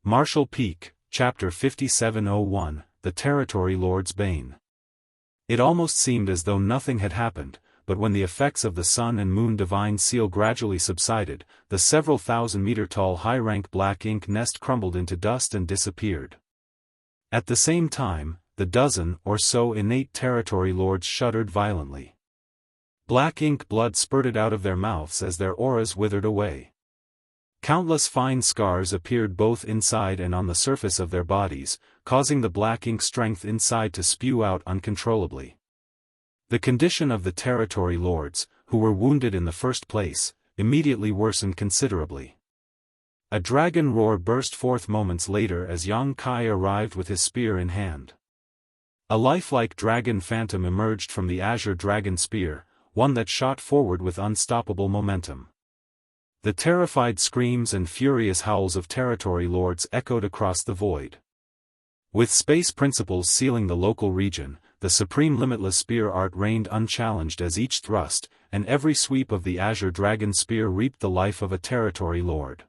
Martial Peak, Chapter 5701, The Territory Lord's Bane. It almost seemed as though nothing had happened, but when the effects of the sun and moon divine seal gradually subsided, the several thousand-meter-tall high-rank black ink nest crumbled into dust and disappeared. At the same time, the dozen or so innate territory lords shuddered violently. Black ink blood spurted out of their mouths as their auras withered away. Countless fine scars appeared both inside and on the surface of their bodies, causing the black ink strength inside to spew out uncontrollably. The condition of the territory lords, who were wounded in the first place, immediately worsened considerably. A dragon roar burst forth moments later as Yang Kai arrived with his spear in hand. A lifelike dragon phantom emerged from the azure dragon spear, one that shot forward with unstoppable momentum. The terrified screams and furious howls of territory lords echoed across the void. With space principles sealing the local region, the supreme limitless spear art reigned unchallenged as each thrust, and every sweep of the azure dragon spear reaped the life of a territory lord.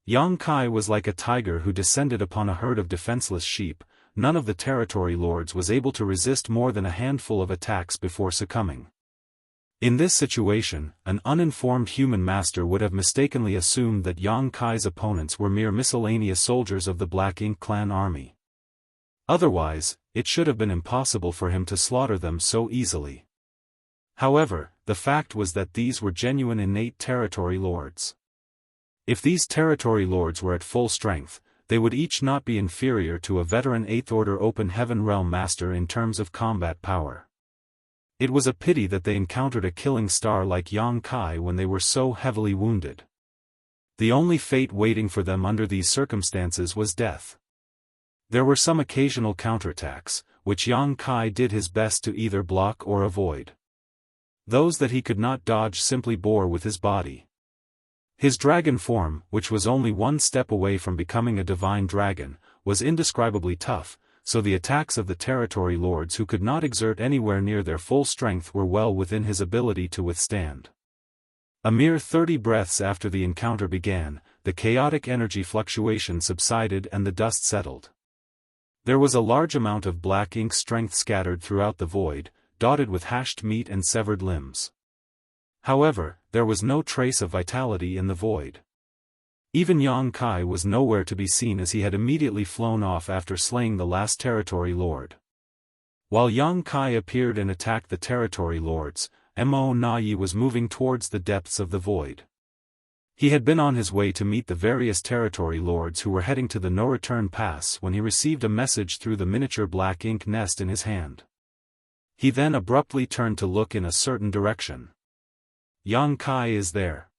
Yang Kai was like a tiger who descended upon a herd of defenseless sheep. None of the territory lords was able to resist more than a handful of attacks before succumbing. In this situation, an uninformed human master would have mistakenly assumed that Yang Kai's opponents were mere miscellaneous soldiers of the Black Ink clan army. Otherwise, it should have been impossible for him to slaughter them so easily. However, the fact was that these were genuine innate territory lords. If these territory lords were at full strength, they would each not be inferior to a veteran 8th Order Open Heaven Realm Master in terms of combat power. It was a pity that they encountered a killing star like Yang Kai when they were so heavily wounded. The only fate waiting for them under these circumstances was death. There were some occasional counterattacks, which Yang Kai did his best to either block or avoid. Those that he could not dodge simply bore with his body. His dragon form, which was only one step away from becoming a divine dragon, was indescribably tough, so the attacks of the territory lords who could not exert anywhere near their full strength were well within his ability to withstand. A mere 30 breaths after the encounter began, the chaotic energy fluctuation subsided and the dust settled. There was a large amount of black ink strength scattered throughout the void, dotted with hashed meat and severed limbs. However, there was no trace of vitality in the void. Even Yang Kai was nowhere to be seen as he had immediately flown off after slaying the last territory lord. While Yang Kai appeared and attacked the territory lords, Mo Nai was moving towards the depths of the void. He had been on his way to meet the various territory lords who were heading to the no-return pass when he received a message through the miniature black ink nest in his hand. He then abruptly turned to look in a certain direction. Yang Kai is there.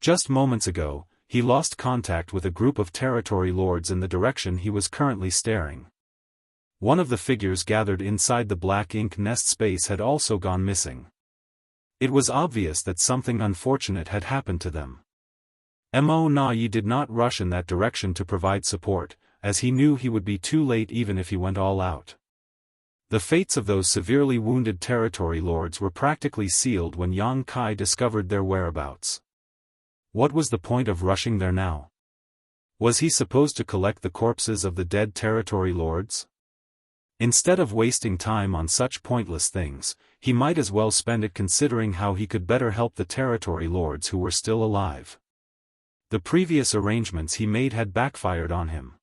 Just moments ago, he lost contact with a group of territory lords in the direction he was currently staring. One of the figures gathered inside the black ink nest space had also gone missing. It was obvious that something unfortunate had happened to them. Mo Nai did not rush in that direction to provide support, as he knew he would be too late even if he went all out. The fates of those severely wounded territory lords were practically sealed when Yang Kai discovered their whereabouts. What was the point of rushing there now? Was he supposed to collect the corpses of the dead territory lords? Instead of wasting time on such pointless things, he might as well spend it considering how he could better help the territory lords who were still alive. The previous arrangements he made had backfired on him.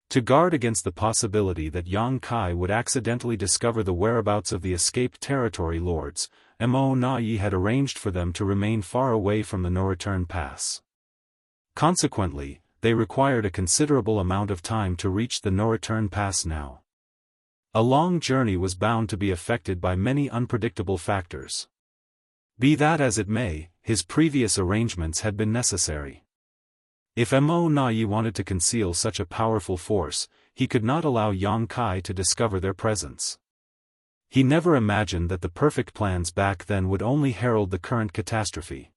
To guard against the possibility that Yang Kai would accidentally discover the whereabouts of the escaped territory lords, Mo Nai had arranged for them to remain far away from the no-return pass. Consequently, they required a considerable amount of time to reach the no-return pass now. A long journey was bound to be affected by many unpredictable factors. Be that as it may, his previous arrangements had been necessary. If Mo Nai wanted to conceal such a powerful force, he could not allow Yang Kai to discover their presence. He never imagined that the perfect plans back then would only herald the current catastrophe.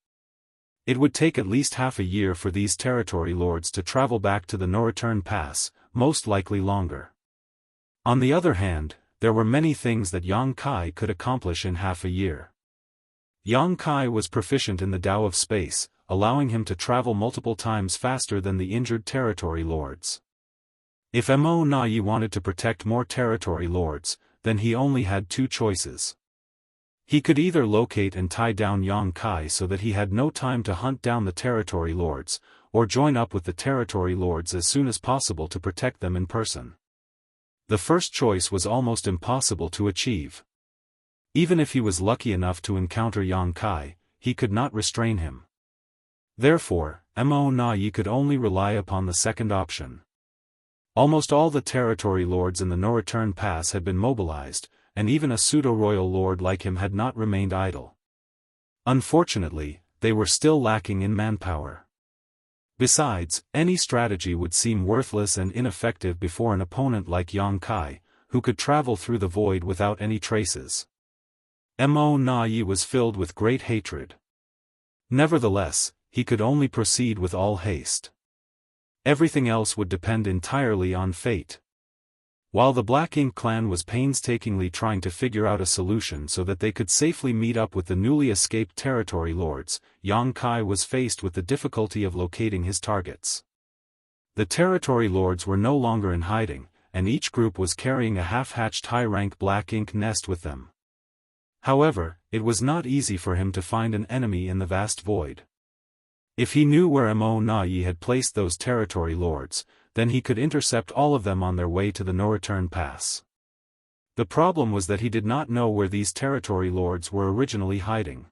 It would take at least half a year for these territory lords to travel back to the no-return pass, most likely longer. On the other hand, there were many things that Yang Kai could accomplish in half a year. Yang Kai was proficient in the Tao of space, allowing him to travel multiple times faster than the injured territory lords. If Mo Na Yi wanted to protect more territory lords, then he only had two choices. He could either locate and tie down Yang Kai so that he had no time to hunt down the territory lords, or join up with the territory lords as soon as possible to protect them in person. The first choice was almost impossible to achieve. Even if he was lucky enough to encounter Yang Kai, he could not restrain him. Therefore, Mo Na Yi could only rely upon the second option. Almost all the territory lords in the No Return Pass had been mobilized, and even a pseudo-royal lord like him had not remained idle. Unfortunately, they were still lacking in manpower. Besides, any strategy would seem worthless and ineffective before an opponent like Yang Kai, who could travel through the void without any traces. Mo Na Yi was filled with great hatred. Nevertheless, he could only proceed with all haste. Everything else would depend entirely on fate. While the Black Ink clan was painstakingly trying to figure out a solution so that they could safely meet up with the newly escaped territory lords, Yang Kai was faced with the difficulty of locating his targets. The territory lords were no longer in hiding, and each group was carrying a half-hatched high-rank Black Ink nest with them. However, it was not easy for him to find an enemy in the vast void. If he knew where Mo Na Yi had placed those territory lords, then he could intercept all of them on their way to the No Return Pass. The problem was that he did not know where these territory lords were originally hiding.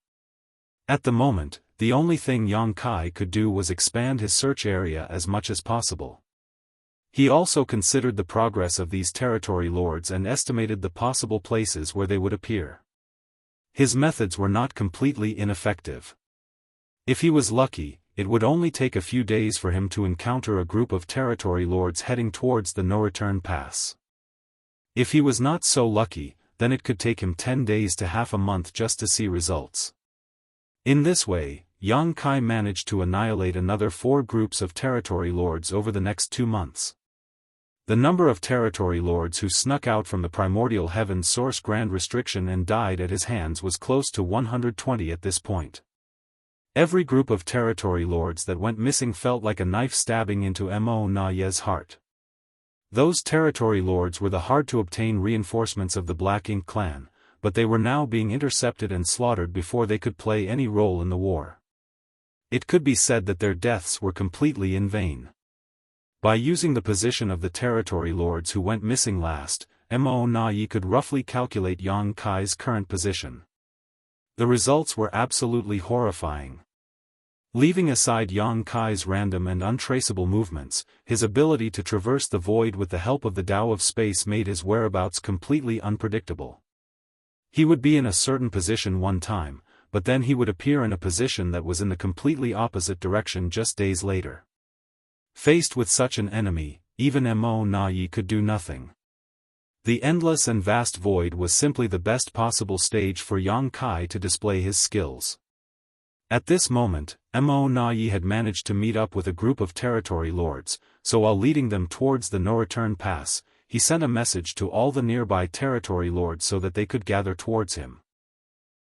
At the moment, the only thing Yang Kai could do was expand his search area as much as possible. He also considered the progress of these territory lords and estimated the possible places where they would appear. His methods were not completely ineffective. If he was lucky, it would only take a few days for him to encounter a group of territory lords heading towards the No Return Pass. If he was not so lucky, then it could take him 10 days to half a month just to see results. In this way, Yang Kai managed to annihilate another 4 groups of territory lords over the next 2 months. The number of territory lords who snuck out from the primordial heaven's source grand restriction and died at his hands was close to 120 at this point. Every group of territory lords that went missing felt like a knife stabbing into Mo Na Yi's heart. Those territory lords were the hard-to-obtain reinforcements of the Black Ink clan, but they were now being intercepted and slaughtered before they could play any role in the war. It could be said that their deaths were completely in vain. By using the position of the territory lords who went missing last, Mo Na Yi could roughly calculate Yang Kai's current position. The results were absolutely horrifying. Leaving aside Yang Kai's random and untraceable movements, his ability to traverse the void with the help of the Tao of space made his whereabouts completely unpredictable. He would be in a certain position one time, but then he would appear in a position that was in the completely opposite direction just days later. Faced with such an enemy, even Mo Na Yi could do nothing. The endless and vast void was simply the best possible stage for Yang Kai to display his skills. At this moment, Mo Na Yi had managed to meet up with a group of territory lords, so while leading them towards the No Return Pass, he sent a message to all the nearby territory lords so that they could gather towards him.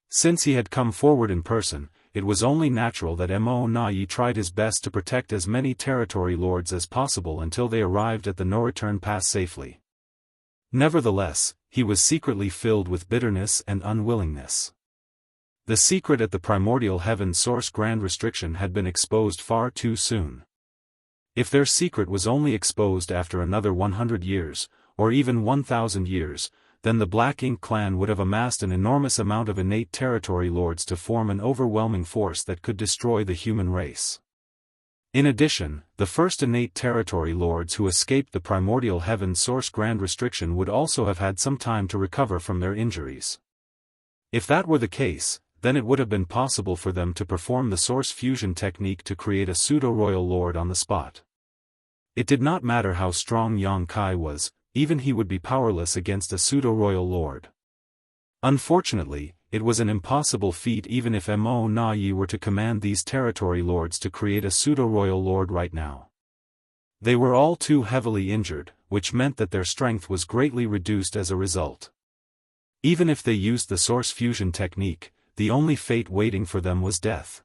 Since he had come forward in person, it was only natural that Mo Na Yi tried his best to protect as many territory lords as possible until they arrived at the No Return Pass safely. Nevertheless, he was secretly filled with bitterness and unwillingness. The secret at the primordial heaven source grand restriction had been exposed far too soon. If their secret was only exposed after another 100 years, or even 1,000 years, then the Black Ink clan would have amassed an enormous amount of innate territory lords to form an overwhelming force that could destroy the human race. In addition, the first innate territory lords who escaped the primordial heaven source grand restriction would also have had some time to recover from their injuries. If that were the case, then it would have been possible for them to perform the source fusion technique to create a pseudo-royal lord on the spot. It did not matter how strong Yang Kai was, even he would be powerless against a pseudo-royal lord. Unfortunately, it was an impossible feat even if Mo Na Yi were to command these territory lords to create a pseudo-royal lord right now. They were all too heavily injured, which meant that their strength was greatly reduced as a result. Even if they used the source fusion technique, the only fate waiting for them was death.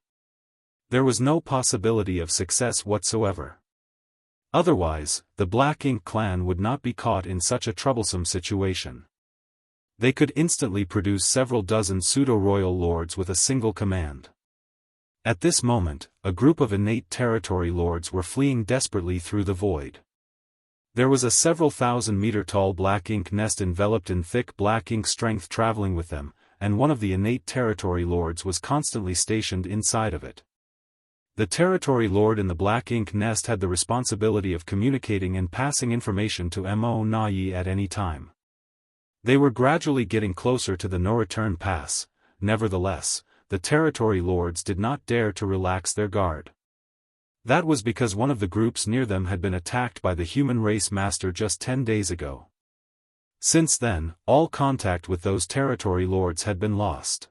There was no possibility of success whatsoever. Otherwise, the Black Ink clan would not be caught in such a troublesome situation. They could instantly produce several dozen pseudo-royal lords with a single command. At this moment, a group of innate territory lords were fleeing desperately through the void. There was a several thousand-meter-tall black ink nest enveloped in thick black ink strength traveling with them, and one of the innate territory lords was constantly stationed inside of it. The territory lord in the black ink nest had the responsibility of communicating and passing information to Mo Nayi at any time. They were gradually getting closer to the no-return pass. Nevertheless, the territory lords did not dare to relax their guard. That was because one of the groups near them had been attacked by the human race master just 10 days ago. Since then, all contact with those territory lords had been lost.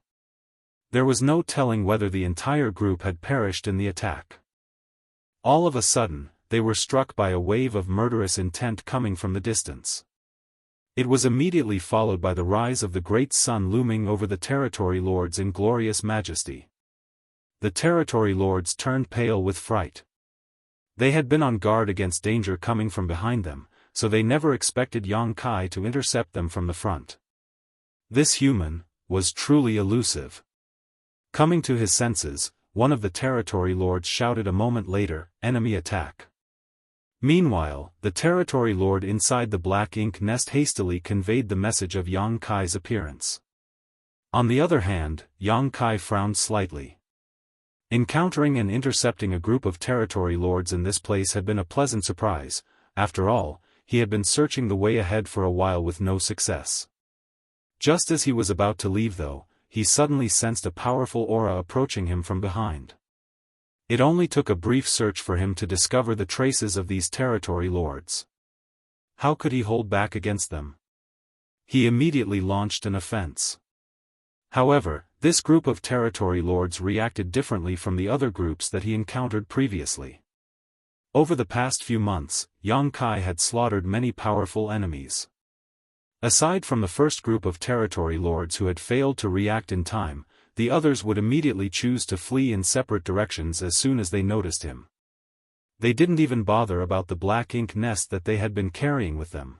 There was no telling whether the entire group had perished in the attack. All of a sudden, they were struck by a wave of murderous intent coming from the distance. It was immediately followed by the rise of the great sun looming over the territory lords in glorious majesty. The territory lords turned pale with fright. They had been on guard against danger coming from behind them, so they never expected Yang Kai to intercept them from the front. This human was truly elusive. Coming to his senses, one of the territory lords shouted a moment later, "Enemy attack." Meanwhile, the territory lord inside the black ink nest hastily conveyed the message of Yang Kai's appearance. On the other hand, Yang Kai frowned slightly. Encountering and intercepting a group of territory lords in this place had been a pleasant surprise. After all, he had been searching the way ahead for a while with no success. Just as he was about to leave though, he suddenly sensed a powerful aura approaching him from behind. It only took a brief search for him to discover the traces of these territory lords. How could he hold back against them? He immediately launched an offense. However, this group of territory lords reacted differently from the other groups that he encountered previously. Over the past few months, Yang Kai had slaughtered many powerful enemies. Aside from the first group of territory lords who had failed to react in time, the others would immediately choose to flee in separate directions as soon as they noticed him. They didn't even bother about the black ink nest that they had been carrying with them.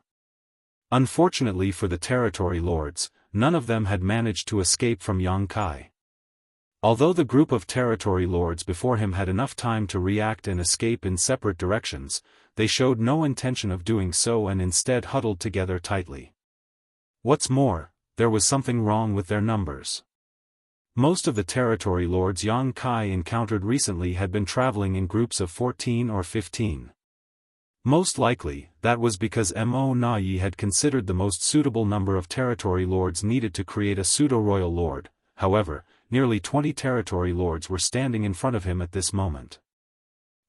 Unfortunately for the territory lords, none of them had managed to escape from Yang Kai. Although the group of territory lords before him had enough time to react and escape in separate directions, they showed no intention of doing so and instead huddled together tightly. What's more, there was something wrong with their numbers. Most of the territory lords Yang Kai encountered recently had been traveling in groups of 14 or 15. Most likely, that was because Mo Nayi had considered the most suitable number of territory lords needed to create a pseudo-royal lord. However, nearly 20 territory lords were standing in front of him at this moment.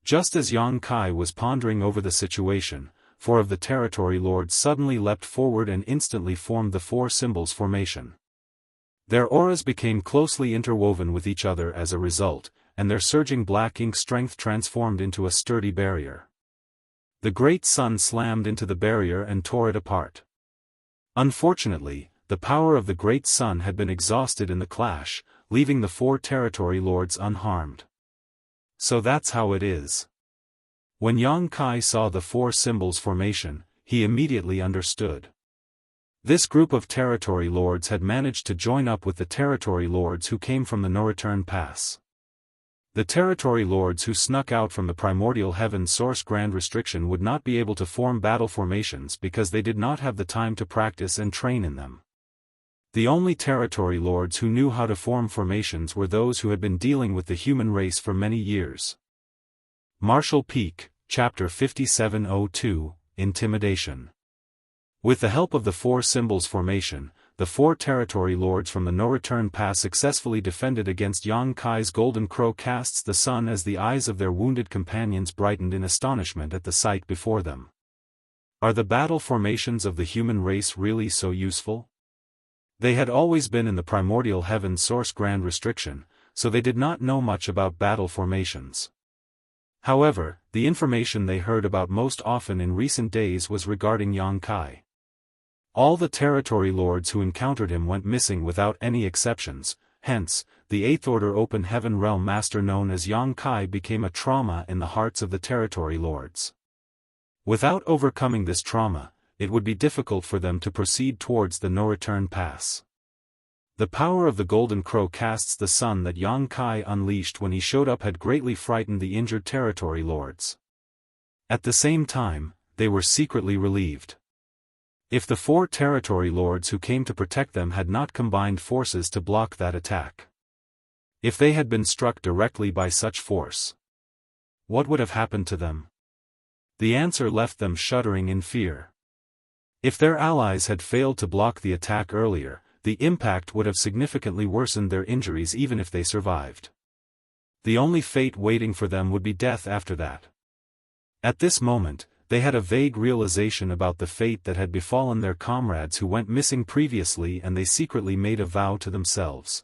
Just as Yang Kai was pondering over the situation, 4 of the territory lords suddenly leapt forward and instantly formed the 4 symbols formation. Their auras became closely interwoven with each other as a result, and their surging black ink strength transformed into a sturdy barrier. The great sun slammed into the barrier and tore it apart. Unfortunately, the power of the great sun had been exhausted in the clash, leaving the 4 territory lords unharmed. So that's how it is. When Yang Kai saw the 4 symbols formation, he immediately understood. This group of territory lords had managed to join up with the territory lords who came from the no-return pass. The territory lords who snuck out from the primordial heaven source grand restriction would not be able to form battle formations because they did not have the time to practice and train in them. The only territory lords who knew how to form formations were those who had been dealing with the human race for many years. Martial Peak, Chapter 5702, Intimidation. With the help of the 4 symbols formation, the 4 territory lords from the no-return pass successfully defended against Yang Kai's golden crow casts the sun as the eyes of their wounded companions brightened in astonishment at the sight before them. Are the battle formations of the human race really so useful? They had always been in the primordial heaven source grand restriction, so they did not know much about battle formations. However, the information they heard about most often in recent days was regarding Yang Kai. All the territory lords who encountered him went missing without any exceptions, Hence, the Eighth Order Open Heaven Realm Master known as Yang Kai became a trauma in the hearts of the territory lords. Without overcoming this trauma, it would be difficult for them to proceed towards the no-return pass. The power of the Golden Crow casts the sun that Yang Kai unleashed when he showed up had greatly frightened the injured territory lords. At the same time, they were secretly relieved. If the 4 territory lords who came to protect them had not combined forces to block that attack. If they had been struck directly by such force, what would have happened to them? The answer left them shuddering in fear. If their allies had failed to block the attack earlier, the impact would have significantly worsened their injuries even if they survived. The only fate waiting for them would be death after that. At this moment, they had a vague realization about the fate that had befallen their comrades who went missing previously, and they secretly made a vow to themselves.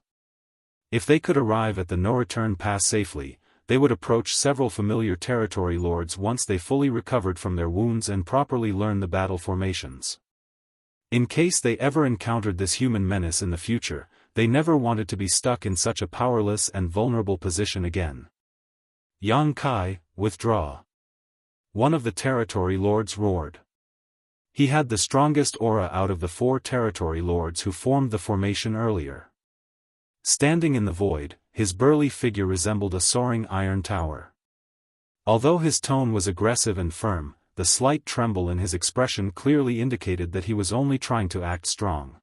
If they could arrive at the no-return pass safely, they would approach several familiar territory lords once they fully recovered from their wounds and properly learned the battle formations. In case they ever encountered this human menace in the future, they never wanted to be stuck in such a powerless and vulnerable position again. Yang Kai, withdraw. One of the territory lords roared. He had the strongest aura out of the 4 territory lords who formed the formation earlier. Standing in the void, his burly figure resembled a soaring iron tower. Although his tone was aggressive and firm, the slight tremble in his expression clearly indicated that he was only trying to act strong.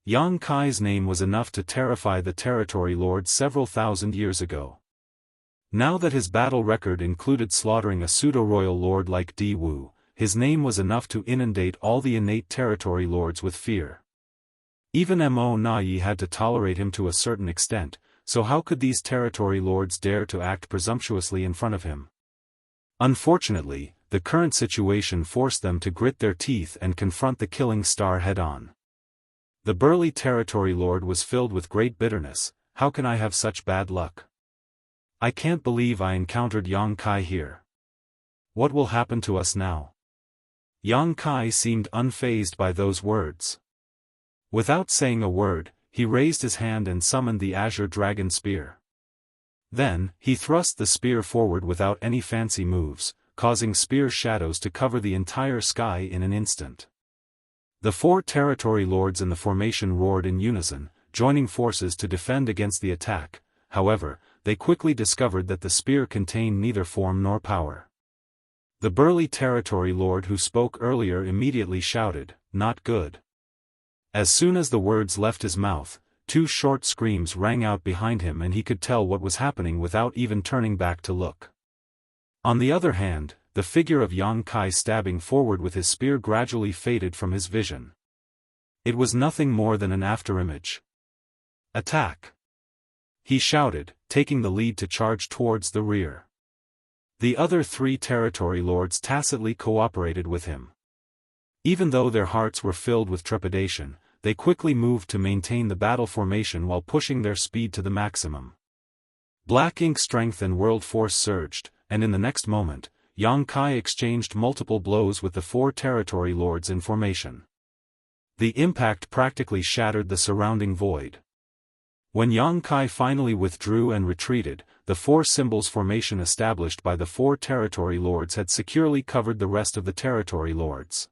Yang Kai's name was enough to terrify the territory lords several thousand years ago. Now that his battle record included slaughtering a pseudo-royal lord like Di Wu, his name was enough to inundate all the innate territory lords with fear. Even Mo Nai had to tolerate him to a certain extent, so how could these territory lords dare to act presumptuously in front of him? Unfortunately, the current situation forced them to grit their teeth and confront the killing star head-on. The burly territory lord was filled with great bitterness. How can I have such bad luck? I can't believe I encountered Yang Kai here. What will happen to us now? Yang Kai seemed unfazed by those words. Without saying a word, he raised his hand and summoned the Azure Dragon Spear. Then, he thrust the spear forward without any fancy moves, causing spear shadows to cover the entire sky in an instant. The 4 territory lords in the formation roared in unison, joining forces to defend against the attack. However, they quickly discovered that the spear contained neither form nor power. The burly territory lord who spoke earlier immediately shouted, "Not good." As soon as the words left his mouth, 2 short screams rang out behind him and he could tell what was happening without even turning back to look. On the other hand, the figure of Yang Kai stabbing forward with his spear gradually faded from his vision. It was nothing more than an afterimage. "Attack!" he shouted, taking the lead to charge towards the rear. The other 3 territory lords tacitly cooperated with him. Even though their hearts were filled with trepidation, they quickly moved to maintain the battle formation while pushing their speed to the maximum. Black ink strength and world force surged, and in the next moment, Yang Kai exchanged multiple blows with the 4 territory lords in formation. The impact practically shattered the surrounding void. When Yang Kai finally withdrew and retreated, the 4 symbols formation established by the 4 territory lords had securely covered the rest of the territory lords.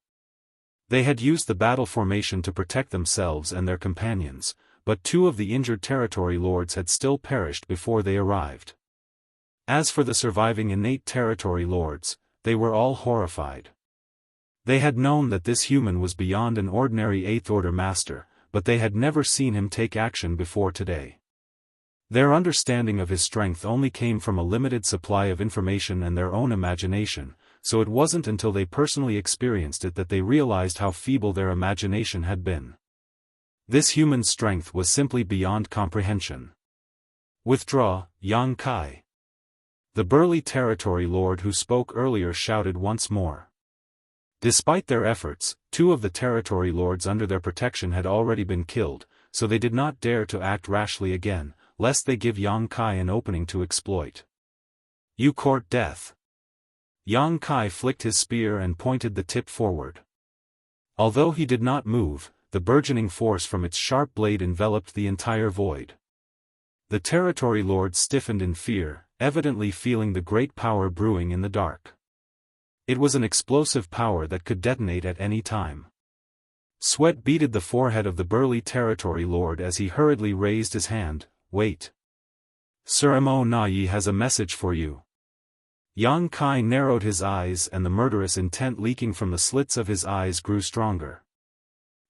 They had used the battle formation to protect themselves and their companions, but 2 of the injured territory lords had still perished before they arrived. As for the surviving innate territory lords, they were all horrified. They had known that this human was beyond an ordinary Eighth Order master, but they had never seen him take action before today. Their understanding of his strength only came from a limited supply of information and their own imagination, so it wasn't until they personally experienced it that they realized how feeble their imagination had been. This human strength was simply beyond comprehension. "Withdraw, Yang Kai." The burly territory lord who spoke earlier shouted once more. Despite their efforts, 2 of the territory lords under their protection had already been killed, so they did not dare to act rashly again, lest they give Yang Kai an opening to exploit. "You court death." Yang Kai flicked his spear and pointed the tip forward. Although he did not move, the burgeoning force from its sharp blade enveloped the entire void. The territory lord stiffened in fear, evidently feeling the great power brewing in the dark. It was an explosive power that could detonate at any time. Sweat beaded the forehead of the burly territory lord as he hurriedly raised his hand. "Wait. Sir Mo Na-yi has a message for you." Yang Kai narrowed his eyes and the murderous intent leaking from the slits of his eyes grew stronger.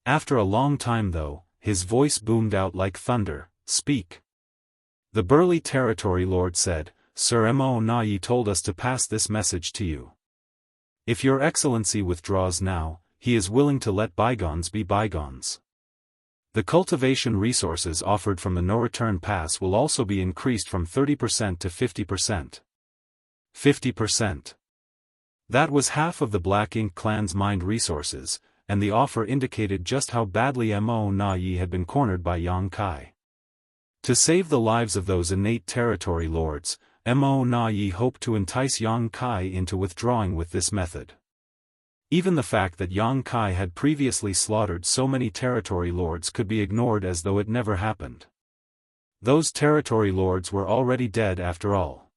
After a long time though, his voice boomed out like thunder, "Speak." The burly territory lord said, "Sir Mo Na-yi told us to pass this message to you. If your excellency withdraws now, he is willing to let bygones be bygones. The cultivation resources offered from the no-return pass will also be increased from 30% to 50%. 50%. That was half of the Black Ink clan's mined resources, and the offer indicated just how badly Mo Na-yi had been cornered by Yang Kai. To save the lives of those innate territory lords, Mo Na-yi hoped to entice Yang Kai into withdrawing with this method. Even the fact that Yang Kai had previously slaughtered so many territory lords could be ignored as though it never happened. Those territory lords were already dead after all.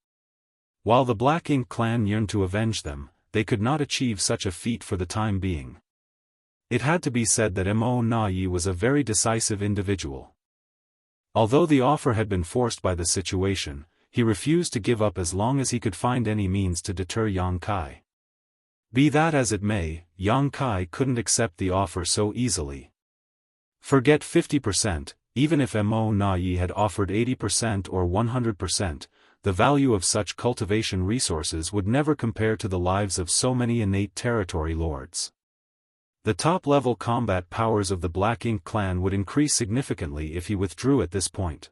While the Black Ink clan yearned to avenge them, they could not achieve such a feat for the time being. It had to be said that Mo Na-yi was a very decisive individual. Although the offer had been forced by the situation, he refused to give up as long as he could find any means to deter Yang Kai. Be that as it may, Yang Kai couldn't accept the offer so easily. Forget 50%, even if Mo Na-yi had offered 80% or 100%, the value of such cultivation resources would never compare to the lives of so many innate territory lords. The top-level combat powers of the Black Ink clan would increase significantly if he withdrew at this point.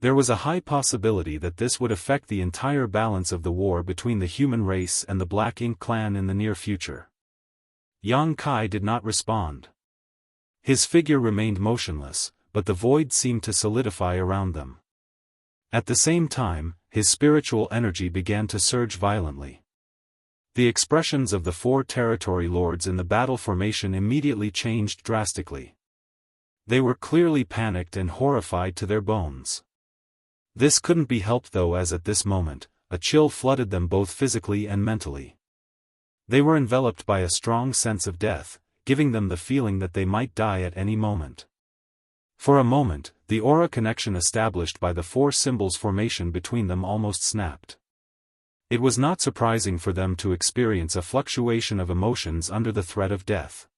There was a high possibility that this would affect the entire balance of the war between the human race and the Black Ink clan in the near future. Yang Kai did not respond. His figure remained motionless, but the void seemed to solidify around them. At the same time, his spiritual energy began to surge violently. The expressions of the four territory lords in the battle formation immediately changed drastically. They were clearly panicked and horrified to their bones. This couldn't be helped though, as at this moment, a chill flooded them both physically and mentally. They were enveloped by a strong sense of death, giving them the feeling that they might die at any moment. For a moment, the aura connection established by the four symbols formation between them almost snapped. It was not surprising for them to experience a fluctuation of emotions under the threat of death.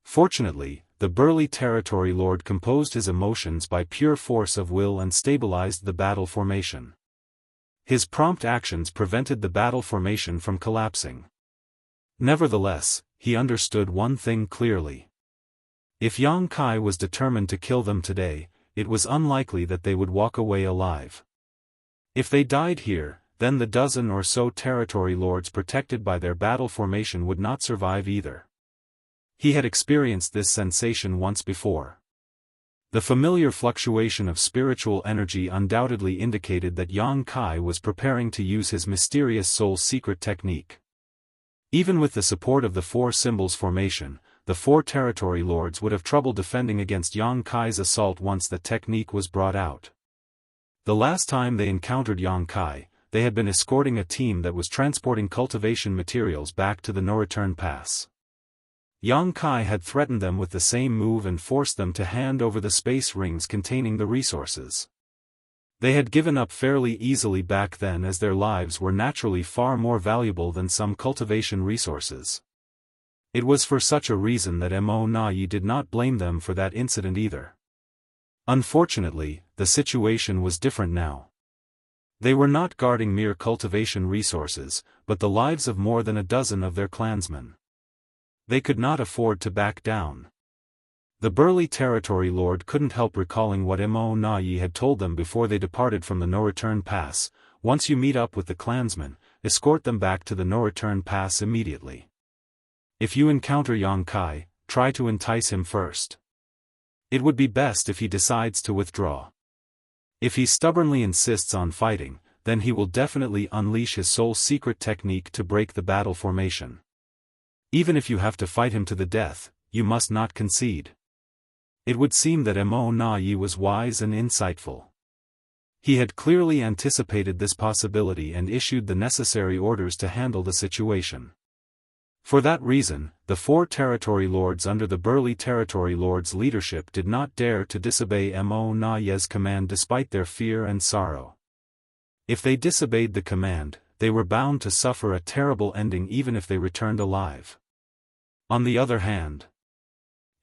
Fortunately, the burly territory lord composed his emotions by pure force of will and stabilized the battle formation. His prompt actions prevented the battle formation from collapsing. Nevertheless, he understood one thing clearly. If Yang Kai was determined to kill them today, it was unlikely that they would walk away alive. If they died here, then the dozen or so territory lords protected by their battle formation would not survive either. He had experienced this sensation once before. The familiar fluctuation of spiritual energy undoubtedly indicated that Yang Kai was preparing to use his mysterious soul secret technique. Even with the support of the four symbols formation, the four territory lords would have trouble defending against Yang Kai's assault once the technique was brought out. The last time they encountered Yang Kai, they had been escorting a team that was transporting cultivation materials back to the no-return pass. Yang Kai had threatened them with the same move and forced them to hand over the space rings containing the resources. They had given up fairly easily back then, as their lives were naturally far more valuable than some cultivation resources. It was for such a reason that Mo Na-yi did not blame them for that incident either. Unfortunately, the situation was different now. They were not guarding mere cultivation resources, but the lives of more than a dozen of their clansmen. They could not afford to back down. The burly territory lord couldn't help recalling what Mo Na-yi had told them before they departed from the no-return pass: once you meet up with the clansmen, escort them back to the no-return pass immediately. If you encounter Yang Kai, try to entice him first. It would be best if he decides to withdraw. If he stubbornly insists on fighting, then he will definitely unleash his soul secret technique to break the battle formation. Even if you have to fight him to the death, you must not concede. It would seem that Mo Na-yi was wise and insightful. He had clearly anticipated this possibility and issued the necessary orders to handle the situation. For that reason, the 4 territory lords under the burly territory lord's leadership did not dare to disobey Mo Na Ye's command despite their fear and sorrow. If they disobeyed the command, they were bound to suffer a terrible ending even if they returned alive. On the other hand,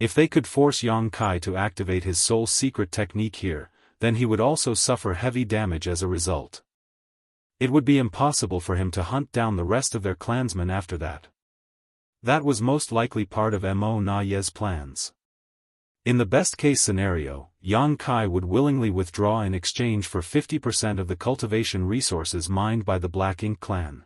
if they could force Yang Kai to activate his soul secret technique here, then he would also suffer heavy damage as a result. It would be impossible for him to hunt down the rest of their clansmen after that. That was most likely part of Mo Na Ye's plans. In the best-case scenario, Yang Kai would willingly withdraw in exchange for 50% of the cultivation resources mined by the Black Ink clan.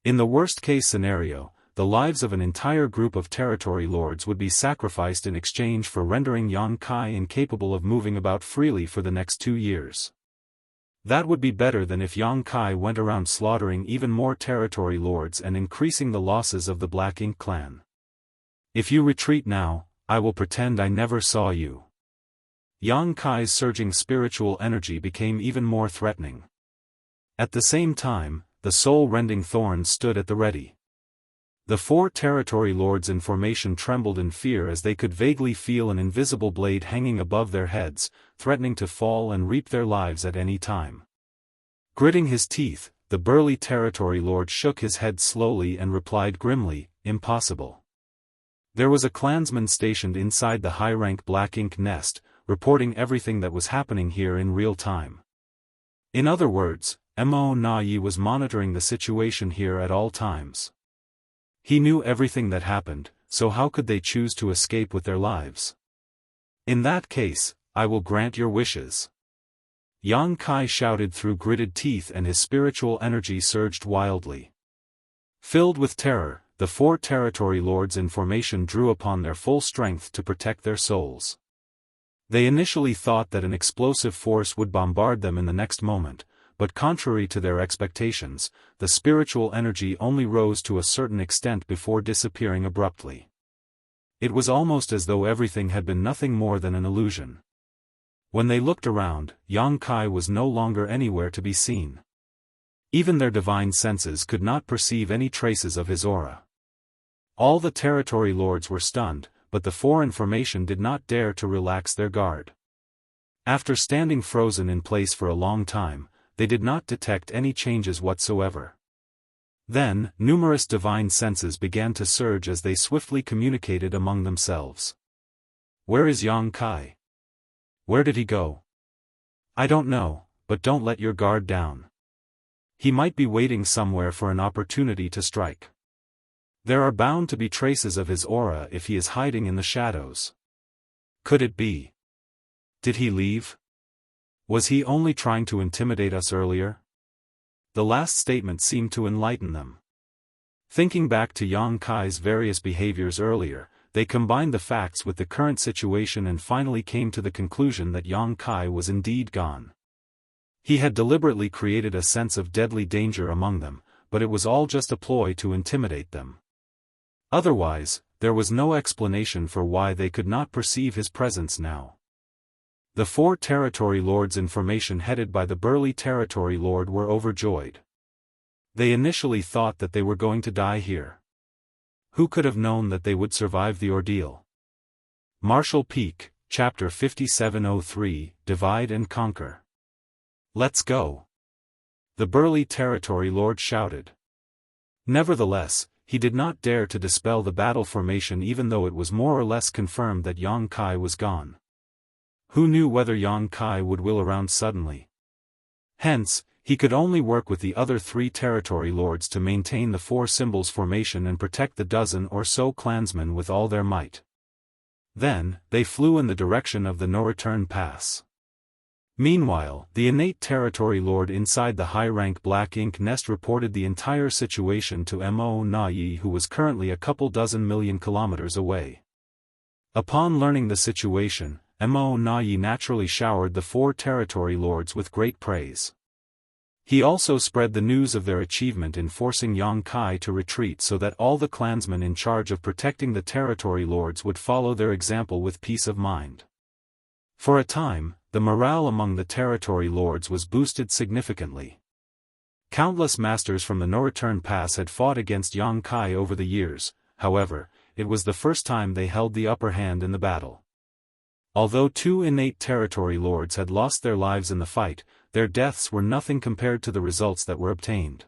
In the worst-case scenario, the lives of an entire group of territory lords would be sacrificed in exchange for rendering Yang Kai incapable of moving about freely for the next 2 years. That would be better than if Yang Kai went around slaughtering even more territory lords and increasing the losses of the Black Ink clan. If you retreat now, I will pretend I never saw you. Yang Kai's surging spiritual energy became even more threatening. At the same time, the soul-rending thorns stood at the ready. The 4 territory lords in formation trembled in fear as they could vaguely feel an invisible blade hanging above their heads, threatening to fall and reap their lives at any time. Gritting his teeth, the burly territory lord shook his head slowly and replied grimly, "Impossible." There was a clansman stationed inside the high-rank Black Ink nest, reporting everything that was happening here in real time. In other words, Mo Na Ye was monitoring the situation here at all times. He knew everything that happened, so how could they choose to escape with their lives? In that case, I will grant your wishes. Yang Kai shouted through gritted teeth and his spiritual energy surged wildly. Filled with terror, the 4 territory lords in formation drew upon their full strength to protect their souls. They initially thought that an explosive force would bombard them in the next moment, but contrary to their expectations, the spiritual energy only rose to a certain extent before disappearing abruptly. It was almost as though everything had been nothing more than an illusion. When they looked around, Yang Kai was no longer anywhere to be seen. Even their divine senses could not perceive any traces of his aura. All the territory lords were stunned, but the 4 in formation did not dare to relax their guard. After standing frozen in place for a long time, they did not detect any changes whatsoever. Then, numerous divine senses began to surge as they swiftly communicated among themselves. "Where is Yang Kai? Where did he go? I don't know, but don't let your guard down. He might be waiting somewhere for an opportunity to strike. There are bound to be traces of his aura if he is hiding in the shadows. Could it be? Did he leave? Was he only trying to intimidate us earlier?" The last statement seemed to enlighten them. Thinking back to Yang Kai's various behaviors earlier, they combined the facts with the current situation and finally came to the conclusion that Yang Kai was indeed gone. He had deliberately created a sense of deadly danger among them, but it was all just a ploy to intimidate them. Otherwise, there was no explanation for why they could not perceive his presence now. The 4 territory lords in formation headed by the burly territory lord were overjoyed. They initially thought that they were going to die here. Who could have known that they would survive the ordeal? Martial Peak, Chapter 5703, Divide and Conquer. "Let's go!" the burly territory lord shouted. Nevertheless, he did not dare to dispel the battle formation even though it was more or less confirmed that Yang Kai was gone. Who knew whether Yang Kai would wheel around suddenly? Hence, he could only work with the other 3 territory lords to maintain the 4 symbols formation and protect the dozen or so clansmen with all their might. Then, they flew in the direction of the no-return pass. Meanwhile, the innate territory lord inside the high-rank Black Ink nest reported the entire situation to Mo Na Ye, who was currently a couple dozen million kilometers away. Upon learning the situation, Mo Na Ye naturally showered the 4 territory lords with great praise. He also spread the news of their achievement in forcing Yang Kai to retreat so that all the clansmen in charge of protecting the territory lords would follow their example with peace of mind. For a time, the morale among the territory lords was boosted significantly. Countless masters from the No-Return Pass had fought against Yang Kai over the years. However, it was the first time they held the upper hand in the battle. Although 2 innate territory lords had lost their lives in the fight, their deaths were nothing compared to the results that were obtained.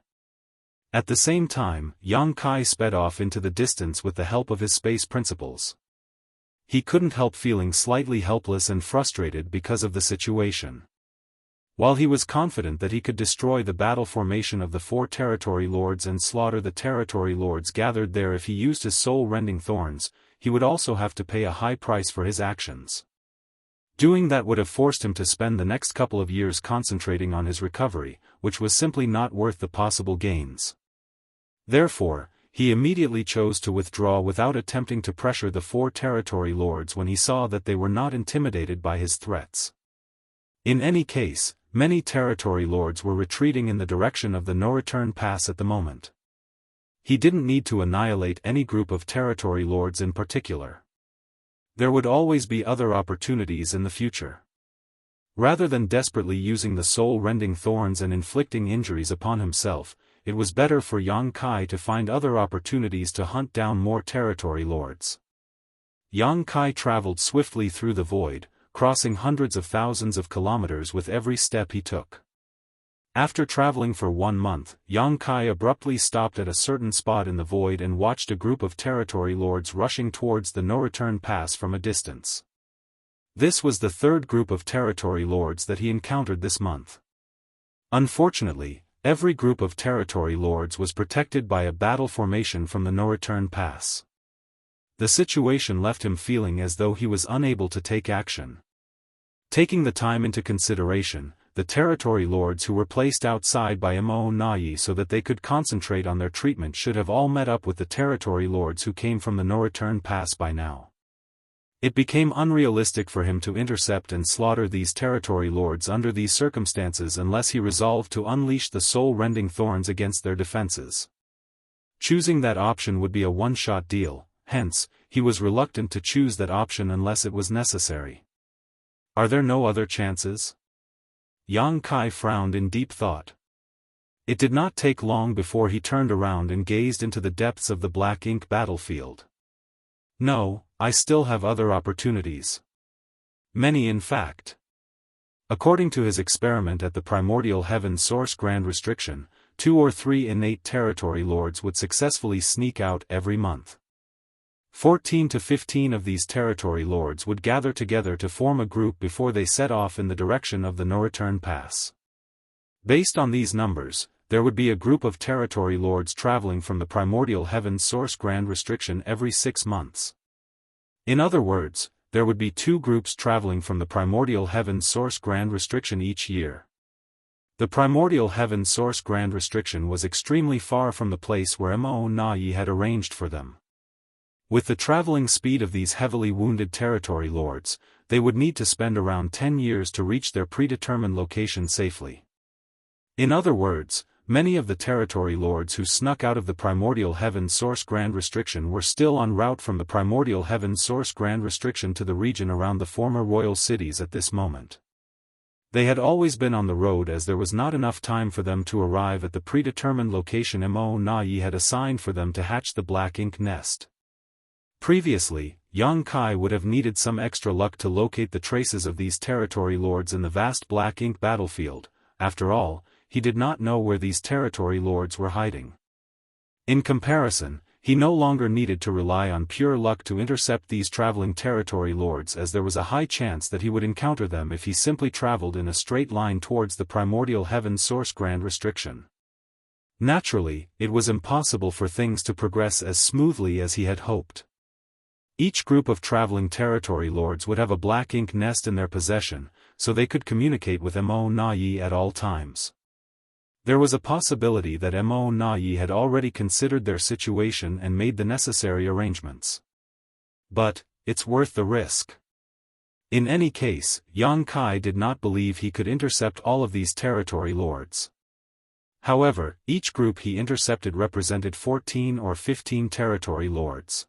At the same time, Yang Kai sped off into the distance with the help of his space principles. He couldn't help feeling slightly helpless and frustrated because of the situation. While he was confident that he could destroy the battle formation of the 4 territory lords and slaughter the territory lords gathered there if he used his soul-rending thorns, he would also have to pay a high price for his actions. Doing that would have forced him to spend the next couple of years concentrating on his recovery, which was simply not worth the possible gains. Therefore, he immediately chose to withdraw without attempting to pressure the 4 territory lords when he saw that they were not intimidated by his threats. In any case, many territory lords were retreating in the direction of the No-Return Pass at the moment. He didn't need to annihilate any group of territory lords in particular. There would always be other opportunities in the future. Rather than desperately using the soul-rending thorns and inflicting injuries upon himself, it was better for Yang Kai to find other opportunities to hunt down more territory lords. Yang Kai traveled swiftly through the void, crossing hundreds of thousands of kilometers with every step he took. After traveling for 1 month, Yang Kai abruptly stopped at a certain spot in the void and watched a group of territory lords rushing towards the No-Return Pass from a distance. This was the 3rd group of territory lords that he encountered this month. Unfortunately, every group of territory lords was protected by a battle formation from the No-Return Pass. The situation left him feeling as though he was unable to take action. Taking the time into consideration, the territory lords who were placed outside by Mo Nayi so that they could concentrate on their treatment should have all met up with the territory lords who came from the No-Return Pass by now. It became unrealistic for him to intercept and slaughter these territory lords under these circumstances unless he resolved to unleash the soul-rending thorns against their defenses. Choosing that option would be a one-shot deal, hence, he was reluctant to choose that option unless it was necessary. Are there no other chances? Yang Kai frowned in deep thought. It did not take long before he turned around and gazed into the depths of the black ink battlefield. No, I still have other opportunities. Many in fact. According to his experiment at the Primordial Heaven Source Grand Restriction, 2 or 3 innate territory lords would successfully sneak out every month. 14 to 15 of these territory lords would gather together to form a group before they set off in the direction of the No-Return Pass. Based on these numbers, there would be a group of territory lords traveling from the Primordial Heaven Source Grand Restriction every 6 months. In other words, there would be 2 groups traveling from the Primordial Heaven Source Grand Restriction each year. The Primordial Heaven Source Grand Restriction was extremely far from the place where Mo Nayi had arranged for them. With the traveling speed of these heavily wounded territory lords, they would need to spend around 10 years to reach their predetermined location safely. In other words, many of the territory lords who snuck out of the Primordial Heaven Source Grand Restriction were still en route from the Primordial Heaven Source Grand Restriction to the region around the former royal cities at this moment. They had always been on the road as there was not enough time for them to arrive at the predetermined location Mo Nayi had assigned for them to hatch the black ink nest. Previously, Yang Kai would have needed some extra luck to locate the traces of these territory lords in the vast black ink battlefield. After all, he did not know where these territory lords were hiding. In comparison, he no longer needed to rely on pure luck to intercept these traveling territory lords as there was a high chance that he would encounter them if he simply traveled in a straight line towards the Primordial Heaven Source Grand Restriction. Naturally, it was impossible for things to progress as smoothly as he had hoped. Each group of traveling territory lords would have a black ink nest in their possession, so they could communicate with Mo Nayi at all times. There was a possibility that Mo Nayi had already considered their situation and made the necessary arrangements. But, it's worth the risk. In any case, Yang Kai did not believe he could intercept all of these territory lords. However, each group he intercepted represented 14 or 15 territory lords.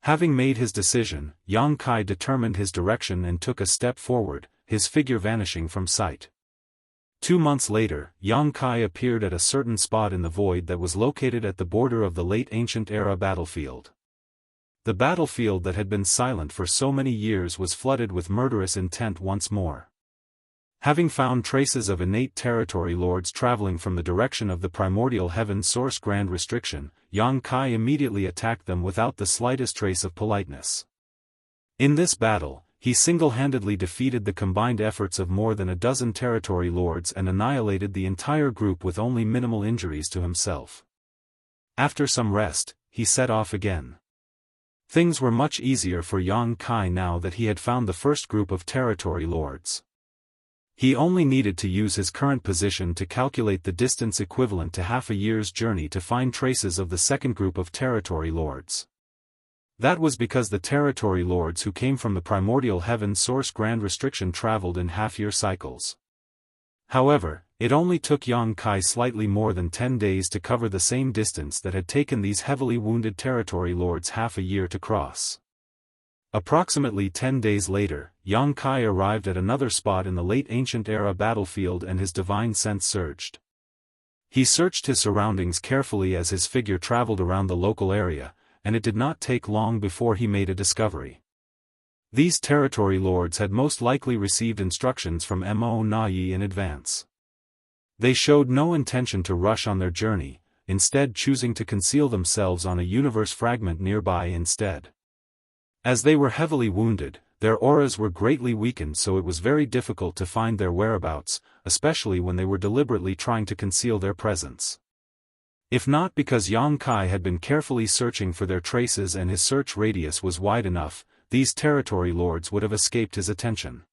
Having made his decision, Yang Kai determined his direction and took a step forward, his figure vanishing from sight. 2 months later, Yang Kai appeared at a certain spot in the void that was located at the border of the late ancient era battlefield. The battlefield that had been silent for so many years was flooded with murderous intent once more. Having found traces of innate territory lords traveling from the direction of the primordial heaven source grand restriction, Yang Kai immediately attacked them without the slightest trace of politeness. In this battle, he single-handedly defeated the combined efforts of more than a dozen territory lords and annihilated the entire group with only minimal injuries to himself. After some rest, he set off again. Things were much easier for Yang Kai now that he had found the first group of territory lords. He only needed to use his current position to calculate the distance equivalent to half a year's journey to find traces of the second group of territory lords. That was because the territory lords who came from the primordial heaven source grand restriction traveled in half-year cycles. However, it only took Yang Kai slightly more than 10 days to cover the same distance that had taken these heavily wounded territory lords half a year to cross. Approximately 10 days later, Yang Kai arrived at another spot in the late ancient era battlefield and his divine sense surged. He searched his surroundings carefully as his figure traveled around the local area, and it did not take long before he made a discovery. These territory lords had most likely received instructions from Mo Nai in advance. They showed no intention to rush on their journey, instead choosing to conceal themselves on a universe fragment nearby instead. As they were heavily wounded, their auras were greatly weakened, so it was very difficult to find their whereabouts, especially when they were deliberately trying to conceal their presence. If not because Yang Kai had been carefully searching for their traces and his search radius was wide enough, these territory lords would have escaped his attention.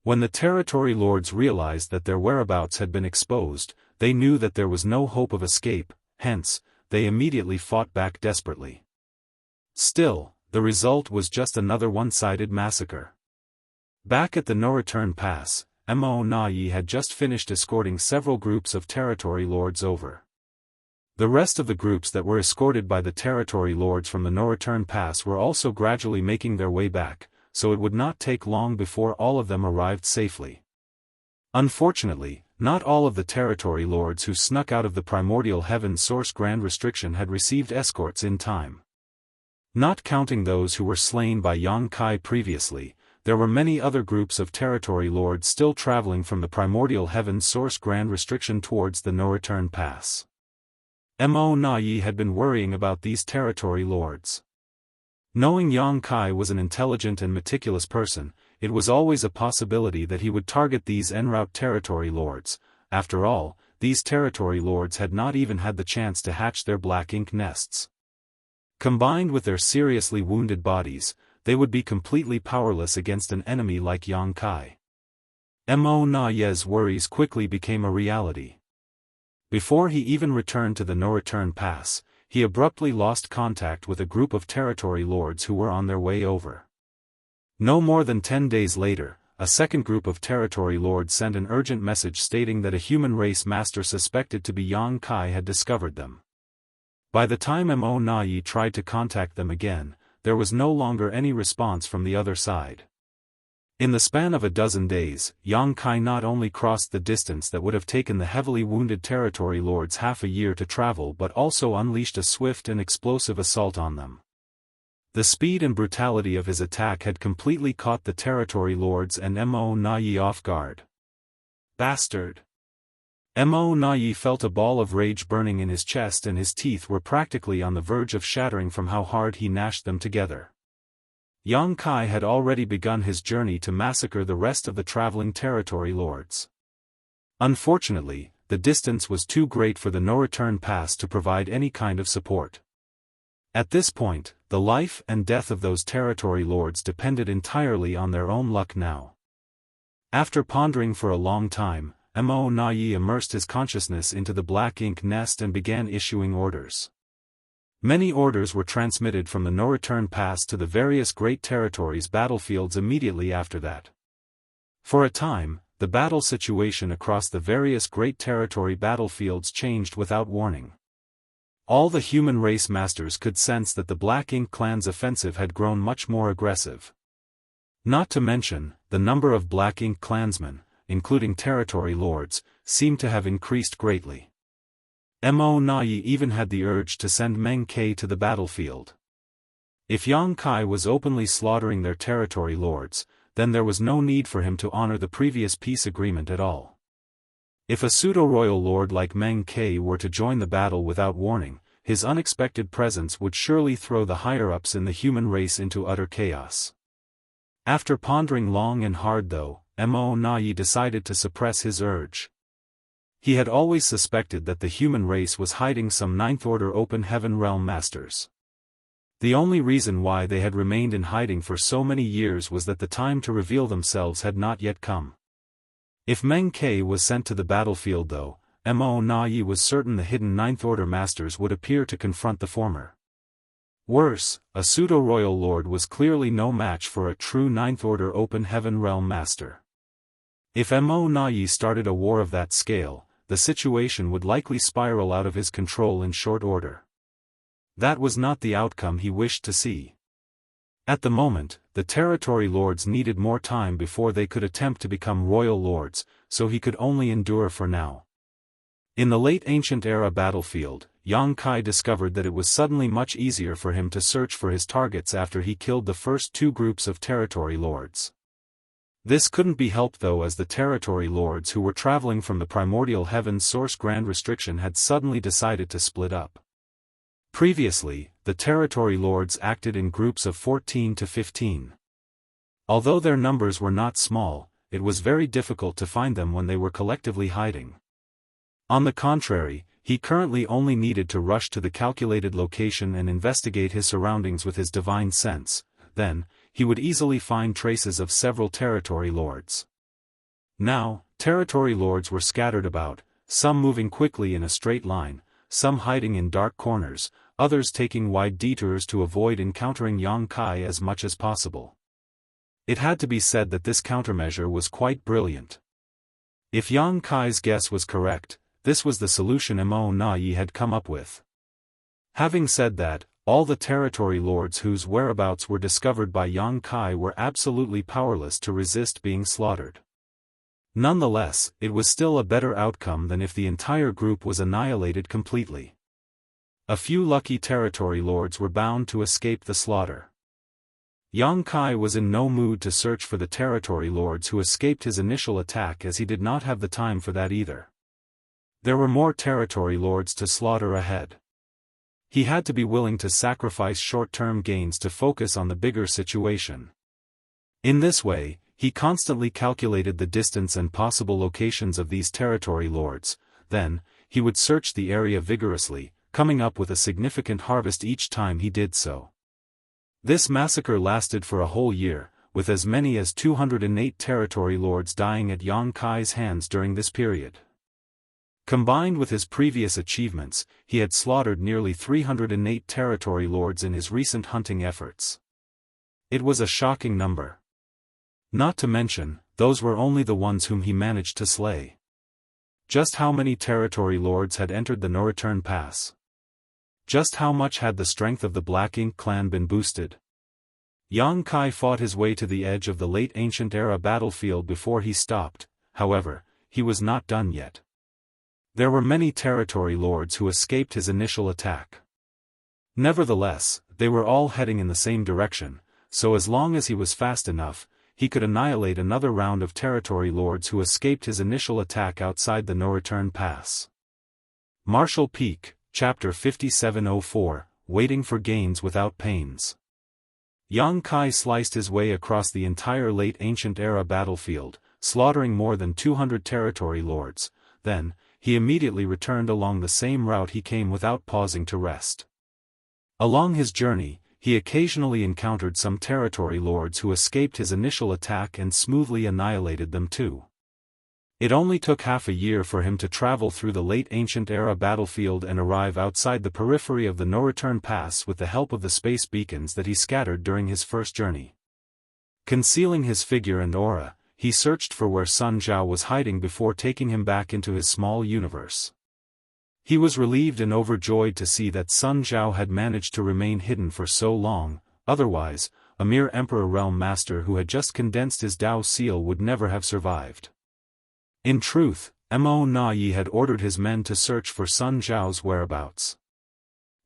When the territory lords realized that their whereabouts had been exposed, they knew that there was no hope of escape, hence, they immediately fought back desperately. Still, the result was just another one-sided massacre. Back at the no-return pass, Mo Nai had just finished escorting several groups of territory lords over. The rest of the groups that were escorted by the territory lords from the no-return pass were also gradually making their way back, so it would not take long before all of them arrived safely. Unfortunately, not all of the territory lords who snuck out of the primordial heaven source grand restriction had received escorts in time. Not counting those who were slain by Yang Kai previously, there were many other groups of territory lords still traveling from the primordial heaven source grand restriction towards the no-return pass. Mo Nai had been worrying about these territory lords. Knowing Yang Kai was an intelligent and meticulous person, it was always a possibility that he would target these en route territory lords. After all, these territory lords had not even had the chance to hatch their black ink nests. Combined with their seriously wounded bodies, they would be completely powerless against an enemy like Yang Kai. Mo Nai's worries quickly became a reality. Before he even returned to the no-return pass, he abruptly lost contact with a group of territory lords who were on their way over. No more than 10 days later, a second group of territory lords sent an urgent message stating that a human race master suspected to be Yang Kai had discovered them. By the time Mo Nai tried to contact them again, there was no longer any response from the other side. In the span of a dozen days, Yang Kai not only crossed the distance that would have taken the heavily wounded territory lords half a year to travel but also unleashed a swift and explosive assault on them. The speed and brutality of his attack had completely caught the territory lords and Mo Nai off guard. Bastard! Mo Nai felt a ball of rage burning in his chest and his teeth were practically on the verge of shattering from how hard he gnashed them together. Yang Kai had already begun his journey to massacre the rest of the traveling territory lords. Unfortunately, the distance was too great for the no-return pass to provide any kind of support. At this point, the life and death of those territory lords depended entirely on their own luck now. After pondering for a long time, Mo Nai immersed his consciousness into the black ink nest and began issuing orders. Many orders were transmitted from the no-return pass to the various great territories battlefields immediately after that. For a time, the battle situation across the various great territory battlefields changed without warning. All the human race masters could sense that the Black Ink clan's offensive had grown much more aggressive. Not to mention, the number of Black Ink clansmen, including territory lords, seemed to have increased greatly. Mo Nai even had the urge to send Meng Ke to the battlefield. If Yang Kai was openly slaughtering their territory lords, then there was no need for him to honor the previous peace agreement at all. If a pseudo-royal lord like Meng Ke were to join the battle without warning, his unexpected presence would surely throw the higher-ups in the human race into utter chaos. After pondering long and hard though, Mo Nai decided to suppress his urge. He had always suspected that the human race was hiding some Ninth-Order Open Heaven Realm Masters. The only reason why they had remained in hiding for so many years was that the time to reveal themselves had not yet come. If Meng Ke was sent to the battlefield though, Mo Nai was certain the hidden Ninth Order Masters would appear to confront the former. Worse, a pseudo-royal lord was clearly no match for a true Ninth Order Open Heaven Realm Master. If Mo Nai started a war of that scale, the situation would likely spiral out of his control in short order. That was not the outcome he wished to see. At the moment, the territory lords needed more time before they could attempt to become royal lords, so he could only endure for now. In the late ancient era battlefield, Yang Kai discovered that it was suddenly much easier for him to search for his targets after he killed the first two groups of territory lords. This couldn't be helped though, as the territory lords who were traveling from the primordial heaven's source Grand Restriction had suddenly decided to split up. Previously, the territory lords acted in groups of 14 to 15. Although their numbers were not small, it was very difficult to find them when they were collectively hiding. On the contrary, he currently only needed to rush to the calculated location and investigate his surroundings with his divine sense. Then, he would easily find traces of several territory lords. Now, territory lords were scattered about, some moving quickly in a straight line, some hiding in dark corners, others taking wide detours to avoid encountering Yang Kai as much as possible. It had to be said that this countermeasure was quite brilliant. If Yang Kai's guess was correct, this was the solution Mo Nai had come up with. Having said that, all the territory lords whose whereabouts were discovered by Yang Kai were absolutely powerless to resist being slaughtered. Nonetheless, it was still a better outcome than if the entire group was annihilated completely. A few lucky territory lords were bound to escape the slaughter. Yang Kai was in no mood to search for the territory lords who escaped his initial attack, as he did not have the time for that either. There were more territory lords to slaughter ahead. He had to be willing to sacrifice short-term gains to focus on the bigger situation. In this way, he constantly calculated the distance and possible locations of these territory lords. Then, he would search the area vigorously, coming up with a significant harvest each time he did so. This massacre lasted for a whole year, with as many as 208 territory lords dying at Yang Kai's hands during this period. Combined with his previous achievements, he had slaughtered nearly 308 territory lords in his recent hunting efforts. It was a shocking number. Not to mention, those were only the ones whom he managed to slay. Just how many territory lords had entered the no-return pass? Just how much had the strength of the Black Ink clan been boosted? Yang Kai fought his way to the edge of the late ancient era battlefield before he stopped. However, he was not done yet. There were many territory lords who escaped his initial attack. Nevertheless, they were all heading in the same direction, so as long as he was fast enough, he could annihilate another round of territory lords who escaped his initial attack outside the no-return pass. Martial Peak, Chapter 5704, Waiting for Gains Without Pains. Yang Kai sliced his way across the entire late ancient era battlefield, slaughtering more than 200 territory lords. Then, he immediately returned along the same route he came without pausing to rest. Along his journey, he occasionally encountered some territory lords who escaped his initial attack and smoothly annihilated them too. It only took half a year for him to travel through the late ancient era battlefield and arrive outside the periphery of the no-return pass with the help of the space beacons that he scattered during his first journey. Concealing his figure and aura, he searched for where Sun Zhao was hiding before taking him back into his small universe. He was relieved and overjoyed to see that Sun Zhao had managed to remain hidden for so long, otherwise, a mere Emperor Realm Master who had just condensed his Dao seal would never have survived. In truth, Mo Na Yi had ordered his men to search for Sun Zhao's whereabouts.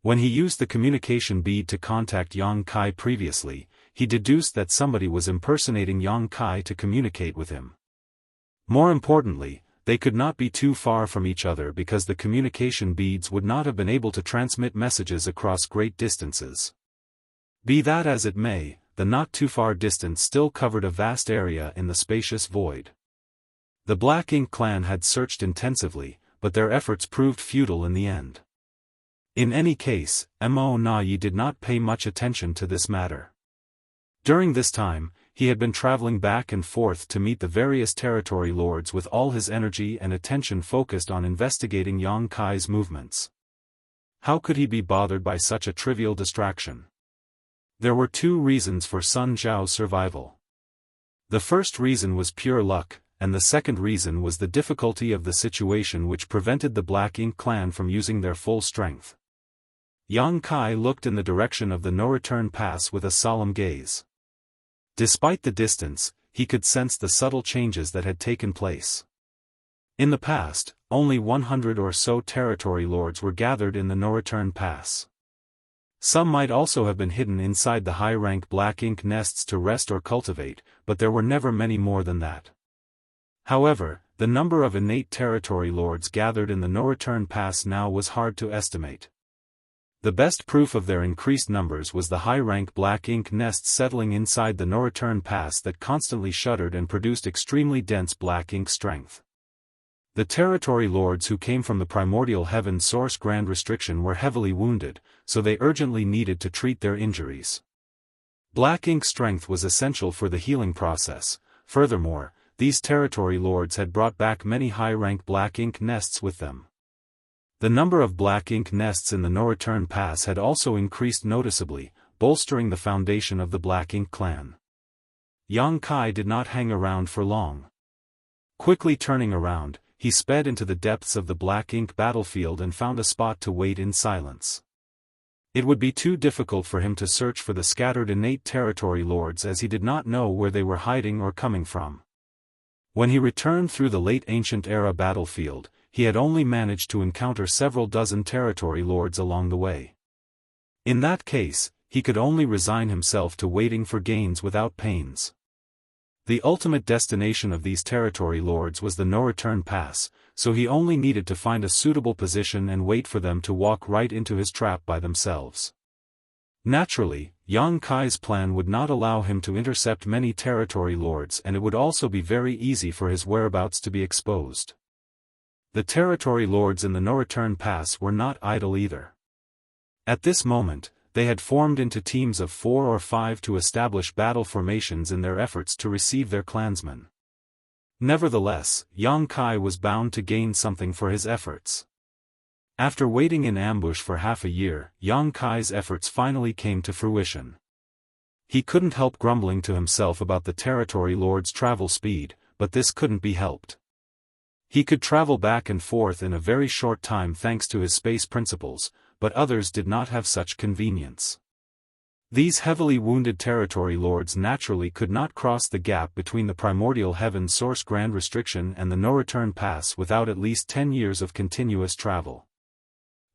When he used the communication bead to contact Yang Kai previously, he deduced that somebody was impersonating Yang Kai to communicate with him. More importantly, they could not be too far from each other because the communication beads would not have been able to transmit messages across great distances. Be that as it may, the not-too-far distance still covered a vast area in the spacious void. The Black Ink clan had searched intensively, but their efforts proved futile in the end. In any case, Mo Na Yi did not pay much attention to this matter. During this time, he had been traveling back and forth to meet the various territory lords with all his energy and attention focused on investigating Yang Kai's movements. How could he be bothered by such a trivial distraction? There were two reasons for Sun Zhao's survival. The first reason was pure luck, and the second reason was the difficulty of the situation which prevented the Black Ink clan from using their full strength. Yang Kai looked in the direction of the no-return pass with a solemn gaze. Despite the distance, he could sense the subtle changes that had taken place. In the past, only 100 or so territory lords were gathered in the no-return pass. Some might also have been hidden inside the high-rank Black Ink nests to rest or cultivate, but there were never many more than that. However, the number of innate territory lords gathered in the no-return pass now was hard to estimate. The best proof of their increased numbers was the high-rank Black Ink nests settling inside the no-return pass that constantly shuddered and produced extremely dense Black Ink strength. The territory lords who came from the primordial heaven source grand restriction were heavily wounded, so they urgently needed to treat their injuries. Black Ink strength was essential for the healing process. Furthermore, these territory lords had brought back many high-rank Black Ink nests with them. The number of Black Ink nests in the no-return pass had also increased noticeably, bolstering the foundation of the Black Ink clan. Yang Kai did not hang around for long. Quickly turning around, he sped into the depths of the Black Ink battlefield and found a spot to wait in silence. It would be too difficult for him to search for the scattered innate territory lords as he did not know where they were hiding or coming from. When he returned through the late ancient era battlefield, he had only managed to encounter several dozen territory lords along the way. In that case, he could only resign himself to waiting for gains without pains. The ultimate destination of these territory lords was the no-return pass, so he only needed to find a suitable position and wait for them to walk right into his trap by themselves. Naturally, Yang Kai's plan would not allow him to intercept many territory lords, and it would also be very easy for his whereabouts to be exposed. The territory lords in the no-return pass were not idle either. At this moment, they had formed into teams of 4 or 5 to establish battle formations in their efforts to receive their clansmen. Nevertheless, Yang Kai was bound to gain something for his efforts. After waiting in ambush for half a year, Yang Kai's efforts finally came to fruition. He couldn't help grumbling to himself about the territory lord's travel speed, but this couldn't be helped. He could travel back and forth in a very short time thanks to his space principles, but others did not have such convenience. These heavily wounded territory lords naturally could not cross the gap between the primordial heaven source grand restriction and the no-return pass without at least 10 years of continuous travel.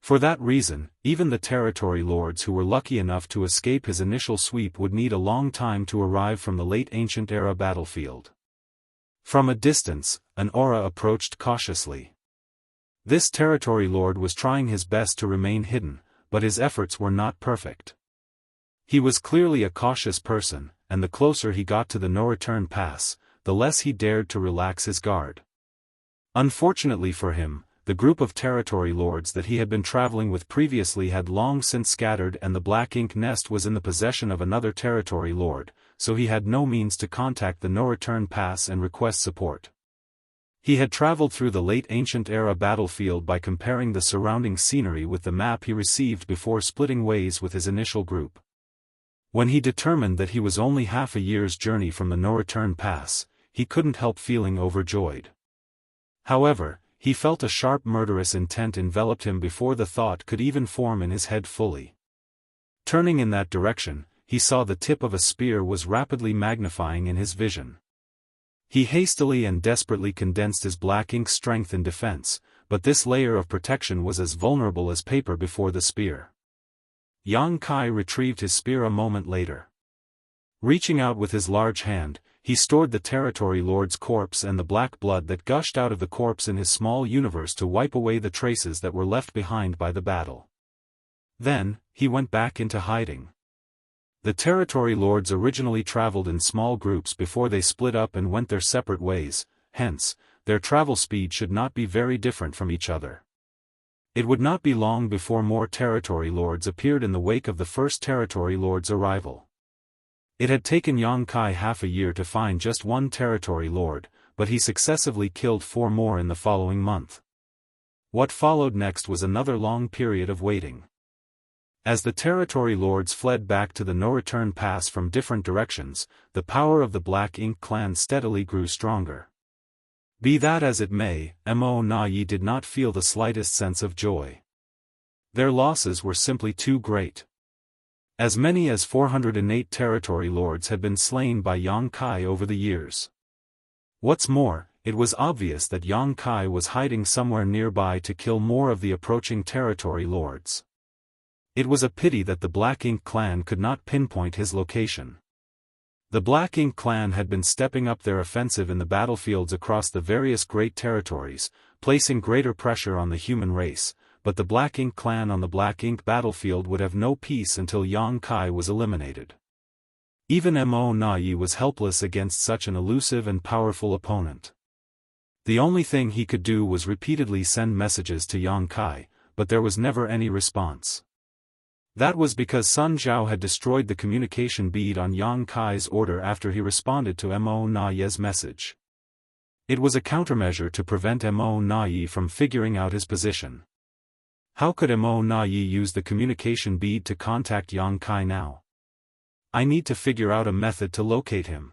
For that reason, even the territory lords who were lucky enough to escape his initial sweep would need a long time to arrive from the late ancient era battlefield. From a distance, an aura approached cautiously. This territory lord was trying his best to remain hidden, but his efforts were not perfect. He was clearly a cautious person, and the closer he got to the no-return pass, the less he dared to relax his guard. Unfortunately for him, the group of territory lords that he had been traveling with previously had long since scattered and the Black Ink nest was in the possession of another territory lord, so he had no means to contact the no-return pass and request support. He had traveled through the late ancient era battlefield by comparing the surrounding scenery with the map he received before splitting ways with his initial group. When he determined that he was only half a year's journey from the no-return pass, he couldn't help feeling overjoyed. However, he felt a sharp murderous intent enveloped him before the thought could even form in his head fully. Turning in that direction, he saw the tip of a spear was rapidly magnifying in his vision. He hastily and desperately condensed his black ink strength in defense, but this layer of protection was as vulnerable as paper before the spear. Yang Kai retrieved his spear a moment later. Reaching out with his large hand, he stored the territory lord's corpse and the black blood that gushed out of the corpse in his small universe to wipe away the traces that were left behind by the battle. Then, he went back into hiding. The territory lords originally traveled in small groups before they split up and went their separate ways, hence, their travel speed should not be very different from each other. It would not be long before more territory lords appeared in the wake of the first territory lord's arrival. It had taken Yang Kai half a year to find just one territory lord, but he successively killed 4 more in the following month. What followed next was another long period of waiting. As the territory lords fled back to the no-return pass from different directions, the power of the Black Ink clan steadily grew stronger. Be that as it may, Mo Na Yi did not feel the slightest sense of joy. Their losses were simply too great. As many as 408 territory lords had been slain by Yang Kai over the years. What's more, it was obvious that Yang Kai was hiding somewhere nearby to kill more of the approaching territory lords. It was a pity that the Black Ink clan could not pinpoint his location. The Black Ink clan had been stepping up their offensive in the battlefields across the various great territories, placing greater pressure on the human race, but the Black Ink clan on the Black Ink battlefield would have no peace until Yang Kai was eliminated. Even Mo Na Yi was helpless against such an elusive and powerful opponent. The only thing he could do was repeatedly send messages to Yang Kai, but there was never any response. That was because Sun Zhao had destroyed the communication bead on Yang Kai's order after he responded to Mo Na Yi's message. It was a countermeasure to prevent Mo Na Yi from figuring out his position. How could Mo Na Yi use the communication bead to contact Yang Kai now? I need to figure out a method to locate him.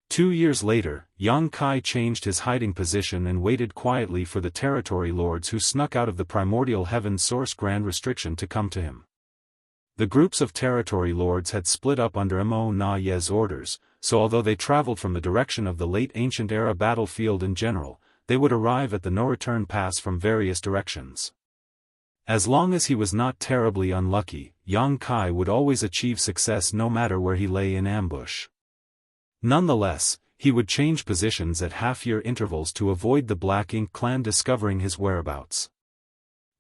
2 years later, Yang Kai changed his hiding position and waited quietly for the territory lords who snuck out of the primordial heaven source grand restriction to come to him. The groups of territory lords had split up under Mo Na Yi's orders, so although they traveled from the direction of the late ancient era battlefield in general, they would arrive at the no-return pass from various directions. As long as he was not terribly unlucky, Yang Kai would always achieve success no matter where he lay in ambush. Nonetheless, he would change positions at half-year intervals to avoid the Black Ink clan discovering his whereabouts.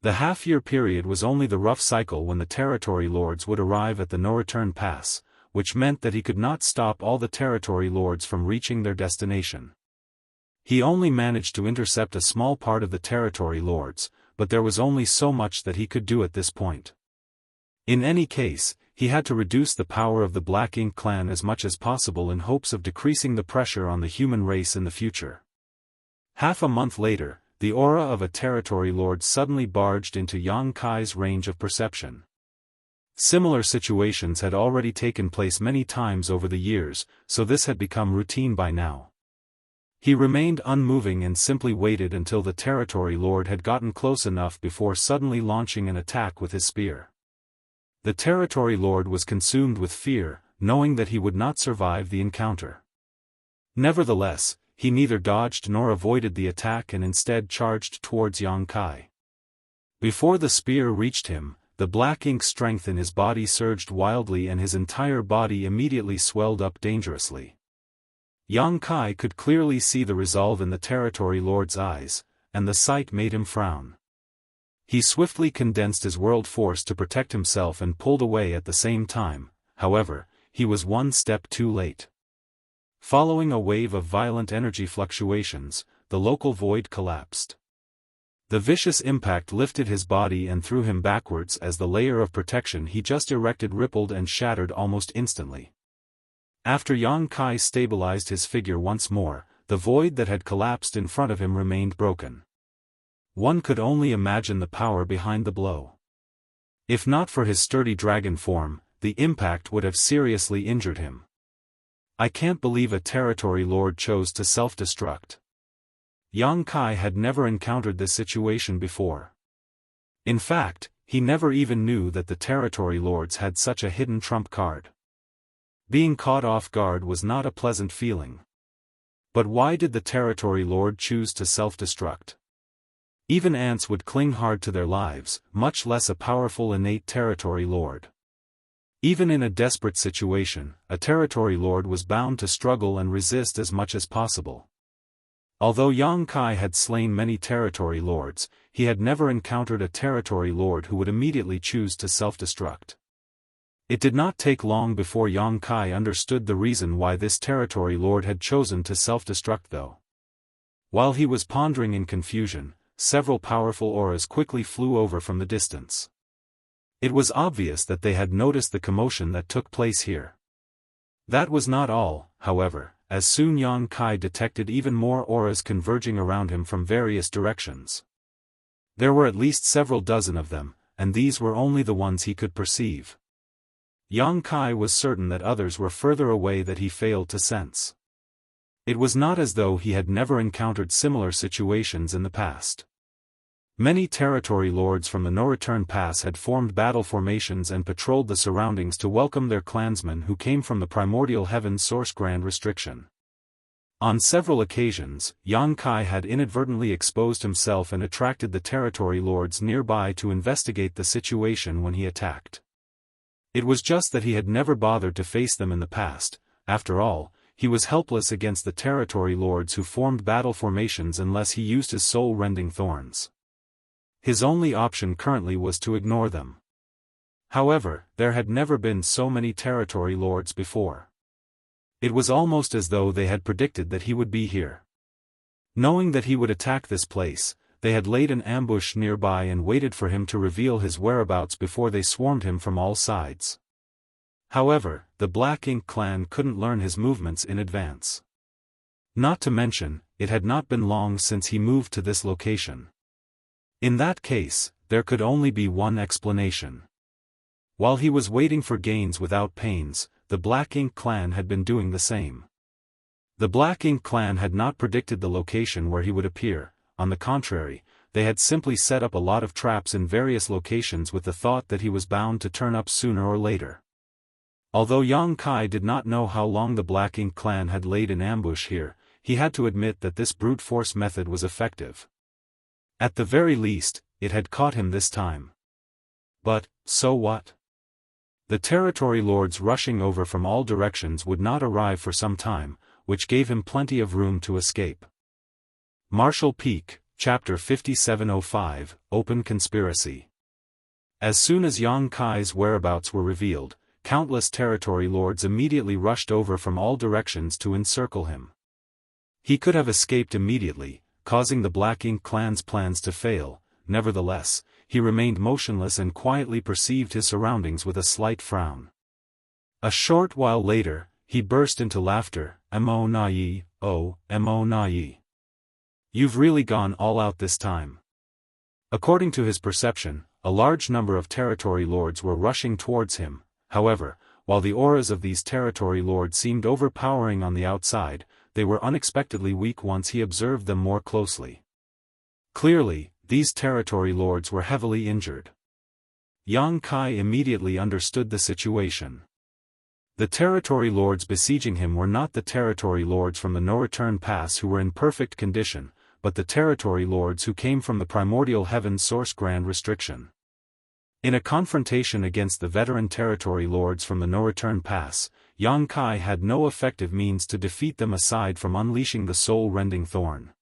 The half-year period was only the rough cycle when the territory lords would arrive at the no-return pass, which meant that he could not stop all the territory lords from reaching their destination. He only managed to intercept a small part of the territory lords, but there was only so much that he could do at this point. In any case, he had to reduce the power of the Black Ink clan as much as possible in hopes of decreasing the pressure on the human race in the future. Half a month later, the aura of a territory lord suddenly barged into Yang Kai's range of perception. Similar situations had already taken place many times over the years, so this had become routine by now. He remained unmoving and simply waited until the territory lord had gotten close enough before suddenly launching an attack with his spear. The territory lord was consumed with fear, knowing that he would not survive the encounter. Nevertheless, he neither dodged nor avoided the attack and instead charged towards Yang Kai. Before the spear reached him, the black ink strength in his body surged wildly and his entire body immediately swelled up dangerously. Yang Kai could clearly see the resolve in the territory lord's eyes, and the sight made him frown. He swiftly condensed his world force to protect himself and pulled away at the same time. However, he was one step too late. Following a wave of violent energy fluctuations, the local void collapsed. The vicious impact lifted his body and threw him backwards as the layer of protection he just erected rippled and shattered almost instantly. After Yang Kai stabilized his figure once more, the void that had collapsed in front of him remained broken. One could only imagine the power behind the blow. If not for his sturdy dragon form, the impact would have seriously injured him. I can't believe a territory lord chose to self-destruct. Yang Kai had never encountered this situation before. In fact, he never even knew that the territory lords had such a hidden trump card. Being caught off guard was not a pleasant feeling. But why did the territory lord choose to self-destruct? Even ants would cling hard to their lives, much less a powerful innate territory lord. Even in a desperate situation, a territory lord was bound to struggle and resist as much as possible. Although Yang Kai had slain many territory lords, he had never encountered a territory lord who would immediately choose to self-destruct. It did not take long before Yang Kai understood the reason why this territory lord had chosen to self-destruct though. While he was pondering in confusion, several powerful auras quickly flew over from the distance. It was obvious that they had noticed the commotion that took place here. That was not all, however, as soon Yang Kai detected even more auras converging around him from various directions. There were at least several dozen of them, and these were only the ones he could perceive. Yang Kai was certain that others were further away that he failed to sense. It was not as though he had never encountered similar situations in the past. Many territory lords from the No-Return Pass had formed battle formations and patrolled the surroundings to welcome their clansmen who came from the primordial heaven source grand restriction. On several occasions, Yang Kai had inadvertently exposed himself and attracted the territory lords nearby to investigate the situation when he attacked. It was just that he had never bothered to face them in the past. After all, he was helpless against the territory lords who formed battle formations unless he used his soul-rending thorns. His only option currently was to ignore them. However, there had never been so many territory lords before. It was almost as though they had predicted that he would be here. Knowing that he would attack this place, they had laid an ambush nearby and waited for him to reveal his whereabouts before they swarmed him from all sides. However, the Black Ink clan couldn't learn his movements in advance. Not to mention, it had not been long since he moved to this location. In that case, there could only be one explanation. While he was waiting for gains without pains, the Black Ink clan had been doing the same. The Black Ink clan had not predicted the location where he would appear. On the contrary, they had simply set up a lot of traps in various locations with the thought that he was bound to turn up sooner or later. Although Yang Kai did not know how long the Black Ink clan had laid an ambush here, he had to admit that this brute force method was effective. At the very least, it had caught him this time. But, so what? The territory lords rushing over from all directions would not arrive for some time, which gave him plenty of room to escape. Marshall Peak, Chapter 5705, Open Conspiracy. As soon as Yang Kai's whereabouts were revealed, countless territory lords immediately rushed over from all directions to encircle him. He could have escaped immediately, causing the Black Ink clan's plans to fail. Nevertheless, he remained motionless and quietly perceived his surroundings with a slight frown. A short while later, he burst into laughter. "Mo Nai, oh, Mo Nai. You've really gone all out this time." According to his perception, a large number of territory lords were rushing towards him. However, while the auras of these territory lords seemed overpowering on the outside, they were unexpectedly weak once he observed them more closely. Clearly, these territory lords were heavily injured. Yang Kai immediately understood the situation. The territory lords besieging him were not the territory lords from the No-Return Pass who were in perfect condition, but the territory lords who came from the primordial heaven source grand restriction. In a confrontation against the veteran territory lords from the No-Return Pass, Yang Kai had no effective means to defeat them aside from unleashing the soul-rending thorn.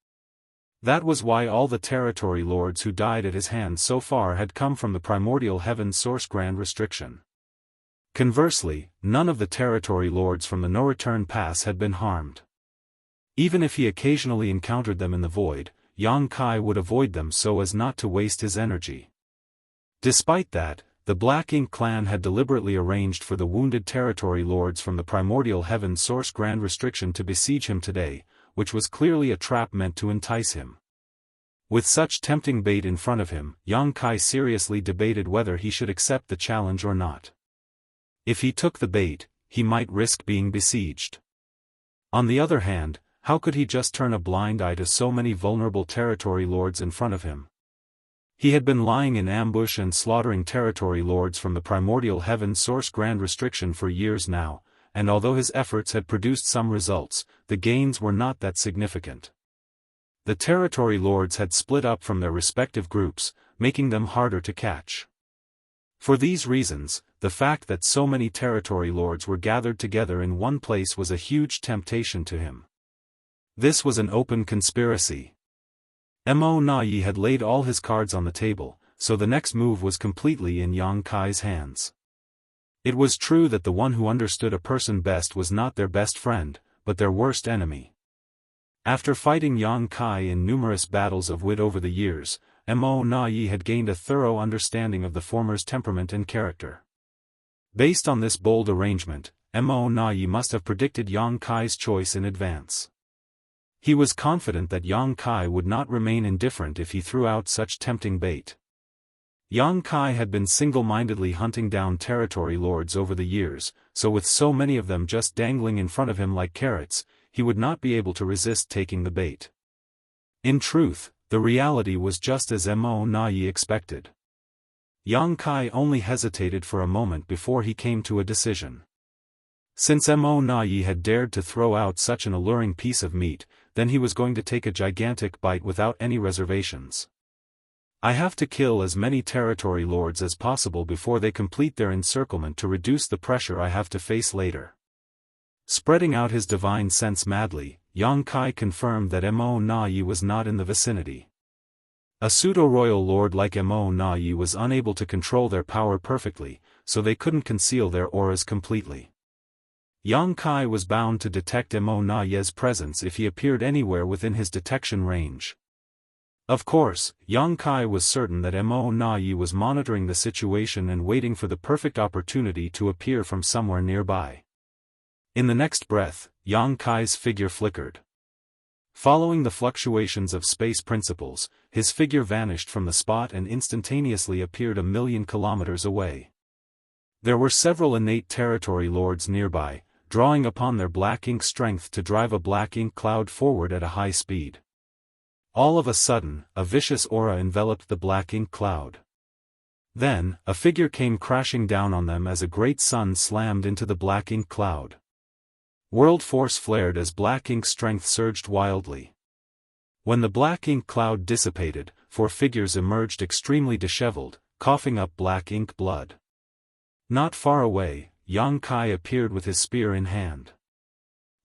That was why all the territory lords who died at his hands so far had come from the primordial heaven source grand restriction. Conversely, none of the territory lords from the No-Return Pass had been harmed. Even if he occasionally encountered them in the void, Yang Kai would avoid them so as not to waste his energy. Despite that, the Black Ink clan had deliberately arranged for the wounded territory lords from the primordial heaven source grand restriction to besiege him today, which was clearly a trap meant to entice him. With such tempting bait in front of him, Yang Kai seriously debated whether he should accept the challenge or not. If he took the bait, he might risk being besieged. On the other hand, how could he just turn a blind eye to so many vulnerable territory lords in front of him? He had been lying in ambush and slaughtering territory lords from the primordial heaven source grand restriction for years now, and although his efforts had produced some results, the gains were not that significant. The territory lords had split up from their respective groups, making them harder to catch. For these reasons, the fact that so many territory lords were gathered together in one place was a huge temptation to him. This was an open conspiracy. Mo Nai had laid all his cards on the table, so the next move was completely in Yang Kai's hands. It was true that the one who understood a person best was not their best friend, but their worst enemy. After fighting Yang Kai in numerous battles of wit over the years, Mo Nai had gained a thorough understanding of the former's temperament and character. Based on this bold arrangement, Mo Nai must have predicted Yang Kai's choice in advance. He was confident that Yang Kai would not remain indifferent if he threw out such tempting bait. Yang Kai had been single-mindedly hunting down territory lords over the years, so with so many of them just dangling in front of him like carrots, he would not be able to resist taking the bait. In truth, the reality was just as Mo Nai expected. Yang Kai only hesitated for a moment before he came to a decision. Since Mo Nai had dared to throw out such an alluring piece of meat, then he was going to take a gigantic bite without any reservations. I have to kill as many territory lords as possible before they complete their encirclement to reduce the pressure I have to face later. Spreading out his divine sense madly, Yang Kai confirmed that Mo Nai was not in the vicinity. A pseudo-royal lord like Mo Nai was unable to control their power perfectly, so they couldn't conceal their auras completely. Yang Kai was bound to detect Mo Nai's presence if he appeared anywhere within his detection range. Of course, Yang Kai was certain that Mo Nai was monitoring the situation and waiting for the perfect opportunity to appear from somewhere nearby. In the next breath, Yang Kai's figure flickered. Following the fluctuations of space principles, his figure vanished from the spot and instantaneously appeared 1,000,000 kilometers away. There were several innate territory lords nearby, drawing upon their black ink strength to drive a black ink cloud forward at a high speed. All of a sudden, a vicious aura enveloped the black ink cloud. Then, a figure came crashing down on them as a great sun slammed into the black ink cloud. World force flared as black ink strength surged wildly. When the black ink cloud dissipated, 4 figures emerged extremely disheveled, coughing up black ink blood. Not far away, Yang Kai appeared with his spear in hand.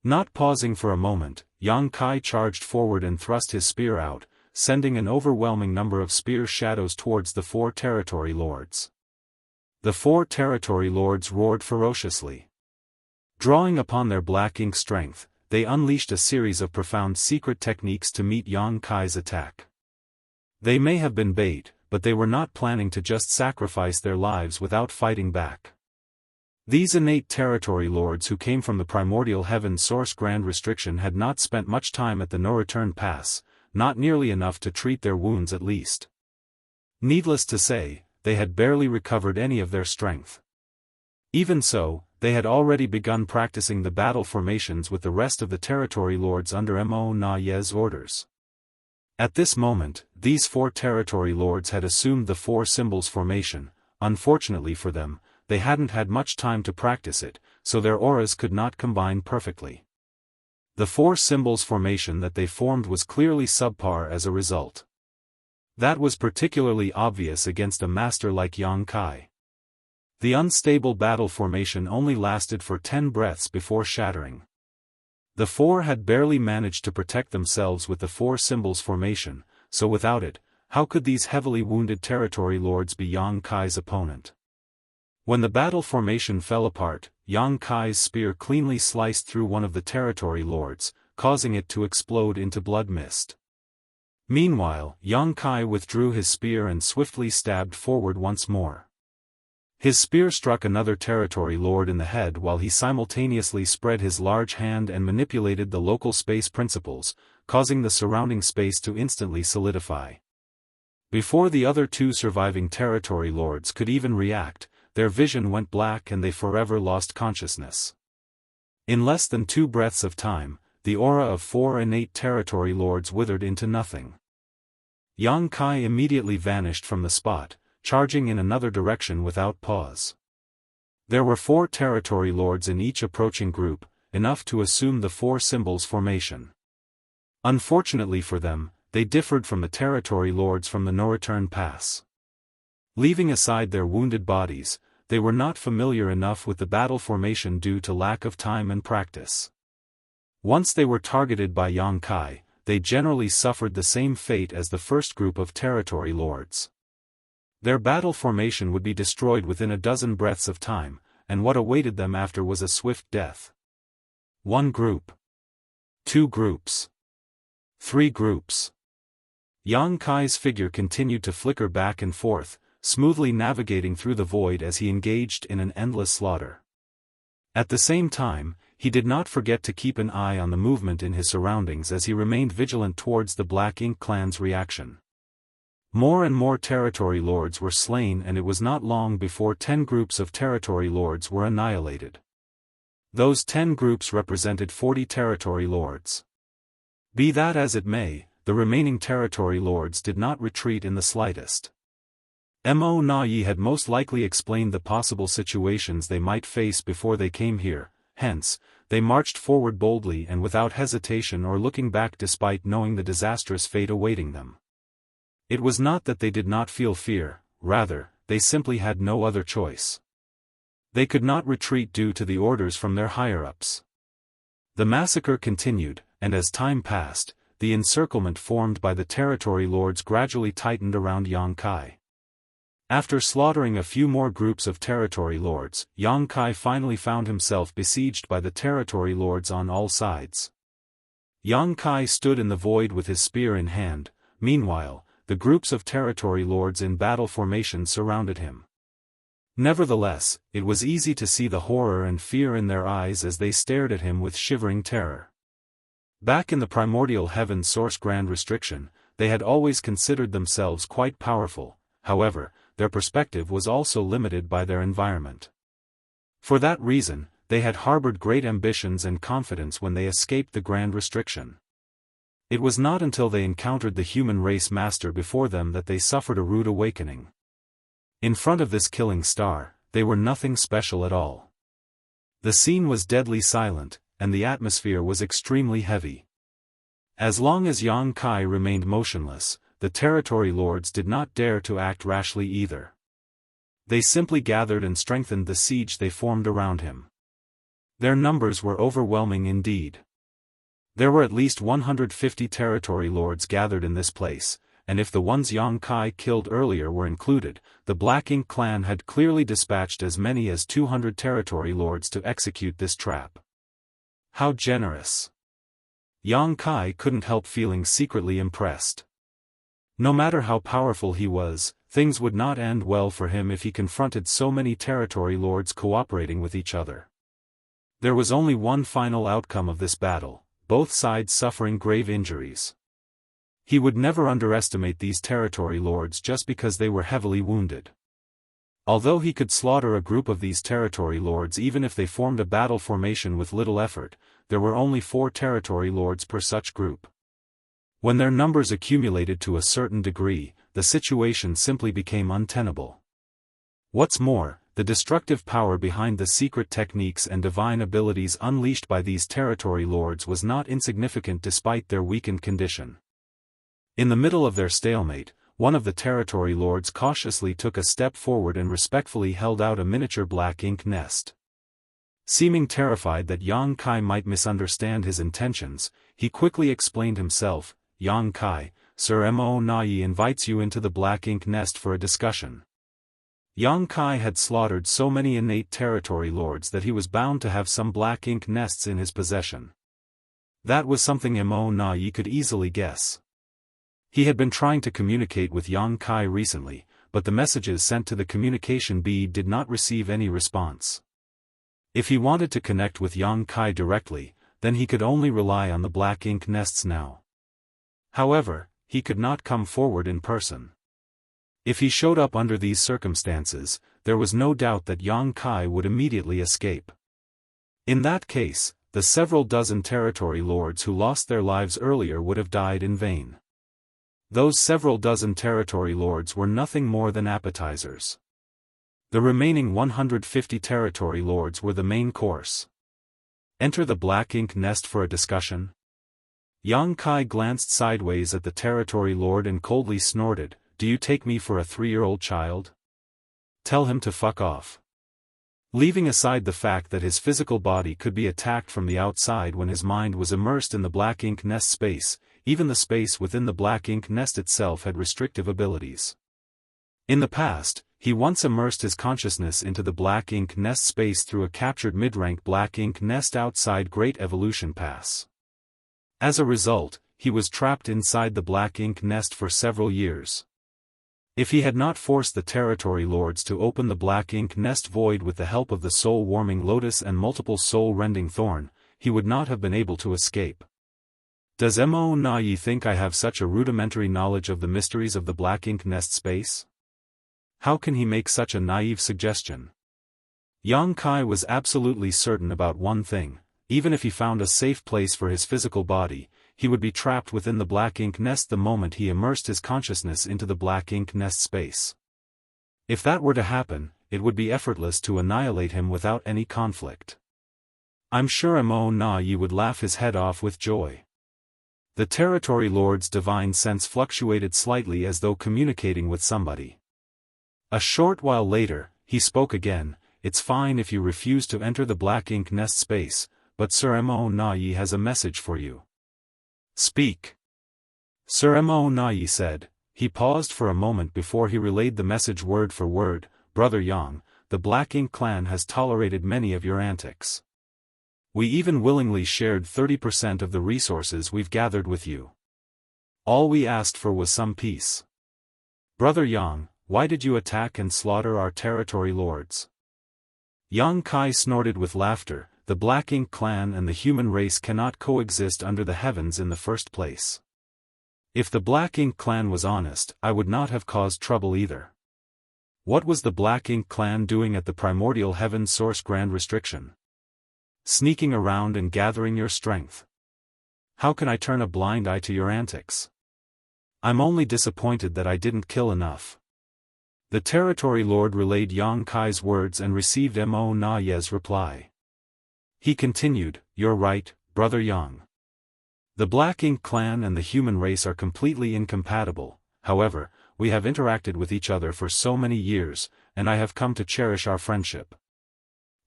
Not pausing for a moment, Yang Kai charged forward and thrust his spear out, sending an overwhelming number of spear shadows towards the 4 territory lords. The 4 territory lords roared ferociously. Drawing upon their black ink strength, they unleashed a series of profound secret techniques to meet Yang Kai's attack. They may have been bait, but they were not planning to just sacrifice their lives without fighting back. These innate territory lords who came from the primordial heaven source grand restriction had not spent much time at the no-return pass, not nearly enough to treat their wounds at least. Needless to say, they had barely recovered any of their strength. Even so, they had already begun practicing the battle formations with the rest of the territory lords under Mo Nai's orders. At this moment, these 4 territory lords had assumed the 4 symbols formation. Unfortunately for them, they hadn't had much time to practice it, so their auras could not combine perfectly. The 4 symbols formation that they formed was clearly subpar as a result. That was particularly obvious against a master like Yang Kai. The unstable battle formation only lasted for 10 breaths before shattering. The 4 had barely managed to protect themselves with the 4 symbols formation, so without it, how could these heavily wounded territory lords be Yang Kai's opponent? When the battle formation fell apart, Yang Kai's spear cleanly sliced through one of the territory lords, causing it to explode into blood mist. Meanwhile, Yang Kai withdrew his spear and swiftly stabbed forward once more. His spear struck another territory lord in the head while he simultaneously spread his large hand and manipulated the local space principles, causing the surrounding space to instantly solidify. Before the other 2 surviving territory lords could even react, their vision went black and they forever lost consciousness. In less than 2 breaths of time, the aura of 4 innate territory lords withered into nothing. Yang Kai immediately vanished from the spot, charging in another direction without pause. There were 4 territory lords in each approaching group, enough to assume the 4 symbols formation. Unfortunately for them, they differed from the territory lords from the no-return pass. Leaving aside their wounded bodies, they were not familiar enough with the battle formation due to lack of time and practice. Once they were targeted by Yang Kai, they generally suffered the same fate as the first group of territory lords. Their battle formation would be destroyed within a dozen breaths of time, and what awaited them after was a swift death. 1 group. 2 groups. 3 groups. Yang Kai's figure continued to flicker back and forth, smoothly navigating through the void as he engaged in an endless slaughter. At the same time, he did not forget to keep an eye on the movement in his surroundings as he remained vigilant towards the Black Ink clan's reaction. More and more territory lords were slain, and it was not long before 10 groups of territory lords were annihilated. Those 10 groups represented 40 territory lords. Be that as it may, the remaining territory lords did not retreat in the slightest. Mo Na Yi had most likely explained the possible situations they might face before they came here, hence, they marched forward boldly and without hesitation or looking back despite knowing the disastrous fate awaiting them. It was not that they did not feel fear, rather, they simply had no other choice. They could not retreat due to the orders from their higher-ups. The massacre continued, and as time passed, the encirclement formed by the territory lords gradually tightened around Yang Kai. After slaughtering a few more groups of territory lords, Yang Kai finally found himself besieged by the territory lords on all sides. Yang Kai stood in the void with his spear in hand. Meanwhile, the groups of territory lords in battle formation surrounded him. Nevertheless, it was easy to see the horror and fear in their eyes as they stared at him with shivering terror. Back in the primordial heaven source grand restriction, they had always considered themselves quite powerful. However, their perspective was also limited by their environment. For that reason, they had harbored great ambitions and confidence when they escaped the grand restriction. It was not until they encountered the human race master before them that they suffered a rude awakening. In front of this killing star, they were nothing special at all. The scene was deadly silent, and the atmosphere was extremely heavy. As long as Yang Kai remained motionless, the territory lords did not dare to act rashly either. They simply gathered and strengthened the siege they formed around him. Their numbers were overwhelming indeed. There were at least 150 territory lords gathered in this place, and if the ones Yang Kai killed earlier were included, the Black Ink clan had clearly dispatched as many as 200 territory lords to execute this trap. How generous! Yang Kai couldn't help feeling secretly impressed. No matter how powerful he was, things would not end well for him if he confronted so many territory lords cooperating with each other. There was only one final outcome of this battle, both sides suffering grave injuries. He would never underestimate these territory lords just because they were heavily wounded. Although he could slaughter a group of these territory lords even if they formed a battle formation with little effort, there were only 4 territory lords per such group. When their numbers accumulated to a certain degree, the situation simply became untenable. What's more, the destructive power behind the secret techniques and divine abilities unleashed by these territory lords was not insignificant despite their weakened condition. In the middle of their stalemate, one of the territory lords cautiously took a step forward and respectfully held out a miniature black ink nest. Seeming terrified that Yang Kai might misunderstand his intentions, he quickly explained himself. Yang Kai, Sir Mo Na Yi invites you into the black ink nest for a discussion. Yang Kai had slaughtered so many innate territory lords that he was bound to have some black ink nests in his possession. That was something Mo Na Yi could easily guess. He had been trying to communicate with Yang Kai recently, but the messages sent to the communication bead did not receive any response. If he wanted to connect with Yang Kai directly, then he could only rely on the black ink nests now. However, he could not come forward in person. If he showed up under these circumstances, there was no doubt that Yang Kai would immediately escape. In that case, the several dozen territory lords who lost their lives earlier would have died in vain. Those several dozen territory lords were nothing more than appetizers. The remaining 150 territory lords were the main course. Enter the black ink nest for a discussion. Yang Kai glanced sideways at the territory lord and coldly snorted, "Do you take me for a 3-year-old child? Tell him to fuck off." Leaving aside the fact that his physical body could be attacked from the outside when his mind was immersed in the black ink nest space, even the space within the black ink nest itself had restrictive abilities. In the past, he once immersed his consciousness into the black ink nest space through a captured mid-rank black ink nest outside Great Evolution Pass. As a result, he was trapped inside the black ink nest for several years. If he had not forced the territory lords to open the black ink nest void with the help of the soul-warming lotus and multiple soul-rending thorn, he would not have been able to escape. Does Mo Na Yi think I have such a rudimentary knowledge of the mysteries of the black ink nest space? How can he make such a naive suggestion? Yang Kai was absolutely certain about one thing: even if he found a safe place for his physical body, he would be trapped within the black ink nest the moment he immersed his consciousness into the black ink nest space. If that were to happen, it would be effortless to annihilate him without any conflict. I'm sure Mo Na Yi would laugh his head off with joy. The territory lord's divine sense fluctuated slightly as though communicating with somebody. A short while later, he spoke again. "It's fine if you refuse to enter the black ink nest space, but Sir Mo Na Yi has a message for you." "Speak." Sir Mo Na Yi said. He paused for a moment before he relayed the message word for word. "Brother Yang, the Black Ink clan has tolerated many of your antics. We even willingly shared 30% of the resources we've gathered with you. All we asked for was some peace. Brother Yang, why did you attack and slaughter our territory lords?" Yang Kai snorted with laughter. "The Black Ink clan and the human race cannot coexist under the heavens in the first place. If the Black Ink clan was honest, I would not have caused trouble either. What was the Black Ink clan doing at the primordial heaven source grand restriction? Sneaking around and gathering your strength. How can I turn a blind eye to your antics? I'm only disappointed that I didn't kill enough." The territory lord relayed Yang Kai's words and received Mo Na Ye's reply. He continued, "You're right, Brother Yang. The Black Ink clan and the human race are completely incompatible. However, we have interacted with each other for so many years, and I have come to cherish our friendship.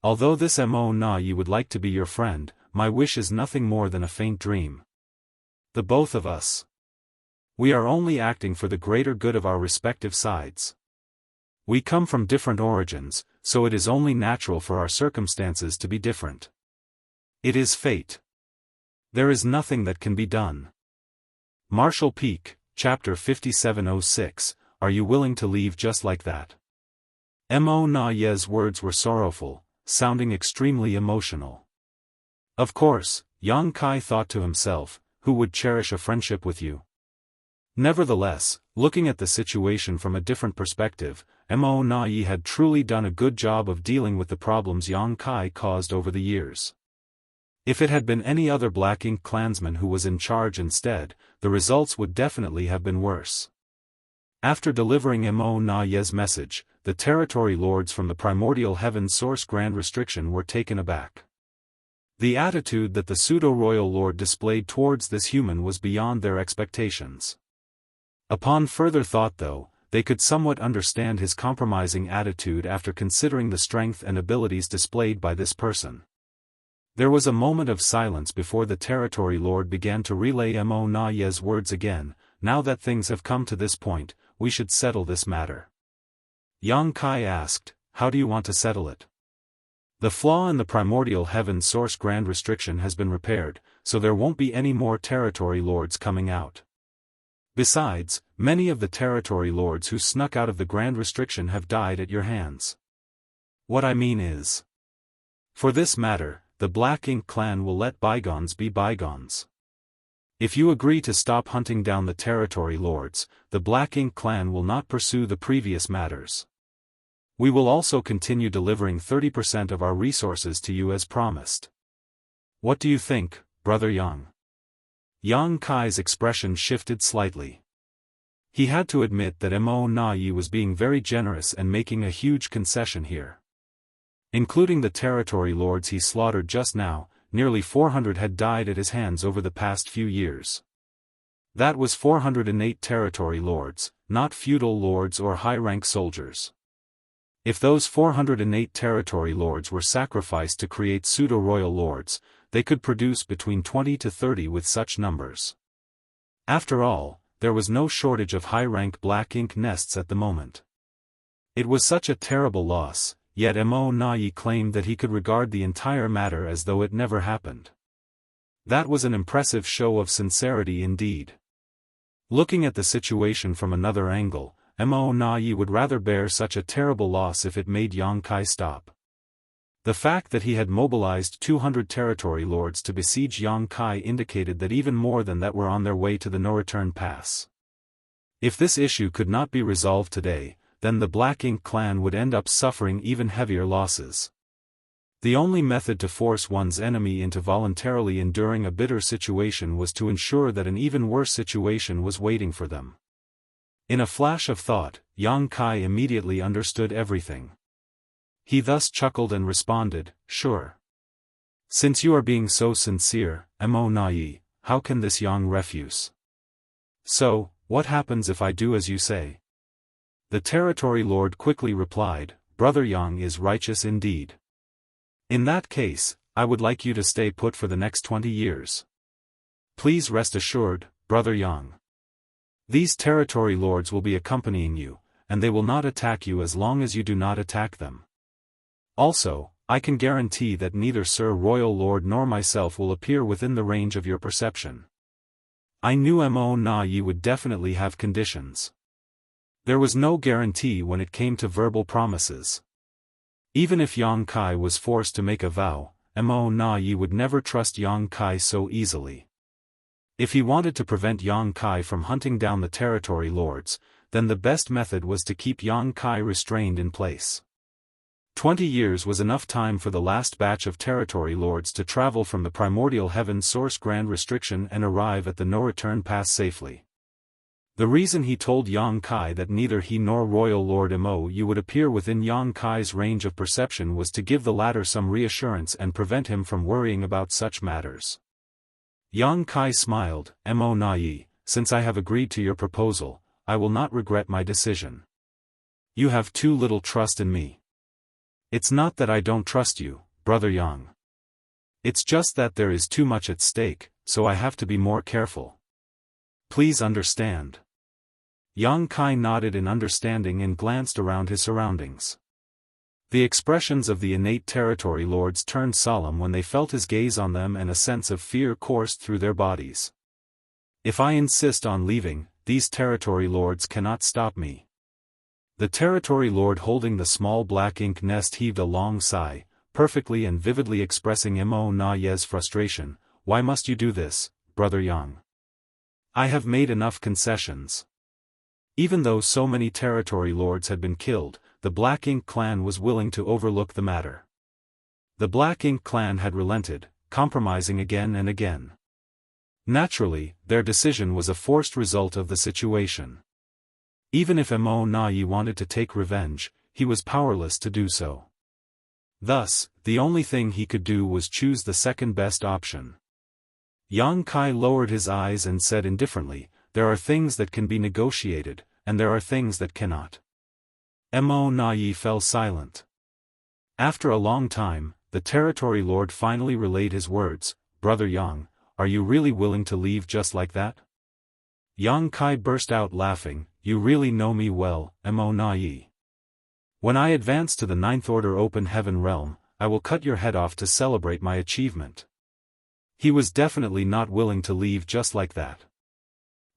Although this Mo Na Yi would like to be your friend, my wish is nothing more than a faint dream. The both of us. We are only acting for the greater good of our respective sides. We come from different origins, so it is only natural for our circumstances to be different. It is fate. There is nothing that can be done." Marshall Peak, Chapter 5706, Are you willing to leave just like that? Mo Na Ye's words were sorrowful, sounding extremely emotional. Of course, Yang Kai thought to himself, who would cherish a friendship with you? Nevertheless, looking at the situation from a different perspective, Mo Na Yi had truly done a good job of dealing with the problems Yang Kai caused over the years. If it had been any other Black Ink clansman who was in charge instead, the results would definitely have been worse. After delivering Mo Na Ye's message, the territory lords from the primordial heaven source grand restriction were taken aback. The attitude that the pseudo-royal lord displayed towards this human was beyond their expectations. Upon further thought though, they could somewhat understand his compromising attitude after considering the strength and abilities displayed by this person. There was a moment of silence before the territory lord began to relay Mo Na Ye's words again. "Now that things have come to this point, we should settle this matter." Yang Kai asked, "How do you want to settle it?" "The flaw in the primordial heaven source grand restriction has been repaired, so there won't be any more territory lords coming out. Besides, many of the territory lords who snuck out of the grand restriction have died at your hands. What I mean is, for this matter, the Black Ink clan will let bygones be bygones. If you agree to stop hunting down the territory lords, the Black Ink clan will not pursue the previous matters. We will also continue delivering 30% of our resources to you as promised." What do you think, Brother Yang? Yang Kai's expression shifted slightly. He had to admit that Mo Na Yi was being very generous and making a huge concession here. Including the territory lords he slaughtered just now, nearly 400 had died at his hands over the past few years. That was 408 territory lords, not feudal lords or high-rank soldiers. If those 408 territory lords were sacrificed to create pseudo-royal lords, they could produce between 20 to 30 with such numbers. After all, there was no shortage of high-rank black ink nests at the moment. It was such a terrible loss, yet Mo Na Yi claimed that he could regard the entire matter as though it never happened. That was an impressive show of sincerity indeed. Looking at the situation from another angle, Mo Na Yi would rather bear such a terrible loss if it made Yang Kai stop. The fact that he had mobilized 200 territory lords to besiege Yang Kai indicated that even more than that were on their way to the no-return pass. If this issue could not be resolved today, then the Black Ink clan would end up suffering even heavier losses. The only method to force one's enemy into voluntarily enduring a bitter situation was to ensure that an even worse situation was waiting for them. In a flash of thought, Yang Kai immediately understood everything. He thus chuckled and responded, "Sure. Since you are being so sincere, Mo Na Yi, how can this Yang refuse? So, what happens if I do as you say?" The territory lord quickly replied, "Brother Yang is righteous indeed. In that case, I would like you to stay put for the next 20 years. Please rest assured, Brother Yang. These territory lords will be accompanying you, and they will not attack you as long as you do not attack them. Also, I can guarantee that neither Sir Royal Lord nor myself will appear within the range of your perception." I knew Mo Na Yi would definitely have conditions. There was no guarantee when it came to verbal promises. Even if Yang Kai was forced to make a vow, Mo Na Yi would never trust Yang Kai so easily. If he wanted to prevent Yang Kai from hunting down the territory lords, then the best method was to keep Yang Kai restrained in place. 20 years was enough time for the last batch of territory lords to travel from the primordial heaven source grand restriction and arrive at the no-return pass safely. The reason he told Yang Kai that neither he nor Royal Lord Mo Yi would appear within Yang Kai's range of perception was to give the latter some reassurance and prevent him from worrying about such matters. Yang Kai smiled, "Mo Na Yi, since I have agreed to your proposal, I will not regret my decision. You have too little trust in me." "It's not that I don't trust you, Brother Yang. It's just that there is too much at stake, so I have to be more careful. Please understand." Yang Kai nodded in understanding and glanced around his surroundings. The expressions of the innate territory lords turned solemn when they felt his gaze on them and a sense of fear coursed through their bodies. "If I insist on leaving, these territory lords cannot stop me." The territory lord holding the small black ink nest heaved a long sigh, perfectly and vividly expressing Mo Na Yi's frustration. "Why must you do this, Brother Yang? I have made enough concessions." Even though so many territory lords had been killed, the Black Ink clan was willing to overlook the matter. The Black Ink clan had relented, compromising again and again. Naturally, their decision was a forced result of the situation. Even if Mo Na Yi wanted to take revenge, he was powerless to do so. Thus, the only thing he could do was choose the second best option. Yang Kai lowered his eyes and said indifferently, "There are things that can be negotiated, and there are things that cannot." Mo Na Yi fell silent. After a long time, the territory lord finally relayed his words, "Brother Yang, are you really willing to leave just like that?" Yang Kai burst out laughing, "You really know me well, Mo Na Yi. When I advance to the Ninth Order Open Heaven realm, I will cut your head off to celebrate my achievement." He was definitely not willing to leave just like that.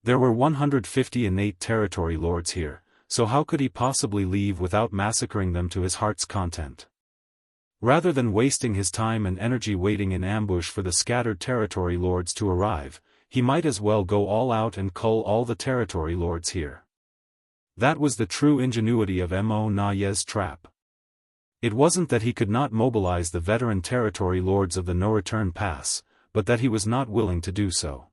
There were 150 innate territory lords here, so how could he possibly leave without massacring them to his heart's content? Rather than wasting his time and energy waiting in ambush for the scattered territory lords to arrive, he might as well go all out and cull all the territory lords here. That was the true ingenuity of Mo Na Yi's trap. It wasn't that he could not mobilize the veteran territory lords of the no-return pass, but that he was not willing to do so.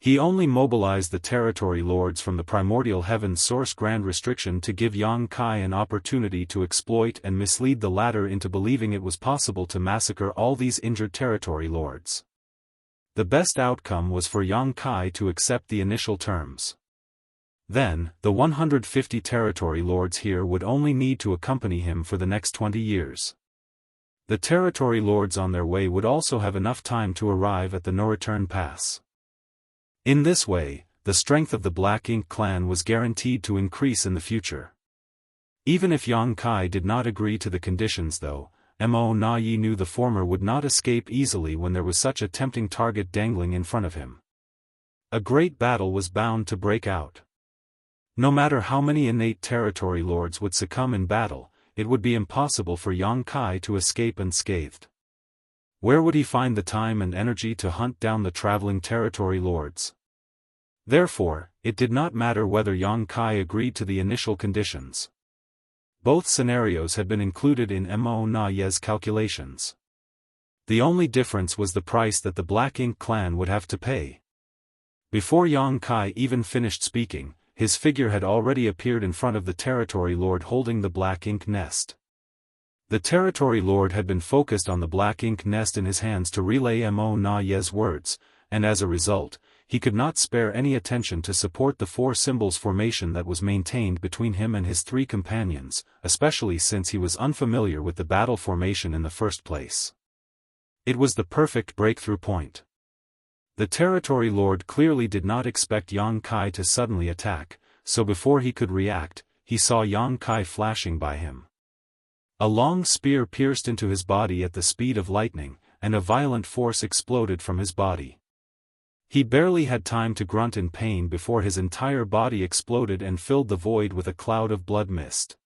He only mobilized the territory lords from the primordial heaven source grand restriction to give Yang Kai an opportunity to exploit and mislead the latter into believing it was possible to massacre all these injured territory lords. The best outcome was for Yang Kai to accept the initial terms. Then, the 150 territory lords here would only need to accompany him for the next 20 years. The territory lords on their way would also have enough time to arrive at the no-return pass. In this way, the strength of the Black Ink clan was guaranteed to increase in the future. Even if Yang Kai did not agree to the conditions though, Mo Na Yi knew the former would not escape easily when there was such a tempting target dangling in front of him. A great battle was bound to break out. No matter how many innate territory lords would succumb in battle, it would be impossible for Yang Kai to escape unscathed. Where would he find the time and energy to hunt down the traveling territory lords? Therefore, it did not matter whether Yang Kai agreed to the initial conditions. Both scenarios had been included in Mo Na Ye's calculations. The only difference was the price that the Black Ink clan would have to pay. Before Yang Kai even finished speaking, his figure had already appeared in front of the territory lord holding the Black Ink nest. The territory lord had been focused on the Black Ink nest in his hands to relay Mo Na Ye's words, and as a result, he could not spare any attention to support the four symbols formation that was maintained between him and his three companions, especially since he was unfamiliar with the battle formation in the first place. It was the perfect breakthrough point. The territory lord clearly did not expect Yang Kai to suddenly attack, so before he could react, he saw Yang Kai flashing by him. A long spear pierced into his body at the speed of lightning, and a violent force exploded from his body. He barely had time to grunt in pain before his entire body exploded and filled the void with a cloud of blood mist.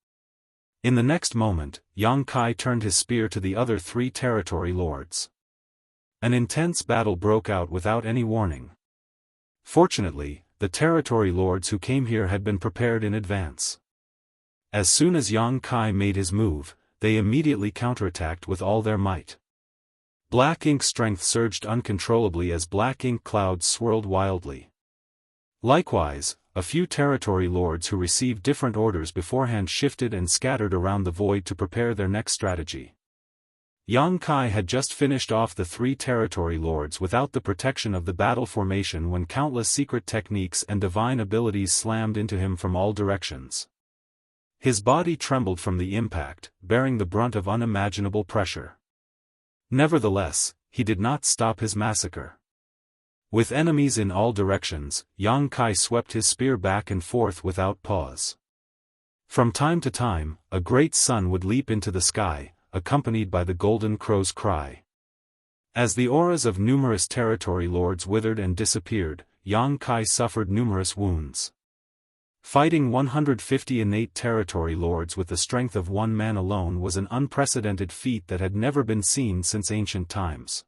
In the next moment, Yang Kai turned his spear to the other three territory lords. An intense battle broke out without any warning. Fortunately, the territory lords who came here had been prepared in advance. As soon as Yang Kai made his move, they immediately counterattacked with all their might. Black Ink strength surged uncontrollably as Black Ink clouds swirled wildly. Likewise, a few territory lords who received different orders beforehand shifted and scattered around the void to prepare their next strategy. Yang Kai had just finished off the three territory lords without the protection of the battle formation when countless secret techniques and divine abilities slammed into him from all directions. His body trembled from the impact, bearing the brunt of unimaginable pressure. Nevertheless, he did not stop his massacre. With enemies in all directions, Yang Kai swept his spear back and forth without pause. From time to time, a great sun would leap into the sky, accompanied by the golden crow's cry. As the auras of numerous territory lords withered and disappeared, Yang Kai suffered numerous wounds. Fighting 150 innate territory lords with the strength of one man alone was an unprecedented feat that had never been seen since ancient times.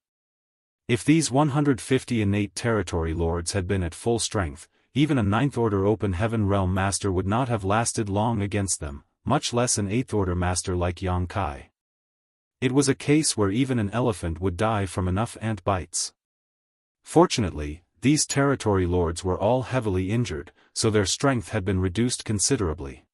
If these 150 innate territory lords had been at full strength, even a ninth-order open heaven realm master would not have lasted long against them, much less an eighth-order master like Yang Kai. It was a case where even an elephant would die from enough ant bites. Fortunately, these territory lords were all heavily injured, so their strength had been reduced considerably.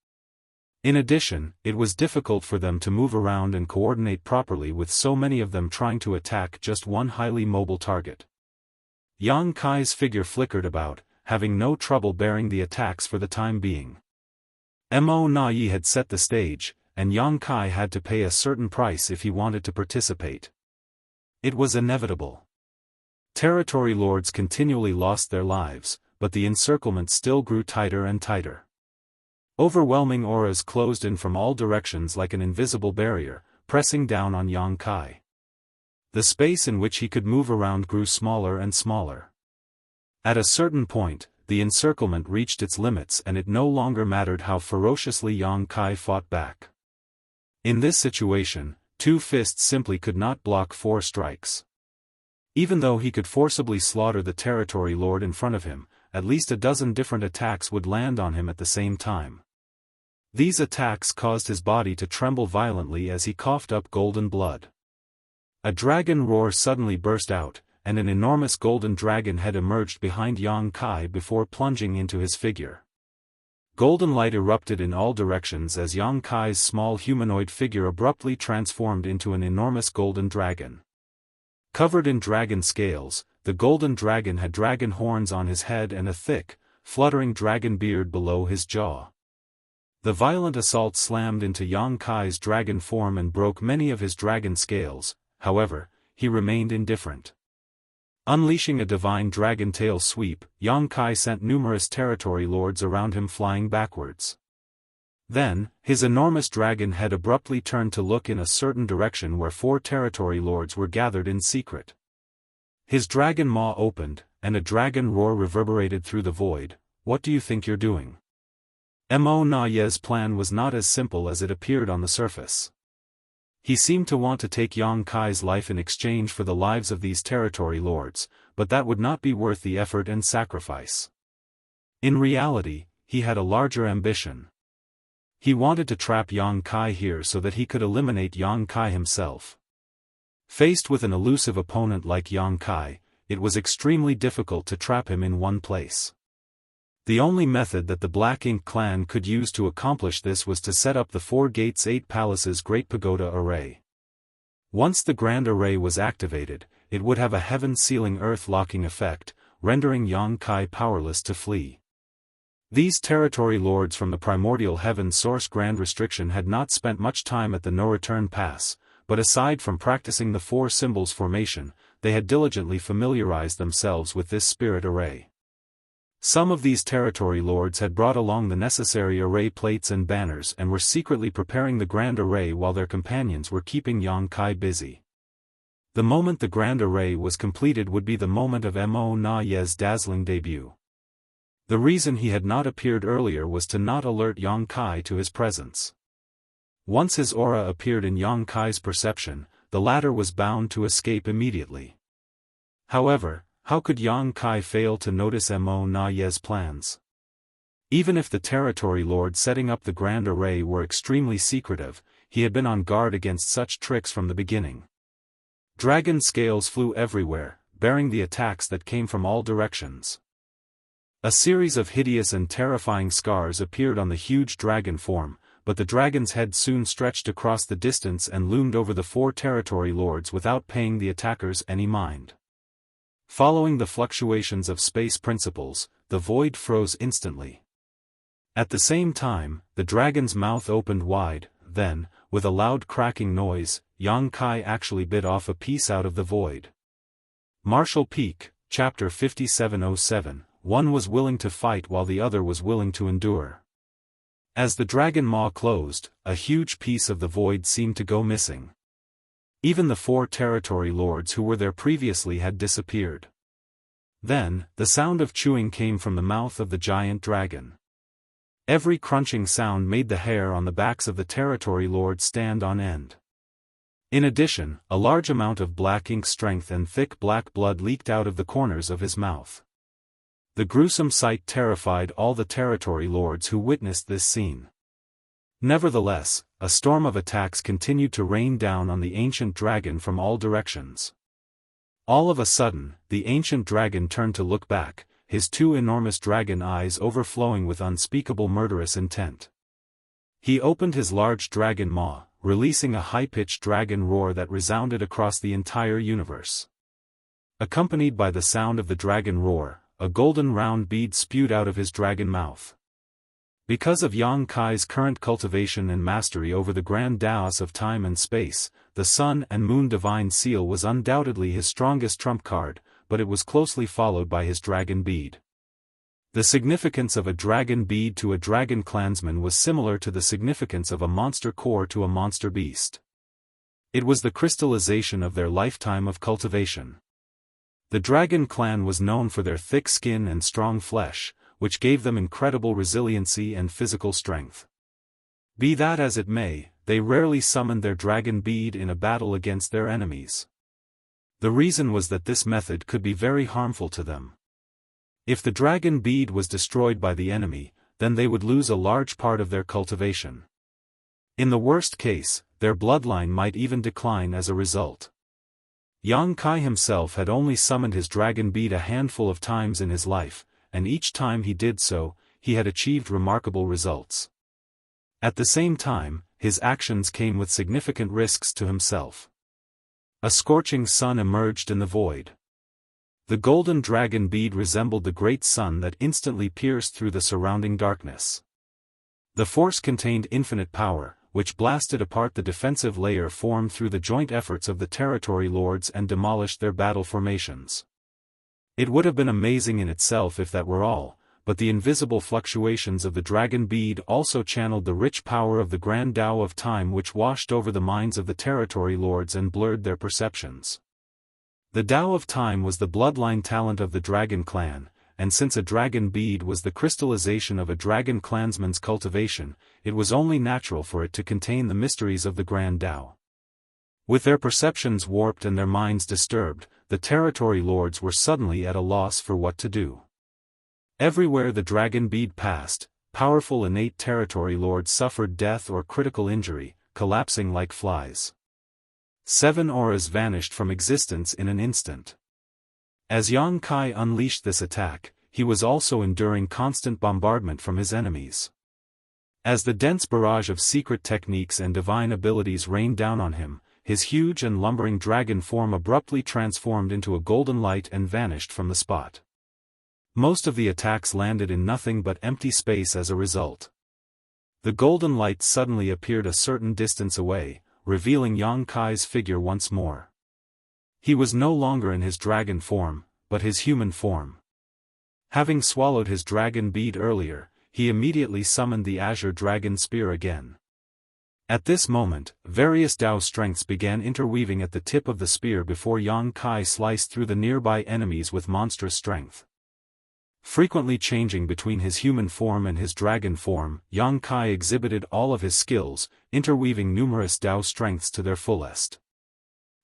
In addition, it was difficult for them to move around and coordinate properly with so many of them trying to attack just one highly mobile target. Yang Kai's figure flickered about, having no trouble bearing the attacks for the time being. Mo Na Yi had set the stage, and Yang Kai had to pay a certain price if he wanted to participate. It was inevitable. Territory lords continually lost their lives, but the encirclement still grew tighter and tighter. Overwhelming auras closed in from all directions like an invisible barrier, pressing down on Yang Kai. The space in which he could move around grew smaller and smaller. At a certain point, the encirclement reached its limits and it no longer mattered how ferociously Yang Kai fought back. In this situation, two fists simply could not block four strikes. Even though he could forcibly slaughter the territory lord in front of him, at least a dozen different attacks would land on him at the same time. These attacks caused his body to tremble violently as he coughed up golden blood. A dragon roar suddenly burst out, and an enormous golden dragon head emerged behind Yang Kai before plunging into his figure. Golden light erupted in all directions as Yang Kai's small humanoid figure abruptly transformed into an enormous golden dragon. Covered in dragon scales, the golden dragon had dragon horns on his head and a thick, fluttering dragon beard below his jaw. The violent assault slammed into Yang Kai's dragon form and broke many of his dragon scales. However, he remained indifferent. Unleashing a divine dragon tail sweep, Yang Kai sent numerous territory lords around him flying backwards. Then, his enormous dragon head abruptly turned to look in a certain direction where 4 territory lords were gathered in secret. His dragon maw opened, and a dragon roar reverberated through the void. "What do you think you're doing?" Mo Na Ye's plan was not as simple as it appeared on the surface. He seemed to want to take Yang Kai's life in exchange for the lives of these territory lords, but that would not be worth the effort and sacrifice. In reality, he had a larger ambition. He wanted to trap Yang Kai here so that he could eliminate Yang Kai himself. Faced with an elusive opponent like Yang Kai, it was extremely difficult to trap him in one place. The only method that the Black Ink clan could use to accomplish this was to set up the 4 Gates 8 Palaces Great Pagoda Array. Once the Grand Array was activated, it would have a heaven-sealing earth-locking effect, rendering Yang Kai powerless to flee. These territory lords from the primordial heaven source Grand Restriction had not spent much time at the no-return pass, but aside from practicing the 4 symbols formation, they had diligently familiarized themselves with this spirit array. Some of these territory lords had brought along the necessary array plates and banners and were secretly preparing the Grand Array while their companions were keeping Yang Kai busy. The moment the Grand Array was completed would be the moment of Mo Na Ye's dazzling debut. The reason he had not appeared earlier was to not alert Yang Kai to his presence. Once his aura appeared in Yang Kai's perception, the latter was bound to escape immediately. However, how could Yang Kai fail to notice Mo Na Ye's plans? Even if the territory lord setting up the Grand Array were extremely secretive, he had been on guard against such tricks from the beginning. Dragon scales flew everywhere, bearing the attacks that came from all directions. A series of hideous and terrifying scars appeared on the huge dragon form, but the dragon's head soon stretched across the distance and loomed over the 4 territory lords without paying the attackers any mind. Following the fluctuations of space principles, the void froze instantly. At the same time, the dragon's mouth opened wide, then, with a loud cracking noise, Yang Kai actually bit off a piece out of the void. Martial Peak, Chapter 5707, one was willing to fight while the other was willing to endure. As the dragon maw closed, a huge piece of the void seemed to go missing. Even the 4 territory lords who were there previously had disappeared. Then, the sound of chewing came from the mouth of the giant dragon. Every crunching sound made the hair on the backs of the territory lords stand on end. In addition, a large amount of black ink strength and thick black blood leaked out of the corners of his mouth. The gruesome sight terrified all the territory lords who witnessed this scene. Nevertheless, a storm of attacks continued to rain down on the ancient dragon from all directions. All of a sudden, the ancient dragon turned to look back, his 2 enormous dragon eyes overflowing with unspeakable murderous intent. He opened his large dragon maw, releasing a high-pitched dragon roar that resounded across the entire universe. Accompanied by the sound of the dragon roar, a golden round bead spewed out of his dragon mouth. Because of Yang Kai's current cultivation and mastery over the grand Daoist of time and space, the Sun and Moon Divine Seal was undoubtedly his strongest trump card, but it was closely followed by his dragon bead. The significance of a dragon bead to a dragon clansman was similar to the significance of a monster core to a monster beast. It was the crystallization of their lifetime of cultivation. The dragon clan was known for their thick skin and strong flesh, which gave them incredible resiliency and physical strength. Be that as it may, they rarely summoned their dragon bead in a battle against their enemies. The reason was that this method could be very harmful to them. If the dragon bead was destroyed by the enemy, then they would lose a large part of their cultivation. In the worst case, their bloodline might even decline as a result. Yang Kai himself had only summoned his dragon bead a handful of times in his life, and each time he did so, he had achieved remarkable results. At the same time, his actions came with significant risks to himself. A scorching sun emerged in the void. The golden dragon bead resembled the great sun that instantly pierced through the surrounding darkness. The force contained infinite power, which blasted apart the defensive layer formed through the joint efforts of the territory lords and demolished their battle formations. It would have been amazing in itself if that were all, but the invisible fluctuations of the dragon bead also channeled the rich power of the grand Tao of time which washed over the minds of the territory lords and blurred their perceptions. The Tao of time was the bloodline talent of the dragon clan, and since a dragon bead was the crystallization of a dragon clansman's cultivation, it was only natural for it to contain the mysteries of the grand Tao. With their perceptions warped and their minds disturbed, the territory lords were suddenly at a loss for what to do. Everywhere the dragon bead passed, powerful innate territory lords suffered death or critical injury, collapsing like flies. 7 auras vanished from existence in an instant. As Yang Kai unleashed this attack, he was also enduring constant bombardment from his enemies. As the dense barrage of secret techniques and divine abilities rained down on him, his huge and lumbering dragon form abruptly transformed into a golden light and vanished from the spot. Most of the attacks landed in nothing but empty space as a result. The golden light suddenly appeared a certain distance away, revealing Yang Kai's figure once more. He was no longer in his dragon form, but his human form. Having swallowed his dragon bead earlier, he immediately summoned the azure dragon spear again. At this moment, various Tao strengths began interweaving at the tip of the spear before Yang Kai sliced through the nearby enemies with monstrous strength. Frequently changing between his human form and his dragon form, Yang Kai exhibited all of his skills, interweaving numerous Tao strengths to their fullest.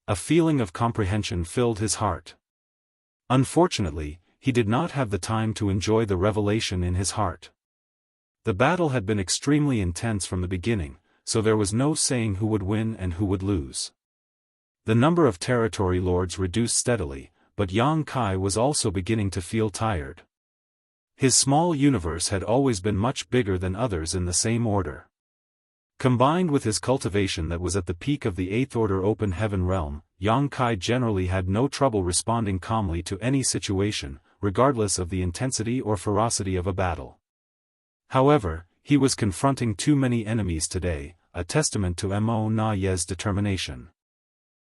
A feeling of comprehension filled his heart. Unfortunately, he did not have the time to enjoy the revelation in his heart. The battle had been extremely intense from the beginning, so there was no saying who would win and who would lose. The number of territory lords reduced steadily, but Yang Kai was also beginning to feel tired. His small universe had always been much bigger than others in the same order. Combined with his cultivation that was at the peak of the 8th Order Open Heaven realm, Yang Kai generally had no trouble responding calmly to any situation, regardless of the intensity or ferocity of a battle. However, he was confronting too many enemies today, a testament to Mo Na Ye's determination.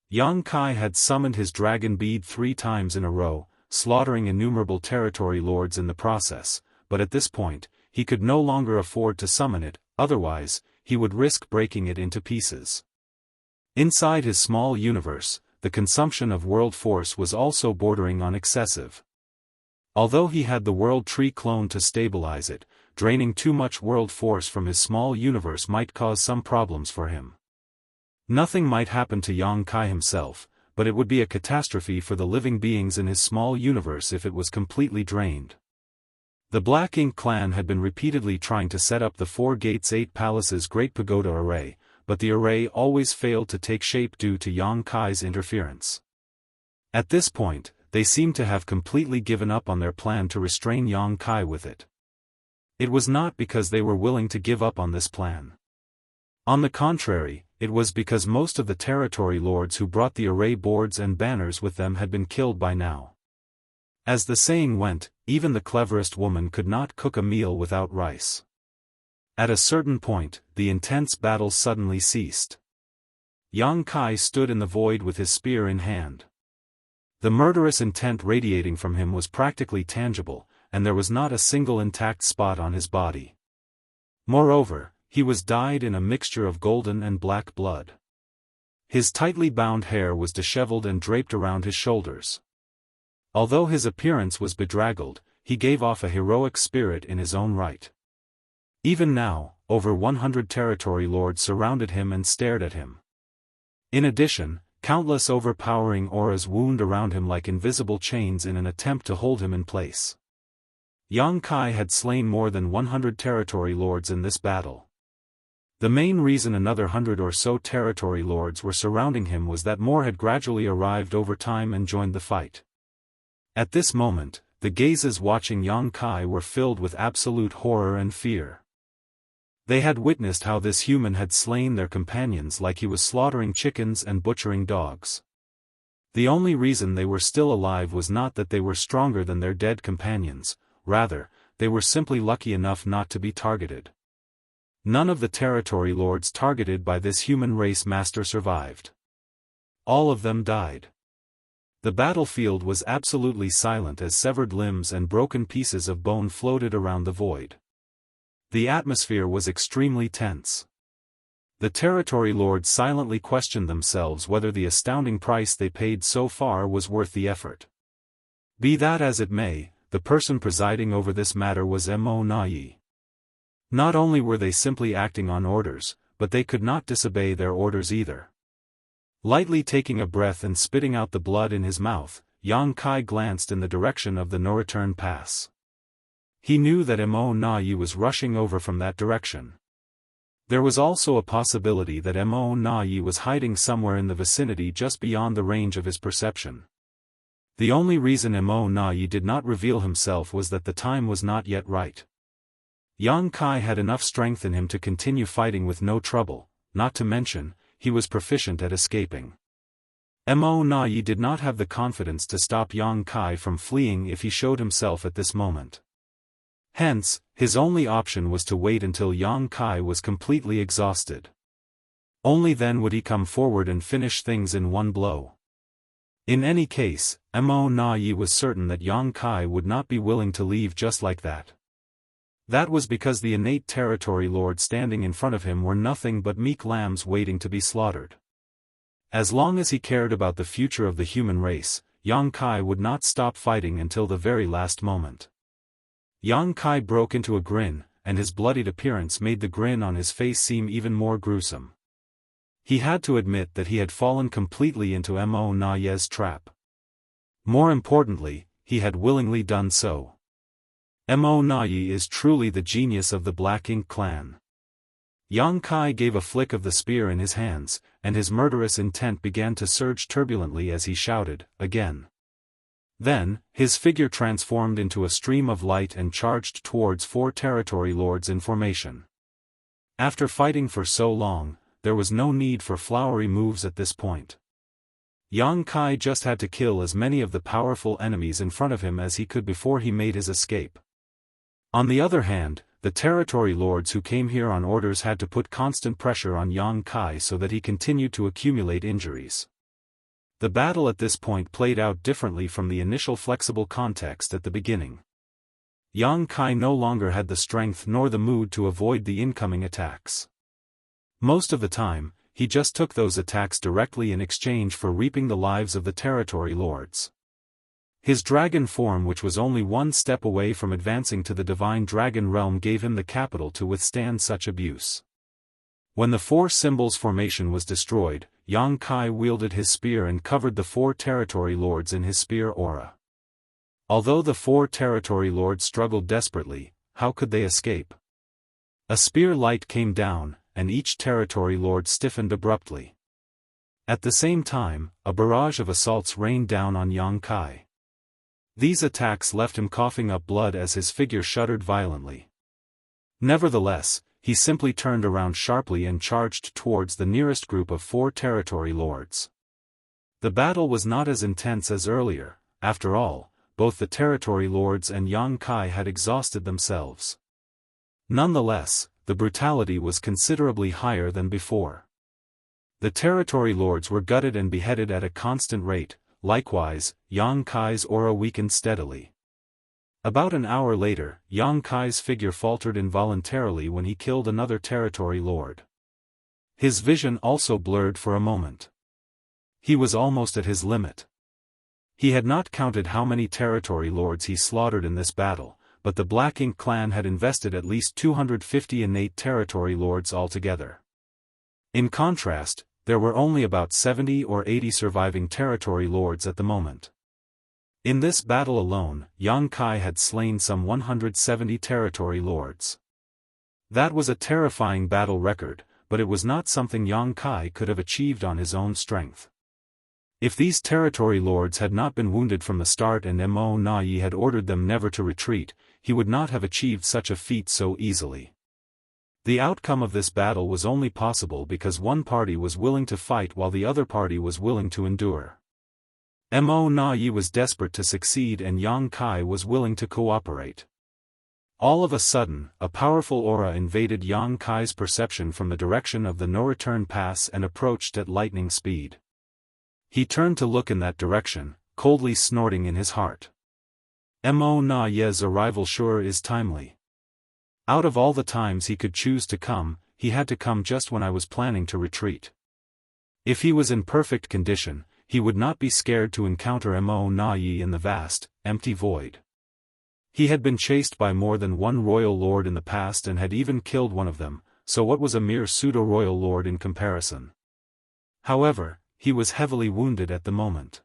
Yang Kai had summoned his dragon bead 3 times in a row, slaughtering innumerable territory lords in the process, but at this point, he could no longer afford to summon it, otherwise, he would risk breaking it into pieces. Inside his small universe, the consumption of world force was also bordering on excessive. Although he had the world tree clone to stabilize it, draining too much world force from his small universe might cause some problems for him. Nothing might happen to Yang Kai himself, but it would be a catastrophe for the living beings in his small universe if it was completely drained. The Black Ink clan had been repeatedly trying to set up the 4 Gates 8 Palaces Great Pagoda array, but the array always failed to take shape due to Yang Kai's interference. At this point, they seemed to have completely given up on their plan to restrain Yang Kai with it. It was not because they were willing to give up on this plan. On the contrary, it was because most of the territory lords who brought the array boards and banners with them had been killed by now. As the saying went, even the cleverest woman could not cook a meal without rice. At a certain point, the intense battle suddenly ceased. Yang Kai stood in the void with his spear in hand. The murderous intent radiating from him was practically tangible, and there was not a single intact spot on his body. Moreover, he was dyed in a mixture of golden and black blood. His tightly bound hair was disheveled and draped around his shoulders. Although his appearance was bedraggled, he gave off a heroic spirit in his own right. Even now, over 100 territory lords surrounded him and stared at him. In addition, countless overpowering auras wound around him like invisible chains in an attempt to hold him in place. Yang Kai had slain more than 100 territory lords in this battle. The main reason another 100 or so territory lords were surrounding him was that more had gradually arrived over time and joined the fight. At this moment, the gazes watching Yang Kai were filled with absolute horror and fear. They had witnessed how this human had slain their companions like he was slaughtering chickens and butchering dogs. The only reason they were still alive was not that they were stronger than their dead companions, rather, they were simply lucky enough not to be targeted. None of the territory lords targeted by this human race master survived. All of them died. The battlefield was absolutely silent as severed limbs and broken pieces of bone floated around the void. The atmosphere was extremely tense. The territory lords silently questioned themselves whether the astounding price they paid so far was worth the effort. Be that as it may, the person presiding over this matter was Mo Nai. Not only were they simply acting on orders, but they could not disobey their orders either. Lightly taking a breath and spitting out the blood in his mouth, Yang Kai glanced in the direction of the no-return pass. He knew that Mo Nai was rushing over from that direction. There was also a possibility that Mo Nai was hiding somewhere in the vicinity just beyond the range of his perception. The only reason Mo Nai did not reveal himself was that the time was not yet right. Yang Kai had enough strength in him to continue fighting with no trouble, not to mention, he was proficient at escaping. Mo Nai did not have the confidence to stop Yang Kai from fleeing if he showed himself at this moment. Hence, his only option was to wait until Yang Kai was completely exhausted. Only then would he come forward and finish things in one blow. In any case, Mo Nai was certain that Yang Kai would not be willing to leave just like that. That was because the innate territory lords standing in front of him were nothing but meek lambs waiting to be slaughtered. As long as he cared about the future of the human race, Yang Kai would not stop fighting until the very last moment. Yang Kai broke into a grin, and his bloodied appearance made the grin on his face seem even more gruesome. He had to admit that he had fallen completely into Mo Nai's trap. More importantly, he had willingly done so. Mo Nai is truly the genius of the Black Ink clan. Yang Kai gave a flick of the spear in his hands, and his murderous intent began to surge turbulently as he shouted, again. Then, his figure transformed into a stream of light and charged towards 4 territory lords in formation. After fighting for so long, there was no need for flowery moves at this point. Yang Kai just had to kill as many of the powerful enemies in front of him as he could before he made his escape. On the other hand, the territory lords who came here on orders had to put constant pressure on Yang Kai so that he continued to accumulate injuries. The battle at this point played out differently from the initial flexible context at the beginning. Yang Kai no longer had the strength nor the mood to avoid the incoming attacks. Most of the time, he just took those attacks directly in exchange for reaping the lives of the territory lords. His dragon form, which was only one step away from advancing to the divine dragon realm, gave him the capital to withstand such abuse. When the 4 symbols formation was destroyed, Yang Kai wielded his spear and covered the 4 territory lords in his spear aura. Although the 4 territory lords struggled desperately, how could they escape? A spear light came down, and each territory lord stiffened abruptly. At the same time, a barrage of assaults rained down on Yang Kai. These attacks left him coughing up blood as his figure shuddered violently. Nevertheless, he simply turned around sharply and charged towards the nearest group of 4 territory lords. The battle was not as intense as earlier. After all, both the territory lords and Yang Kai had exhausted themselves. Nonetheless, the brutality was considerably higher than before. The territory lords were gutted and beheaded at a constant rate. Likewise, Yang Kai's aura weakened steadily. About an hour later, Yang Kai's figure faltered involuntarily when he killed another territory lord. His vision also blurred for a moment. He was almost at his limit. He had not counted how many territory lords he slaughtered in this battle, but the Black Ink clan had invested at least 250 innate territory lords altogether. In contrast, there were only about 70 or 80 surviving territory lords at the moment. In this battle alone, Yang Kai had slain some 170 territory lords. That was a terrifying battle record, but it was not something Yang Kai could have achieved on his own strength. If these territory lords had not been wounded from the start and Mo Na Yi had ordered them never to retreat, he would not have achieved such a feat so easily. The outcome of this battle was only possible because one party was willing to fight while the other party was willing to endure. Mo Na Yi was desperate to succeed and Yang Kai was willing to cooperate. All of a sudden, a powerful aura invaded Yang Kai's perception from the direction of the no-return pass and approached at lightning speed. He turned to look in that direction, coldly snorting in his heart. Mo Na Yi's arrival sure is timely. Out of all the times he could choose to come, he had to come just when I was planning to retreat. If he was in perfect condition, he would not be scared to encounter Mo Na Yi in the vast, empty void. He had been chased by more than one royal lord in the past and had even killed one of them, so what was a mere pseudo-royal lord in comparison? However, he was heavily wounded at the moment.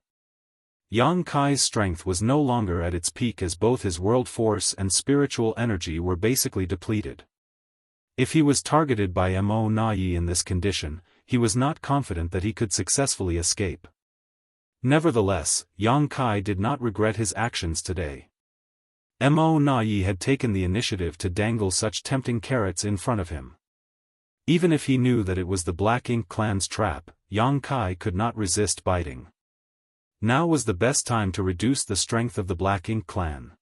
Yang Kai's strength was no longer at its peak as both his world force and spiritual energy were basically depleted. If he was targeted by Mo Na Yi in this condition, he was not confident that he could successfully escape. Nevertheless, Yang Kai did not regret his actions today. Mo Na Yi had taken the initiative to dangle such tempting carrots in front of him. Even if he knew that it was the Black Ink clan's trap, Yang Kai could not resist biting. Now was the best time to reduce the strength of the Black Ink clan.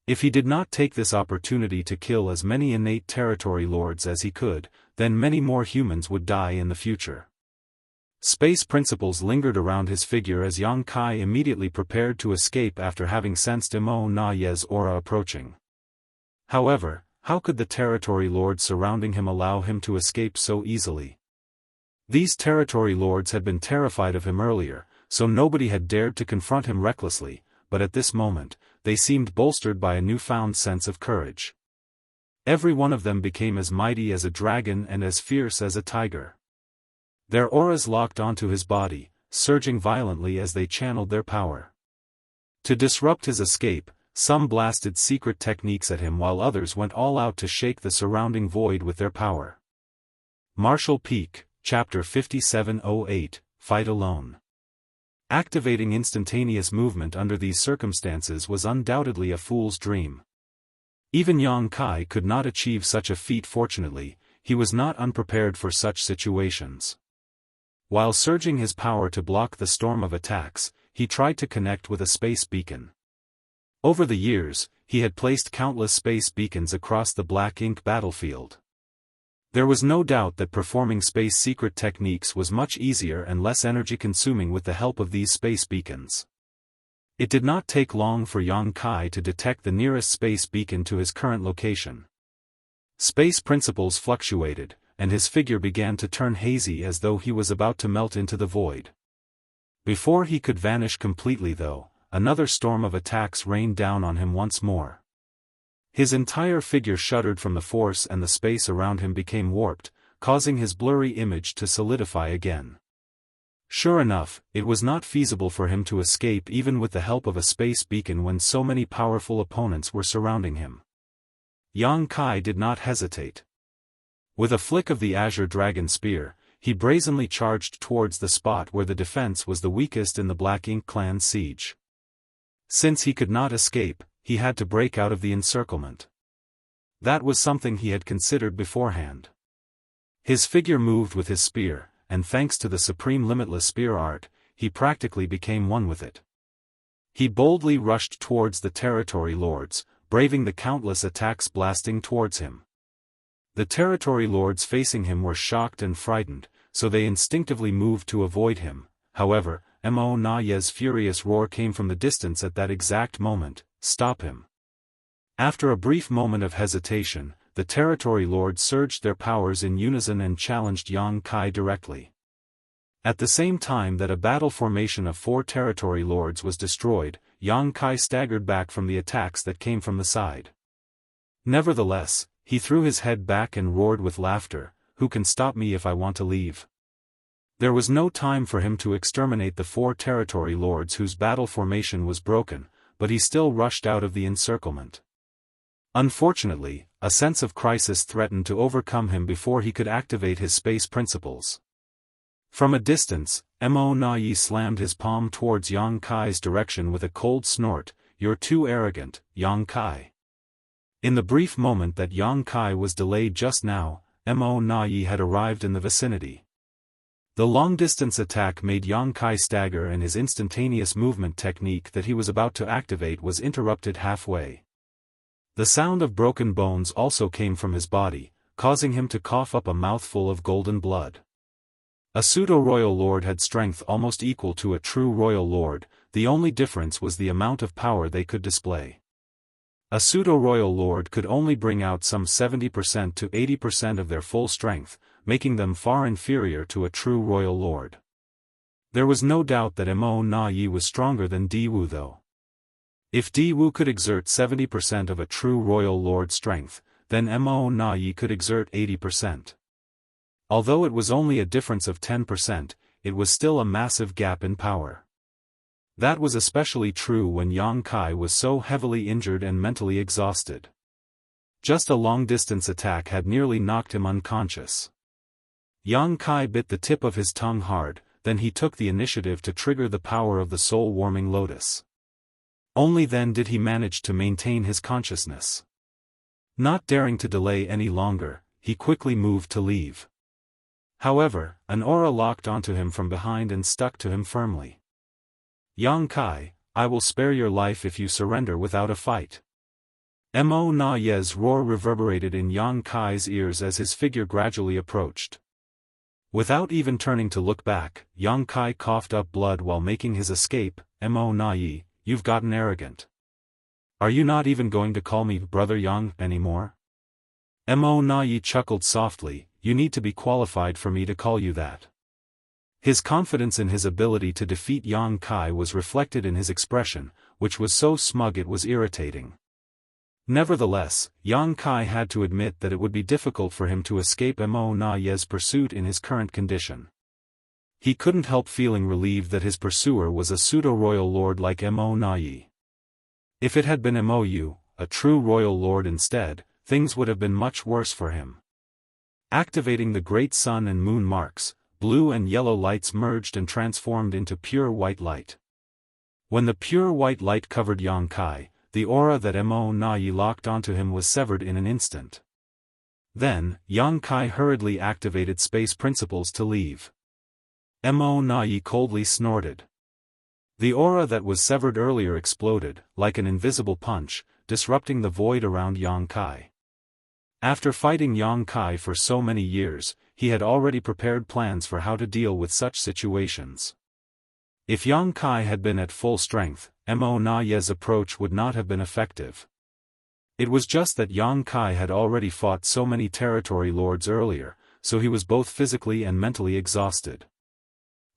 If he did not take this opportunity to kill as many innate territory lords as he could, then many more humans would die in the future. Space principles lingered around his figure as Yang Kai immediately prepared to escape after having sensed Mo Na Yi's aura approaching. However, how could the territory lords surrounding him allow him to escape so easily? These territory lords had been terrified of him earlier, so nobody had dared to confront him recklessly, but at this moment, they seemed bolstered by a newfound sense of courage. Every one of them became as mighty as a dragon and as fierce as a tiger. Their auras locked onto his body, surging violently as they channeled their power. To disrupt his escape, some blasted secret techniques at him while others went all out to shake the surrounding void with their power. Martial Peak, Chapter 5708, Fight Alone. Activating instantaneous movement under these circumstances was undoubtedly a fool's dream. Even Yang Kai could not achieve such a feat. Fortunately, he was not unprepared for such situations. While surging his power to block the storm of attacks, he tried to connect with a space beacon. Over the years, he had placed countless space beacons across the Black Ink battlefield. There was no doubt that performing space secret techniques was much easier and less energy-consuming with the help of these space beacons. It did not take long for Yang Kai to detect the nearest space beacon to his current location. Space principles fluctuated, and his figure began to turn hazy as though he was about to melt into the void. Before he could vanish completely though, another storm of attacks rained down on him once more. His entire figure shuddered from the force and the space around him became warped, causing his blurry image to solidify again. Sure enough, it was not feasible for him to escape even with the help of a space beacon when so many powerful opponents were surrounding him. Yang Kai did not hesitate. With a flick of the Azure Dragon Spear, he brazenly charged towards the spot where the defense was the weakest in the Black Ink clan's siege. Since he could not escape, he had to break out of the encirclement. That was something he had considered beforehand. His figure moved with his spear, and thanks to the supreme limitless spear art, he practically became one with it. He boldly rushed towards the territory lords, braving the countless attacks blasting towards him. The territory lords facing him were shocked and frightened, so they instinctively moved to avoid him. However, Mo Na Yi's furious roar came from the distance at that exact moment. Stop him. After a brief moment of hesitation, the territory lords surged their powers in unison and challenged Yang Kai directly. At the same time that a battle formation of 4 territory lords was destroyed, Yang Kai staggered back from the attacks that came from the side. Nevertheless, he threw his head back and roared with laughter, "Who can stop me if I want to leave?" There was no time for him to exterminate the 4 territory lords whose battle formation was broken, but he still rushed out of the encirclement. Unfortunately, a sense of crisis threatened to overcome him before he could activate his space principles. From a distance, Mo Na-yi slammed his palm towards Yang Kai's direction with a cold snort. "You're too arrogant, Yang Kai." In the brief moment that Yang Kai was delayed just now, Mo Na-yi had arrived in the vicinity. The long-distance attack made Yang Kai stagger, and his instantaneous movement technique that he was about to activate was interrupted halfway. The sound of broken bones also came from his body, causing him to cough up a mouthful of golden blood. A pseudo-royal lord had strength almost equal to a true royal lord, the only difference was the amount of power they could display. A pseudo-royal lord could only bring out some 70% to 80% of their full strength, making them far inferior to a true royal lord. There was no doubt that Mo Na-yi was stronger than Di-wu though. If Di-wu could exert 70% of a true royal lord's strength, then Mo Na-yi could exert 80%. Although it was only a difference of 10%, it was still a massive gap in power. That was especially true when Yang Kai was so heavily injured and mentally exhausted. Just a long-distance attack had nearly knocked him unconscious. Yang Kai bit the tip of his tongue hard, then he took the initiative to trigger the power of the soul-warming lotus. Only then did he manage to maintain his consciousness. Not daring to delay any longer, he quickly moved to leave. However, an aura locked onto him from behind and stuck to him firmly. "Yang Kai, I will spare your life if you surrender without a fight." Mo Na-yi's roar reverberated in Yang Kai's ears as his figure gradually approached. Without even turning to look back, Yang Kai coughed up blood while making his escape. "Mo Na-yi, you've gotten arrogant. Are you not even going to call me Brother Yang anymore?" Mo Na-yi chuckled softly. "You need to be qualified for me to call you that." His confidence in his ability to defeat Yang Kai was reflected in his expression, which was so smug it was irritating. Nevertheless, Yang Kai had to admit that it would be difficult for him to escape Mo Na-yi's pursuit in his current condition. He couldn't help feeling relieved that his pursuer was a pseudo-royal lord like Mo Na-yi. If it had been Mou, a true royal lord instead, things would have been much worse for him. Activating the great sun and moon marks, blue and yellow lights merged and transformed into pure white light. When the pure white light covered Yang Kai, the aura that Mo Na-yi locked onto him was severed in an instant. Then, Yang Kai hurriedly activated space principles to leave. Mo Na-yi coldly snorted. The aura that was severed earlier exploded, like an invisible punch, disrupting the void around Yang Kai. After fighting Yang Kai for so many years, he had already prepared plans for how to deal with such situations. If Yang Kai had been at full strength, Mo Na-yi's approach would not have been effective. It was just that Yang Kai had already fought so many territory lords earlier, so he was both physically and mentally exhausted.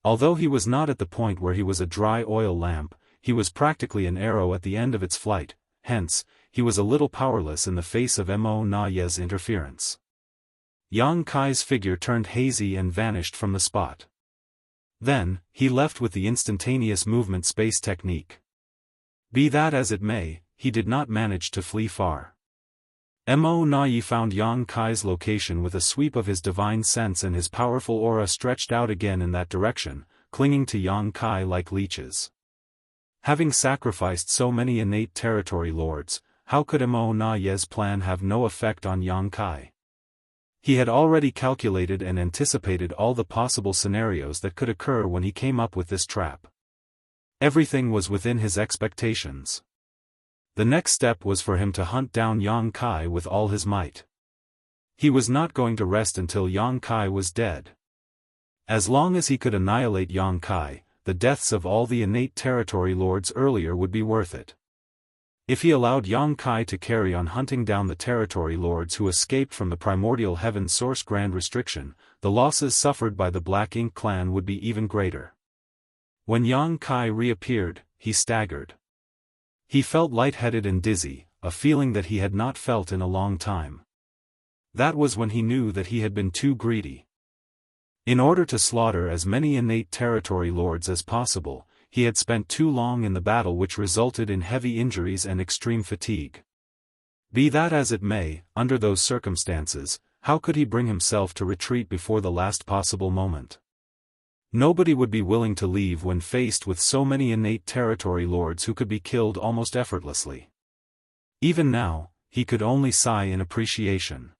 Although he was not at the point where he was a dry oil lamp, he was practically an arrow at the end of its flight, hence, he was a little powerless in the face of Mo Na-yi's interference. Yang Kai's figure turned hazy and vanished from the spot. Then, he left with the instantaneous movement space technique. Be that as it may, he did not manage to flee far. Mo Na-yi found Yang Kai's location with a sweep of his divine sense, and his powerful aura stretched out again in that direction, clinging to Yang Kai like leeches. Having sacrificed so many innate territory lords, how could Mo Na-yi's plan have no effect on Yang Kai? He had already calculated and anticipated all the possible scenarios that could occur when he came up with this trap. Everything was within his expectations. The next step was for him to hunt down Yang Kai with all his might. He was not going to rest until Yang Kai was dead. As long as he could annihilate Yang Kai, the deaths of all the innate territory lords earlier would be worth it. If he allowed Yang Kai to carry on hunting down the territory lords who escaped from the primordial heaven source grand restriction, the losses suffered by the Black Ink clan would be even greater. When Yang Kai reappeared, he staggered. He felt lightheaded and dizzy, a feeling that he had not felt in a long time. That was when he knew that he had been too greedy. In order to slaughter as many innate territory lords as possible, he had spent too long in the battle, which resulted in heavy injuries and extreme fatigue. Be that as it may, under those circumstances, how could he bring himself to retreat before the last possible moment? Nobody would be willing to leave when faced with so many innate territory lords who could be killed almost effortlessly. Even now, he could only sigh in appreciation.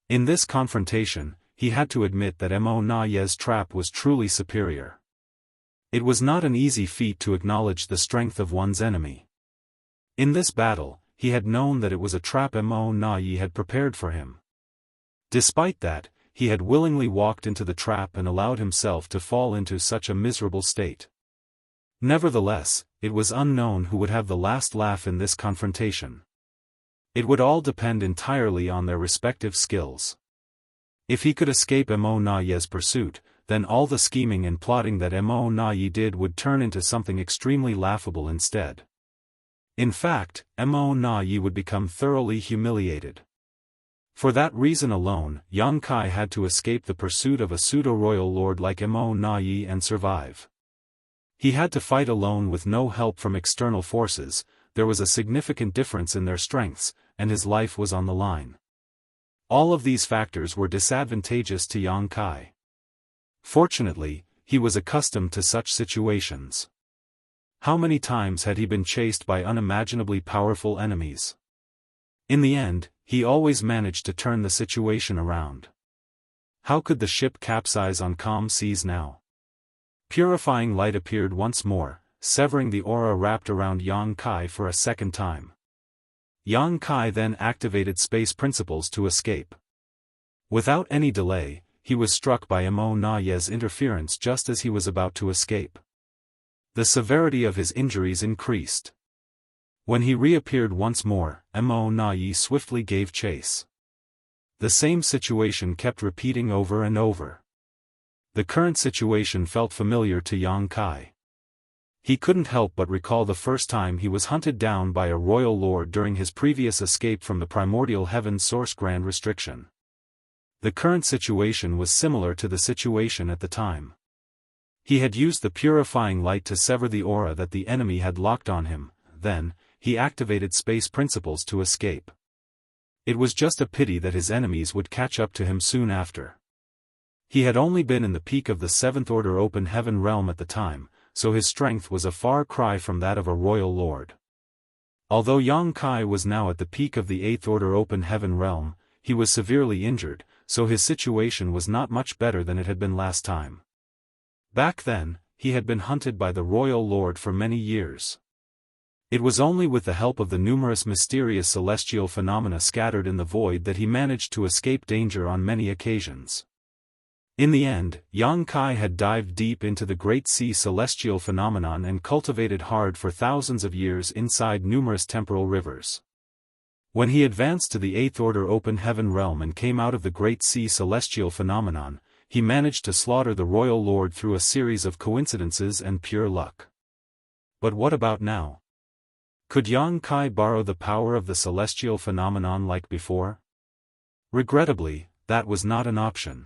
In this confrontation, he had to admit that Mo Na Ye's trap was truly superior. It was not an easy feat to acknowledge the strength of one's enemy. In this battle, he had known that it was a trap Mo Na Ye had prepared for him. Despite that, he had willingly walked into the trap and allowed himself to fall into such a miserable state. Nevertheless, it was unknown who would have the last laugh in this confrontation. It would all depend entirely on their respective skills. If he could escape Mo Na Ye's pursuit, then all the scheming and plotting that Mo Na Ye did would turn into something extremely laughable instead. In fact, Mo Na Ye would become thoroughly humiliated. For that reason alone, Yang Kai had to escape the pursuit of a pseudo-royal lord like Mo Na Ye and survive. He had to fight alone with no help from external forces. There was a significant difference in their strengths, and his life was on the line. All of these factors were disadvantageous to Yang Kai. Fortunately, he was accustomed to such situations. How many times had he been chased by unimaginably powerful enemies? In the end, he always managed to turn the situation around. How could the ship capsize on calm seas now? Purifying light appeared once more, severing the aura wrapped around Yang Kai for a second time. Yang Kai then activated space principles to escape. Without any delay, he was struck by Mo Na Ye's interference just as he was about to escape. The severity of his injuries increased. When he reappeared once more, Mo Na Ye swiftly gave chase. The same situation kept repeating over and over. The current situation felt familiar to Yang Kai. He couldn't help but recall the first time he was hunted down by a royal lord during his previous escape from the primordial heaven source grand restriction. The current situation was similar to the situation at the time. He had used the purifying light to sever the aura that the enemy had locked on him, then, he activated space principles to escape. It was just a pity that his enemies would catch up to him soon after. He had only been in the peak of the 7th Order Open Heaven realm at the time, so his strength was a far cry from that of a royal lord. Although Yang Kai was now at the peak of the 8th Order Open Heaven realm, he was severely injured, so his situation was not much better than it had been last time. Back then, he had been hunted by the royal lord for many years. It was only with the help of the numerous mysterious celestial phenomena scattered in the void that he managed to escape danger on many occasions. In the end, Yang Kai had dived deep into the Great Sea celestial phenomenon and cultivated hard for thousands of years inside numerous temporal rivers. When he advanced to the 8th Order Open Heaven realm and came out of the Great Sea celestial phenomenon, he managed to slaughter the royal lord through a series of coincidences and pure luck. But what about now? Could Yang Kai borrow the power of the celestial phenomenon like before? Regrettably, that was not an option.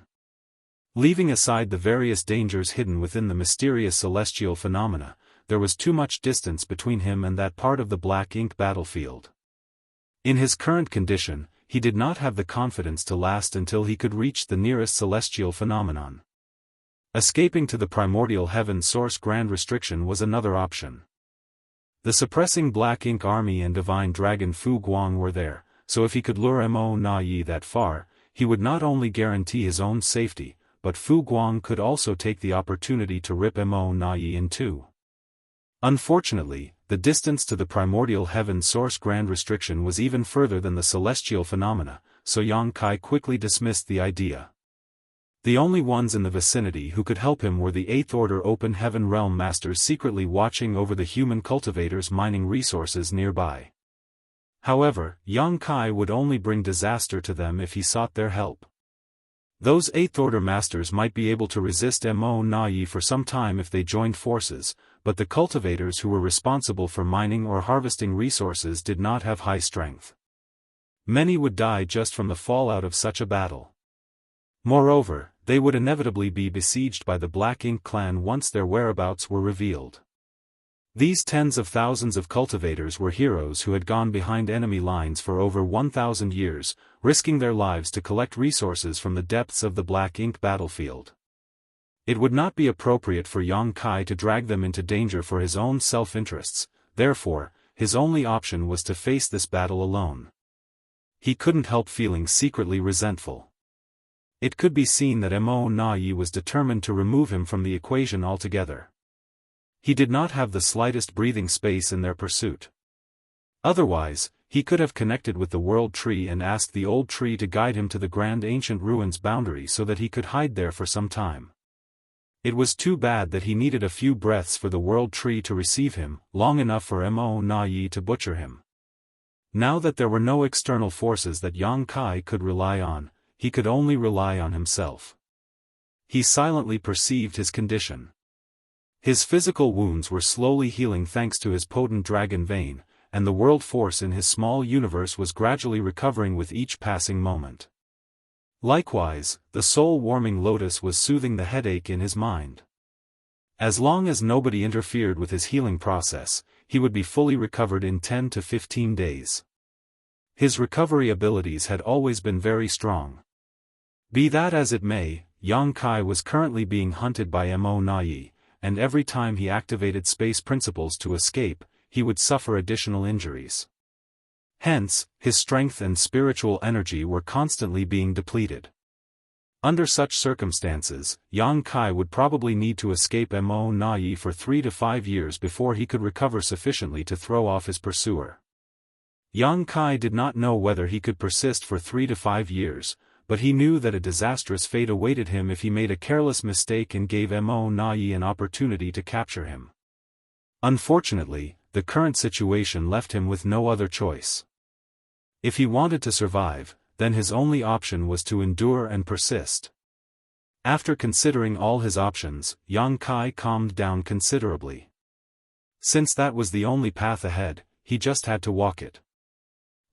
Leaving aside the various dangers hidden within the mysterious celestial phenomena, there was too much distance between him and that part of the black ink battlefield. In his current condition, he did not have the confidence to last until he could reach the nearest celestial phenomenon. Escaping to the primordial heaven source grand restriction was another option. The suppressing black ink army and divine dragon Fu Guang were there, so if he could lure Mo Na Ye that far, he would not only guarantee his own safety, but Fu Guang could also take the opportunity to rip Mo Na Ye in two. Unfortunately, the distance to the primordial heaven source grand restriction was even further than the celestial phenomena, so Yang Kai quickly dismissed the idea. The only ones in the vicinity who could help him were the 8th Order Open Heaven realm masters secretly watching over the human cultivators mining resources nearby. However, Yang Kai would only bring disaster to them if he sought their help. Those 8th Order masters might be able to resist Mo Na Ye for some time if they joined forces, but the cultivators who were responsible for mining or harvesting resources did not have high strength. Many would die just from the fallout of such a battle. Moreover, they would inevitably be besieged by the Black Ink clan once their whereabouts were revealed. These tens of thousands of cultivators were heroes who had gone behind enemy lines for over 1,000 years, risking their lives to collect resources from the depths of the Black Ink battlefield. It would not be appropriate for Yang Kai to drag them into danger for his own self-interests, therefore, his only option was to face this battle alone. He couldn't help feeling secretly resentful. It could be seen that Mo Na Yi was determined to remove him from the equation altogether. He did not have the slightest breathing space in their pursuit. Otherwise, he could have connected with the World Tree and asked the old tree to guide him to the grand ancient ruins boundary so that he could hide there for some time. It was too bad that he needed a few breaths for the World Tree to receive him, long enough for Mo Na Yi to butcher him. Now that there were no external forces that Yang Kai could rely on, he could only rely on himself. He silently perceived his condition. His physical wounds were slowly healing thanks to his potent dragon vein, and the world force in his small universe was gradually recovering with each passing moment. Likewise, the soul-warming lotus was soothing the headache in his mind. As long as nobody interfered with his healing process, he would be fully recovered in 10 to 15 days. His recovery abilities had always been very strong. Be that as it may, Yang Kai was currently being hunted by Mo Na Yi, and every time he activated space principles to escape, he would suffer additional injuries. Hence, his strength and spiritual energy were constantly being depleted. Under such circumstances, Yang Kai would probably need to escape Mo Na Yi for 3 to 5 years before he could recover sufficiently to throw off his pursuer. Yang Kai did not know whether he could persist for 3 to 5 years, but he knew that a disastrous fate awaited him if he made a careless mistake and gave Mo Na Yi an opportunity to capture him. Unfortunately, the current situation left him with no other choice. If he wanted to survive, then his only option was to endure and persist. After considering all his options, Yang Kai calmed down considerably. Since that was the only path ahead, he just had to walk it.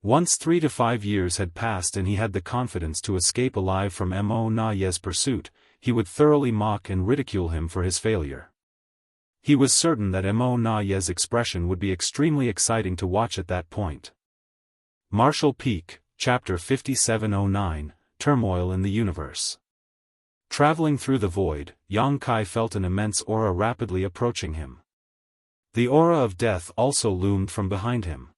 Once 3 to 5 years had passed and he had the confidence to escape alive from Mo Na Yi's pursuit, he would thoroughly mock and ridicule him for his failure. He was certain that Mo Na Yi's expression would be extremely exciting to watch at that point. Martial Peak, Chapter 5709, Turmoil in the Universe. Traveling through the void, Yang Kai felt an immense aura rapidly approaching him. The aura of death also loomed from behind him.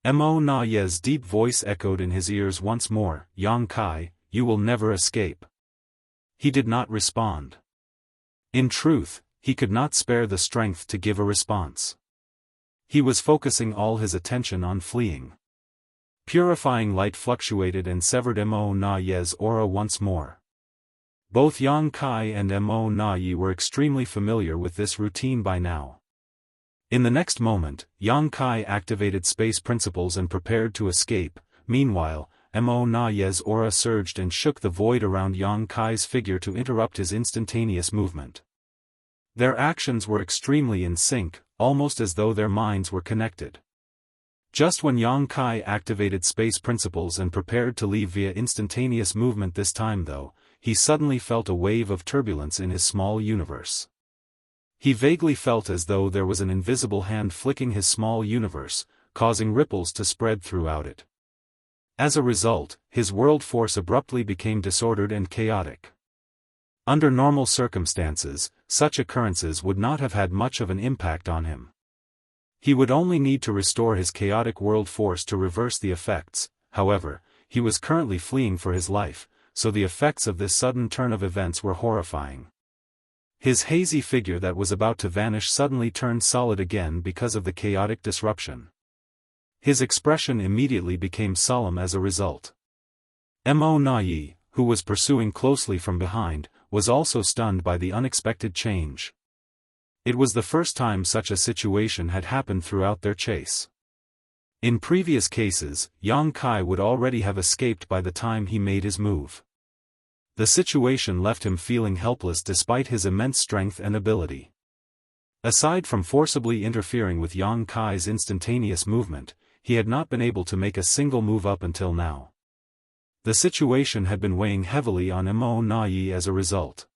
Mo Na Yi's deep voice echoed in his ears once more, "Yang Kai, you will never escape." He did not respond. In truth, he could not spare the strength to give a response. He was focusing all his attention on fleeing. Purifying light fluctuated and severed Mo Na Yi's aura once more. Both Yang Kai and Mo Na Yi were extremely familiar with this routine by now. In the next moment, Yang Kai activated space principles and prepared to escape. Meanwhile, Mo Na Yi's aura surged and shook the void around Yang Kai's figure to interrupt his instantaneous movement. Their actions were extremely in sync, almost as though their minds were connected. Just when Yang Kai activated space principles and prepared to leave via instantaneous movement this time though, he suddenly felt a wave of turbulence in his small universe. He vaguely felt as though there was an invisible hand flicking his small universe, causing ripples to spread throughout it. As a result, his world force abruptly became disordered and chaotic. Under normal circumstances, such occurrences would not have had much of an impact on him. He would only need to restore his chaotic world force to reverse the effects. However, he was currently fleeing for his life, so the effects of this sudden turn of events were horrifying. His hazy figure that was about to vanish suddenly turned solid again because of the chaotic disruption. His expression immediately became solemn as a result. Mo Na Yi, who was pursuing closely from behind, was also stunned by the unexpected change. It was the first time such a situation had happened throughout their chase. In previous cases, Yang Kai would already have escaped by the time he made his move. The situation left him feeling helpless despite his immense strength and ability. Aside from forcibly interfering with Yang Kai's instantaneous movement, he had not been able to make a single move up until now. The situation had been weighing heavily on Mo as a result.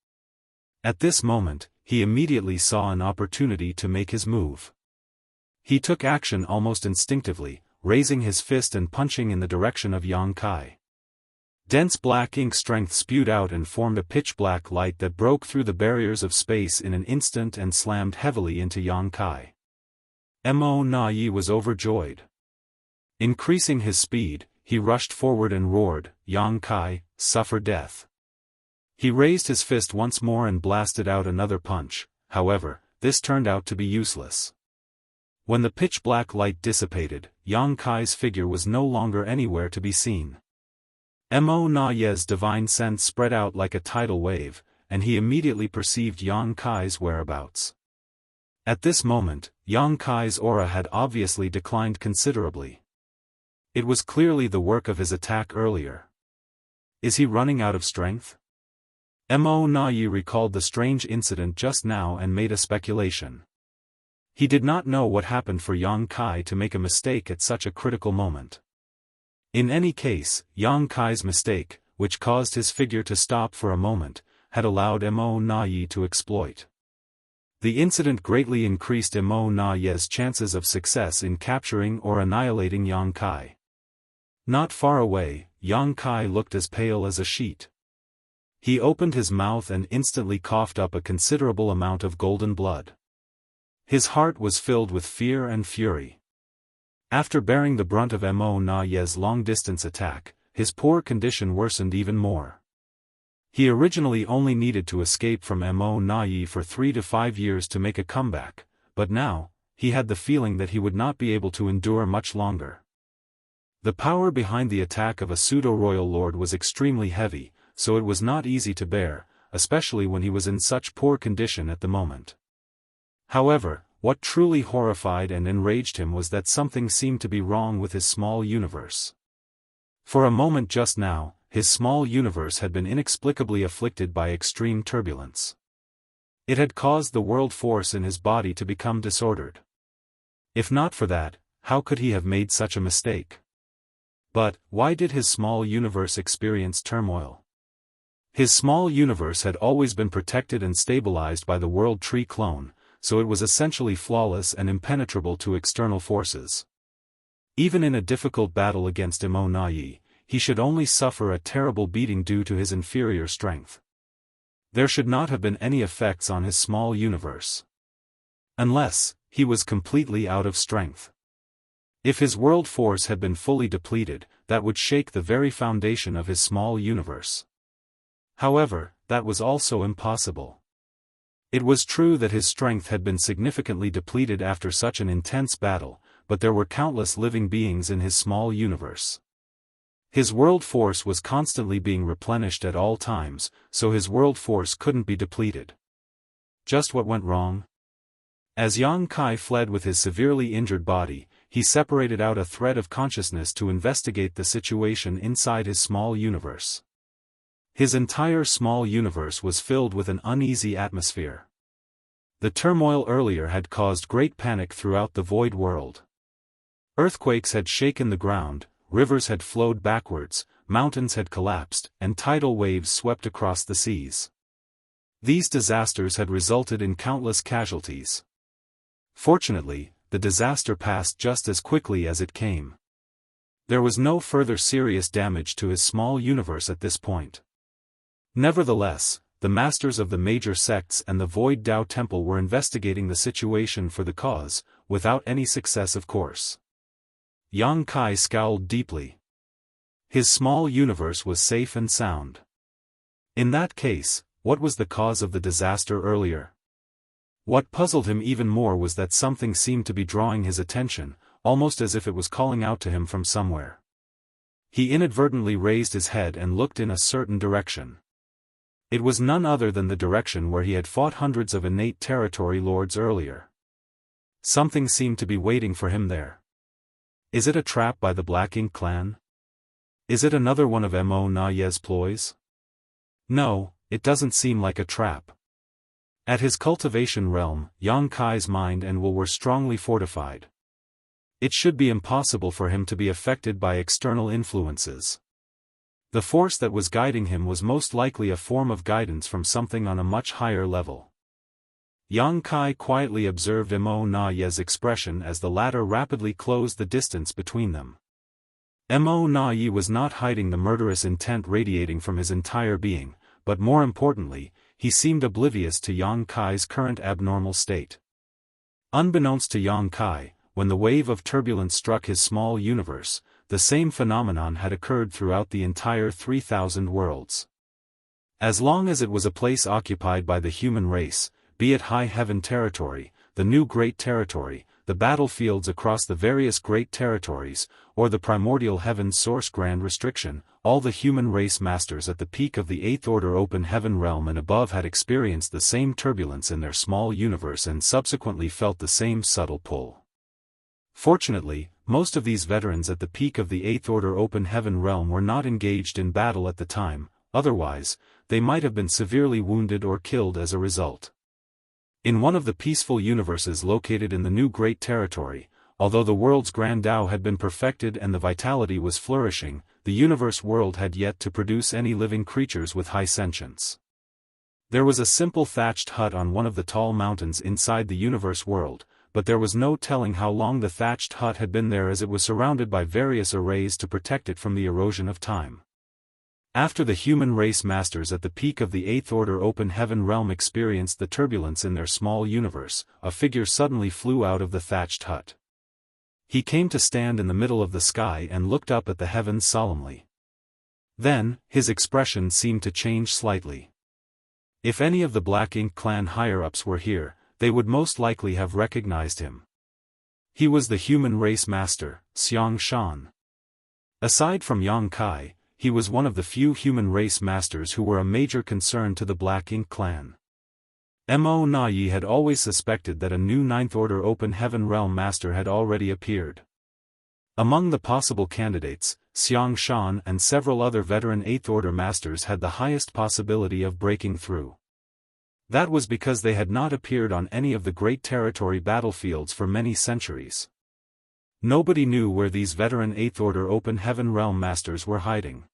At this moment, he immediately saw an opportunity to make his move. He took action almost instinctively, raising his fist and punching in the direction of Yang Kai. Dense black ink strength spewed out and formed a pitch-black light that broke through the barriers of space in an instant and slammed heavily into Yang Kai. Mo was overjoyed. Increasing his speed, he rushed forward and roared, "Yang Kai, suffer death." He raised his fist once more and blasted out another punch. However, this turned out to be useless. When the pitch-black light dissipated, Yang Kai's figure was no longer anywhere to be seen. Mo's divine sense spread out like a tidal wave, and he immediately perceived Yang Kai's whereabouts. At this moment, Yang Kai's aura had obviously declined considerably. It was clearly the work of his attack earlier. Is he running out of strength? Mo recalled the strange incident just now and made a speculation. He did not know what happened for Yang Kai to make a mistake at such a critical moment. In any case, Yang Kai's mistake, which caused his figure to stop for a moment, had allowed Mo to exploit. The incident greatly increased Mo's chances of success in capturing or annihilating Yang Kai. Not far away, Yang Kai looked as pale as a sheet. He opened his mouth and instantly coughed up a considerable amount of golden blood. His heart was filled with fear and fury. After bearing the brunt of Mo's long-distance attack, his poor condition worsened even more. He originally only needed to escape from Mo for 3 to 5 years to make a comeback, but now, he had the feeling that he would not be able to endure much longer. The power behind the attack of a pseudo-royal lord was extremely heavy, so it was not easy to bear, especially when he was in such poor condition at the moment. However, what truly horrified and enraged him was that something seemed to be wrong with his small universe. For a moment just now, his small universe had been inexplicably afflicted by extreme turbulence. It had caused the world force in his body to become disordered. If not for that, how could he have made such a mistake? But, why did his small universe experience turmoil? His small universe had always been protected and stabilized by the World Tree clone, so it was essentially flawless and impenetrable to external forces. Even in a difficult battle against Mo, he should only suffer a terrible beating due to his inferior strength. There should not have been any effects on his small universe. Unless, he was completely out of strength. If his world force had been fully depleted, that would shake the very foundation of his small universe. However, that was also impossible. It was true that his strength had been significantly depleted after such an intense battle, but there were countless living beings in his small universe. His world force was constantly being replenished at all times, so his world force couldn't be depleted. Just what went wrong? As Yang Kai fled with his severely injured body, he separated out a thread of consciousness to investigate the situation inside his small universe. His entire small universe was filled with an uneasy atmosphere. The turmoil earlier had caused great panic throughout the void world. Earthquakes had shaken the ground, rivers had flowed backwards, mountains had collapsed, and tidal waves swept across the seas. These disasters had resulted in countless casualties. Fortunately, the disaster passed just as quickly as it came. There was no further serious damage to his small universe at this point. Nevertheless, the masters of the major sects and the Void Dao Temple were investigating the situation for the cause, without any success of course. Yang Kai scowled deeply. His small universe was safe and sound. In that case, what was the cause of the disaster earlier? What puzzled him even more was that something seemed to be drawing his attention, almost as if it was calling out to him from somewhere. He inadvertently raised his head and looked in a certain direction. It was none other than the direction where he had fought hundreds of innate territory lords earlier. Something seemed to be waiting for him there. Is it a trap by the Black Ink clan? Is it another one of Mo's ploys? No, it doesn't seem like a trap. At his cultivation realm, Yang Kai's mind and will were strongly fortified. It should be impossible for him to be affected by external influences. The force that was guiding him was most likely a form of guidance from something on a much higher level. Yang Kai quietly observed Mo Na Ye's expression as the latter rapidly closed the distance between them. Mo Na Ye was not hiding the murderous intent radiating from his entire being, but more importantly, he seemed oblivious to Yang Kai's current abnormal state. Unbeknownst to Yang Kai, when the wave of turbulence struck his small universe, the same phenomenon had occurred throughout the entire 3,000 worlds. As long as it was a place occupied by the human race, be it high heaven territory, the new great territory, the battlefields across the various great territories, or the primordial heaven's source grand restriction, all the human race masters at the peak of the Eighth Order open heaven realm and above had experienced the same turbulence in their small universe and subsequently felt the same subtle pull. Fortunately, most of these veterans at the peak of the Eighth Order open heaven realm were not engaged in battle at the time, otherwise, they might have been severely wounded or killed as a result. In one of the peaceful universes located in the new great territory, although the world's grand Tao had been perfected and the vitality was flourishing, the universe world had yet to produce any living creatures with high sentience. There was a simple thatched hut on one of the tall mountains inside the universe world, but there was no telling how long the thatched hut had been there as it was surrounded by various arrays to protect it from the erosion of time. After the human race masters at the peak of the Eighth Order open heaven realm experienced the turbulence in their small universe, a figure suddenly flew out of the thatched hut. He came to stand in the middle of the sky and looked up at the heavens solemnly. Then, his expression seemed to change slightly. If any of the Black Ink clan higher-ups were here, they would most likely have recognized him. He was the human race master, Xianxia. Aside from Yang Kai, he was one of the few human race masters who were a major concern to the Black Ink clan. Mo Na Ye had always suspected that a new Ninth Order open heaven realm master had already appeared. Among the possible candidates, Xianxia and several other veteran Eighth Order masters had the highest possibility of breaking through. That was because they had not appeared on any of the great territory battlefields for many centuries. Nobody knew where these veteran Eighth Order open heaven realm masters were hiding.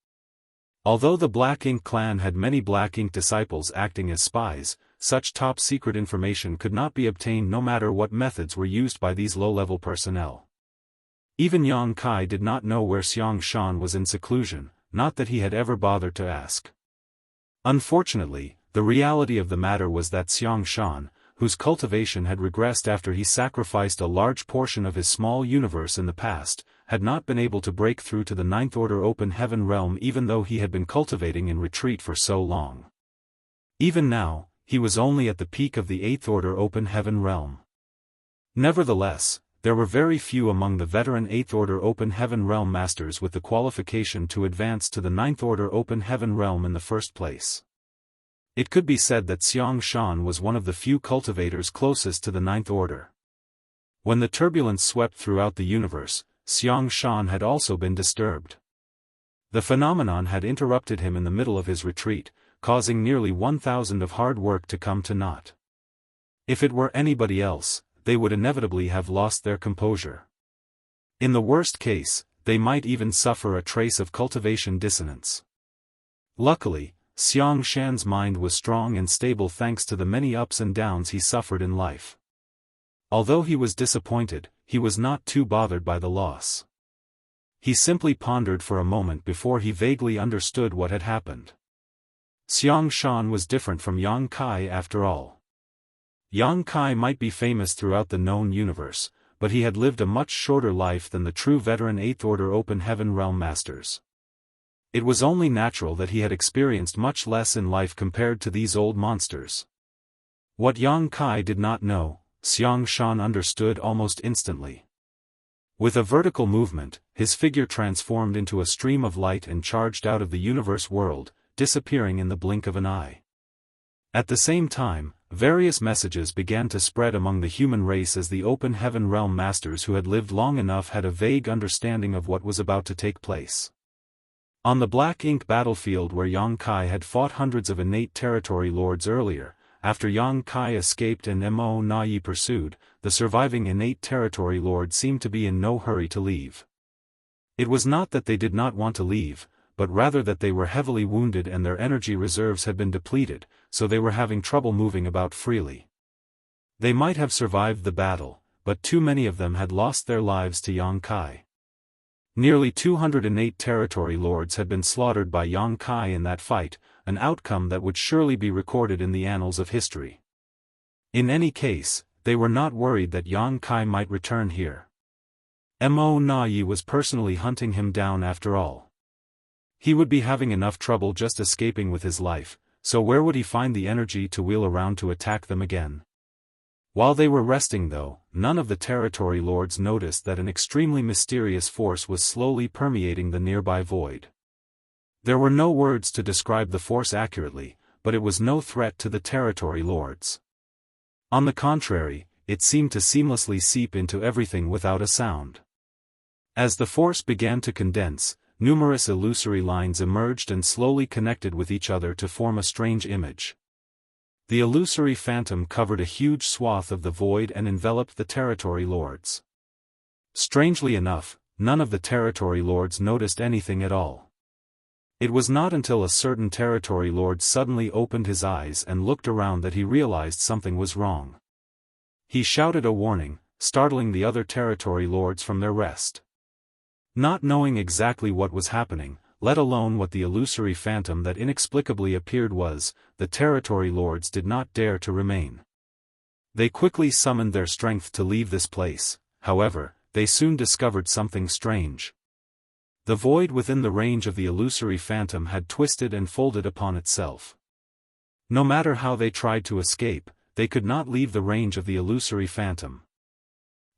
Although the Black Ink clan had many Black Ink disciples acting as spies, such top-secret information could not be obtained no matter what methods were used by these low-level personnel. Even Yang Kai did not know where Xianxia was in seclusion, not that he had ever bothered to ask. Unfortunately, the reality of the matter was that Xianxia, whose cultivation had regressed after he sacrificed a large portion of his small universe in the past, had not been able to break through to the Ninth Order open heaven realm even though he had been cultivating in retreat for so long. Even now, he was only at the peak of the Eighth Order open heaven realm. Nevertheless, there were very few among the veteran Eighth Order open heaven realm masters with the qualification to advance to the Ninth Order open heaven realm in the first place. It could be said that Xianxia was one of the few cultivators closest to the Ninth Order. When the turbulence swept throughout the universe, Xianxia had also been disturbed. The phenomenon had interrupted him in the middle of his retreat, causing nearly 1,000 of hard work to come to naught. If it were anybody else, they would inevitably have lost their composure. In the worst case, they might even suffer a trace of cultivation dissonance. Luckily, Xianxia's mind was strong and stable thanks to the many ups and downs he suffered in life. Although he was disappointed, he was not too bothered by the loss. He simply pondered for a moment before he vaguely understood what had happened. Xianxia was different from Yang Kai after all. Yang Kai might be famous throughout the known universe, but he had lived a much shorter life than the true veteran Eighth Order open heaven realm masters. It was only natural that he had experienced much less in life compared to these old monsters. What Yang Kai did not know, Xianxia understood almost instantly. With a vertical movement, his figure transformed into a stream of light and charged out of the universe world, disappearing in the blink of an eye. At the same time, various messages began to spread among the human race as the open heaven realm masters who had lived long enough had a vague understanding of what was about to take place. On the Black Ink battlefield where Yang Kai had fought hundreds of innate territory lords earlier, after Yang Kai escaped and Mo Na Ye pursued, the surviving innate territory lords seemed to be in no hurry to leave. It was not that they did not want to leave, but rather that they were heavily wounded and their energy reserves had been depleted, so they were having trouble moving about freely. They might have survived the battle, but too many of them had lost their lives to Yang Kai. Nearly 208 territory lords had been slaughtered by Yang Kai in that fight, an outcome that would surely be recorded in the annals of history. In any case, they were not worried that Yang Kai might return here. Mo Na Yi was personally hunting him down after all. He would be having enough trouble just escaping with his life, so where would he find the energy to wheel around to attack them again? While they were resting though, none of the territory lords noticed that an extremely mysterious force was slowly permeating the nearby void. There were no words to describe the force accurately, but it was no threat to the territory lords. On the contrary, it seemed to seamlessly seep into everything without a sound. As the force began to condense, numerous illusory lines emerged and slowly connected with each other to form a strange image. The illusory phantom covered a huge swath of the void and enveloped the territory lords. Strangely enough, none of the territory lords noticed anything at all. It was not until a certain territory lord suddenly opened his eyes and looked around that he realized something was wrong. He shouted a warning, startling the other territory lords from their rest. Not knowing exactly what was happening, let alone what the illusory phantom that inexplicably appeared was, the territory lords did not dare to remain. They quickly summoned their strength to leave this place, however, they soon discovered something strange. The void within the range of the illusory phantom had twisted and folded upon itself. No matter how they tried to escape, they could not leave the range of the illusory phantom.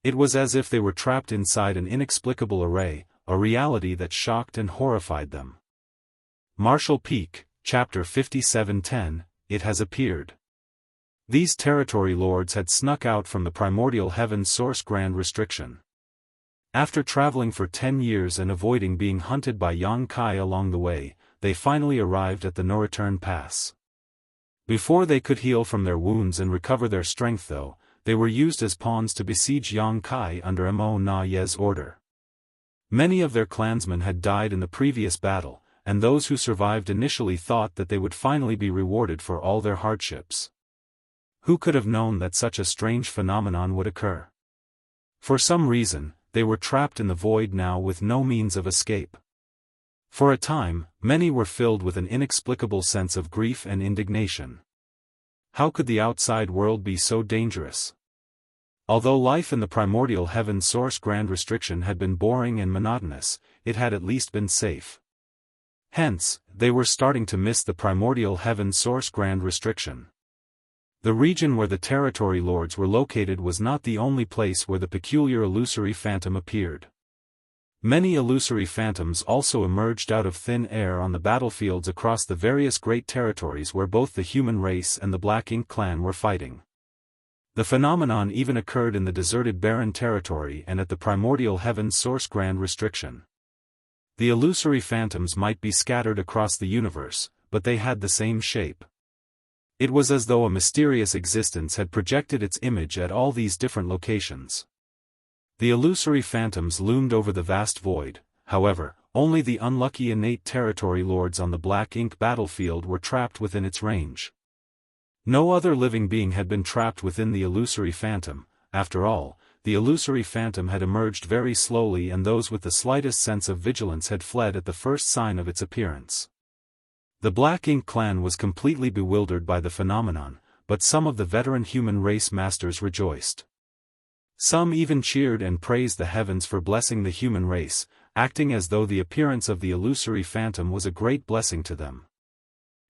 It was as if they were trapped inside an inexplicable array, a reality that shocked and horrified them. Martial Peak, Chapter 57:10, It has appeared. These territory lords had snuck out from the primordial heaven's source grand restriction. After traveling for 10 years and avoiding being hunted by Yang Kai along the way, they finally arrived at the no-return pass. Before they could heal from their wounds and recover their strength though, they were used as pawns to besiege Yang Kai under Mo Na Ye's order. Many of their clansmen had died in the previous battle, and those who survived initially thought that they would finally be rewarded for all their hardships. Who could have known that such a strange phenomenon would occur? For some reason, they were trapped in the void now with no means of escape. For a time, many were filled with an inexplicable sense of grief and indignation. How could the outside world be so dangerous? Although life in the primordial heaven source grand restriction had been boring and monotonous, it had at least been safe. Hence, they were starting to miss the primordial heaven source grand restriction. The region where the territory lords were located was not the only place where the peculiar illusory phantom appeared. Many illusory phantoms also emerged out of thin air on the battlefields across the various great territories where both the human race and the Black Ink clan were fighting. The phenomenon even occurred in the deserted barren territory and at the primordial heaven's source grand restriction. The illusory phantoms might be scattered across the universe, but they had the same shape. It was as though a mysterious existence had projected its image at all these different locations. The illusory phantoms loomed over the vast void, however, only the unlucky innate territory lords on the Black Ink battlefield were trapped within its range. No other living being had been trapped within the illusory phantom. After all, the illusory phantom had emerged very slowly and those with the slightest sense of vigilance had fled at the first sign of its appearance. The Black Ink clan was completely bewildered by the phenomenon, but some of the veteran human race masters rejoiced. Some even cheered and praised the heavens for blessing the human race, acting as though the appearance of the illusory phantom was a great blessing to them.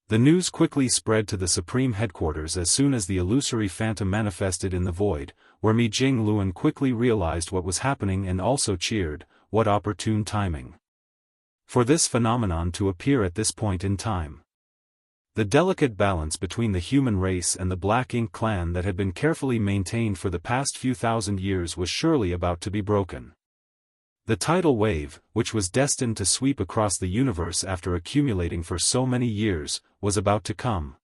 The news quickly spread to the supreme headquarters as soon as the illusory phantom manifested in the void, where Mi Jingluan quickly realized what was happening and also cheered. What opportune timing for this phenomenon to appear at this point in time. The delicate balance between the human race and the Black Ink clan that had been carefully maintained for the past few thousand years was surely about to be broken. The tidal wave, which was destined to sweep across the universe after accumulating for so many years, was about to come.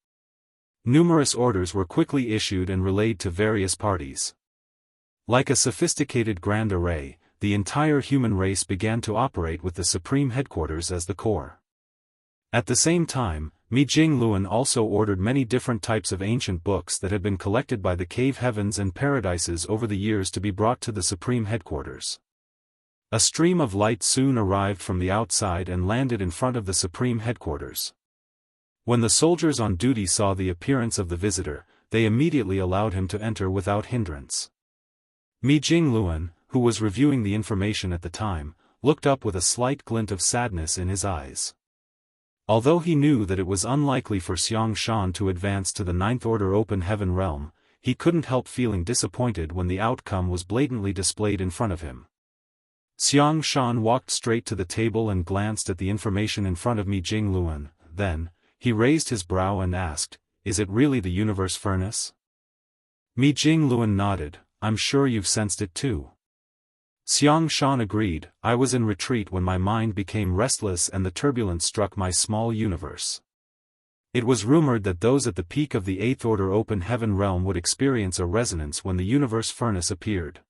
Numerous orders were quickly issued and relayed to various parties. Like a sophisticated grand array, the entire human race began to operate with the supreme headquarters as the core. At the same time, Mi Jingluan also ordered many different types of ancient books that had been collected by the cave heavens and paradises over the years to be brought to the supreme headquarters. A stream of light soon arrived from the outside and landed in front of the supreme headquarters. When the soldiers on duty saw the appearance of the visitor, they immediately allowed him to enter without hindrance. Mi Jingluan, who was reviewing the information at the time, looked up with a slight glint of sadness in his eyes. Although he knew that it was unlikely for Xianxia to advance to the Ninth Order Open Heaven realm, he couldn't help feeling disappointed when the outcome was blatantly displayed in front of him. Xianxia walked straight to the table and glanced at the information in front of Mi Jingluan. Then, he raised his brow and asked, "Is it really the universe furnace?" Mi Jingluan nodded. "I'm sure you've sensed it too." Xianxia agreed. "I was in retreat when my mind became restless and the turbulence struck my small universe. It was rumored that those at the peak of the Eighth Order Open Heaven realm would experience a resonance when the universe furnace appeared.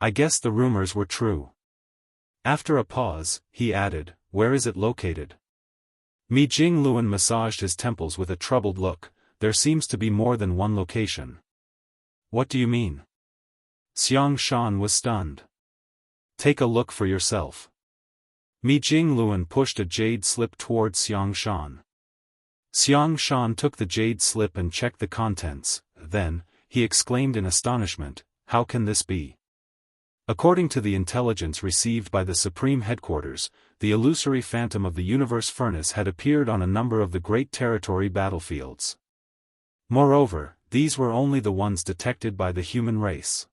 I guess the rumors were true." After a pause, he added, "Where is it located?" Mi Jingluan massaged his temples with a troubled look. "There seems to be more than one location." "What do you mean?" Xianxia was stunned. "Take a look for yourself." Mi Jingluan pushed a jade slip towards Xianxia. Xianxia took the jade slip and checked the contents. Then, he exclaimed in astonishment, "How can this be?" According to the intelligence received by the Supreme Headquarters, the illusory phantom of the universe furnace had appeared on a number of the great territory battlefields. Moreover, these were only the ones detected by the human race.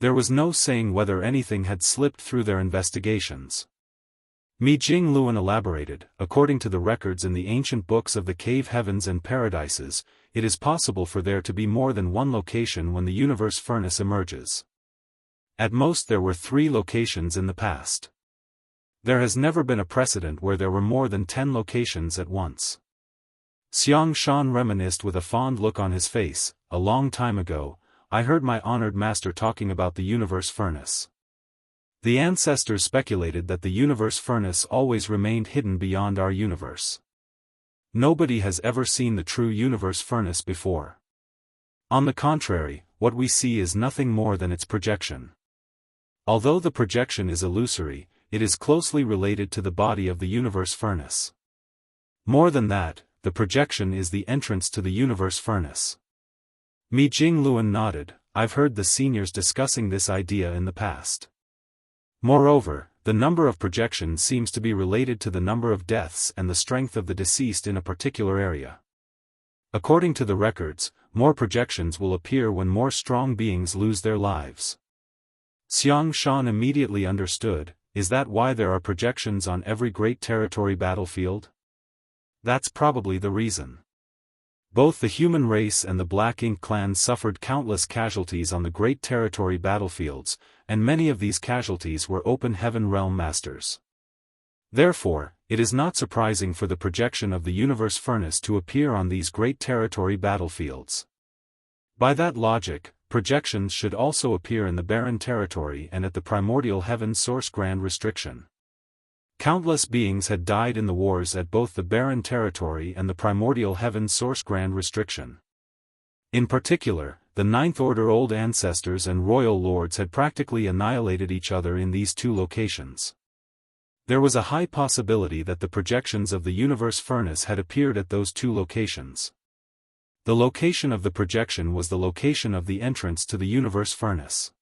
There was no saying whether anything had slipped through their investigations. Mi Jingluan elaborated, "According to the records in the ancient books of the cave heavens and paradises, it is possible for there to be more than one location when the universe furnace emerges. At most there were 3 locations in the past. There has never been a precedent where there were more than 10 locations at once." Xianxia reminisced with a fond look on his face. "A long time ago, I heard my honored master talking about the universe furnace. The ancestors speculated that the universe furnace always remained hidden beyond our universe. Nobody has ever seen the true universe furnace before. On the contrary, what we see is nothing more than its projection. Although the projection is illusory, it is closely related to the body of the universe furnace. More than that, the projection is the entrance to the universe furnace." Mi Jingluan nodded. "I've heard the seniors discussing this idea in the past. Moreover, the number of projections seems to be related to the number of deaths and the strength of the deceased in a particular area. According to the records, more projections will appear when more strong beings lose their lives." Xianxia immediately understood. "Is that why there are projections on every great territory battlefield?" "That's probably the reason. Both the human race and the Black Ink clan suffered countless casualties on the great territory battlefields, and many of these casualties were open heaven realm masters. Therefore, it is not surprising for the projection of the universe furnace to appear on these great territory battlefields. By that logic, projections should also appear in the barren territory and at the primordial heaven source grand restriction. Countless beings had died in the wars at both the barren territory and the primordial heaven source grand restriction. In particular, the Ninth Order old ancestors and royal lords had practically annihilated each other in these 2 locations. There was a high possibility that the projections of the universe furnace had appeared at those 2 locations. The location of the projection was the location of the entrance to the universe furnace.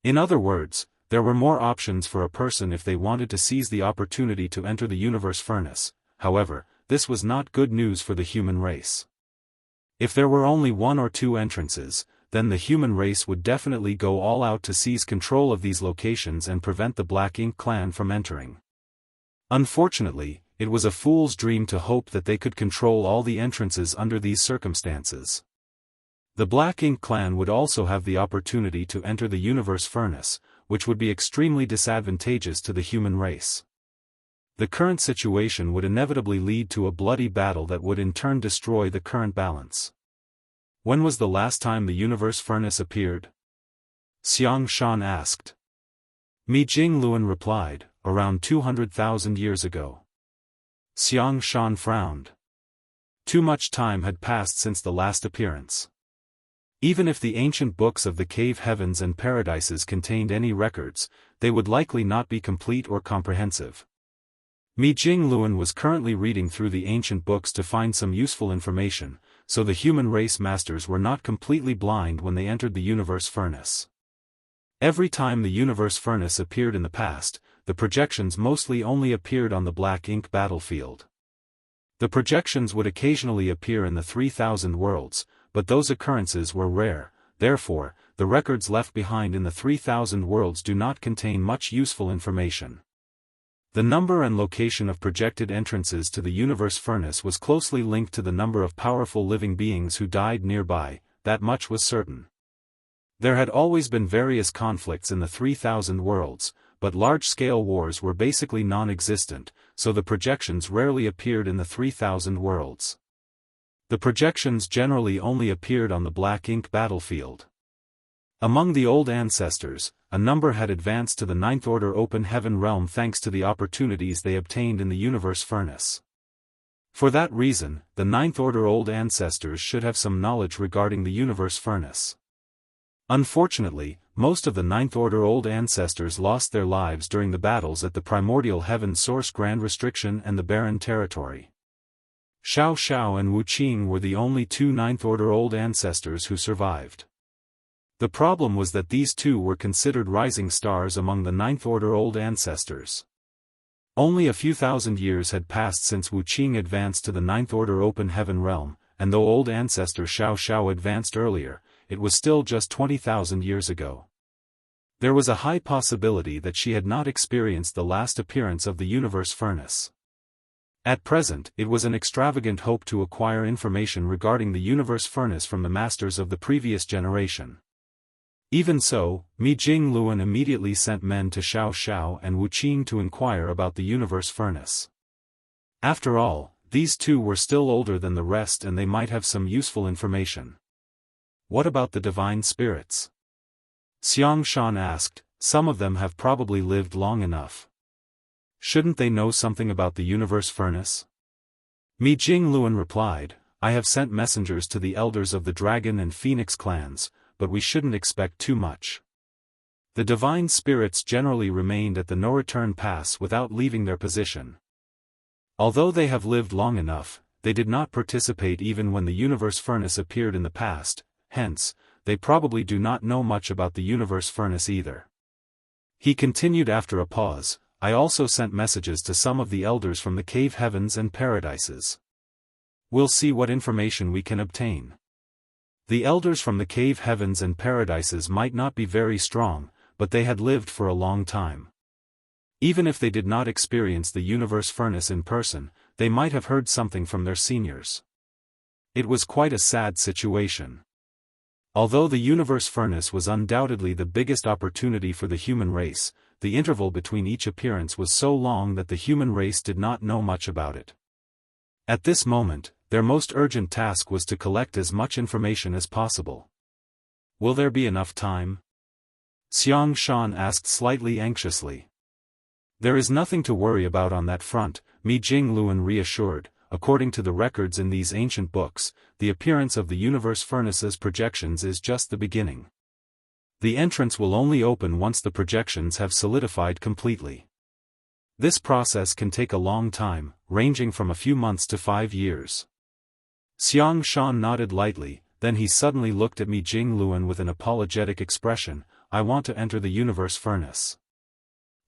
In other words, there were more options for a person if they wanted to seize the opportunity to enter the universe furnace. However, this was not good news for the human race. If there were only 1 or 2 entrances, then the human race would definitely go all out to seize control of these locations and prevent the Black Ink clan from entering. Unfortunately, it was a fool's dream to hope that they could control all the entrances under these circumstances. The Black Ink clan would also have the opportunity to enter the universe furnace, which would be extremely disadvantageous to the human race. The current situation would inevitably lead to a bloody battle that would in turn destroy the current balance. When was the last time the universe furnace appeared? Xianxia asked. Mi Jingluan replied, around 200,000 years ago. Xianxia frowned. Too much time had passed since the last appearance. Even if the ancient books of the cave heavens and paradises contained any records, they would likely not be complete or comprehensive. Mi Jingluan was currently reading through the ancient books to find some useful information, so the human race masters were not completely blind when they entered the universe furnace. Every time the universe furnace appeared in the past, the projections mostly only appeared on the black ink battlefield. The projections would occasionally appear in the 3,000 worlds, but those occurrences were rare. Therefore, the records left behind in the 3,000 worlds do not contain much useful information. The number and location of projected entrances to the universe furnace was closely linked to the number of powerful living beings who died nearby, that much was certain. There had always been various conflicts in the 3,000 worlds, but large-scale wars were basically non-existent, so the projections rarely appeared in the 3,000 worlds. The projections generally only appeared on the black ink battlefield. Among the old ancestors, a number had advanced to the Ninth Order Open Heaven realm thanks to the opportunities they obtained in the universe furnace. For that reason, the Ninth Order old ancestors should have some knowledge regarding the universe furnace. Unfortunately, most of the Ninth Order old ancestors lost their lives during the battles at the Primordial Heaven Source Grand Restriction and the Barren Territory. Xiao Xiao and Wu Qing were the only two Ninth Order old ancestors who survived. The problem was that these two were considered rising stars among the Ninth Order old ancestors. Only a few thousand years had passed since Wu Qing advanced to the Ninth Order Open Heaven realm, and though old ancestor Xiao Xiao advanced earlier, it was still just 20,000 years ago. There was a high possibility that she had not experienced the last appearance of the universe furnace. At present, it was an extravagant hope to acquire information regarding the universe furnace from the masters of the previous generation. Even so, Mi Jingluan immediately sent men to Xiao Xiao and Wu Qing to inquire about the universe furnace. After all, these two were still older than the rest and they might have some useful information. What about the divine spirits? Xianxia asked. Some of them have probably lived long enough. Shouldn't they know something about the universe furnace? Mi Jingluan replied, I have sent messengers to the elders of the Dragon and Phoenix clans, but we shouldn't expect too much. The divine spirits generally remained at the no-return pass without leaving their position. Although they have lived long enough, they did not participate even when the universe furnace appeared in the past, hence, they probably do not know much about the universe furnace either. He continued after a pause, I also sent messages to some of the elders from the cave heavens and paradises. We'll see what information we can obtain. The elders from the cave heavens and paradises might not be very strong, but they had lived for a long time. Even if they did not experience the universe furnace in person, they might have heard something from their seniors. It was quite a sad situation. Although the universe furnace was undoubtedly the biggest opportunity for the human race, the interval between each appearance was so long that the human race did not know much about it. At this moment, their most urgent task was to collect as much information as possible. Will there be enough time? Xianxia asked slightly anxiously. There is nothing to worry about on that front, Mi Jingluan reassured. According to the records in these ancient books, the appearance of the universe furnace's projections is just the beginning. The entrance will only open once the projections have solidified completely. This process can take a long time, ranging from a few months to 5 years. Xianxia nodded lightly, then he suddenly looked at Mi Jingluan with an apologetic expression, I want to enter the universe furnace.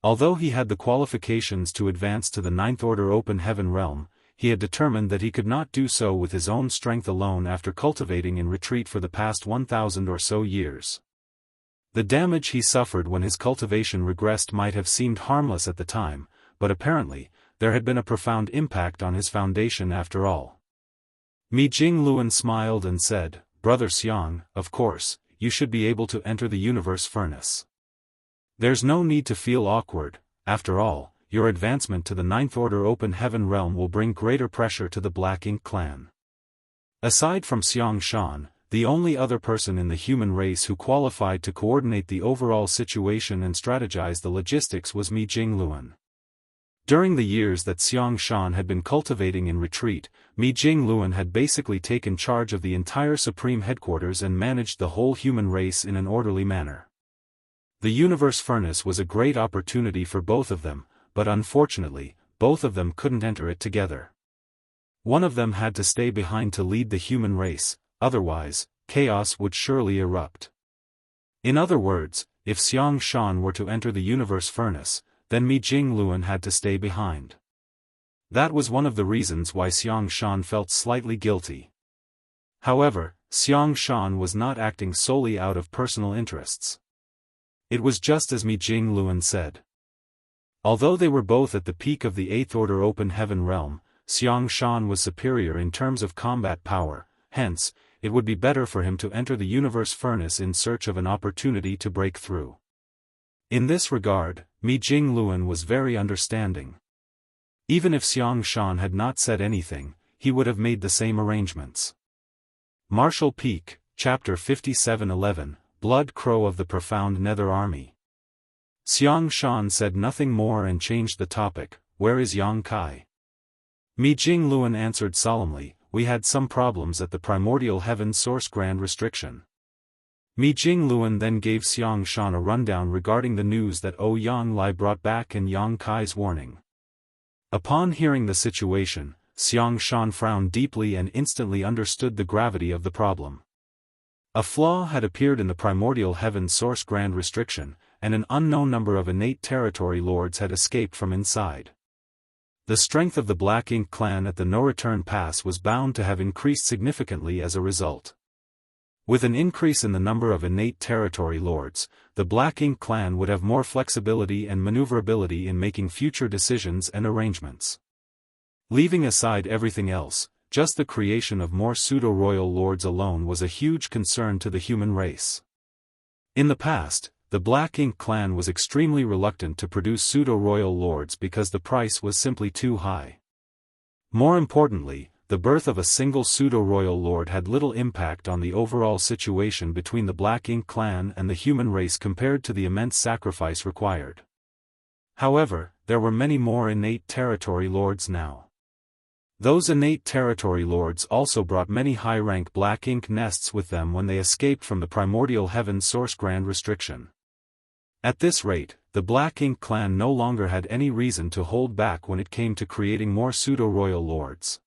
Although he had the qualifications to advance to the Ninth Order Open Heaven realm, he had determined that he could not do so with his own strength alone after cultivating in retreat for the past 1,000 or so years. The damage he suffered when his cultivation regressed might have seemed harmless at the time, but apparently, there had been a profound impact on his foundation after all. Mi Jingluan smiled and said, Brother Xiang, of course, you should be able to enter the universe furnace. There's no need to feel awkward, after all, your advancement to the Ninth Order Open Heaven realm will bring greater pressure to the Black Ink clan. Aside from Xianxia, the only other person in the human race who qualified to coordinate the overall situation and strategize the logistics was Mi Jingluan. During the years that Xianxia had been cultivating in retreat, Mi Jingluan had basically taken charge of the entire Supreme Headquarters and managed the whole human race in an orderly manner. The Universe Furnace was a great opportunity for both of them, but unfortunately, both of them couldn't enter it together. One of them had to stay behind to lead the human race, otherwise, chaos would surely erupt. In other words, if Xianxia were to enter the Universe Furnace, then Mi Jingluan had to stay behind. That was one of the reasons why Xianxia felt slightly guilty. However, Xianxia was not acting solely out of personal interests. It was just as Mi Jingluan said. Although they were both at the peak of the 8th Order Open Heaven realm, Xianxia was superior in terms of combat power, hence, it would be better for him to enter the Universe Furnace in search of an opportunity to break through. In this regard, Mi Jingluan was very understanding. Even if Xianxia had not said anything, he would have made the same arrangements. Martial Peak, Chapter 57:11, Blood Crow of the Profound Nether Army. Xianxia said nothing more and changed the topic, "Where is Yang Kai?" Mi Jingluan answered solemnly, "We had some problems at the Primordial Heaven Source Grand Restriction." Mi Jingluan then gave Xianxia a rundown regarding the news that Yang Lai brought back and Yang Kai's warning. Upon hearing the situation, Xianxia frowned deeply and instantly understood the gravity of the problem. A flaw had appeared in the Primordial Heaven Source Grand Restriction, and an unknown number of innate territory lords had escaped from inside. The strength of the Black Ink clan at the No-Return Pass was bound to have increased significantly as a result. With an increase in the number of innate territory lords, the Black Ink clan would have more flexibility and maneuverability in making future decisions and arrangements. Leaving aside everything else, just the creation of more pseudo-royal lords alone was a huge concern to the human race. In the past, the Black Ink clan was extremely reluctant to produce pseudo-royal lords because the price was simply too high. More importantly, the birth of a single pseudo-royal lord had little impact on the overall situation between the Black Ink clan and the human race compared to the immense sacrifice required. However, there were many more innate territory lords now. Those innate territory lords also brought many high-rank Black Ink nests with them when they escaped from the Primordial Heaven Source Grand Restriction. At this rate, the Black Ink clan no longer had any reason to hold back when it came to creating more pseudo-royal lords.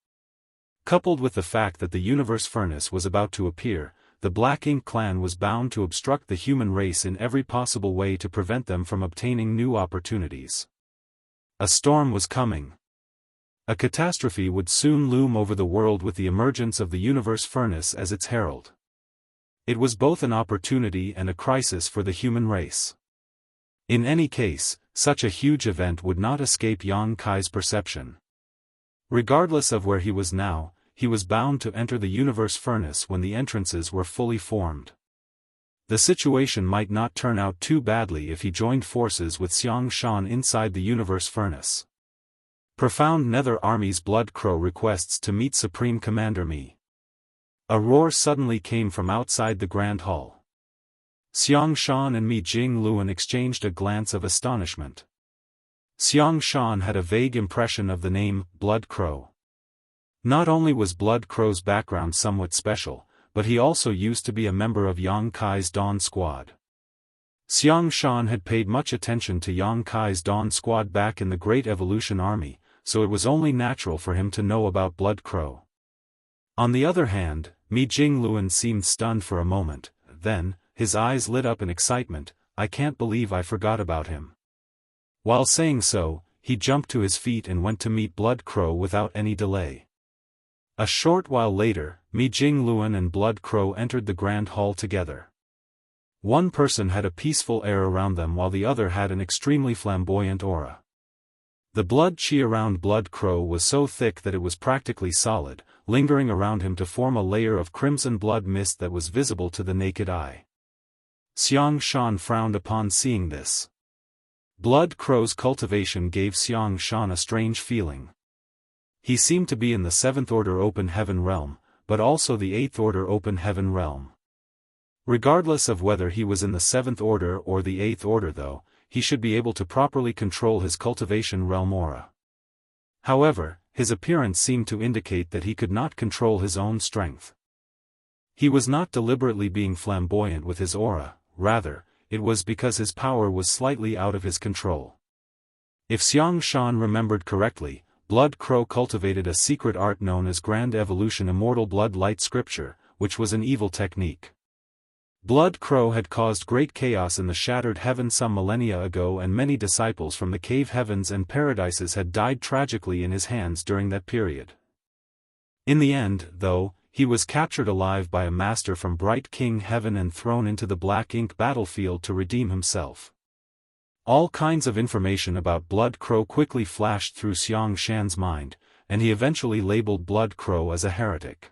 Coupled with the fact that the Universe Furnace was about to appear, the Black Ink clan was bound to obstruct the human race in every possible way to prevent them from obtaining new opportunities. A storm was coming. A catastrophe would soon loom over the world with the emergence of the Universe Furnace as its herald. It was both an opportunity and a crisis for the human race. In any case, such a huge event would not escape Yang Kai's perception. Regardless of where he was now, he was bound to enter the Universe Furnace when the entrances were fully formed. The situation might not turn out too badly if he joined forces with Xianxia inside the Universe Furnace. Profound Nether Army's Blood Crow requests to meet Supreme Commander Mi. A roar suddenly came from outside the Grand Hall. Xianxia and Mi Jingluan exchanged a glance of astonishment. Xianxia had a vague impression of the name, Blood Crow. Not only was Blood Crow's background somewhat special, but he also used to be a member of Yang Kai's Dawn Squad. Xianxia had paid much attention to Yang Kai's Dawn Squad back in the Great Evolution Army, so it was only natural for him to know about Blood Crow. On the other hand, Mi Jingluan seemed stunned for a moment, then, his eyes lit up in excitement. "I can't believe I forgot about him." While saying so, he jumped to his feet and went to meet Blood Crow without any delay. A short while later, Mi Jingluan and Blood Crow entered the Grand Hall together. One person had a peaceful air around them while the other had an extremely flamboyant aura. The blood qi around Blood Crow was so thick that it was practically solid, lingering around him to form a layer of crimson blood mist that was visible to the naked eye. Xianxia frowned upon seeing this. Blood Crow's cultivation gave Xianxia a strange feeling. He seemed to be in the 7th Order Open Heaven realm, but also the 8th Order Open Heaven realm. Regardless of whether he was in the 7th Order or the 8th Order though, he should be able to properly control his cultivation realm aura. However, his appearance seemed to indicate that he could not control his own strength. He was not deliberately being flamboyant with his aura, rather, it was because his power was slightly out of his control. If Xianxia remembered correctly, Blood Crow cultivated a secret art known as Grand Evolution Immortal Blood Light Scripture, which was an evil technique. Blood Crow had caused great chaos in the shattered heaven some millennia ago, and many disciples from the cave heavens and paradises had died tragically in his hands during that period. In the end, though, he was captured alive by a master from Bright King Heaven and thrown into the black ink battlefield to redeem himself. All kinds of information about Blood Crow quickly flashed through Xianxia's mind, and he eventually labeled Blood Crow as a heretic.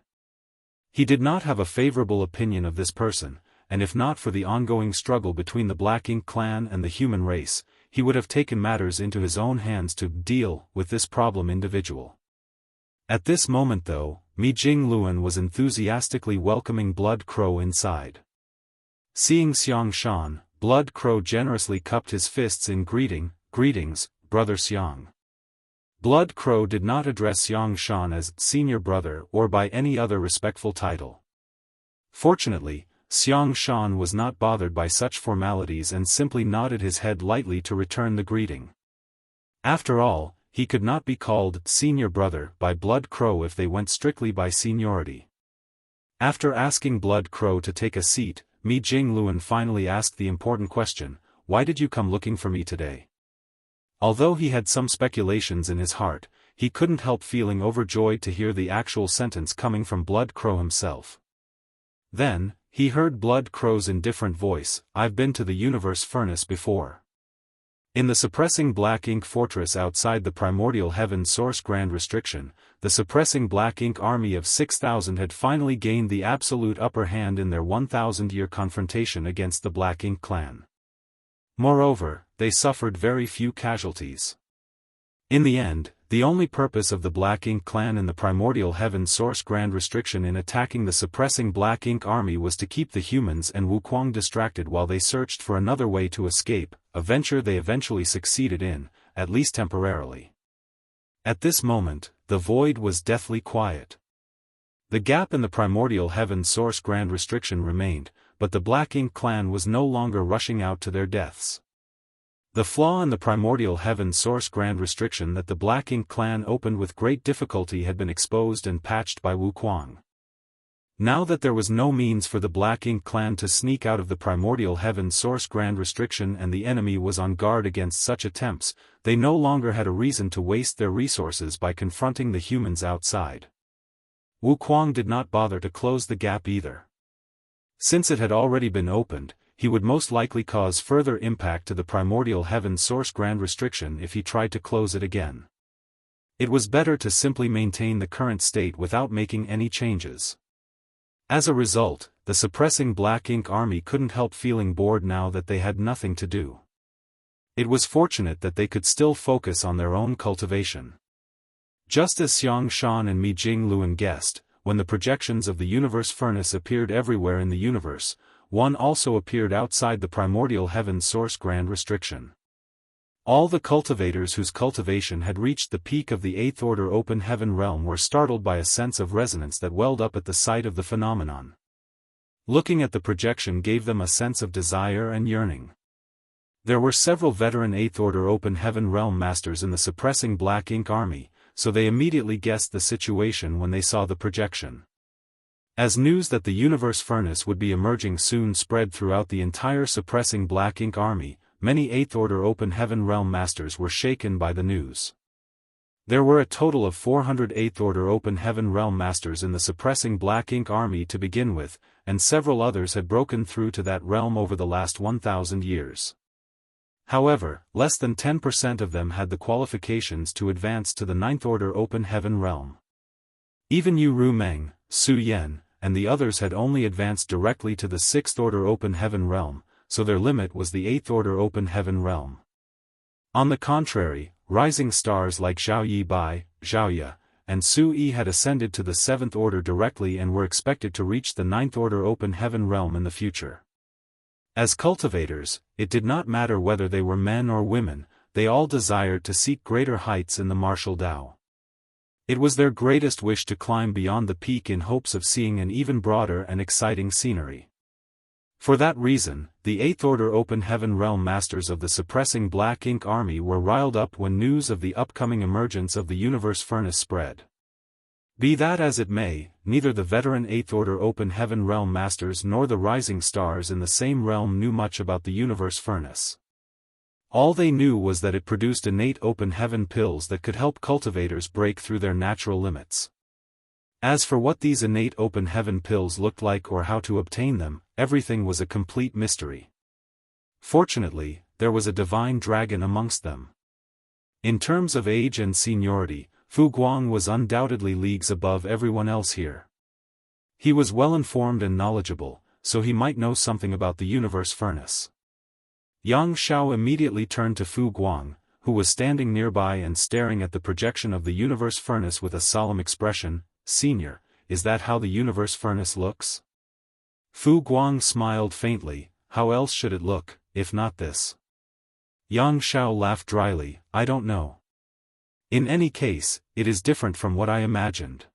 He did not have a favorable opinion of this person, and if not for the ongoing struggle between the Black Ink clan and the human race, he would have taken matters into his own hands to deal with this problem individual. At this moment though, Mi Jingluan was enthusiastically welcoming Blood Crow inside. Seeing Xianxia, Blood Crow generously cupped his fists in greetings, Brother Xiang. Blood Crow did not address Xianxia as senior brother or by any other respectful title. Fortunately, Xianxia was not bothered by such formalities and simply nodded his head lightly to return the greeting. After all, he could not be called senior brother by Blood Crow if they went strictly by seniority. After asking Blood Crow to take a seat, Mi Jingluan finally asked the important question, "Why did you come looking for me today?" Although he had some speculations in his heart, he couldn't help feeling overjoyed to hear the actual sentence coming from Blood Crow himself. Then, he heard Blood Crow's indifferent voice, "I've been to the universe furnace before." In the suppressing Black Ink fortress outside the primordial heaven source Grand Restriction, the suppressing Black Ink army of 6,000 had finally gained the absolute upper hand in their 1,000-year confrontation against the Black Ink clan. Moreover, they suffered very few casualties. In the end, the only purpose of the Black Ink clan in the primordial heaven source Grand Restriction in attacking the suppressing Black Ink army was to keep the humans and Wuquang distracted while they searched for another way to escape, a venture they eventually succeeded in, at least temporarily. At this moment, the void was deathly quiet. The gap in the primordial heaven source Grand Restriction remained, but the Black Ink clan was no longer rushing out to their deaths. The flaw in the primordial heaven source Grand Restriction that the Black Ink clan opened with great difficulty had been exposed and patched by Wuquang. Now that there was no means for the Black Ink clan to sneak out of the primordial heaven source Grand Restriction and the enemy was on guard against such attempts, they no longer had a reason to waste their resources by confronting the humans outside. Wuquang did not bother to close the gap either. Since it had already been opened, he would most likely cause further impact to the primordial heaven source Grand Restriction if he tried to close it again. It was better to simply maintain the current state without making any changes. As a result, the suppressing Black Ink army couldn't help feeling bored now that they had nothing to do. It was fortunate that they could still focus on their own cultivation. Just as Xianxia and Mi Jingluan guessed, when the projections of the universe furnace appeared everywhere in the universe, one also appeared outside the primordial heaven source Grand Restriction. All the cultivators whose cultivation had reached the peak of the 8th Order Open Heaven realm were startled by a sense of resonance that welled up at the sight of the phenomenon. Looking at the projection gave them a sense of desire and yearning. There were several veteran 8th Order Open Heaven realm masters in the suppressing Black Ink army, so they immediately guessed the situation when they saw the projection. As news that the universe furnace would be emerging soon spread throughout the entire suppressing Black Ink army, many 8th Order Open Heaven realm masters were shaken by the news. There were a total of 400 8th Order Open Heaven realm masters in the suppressing Black Ink army to begin with, and several others had broken through to that realm over the last 1,000 years. However, less than 10% of them had the qualifications to advance to the 9th Order Open Heaven realm. Even Yu Rumeng, Su Yan, and the others had only advanced directly to the 6th Order Open Heaven realm, so their limit was the 8th Order Open Heaven realm. On the contrary, rising stars like Zhao Yi Bai, Zhao Ye, and Su Yi had ascended to the 7th Order directly and were expected to reach the 9th Order Open Heaven realm in the future. As cultivators, it did not matter whether they were men or women, they all desired to seek greater heights in the martial Tao. It was their greatest wish to climb beyond the peak in hopes of seeing an even broader and exciting scenery. For that reason, the Eighth Order Open Heaven Realm Masters of the suppressing Black Ink Army were riled up when news of the upcoming emergence of the Universe Furnace spread. Be that as it may, neither the veteran Eighth Order Open Heaven Realm Masters nor the rising stars in the same realm knew much about the Universe Furnace. All they knew was that it produced innate open heaven pills that could help cultivators break through their natural limits. As for what these innate open heaven pills looked like or how to obtain them, everything was a complete mystery. Fortunately, there was a divine dragon amongst them. In terms of age and seniority, Fu Guang was undoubtedly leagues above everyone else here. He was well informed and knowledgeable, so he might know something about the Universe Furnace. Yang Xiao immediately turned to Fu Guang, who was standing nearby and staring at the projection of the Universe Furnace with a solemn expression. "Senior, is that how the Universe Furnace looks?" Fu Guang smiled faintly. "How else should it look, if not this?" Yang Xiao laughed dryly. "I don't know. In any case, it is different from what I imagined."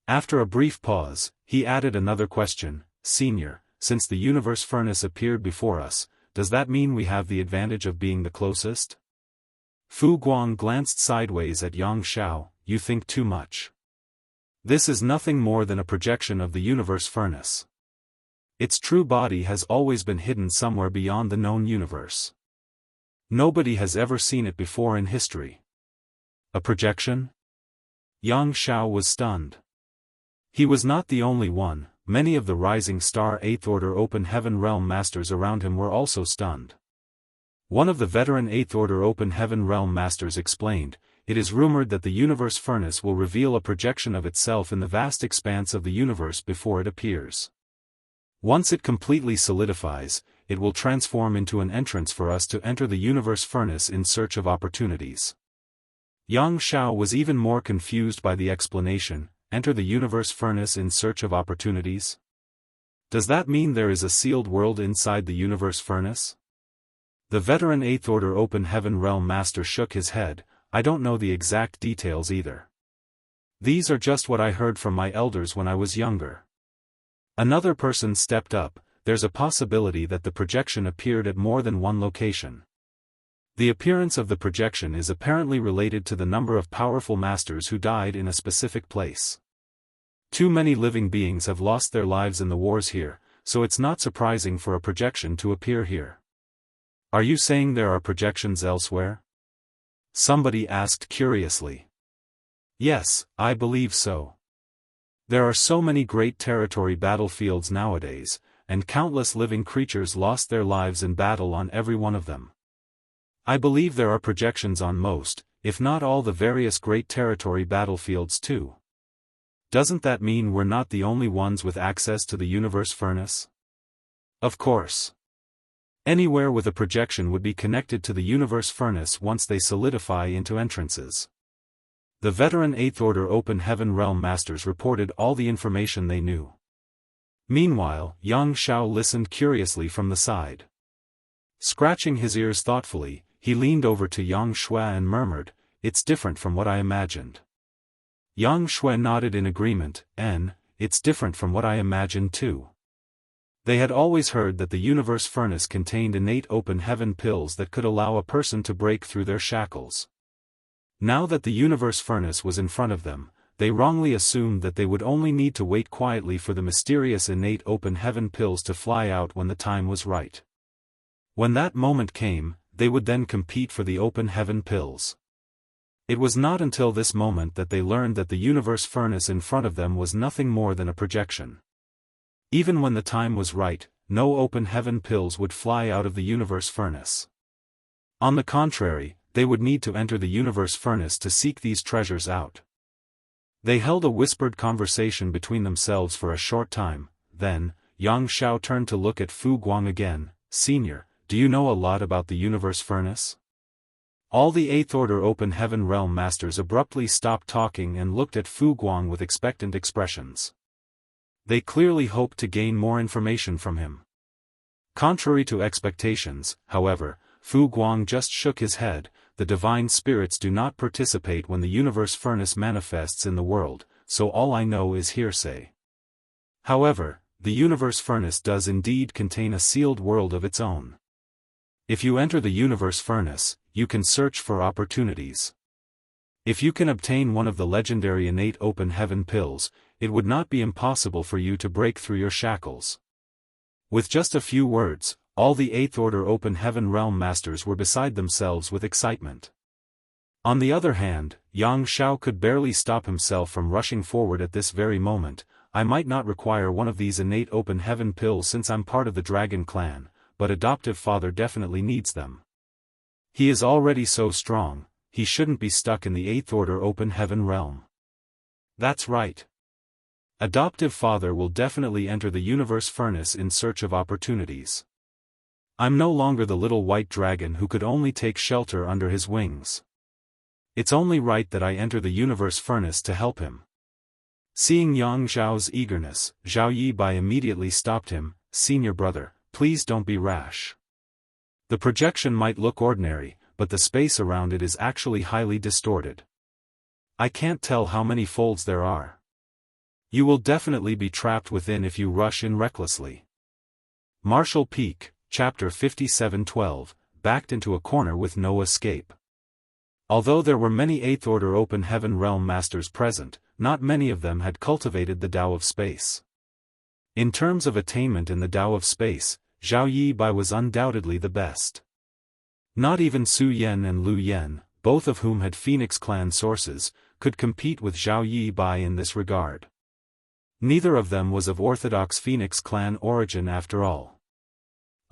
After a brief pause, he added another question. "Senior, since the Universe Furnace appeared before us, does that mean we have the advantage of being the closest?" Fu Guang glanced sideways at Yang Xiao. "You think too much. This is nothing more than a projection of the Universe Furnace. Its true body has always been hidden somewhere beyond the known universe. Nobody has ever seen it before in history." "A projection?" Yang Xiao was stunned. He was not the only one. Many of the Rising Star Eighth Order Open Heaven Realm Masters around him were also stunned. One of the veteran Eighth Order Open Heaven Realm Masters explained, "It is rumored that the Universe Furnace will reveal a projection of itself in the vast expanse of the universe before it appears. Once it completely solidifies, it will transform into an entrance for us to enter the Universe Furnace in search of opportunities." Yang Xiao was even more confused by the explanation. Enter the Universe Furnace in search of opportunities? Does that mean there is a sealed world inside the Universe Furnace? The veteran Eighth Order Open Heaven Realm Master shook his head. "I don't know the exact details either. These are just what I heard from my elders when I was younger." Another person stepped up. "There's a possibility that the projection appeared at more than one location. The appearance of the projection is apparently related to the number of powerful masters who died in a specific place. Too many living beings have lost their lives in the wars here, so it's not surprising for a projection to appear here." "Are you saying there are projections elsewhere?" somebody asked curiously. "Yes, I believe so. There are so many great territory battlefields nowadays, and countless living creatures lost their lives in battle on every one of them. I believe there are projections on most, if not all the various great territory battlefields too. Doesn't that mean we're not the only ones with access to the Universe Furnace?" "Of course. Anywhere with a projection would be connected to the Universe Furnace once they solidify into entrances." The veteran Eighth Order Open Heaven Realm Masters reported all the information they knew. Meanwhile, Yang Xiao listened curiously from the side. Scratching his ears thoughtfully, he leaned over to Yang Shui and murmured, "It's different from what I imagined." Yang Shui nodded in agreement. It's different from what I imagined too." They had always heard that the Universe Furnace contained innate open heaven pills that could allow a person to break through their shackles. Now that the Universe Furnace was in front of them, they wrongly assumed that they would only need to wait quietly for the mysterious innate open heaven pills to fly out when the time was right. When that moment came, they would then compete for the open heaven pills. It was not until this moment that they learned that the Universe Furnace in front of them was nothing more than a projection. Even when the time was right, no open heaven pills would fly out of the Universe Furnace. On the contrary, they would need to enter the Universe Furnace to seek these treasures out. They held a whispered conversation between themselves for a short time. Then, Yang Xiao turned to look at Fu Guang again. "Senior, do you know a lot about the Universe Furnace?" All the Eighth Order Open Heaven Realm Masters abruptly stopped talking and looked at Fu Guang with expectant expressions. They clearly hoped to gain more information from him. Contrary to expectations, however, Fu Guang just shook his head. The divine spirits do not participate when the universe furnace manifests in the world, so all I know is hearsay. However, the universe furnace does indeed contain a sealed world of its own. If you enter the universe furnace, you can search for opportunities. If you can obtain one of the legendary innate open heaven pills, it would not be impossible for you to break through your shackles. With just a few words, all the 8th Order Open Heaven Realm Masters were beside themselves with excitement. On the other hand, Yang Xiao could barely stop himself from rushing forward at this very moment. I might not require one of these innate open heaven pills since I'm part of the Dragon Clan, but adoptive father definitely needs them. He is already so strong, he shouldn't be stuck in the 8th Order Open Heaven Realm. That's right. Adoptive father will definitely enter the universe furnace in search of opportunities. I'm no longer the little white dragon who could only take shelter under his wings. It's only right that I enter the universe furnace to help him. Seeing Yang Zhao's eagerness, Zhao Yibai immediately stopped him. Senior brother, please don't be rash. The projection might look ordinary, but the space around it is actually highly distorted. I can't tell how many folds there are. You will definitely be trapped within if you rush in recklessly. Martial Peak, Chapter 57:12, backed into a corner with no escape. Although there were many 8th Order Open Heaven Realm Masters present, not many of them had cultivated the Tao of Space. In terms of attainment in the Tao of Space, Zhao Yibai was undoubtedly the best. Not even Su Yan and Lu Yan, both of whom had Phoenix Clan sources, could compete with Zhao Yibai in this regard. Neither of them was of orthodox Phoenix Clan origin after all.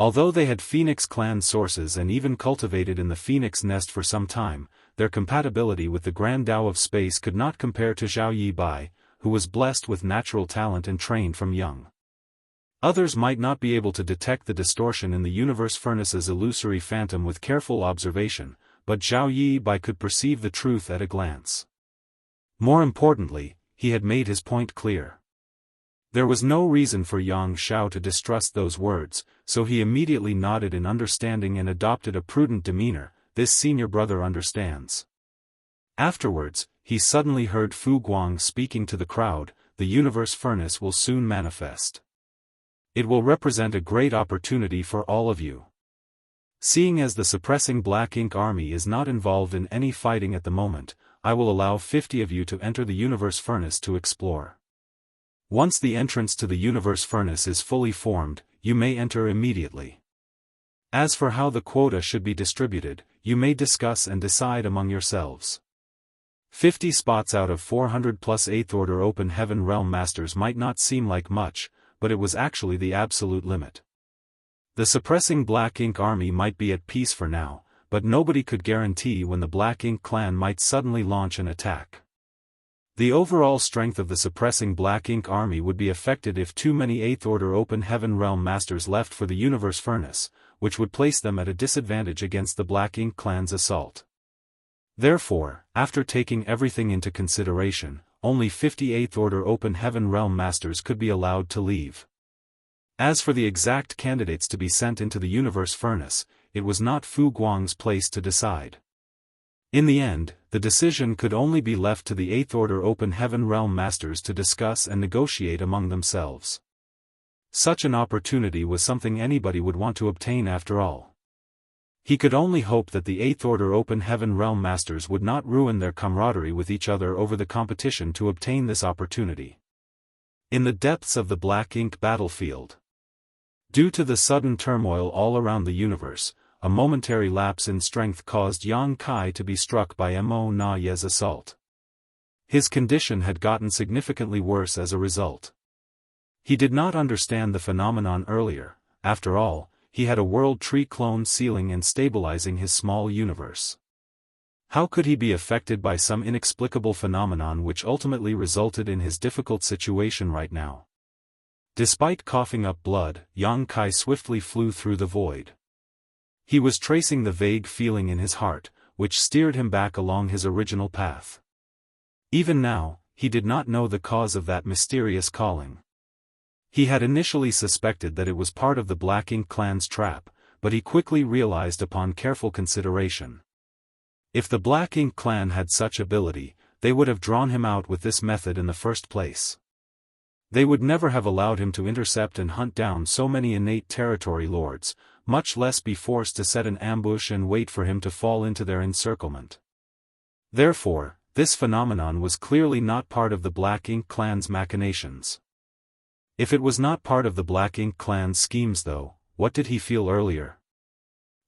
Although they had Phoenix Clan sources and even cultivated in the Phoenix Nest for some time, their compatibility with the Grand Tao of Space could not compare to Zhao Yibai, who was blessed with natural talent and trained from young. Others might not be able to detect the distortion in the universe furnace's illusory phantom with careful observation, but Zhao Yibai could perceive the truth at a glance. More importantly, he had made his point clear. There was no reason for Yang Xiao to distrust those words, so he immediately nodded in understanding and adopted a prudent demeanor. This senior brother understands. Afterwards, he suddenly heard Fu Guang speaking to the crowd. The universe furnace will soon manifest. It will represent a great opportunity for all of you. Seeing as the suppressing Black Ink army is not involved in any fighting at the moment, I will allow 50 of you to enter the universe furnace to explore. Once the entrance to the universe furnace is fully formed, you may enter immediately. As for how the quota should be distributed, you may discuss and decide among yourselves. 50 spots out of 400 plus 8th Order Open Heaven Realm Masters might not seem like much, but it was actually the absolute limit. The suppressing Black Ink army might be at peace for now, but nobody could guarantee when the Black Ink clan might suddenly launch an attack. The overall strength of the suppressing Black Ink army would be affected if too many 8th Order Open Heaven Realm Masters left for the universe furnace, which would place them at a disadvantage against the Black Ink clan's assault. Therefore, after taking everything into consideration, only 58th Order Open Heaven Realm Masters could be allowed to leave. As for the exact candidates to be sent into the universe furnace, it was not Fu Guang's place to decide. In the end, the decision could only be left to the 8th Order Open Heaven Realm Masters to discuss and negotiate among themselves. Such an opportunity was something anybody would want to obtain after all. He could only hope that the 8th Order Open Heaven Realm Masters would not ruin their camaraderie with each other over the competition to obtain this opportunity. In the depths of the Black Ink battlefield. Due to the sudden turmoil all around the universe, a momentary lapse in strength caused Yang Kai to be struck by Mo Na Ye's assault. His condition had gotten significantly worse as a result. He did not understand the phenomenon earlier. After all, he had a world tree clone sealing and stabilizing his small universe. How could he be affected by some inexplicable phenomenon which ultimately resulted in his difficult situation right now? Despite coughing up blood, Yang Kai swiftly flew through the void. He was tracing the vague feeling in his heart, which steered him back along his original path. Even now, he did not know the cause of that mysterious calling. He had initially suspected that it was part of the Black Ink clan's trap, but he quickly realized upon careful consideration. If the Black Ink clan had such ability, they would have drawn him out with this method in the first place. They would never have allowed him to intercept and hunt down so many innate territory lords, much less be forced to set an ambush and wait for him to fall into their encirclement. Therefore, this phenomenon was clearly not part of the Black Ink clan's machinations. If it was not part of the Black Ink clan's schemes though, what did he feel earlier?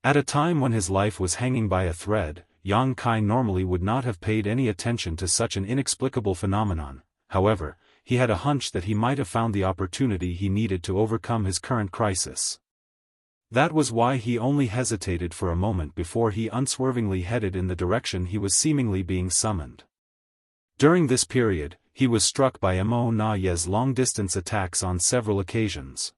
At a time when his life was hanging by a thread, Yang Kai normally would not have paid any attention to such an inexplicable phenomenon. However, he had a hunch that he might have found the opportunity he needed to overcome his current crisis. That was why he only hesitated for a moment before he unswervingly headed in the direction he was seemingly being summoned. During this period, he was struck by Mo Na Ye's long-distance attacks on several occasions.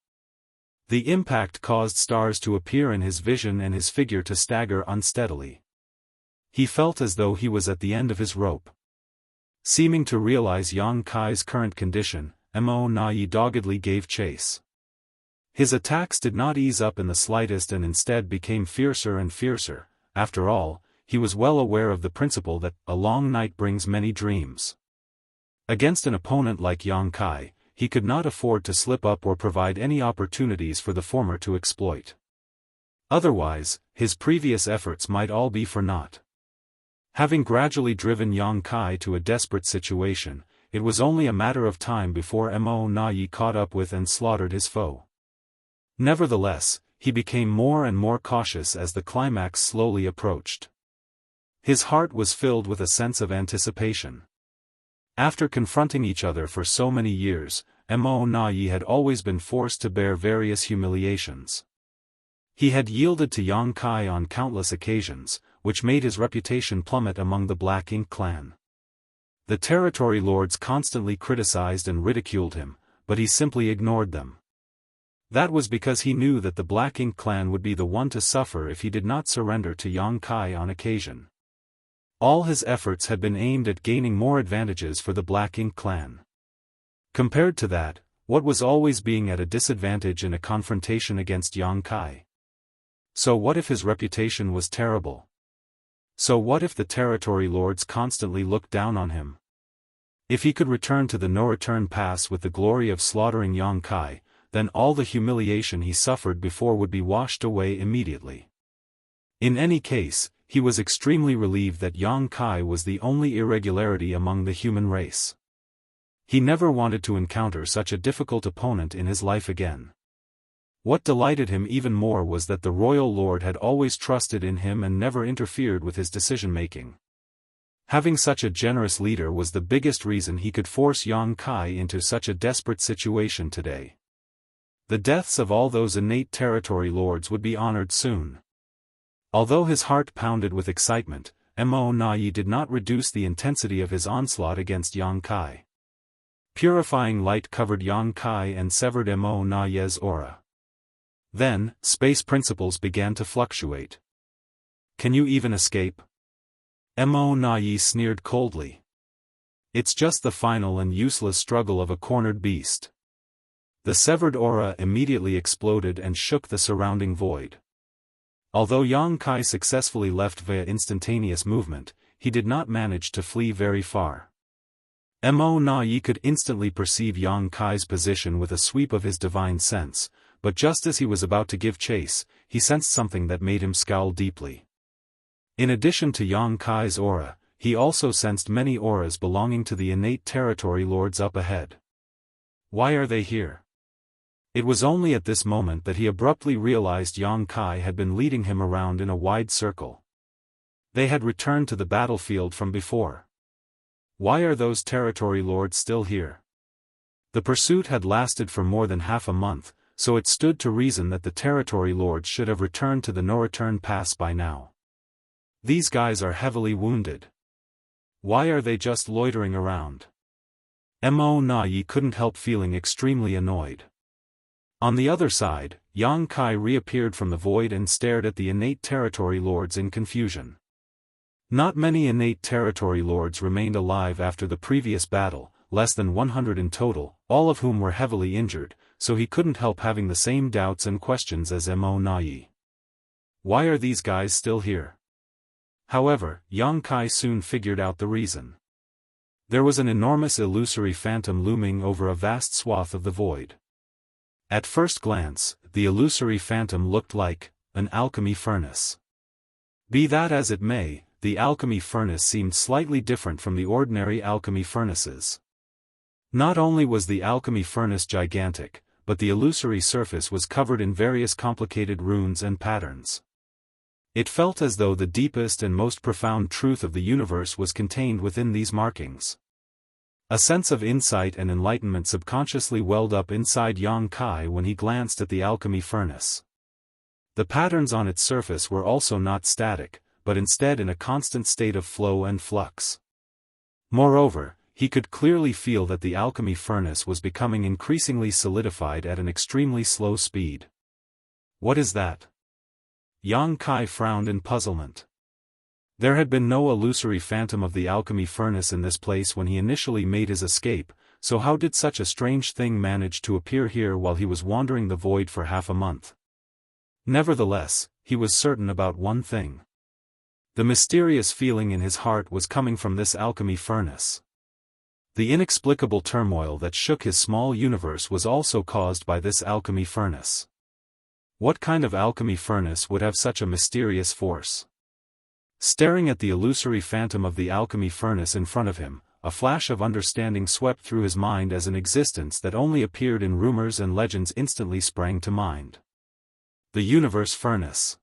The impact caused stars to appear in his vision and his figure to stagger unsteadily. He felt as though he was at the end of his rope. Seeming to realize Yang Kai's current condition, Mo Na Ye doggedly gave chase. His attacks did not ease up in the slightest and instead became fiercer and fiercer. After all, he was well aware of the principle that a long night brings many dreams. Against an opponent like Yang Kai, he could not afford to slip up or provide any opportunities for the former to exploit. Otherwise, his previous efforts might all be for naught. Having gradually driven Yang Kai to a desperate situation, it was only a matter of time before Mo Na Ye caught up with and slaughtered his foe. Nevertheless, he became more and more cautious as the climax slowly approached. His heart was filled with a sense of anticipation. After confronting each other for so many years, Mo Na Ye had always been forced to bear various humiliations. He had yielded to Yang Kai on countless occasions, which made his reputation plummet among the Black Ink clan. The territory lords constantly criticized and ridiculed him, but he simply ignored them. That was because he knew that the Black Ink clan would be the one to suffer if he did not surrender to Yang Kai on occasion. All his efforts had been aimed at gaining more advantages for the Black Ink clan. Compared to that, what was always being at a disadvantage in a confrontation against Yang Kai? So what if his reputation was terrible? So what if the territory lords constantly looked down on him? If he could return to the no-return pass with the glory of slaughtering Yang Kai, then all the humiliation he suffered before would be washed away immediately. In any case, he was extremely relieved that Yang Kai was the only irregularity among the human race. He never wanted to encounter such a difficult opponent in his life again. What delighted him even more was that the royal lord had always trusted in him and never interfered with his decision-making. Having such a generous leader was the biggest reason he could force Yang Kai into such a desperate situation today. The deaths of all those innate territory lords would be honored soon. Although his heart pounded with excitement, Mo Na Ye did not reduce the intensity of his onslaught against Yang Kai. Purifying light covered Yang Kai and severed Mo Na Ye's aura. Then, space principles began to fluctuate. Can you even escape? Mo Na Ye sneered coldly. It's just the final and useless struggle of a cornered beast. The severed aura immediately exploded and shook the surrounding void. Although Yang Kai successfully left via instantaneous movement, he did not manage to flee very far. Mo Na Ye could instantly perceive Yang Kai's position with a sweep of his divine sense, but just as he was about to give chase, he sensed something that made him scowl deeply. In addition to Yang Kai's aura, he also sensed many auras belonging to the innate territory lords up ahead. Why are they here? It was only at this moment that he abruptly realized Yang Kai had been leading him around in a wide circle. They had returned to the battlefield from before. Why are those territory lords still here? The pursuit had lasted for more than half a month, so it stood to reason that the territory lords should have returned to the no-return pass by now. These guys are heavily wounded. Why are they just loitering around? Mo Na Ye couldn't help feeling extremely annoyed. On the other side, Yang Kai reappeared from the void and stared at the innate territory lords in confusion. Not many innate territory lords remained alive after the previous battle, less than 100 in total, all of whom were heavily injured, so he couldn't help having the same doubts and questions as Mo Nai. Why are these guys still here? However, Yang Kai soon figured out the reason. There was an enormous illusory phantom looming over a vast swath of the void. At first glance, the illusory phantom looked like an alchemy furnace. Be that as it may, the alchemy furnace seemed slightly different from the ordinary alchemy furnaces. Not only was the alchemy furnace gigantic, but the illusory surface was covered in various complicated runes and patterns. It felt as though the deepest and most profound truth of the universe was contained within these markings. A sense of insight and enlightenment subconsciously welled up inside Yang Kai when he glanced at the alchemy furnace. The patterns on its surface were also not static, but instead in a constant state of flow and flux. Moreover, he could clearly feel that the alchemy furnace was becoming increasingly solidified at an extremely slow speed. What is that? Yang Kai frowned in puzzlement. There had been no illusory phantom of the alchemy furnace in this place when he initially made his escape, so how did such a strange thing manage to appear here while he was wandering the void for half a month? Nevertheless, he was certain about one thing. The mysterious feeling in his heart was coming from this alchemy furnace. The inexplicable turmoil that shook his small universe was also caused by this alchemy furnace. What kind of alchemy furnace would have such a mysterious force? Staring at the illusory phantom of the alchemy furnace in front of him, a flash of understanding swept through his mind as an existence that only appeared in rumors and legends instantly sprang to mind. The universe furnace.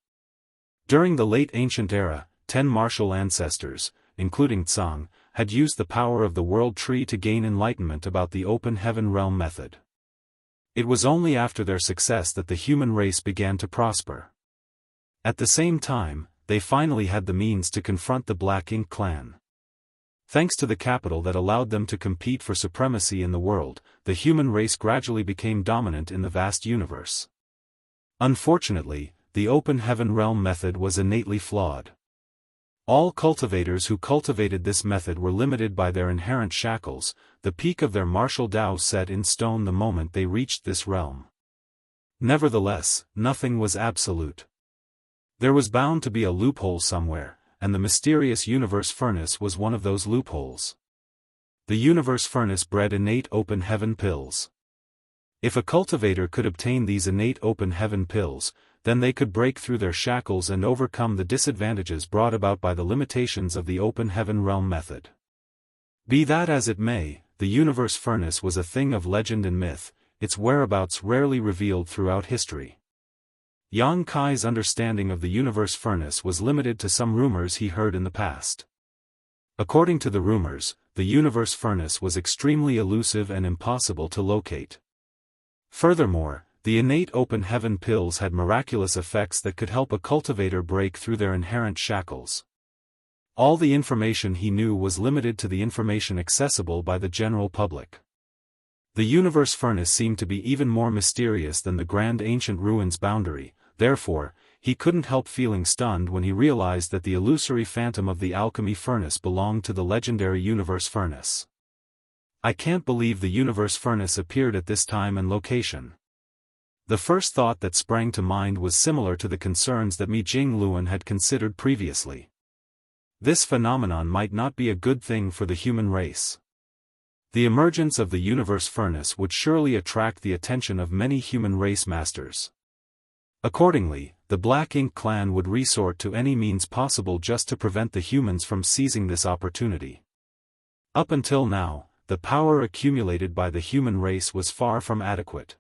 During the late ancient era, 10 martial ancestors, including Tsang, had used the power of the world tree to gain enlightenment about the open heaven realm method. It was only after their success that the human race began to prosper. At the same time, they finally had the means to confront the Black Ink clan. Thanks to the capital that allowed them to compete for supremacy in the world, the human race gradually became dominant in the vast universe. Unfortunately, the open heaven realm method was innately flawed. All cultivators who cultivated this method were limited by their inherent shackles, the peak of their martial Tao set in stone the moment they reached this realm. Nevertheless, nothing was absolute. There was bound to be a loophole somewhere, and the mysterious universe furnace was one of those loopholes. The universe furnace bred innate open heaven pills. If a cultivator could obtain these innate open heaven pills, then they could break through their shackles and overcome the disadvantages brought about by the limitations of the open heaven realm method. Be that as it may, the universe furnace was a thing of legend and myth, its whereabouts rarely revealed throughout history. Yang Kai's understanding of the universe furnace was limited to some rumors he heard in the past. According to the rumors, the universe furnace was extremely elusive and impossible to locate. Furthermore, the innate open heaven pills had miraculous effects that could help a cultivator break through their inherent shackles. All the information he knew was limited to the information accessible by the general public. The universe furnace seemed to be even more mysterious than the grand ancient ruins boundary, therefore, he couldn't help feeling stunned when he realized that the illusory phantom of the alchemy furnace belonged to the legendary universe furnace. I can't believe the universe furnace appeared at this time and location. The first thought that sprang to mind was similar to the concerns that Mi Jingluan had considered previously. This phenomenon might not be a good thing for the human race. The emergence of the universe furnace would surely attract the attention of many human race masters. Accordingly, the Black Ink clan would resort to any means possible just to prevent the humans from seizing this opportunity. Up until now, the power accumulated by the human race was far from adequate.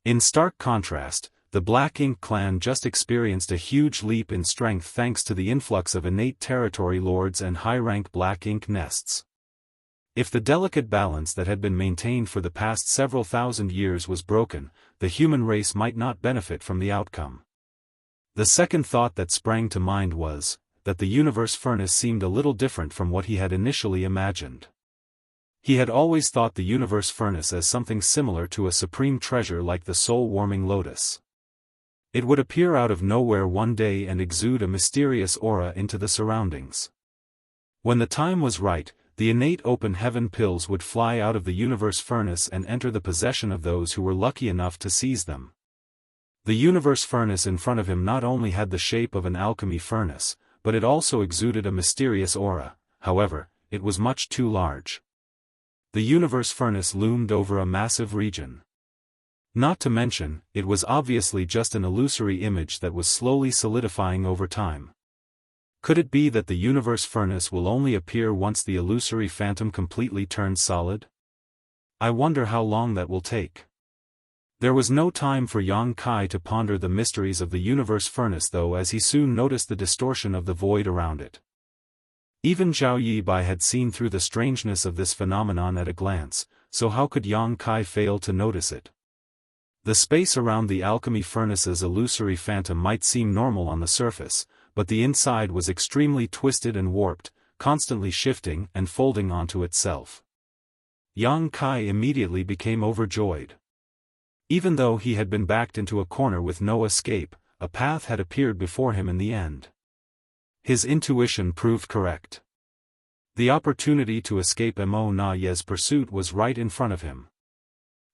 In stark contrast, the Black Ink clan just experienced a huge leap in strength thanks to the influx of innate territory lords and high-rank Black Ink nests. If the delicate balance that had been maintained for the past several thousand years was broken, the human race might not benefit from the outcome. The second thought that sprang to mind was that the universe furnace seemed a little different from what he had initially imagined. He had always thought the universe furnace as something similar to a supreme treasure like the soul-warming lotus. It would appear out of nowhere one day and exude a mysterious aura into the surroundings. When the time was right, the innate open heaven pills would fly out of the universe furnace and enter the possession of those who were lucky enough to seize them. The universe furnace in front of him not only had the shape of an alchemy furnace, but it also exuded a mysterious aura. However, it was much too large. The universe furnace loomed over a massive region. Not to mention, it was obviously just an illusory image that was slowly solidifying over time. Could it be that the universe furnace will only appear once the illusory phantom completely turns solid? I wonder how long that will take. There was no time for Yang Kai to ponder the mysteries of the universe furnace though, as he soon noticed the distortion of the void around it. Even Zhao Yibai had seen through the strangeness of this phenomenon at a glance, so how could Yang Kai fail to notice it? The space around the alchemy furnace's illusory phantom might seem normal on the surface, but the inside was extremely twisted and warped, constantly shifting and folding onto itself. Yang Kai immediately became overjoyed. Even though he had been backed into a corner with no escape, a path had appeared before him in the end. His intuition proved correct. The opportunity to escape Mo Na Ye's pursuit was right in front of him.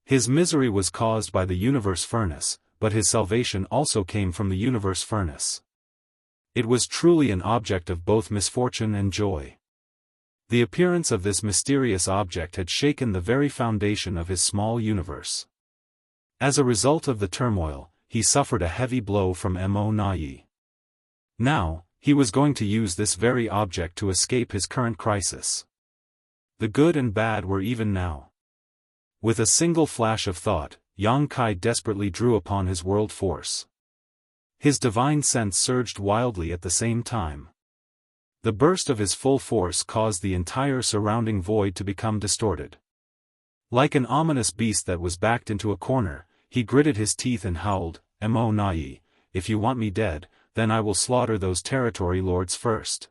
His misery was caused by the universe furnace, but his salvation also came from the universe furnace. It was truly an object of both misfortune and joy. The appearance of this mysterious object had shaken the very foundation of his small universe. As a result of the turmoil, he suffered a heavy blow from Mo Na Ye. Now, he was going to use this very object to escape his current crisis. The good and bad were even now. With a single flash of thought, Yang Kai desperately drew upon his world force. His divine sense surged wildly at the same time. The burst of his full force caused the entire surrounding void to become distorted. Like an ominous beast that was backed into a corner, he gritted his teeth and howled, "Mo Na Ye, if you want me dead, then I will slaughter those territory lords first."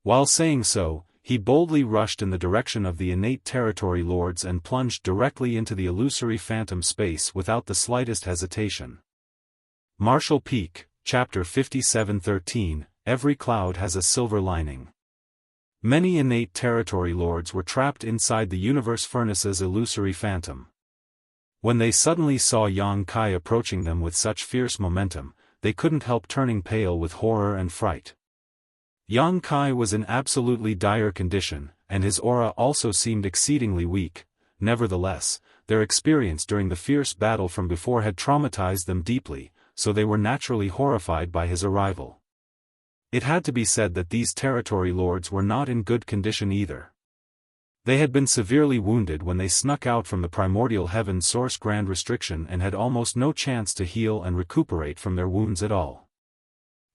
While saying so, he boldly rushed in the direction of the innate territory lords and plunged directly into the illusory phantom space without the slightest hesitation. Martial Peak, Chapter 57:13, Every cloud has a silver lining. Many innate territory lords were trapped inside the universe furnace's illusory phantom. When they suddenly saw Yang Kai approaching them with such fierce momentum, they couldn't help turning pale with horror and fright. Yang Kai was in absolutely dire condition, and his aura also seemed exceedingly weak. Nevertheless, their experience during the fierce battle from before had traumatized them deeply, so they were naturally horrified by his arrival. It had to be said that these territory lords were not in good condition either. They had been severely wounded when they snuck out from the primordial heaven source grand restriction and had almost no chance to heal and recuperate from their wounds at all.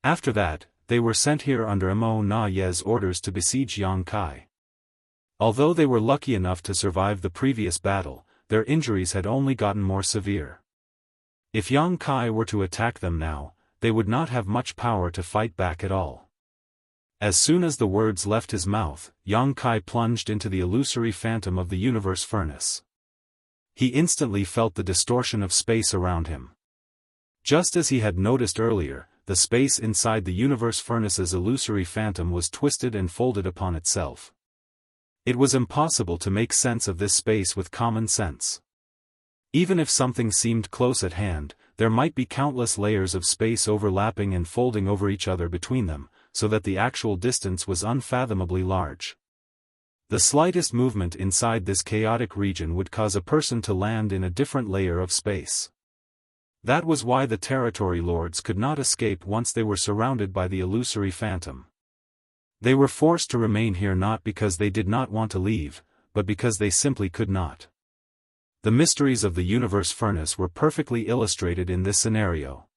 After that, they were sent here under Mo Na Ye's orders to besiege Yang Kai. Although they were lucky enough to survive the previous battle, their injuries had only gotten more severe. If Yang Kai were to attack them now, they would not have much power to fight back at all. As soon as the words left his mouth, Yang Kai plunged into the illusory phantom of the universe furnace. He instantly felt the distortion of space around him. Just as he had noticed earlier, the space inside the universe furnace's illusory phantom was twisted and folded upon itself. It was impossible to make sense of this space with common sense. Even if something seemed close at hand, there might be countless layers of space overlapping and folding over each other between them, so that the actual distance was unfathomably large. The slightest movement inside this chaotic region would cause a person to land in a different layer of space. That was why the territory lords could not escape once they were surrounded by the illusory phantom. They were forced to remain here not because they did not want to leave, but because they simply could not. The mysteries of the universe furnace were perfectly illustrated in this scenario.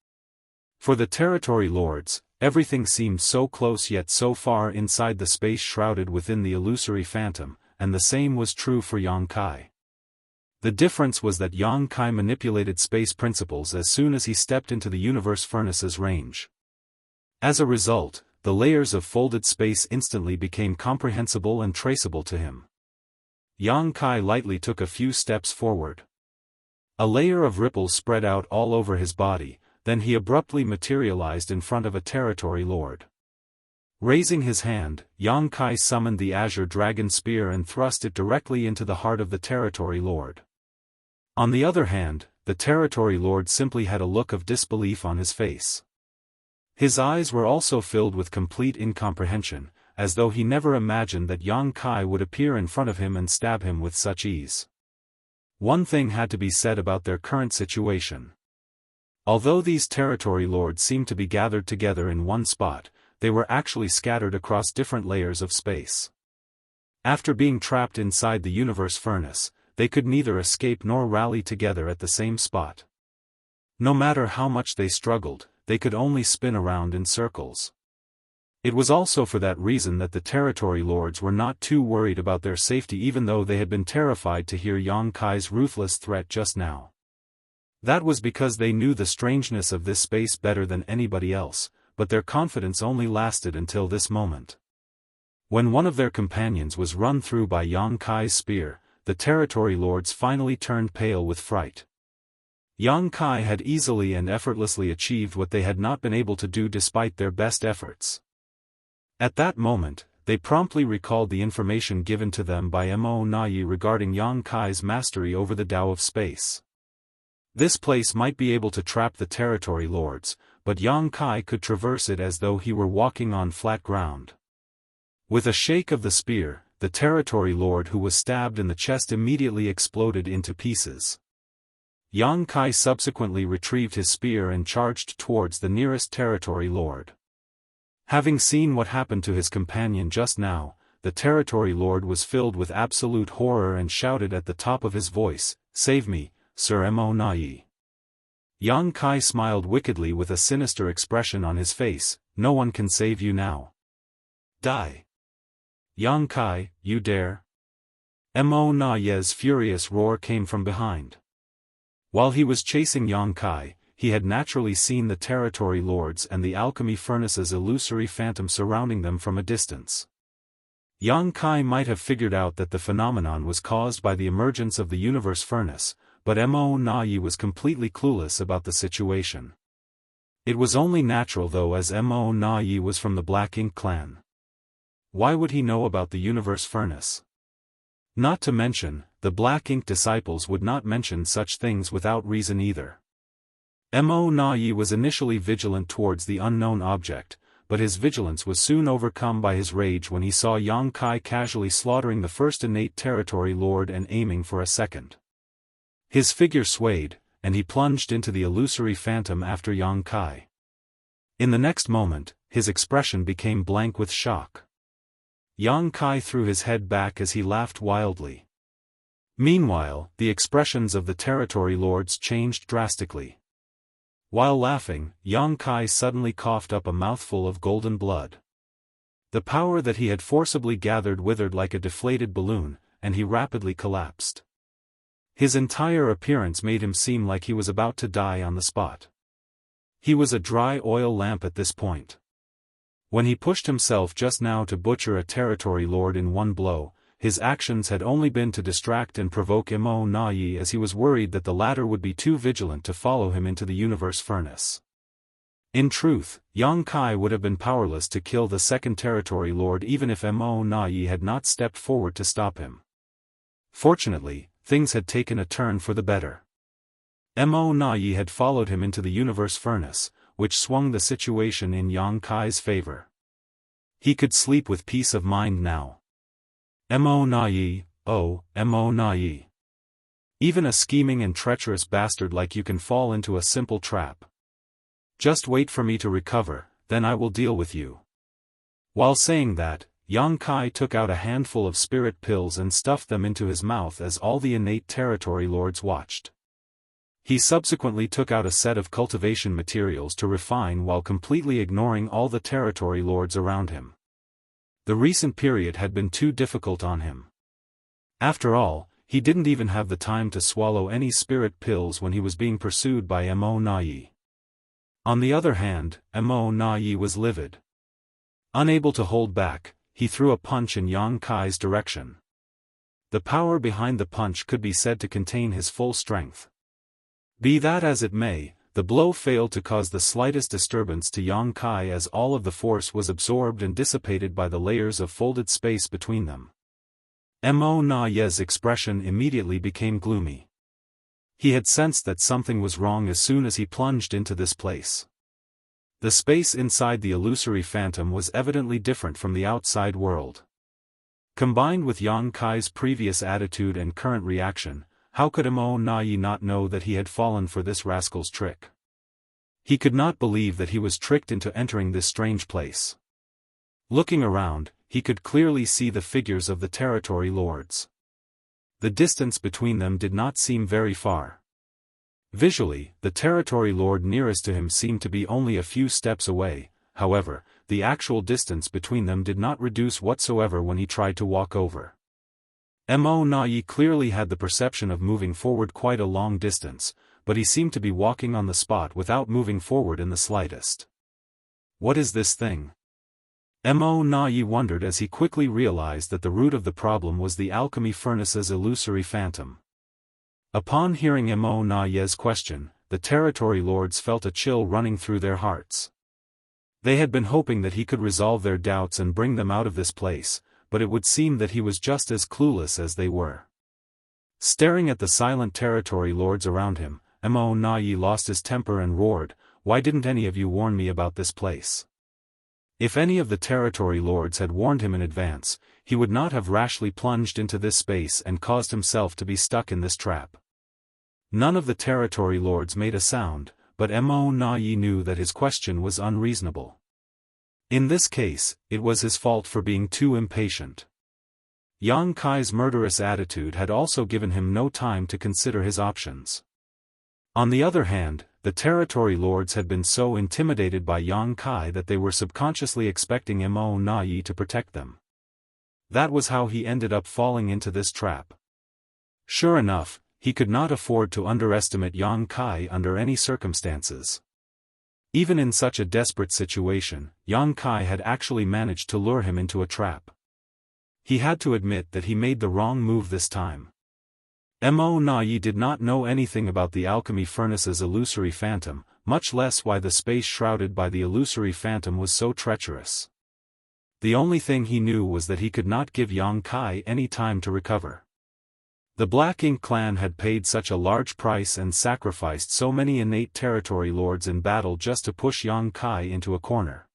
For the territory lords, everything seemed so close yet so far inside the space shrouded within the illusory phantom, and the same was true for Yang Kai. The difference was that Yang Kai manipulated space principles as soon as he stepped into the universe furnace's range. As a result, the layers of folded space instantly became comprehensible and traceable to him. Yang Kai lightly took a few steps forward. A layer of ripples spread out all over his body, then he abruptly materialized in front of a territory lord. Raising his hand, Yang Kai summoned the Azure Dragon Spear and thrust it directly into the heart of the Territory Lord. On the other hand, the Territory Lord simply had a look of disbelief on his face. His eyes were also filled with complete incomprehension, as though he never imagined that Yang Kai would appear in front of him and stab him with such ease. One thing had to be said about their current situation. Although these Territory Lords seemed to be gathered together in one spot, they were actually scattered across different layers of space. After being trapped inside the universe furnace, they could neither escape nor rally together at the same spot. No matter how much they struggled, they could only spin around in circles. It was also for that reason that the Territory Lords were not too worried about their safety, even though they had been terrified to hear Yang Kai's ruthless threat just now. That was because they knew the strangeness of this space better than anybody else, but their confidence only lasted until this moment. When one of their companions was run through by Yang Kai's spear, the Territory Lords finally turned pale with fright. Yang Kai had easily and effortlessly achieved what they had not been able to do despite their best efforts. At that moment, they promptly recalled the information given to them by Mo Nai regarding Yang Kai's mastery over the Tao of space. This place might be able to trap the Territory Lords, but Yang Kai could traverse it as though he were walking on flat ground. With a shake of the spear, the Territory Lord who was stabbed in the chest immediately exploded into pieces. Yang Kai subsequently retrieved his spear and charged towards the nearest Territory Lord. Having seen what happened to his companion just now, the Territory Lord was filled with absolute horror and shouted at the top of his voice, "Save me, Sir Mo Nai." Yang Kai smiled wickedly with a sinister expression on his face, "No one can save you now. Die. Yang Kai, you dare?" Mo Nai's furious roar came from behind. While he was chasing Yang Kai, he had naturally seen the Territory Lords and the alchemy furnace's illusory phantom surrounding them from a distance. Yang Kai might have figured out that the phenomenon was caused by the emergence of the universe furnace, but Mo Nai was completely clueless about the situation. It was only natural though, as Mo Nai was from the Black Ink clan. Why would he know about the universe furnace? Not to mention, the Black Ink disciples would not mention such things without reason either. Mo Nai was initially vigilant towards the unknown object, but his vigilance was soon overcome by his rage when he saw Yang Kai casually slaughtering the first innate Territory Lord and aiming for a second. His figure swayed, and he plunged into the illusory phantom after Yang Kai. In the next moment, his expression became blank with shock. Yang Kai threw his head back as he laughed wildly. Meanwhile, the expressions of the Territory Lords changed drastically. While laughing, Yang Kai suddenly coughed up a mouthful of golden blood. The power that he had forcibly gathered withered like a deflated balloon, and he rapidly collapsed. His entire appearance made him seem like he was about to die on the spot. He was a dry oil lamp at this point. When he pushed himself just now to butcher a Territory Lord in one blow, his actions had only been to distract and provoke Mo Nai, as he was worried that the latter would be too vigilant to follow him into the universe furnace. In truth, Yang Kai would have been powerless to kill the second Territory Lord even if Mo Nai had not stepped forward to stop him. Fortunately, things had taken a turn for the better. Mo Nai had followed him into the universe furnace, which swung the situation in Yang Kai's favor. He could sleep with peace of mind now. Mo Nai, oh, Mo Nai. Even a scheming and treacherous bastard like you can fall into a simple trap. Just wait for me to recover, then I will deal with you. While saying that, Yang Kai took out a handful of spirit pills and stuffed them into his mouth as all the innate Territory Lords watched. He subsequently took out a set of cultivation materials to refine while completely ignoring all the Territory Lords around him. The recent period had been too difficult on him. After all, he didn't even have the time to swallow any spirit pills when he was being pursued by Mo Nai. On the other hand, Mo Nai was livid. Unable to hold back, he threw a punch in Yang Kai's direction. The power behind the punch could be said to contain his full strength. Be that as it may, the blow failed to cause the slightest disturbance to Yang Kai as all of the force was absorbed and dissipated by the layers of folded space between them. Mo Na Ye's expression immediately became gloomy. He had sensed that something was wrong as soon as he plunged into this place. The space inside the illusory phantom was evidently different from the outside world. Combined with Yang Kai's previous attitude and current reaction, how could Mo Na Ye not know that he had fallen for this rascal's trick? He could not believe that he was tricked into entering this strange place. Looking around, he could clearly see the figures of the territory lords. The distance between them did not seem very far. Visually, the territory lord nearest to him seemed to be only a few steps away. However, the actual distance between them did not reduce whatsoever when he tried to walk over. Mo Na Ye clearly had the perception of moving forward quite a long distance, but he seemed to be walking on the spot without moving forward in the slightest. What is this thing? Mo Na Ye wondered as he quickly realized that the root of the problem was the alchemy furnace's illusory phantom. Upon hearing Mo Na Ye's question, the territory lords felt a chill running through their hearts. They had been hoping that he could resolve their doubts and bring them out of this place, but it would seem that he was just as clueless as they were. Staring at the silent territory lords around him, Mo Na Ye lost his temper and roared, "Why didn't any of you warn me about this place?" If any of the territory lords had warned him in advance, he would not have rashly plunged into this space and caused himself to be stuck in this trap. None of the territory lords made a sound, but Mo Na Ye knew that his question was unreasonable. In this case, it was his fault for being too impatient. Yang Kai's murderous attitude had also given him no time to consider his options. On the other hand, the territory lords had been so intimidated by Yang Kai that they were subconsciously expecting Mo Na Ye to protect them. That was how he ended up falling into this trap. Sure enough, he could not afford to underestimate Yang Kai under any circumstances. Even in such a desperate situation, Yang Kai had actually managed to lure him into a trap. He had to admit that he made the wrong move this time. Mo Na Ye did not know anything about the alchemy furnace's illusory phantom, much less why the space shrouded by the illusory phantom was so treacherous. The only thing he knew was that he could not give Yang Kai any time to recover. The Black Ink clan had paid such a large price and sacrificed so many innate territory lords in battle just to push Yang Kai into a corner.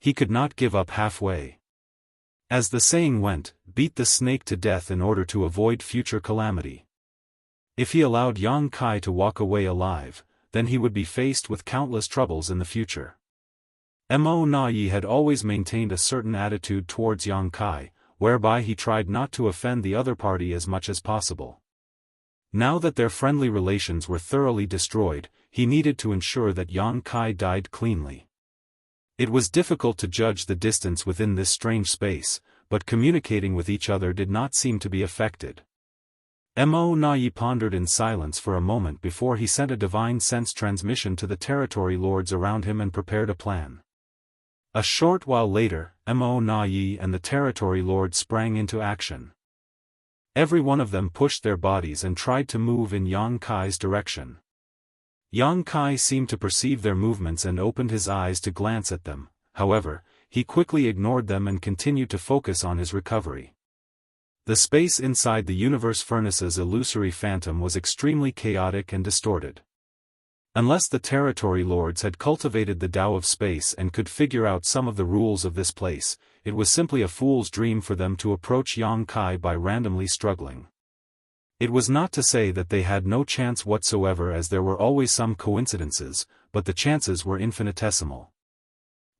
He could not give up halfway. As the saying went, beat the snake to death in order to avoid future calamity. If he allowed Yang Kai to walk away alive, then he would be faced with countless troubles in the future. Mo Na Ye had always maintained a certain attitude towards Yang Kai, whereby he tried not to offend the other party as much as possible. Now that their friendly relations were thoroughly destroyed, he needed to ensure that Yang Kai died cleanly. It was difficult to judge the distance within this strange space, but communicating with each other did not seem to be affected. Mo Na Ye pondered in silence for a moment before he sent a divine sense transmission to the territory lords around him and prepared a plan. A short while later, Mo Na Ye and the territory lord sprang into action. Every one of them pushed their bodies and tried to move in Yang Kai's direction. Yang Kai seemed to perceive their movements and opened his eyes to glance at them. However, he quickly ignored them and continued to focus on his recovery. The space inside the universe furnace's illusory phantom was extremely chaotic and distorted. Unless the territory lords had cultivated the Tao of space and could figure out some of the rules of this place, it was simply a fool's dream for them to approach Yang Kai by randomly struggling. It was not to say that they had no chance whatsoever, as there were always some coincidences, but the chances were infinitesimal.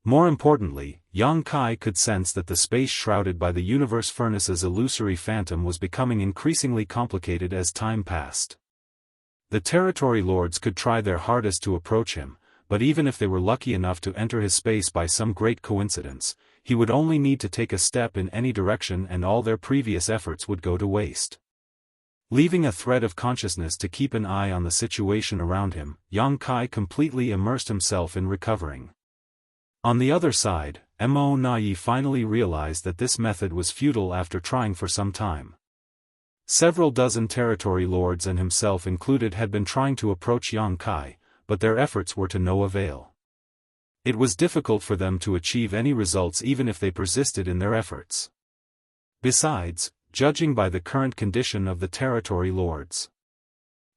More importantly, Yang Kai could sense that the space shrouded by the universe furnace's illusory phantom was becoming increasingly complicated as time passed. The territory lords could try their hardest to approach him, but even if they were lucky enough to enter his space by some great coincidence, he would only need to take a step in any direction and all their previous efforts would go to waste. Leaving a thread of consciousness to keep an eye on the situation around him, Yang Kai completely immersed himself in recovering. On the other side, Mo Na Ye finally realized that this method was futile after trying for some time. Several dozen territory lords and himself included had been trying to approach Yang Kai, but their efforts were to no avail. It was difficult for them to achieve any results even if they persisted in their efforts. Besides, judging by the current condition of the territory lords,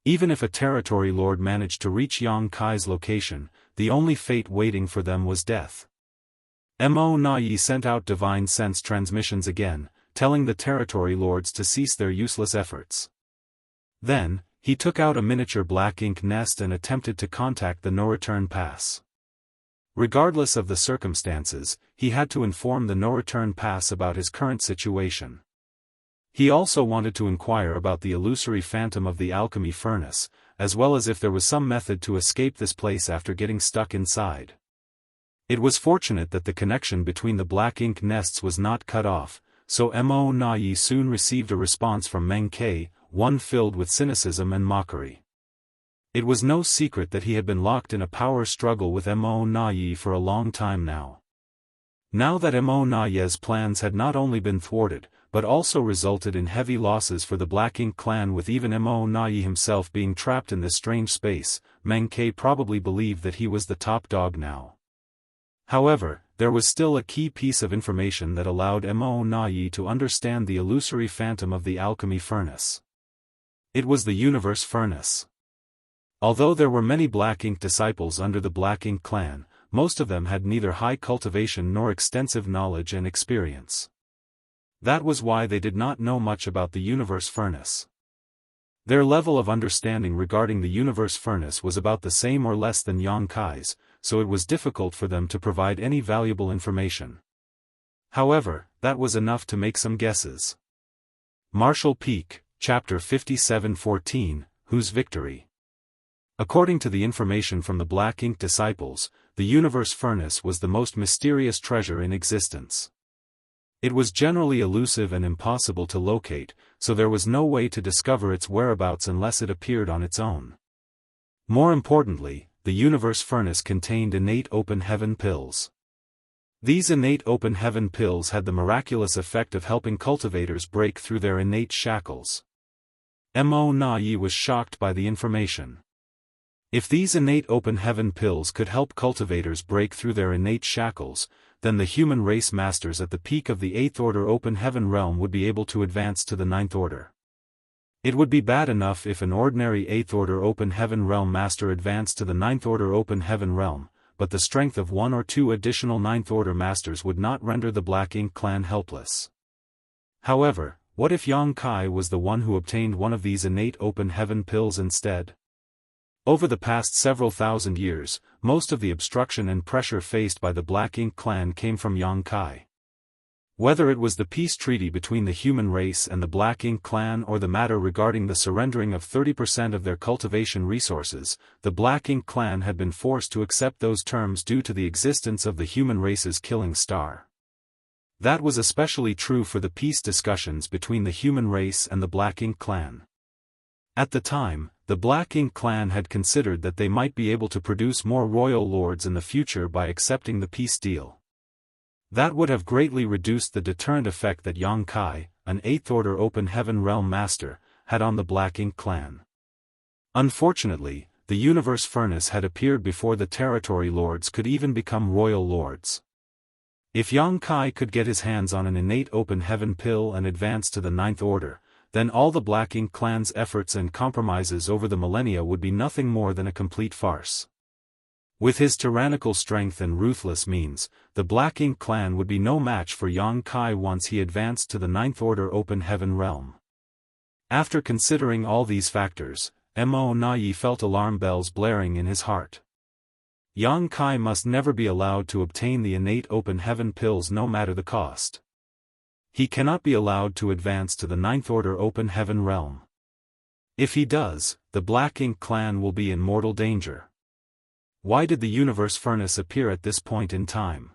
even if a territory lord managed to reach Yang Kai's location, the only fate waiting for them was death. Mo Na-yi sent out divine sense transmissions again, telling the territory lords to cease their useless efforts. Then, he took out a miniature black ink nest and attempted to contact the no-return pass. Regardless of the circumstances, he had to inform the no-return pass about his current situation. He also wanted to inquire about the illusory phantom of the alchemy furnace, as well as if there was some method to escape this place after getting stuck inside. It was fortunate that the connection between the black ink nests was not cut off, so Mo Na-yi soon received a response from Meng Ke, one filled with cynicism and mockery. It was no secret that he had been locked in a power struggle with Mo Na-yi for a long time now. Now that Mo Na-yi's plans had not only been thwarted, but also resulted in heavy losses for the Black Ink clan, with even Mo Na-yi himself being trapped in this strange space, Meng Ke probably believed that he was the top dog now. However, there was still a key piece of information that allowed Mo Na-yi to understand the illusory phantom of the alchemy furnace. It was the universe furnace. Although there were many Black Ink disciples under the Black Ink clan, most of them had neither high cultivation nor extensive knowledge and experience. That was why they did not know much about the universe furnace. Their level of understanding regarding the universe furnace was about the same or less than Yang Kai's, so it was difficult for them to provide any valuable information. However, that was enough to make some guesses. Martial Peak, Chapter 57:14, Whose Victory? According to the information from the Black Ink disciples, the universe furnace was the most mysterious treasure in existence. It was generally elusive and impossible to locate, so there was no way to discover its whereabouts unless it appeared on its own. More importantly, the universe furnace contained innate open heaven pills. These innate open heaven pills had the miraculous effect of helping cultivators break through their innate shackles. Mo Na-yi was shocked by the information. If these innate open heaven pills could help cultivators break through their innate shackles, then the human race masters at the peak of the 8th Order Open Heaven realm would be able to advance to the 9th Order. It would be bad enough if an ordinary 8th Order Open Heaven realm master advanced to the 9th Order Open Heaven realm, but the strength of 1 or 2 additional 9th Order masters would not render the Black Ink clan helpless. However, what if Yang Kai was the one who obtained one of these innate open heaven pills instead? Over the past several thousand years, most of the obstruction and pressure faced by the Black Ink clan came from Yang Kai. Whether it was the peace treaty between the human race and the Black Ink clan or the matter regarding the surrendering of 30% of their cultivation resources, the Black Ink clan had been forced to accept those terms due to the existence of the human race's killing star. That was especially true for the peace discussions between the human race and the Black Ink clan. At the time, the Black Ink clan had considered that they might be able to produce more royal lords in the future by accepting the peace deal. That would have greatly reduced the deterrent effect that Yang Kai, an 8th Order Open Heaven realm master, had on the Black Ink clan. Unfortunately, the universe furnace had appeared before the territory lords could even become royal lords. If Yang Kai could get his hands on an innate open heaven pill and advance to the 9th Order, then all the Black Ink clan's efforts and compromises over the millennia would be nothing more than a complete farce. With his tyrannical strength and ruthless means, the Black Ink clan would be no match for Yang Kai once he advanced to the 9th Order Open Heaven realm. After considering all these factors, Mo Na-yi felt alarm bells blaring in his heart. Yang Kai must never be allowed to obtain the innate open heaven pills no matter the cost. He cannot be allowed to advance to the 9th Order Open Heaven realm. If he does, the Black Ink clan will be in mortal danger. Why did the universe furnace appear at this point in time?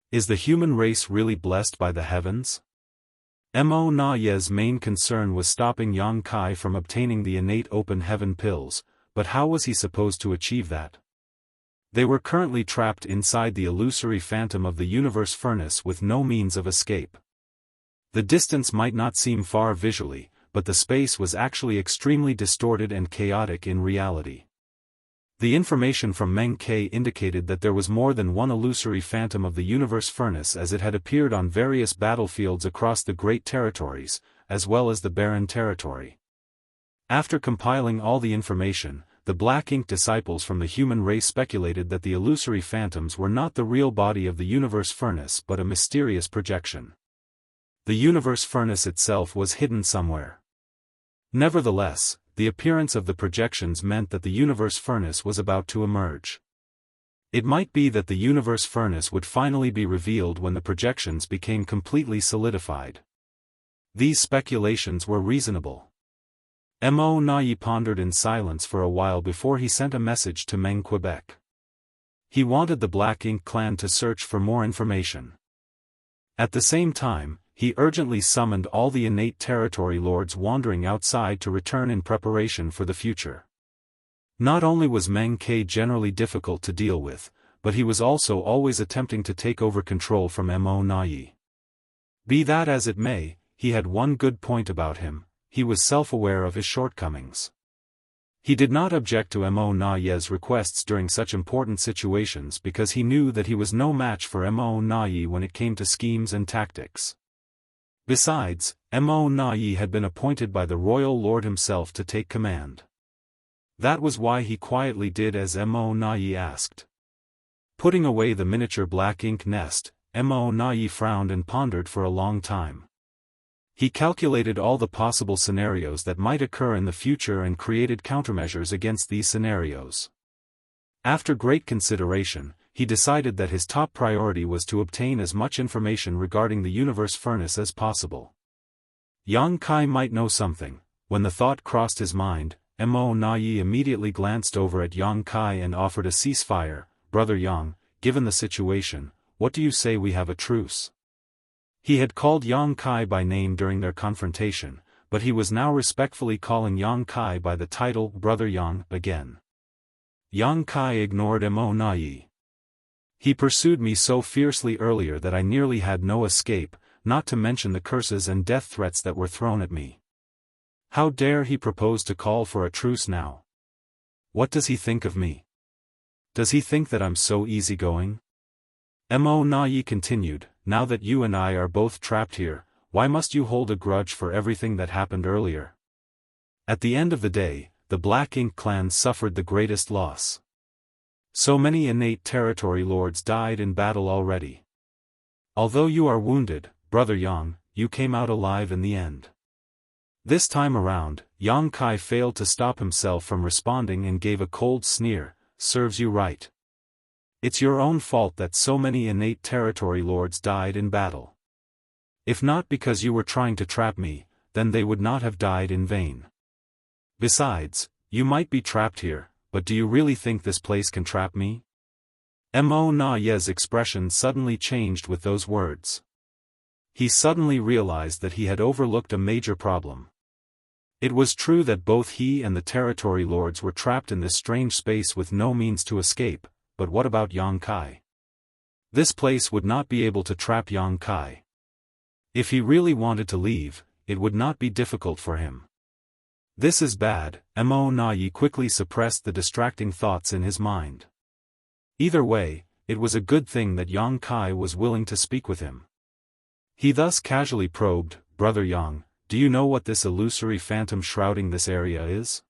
Is the human race really blessed by the heavens? Mo Na-yi's main concern was stopping Yang Kai from obtaining the innate open heaven pills, but how was he supposed to achieve that? They were currently trapped inside the illusory phantom of the universe furnace with no means of escape. The distance might not seem far visually, but the space was actually extremely distorted and chaotic in reality. The information from Meng Ke indicated that there was more than one illusory phantom of the universe furnace, as it had appeared on various battlefields across the Great Territories, as well as the Barren Territory. After compiling all the information, the Black Ink disciples from the human race speculated that the illusory phantoms were not the real body of the universe furnace but a mysterious projection. The universe furnace itself was hidden somewhere. Nevertheless, the appearance of the projections meant that the universe furnace was about to emerge. It might be that the universe furnace would finally be revealed when the projections became completely solidified. These speculations were reasonable. Mo Nai pondered in silence for a while before he sent a message to Meng Quebec. He wanted the Black Ink clan to search for more information. At the same time, he urgently summoned all the innate territory lords wandering outside to return in preparation for the future. Not only was Meng Ke generally difficult to deal with, but he was also always attempting to take over control from Mo Nai. Be that as it may, he had one good point about him: he was self-aware of his shortcomings. He did not object to Mo Nai's requests during such important situations because he knew that he was no match for Mo Nai when it came to schemes and tactics. Besides, Mo Nai had been appointed by the royal lord himself to take command. That was why he quietly did as Mo Nai asked. Putting away the miniature Black Ink nest, Mo Nai frowned and pondered for a long time. He calculated all the possible scenarios that might occur in the future and created countermeasures against these scenarios. After great consideration, he decided that his top priority was to obtain as much information regarding the universe furnace as possible. Yang Kai might know something. When the thought crossed his mind, Mo Nai immediately glanced over at Yang Kai and offered a ceasefire. "Brother Yang, given the situation, what do you say we have a truce?" He had called Yang Kai by name during their confrontation, but he was now respectfully calling Yang Kai by the title Brother Yang again. Yang Kai ignored Mo Nai. "He pursued me so fiercely earlier that I nearly had no escape, not to mention the curses and death threats that were thrown at me. How dare he propose to call for a truce now? What does he think of me? Does he think that I'm so easygoing?" Mo Nai continued, "Now that you and I are both trapped here, why must you hold a grudge for everything that happened earlier? At the end of the day, the Black Ink clan suffered the greatest loss. So many innate territory lords died in battle already. Although you are wounded, Brother Yang, you came out alive in the end." This time around, Yang Kai failed to stop himself from responding and gave a cold sneer, "Serves you right. It's your own fault that so many innate territory lords died in battle. If not because you were trying to trap me, then they would not have died in vain. Besides, you might be trapped here, but do you really think this place can trap me?" Mo Nai's expression suddenly changed with those words. He suddenly realized that he had overlooked a major problem. It was true that both he and the territory lords were trapped in this strange space with no means to escape, but what about Yang Kai? This place would not be able to trap Yang Kai. If he really wanted to leave, it would not be difficult for him. "This is bad." Mo Nai quickly suppressed the distracting thoughts in his mind. Either way, it was a good thing that Yang Kai was willing to speak with him. He thus casually probed, "Brother Yang, do you know what this illusory phantom shrouding this area is?"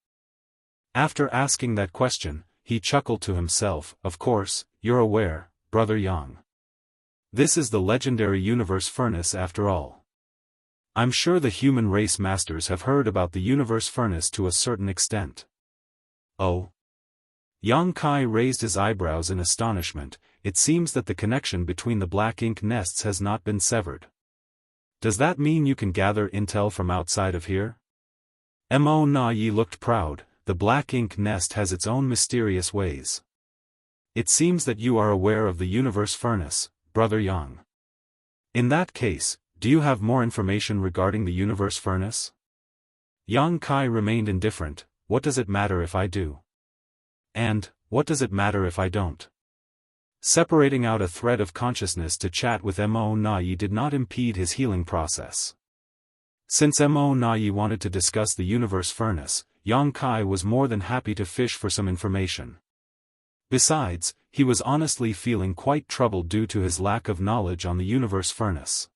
After asking that question, he chuckled to himself, "Of course, you're aware, Brother Yang. This is the legendary universe furnace after all. I'm sure the human race masters have heard about the universe furnace to a certain extent." "Oh?" Yang Kai raised his eyebrows in astonishment. It seems that the connection between the Black Ink nests has not been severed. Does that mean you can gather intel from outside of here? Mo Nai looked proud. "The Black Ink nest has its own mysterious ways. It seems that you are aware of the universe furnace, Brother Yang. In that case, do you have more information regarding the universe furnace?" Yang Kai remained indifferent. "What does it matter if I do? And, what does it matter if I don't?" Separating out a thread of consciousness to chat with Mo Nai did not impede his healing process. Since Mo Nai wanted to discuss the universe furnace, Yang Kai was more than happy to fish for some information. Besides, he was honestly feeling quite troubled due to his lack of knowledge on the universe furnace.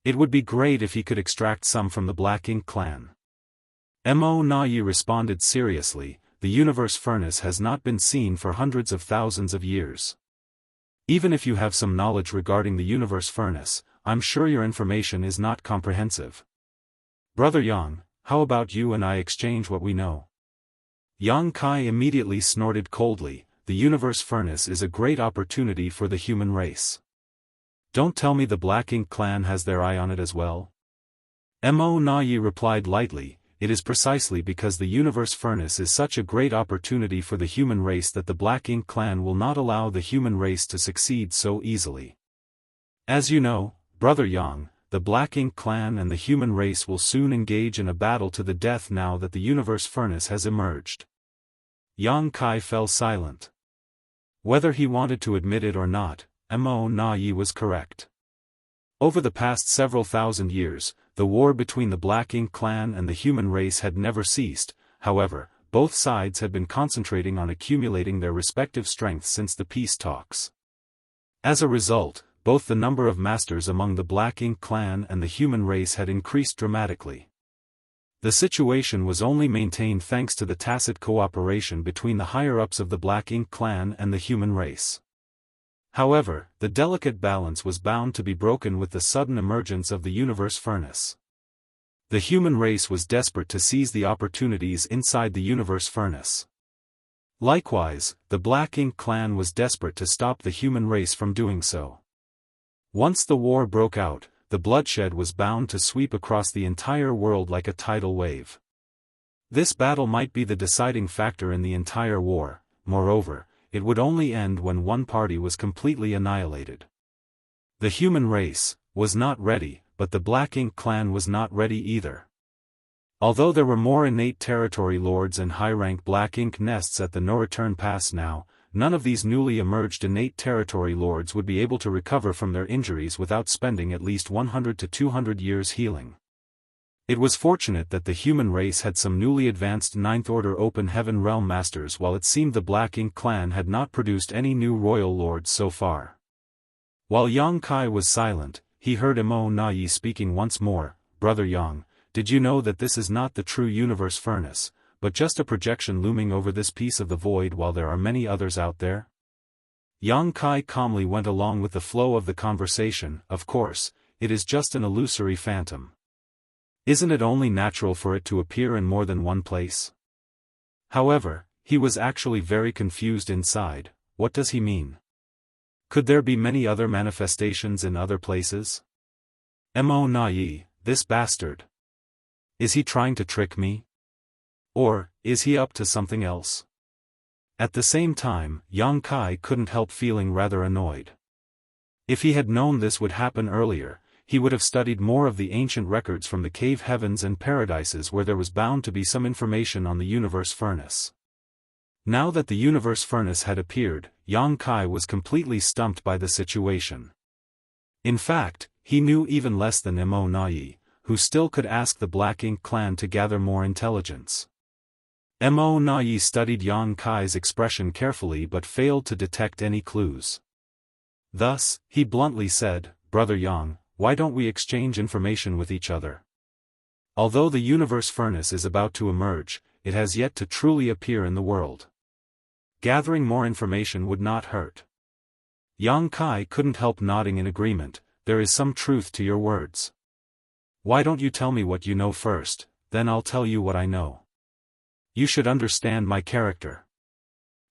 It would be great if he could extract some from the Black Ink clan. Mo Na-yi responded seriously, the universe furnace has not been seen for hundreds of thousands of years. Even if you have some knowledge regarding the universe furnace, I'm sure your information is not comprehensive. Brother Yang, how about you and I exchange what we know? Yang Kai immediately snorted coldly, the universe furnace is a great opportunity for the human race. Don't tell me the Black Ink clan has their eye on it as well? Mo Na-yi replied lightly, it is precisely because the universe furnace is such a great opportunity for the human race that the Black Ink clan will not allow the human race to succeed so easily. As you know, Brother Yang, the Black Ink clan and the human race will soon engage in a battle to the death now that the universe furnace has emerged. Yang Kai fell silent. Whether he wanted to admit it or not, Mo Na-yi was correct. Over the past several thousand years, the war between the Black Ink clan and the human race had never ceased. However, both sides had been concentrating on accumulating their respective strengths since the peace talks. As a result, both the number of masters among the Black Ink clan and the human race had increased dramatically. The situation was only maintained thanks to the tacit cooperation between the higher-ups of the Black Ink clan and the human race. However, the delicate balance was bound to be broken with the sudden emergence of the universe furnace. The human race was desperate to seize the opportunities inside the universe furnace. Likewise, the Black Ink clan was desperate to stop the human race from doing so. Once the war broke out, the bloodshed was bound to sweep across the entire world like a tidal wave. This battle might be the deciding factor in the entire war. Moreover, it would only end when one party was completely annihilated. The human race was not ready, but the Black Ink clan was not ready either. Although there were more innate territory lords and high-rank Black Ink nests at the no-return pass now, none of these newly emerged innate territory lords would be able to recover from their injuries without spending at least 100 to 200 years healing. It was fortunate that the human race had some newly advanced Ninth Order Open Heaven Realm Masters, while it seemed the Black Ink clan had not produced any new royal lords so far. While Yang Kai was silent, he heard Mo Na-yi speaking once more, Brother Yang, did you know that this is not the true universe furnace, but just a projection looming over this piece of the void while there are many others out there? Yang Kai calmly went along with the flow of the conversation, of course, it is just an illusory phantom. Isn't it only natural for it to appear in more than one place? However, he was actually very confused inside. What does he mean? Could there be many other manifestations in other places? Mo Na-yi, this bastard. Is he trying to trick me? Or, is he up to something else? At the same time, Yang Kai couldn't help feeling rather annoyed. If he had known this would happen earlier, he would have studied more of the ancient records from the cave heavens and paradises where there was bound to be some information on the universe furnace. Now that the universe furnace had appeared, Yang Kai was completely stumped by the situation. In fact, he knew even less than Mo Na-yi, who still could ask the Black Ink clan to gather more intelligence. Mo Na-yi studied Yang Kai's expression carefully but failed to detect any clues. Thus, he bluntly said, Brother Yang, why don't we exchange information with each other? Although the universe furnace is about to emerge, it has yet to truly appear in the world. Gathering more information would not hurt. Yang Kai couldn't help nodding in agreement, there is some truth to your words. Why don't you tell me what you know first, then I'll tell you what I know. You should understand my character.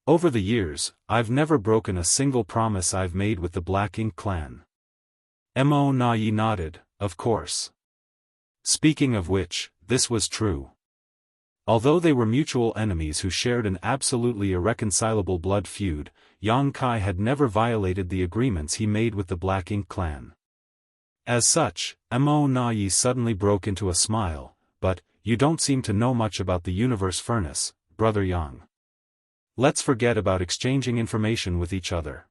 Over the years, I've never broken a single promise I've made with the Black Ink clan. Mo Na-yi nodded, of course. Speaking of which, this was true. Although they were mutual enemies who shared an absolutely irreconcilable blood feud, Yang Kai had never violated the agreements he made with the Black Ink clan. As such, Mo Na-yi suddenly broke into a smile, but, you don't seem to know much about the universe furnace, Brother Yang. Let's forget about exchanging information with each other.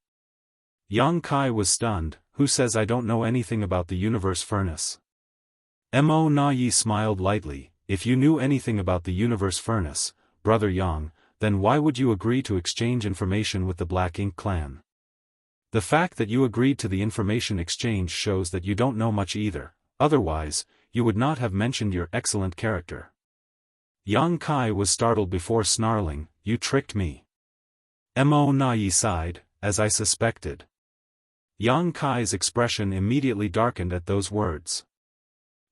Yang Kai was stunned, who says I don't know anything about the universe furnace? Mo Na-yi smiled lightly, if you knew anything about the universe furnace, Brother Yang, then why would you agree to exchange information with the Black Ink clan? The fact that you agreed to the information exchange shows that you don't know much either, otherwise, you would not have mentioned your excellent character. Yang Kai was startled before snarling, "You tricked me." Mo Nai sighed, "As I suspected." Yang Kai's expression immediately darkened at those words.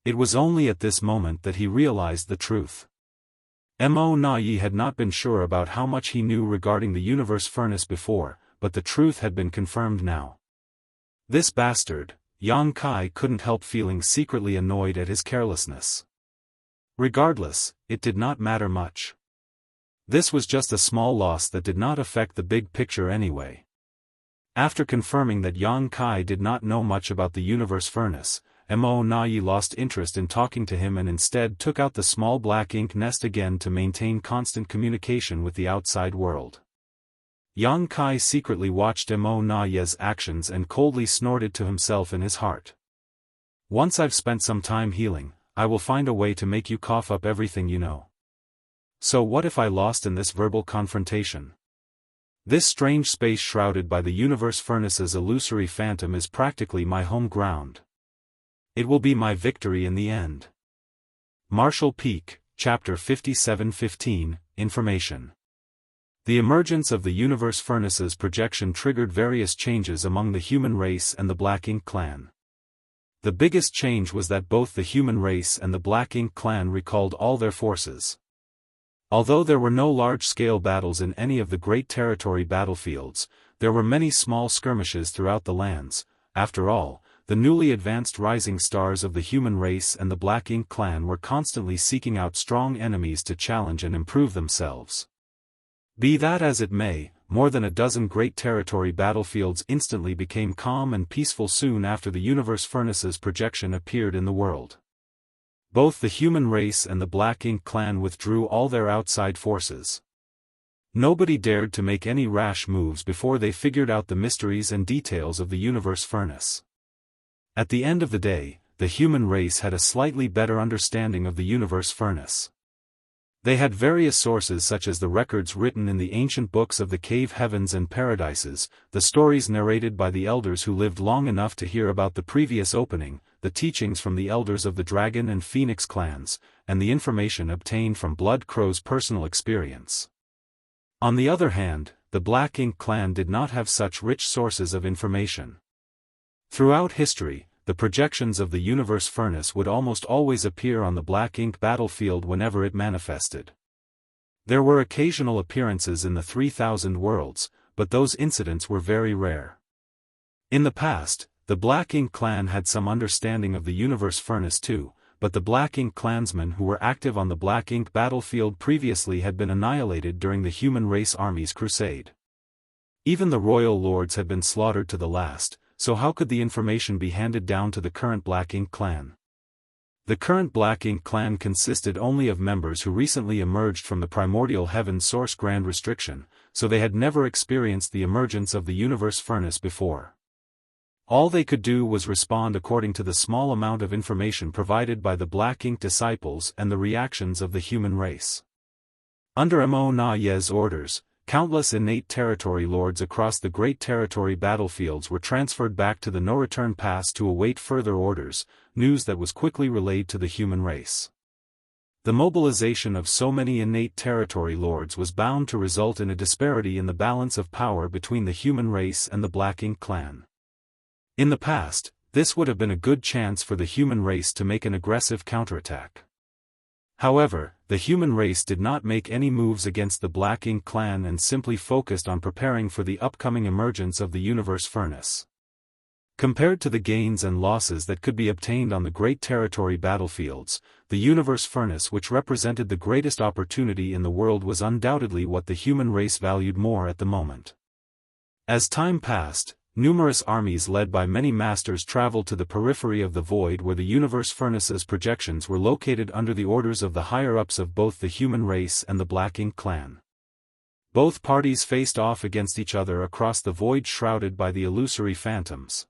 It was only at this moment that he realized the truth. Mo Nai had not been sure about how much he knew regarding the universe furnace before, but the truth had been confirmed now. This bastard, Yang Kai couldn't help feeling secretly annoyed at his carelessness. Regardless, it did not matter much. This was just a small loss that did not affect the big picture anyway. After confirming that Yang Kai did not know much about the universe furnace, Mo Nai lost interest in talking to him and instead took out the small black ink nest again to maintain constant communication with the outside world. Yang Kai secretly watched Mo Nai's actions and coldly snorted to himself in his heart. "Once I've spent some time healing, I will find a way to make you cough up everything you know. So what if I lost in this verbal confrontation? This strange space shrouded by the universe furnace's illusory phantom is practically my home ground. It will be my victory in the end." Marshall Peak, Chapter 57:15, Information. The emergence of the universe furnace's projection triggered various changes among the human race and the Black Ink clan. The biggest change was that both the human race and the Black Ink clan recalled all their forces. Although there were no large-scale battles in any of the great territory battlefields, there were many small skirmishes throughout the lands. After all, the newly advanced rising stars of the human race and the Black Ink clan were constantly seeking out strong enemies to challenge and improve themselves. Be that as it may, more than a dozen great territory battlefields instantly became calm and peaceful soon after the universe furnace's projection appeared in the world. Both the human race and the Black Ink clan withdrew all their outside forces. Nobody dared to make any rash moves before they figured out the mysteries and details of the universe furnace. At the end of the day, the human race had a slightly better understanding of the universe furnace. They had various sources such as the records written in the ancient books of the cave heavens and paradises, the stories narrated by the elders who lived long enough to hear about the previous opening, the teachings from the elders of the Dragon and Phoenix clans, and the information obtained from Blood Crow's personal experience. On the other hand, the Black Ink clan did not have such rich sources of information. Throughout history, the projections of the universe furnace would almost always appear on the Black Ink battlefield whenever it manifested. There were occasional appearances in the 3000 worlds, but those incidents were very rare. In the past, the Black Ink clan had some understanding of the universe furnace too, but the Black Ink clansmen who were active on the Black Ink battlefield previously had been annihilated during the human race army's crusade. Even the royal lords had been slaughtered to the last, so how could the information be handed down to the current Black Ink clan? The current Black Ink clan consisted only of members who recently emerged from the primordial heaven source grand restriction, so they had never experienced the emergence of the universe furnace before. All they could do was respond according to the small amount of information provided by the Black Ink disciples and the reactions of the human race. Under Mo Nai's orders, countless innate territory lords across the great territory battlefields were transferred back to the no-return pass to await further orders, news that was quickly relayed to the human race. The mobilization of so many innate territory lords was bound to result in a disparity in the balance of power between the human race and the Black Ink clan. In the past, this would have been a good chance for the human race to make an aggressive counterattack. However, the human race did not make any moves against the Black Ink clan and simply focused on preparing for the upcoming emergence of the universe furnace. Compared to the gains and losses that could be obtained on the great territory battlefields, the universe furnace which represented the greatest opportunity in the world was undoubtedly what the human race valued more at the moment. As time passed, numerous armies led by many masters traveled to the periphery of the void where the universe furnace's projections were located under the orders of the higher-ups of both the human race and the Black Ink clan. Both parties faced off against each other across the void shrouded by the illusory phantoms.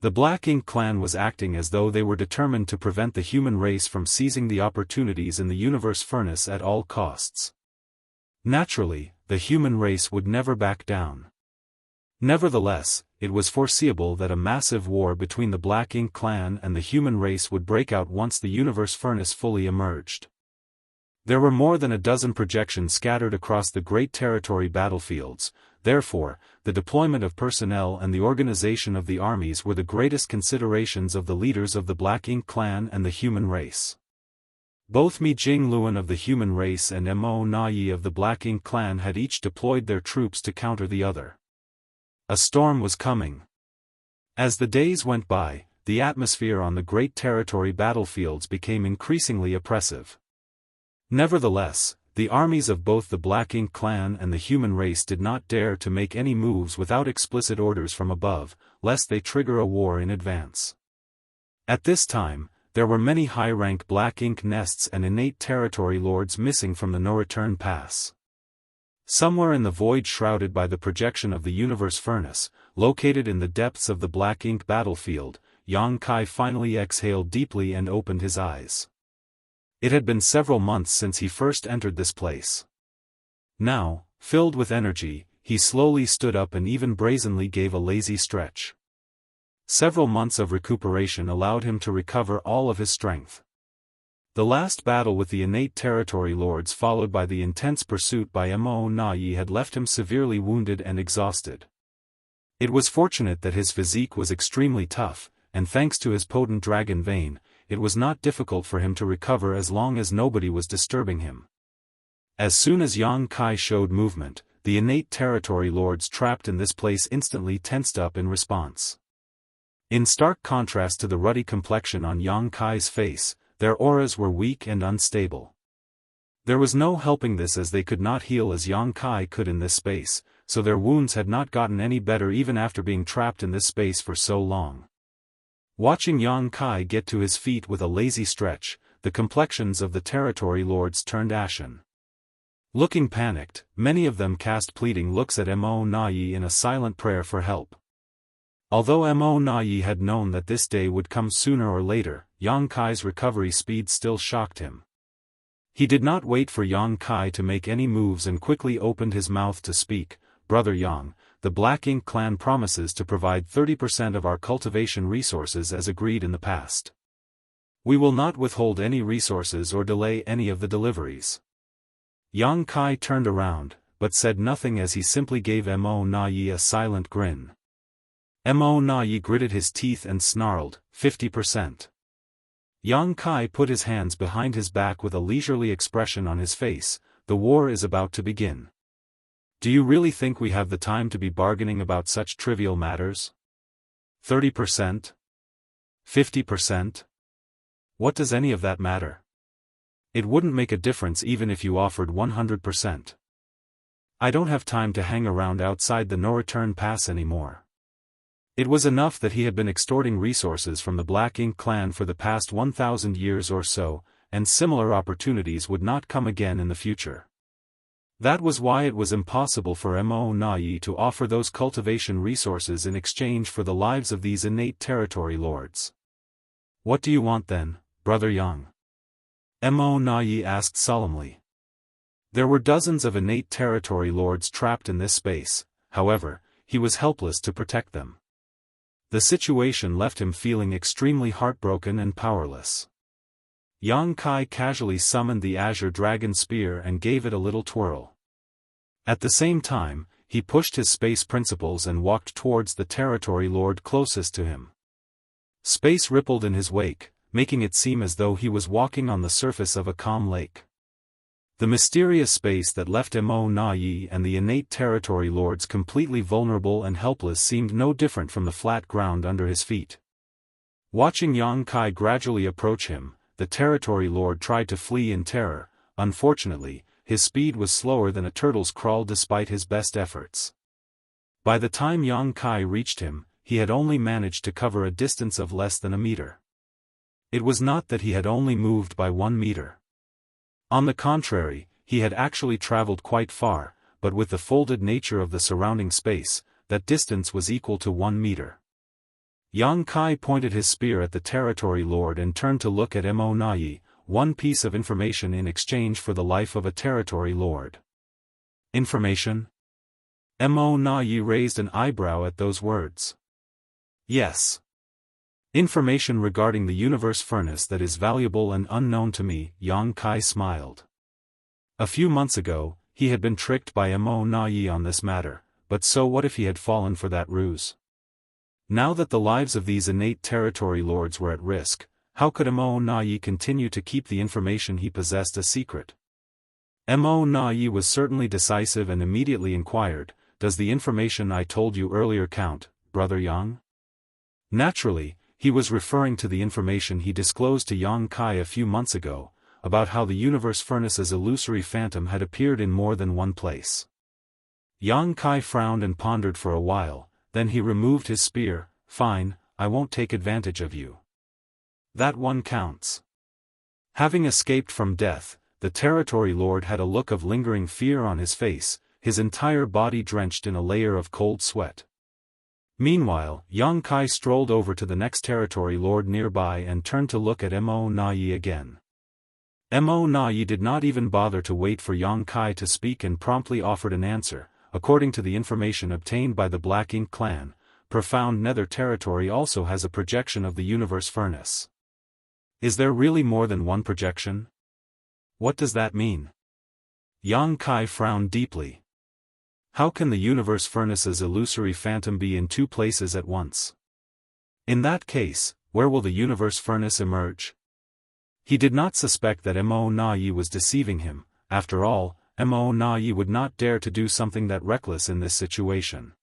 The Black Ink clan was acting as though they were determined to prevent the human race from seizing the opportunities in the universe furnace at all costs. Naturally, the human race would never back down. Nevertheless, it was foreseeable that a massive war between the Black Ink clan and the human race would break out once the universe furnace fully emerged. There were more than a dozen projections scattered across the great territory battlefields. Therefore, the deployment of personnel and the organization of the armies were the greatest considerations of the leaders of the Black Ink clan and the human race. Both Mi Jingluan of the human race and Mo Na-yi of the Black Ink clan had each deployed their troops to counter the other. A storm was coming. As the days went by, the atmosphere on the great territory battlefields became increasingly oppressive. Nevertheless, the armies of both the Black Ink clan and the human race did not dare to make any moves without explicit orders from above, lest they trigger a war in advance. At this time, there were many high-rank Black Ink nests and innate territory lords missing from the no-return pass. Somewhere in the void shrouded by the projection of the universe furnace, located in the depths of the Black Ink battlefield, Yang Kai finally exhaled deeply and opened his eyes. It had been several months since he first entered this place. Now, filled with energy, he slowly stood up and even brazenly gave a lazy stretch. Several months of recuperation allowed him to recover all of his strength. The last battle with the innate territory lords followed by the intense pursuit by Mo Na-yi had left him severely wounded and exhausted. It was fortunate that his physique was extremely tough, and thanks to his potent dragon vein, it was not difficult for him to recover as long as nobody was disturbing him. As soon as Yang Kai showed movement, the innate territory lords trapped in this place instantly tensed up in response. In stark contrast to the ruddy complexion on Yang Kai's face, their auras were weak and unstable. There was no helping this, as they could not heal as Yang Kai could in this space, so their wounds had not gotten any better even after being trapped in this space for so long. Watching Yang Kai get to his feet with a lazy stretch, the complexions of the territory lords turned ashen. Looking panicked, many of them cast pleading looks at Mo Na-yi in a silent prayer for help. Although Mo Na-yi had known that this day would come sooner or later, Yang Kai's recovery speed still shocked him. He did not wait for Yang Kai to make any moves and quickly opened his mouth to speak. "Brother Yang, the Black Ink clan promises to provide 30% of our cultivation resources as agreed in the past. We will not withhold any resources or delay any of the deliveries." Yang Kai turned around, but said nothing as he simply gave Mo Na-yi a silent grin. Mo Na-yi gritted his teeth and snarled, 50%. Yang Kai put his hands behind his back with a leisurely expression on his face. "The war is about to begin. Do you really think we have the time to be bargaining about such trivial matters? 30%? 50%? What does any of that matter? It wouldn't make a difference even if you offered 100%. I don't have time to hang around outside the no-return pass anymore." It was enough that he had been extorting resources from the Black Ink clan for the past 1,000 years or so, and similar opportunities would not come again in the future. That was why it was impossible for Mo Na-yi to offer those cultivation resources in exchange for the lives of these innate territory lords. "What do you want then, Brother Yang?" Mo Na-yi asked solemnly. There were dozens of innate territory lords trapped in this space, however, he was helpless to protect them. The situation left him feeling extremely heartbroken and powerless. Yang Kai casually summoned the Azure Dragon Spear and gave it a little twirl. At the same time, he pushed his space principles and walked towards the territory lord closest to him. Space rippled in his wake, making it seem as though he was walking on the surface of a calm lake. The mysterious space that left Mo Na-yi and the innate territory lords completely vulnerable and helpless seemed no different from the flat ground under his feet. Watching Yang Kai gradually approach him, the territory lord tried to flee in terror. Unfortunately, his speed was slower than a turtle's crawl despite his best efforts. By the time Yang Kai reached him, he had only managed to cover a distance of less than a meter. It was not that he had only moved by 1 meter. On the contrary, he had actually traveled quite far, but with the folded nature of the surrounding space, that distance was equal to 1 meter. Yang Kai pointed his spear at the territory lord and turned to look at Mo Na-yi, one piece of information in exchange for the life of a territory lord. Information? Mo Na Yi raised an eyebrow at those words. Yes. Information regarding the universe furnace that is valuable and unknown to me, Yang Kai smiled. A few months ago, he had been tricked by Mo Na Yi on this matter, but so what if he had fallen for that ruse? Now that the lives of these innate territory lords were at risk, how could Mo Na Yi continue to keep the information he possessed a secret? Mo Na Yi was certainly decisive and immediately inquired, "Does the information I told you earlier count, Brother Yang?" Naturally, he was referring to the information he disclosed to Yang Kai a few months ago, about how the universe furnace's illusory phantom had appeared in more than one place. Yang Kai frowned and pondered for a while, then he removed his spear. "Fine, I won't take advantage of you. That one counts." Having escaped from death, the territory lord had a look of lingering fear on his face, his entire body drenched in a layer of cold sweat. Meanwhile, Yang Kai strolled over to the next territory lord nearby and turned to look at Mo Na Yi again. Mo Na Yi did not even bother to wait for Yang Kai to speak and promptly offered an answer. "According to the information obtained by the Black Ink clan, Profound Nether Territory also has a projection of the universe furnace." Is there really more than one projection? What does that mean? Yang Kai frowned deeply. How can the universe furnace's illusory phantom be in two places at once? In that case, where will the universe furnace emerge? He did not suspect that Mo Na Yi was deceiving him. After all, Mo Na Yi would not dare to do something that reckless in this situation.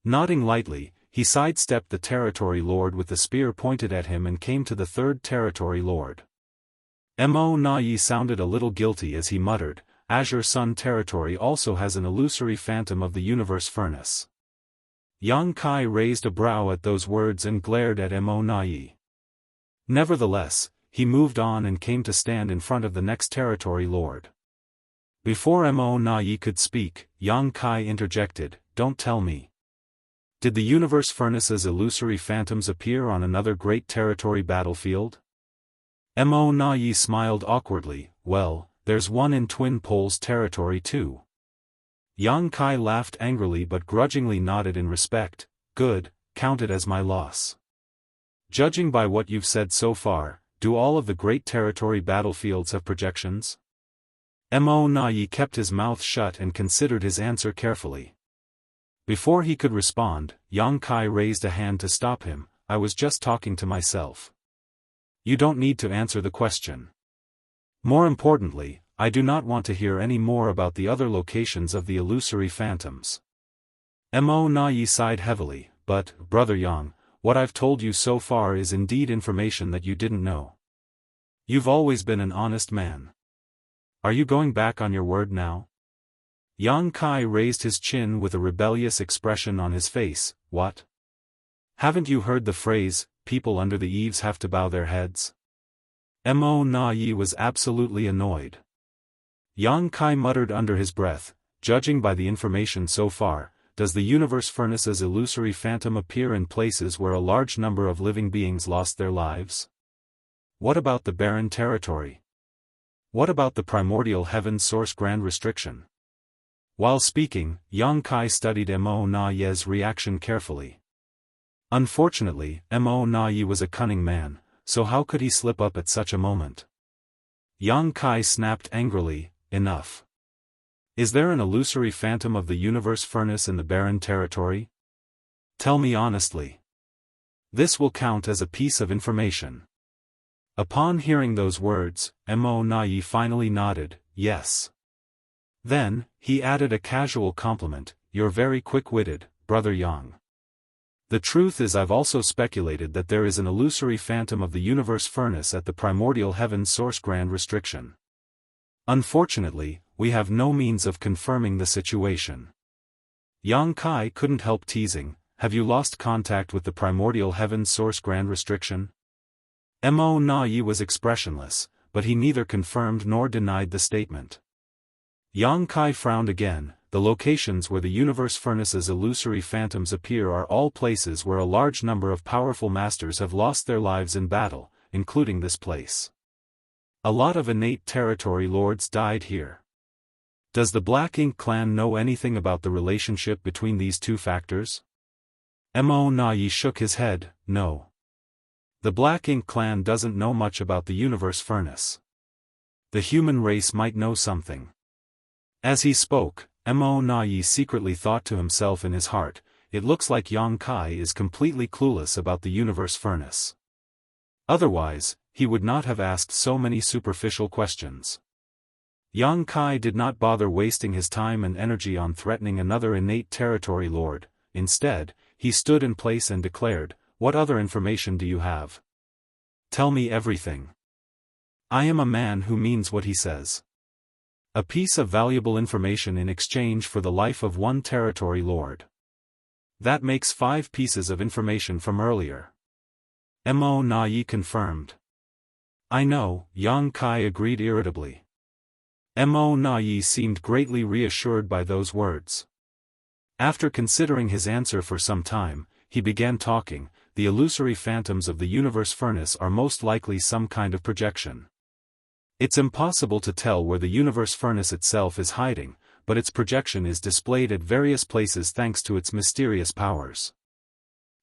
Nodding lightly, he sidestepped the territory lord with the spear pointed at him and came to the third territory lord. Mo Na Yi sounded a little guilty as he muttered, "Azure Sun territory also has an illusory phantom of the universe furnace." Yang Kai raised a brow at those words and glared at Mo Na Yi. Nevertheless, he moved on and came to stand in front of the next territory lord. Before Mo Na Yi could speak, Yang Kai interjected, "Don't tell me. Did the universe furnace's illusory phantoms appear on another great territory battlefield?" Mo Na Yi smiled awkwardly, "Well, there's one in Twin Poles territory too." Yang Kai laughed angrily but grudgingly nodded in respect. "Good, count it as my loss. Judging by what you've said so far, do all of the great territory battlefields have projections?" Mo Na Yi kept his mouth shut and considered his answer carefully. Before he could respond, Yang Kai raised a hand to stop him. "I was just talking to myself. You don't need to answer the question. More importantly, I do not want to hear any more about the other locations of the illusory phantoms." Mo Na Yi sighed heavily, "But, Brother Yang, what I've told you so far is indeed information that you didn't know. You've always been an honest man. Are you going back on your word now?" Yang Kai raised his chin with a rebellious expression on his face. "What? Haven't you heard the phrase, 'People under the eaves have to bow their heads'?" Mo Na Yi was absolutely annoyed. Yang Kai muttered under his breath, "Judging by the information so far, does the universe furnace's illusory phantom appear in places where a large number of living beings lost their lives? What about the barren territory? What about the primordial heaven's source grand restriction?" While speaking, Yang Kai studied Mo Na Yi's reaction carefully. Unfortunately, Mo Na Yi was a cunning man, so how could he slip up at such a moment? Yang Kai snapped angrily, "Enough. Is there an illusory phantom of the universe furnace in the barren territory? Tell me honestly. This will count as a piece of information." Upon hearing those words, Mo Na Yi finally nodded, "Yes." Then, he added a casual compliment, "You're very quick-witted, Brother Yang. The truth is I've also speculated that there is an illusory phantom of the universe furnace at the primordial heaven's source grand restriction. Unfortunately, we have no means of confirming the situation." Yang Kai couldn't help teasing, "Have you lost contact with the primordial heaven's source grand restriction?" Mo Na Yi was expressionless, but he neither confirmed nor denied the statement. Yang Kai frowned again. "The locations where the universe furnace's illusory phantoms appear are all places where a large number of powerful masters have lost their lives in battle, including this place. A lot of innate territory lords died here. Does the Black Ink clan know anything about the relationship between these two factors? Mo Na-yi shook his head, no. The Black Ink clan doesn't know much about the universe furnace. The human race might know something. As he spoke, Mo Na-yi secretly thought to himself in his heart, it looks like Yang Kai is completely clueless about the universe furnace. Otherwise, he would not have asked so many superficial questions. Yang Kai did not bother wasting his time and energy on threatening another innate territory lord. Instead, he stood in place and declared, "What other information do you have? Tell me everything. I am a man who means what he says. A piece of valuable information in exchange for the life of one territory lord. That makes 5 pieces of information from earlier." Mo Na-yi confirmed. "I know," Yang Kai agreed irritably. Mo Na-yi seemed greatly reassured by those words. After considering his answer for some time, he began talking. The illusory phantoms of the universe furnace are most likely some kind of projection. It's impossible to tell where the universe furnace itself is hiding, but its projection is displayed at various places thanks to its mysterious powers.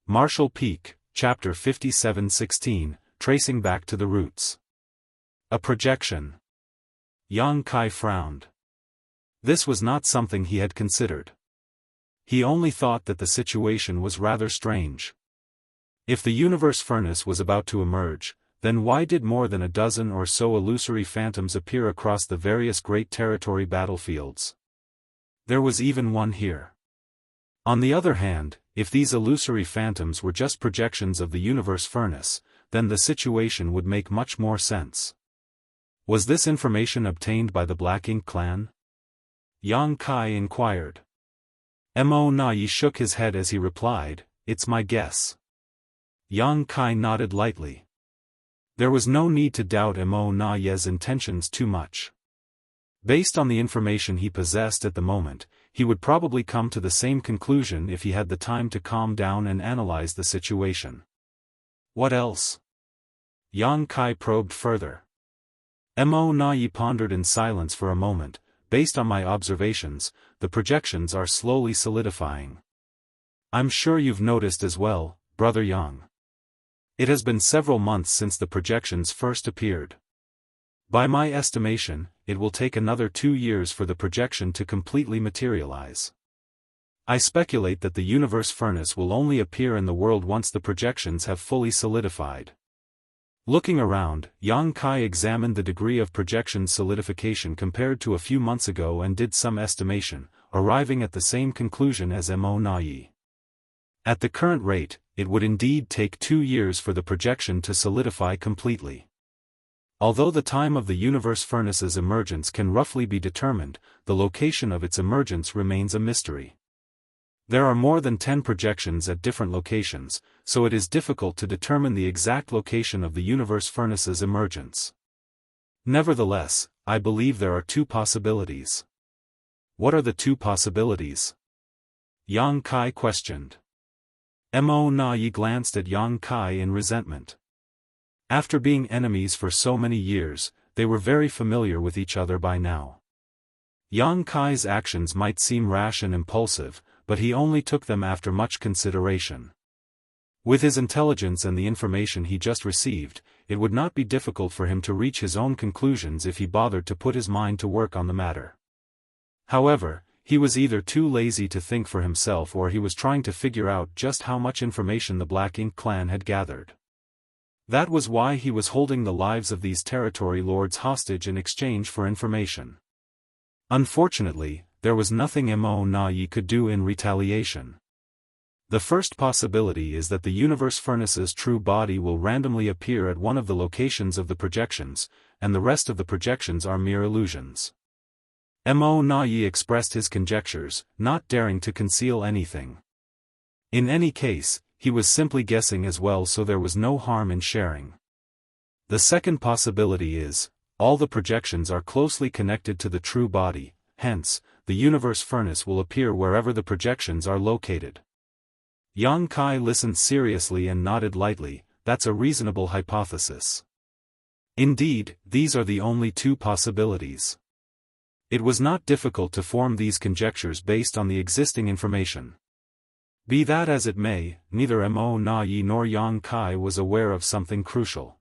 Martial Peak, Chapter 57:16, Tracing Back to the Roots. A projection. Yang Kai frowned. This was not something he had considered. He only thought that the situation was rather strange. If the universe furnace was about to emerge, then why did more than a dozen or so illusory phantoms appear across the various great territory battlefields? There was even one here. On the other hand, if these illusory phantoms were just projections of the universe furnace, then the situation would make much more sense. Was this information obtained by the Black Ink clan? Yang Kai inquired. Mo Na-yi shook his head as he replied, "It's my guess." Yang Kai nodded lightly. There was no need to doubt Mo Na-yi's intentions too much. Based on the information he possessed at the moment, he would probably come to the same conclusion if he had the time to calm down and analyze the situation. What else? Yang Kai probed further. Mo Na-yi pondered in silence for a moment. Based on my observations, the projections are slowly solidifying. I'm sure you've noticed as well, Brother Yang. It has been several months since the projections first appeared. By my estimation, it will take another 2 years for the projection to completely materialize. I speculate that the universe furnace will only appear in the world once the projections have fully solidified. Looking around, Yang Kai examined the degree of projection solidification compared to a few months ago and did some estimation, arriving at the same conclusion as Mo Na-yi. At the current rate, it would indeed take 2 years for the projection to solidify completely. Although the time of the universe furnace's emergence can roughly be determined, the location of its emergence remains a mystery. There are more than 10 projections at different locations, so it is difficult to determine the exact location of the universe furnace's emergence. Nevertheless, I believe there are 2 possibilities. What are the 2 possibilities? Yang Kai questioned. Mo Na-yi glanced at Yang Kai in resentment. After being enemies for so many years, they were very familiar with each other by now. Yang Kai's actions might seem rash and impulsive, but he only took them after much consideration. With his intelligence and the information he just received, it would not be difficult for him to reach his own conclusions if he bothered to put his mind to work on the matter. However, he was either too lazy to think for himself or he was trying to figure out just how much information the Black Ink clan had gathered. That was why he was holding the lives of these territory lords hostage in exchange for information. Unfortunately, there was nothing Mo Na-yi could do in retaliation. The first possibility is that the universe furnace's true body will randomly appear at one of the locations of the projections, and the rest of the projections are mere illusions. Mo Na-yi expressed his conjectures, not daring to conceal anything. In any case, he was simply guessing as well, so there was no harm in sharing. The second possibility is, all the projections are closely connected to the true body, hence, the universe furnace will appear wherever the projections are located. Yang Kai listened seriously and nodded lightly. That's a reasonable hypothesis. Indeed, these are the only 2 possibilities. It was not difficult to form these conjectures based on the existing information. Be that as it may, neither Mo Na Yi nor Yang Kai was aware of something crucial.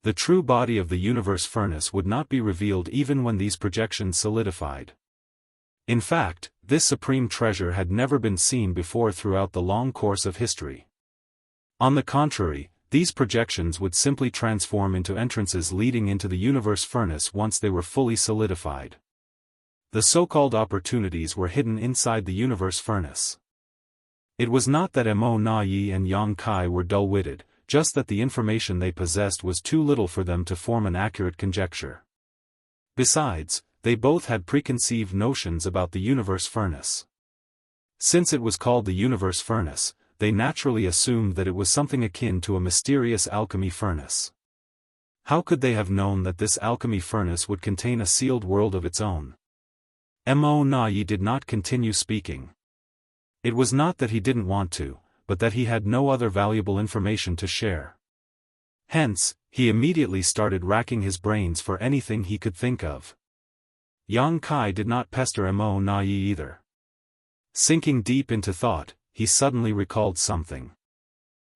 The true body of the universe furnace would not be revealed even when these projections solidified. In fact, this supreme treasure had never been seen before throughout the long course of history. On the contrary, these projections would simply transform into entrances leading into the universe furnace once they were fully solidified. The so-called opportunities were hidden inside the universe furnace. It was not that Mo Na Yi and Yang Kai were dull-witted, just that the information they possessed was too little for them to form an accurate conjecture. Besides, they both had preconceived notions about the universe furnace. Since it was called the universe furnace, they naturally assumed that it was something akin to a mysterious alchemy furnace. How could they have known that this alchemy furnace would contain a sealed world of its own? Mo Na Yi did not continue speaking. It was not that he didn't want to, but that he had no other valuable information to share. Hence, he immediately started racking his brains for anything he could think of. Yang Kai did not pester Mo Na Yi either. Sinking deep into thought, he suddenly recalled something.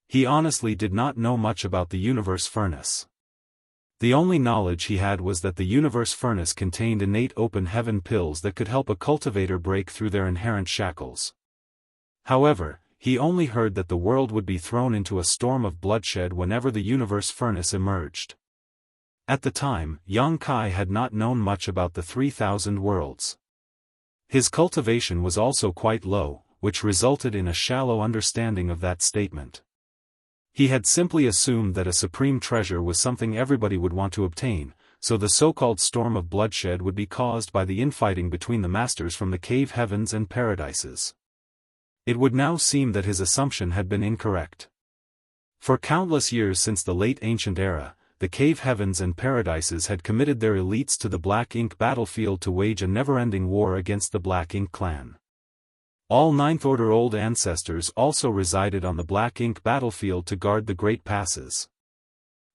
He honestly did not know much about the universe furnace. The only knowledge he had was that the universe furnace contained innate open heaven pills that could help a cultivator break through their inherent shackles. However, he only heard that the world would be thrown into a storm of bloodshed whenever the universe furnace emerged. At the time, Yang Kai had not known much about the 3,000 worlds. His cultivation was also quite low, which resulted in a shallow understanding of that statement. He had simply assumed that a supreme treasure was something everybody would want to obtain, so the so-called storm of bloodshed would be caused by the infighting between the masters from the cave heavens and paradises. It would now seem that his assumption had been incorrect. For countless years since the late ancient era, the cave heavens and paradises had committed their elites to the Black Ink battlefield to wage a never-ending war against the Black Ink clan. All Ninth Order old ancestors also resided on the Black Ink battlefield to guard the Great Passes.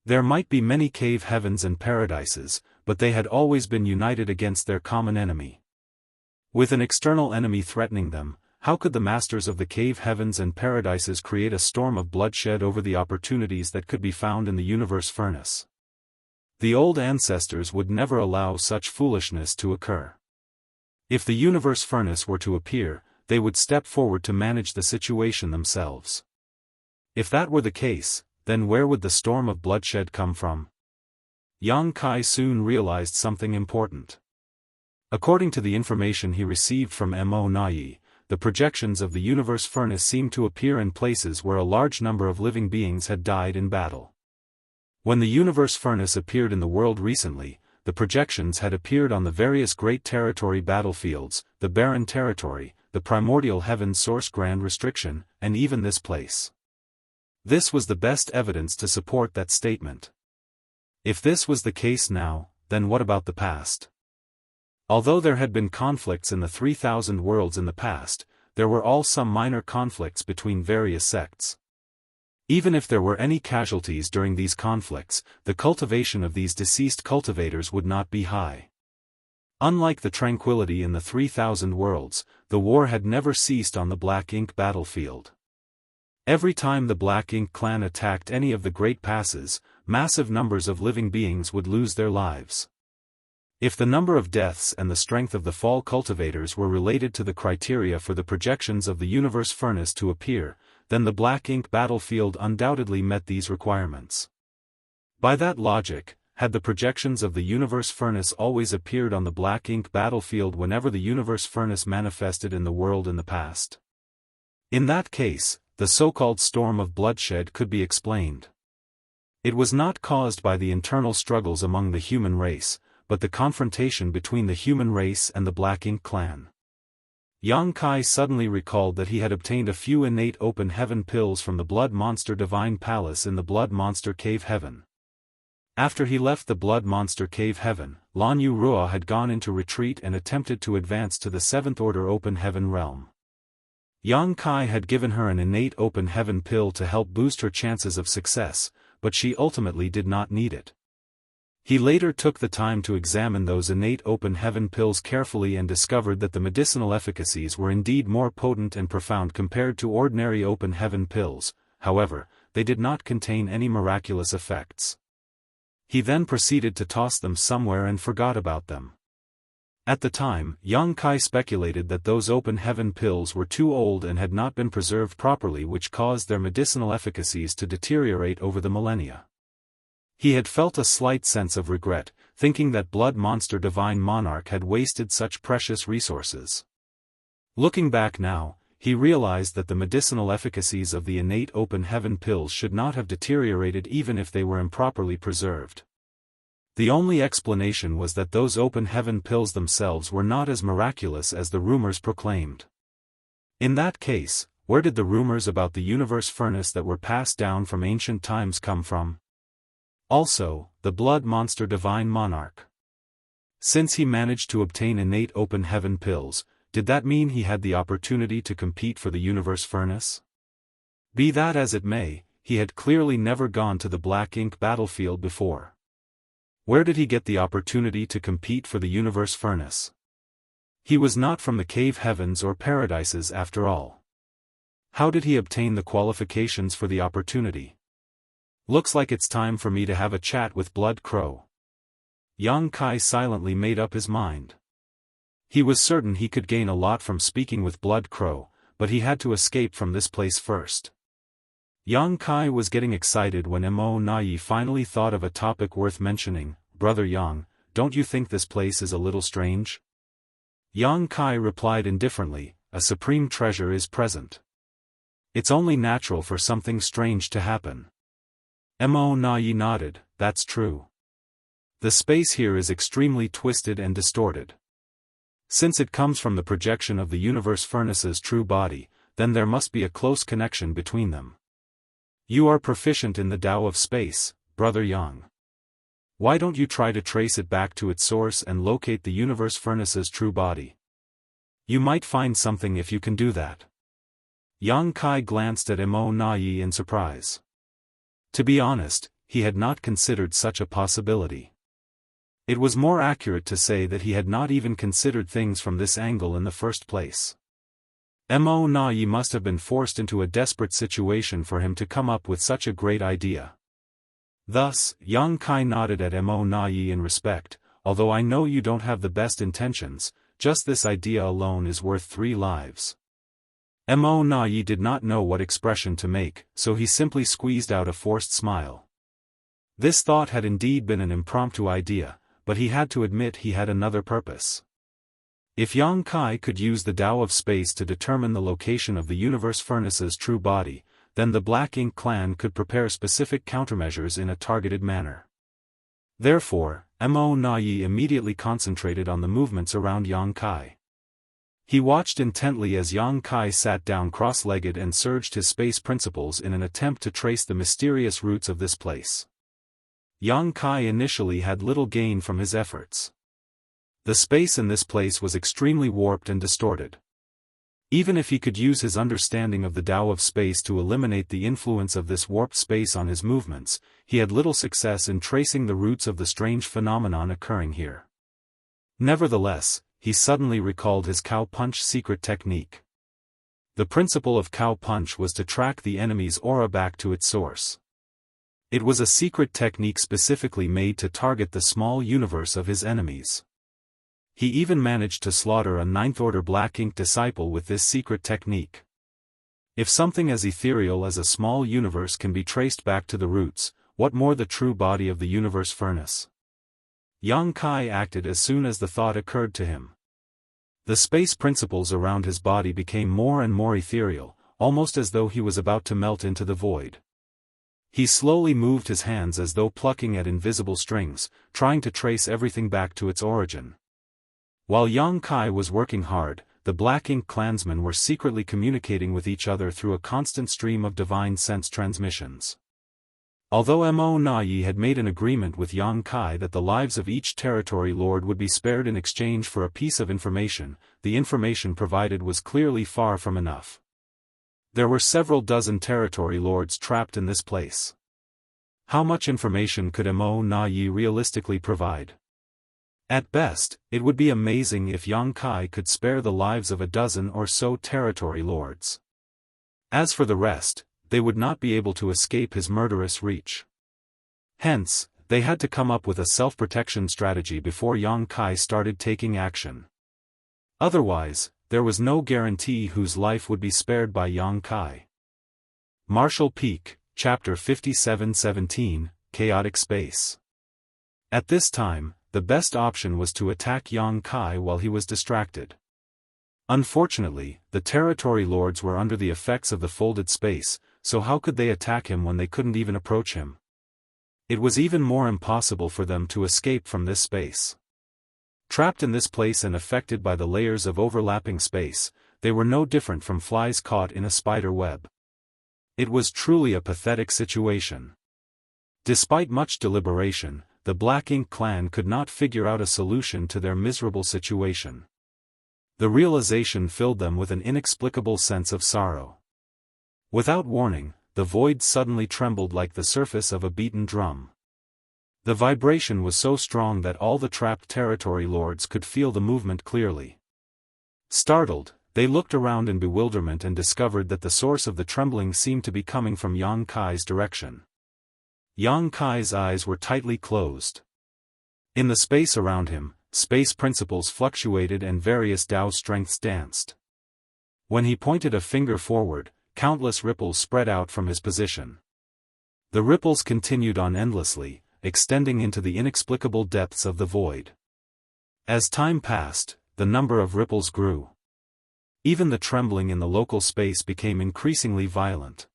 There might be many cave heavens and paradises, but they had always been united against their common enemy. With an external enemy threatening them, how could the masters of the cave heavens and paradises create a storm of bloodshed over the opportunities that could be found in the universe furnace? The old ancestors would never allow such foolishness to occur. If the universe furnace were to appear, they would step forward to manage the situation themselves. If that were the case, then where would the storm of bloodshed come from? Yang Kai soon realized something important. According to the information he received from Mo Na Yi, the projections of the universe furnace seemed to appear in places where a large number of living beings had died in battle. When the universe furnace appeared in the world recently, the projections had appeared on the various Great Territory battlefields, the Barren Territory, the Primordial Heaven Source Grand Restriction, and even this place. This was the best evidence to support that statement. If this was the case now, then what about the past? Although there had been conflicts in the 3,000 worlds in the past, there were also some minor conflicts between various sects. Even if there were any casualties during these conflicts, the cultivation of these deceased cultivators would not be high. Unlike the tranquility in the 3,000 worlds, the war had never ceased on the Black Ink battlefield. Every time the Black Ink clan attacked any of the Great Passes, massive numbers of living beings would lose their lives. If the number of deaths and the strength of the fall cultivators were related to the criteria for the projections of the universe furnace to appear, then the Black Ink battlefield undoubtedly met these requirements. By that logic, had the projections of the universe furnace always appeared on the Black Ink battlefield whenever the universe furnace manifested in the world in the past? In that case, the so-called storm of bloodshed could be explained. It was not caused by the internal struggles among the human race, but the confrontation between the human race and the Black Ink clan. Yang Kai suddenly recalled that he had obtained a few innate open heaven pills from the Blood Monster Divine Palace in the Blood Monster Cave Heaven. After he left the Blood Monster Cave Heaven, Lan Yu Rua had gone into retreat and attempted to advance to the 7th Order Open Heaven realm. Yang Kai had given her an innate open heaven pill to help boost her chances of success, but she ultimately did not need it. He later took the time to examine those innate open heaven pills carefully and discovered that the medicinal efficacies were indeed more potent and profound compared to ordinary open heaven pills. However, they did not contain any miraculous effects. He then proceeded to toss them somewhere and forgot about them. At the time, Yang Kai speculated that those open heaven pills were too old and had not been preserved properly, which caused their medicinal efficacies to deteriorate over the millennia. He had felt a slight sense of regret, thinking that Blood Monster Divine Monarch had wasted such precious resources. Looking back now, he realized that the medicinal efficacies of the innate open heaven pills should not have deteriorated even if they were improperly preserved. The only explanation was that those open heaven pills themselves were not as miraculous as the rumors proclaimed. In that case, where did the rumors about the universe furnace that were passed down from ancient times come from? Also, the Blood Monster Divine Monarch. Since he managed to obtain innate open heaven pills, did that mean he had the opportunity to compete for the universe furnace? Be that as it may, he had clearly never gone to the Black Ink battlefield before. Where did he get the opportunity to compete for the universe furnace? He was not from the cave heavens or paradises after all. How did he obtain the qualifications for the opportunity? Looks like it's time for me to have a chat with Blood Crow. Yang Kai silently made up his mind. He was certain he could gain a lot from speaking with Blood Crow, but he had to escape from this place first. Yang Kai was getting excited when Mo Nai finally thought of a topic worth mentioning. Brother Yang, don't you think this place is a little strange? Yang Kai replied indifferently, a supreme treasure is present. It's only natural for something strange to happen. Mo Nai nodded, that's true. The space here is extremely twisted and distorted. Since it comes from the projection of the universe furnace's true body, then there must be a close connection between them. You are proficient in the Tao of space, Brother Yang. Why don't you try to trace it back to its source and locate the universe furnace's true body? You might find something if you can do that. Yang Kai glanced at Mo Nai in surprise. To be honest, he had not considered such a possibility. It was more accurate to say that he had not even considered things from this angle in the first place. Mo Nai must have been forced into a desperate situation for him to come up with such a great idea. Thus, Yang Kai nodded at Mo Nai in respect, although I know you don't have the best intentions, just this idea alone is worth 3 lives. Mo Nai did not know what expression to make, so he simply squeezed out a forced smile. This thought had indeed been an impromptu idea, but he had to admit he had another purpose. If Yang Kai could use the Tao of space to determine the location of the universe furnace's true body, then the Black Ink clan could prepare specific countermeasures in a targeted manner. Therefore, Mo Nai immediately concentrated on the movements around Yang Kai. He watched intently as Yang Kai sat down cross-legged and surged his space principles in an attempt to trace the mysterious roots of this place. Yang Kai initially had little gain from his efforts. The space in this place was extremely warped and distorted. Even if he could use his understanding of the Tao of space to eliminate the influence of this warped space on his movements, he had little success in tracing the roots of the strange phenomenon occurring here. Nevertheless, he suddenly recalled his cow punch secret technique. The principle of cow punch was to track the enemy's aura back to its source. It was a secret technique specifically made to target the small universe of his enemies. He even managed to slaughter a 9th-order Black Ink disciple with this secret technique. If something as ethereal as a small universe can be traced back to the roots, what more the true body of the universe furnace? Yang Kai acted as soon as the thought occurred to him. The space principles around his body became more and more ethereal, almost as though he was about to melt into the void. He slowly moved his hands as though plucking at invisible strings, trying to trace everything back to its origin. While Yang Kai was working hard, the Black Ink clansmen were secretly communicating with each other through a constant stream of divine sense transmissions. Although Mo Nai had made an agreement with Yang Kai that the lives of each territory lord would be spared in exchange for a piece of information, the information provided was clearly far from enough. There were several dozen territory lords trapped in this place. How much information could Mo Na Yi realistically provide? At best, it would be amazing if Yang Kai could spare the lives of a dozen or so territory lords. As for the rest, they would not be able to escape his murderous reach. Hence, they had to come up with a self-protection strategy before Yang Kai started taking action. Otherwise, there was no guarantee whose life would be spared by Yang Kai. Martial Peak, Chapter 57-17, Chaotic Space. At this time, the best option was to attack Yang Kai while he was distracted. Unfortunately, the territory lords were under the effects of the folded space, so how could they attack him when they couldn't even approach him? It was even more impossible for them to escape from this space. Trapped in this place and affected by the layers of overlapping space, they were no different from flies caught in a spider web. It was truly a pathetic situation. Despite much deliberation, the Black Ink clan could not figure out a solution to their miserable situation. The realization filled them with an inexplicable sense of sorrow. Without warning, the void suddenly trembled like the surface of a beaten drum. The vibration was so strong that all the trapped territory lords could feel the movement clearly. Startled, they looked around in bewilderment and discovered that the source of the trembling seemed to be coming from Yang Kai's direction. Yang Kai's eyes were tightly closed. In the space around him, space principles fluctuated and various Dao strengths danced. When he pointed a finger forward, countless ripples spread out from his position. The ripples continued on endlessly, extending into the inexplicable depths of the void. As time passed, the number of ripples grew. Even the trembling in the local space became increasingly violent.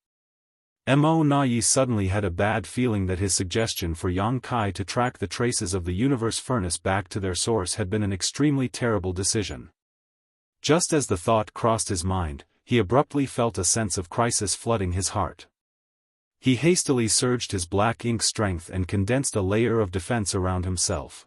Mo Na Yi suddenly had a bad feeling that his suggestion for Yang Kai to track the traces of the universe furnace back to their source had been an extremely terrible decision. Just as the thought crossed his mind, he abruptly felt a sense of crisis flooding his heart. He hastily surged his Black Ink strength and condensed a layer of defense around himself.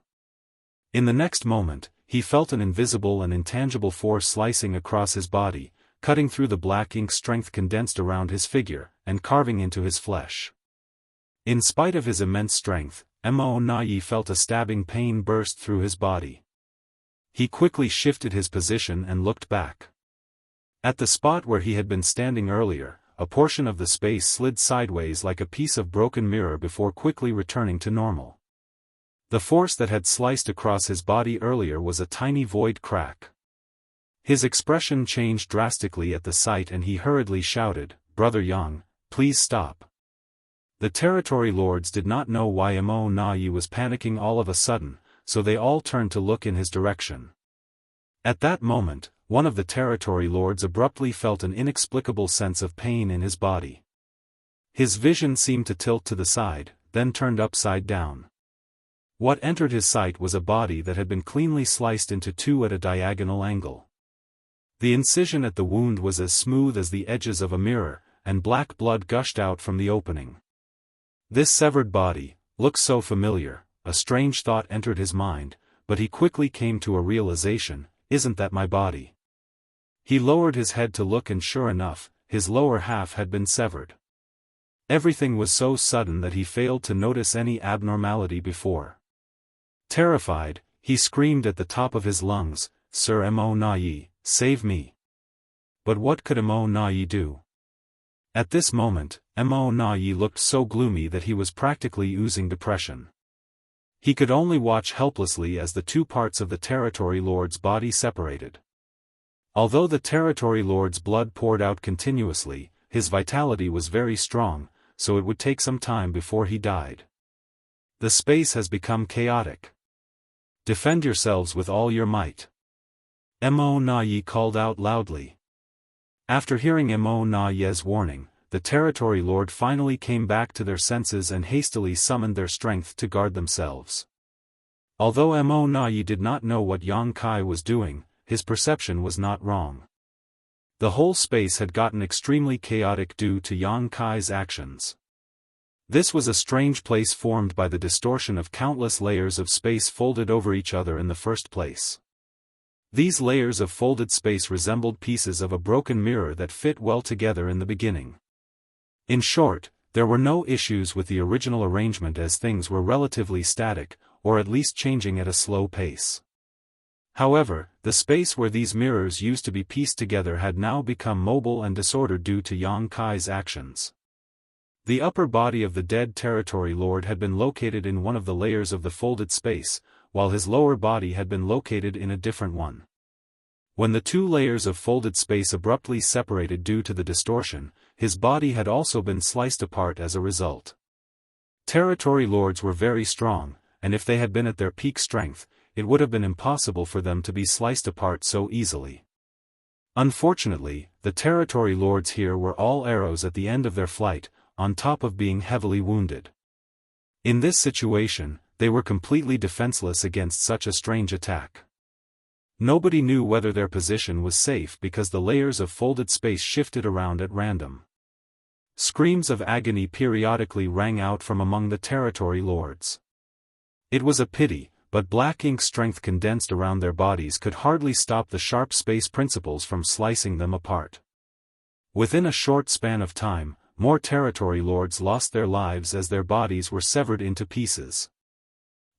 In the next moment, he felt an invisible and intangible force slicing across his body, cutting through the Black Ink strength condensed around his figure, and carving into his flesh. In spite of his immense strength, Mo Na Yi felt a stabbing pain burst through his body. He quickly shifted his position and looked back. At the spot where he had been standing earlier, a portion of the space slid sideways like a piece of broken mirror before quickly returning to normal. The force that had sliced across his body earlier was a tiny void crack. His expression changed drastically at the sight and he hurriedly shouted, "Brother Yang, please stop." The territory lords did not know why Mo Na Yi was panicking all of a sudden, so they all turned to look in his direction. At that moment, one of the territory lords abruptly felt an inexplicable sense of pain in his body. His vision seemed to tilt to the side, then turned upside down. What entered his sight was a body that had been cleanly sliced into two at a diagonal angle. The incision at the wound was as smooth as the edges of a mirror, and black blood gushed out from the opening. This severed body looked so familiar. A strange thought entered his mind, but he quickly came to a realization, "Isn't that my body?" He lowered his head to look and sure enough, his lower half had been severed. Everything was so sudden that he failed to notice any abnormality before. Terrified, he screamed at the top of his lungs, "Sir Mo Na Yi, save me!" But what could Mo Na Yi do? At this moment, Mo Na Yi looked so gloomy that he was practically oozing depression. He could only watch helplessly as the two parts of the territory lord's body separated. Although the territory lord's blood poured out continuously, his vitality was very strong, so it would take some time before he died. The space has become chaotic. Defend yourselves with all your might. Mo Na Yi called out loudly. After hearing Mo Na Yi's warning, the territory lord finally came back to their senses and hastily summoned their strength to guard themselves. Although Mo Na Yi did not know what Yang Kai was doing, his perception was not wrong. The whole space had gotten extremely chaotic due to Yang Kai's actions. This was a strange place formed by the distortion of countless layers of space folded over each other in the first place. These layers of folded space resembled pieces of a broken mirror that fit well together in the beginning. In short, there were no issues with the original arrangement as things were relatively static, or at least changing at a slow pace. However, the space where these mirrors used to be pieced together had now become mobile and disordered due to Yang Kai's actions. The upper body of the dead territory lord had been located in one of the layers of the folded space, while his lower body had been located in a different one. When the two layers of folded space abruptly separated due to the distortion, his body had also been sliced apart as a result. Territory lords were very strong, and if they had been at their peak strength, it would have been impossible for them to be sliced apart so easily. Unfortunately, the territory lords here were all arrows at the end of their flight, on top of being heavily wounded. In this situation, they were completely defenseless against such a strange attack. Nobody knew whether their position was safe because the layers of folded space shifted around at random. Screams of agony periodically rang out from among the territory lords. It was a pity, but black ink strength condensed around their bodies could hardly stop the sharp space principles from slicing them apart. Within a short span of time, more territory lords lost their lives as their bodies were severed into pieces.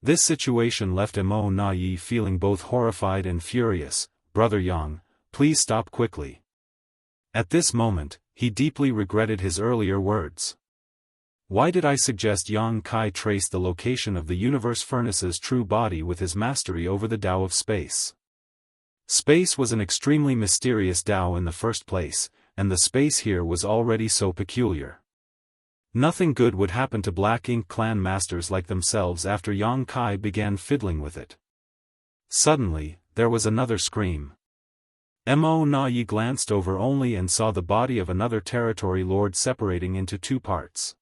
This situation left Mo Na Yi feeling both horrified and furious. "Brother Yang, please stop quickly." At this moment, he deeply regretted his earlier words. Why did I suggest Yang Kai trace the location of the universe furnace's true body with his mastery over the Tao of space? Space was an extremely mysterious Tao in the first place, and the space here was already so peculiar. Nothing good would happen to Black Ink clan masters like themselves after Yang Kai began fiddling with it. Suddenly, there was another scream. Mo Na Yi glanced over only and saw the body of another territory lord separating into two parts.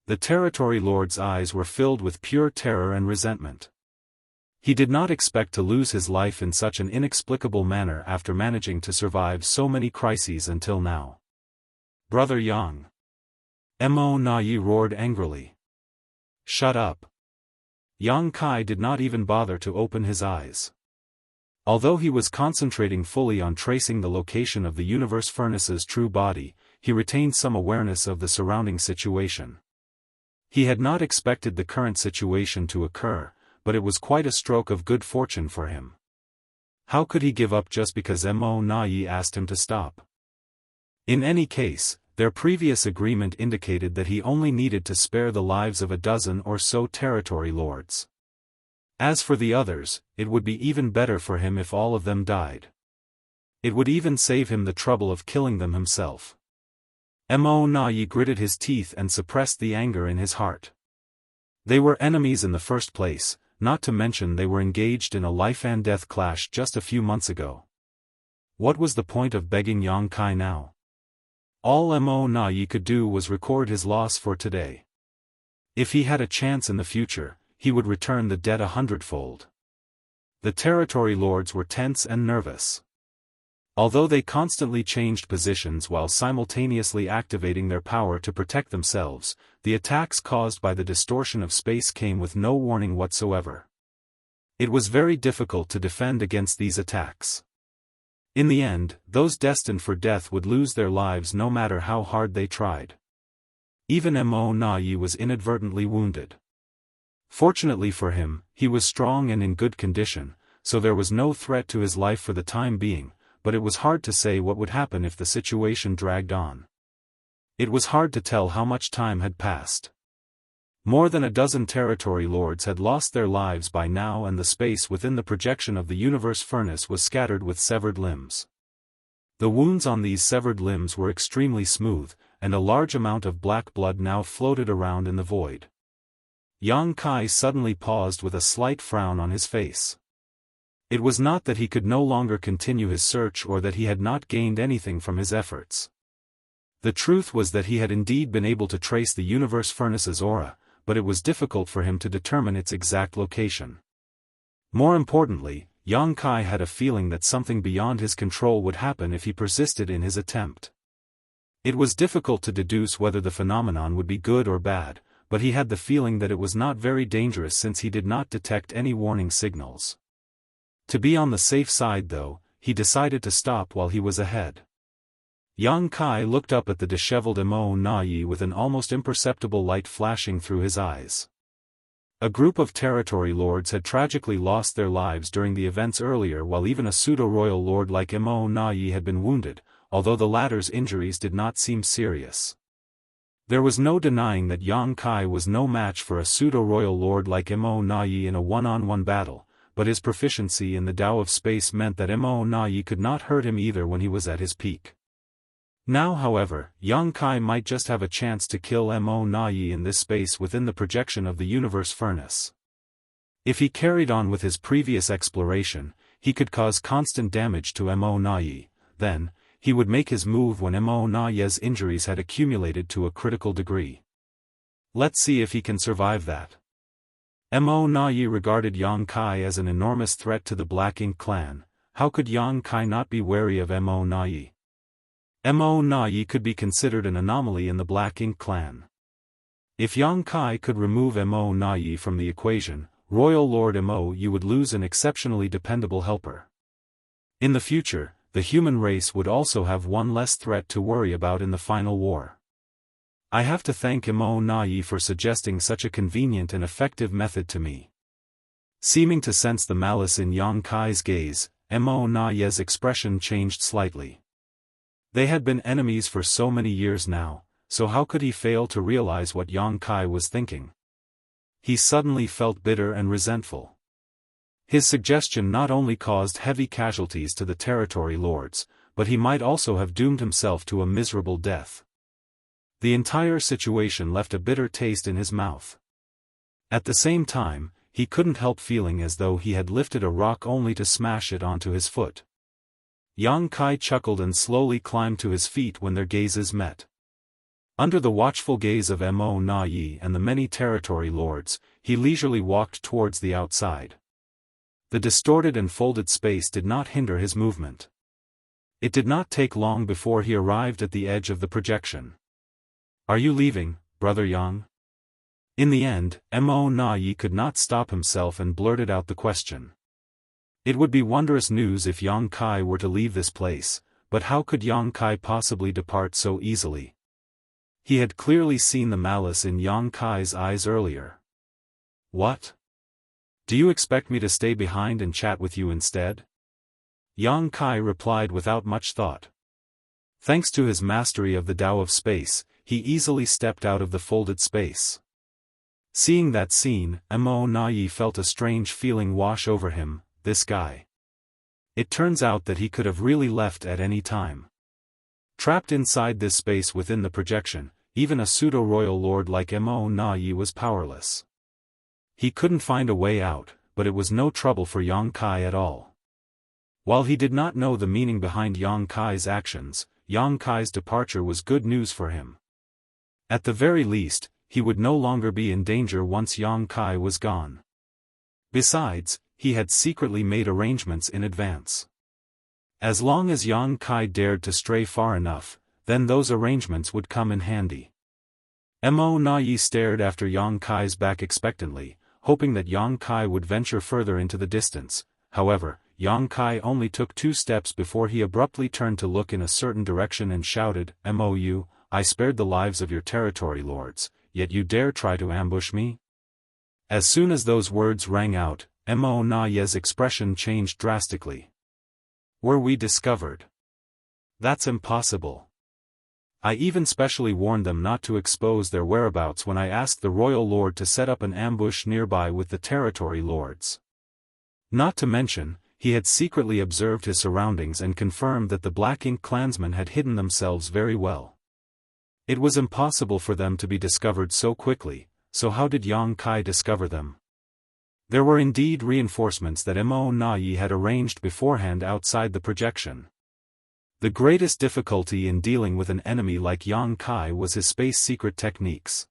The territory lord's eyes were filled with pure terror and resentment. He did not expect to lose his life in such an inexplicable manner after managing to survive so many crises until now. "Brother Yang!" Mo Na Yi roared angrily. "Shut up!" Yang Kai did not even bother to open his eyes. Although he was concentrating fully on tracing the location of the universe furnace's true body, he retained some awareness of the surrounding situation. He had not expected the current situation to occur, but it was quite a stroke of good fortune for him. How could he give up just because Mo Na Yi asked him to stop? In any case, their previous agreement indicated that he only needed to spare the lives of a dozen or so territory lords. As for the others, it would be even better for him if all of them died. It would even save him the trouble of killing them himself. Mo Na Yi gritted his teeth and suppressed the anger in his heart. They were enemies in the first place, not to mention they were engaged in a life-and-death clash just a few months ago. What was the point of begging Yang Kai now? All Mo Na Yi could do was record his loss for today. If he had a chance in the future, he would return the debt 100-fold. The territory lords were tense and nervous. Although they constantly changed positions while simultaneously activating their power to protect themselves, the attacks caused by the distortion of space came with no warning whatsoever. It was very difficult to defend against these attacks. In the end, those destined for death would lose their lives no matter how hard they tried. Even Mo Na Yi was inadvertently wounded. Fortunately for him, he was strong and in good condition, so there was no threat to his life for the time being, but it was hard to say what would happen if the situation dragged on. It was hard to tell how much time had passed. More than a dozen territory lords had lost their lives by now, and the space within the projection of the universe furnace was scattered with severed limbs. The wounds on these severed limbs were extremely smooth, and a large amount of black blood now floated around in the void. Yang Kai suddenly paused with a slight frown on his face. It was not that he could no longer continue his search or that he had not gained anything from his efforts. The truth was that he had indeed been able to trace the universe furnace's aura, but it was difficult for him to determine its exact location. More importantly, Yang Kai had a feeling that something beyond his control would happen if he persisted in his attempt. It was difficult to deduce whether the phenomenon would be good or bad, but he had the feeling that it was not very dangerous since he did not detect any warning signals. To be on the safe side though, he decided to stop while he was ahead. Yang Kai looked up at the disheveled Immortal with an almost imperceptible light flashing through his eyes. A group of territory lords had tragically lost their lives during the events earlier, while even a pseudo-royal lord like Immortal had been wounded, although the latter's injuries did not seem serious. There was no denying that Yang Kai was no match for a pseudo-royal lord like Immortal in a one-on-one battle, but his proficiency in the Tao of space meant that Immortal could not hurt him either when he was at his peak. Now, however, Yang Kai might just have a chance to kill Immortal in this space within the projection of the universe furnace. If he carried on with his previous exploration, he could cause constant damage to Immortal. Then, he would make his move when Immortal's injuries had accumulated to a critical degree. Let's see if he can survive that. Immortal regarded Yang Kai as an enormous threat to the Black Ink clan. How could Yang Kai not be wary of Immortal? Immortal could be considered an anomaly in the Black Ink clan. If Yang Kai could remove Immortal from the equation, Royal Lord Immortal would lose an exceptionally dependable helper. In the future, the human race would also have one less threat to worry about in the final war. I have to thank Immortal for suggesting such a convenient and effective method to me. Seeming to sense the malice in Yang Kai's gaze, Immortal's expression changed slightly. They had been enemies for so many years now, so how could he fail to realize what Yang Kai was thinking? He suddenly felt bitter and resentful. His suggestion not only caused heavy casualties to the territory lords, but he might also have doomed himself to a miserable death. The entire situation left a bitter taste in his mouth. At the same time, he couldn't help feeling as though he had lifted a rock only to smash it onto his foot. Yang Kai chuckled and slowly climbed to his feet when their gazes met. Under the watchful gaze of Immortal and the many territory lords, he leisurely walked towards the outside. The distorted and folded space did not hinder his movement. It did not take long before he arrived at the edge of the projection. "Are you leaving, Brother Yang?" In the end, Immortal could not stop himself and blurted out the question. It would be wondrous news if Yang Kai were to leave this place, but how could Yang Kai possibly depart so easily? He had clearly seen the malice in Yang Kai's eyes earlier. "What? Do you expect me to stay behind and chat with you instead?" Yang Kai replied without much thought. Thanks to his mastery of the Tao of space, he easily stepped out of the folded space. Seeing that scene, Immortal felt a strange feeling wash over him. This guy. It turns out that he could have really left at any time. Trapped inside this space within the projection, even a pseudo-royal lord like Immortal was powerless. He couldn't find a way out, but it was no trouble for Yang Kai at all. While he did not know the meaning behind Yang Kai's actions, Yang Kai's departure was good news for him. At the very least, he would no longer be in danger once Yang Kai was gone. Besides, he had secretly made arrangements in advance. As long as Yang Kai dared to stray far enough, then those arrangements would come in handy. Immortal stared after Yang Kai's back expectantly, hoping that Yang Kai would venture further into the distance. However, Yang Kai only took 2 steps before he abruptly turned to look in a certain direction and shouted, "Mou, I spared the lives of your territory lords, yet you dare try to ambush me?" As soon as those words rang out, Immortal's expression changed drastically. "Were we discovered? That's impossible. I even specially warned them not to expose their whereabouts when I asked the royal lord to set up an ambush nearby with the territory lords. Not to mention, he had secretly observed his surroundings and confirmed that the Black Ink clansmen had hidden themselves very well. It was impossible for them to be discovered so quickly, so how did Yang Kai discover them? There were indeed reinforcements that Immortal had arranged beforehand outside the projection. The greatest difficulty in dealing with an enemy like Yang Kai was his space secret techniques.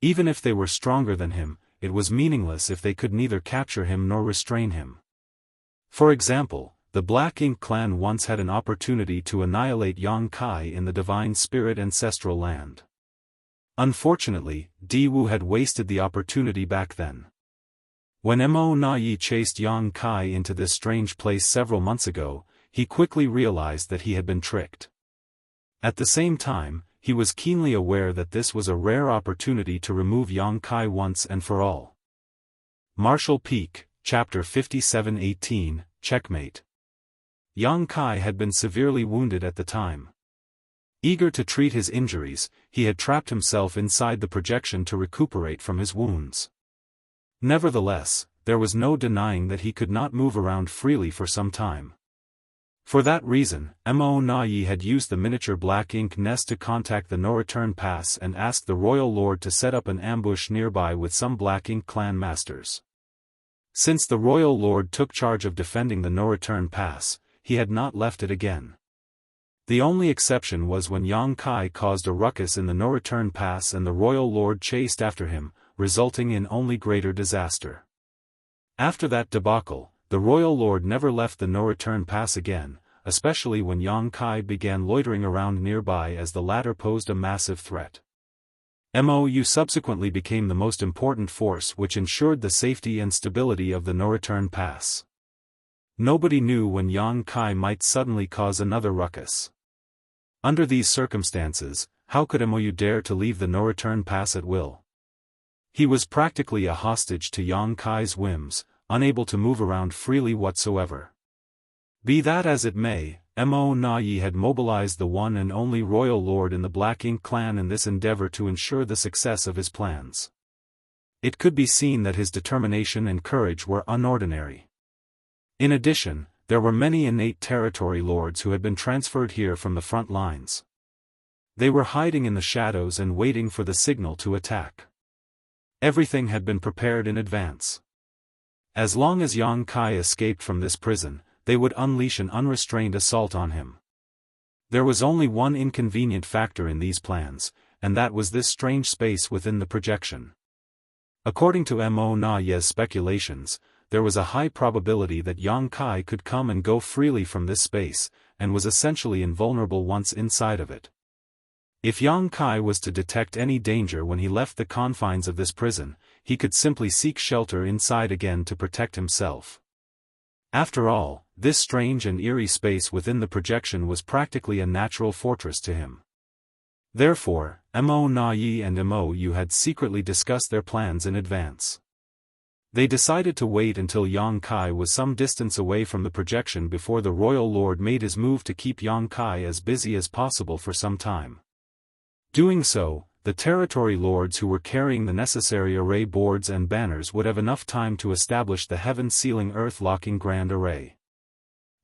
Even if they were stronger than him, it was meaningless if they could neither capture him nor restrain him. For example, the Black Ink clan once had an opportunity to annihilate Yang Kai in the Divine Spirit ancestral land. Unfortunately, Daoist had wasted the opportunity back then. When Immortal chased Yang Kai into this strange place several months ago, he quickly realized that he had been tricked. At the same time, he was keenly aware that this was a rare opportunity to remove Yang Kai once and for all. Martial Peak, Chapter 57-18, Checkmate. Yang Kai had been severely wounded at the time. Eager to treat his injuries, he had trapped himself inside the projection to recuperate from his wounds. Nevertheless, there was no denying that he could not move around freely for some time. For that reason, Mo Na-yi had used the miniature black ink nest to contact the no-return pass and asked the royal lord to set up an ambush nearby with some black ink clan masters. Since the royal lord took charge of defending the no-return pass, he had not left it again. The only exception was when Yang Kai caused a ruckus in the no-return pass and the royal lord chased after him, resulting in only greater disaster. After that debacle, the royal lord never left the no-return pass again, especially when Yang Kai began loitering around nearby as the latter posed a massive threat. Mou subsequently became the most important force which ensured the safety and stability of the no-return pass. Nobody knew when Yang Kai might suddenly cause another ruckus. Under these circumstances, how could Mou dare to leave the no-return pass at will? He was practically a hostage to Yang Kai's whims, unable to move around freely whatsoever. Be that as it may, Mo Na-yi had mobilized the one and only royal lord in the Black Ink clan in this endeavor to ensure the success of his plans. It could be seen that his determination and courage were unordinary. In addition, there were many innate territory lords who had been transferred here from the front lines. They were hiding in the shadows and waiting for the signal to attack. Everything had been prepared in advance. As long as Yang Kai escaped from this prison, they would unleash an unrestrained assault on him. There was only one inconvenient factor in these plans, and that was this strange space within the projection. According to Mo Na-ye's speculations, there was a high probability that Yang Kai could come and go freely from this space, and was essentially invulnerable once inside of it. If Yang Kai was to detect any danger when he left the confines of this prison, he could simply seek shelter inside again to protect himself. After all, this strange and eerie space within the projection was practically a natural fortress to him. Therefore, Mo Na-yi and Mo Yu had secretly discussed their plans in advance. They decided to wait until Yang Kai was some distance away from the projection before the royal lord made his move to keep Yang Kai as busy as possible for some time. Doing so, the territory lords who were carrying the necessary array boards and banners would have enough time to establish the heaven-sealing earth-locking Grand Array.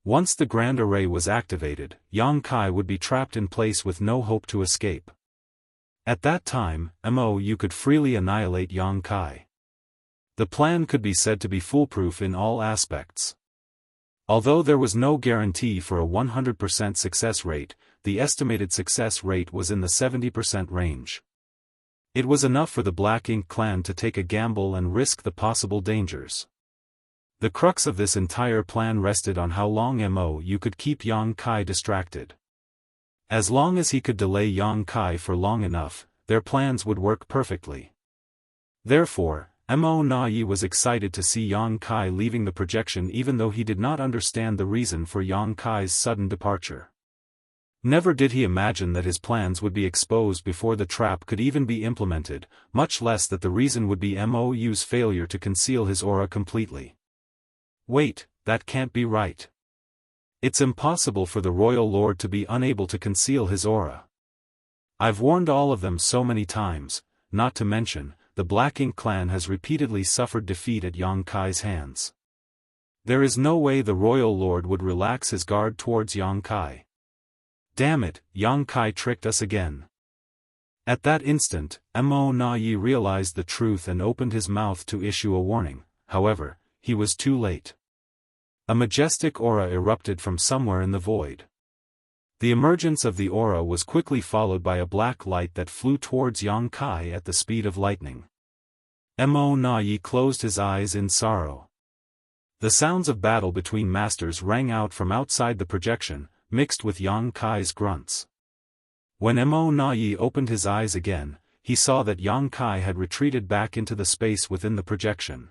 Once the Grand Array was activated, Yang Kai would be trapped in place with no hope to escape. At that time, Mo Yu could freely annihilate Yang Kai. The plan could be said to be foolproof in all aspects. Although there was no guarantee for a 100% success rate, the estimated success rate was in the 70% range. It was enough for the Black Ink clan to take a gamble and risk the possible dangers. The crux of this entire plan rested on how long Mo Yu could keep Yang Kai distracted. As long as he could delay Yang Kai for long enough, their plans would work perfectly. Therefore, Mo Na-yi was excited to see Yang Kai leaving the projection even though he did not understand the reason for Yang Kai's sudden departure. Never did he imagine that his plans would be exposed before the trap could even be implemented, much less that the reason would be Mo Yu's failure to conceal his aura completely. Wait, that can't be right. It's impossible for the royal lord to be unable to conceal his aura. I've warned all of them so many times, not to mention, the Black Ink clan has repeatedly suffered defeat at Yang Kai's hands. There is no way the royal lord would relax his guard towards Yang Kai. Damn it, Yang Kai tricked us again. At that instant, Mo Na-yi realized the truth and opened his mouth to issue a warning, however, he was too late. A majestic aura erupted from somewhere in the void. The emergence of the aura was quickly followed by a black light that flew towards Yang Kai at the speed of lightning. Mo Na-yi closed his eyes in sorrow. The sounds of battle between masters rang out from outside the projection, mixed with Yang Kai's grunts. When Mo Na-yi opened his eyes again, he saw that Yang Kai had retreated back into the space within the projection.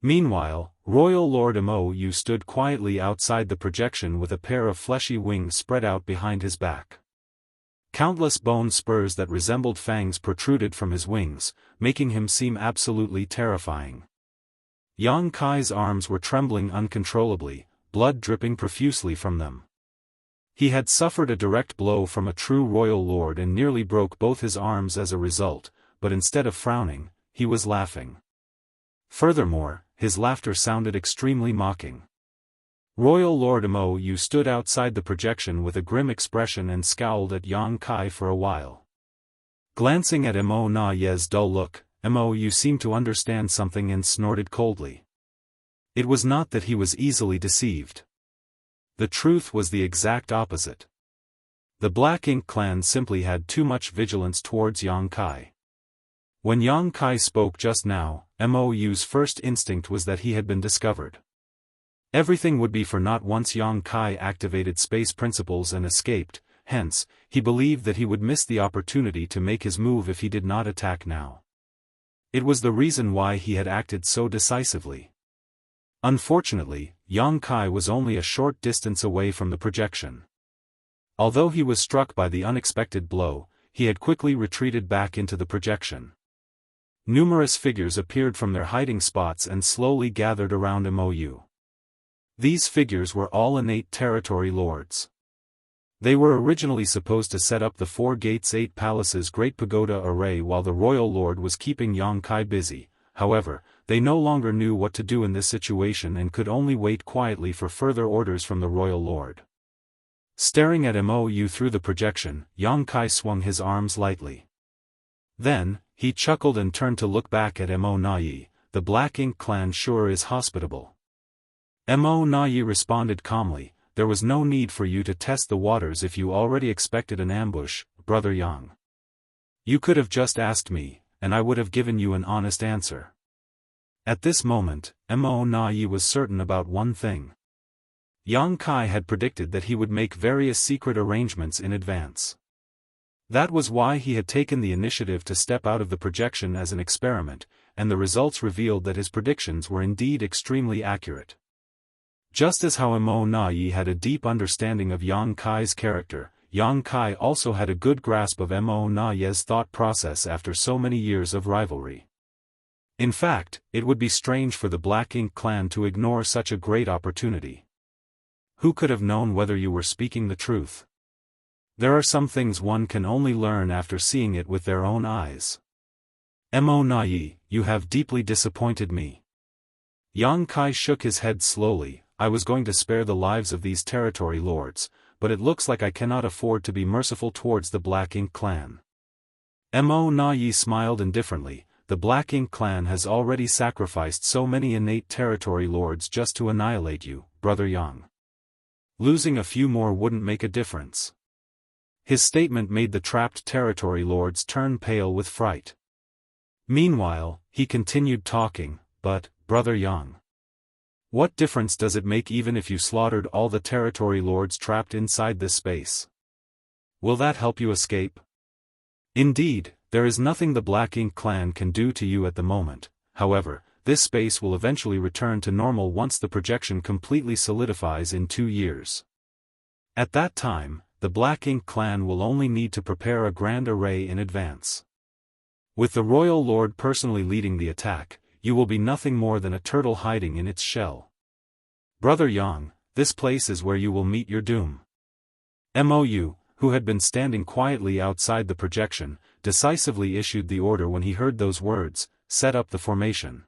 Meanwhile, Royal Lord Mo Yu stood quietly outside the projection with a pair of fleshy wings spread out behind his back. Countless bone spurs that resembled fangs protruded from his wings, making him seem absolutely terrifying. Yang Kai's arms were trembling uncontrollably, blood dripping profusely from them. He had suffered a direct blow from a true royal lord and nearly broke both his arms as a result, but instead of frowning, he was laughing. Furthermore, his laughter sounded extremely mocking. Royal Lord Mo Yu stood outside the projection with a grim expression and scowled at Yang Kai for a while. Glancing at Mo Na Ye's dull look, Mo Yu seemed to understand something and snorted coldly. It was not that he was easily deceived. The truth was the exact opposite. The Black Ink clan simply had too much vigilance towards Yang Kai. When Yang Kai spoke just now, Mo Yu's first instinct was that he had been discovered. Everything would be for naught once Yang Kai activated space principles and escaped, hence, he believed that he would miss the opportunity to make his move if he did not attack now. It was the reason why he had acted so decisively. Unfortunately, Yang Kai was only a short distance away from the projection. Although he was struck by the unexpected blow, he had quickly retreated back into the projection. Numerous figures appeared from their hiding spots and slowly gathered around Mo Yu. These figures were all innate territory lords. They were originally supposed to set up the 4 Gates 8 Palaces Great Pagoda array while the royal lord was keeping Yang Kai busy. However, they no longer knew what to do in this situation and could only wait quietly for further orders from the royal lord. Staring at Mo Yu through the projection, Yang Kai swung his arms lightly. Then, he chuckled and turned to look back at Mo Na Yi. The Black Ink clan sure is hospitable. Mo Na Yi responded calmly, there was no need for you to test the waters if you already expected an ambush, Brother Yang. You could have just asked me, and I would have given you an honest answer. At this moment, Mo Na Yi was certain about one thing. Yang Kai had predicted that he would make various secret arrangements in advance. That was why he had taken the initiative to step out of the projection as an experiment, and the results revealed that his predictions were indeed extremely accurate. Just as how Mo Na Yi had a deep understanding of Yang Kai's character, Yang Kai also had a good grasp of Mo Na Ye's thought process after so many years of rivalry. In fact, it would be strange for the Black Ink clan to ignore such a great opportunity. Who could have known whether you were speaking the truth? There are some things one can only learn after seeing it with their own eyes. Mo Na Yi, you have deeply disappointed me. Yang Kai shook his head slowly. I was going to spare the lives of these territory lords, but it looks like I cannot afford to be merciful towards the Black Ink clan. Mo Na Yi smiled indifferently. The Black Ink clan has already sacrificed so many innate territory lords just to annihilate you, Brother Yang. Losing a few more wouldn't make a difference. His statement made the trapped territory lords turn pale with fright. Meanwhile, he continued talking, but, Brother Yang, what difference does it make even if you slaughtered all the territory lords trapped inside this space? Will that help you escape? Indeed, there is nothing the Black Ink clan can do to you at the moment. However, this space will eventually return to normal once the projection completely solidifies in 2 years. At that time, the Black Ink clan will only need to prepare a grand array in advance. With the Royal Lord personally leading the attack, you will be nothing more than a turtle hiding in its shell. Brother Yang, this place is where you will meet your doom. Mo Yu, who had been standing quietly outside the projection, decisively issued the order when he heard those words, set up the formation.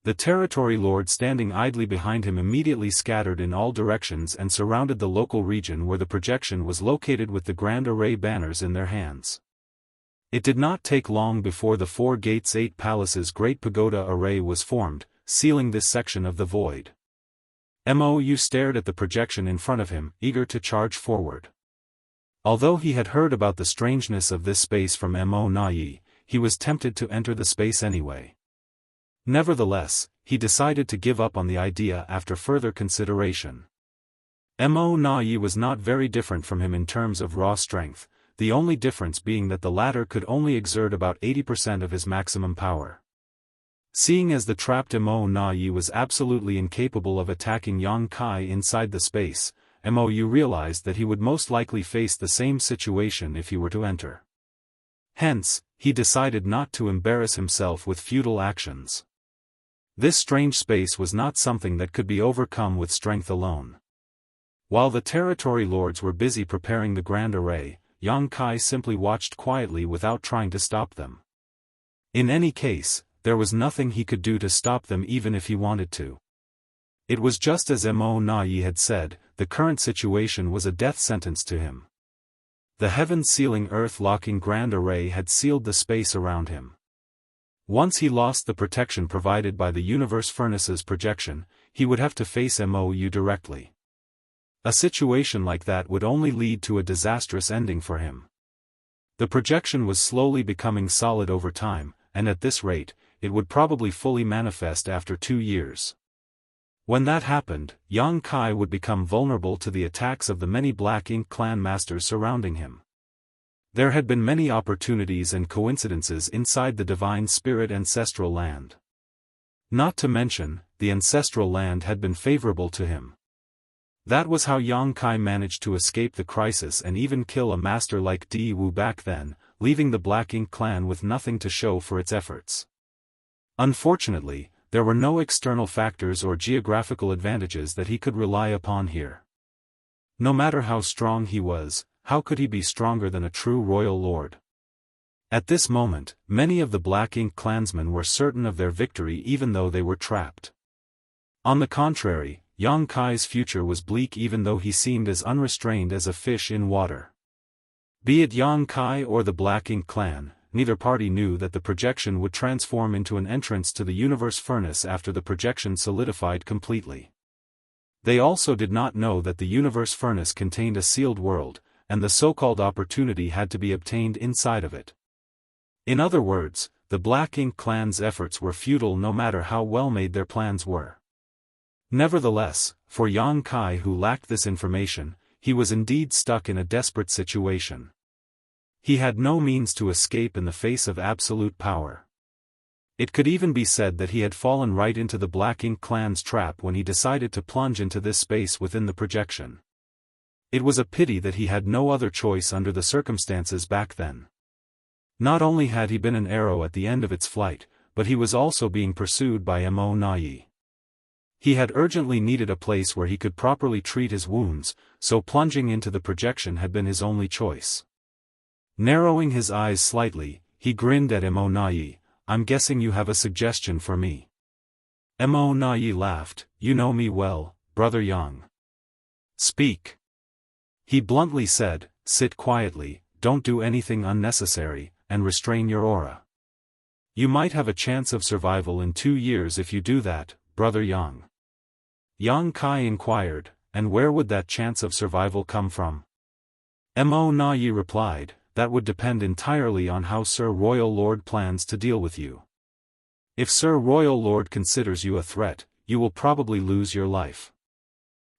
The territory lord standing idly behind him immediately scattered in all directions and surrounded the local region where the projection was located with the grand array banners in their hands. It did not take long before the 4 Gates 8 Palaces Great Pagoda array was formed, sealing this section of the void. Mo Yu stared at the projection in front of him, eager to charge forward. Although he had heard about the strangeness of this space from Mo Na Yi, he was tempted to enter the space anyway. Nevertheless, he decided to give up on the idea after further consideration. Mo Na Yi was not very different from him in terms of raw strength, the only difference being that the latter could only exert about 80% of his maximum power. Seeing as the trapped Mo Na Yi was absolutely incapable of attacking Yang Kai inside the space, Mou realized that he would most likely face the same situation if he were to enter. Hence, he decided not to embarrass himself with futile actions. This strange space was not something that could be overcome with strength alone. While the territory lords were busy preparing the grand array, Yang Kai simply watched quietly without trying to stop them. In any case, there was nothing he could do to stop them even if he wanted to. It was just as Mo Na-yi had said, the current situation was a death sentence to him. The heaven-sealing earth-locking grand array had sealed the space around him. Once he lost the protection provided by the universe furnace's projection, he would have to face Mou directly. A situation like that would only lead to a disastrous ending for him. The projection was slowly becoming solid over time, and at this rate, it would probably fully manifest after 2 years. When that happened, Yang Kai would become vulnerable to the attacks of the many Black Ink clan masters surrounding him. There had been many opportunities and coincidences inside the Divine Spirit Ancestral Land. Not to mention, the Ancestral Land had been favorable to him. That was how Yang Kai managed to escape the crisis and even kill a master like Di Wu back then, leaving the Black Ink clan with nothing to show for its efforts. Unfortunately, there were no external factors or geographical advantages that he could rely upon here. No matter how strong he was, how could he be stronger than a true royal lord? At this moment, many of the Black Ink clansmen were certain of their victory even though they were trapped. On the contrary, Yang Kai's future was bleak even though he seemed as unrestrained as a fish in water. Be it Yang Kai or the Black Ink clan, neither party knew that the projection would transform into an entrance to the universe furnace after the projection solidified completely. They also did not know that the universe furnace contained a sealed world, and the so-called opportunity had to be obtained inside of it. In other words, the Black Ink clan's efforts were futile no matter how well made their plans were. Nevertheless, for Yang Kai who lacked this information, he was indeed stuck in a desperate situation. He had no means to escape in the face of absolute power. It could even be said that he had fallen right into the Black Ink clan's trap when he decided to plunge into this space within the projection. It was a pity that he had no other choice under the circumstances back then. Not only had he been an arrow at the end of its flight, but he was also being pursued by Mo Na-yi. He had urgently needed a place where he could properly treat his wounds, so plunging into the projection had been his only choice. Narrowing his eyes slightly, he grinned at Mo Na-yi. "I'm guessing you have a suggestion for me." Mo Na-yi laughed. "You know me well, Brother Yang. Speak." He bluntly said, "Sit quietly, don't do anything unnecessary, and restrain your aura. You might have a chance of survival in 2 years if you do that, Brother Yang." Yang Kai inquired, "And where would that chance of survival come from?" Mo Na-yi replied, "That would depend entirely on how Sir Royal Lord plans to deal with you. If Sir Royal Lord considers you a threat, you will probably lose your life.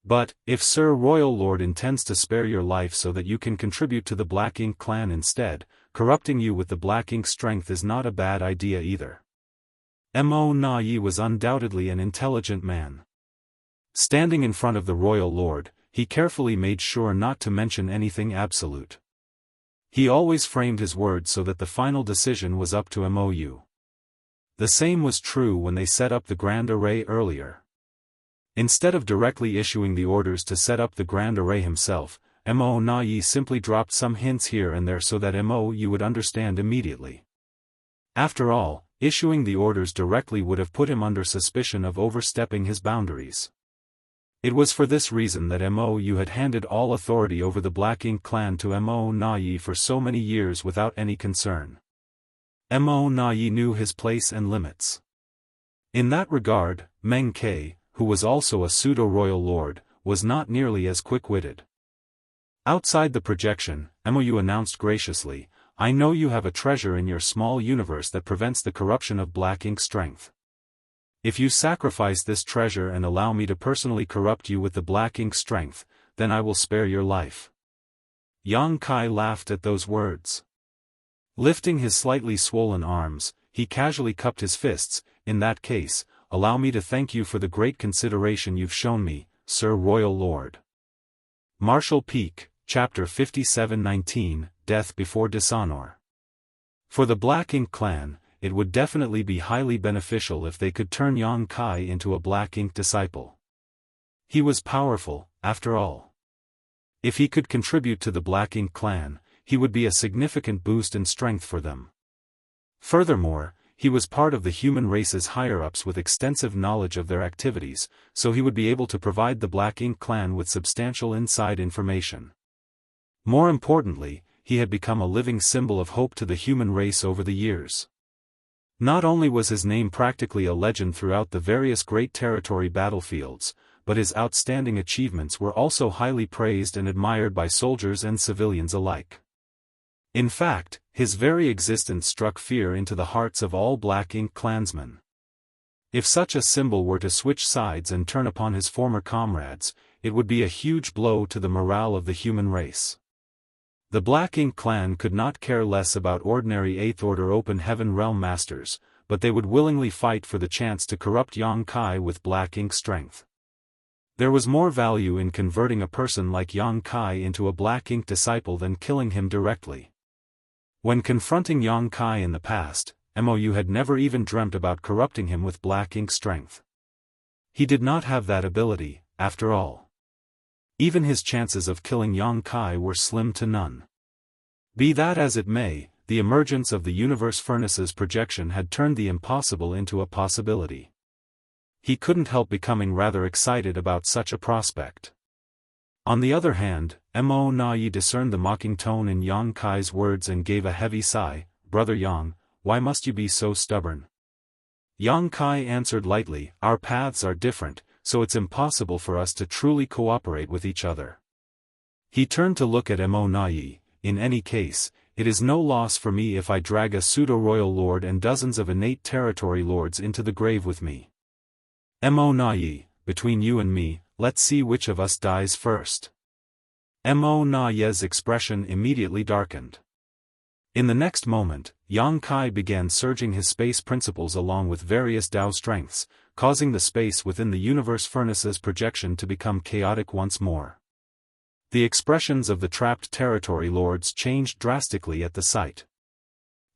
But, if Sir Royal Lord intends to spare your life so that you can contribute to the Black Ink clan instead, corrupting you with the Black Ink strength is not a bad idea either." Mo Na-yi was undoubtedly an intelligent man. Standing in front of the Royal Lord, he carefully made sure not to mention anything absolute. He always framed his words so that the final decision was up to Mou. The same was true when they set up the grand array earlier. Instead of directly issuing the orders to set up the grand array himself, Mo Na-yi simply dropped some hints here and there so that Mou would understand immediately. After all, issuing the orders directly would have put him under suspicion of overstepping his boundaries. It was for this reason that Mou had handed all authority over the Black Ink clan to Mo Na-yi for so many years without any concern. Mo Na-yi knew his place and limits. In that regard, Meng Ke, who was also a pseudo-royal lord, was not nearly as quick-witted. Outside the projection, Mou announced graciously, "I know you have a treasure in your small universe that prevents the corruption of Black Ink strength. If you sacrifice this treasure and allow me to personally corrupt you with the Black Ink strength, then I will spare your life." Yang Kai laughed at those words. Lifting his slightly swollen arms, he casually cupped his fists. "In that case, allow me to thank you for the great consideration you've shown me, Sir Royal Lord. Martial Peak, Chapter 57-19, Death Before Dishonor. For the Black Ink clan, it would definitely be highly beneficial if they could turn Yang Kai into a Black Ink disciple. He was powerful, after all. If he could contribute to the Black Ink clan, he would be a significant boost in strength for them. Furthermore, he was part of the human race's higher-ups with extensive knowledge of their activities, so he would be able to provide the Black Ink clan with substantial inside information. More importantly, he had become a living symbol of hope to the human race over the years. Not only was his name practically a legend throughout the various Great Territory battlefields, but his outstanding achievements were also highly praised and admired by soldiers and civilians alike. In fact, his very existence struck fear into the hearts of all Black Ink clansmen. If such a symbol were to switch sides and turn upon his former comrades, it would be a huge blow to the morale of the human race. The Black Ink clan could not care less about ordinary Eighth Order Open Heaven Realm Masters, but they would willingly fight for the chance to corrupt Yang Kai with Black Ink strength. There was more value in converting a person like Yang Kai into a Black Ink disciple than killing him directly. When confronting Yang Kai in the past, Mou had never even dreamt about corrupting him with Black Ink strength. He did not have that ability, after all. Even his chances of killing Yang Kai were slim to none. Be that as it may, the emergence of the Universe Furnace's projection had turned the impossible into a possibility. He couldn't help becoming rather excited about such a prospect. On the other hand, Mo Na discerned the mocking tone in Yang Kai's words and gave a heavy sigh. "Brother Yang, why must you be so stubborn?" Yang Kai answered lightly, "Our paths are different, so it's impossible for us to truly cooperate with each other." He turned to look at Mo Na. "In any case, it is no loss for me if I drag a pseudo-royal lord and dozens of innate territory lords into the grave with me. Mo Na, between you and me, let's see which of us dies first." Mo Na-ye's expression immediately darkened. In the next moment, Yang Kai began surging his space principles along with various Dao strengths, causing the space within the Universe Furnace's projection to become chaotic once more. The expressions of the trapped territory lords changed drastically at the sight.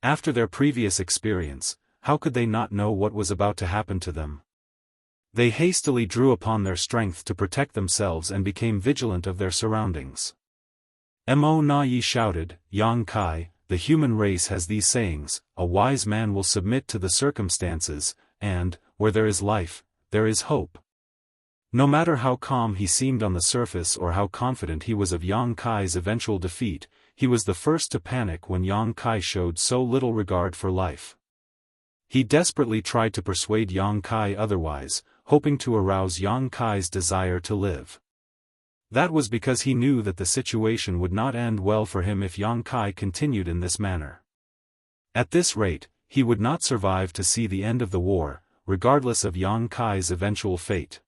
After their previous experience, how could they not know what was about to happen to them? They hastily drew upon their strength to protect themselves and became vigilant of their surroundings. Mo Na shouted, "Yang Kai, the human race has these sayings: a wise man will submit to the circumstances, and, where there is life, there is hope." No matter how calm he seemed on the surface or how confident he was of Yang Kai's eventual defeat, he was the first to panic when Yang Kai showed so little regard for life. He desperately tried to persuade Yang Kai otherwise, hoping to arouse Yang Kai's desire to live. That was because he knew that the situation would not end well for him if Yang Kai continued in this manner. At this rate, he would not survive to see the end of the war, regardless of Yang Kai's eventual fate.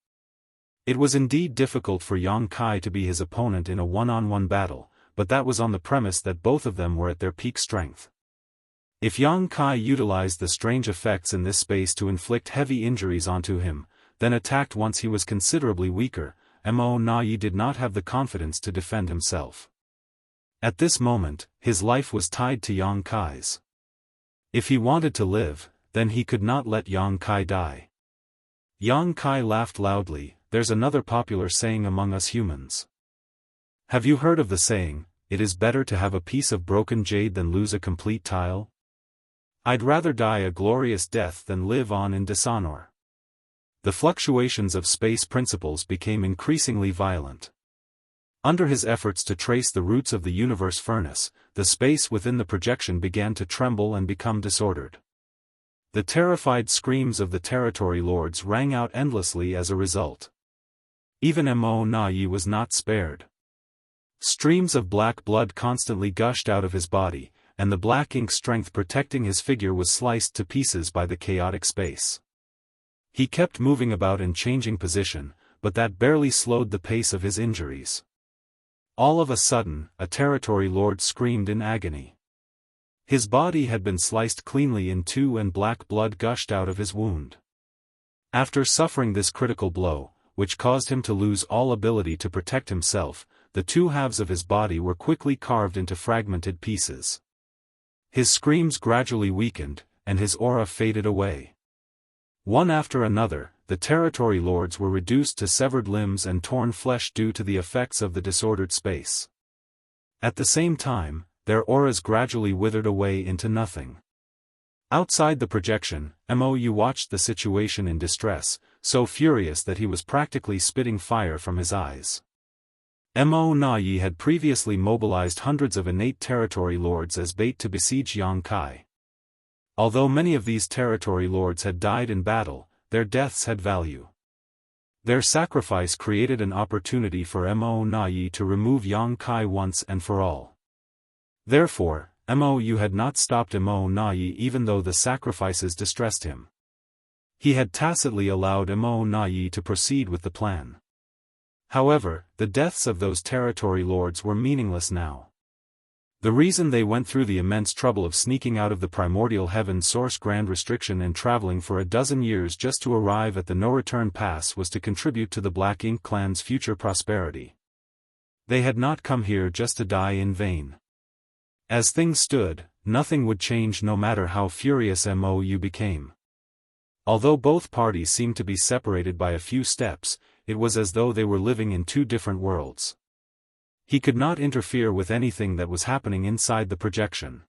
It was indeed difficult for Yang Kai to be his opponent in a one-on-one battle, but that was on the premise that both of them were at their peak strength. If Yang Kai utilized the strange effects in this space to inflict heavy injuries onto him, then attacked once he was considerably weaker, Mo Na did not have the confidence to defend himself. At this moment, his life was tied to Yang Kai's. If he wanted to live, then he could not let Yang Kai die. Yang Kai laughed loudly. "There's another popular saying among us humans. Have you heard of the saying, it is better to have a piece of broken jade than lose a complete tile? I'd rather die a glorious death than live on in dishonor." The fluctuations of space principles became increasingly violent. Under his efforts to trace the roots of the Universe Furnace, the space within the projection began to tremble and become disordered. The terrified screams of the territory lords rang out endlessly as a result. Even Mo Na was not spared. Streams of black blood constantly gushed out of his body, and the Black Ink strength protecting his figure was sliced to pieces by the chaotic space. He kept moving about and changing position, but that barely slowed the pace of his injuries. All of a sudden, a territory lord screamed in agony. His body had been sliced cleanly in two and black blood gushed out of his wound. After suffering this critical blow, which caused him to lose all ability to protect himself, the two halves of his body were quickly carved into fragmented pieces. His screams gradually weakened, and his aura faded away. One after another, the territory lords were reduced to severed limbs and torn flesh due to the effects of the disordered space. At the same time, their auras gradually withered away into nothing. Outside the projection, Mou watched the situation in distress, so furious that he was practically spitting fire from his eyes. Mo Nayi had previously mobilized hundreds of innate territory lords as bait to besiege Yangkai. Although many of these territory lords had died in battle, their deaths had value. Their sacrifice created an opportunity for Mo Nayi to remove Yangkai once and for all. Therefore, Mou had not stopped Mo Nayi even though the sacrifices distressed him. He had tacitly allowed Mo Nayi to proceed with the plan. However, the deaths of those territory lords were meaningless now. The reason they went through the immense trouble of sneaking out of the primordial heaven source grand restriction and traveling for a dozen years just to arrive at the no-return pass was to contribute to the Black Ink clan's future prosperity. They had not come here just to die in vain. As things stood, nothing would change no matter how furious Mou became. Although both parties seemed to be separated by a few steps, it was as though they were living in two different worlds. He could not interfere with anything that was happening inside the projection.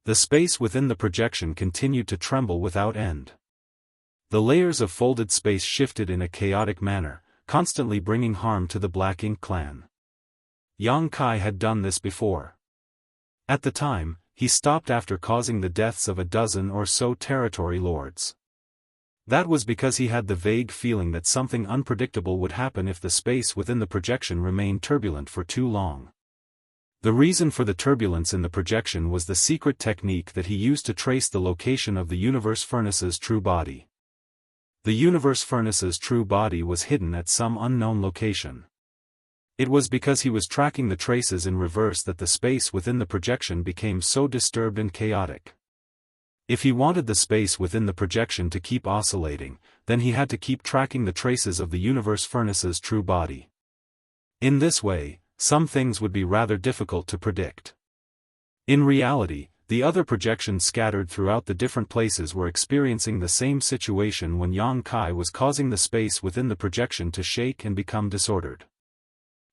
The space within the projection continued to tremble without end. The layers of folded space shifted in a chaotic manner, constantly bringing harm to the Black Ink clan. Yangkai had done this before. At the time, he stopped after causing the deaths of a dozen or so territory lords. That was because he had the vague feeling that something unpredictable would happen if the space within the projection remained turbulent for too long. The reason for the turbulence in the projection was the secret technique that he used to trace the location of the universe furnace's true body. The universe furnace's true body was hidden at some unknown location. It was because he was tracking the traces in reverse that the space within the projection became so disturbed and chaotic. If he wanted the space within the projection to keep oscillating, then he had to keep tracking the traces of the universe furnace's true body. In this way, some things would be rather difficult to predict. In reality, the other projections scattered throughout the different places were experiencing the same situation when Yangkai was causing the space within the projection to shake and become disordered.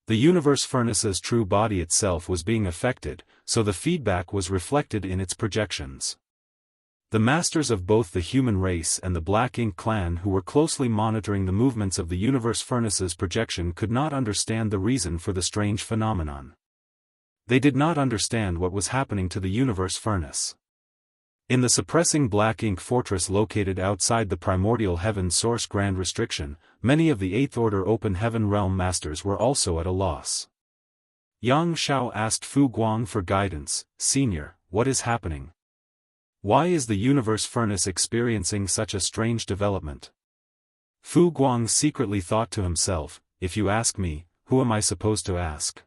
The universe furnace's true body itself was being affected, so the feedback was reflected in its projections. The masters of both the human race and the Black Ink clan who were closely monitoring the movements of the universe furnace's projection could not understand the reason for the strange phenomenon. They did not understand what was happening to the universe furnace. In the suppressing Black Ink fortress located outside the primordial heaven source grand restriction, many of the Eighth Order Open Heaven Realm Masters were also at a loss. Yang Xiao asked Fu Guang for guidance. "Senior, what is happening? Why is the universe furnace experiencing such a strange development?" Fu Guang secretly thought to himself, "If you ask me, who am I supposed to ask?"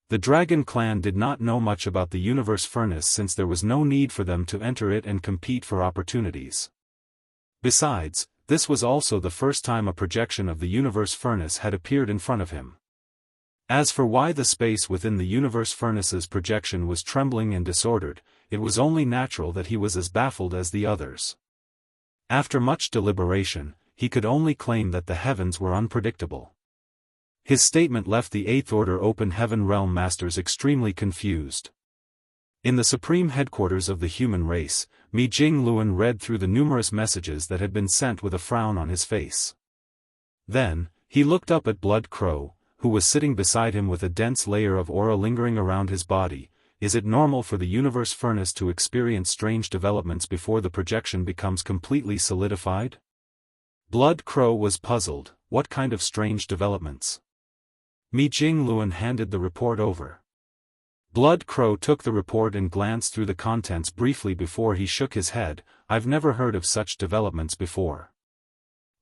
The Dragon Clan did not know much about the universe furnace since there was no need for them to enter it and compete for opportunities. Besides, this was also the first time a projection of the universe furnace had appeared in front of him. As for why the space within the universe furnace's projection was trembling and disordered, it was only natural that he was as baffled as the others. After much deliberation, he could only claim that the heavens were unpredictable. His statement left the Eighth Order Open Heaven Realm Masters extremely confused. In the supreme headquarters of the human race, Mi Jing Luan read through the numerous messages that had been sent with a frown on his face. Then, he looked up at Blood Crow, who was sitting beside him with a dense layer of aura lingering around his body. "Is it normal for the universe furnace to experience strange developments before the projection becomes completely solidified?" Blood Crow was puzzled. What kind of strange developments? Mi Jing Luan handed the report over. Blood Crow took the report and glanced through the contents briefly before he shook his head. "I've never heard of such developments before.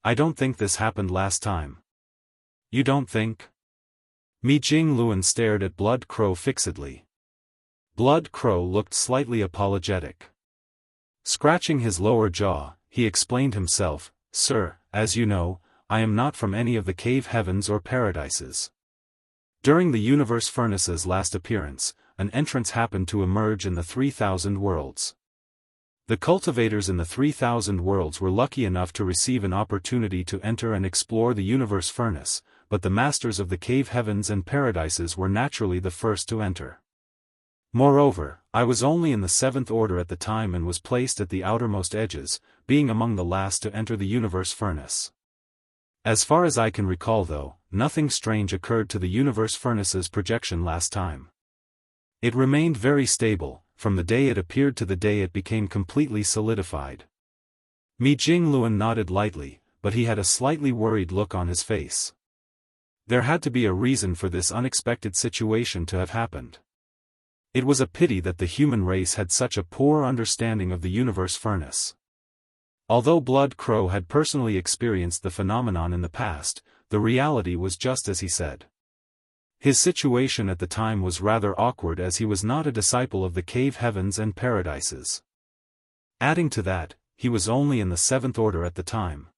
I don't think this happened last time." "You don't think?" Mi Jing Luan stared at Blood Crow fixedly. Blood Crow looked slightly apologetic. Scratching his lower jaw, he explained himself, "Sir, as you know, I am not from any of the cave heavens or paradises. During the universe furnace's last appearance, an entrance happened to emerge in the 3,000 worlds. The cultivators in the 3,000 worlds were lucky enough to receive an opportunity to enter and explore the universe furnace, but the masters of the cave heavens and paradises were naturally the first to enter. Moreover, I was only in the 7th order at the time and was placed at the outermost edges, being among the last to enter the universe furnace. As far as I can recall though, nothing strange occurred to the universe furnace's projection last time. It remained very stable, from the day it appeared to the day it became completely solidified. Mi Jingluan nodded lightly, but he had a slightly worried look on his face. There had to be a reason for this unexpected situation to have happened. It was a pity that the human race had such a poor understanding of the universe furnace. Although Blood Crow had personally experienced the phenomenon in the past, the reality was just as he said. His situation at the time was rather awkward as he was not a disciple of the cave heavens and paradises. Adding to that, he was only in the 7th order at the time.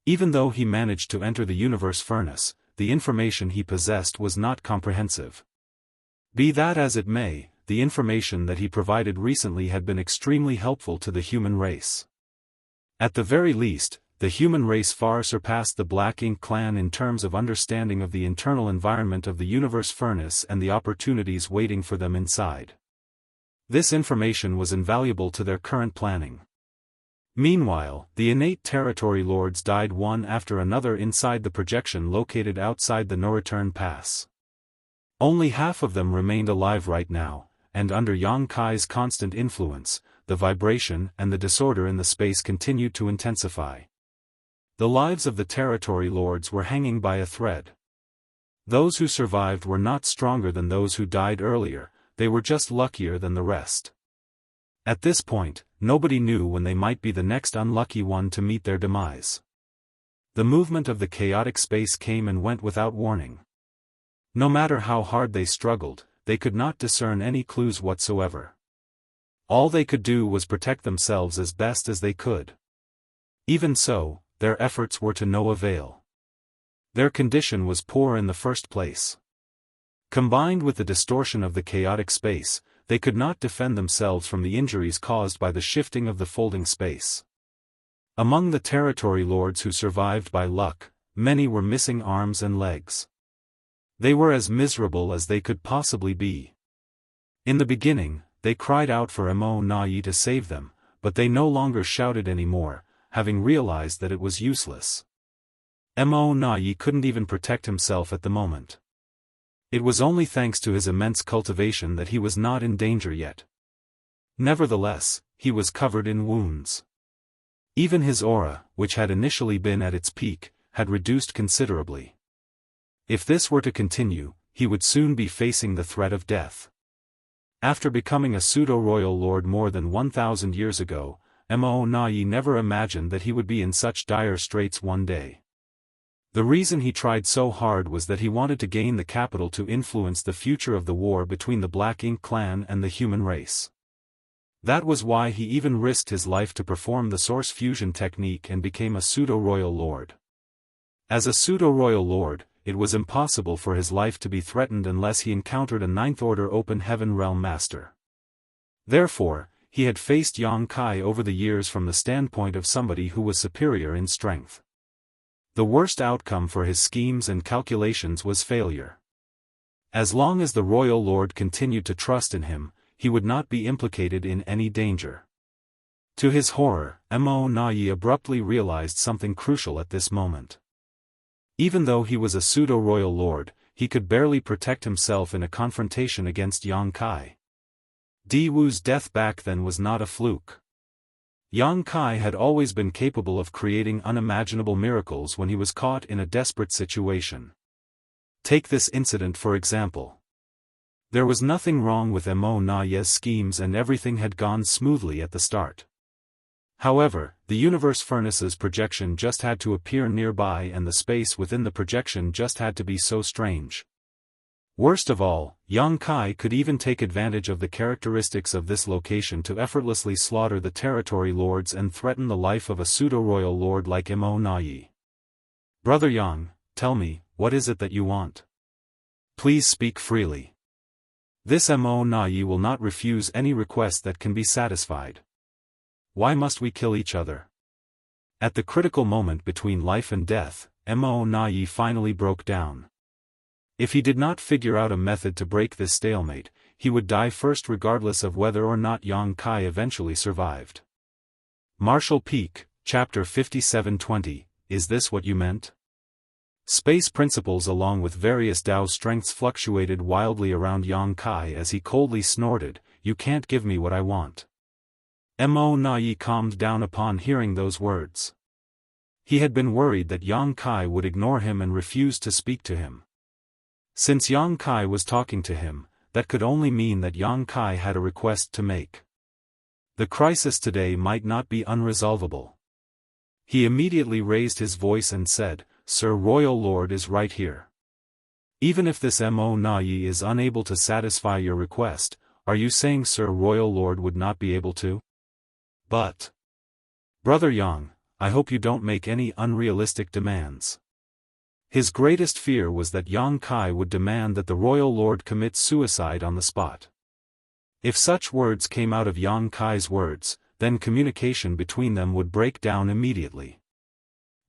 Even though he managed to enter the universe furnace, the information he possessed was not comprehensive. Be that as it may, the information that he provided recently had been extremely helpful to the human race. At the very least, the human race far surpassed the Black Ink clan in terms of understanding of the internal environment of the universe furnace and the opportunities waiting for them inside. This information was invaluable to their current planning. Meanwhile, the innate territory lords died one after another inside the projection located outside the no-return pass. Only half of them remained alive right now, and under Yang Kai's constant influence, the vibration and the disorder in the space continued to intensify. The lives of the territory lords were hanging by a thread. Those who survived were not stronger than those who died earlier, they were just luckier than the rest. At this point, nobody knew when they might be the next unlucky one to meet their demise. The movement of the chaotic space came and went without warning. No matter how hard they struggled, they could not discern any clues whatsoever. All they could do was protect themselves as best as they could. Even so, their efforts were to no avail. Their condition was poor in the first place. Combined with the distortion of the chaotic space, they could not defend themselves from the injuries caused by the shifting of the folding space. Among the territory lords who survived by luck, many were missing arms and legs. They were as miserable as they could possibly be. In the beginning, they cried out for Mo Nai to save them, but they no longer shouted anymore, having realized that it was useless. Mo Nai couldn't even protect himself at the moment. It was only thanks to his immense cultivation that he was not in danger yet. Nevertheless, he was covered in wounds. Even his aura, which had initially been at its peak, had reduced considerably. If this were to continue, he would soon be facing the threat of death. After becoming a pseudo-royal lord more than 1,000 years ago, Mo Nai never imagined that he would be in such dire straits one day. The reason he tried so hard was that he wanted to gain the capital to influence the future of the war between the Black Ink clan and the human race. That was why he even risked his life to perform the source fusion technique and became a pseudo-royal lord. As a pseudo-royal lord, it was impossible for his life to be threatened unless he encountered a 9th order open heaven realm master. Therefore, he had faced Yang Kai over the years from the standpoint of somebody who was superior in strength. The worst outcome for his schemes and calculations was failure. As long as the royal lord continued to trust in him, he would not be implicated in any danger. To his horror, Mo Nai abruptly realized something crucial at this moment. Even though he was a pseudo-royal lord, he could barely protect himself in a confrontation against Yang Kai. Di Wu's death back then was not a fluke. Yang Kai had always been capable of creating unimaginable miracles when he was caught in a desperate situation. Take this incident for example. There was nothing wrong with Mo Nai's schemes and everything had gone smoothly at the start. However, the universe furnace's projection just had to appear nearby and the space within the projection just had to be so strange. Worst of all, Yang Kai could even take advantage of the characteristics of this location to effortlessly slaughter the territory lords and threaten the life of a pseudo-royal lord like Mo Nai. Brother Yang, tell me, what is it that you want? Please speak freely. This Mo Na will not refuse any request that can be satisfied. Why must we kill each other? At the critical moment between life and death, Mo Na finally broke down. If he did not figure out a method to break this stalemate, he would die first regardless of whether or not Yang Kai eventually survived. Martial Peak, Chapter 5720, Is this what you meant? Space principles along with various Dao strengths fluctuated wildly around Yang Kai as he coldly snorted, "You can't give me what I want." Mo Na calmed down upon hearing those words. He had been worried that Yang Kai would ignore him and refuse to speak to him. Since Yang Kai was talking to him, that could only mean that Yang Kai had a request to make. The crisis today might not be unresolvable. He immediately raised his voice and said, "Sir Royal Lord is right here. Even if this Mo Na is unable to satisfy your request, are you saying Sir Royal Lord would not be able to? But, Brother Yang, I hope you don't make any unrealistic demands." His greatest fear was that Yang Kai would demand that the Royal Lord commit suicide on the spot. If such words came out of Yang Kai's words, then communication between them would break down immediately.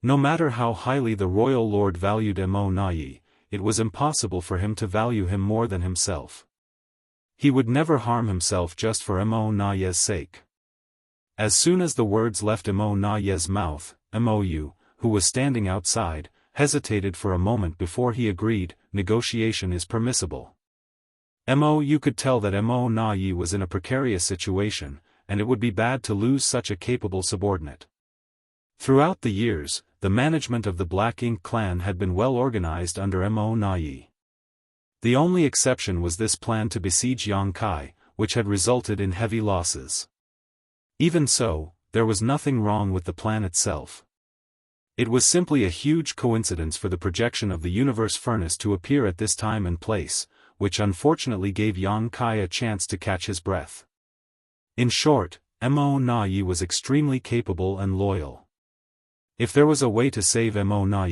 No matter how highly the Royal Lord valued Mo Na, it was impossible for him to value him more than himself. He would never harm himself just for Mo Na's sake. As soon as the words left Mo Na's mouth, Mou, who was standing outside, hesitated for a moment before he agreed, "Negotiation is permissible." Mou could tell that Mo Na was in a precarious situation, and it would be bad to lose such a capable subordinate. Throughout the years, the management of the Black Ink clan had been well organized under Mo Na. The only exception was this plan to besiege Yang Kai, which had resulted in heavy losses. Even so, there was nothing wrong with the plan itself. It was simply a huge coincidence for the projection of the universe furnace to appear at this time and place, which unfortunately gave Yang Kai a chance to catch his breath. In short, Mo Na was extremely capable and loyal. If there was a way to save Mo Na,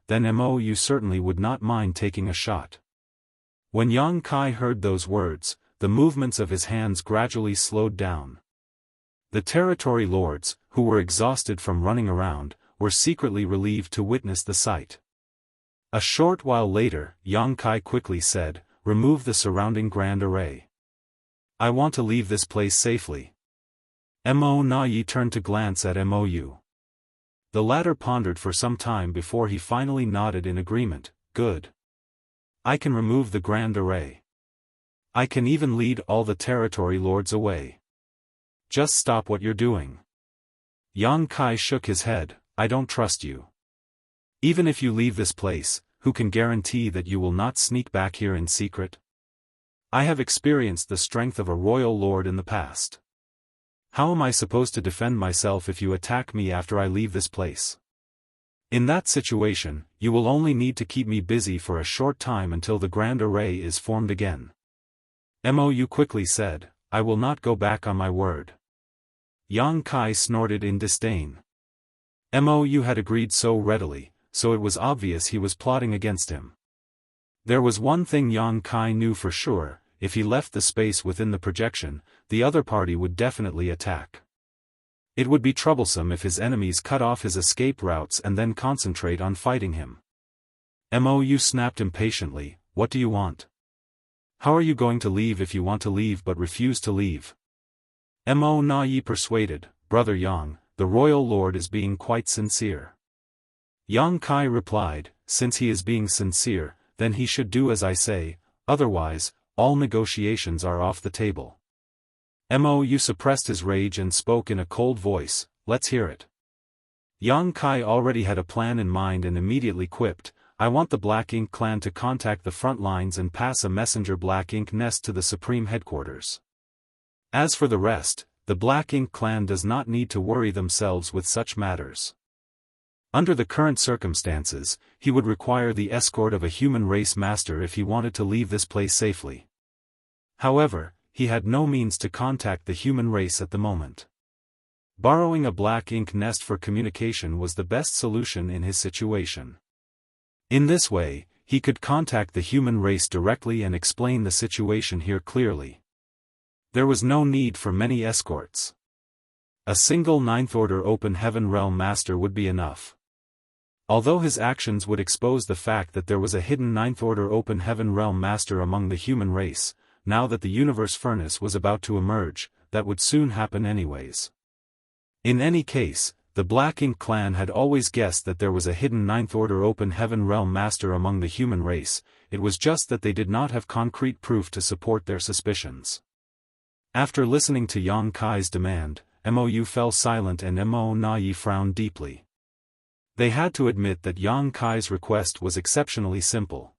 then Mou certainly would not mind taking a shot. When Yang Kai heard those words, the movements of his hands gradually slowed down. The territory lords, who were exhausted from running around, were secretly relieved to witness the sight. A short while later, Yang Kai quickly said, "Remove the surrounding grand array. I want to leave this place safely." Mo Na turned to glance at Mou. The latter pondered for some time before he finally nodded in agreement, "Good. I can remove the grand array. I can even lead all the territory lords away. Just stop what you're doing." Yang Kai shook his head, "I don't trust you. Even if you leave this place, who can guarantee that you will not sneak back here in secret? I have experienced the strength of a royal lord in the past. How am I supposed to defend myself if you attack me after I leave this place? In that situation, you will only need to keep me busy for a short time until the grand array is formed again." Mou quickly said, "I will not go back on my word." Yang Kai snorted in disdain. Mou had agreed so readily, so it was obvious he was plotting against him. There was one thing Yang Kai knew for sure: if he left the space within the projection, the other party would definitely attack. It would be troublesome if his enemies cut off his escape routes and then concentrate on fighting him. Mou snapped impatiently, "What do you want? How are you going to leave if you want to leave but refuse to leave?" Mo Na persuaded, "Brother Yang, the royal lord is being quite sincere." Yang Kai replied, "Since he is being sincere, then he should do as I say, otherwise, all negotiations are off the table." Mou suppressed his rage and spoke in a cold voice, "Let's hear it." Yang Kai already had a plan in mind and immediately quipped, "I want the Black Ink clan to contact the front lines and pass a messenger Black Ink nest to the Supreme Headquarters. As for the rest, the Black Ink clan does not need to worry themselves with such matters." Under the current circumstances, he would require the escort of a human race master if he wanted to leave this place safely. However, he had no means to contact the human race at the moment. Borrowing a Black Ink nest for communication was the best solution in his situation. In this way, he could contact the human race directly and explain the situation here clearly. There was no need for many escorts. A single Ninth Order Open Heaven Realm Master would be enough. Although his actions would expose the fact that there was a hidden Ninth Order Open Heaven Realm Master among the human race, now that the Universe Furnace was about to emerge, that would soon happen anyways. In any case, the Black Ink clan had always guessed that there was a hidden Ninth Order Open Heaven Realm Master among the human race, it was just that they did not have concrete proof to support their suspicions. After listening to Yang Kai's demand, Mou fell silent and Mo Na frowned deeply. They had to admit that Yang Kai's request was exceptionally simple.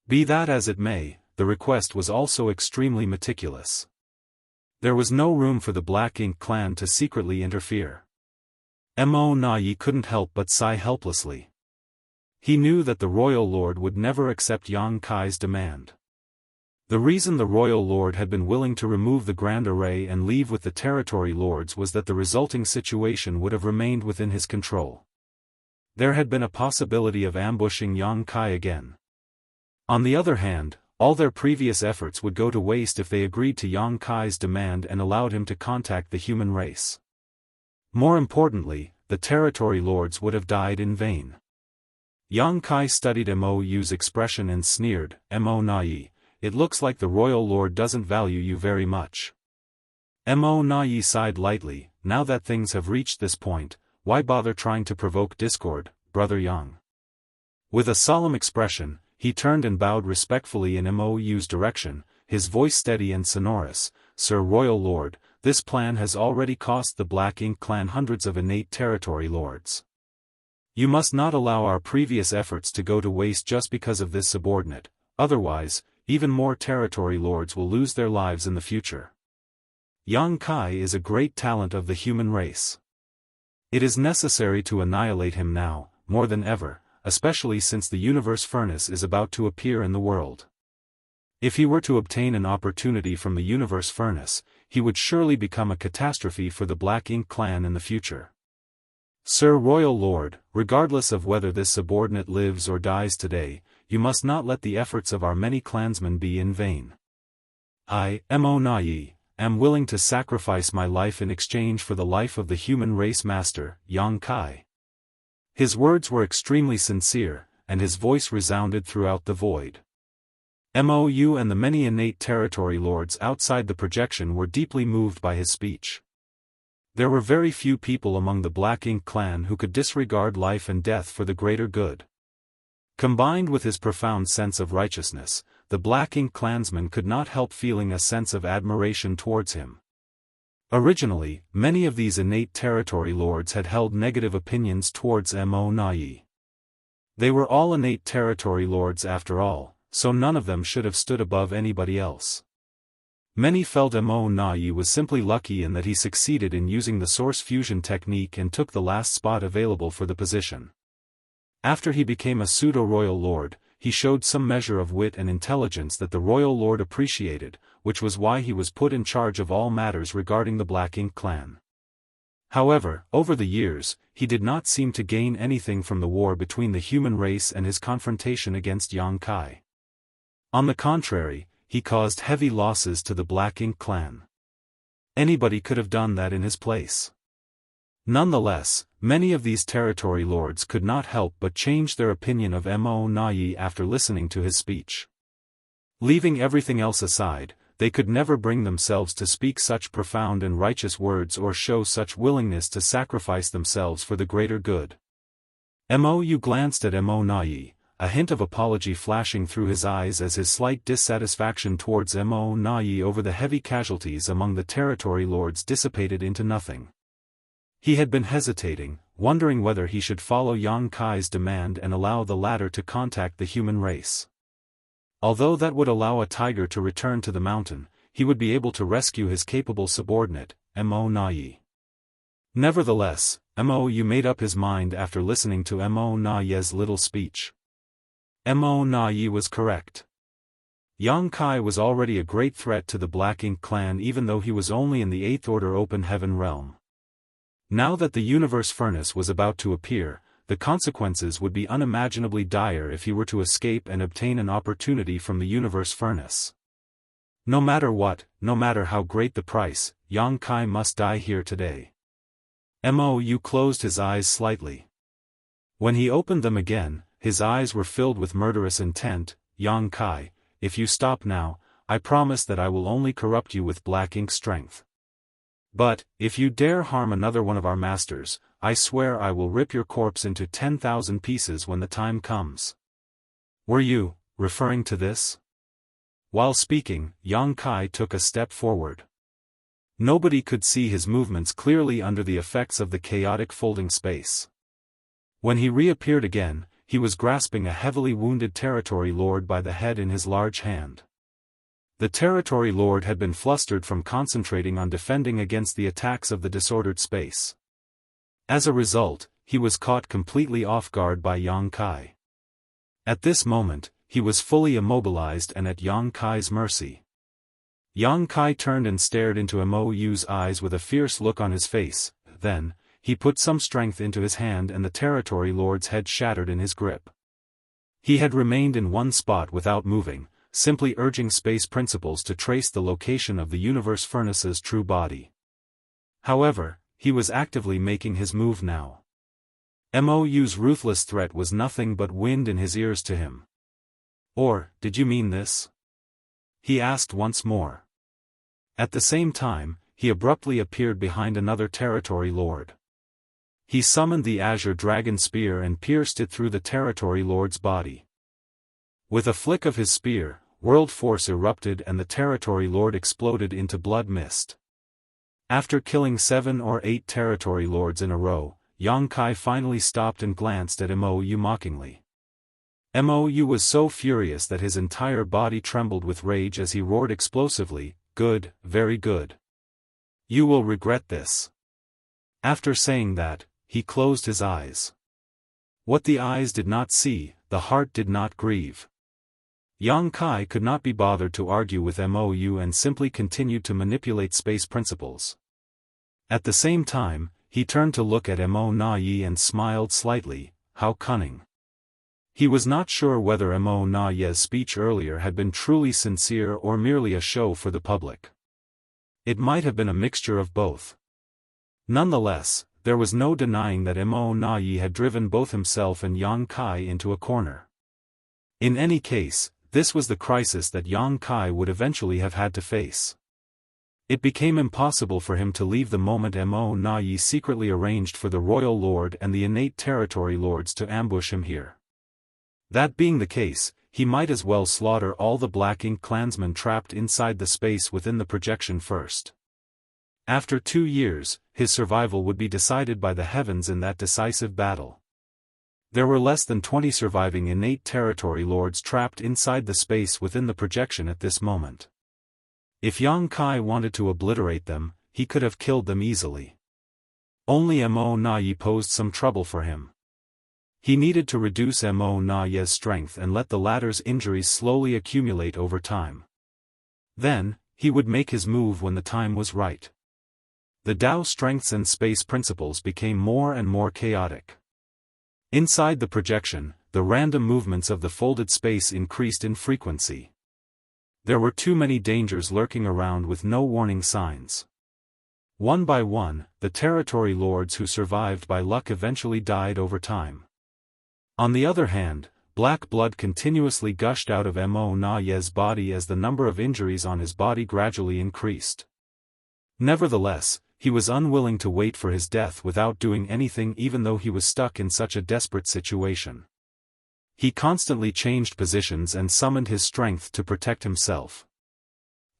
Be that as it may, the request was also extremely meticulous. There was no room for the Black Ink clan to secretly interfere. Mo Na couldn't help but sigh helplessly. He knew that the Royal Lord would never accept Yang Kai's demand. The reason the Royal Lord had been willing to remove the Grand Array and leave with the Territory Lords was that the resulting situation would have remained within his control. There had been a possibility of ambushing Yang Kai again. On the other hand, all their previous efforts would go to waste if they agreed to Yang Kai's demand and allowed him to contact the human race. More importantly, the Territory Lords would have died in vain. Yang Kai studied Mou's expression and sneered, "Mo Na, it looks like the Royal Lord doesn't value you very much." Mo Na sighed lightly, now that things have reached this point, why bother trying to provoke discord, Brother Yang? With a solemn expression, he turned and bowed respectfully in Mou's direction, his voice steady and sonorous, "Sir Royal Lord, this plan has already cost the Black Ink clan hundreds of innate territory lords. You must not allow our previous efforts to go to waste just because of this subordinate, otherwise, even more territory lords will lose their lives in the future. Yang Kai is a great talent of the human race. It is necessary to annihilate him now, more than ever, especially since the Universe Furnace is about to appear in the world. If he were to obtain an opportunity from the Universe Furnace, he would surely become a catastrophe for the Black Ink clan in the future. Sir Royal Lord, regardless of whether this subordinate lives or dies today, you must not let the efforts of our many clansmen be in vain. I, Mo Na, am willing to sacrifice my life in exchange for the life of the human race master, Yang Kai." His words were extremely sincere, and his voice resounded throughout the void. Mou and the many innate territory lords outside the projection were deeply moved by his speech. There were very few people among the Black Ink clan who could disregard life and death for the greater good. Combined with his profound sense of righteousness, the Black Ink clansman could not help feeling a sense of admiration towards him. Originally, many of these innate territory lords had held negative opinions towards Mo Na. They were all innate territory lords after all, so none of them should have stood above anybody else. Many felt Mo Na was simply lucky in that he succeeded in using the source fusion technique and took the last spot available for the position. After he became a pseudo-royal lord, he showed some measure of wit and intelligence that the royal lord appreciated, which was why he was put in charge of all matters regarding the Black Ink clan. However, over the years, he did not seem to gain anything from the war between the human race and his confrontation against Yang Kai. On the contrary, he caused heavy losses to the Black Ink clan. Anybody could have done that in his place. Nonetheless, many of these territory lords could not help but change their opinion of Mo Na after listening to his speech. Leaving everything else aside, they could never bring themselves to speak such profound and righteous words or show such willingness to sacrifice themselves for the greater good. Mou glanced at Mo Na, a hint of apology flashing through his eyes as his slight dissatisfaction towards Mo Na over the heavy casualties among the territory lords dissipated into nothing. He had been hesitating, wondering whether he should follow Yang Kai's demand and allow the latter to contact the human race. Although that would allow a tiger to return to the mountain, he would be able to rescue his capable subordinate, Mo Na. Nevertheless, Mou made up his mind after listening to Mo Na's little speech. Mo Na was correct. Yang Kai was already a great threat to the Black Ink clan even though he was only in the 8th Order Open Heaven realm. Now that the Universe Furnace was about to appear, the consequences would be unimaginably dire if he were to escape and obtain an opportunity from the universe furnace. No matter what, no matter how great the price, Yang Kai must die here today. Mou closed his eyes slightly. When he opened them again, his eyes were filled with murderous intent. Yang Kai, if you stop now, I promise that I will only corrupt you with black ink strength. But, if you dare harm another one of our masters, I swear I will rip your corpse into 10,000 pieces when the time comes. Were you referring to this? While speaking, Yang Kai took a step forward. Nobody could see his movements clearly under the effects of the chaotic folding space. When he reappeared again, he was grasping a heavily wounded territory lord by the head in his large hand. The territory lord had been flustered from concentrating on defending against the attacks of the disordered space. As a result, he was caught completely off guard by Yang Kai. At this moment, he was fully immobilized and at Yang Kai's mercy. Yang Kai turned and stared into Mou's eyes with a fierce look on his face. Then, he put some strength into his hand and the territory lord's head shattered in his grip. He had remained in one spot without moving, simply urging space principles to trace the location of the universe furnace's true body. However, he was actively making his move now. Mou's ruthless threat was nothing but wind in his ears to him. Or, did you mean this? He asked once more. At the same time, he abruptly appeared behind another territory lord. He summoned the azure dragon spear and pierced it through the territory lord's body. With a flick of his spear, world force erupted and the territory lord exploded into blood mist. After killing 7 or 8 territory lords in a row, Yang Kai finally stopped and glanced at Mou mockingly. Mou was so furious that his entire body trembled with rage as he roared explosively, "Good, very good. You will regret this." After saying that, he closed his eyes. What the eyes did not see, the heart did not grieve. Yang Kai could not be bothered to argue with Mou and simply continued to manipulate space principles. At the same time, he turned to look at Mou and smiled slightly. How cunning. He was not sure whether Mou's speech earlier had been truly sincere or merely a show for the public. It might have been a mixture of both. Nonetheless, there was no denying that Mou had driven both himself and Yang Kai into a corner. In any case, this was the crisis that Yang Kai would eventually have had to face. It became impossible for him to leave the moment Mou secretly arranged for the royal lord and the innate territory lords to ambush him here. That being the case, he might as well slaughter all the Black Ink clansmen trapped inside the space within the projection first. After 2 years, his survival would be decided by the heavens in that decisive battle. There were less than 20 surviving innate territory lords trapped inside the space within the projection at this moment. If Yang Kai wanted to obliterate them, he could have killed them easily. Only Mou posed some trouble for him. He needed to reduce Mou's strength and let the latter's injuries slowly accumulate over time. Then, he would make his move when the time was right. The Tao strengths and space principles became more and more chaotic. Inside the projection, the random movements of the folded space increased in frequency. There were too many dangers lurking around with no warning signs. One by one, the territory lords who survived by luck eventually died over time. On the other hand, black blood continuously gushed out of Mou's body as the number of injuries on his body gradually increased. Nevertheless, he was unwilling to wait for his death without doing anything even though he was stuck in such a desperate situation. He constantly changed positions and summoned his strength to protect himself.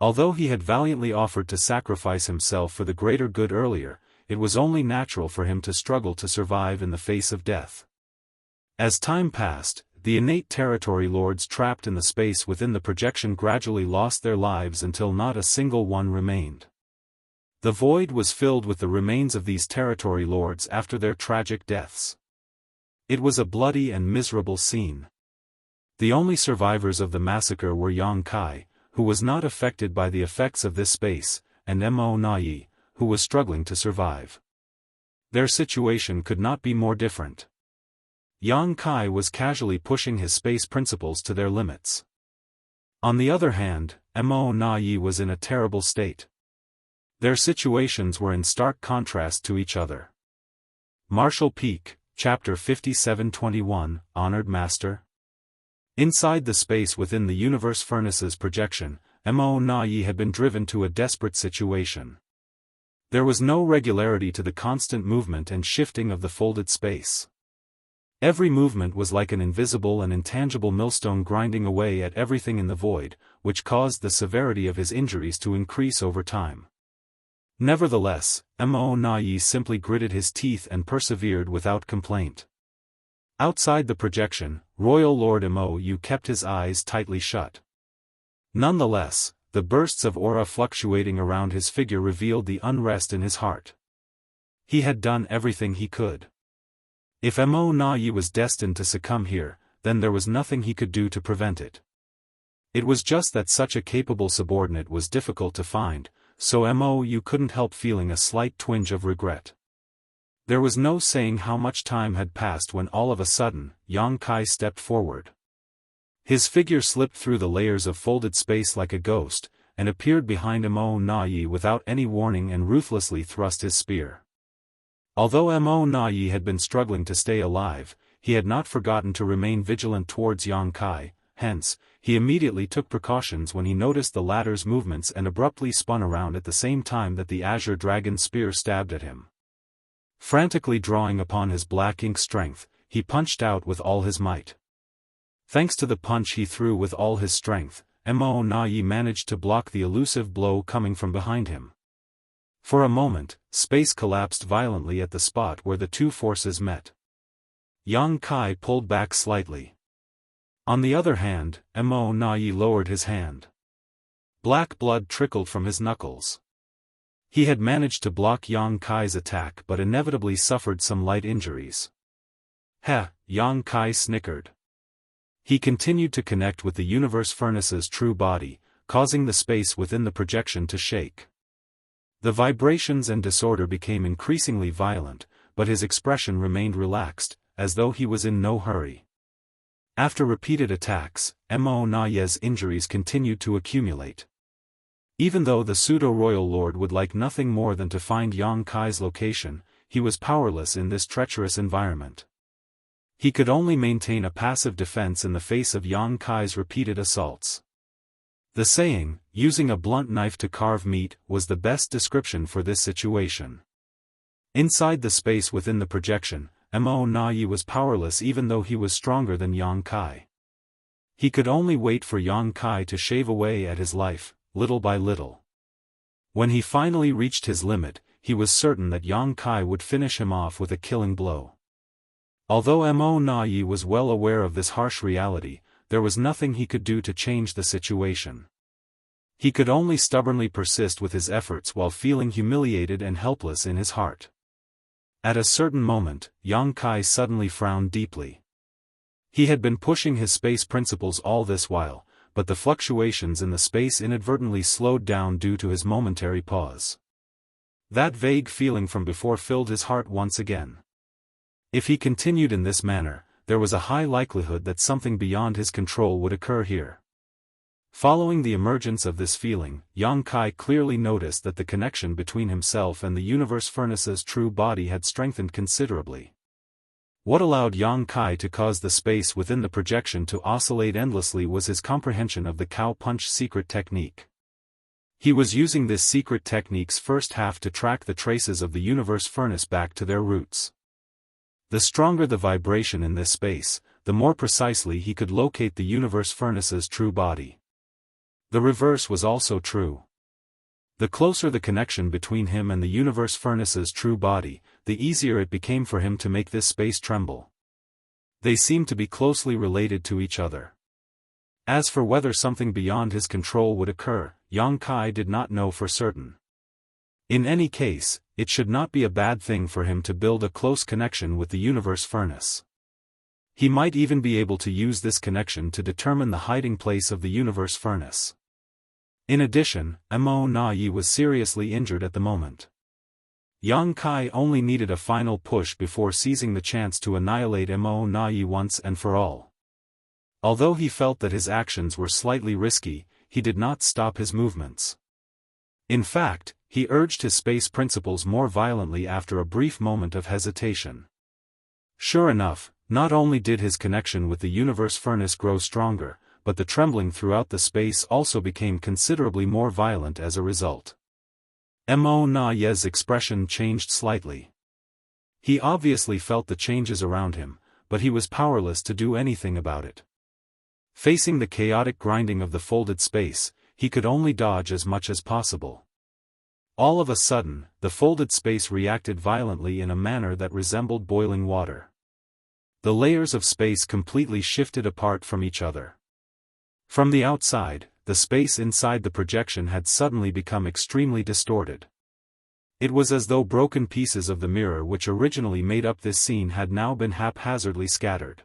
Although he had valiantly offered to sacrifice himself for the greater good earlier, it was only natural for him to struggle to survive in the face of death. As time passed, the innate territory lords trapped in the space within the projection gradually lost their lives until not a single one remained. The void was filled with the remains of these territory lords after their tragic deaths. It was a bloody and miserable scene. The only survivors of the massacre were Yang Kai, who was not affected by the effects of this space, and Mou, who was struggling to survive. Their situation could not be more different. Yang Kai was casually pushing his space principles to their limits. On the other hand, Mo Na Yi was in a terrible state. Their situations were in stark contrast to each other. Martial Peak, Chapter 5721, Honored Master. Inside the space within the universe furnace's projection, Mo Na Yi had been driven to a desperate situation. There was no regularity to the constant movement and shifting of the folded space. Every movement was like an invisible and intangible millstone grinding away at everything in the void, which caused the severity of his injuries to increase over time. Nevertheless, Mo Na Yi simply gritted his teeth and persevered without complaint. Outside the projection, Royal Lord Mo Yu kept his eyes tightly shut. Nonetheless, the bursts of aura fluctuating around his figure revealed the unrest in his heart. He had done everything he could. If Mo Na Yi was destined to succumb here, then there was nothing he could do to prevent it. It was just that such a capable subordinate was difficult to find, so Mo Yu couldn't help feeling a slight twinge of regret. There was no saying how much time had passed when all of a sudden, Yang Kai stepped forward. His figure slipped through the layers of folded space like a ghost, and appeared behind Mo Na Yi without any warning and ruthlessly thrust his spear. Although Mo Na Yi had been struggling to stay alive, he had not forgotten to remain vigilant towards Yang Kai, hence, he immediately took precautions when he noticed the latter's movements and abruptly spun around at the same time that the azure dragon's spear stabbed at him. Frantically drawing upon his black ink strength, he punched out with all his might. Thanks to the punch he threw with all his strength, Mo Na Yi managed to block the elusive blow coming from behind him. For a moment, space collapsed violently at the spot where the two forces met. Yang Kai pulled back slightly. On the other hand, Mo Na Yi lowered his hand. Black blood trickled from his knuckles. He had managed to block Yang Kai's attack but inevitably suffered some light injuries. Heh, Yang Kai snickered. He continued to connect with the universe furnace's true body, causing the space within the projection to shake. The vibrations and disorder became increasingly violent, but his expression remained relaxed, as though he was in no hurry. After repeated attacks, Mo Na Yi's injuries continued to accumulate. Even though the pseudo-royal lord would like nothing more than to find Yang Kai's location, he was powerless in this treacherous environment. He could only maintain a passive defense in the face of Yang Kai's repeated assaults. The saying, using a blunt knife to carve meat, was the best description for this situation. Inside the space within the projection, Mo Na Yi was powerless even though he was stronger than Yang Kai. He could only wait for Yang Kai to shave away at his life, little by little. When he finally reached his limit, he was certain that Yang Kai would finish him off with a killing blow. Although Mo Na Yi was well aware of this harsh reality, there was nothing he could do to change the situation. He could only stubbornly persist with his efforts while feeling humiliated and helpless in his heart. At a certain moment, Yang Kai suddenly frowned deeply. He had been pushing his space principles all this while, but the fluctuations in the space inadvertently slowed down due to his momentary pause. That vague feeling from before filled his heart once again. If he continued in this manner, there was a high likelihood that something beyond his control would occur here. Following the emergence of this feeling, Yang Kai clearly noticed that the connection between himself and the universe furnace's true body had strengthened considerably. What allowed Yang Kai to cause the space within the projection to oscillate endlessly was his comprehension of the cow punch secret technique. He was using this secret technique's first half to track the traces of the universe furnace back to their roots. The stronger the vibration in this space, the more precisely he could locate the universe furnace's true body. The reverse was also true. The closer the connection between him and the universe furnace's true body, the easier it became for him to make this space tremble. They seemed to be closely related to each other. As for whether something beyond his control would occur, Yang Kai did not know for certain. In any case, it should not be a bad thing for him to build a close connection with the universe furnace. He might even be able to use this connection to determine the hiding place of the universe furnace. In addition, Mo Na Yi was seriously injured at the moment. Yang Kai only needed a final push before seizing the chance to annihilate Mo Na Yi once and for all. Although he felt that his actions were slightly risky, he did not stop his movements. In fact, he urged his space principles more violently after a brief moment of hesitation. Sure enough, not only did his connection with the universe furnace grow stronger, but the trembling throughout the space also became considerably more violent as a result. Mo Na Yi's expression changed slightly. He obviously felt the changes around him, but he was powerless to do anything about it. Facing the chaotic grinding of the folded space, he could only dodge as much as possible. All of a sudden, the folded space reacted violently in a manner that resembled boiling water. The layers of space completely shifted apart from each other. From the outside, the space inside the projection had suddenly become extremely distorted. It was as though broken pieces of the mirror which originally made up this scene had now been haphazardly scattered.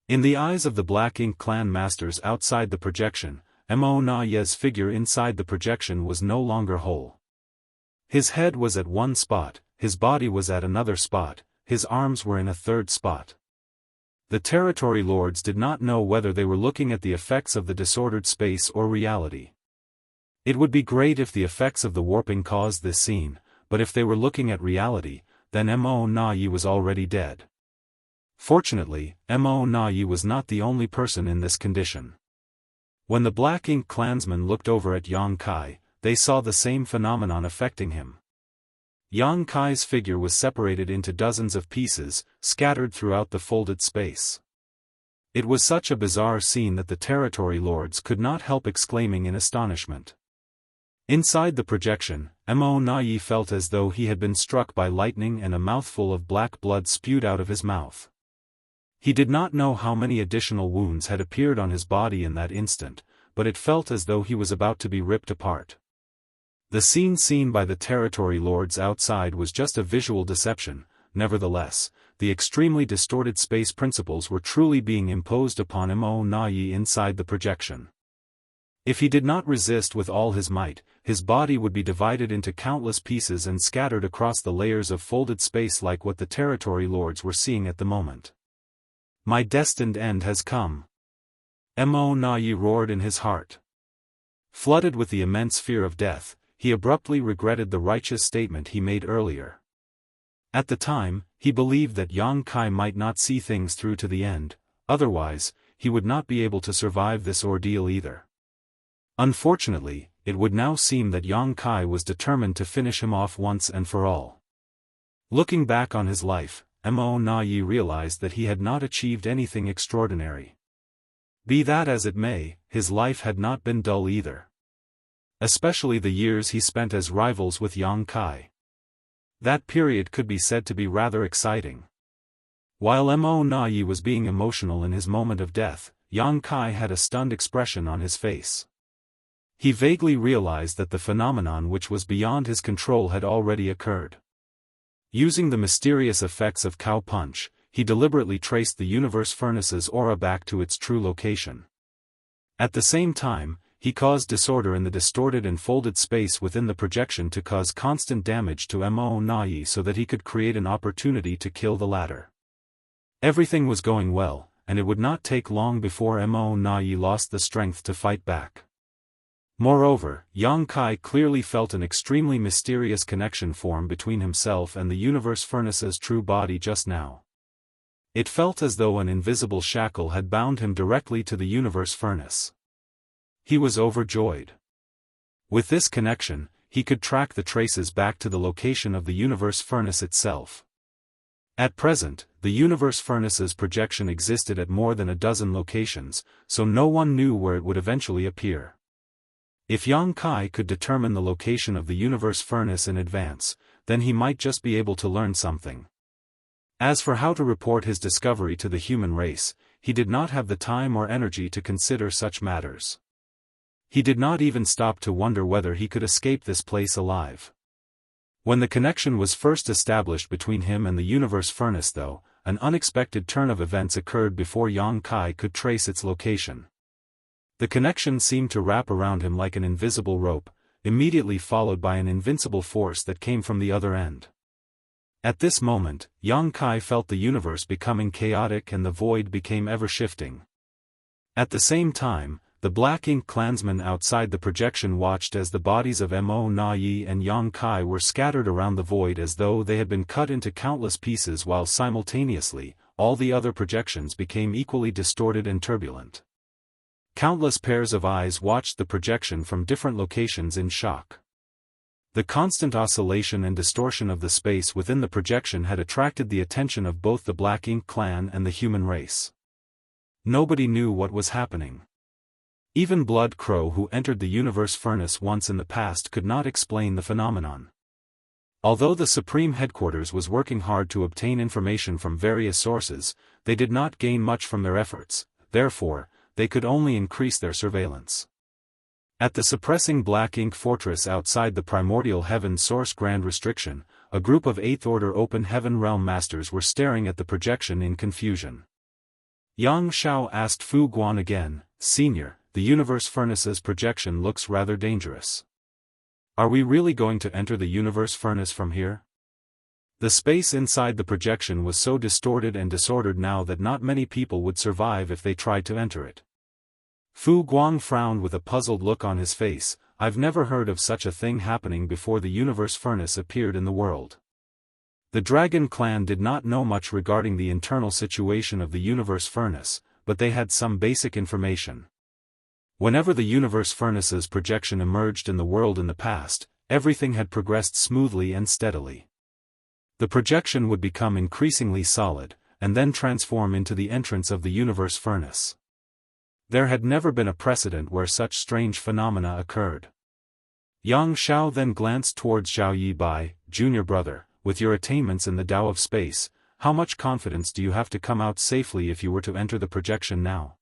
In the eyes of the Black Ink clan masters outside the projection, Mo Na Yi's figure inside the projection was no longer whole. His head was at one spot, his body was at another spot, his arms were in a third spot. The territory lords did not know whether they were looking at the effects of the disordered space or reality. It would be great if the effects of the warping caused this scene, but if they were looking at reality, then Mo Na Yi was already dead. Fortunately, Mo Na Yi was not the only person in this condition. When the Black Ink clansmen looked over at Yang Kai, they saw the same phenomenon affecting him. Yang Kai's figure was separated into dozens of pieces, scattered throughout the folded space. It was such a bizarre scene that the territory lords could not help exclaiming in astonishment. Inside the projection, Mo Na Yi felt as though he had been struck by lightning and a mouthful of black blood spewed out of his mouth. He did not know how many additional wounds had appeared on his body in that instant, but it felt as though he was about to be ripped apart. The scene seen by the territory lords outside was just a visual deception. Nevertheless, the extremely distorted space principles were truly being imposed upon Mo Na Yi inside the projection. If he did not resist with all his might, his body would be divided into countless pieces and scattered across the layers of folded space like what the territory lords were seeing at the moment. My destined end has come. Mo Na Yi roared in his heart. Flooded with the immense fear of death, he abruptly regretted the righteous statement he made earlier. At the time, he believed that Yang Kai might not see things through to the end, otherwise, he would not be able to survive this ordeal either. Unfortunately, it would now seem that Yang Kai was determined to finish him off once and for all. Looking back on his life, Mo Na Yi realized that he had not achieved anything extraordinary. Be that as it may, his life had not been dull either. Especially the years he spent as rivals with Yang Kai. That period could be said to be rather exciting. While Mo Na Yi was being emotional in his moment of death, Yang Kai had a stunned expression on his face. He vaguely realized that the phenomenon which was beyond his control had already occurred. Using the mysterious effects of Cow Punch, he deliberately traced the universe furnace's aura back to its true location. At the same time, he caused disorder in the distorted and folded space within the projection to cause constant damage to Mo Na Yi so that he could create an opportunity to kill the latter. Everything was going well, and it would not take long before Mo Na Yi lost the strength to fight back. Moreover, Yang Kai clearly felt an extremely mysterious connection form between himself and the universe furnace's true body just now. It felt as though an invisible shackle had bound him directly to the universe furnace. He was overjoyed. With this connection, he could track the traces back to the location of the universe furnace itself. At present, the universe furnace's projection existed at more than a dozen locations, so no one knew where it would eventually appear. If Yang Kai could determine the location of the universe furnace in advance, then he might just be able to learn something. As for how to report his discovery to the human race, he did not have the time or energy to consider such matters. He did not even stop to wonder whether he could escape this place alive. When the connection was first established between him and the universe furnace though, an unexpected turn of events occurred before Yang Kai could trace its location. The connection seemed to wrap around him like an invisible rope, immediately followed by an invincible force that came from the other end. At this moment, Yang Kai felt the universe becoming chaotic and the void became ever-shifting. At the same time, the Black Ink clansmen outside the projection watched as the bodies of Mo Na Yi and Yang Kai were scattered around the void as though they had been cut into countless pieces, while simultaneously, all the other projections became equally distorted and turbulent. Countless pairs of eyes watched the projection from different locations in shock. The constant oscillation and distortion of the space within the projection had attracted the attention of both the Black Ink clan and the human race. Nobody knew what was happening. Even Blood Crow, who entered the universe furnace once in the past, could not explain the phenomenon. Although the Supreme Headquarters was working hard to obtain information from various sources, they did not gain much from their efforts, therefore, they could only increase their surveillance. At the suppressing Black Ink fortress outside the Primordial Heaven Source Grand Restriction, a group of 8th Order Open Heaven Realm Masters were staring at the projection in confusion. Yang Xiao asked Fu Guan again, "Senior, the universe furnace's projection looks rather dangerous. Are we really going to enter the universe furnace from here?" The space inside the projection was so distorted and disordered now that not many people would survive if they tried to enter it. Fu Guang frowned with a puzzled look on his face. "I've never heard of such a thing happening before the universe furnace appeared in the world." The Dragon Clan did not know much regarding the internal situation of the universe furnace, but they had some basic information. Whenever the universe furnace's projection emerged in the world in the past, everything had progressed smoothly and steadily. The projection would become increasingly solid, and then transform into the entrance of the universe furnace. There had never been a precedent where such strange phenomena occurred. Yang Xiao then glanced towards Zhao Yibai, "Junior brother, with your attainments in the Tao of space, how much confidence do you have to come out safely if you were to enter the projection now?"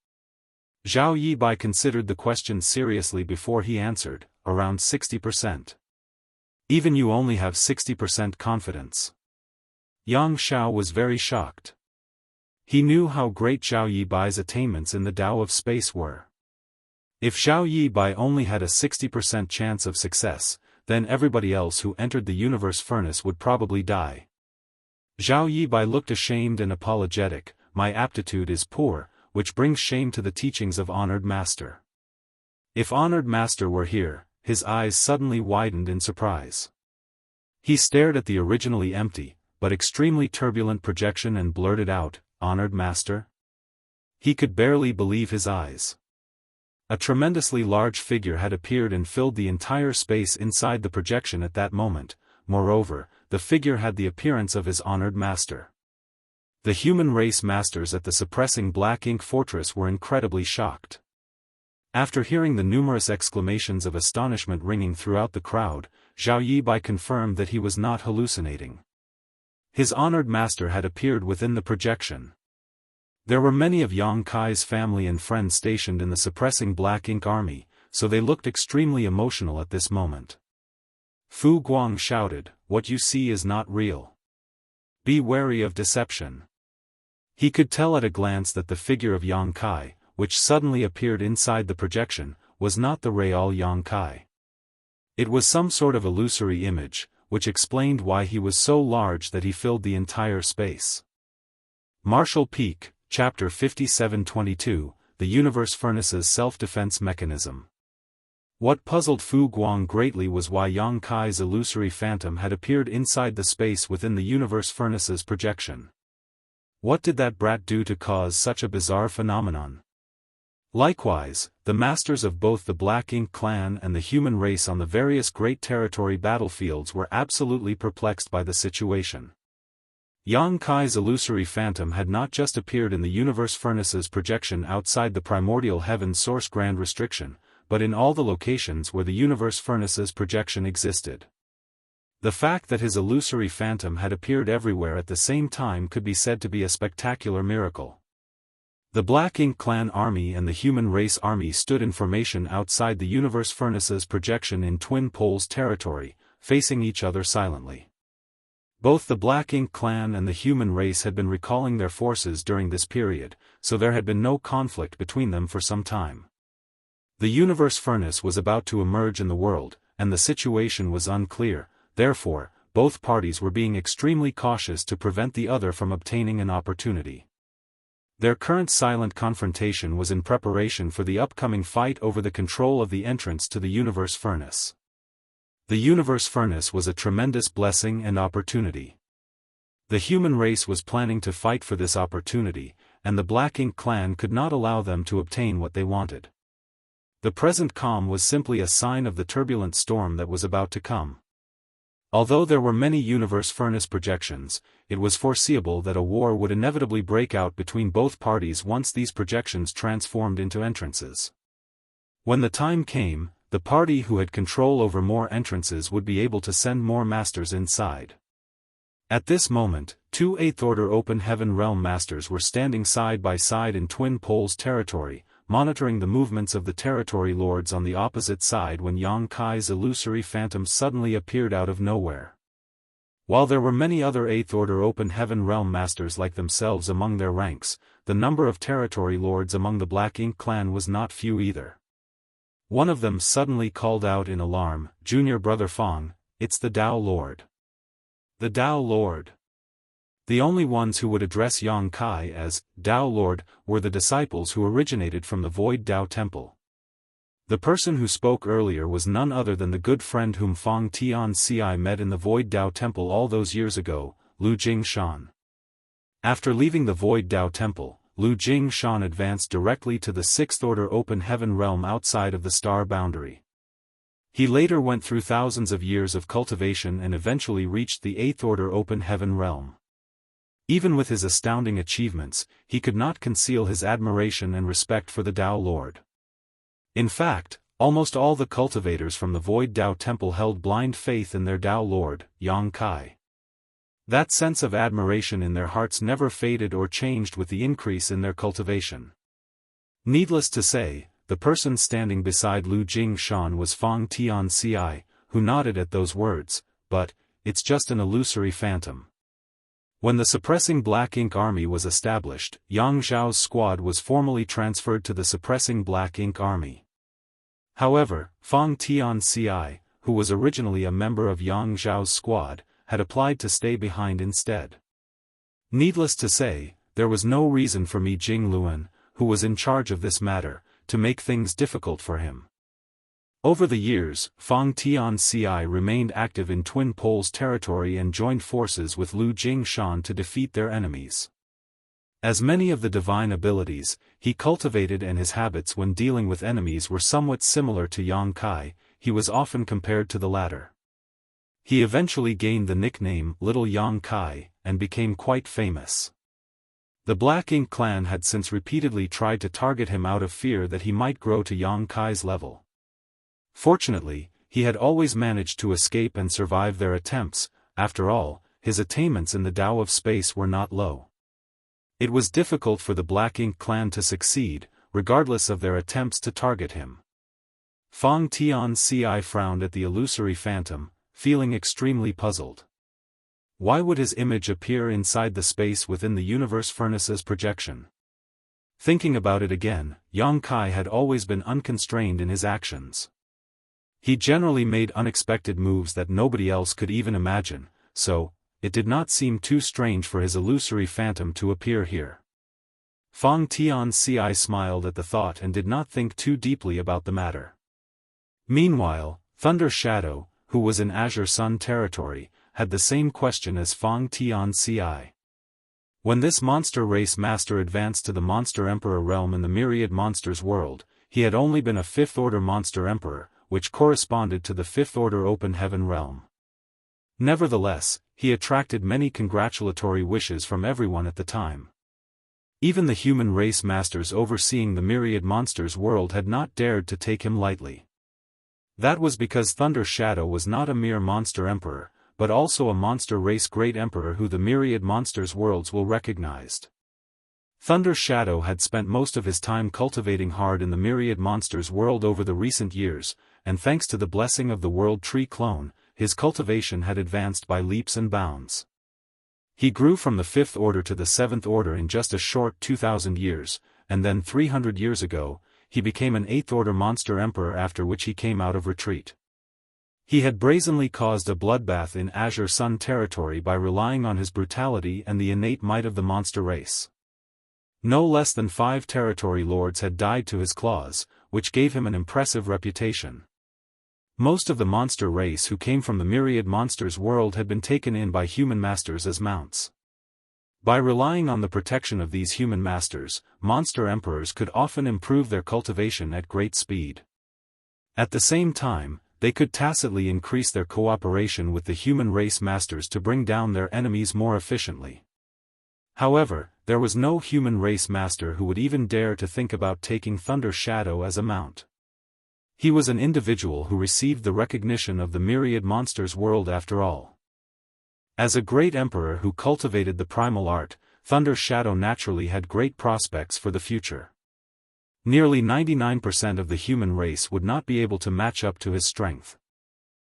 Zhao Yibai considered the question seriously before he answered, "Around 60%. Even you only have 60% confidence." Yang Xiao was very shocked. He knew how great Zhao Yibai's attainments in the Tao of space were. If Zhao Yibai only had a 60% chance of success, then everybody else who entered the universe furnace would probably die. Zhao Yibai looked ashamed and apologetic. "My aptitude is poor, which brings shame to the teachings of Honored Master." If Honored Master were here, his eyes suddenly widened in surprise. He stared at the originally empty, but extremely turbulent projection and blurted out, "Honored Master?" He could barely believe his eyes. A tremendously large figure had appeared and filled the entire space inside the projection at that moment. Moreover, the figure had the appearance of his Honored Master. The human race masters at the suppressing Black Ink fortress were incredibly shocked. After hearing the numerous exclamations of astonishment ringing throughout the crowd, Zhao Yibai confirmed that he was not hallucinating. His Honored Master had appeared within the projection. There were many of Yang Kai's family and friends stationed in the suppressing Black Ink army, so they looked extremely emotional at this moment. Fu Guang shouted, "What you see is not real. Be wary of deception." He could tell at a glance that the figure of Yang Kai, which suddenly appeared inside the projection, was not the real Yang Kai. It was some sort of illusory image, which explained why he was so large that he filled the entire space. Martial Peak, Chapter 5722, The Universe Furnace's Self-Defense Mechanism. What puzzled Fu Guang greatly was why Yang Kai's illusory phantom had appeared inside the space within the universe furnace's projection. What did that brat do to cause such a bizarre phenomenon? Likewise, the masters of both the Black Ink clan and the human race on the various Great Territory battlefields were absolutely perplexed by the situation. Yang Kai's illusory phantom had not just appeared in the universe furnace's projection outside the Primordial Heaven Source Grand Restriction, but in all the locations where the universe furnace's projection existed. The fact that his illusory phantom had appeared everywhere at the same time could be said to be a spectacular miracle. The Black Ink clan army and the human race army stood in formation outside the universe furnace's projection in Twin Poles territory, facing each other silently. Both the Black Ink clan and the human race had been recalling their forces during this period, so there had been no conflict between them for some time. The universe furnace was about to emerge in the world, and the situation was unclear. Therefore, both parties were being extremely cautious to prevent the other from obtaining an opportunity. Their current silent confrontation was in preparation for the upcoming fight over the control of the entrance to the Universe Furnace. The Universe Furnace was a tremendous blessing and opportunity. The human race was planning to fight for this opportunity, and the Black Ink clan could not allow them to obtain what they wanted. The present calm was simply a sign of the turbulent storm that was about to come. Although there were many Universe Furnace projections, it was foreseeable that a war would inevitably break out between both parties once these projections transformed into entrances. When the time came, the party who had control over more entrances would be able to send more masters inside. At this moment, two 8th Order Open Heaven Realm masters were standing side by side in Twin Poles territory, monitoring the movements of the territory lords on the opposite side when Yang Kai's illusory phantom suddenly appeared out of nowhere. While there were many other 8th Order Open Heaven Realm masters like themselves among their ranks, the number of territory lords among the Black Ink clan was not few either. One of them suddenly called out in alarm, "Junior Brother Fong, it's the Dao Lord." The Dao Lord. The only ones who would address Yang Kai as Dao Lord were the disciples who originated from the Void Dao Temple. The person who spoke earlier was none other than the good friend whom Fong Tianxia met in the Void Dao Temple all those years ago, Lu Jingshan. After leaving the Void Dao Temple, Lu Jingshan advanced directly to the 6th Order Open Heaven Realm outside of the star boundary. He later went through thousands of years of cultivation and eventually reached the 8th Order Open Heaven Realm. Even with his astounding achievements, he could not conceal his admiration and respect for the Dao Lord. In fact, almost all the cultivators from the Void Dao Temple held blind faith in their Dao Lord, Yang Kai. That sense of admiration in their hearts never faded or changed with the increase in their cultivation. Needless to say, the person standing beside Lu Jingshan was Fong Tianxia, who nodded at those words, but, "It's just an illusory phantom." When the suppressing Black Ink army was established, Yang Zhao's squad was formally transferred to the suppressing Black Ink army. However, Fong Tianxia, who was originally a member of Yang Zhao's squad, had applied to stay behind instead. Needless to say, there was no reason for Mi Jingluan, who was in charge of this matter, to make things difficult for him. Over the years, Fong Tianxia remained active in Twin Poles territory and joined forces with Lu Jingshan to defeat their enemies. As many of the divine abilities he cultivated and his habits when dealing with enemies were somewhat similar to Yang Kai, he was often compared to the latter. He eventually gained the nickname Little Yang Kai, and became quite famous. The Black Ink clan had since repeatedly tried to target him out of fear that he might grow to Yang Kai's level. Fortunately, he had always managed to escape and survive their attempts. After all, his attainments in the Tao of space were not low. It was difficult for the Black Ink clan to succeed, regardless of their attempts to target him. Fong Tianxia frowned at the illusory phantom, feeling extremely puzzled. Why would his image appear inside the space within the Universe Furnace's projection? Thinking about it again, Yang Kai had always been unconstrained in his actions. He generally made unexpected moves that nobody else could even imagine, so, it did not seem too strange for his illusory phantom to appear here. Fong Tianxia smiled at the thought and did not think too deeply about the matter. Meanwhile, Thunder Shadow, who was in Azure Sun territory, had the same question as Fong Tianxia. When this monster race master advanced to the Monster Emperor realm in the Myriad Monsters world, he had only been a 5th Order Monster Emperor, which corresponded to the 5th Order Open Heaven realm. Nevertheless, he attracted many congratulatory wishes from everyone at the time. Even the human race masters overseeing the Myriad Monsters world had not dared to take him lightly. That was because Thunder Shadow was not a mere monster emperor, but also a monster race great emperor who the Myriad Monsters worlds will recognized. Thunder Shadow had spent most of his time cultivating hard in the Myriad Monsters world over the recent years, and thanks to the blessing of the World Tree clone, his cultivation had advanced by leaps and bounds. He grew from the 5th Order to the 7th Order in just a short 2,000 years, and then 300 years ago, he became an 8th Order Monster Emperor, after which he came out of retreat. He had brazenly caused a bloodbath in Azure Sun territory by relying on his brutality and the innate might of the monster race. No less than 5 territory lords had died to his claws, which gave him an impressive reputation. Most of the monster race who came from the myriad monsters world had been taken in by human masters as mounts. By relying on the protection of these human masters, monster emperors could often improve their cultivation at great speed. At the same time, they could tacitly increase their cooperation with the human race masters to bring down their enemies more efficiently. However, there was no human race master who would even dare to think about taking Thunder Shadow as a mount. He was an individual who received the recognition of the myriad monsters world after all. As a great emperor who cultivated the primal art, Thunder Shadow naturally had great prospects for the future. Nearly 99% of the human race would not be able to match up to his strength.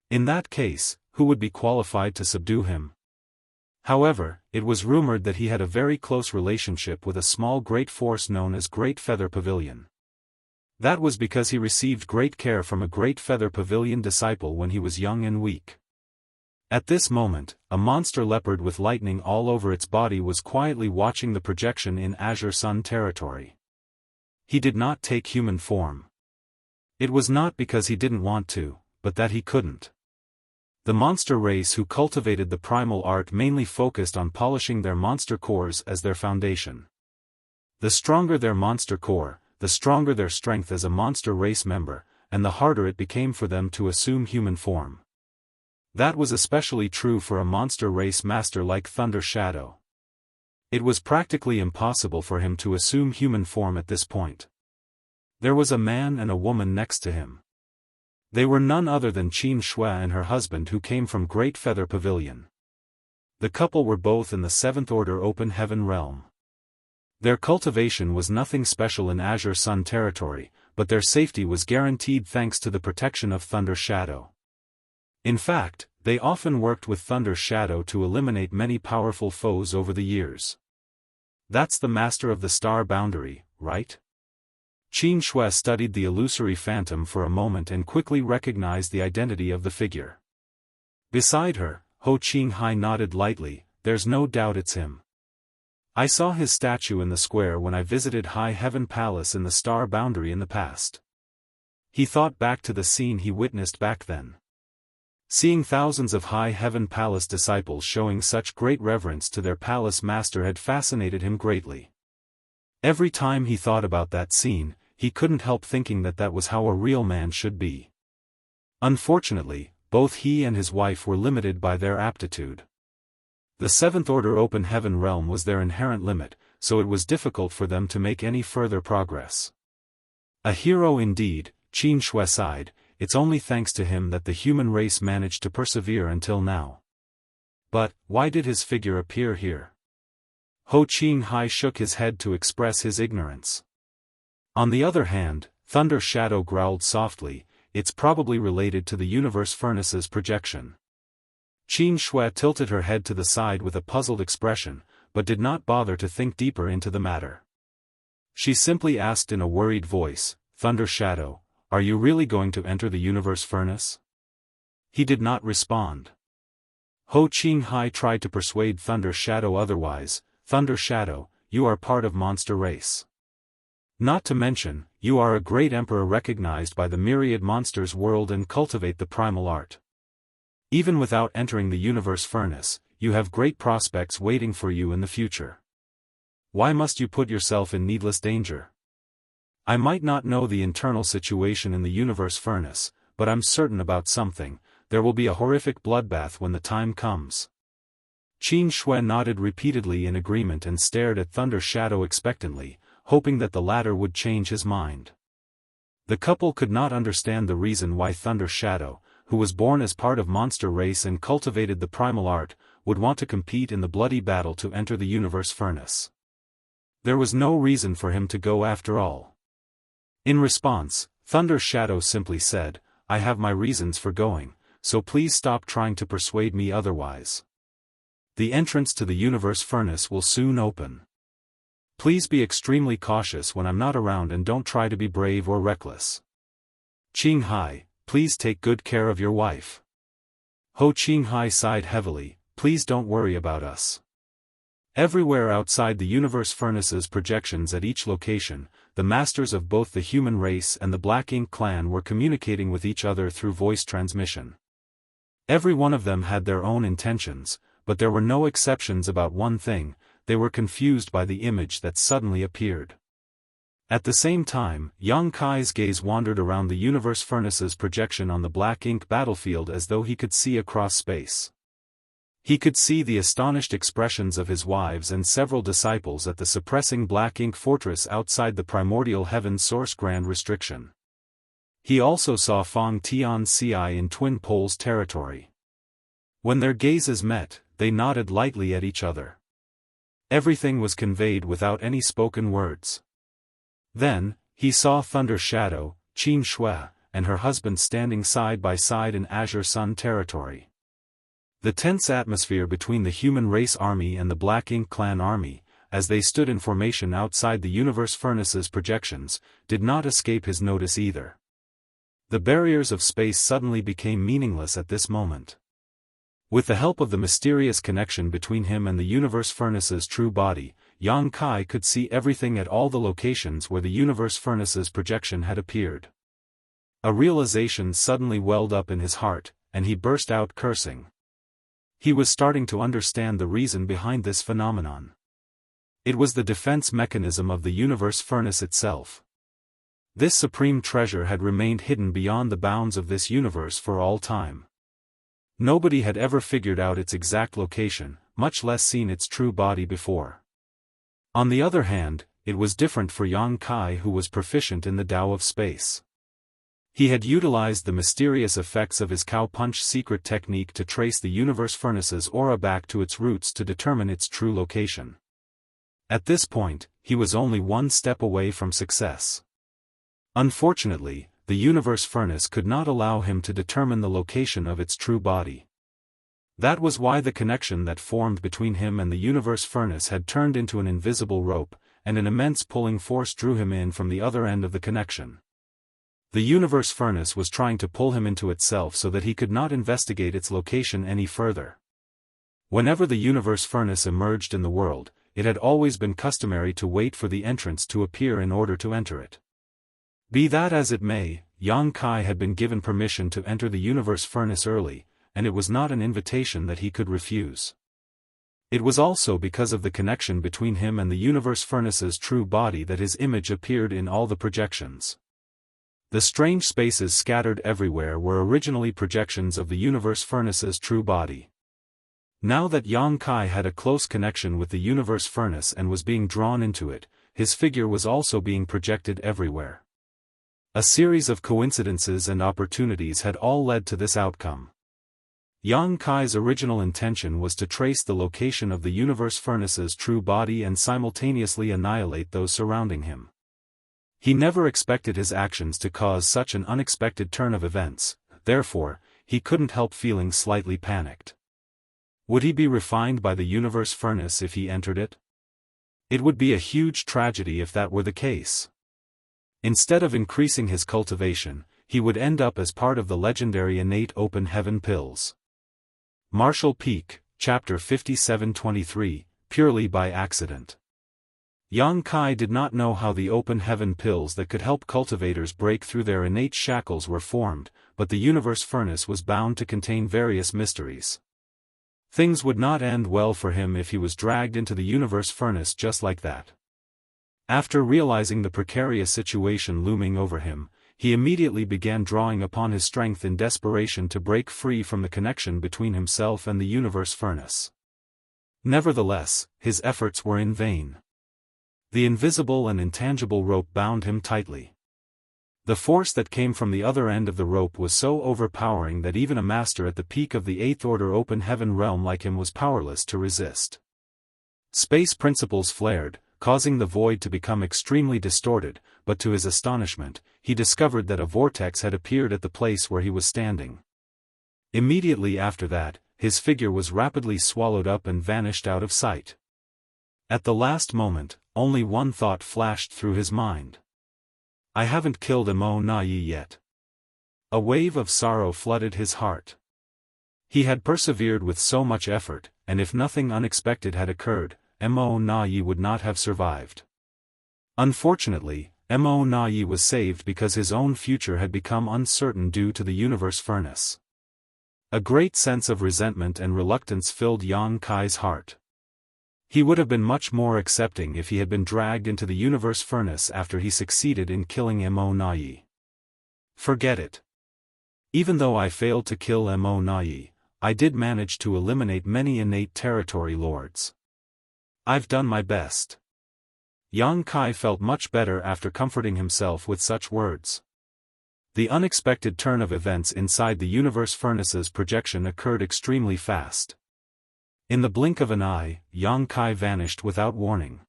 In that case, who would be qualified to subdue him? However, it was rumored that he had a very close relationship with a small great force known as Great Feather Pavilion. That was because he received great care from a Great Feather Pavilion disciple when he was young and weak. At this moment, a monster leopard with lightning all over its body was quietly watching the projection in Azure Sun territory. He did not take human form. It was not because he didn't want to, but that he couldn't. The monster race who cultivated the primal art mainly focused on polishing their monster cores as their foundation. The stronger their monster core, the stronger their strength as a monster race member, and the harder it became for them to assume human form. That was especially true for a monster race master like Thunder Shadow. It was practically impossible for him to assume human form at this point. There was a man and a woman next to him. They were none other than Qin Shui and her husband who came from Great Feather Pavilion. The couple were both in the 7th Order Open Heaven realm. Their cultivation was nothing special in Azure Sun territory, but their safety was guaranteed thanks to the protection of Thunder Shadow. In fact, they often worked with Thunder Shadow to eliminate many powerful foes over the years. That's the master of the star boundary, right? Qin Shui studied the illusory phantom for a moment and quickly recognized the identity of the figure. Beside her, Ho Qinghai nodded lightly. There's no doubt it's him. I saw his statue in the square when I visited High Heaven Palace in the star boundary in the past. He thought back to the scene he witnessed back then. Seeing thousands of High Heaven Palace disciples showing such great reverence to their palace master had fascinated him greatly. Every time he thought about that scene, he couldn't help thinking that that was how a real man should be. Unfortunately, both he and his wife were limited by their aptitude. The 7th Order Open Heaven realm was their inherent limit, so it was difficult for them to make any further progress. A hero indeed, Qin Shui sighed. It's only thanks to him that the human race managed to persevere until now. But, why did his figure appear here? Ho Qinghai shook his head to express his ignorance. On the other hand, Thunder Shadow growled softly, it's probably related to the universe furnace's projection. Qin Shui tilted her head to the side with a puzzled expression, but did not bother to think deeper into the matter. She simply asked in a worried voice, Thunder Shadow, are you really going to enter the universe furnace? He did not respond. Ho Qinghai tried to persuade Thunder Shadow otherwise. Thunder Shadow, you are part of monster race. Not to mention, you are a great emperor recognized by the myriad monsters world and cultivate the primal art. Even without entering the universe furnace, you have great prospects waiting for you in the future. Why must you put yourself in needless danger? I might not know the internal situation in the universe furnace, but I'm certain about something, there will be a horrific bloodbath when the time comes. Qin Shui nodded repeatedly in agreement and stared at Thunder Shadow expectantly, hoping that the latter would change his mind. The couple could not understand the reason why Thunder Shadow, who was born as part of monster race and cultivated the primal art, would want to compete in the bloody battle to enter the universe furnace. There was no reason for him to go after all. In response, Thunder Shadow simply said, I have my reasons for going, so please stop trying to persuade me otherwise. The entrance to the universe furnace will soon open. Please be extremely cautious when I'm not around and don't try to be brave or reckless. Qinghai, please take good care of your wife. Ho Qinghai sighed heavily, please don't worry about us. Everywhere outside the universe furnace's projections at each location, the masters of both the human race and the Black Ink clan were communicating with each other through voice transmission. Every one of them had their own intentions, but there were no exceptions about one thing: they were confused by the image that suddenly appeared. At the same time, Yang Kai's gaze wandered around the universe furnace's projection on the Black Ink battlefield as though he could see across space. He could see the astonished expressions of his wives and several disciples at the suppressing Black Ink fortress outside the primordial heaven source grand restriction. He also saw Fong Tian Ci in Twin Poles territory. When their gazes met, they nodded lightly at each other. Everything was conveyed without any spoken words. Then, he saw Thunder Shadow, Qin Shui, and her husband standing side by side in Azure Sun territory. The tense atmosphere between the human race army and the Black Ink clan army, as they stood in formation outside the universe furnace's projections, did not escape his notice either. The barriers of space suddenly became meaningless at this moment. With the help of the mysterious connection between him and the universe furnace's true body, Yang Kai could see everything at all the locations where the universe furnace's projection had appeared. A realization suddenly welled up in his heart, and he burst out cursing. He was starting to understand the reason behind this phenomenon. It was the defense mechanism of the universe furnace itself. This supreme treasure had remained hidden beyond the bounds of this universe for all time. Nobody had ever figured out its exact location, much less seen its true body before. On the other hand, it was different for Yang Kai, who was proficient in the Tao of space. He had utilized the mysterious effects of his cow punch secret technique to trace the universe furnace's aura back to its roots to determine its true location. At this point, he was only one step away from success. Unfortunately, the universe furnace could not allow him to determine the location of its true body. That was why the connection that formed between him and the universe furnace had turned into an invisible rope, and an immense pulling force drew him in from the other end of the connection. The universe furnace was trying to pull him into itself so that he could not investigate its location any further. Whenever the universe furnace emerged in the world, it had always been customary to wait for the entrance to appear in order to enter it. Be that as it may, Yang Kai had been given permission to enter the universe furnace early, and it was not an invitation that he could refuse. It was also because of the connection between him and the universe furnace's true body that his image appeared in all the projections. The strange spaces scattered everywhere were originally projections of the universe furnace's true body. Now that Yang Kai had a close connection with the universe furnace and was being drawn into it, his figure was also being projected everywhere. A series of coincidences and opportunities had all led to this outcome. Yang Kai's original intention was to trace the location of the universe furnace's true body and simultaneously annihilate those surrounding him. He never expected his actions to cause such an unexpected turn of events, therefore, he couldn't help feeling slightly panicked. Would he be refined by the universe furnace if he entered it? It would be a huge tragedy if that were the case. Instead of increasing his cultivation, he would end up as part of the legendary innate open heaven pills. Martial Peak, Chapter 5723, Purely by Accident. Yang Kai did not know how the open heaven pills that could help cultivators break through their innate shackles were formed, but the universe furnace was bound to contain various mysteries. Things would not end well for him if he was dragged into the universe furnace just like that. After realizing the precarious situation looming over him, he immediately began drawing upon his strength in desperation to break free from the connection between himself and the universe furnace. Nevertheless, his efforts were in vain. The invisible and intangible rope bound him tightly. The force that came from the other end of the rope was so overpowering that even a master at the peak of the Eighth Order open heaven realm like him was powerless to resist. Space principles flared, causing the void to become extremely distorted, but to his astonishment, he discovered that a vortex had appeared at the place where he was standing. Immediately after that, his figure was rapidly swallowed up and vanished out of sight. At the last moment, only one thought flashed through his mind. I haven't killed Emo Na Yi yet. A wave of sorrow flooded his heart. He had persevered with so much effort, and if nothing unexpected had occurred, Mo Na Yi would not have survived. Unfortunately, Mo Na Yi was saved because his own future had become uncertain due to the universe furnace. A great sense of resentment and reluctance filled Yang Kai's heart. He would have been much more accepting if he had been dragged into the universe furnace after he succeeded in killing Mo Na Yi. Forget it. Even though I failed to kill Mo Na Yi, I did manage to eliminate many innate territory lords. I've done my best. Yang Kai felt much better after comforting himself with such words. The unexpected turn of events inside the universe furnace's projection occurred extremely fast. In the blink of an eye, Yang Kai vanished without warning.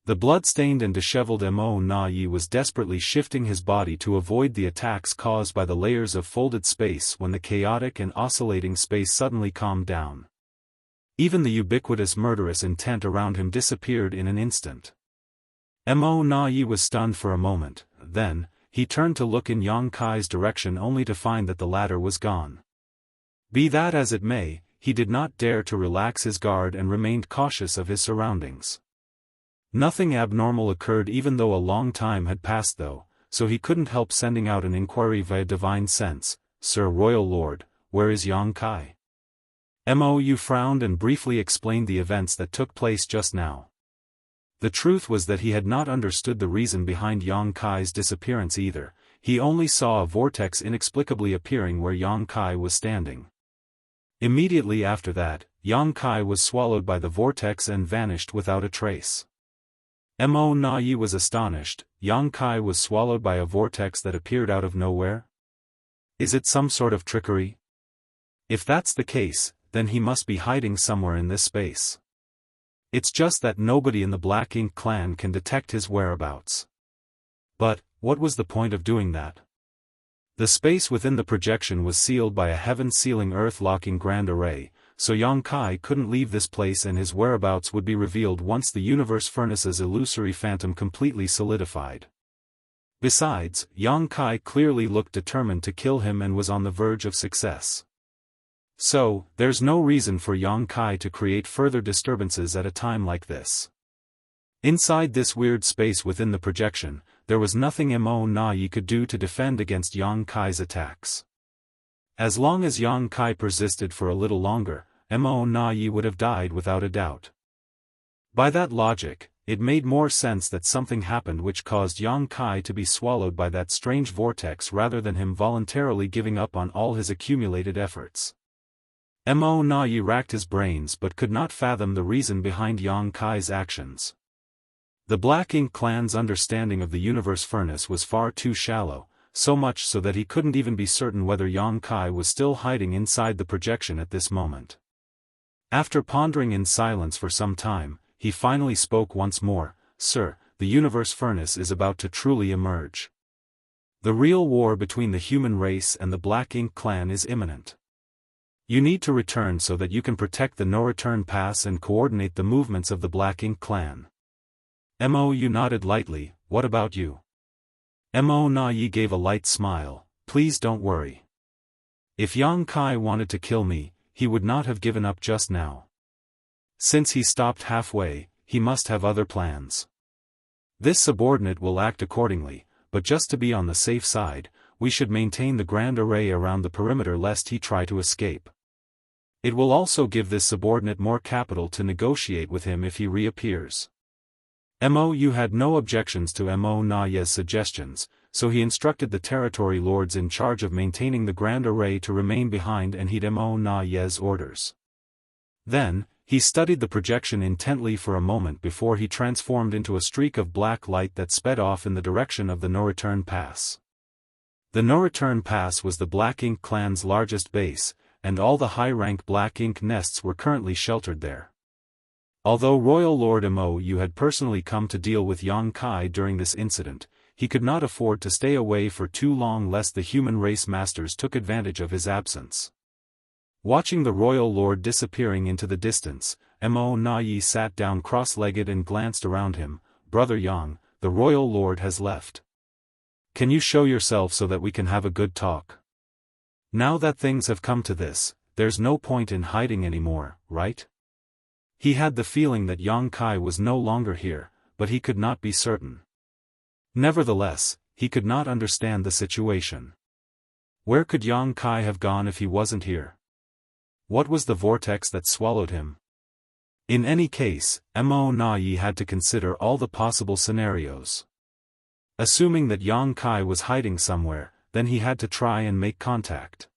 The blood-stained and disheveled Mo Na Yi was desperately shifting his body to avoid the attacks caused by the layers of folded space when the chaotic and oscillating space suddenly calmed down. Even the ubiquitous murderous intent around him disappeared in an instant. Mo Na Yi was stunned for a moment, then, he turned to look in Yang Kai's direction only to find that the latter was gone. Be that as it may, he did not dare to relax his guard and remained cautious of his surroundings. Nothing abnormal occurred even though a long time had passed though, so he couldn't help sending out an inquiry via divine sense, "Sir Royal Lord, where is Yang Kai?" Mo frowned and briefly explained the events that took place just now. The truth was that he had not understood the reason behind Yang Kai's disappearance either, he only saw a vortex inexplicably appearing where Yang Kai was standing. Immediately after that, Yang Kai was swallowed by the vortex and vanished without a trace. Mo Na Yi was astonished. Yang Kai was swallowed by a vortex that appeared out of nowhere? Is it some sort of trickery? If that's the case, then he must be hiding somewhere in this space. It's just that nobody in the Black Ink clan can detect his whereabouts. But, what was the point of doing that? The space within the projection was sealed by a heaven-sealing earth-locking grand array, so Yang Kai couldn't leave this place and his whereabouts would be revealed once the universe furnace's illusory phantom completely solidified. Besides, Yang Kai clearly looked determined to kill him and was on the verge of success. So, there's no reason for Yang Kai to create further disturbances at a time like this. Inside this weird space within the projection, there was nothing Mo Na Yi could do to defend against Yang Kai's attacks. As long as Yang Kai persisted for a little longer, Mo Na Yi would have died without a doubt. By that logic, it made more sense that something happened which caused Yang Kai to be swallowed by that strange vortex rather than him voluntarily giving up on all his accumulated efforts. Mo Na Yi racked his brains but could not fathom the reason behind Yang Kai's actions. The Black Ink clan's understanding of the universe furnace was far too shallow, so much so that he couldn't even be certain whether Yang Kai was still hiding inside the projection at this moment. After pondering in silence for some time, he finally spoke once more, "Sir, the universe furnace is about to truly emerge. The real war between the human race and the Black Ink clan is imminent. You need to return so that you can protect the no-return pass and coordinate the movements of the Black Ink clan." Mo nodded lightly. "What about you?" Mo Na Yi gave a light smile. "Please don't worry. If Yang Kai wanted to kill me, he would not have given up just now. Since he stopped halfway, he must have other plans. This subordinate will act accordingly, but just to be on the safe side, we should maintain the grand array around the perimeter lest he try to escape. It will also give this subordinate more capital to negotiate with him if he reappears." Mo had no objections to Mo Na Yi's suggestions, so he instructed the territory lords in charge of maintaining the grand array to remain behind and heed Mo Na Yi's orders. Then, he studied the projection intently for a moment before he transformed into a streak of black light that sped off in the direction of the no-return pass. The no-return pass was the Black Ink clan's largest base, and all the high-rank Black Ink nests were currently sheltered there. Although Royal Lord Mo had personally come to deal with Yang Kai during this incident, he could not afford to stay away for too long lest the human race masters took advantage of his absence. Watching the Royal Lord disappearing into the distance, Mo Na Yi sat down cross-legged and glanced around him. "Brother Yang, the Royal Lord has left. Can you show yourself so that we can have a good talk? Now that things have come to this, there's no point in hiding anymore, right? He had the feeling that Yang Kai was no longer here, but he could not be certain. Nevertheless, he could not understand the situation. Where could Yang Kai have gone if he wasn't here? What was the vortex that swallowed him? In any case, Mo Na Yi had to consider all the possible scenarios. Assuming that Yang Kai was hiding somewhere, then he had to try and make contact.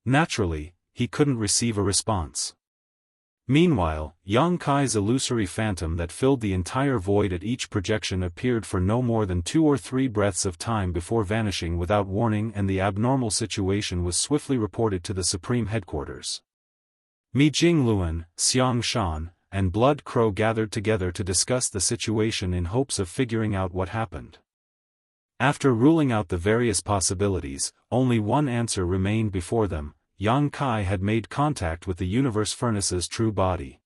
Naturally, he couldn't receive a response. Meanwhile, Yang Kai's illusory phantom that filled the entire void at each projection appeared for no more than 2 or 3 breaths of time before vanishing without warning, and the abnormal situation was swiftly reported to the Supreme Headquarters. Mi Jingluan, Xiang Shan, and Blood Crow gathered together to discuss the situation in hopes of figuring out what happened. After ruling out the various possibilities, only one answer remained before them: Yang Kai had made contact with the Universe Furnace's true body.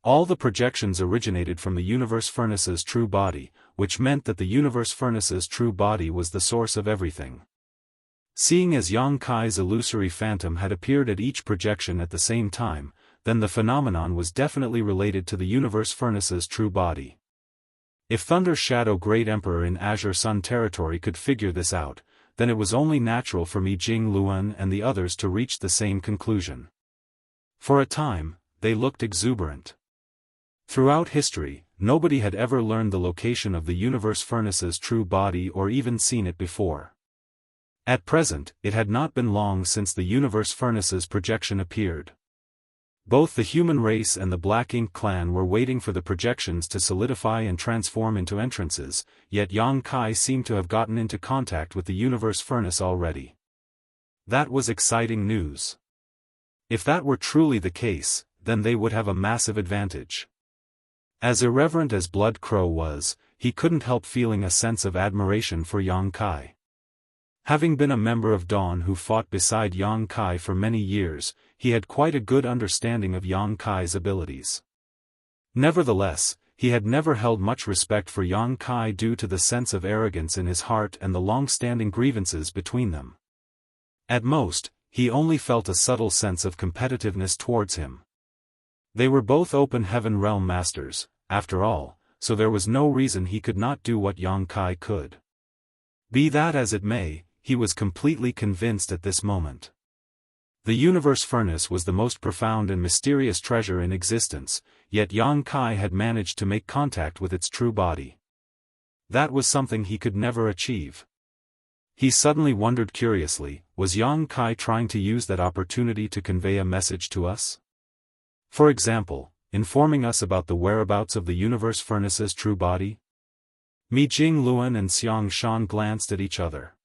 All the projections originated from the Universe Furnace's true body, which meant that the Universe Furnace's true body was the source of everything. Seeing as Yang Kai's illusory phantom had appeared at each projection at the same time, then the phenomenon was definitely related to the Universe Furnace's true body. If Thunder Shadow Great Emperor in Azure Sun territory could figure this out, then it was only natural for Mi Jingluan and the others to reach the same conclusion. For a time, they looked exuberant. Throughout history, nobody had ever learned the location of the Universe Furnace's true body or even seen it before. At present, it had not been long since the Universe Furnace's projection appeared. Both the human race and the Black Ink clan were waiting for the projections to solidify and transform into entrances, yet Yang Kai seemed to have gotten into contact with the Universe Furnace already. That was exciting news. If that were truly the case, then they would have a massive advantage. As irreverent as Blood Crow was, he couldn't help feeling a sense of admiration for Yang Kai. Having been a member of Dawn who fought beside Yang Kai for many years, he had quite a good understanding of Yang Kai's abilities. Nevertheless, he had never held much respect for Yang Kai due to the sense of arrogance in his heart and the long-standing grievances between them. At most, he only felt a subtle sense of competitiveness towards him. They were both Open Heaven Realm Masters, after all, so there was no reason he could not do what Yang Kai could. Be that as it may, he was completely convinced at this moment. The Universe Furnace was the most profound and mysterious treasure in existence, yet Yang Kai had managed to make contact with its true body. That was something he could never achieve. He suddenly wondered curiously, was Yang Kai trying to use that opportunity to convey a message to us? For example, informing us about the whereabouts of the Universe Furnace's true body? Mi Jingluan and Xiang Shan glanced at each other.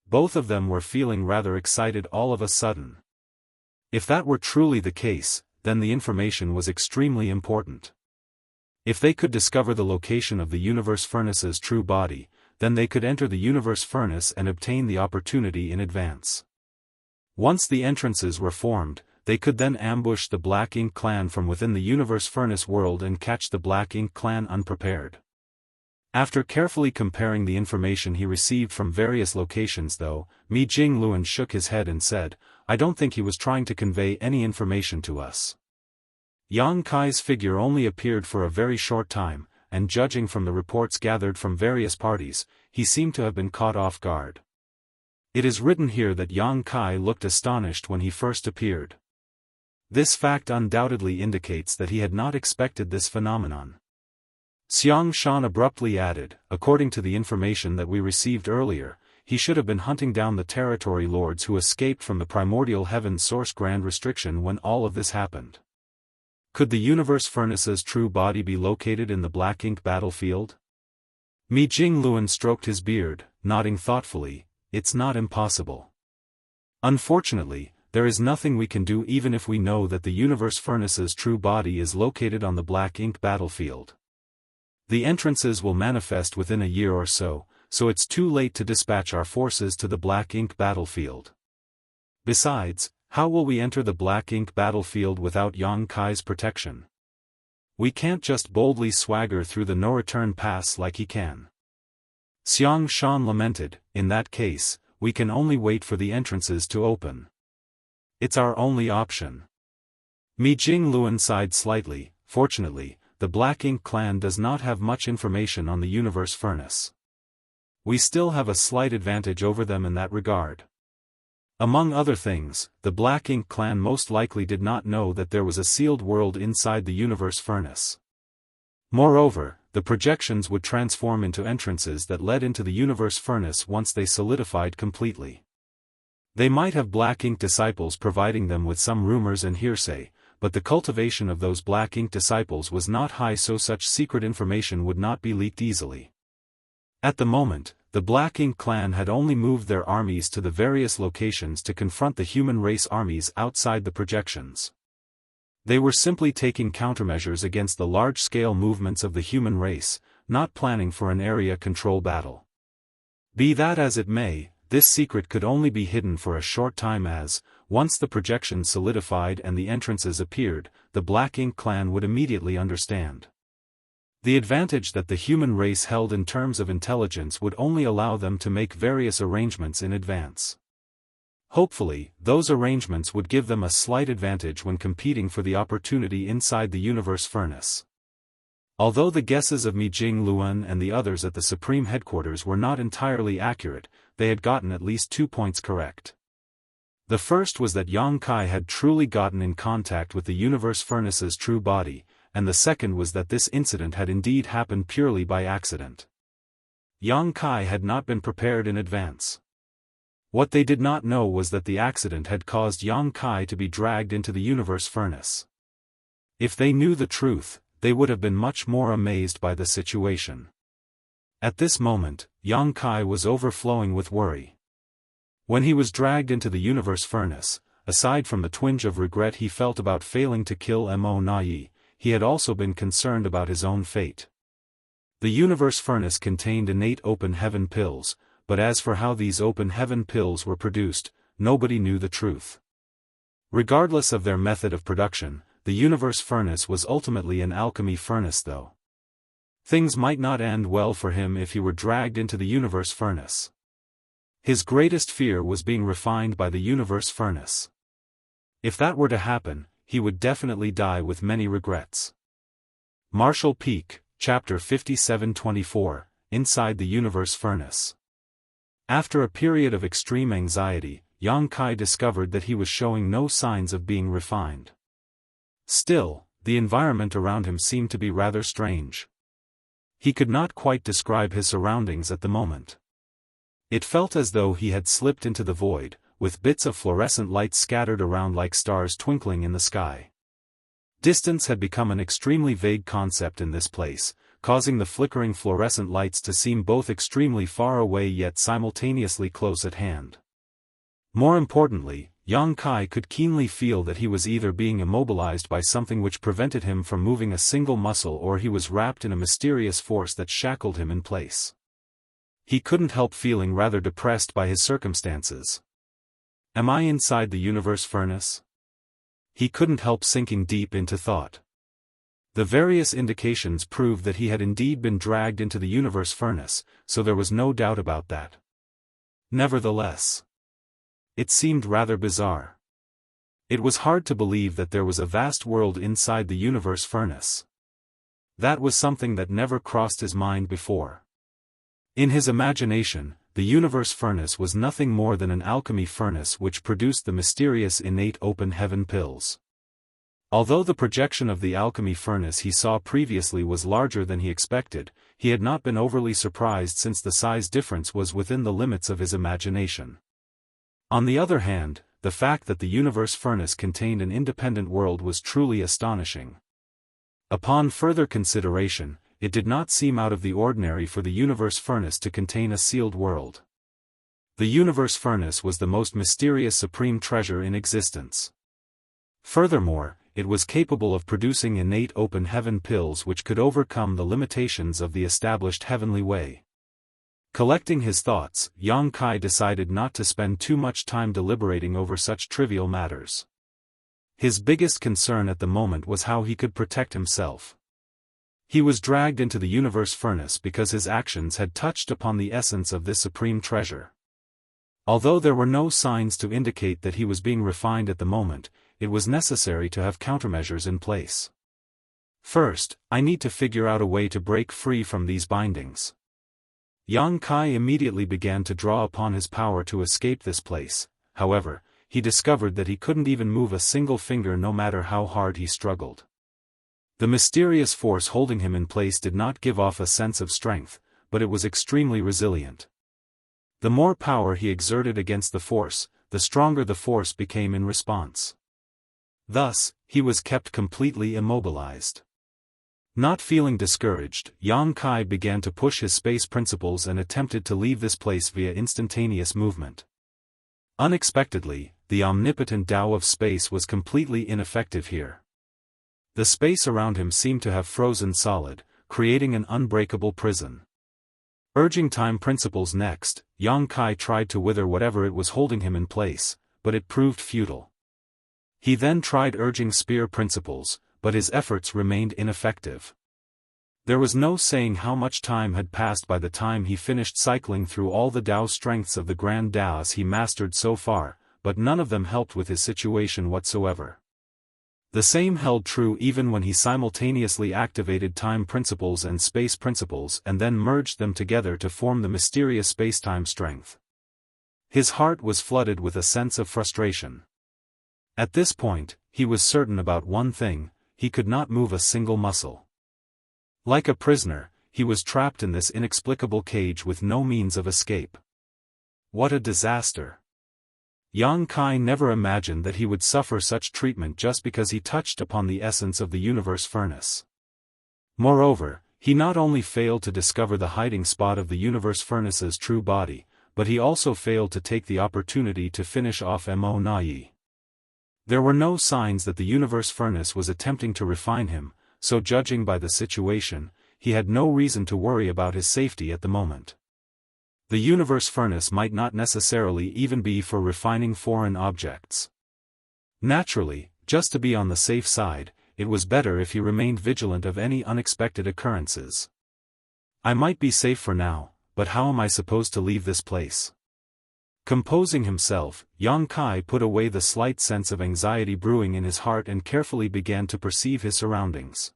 Both of them were feeling rather excited all of a sudden. If that were truly the case, then the information was extremely important. If they could discover the location of the Universe Furnace's true body, then they could enter the Universe Furnace and obtain the opportunity in advance. Once the entrances were formed, they could then ambush the Black Ink clan from within the Universe Furnace world and catch the Black Ink clan unprepared. After carefully comparing the information he received from various locations though, Mi Jingluan shook his head and said, I don't think he was trying to convey any information to us. Yang Kai's figure only appeared for a very short time, and judging from the reports gathered from various parties, he seemed to have been caught off guard. It is written here that Yang Kai looked astonished when he first appeared. This fact undoubtedly indicates that he had not expected this phenomenon. Xiang Shan abruptly added, according to the information that we received earlier, he should have been hunting down the territory lords who escaped from the primordial heaven source grand restriction when all of this happened. Could the Universe Furnace's true body be located in the Black Ink battlefield? Mi Jingluan stroked his beard, nodding thoughtfully, it's not impossible. Unfortunately, there is nothing we can do even if we know that the Universe Furnace's true body is located on the Black Ink battlefield. The entrances will manifest within a year or so it's too late to dispatch our forces to the Black Ink battlefield. Besides, how will we enter the Black Ink battlefield without Yang Kai's protection? We can't just boldly swagger through the no-return pass like he can. Xianxia lamented, in that case, we can only wait for the entrances to open. It's our only option. Mi Jingluan sighed slightly. Fortunately, the Black Ink clan does not have much information on the universe furnace. We still have a slight advantage over them in that regard. Among other things, the Black Ink clan most likely did not know that there was a sealed world inside the universe furnace. Moreover, the projections would transform into entrances that led into the universe furnace once they solidified completely. They might have Black Ink disciples providing them with some rumors and hearsay, but the cultivation of those Black Ink disciples was not high, so such secret information would not be leaked easily. At the moment, the Black Ink clan had only moved their armies to the various locations to confront the human race armies outside the projections. They were simply taking countermeasures against the large-scale movements of the human race, not planning for an area control battle. Be that as it may, this secret could only be hidden for a short time as, once the projections solidified and the entrances appeared, the Black Ink clan would immediately understand. The advantage that the human race held in terms of intelligence would only allow them to make various arrangements in advance. Hopefully, those arrangements would give them a slight advantage when competing for the opportunity inside the universe furnace. Although the guesses of Mi Jingluan and the others at the Supreme Headquarters were not entirely accurate, they had gotten at least 2 points correct. The first was that Yang Kai had truly gotten in contact with the universe furnace's true body, and the second was that this incident had indeed happened purely by accident. Yang Kai had not been prepared in advance. What they did not know was that the accident had caused Yang Kai to be dragged into the universe furnace. If they knew the truth, they would have been much more amazed by the situation. At this moment, Yang Kai was overflowing with worry. When he was dragged into the universe furnace, aside from the twinge of regret he felt about failing to kill Mo Nai, he had also been concerned about his own fate. The universe furnace contained innate open heaven pills, but as for how these open heaven pills were produced, nobody knew the truth. Regardless of their method of production, the universe furnace was ultimately an alchemy furnace though. Things might not end well for him if he were dragged into the universe furnace. His greatest fear was being refined by the universe furnace. If that were to happen, he would definitely die with many regrets. Marshall Peak, Chapter 57-24, Inside the Universe Furnace. After a period of extreme anxiety, Yang Kai discovered that he was showing no signs of being refined. Still, the environment around him seemed to be rather strange. He could not quite describe his surroundings at the moment. It felt as though he had slipped into the void, with bits of fluorescent light scattered around like stars twinkling in the sky. Distance had become an extremely vague concept in this place, causing the flickering fluorescent lights to seem both extremely far away yet simultaneously close at hand. More importantly, Yang Kai could keenly feel that he was either being immobilized by something which prevented him from moving a single muscle, or he was wrapped in a mysterious force that shackled him in place. He couldn't help feeling rather depressed by his circumstances. Am I inside the universe furnace? He couldn't help sinking deep into thought. The various indications proved that he had indeed been dragged into the universe furnace, so there was no doubt about that. Nevertheless, it seemed rather bizarre. It was hard to believe that there was a vast world inside the universe furnace. That was something that never crossed his mind before. In his imagination, the universe furnace was nothing more than an alchemy furnace which produced the mysterious innate open heaven pills. Although the projection of the alchemy furnace he saw previously was larger than he expected, he had not been overly surprised since the size difference was within the limits of his imagination. On the other hand, the fact that the universe furnace contained an independent world was truly astonishing. Upon further consideration, it did not seem out of the ordinary for the universe furnace to contain a sealed world. The universe furnace was the most mysterious supreme treasure in existence. Furthermore, it was capable of producing innate open heaven pills which could overcome the limitations of the established heavenly way. Collecting his thoughts, Yang Kai decided not to spend too much time deliberating over such trivial matters. His biggest concern at the moment was how he could protect himself. He was dragged into the universe furnace because his actions had touched upon the essence of this supreme treasure. Although there were no signs to indicate that he was being refined at the moment, it was necessary to have countermeasures in place. First, I need to figure out a way to break free from these bindings. Yang Kai immediately began to draw upon his power to escape this place. However, he discovered that he couldn't even move a single finger no matter how hard he struggled. The mysterious force holding him in place did not give off a sense of strength, but it was extremely resilient. The more power he exerted against the force, the stronger the force became in response. Thus, he was kept completely immobilized. Not feeling discouraged, Yang Kai began to push his space principles and attempted to leave this place via instantaneous movement. Unexpectedly, the omnipotent Tao of space was completely ineffective here. The space around him seemed to have frozen solid, creating an unbreakable prison. Urging time principles next, Yang Kai tried to wither whatever it was holding him in place, but it proved futile. He then tried urging spear principles, but his efforts remained ineffective. There was no saying how much time had passed by the time he finished cycling through all the Tao strengths of the Grand Taoists he mastered so far, but none of them helped with his situation whatsoever. The same held true even when he simultaneously activated time principles and space principles and then merged them together to form the mysterious spacetime strength. His heart was flooded with a sense of frustration. At this point, he was certain about one thing: he could not move a single muscle. Like a prisoner, he was trapped in this inexplicable cage with no means of escape. What a disaster! Yang Kai never imagined that he would suffer such treatment just because he touched upon the essence of the universe furnace. Moreover, he not only failed to discover the hiding spot of the universe furnace's true body, but he also failed to take the opportunity to finish off Mo Nai. There were no signs that the universe furnace was attempting to refine him, so judging by the situation, he had no reason to worry about his safety at the moment. The universe furnace might not necessarily even be for refining foreign objects. Naturally, just to be on the safe side, it was better if he remained vigilant of any unexpected occurrences. I might be safe for now, but how am I supposed to leave this place? Composing himself, Yang Kai put away the slight sense of anxiety brewing in his heart and carefully began to perceive his surroundings.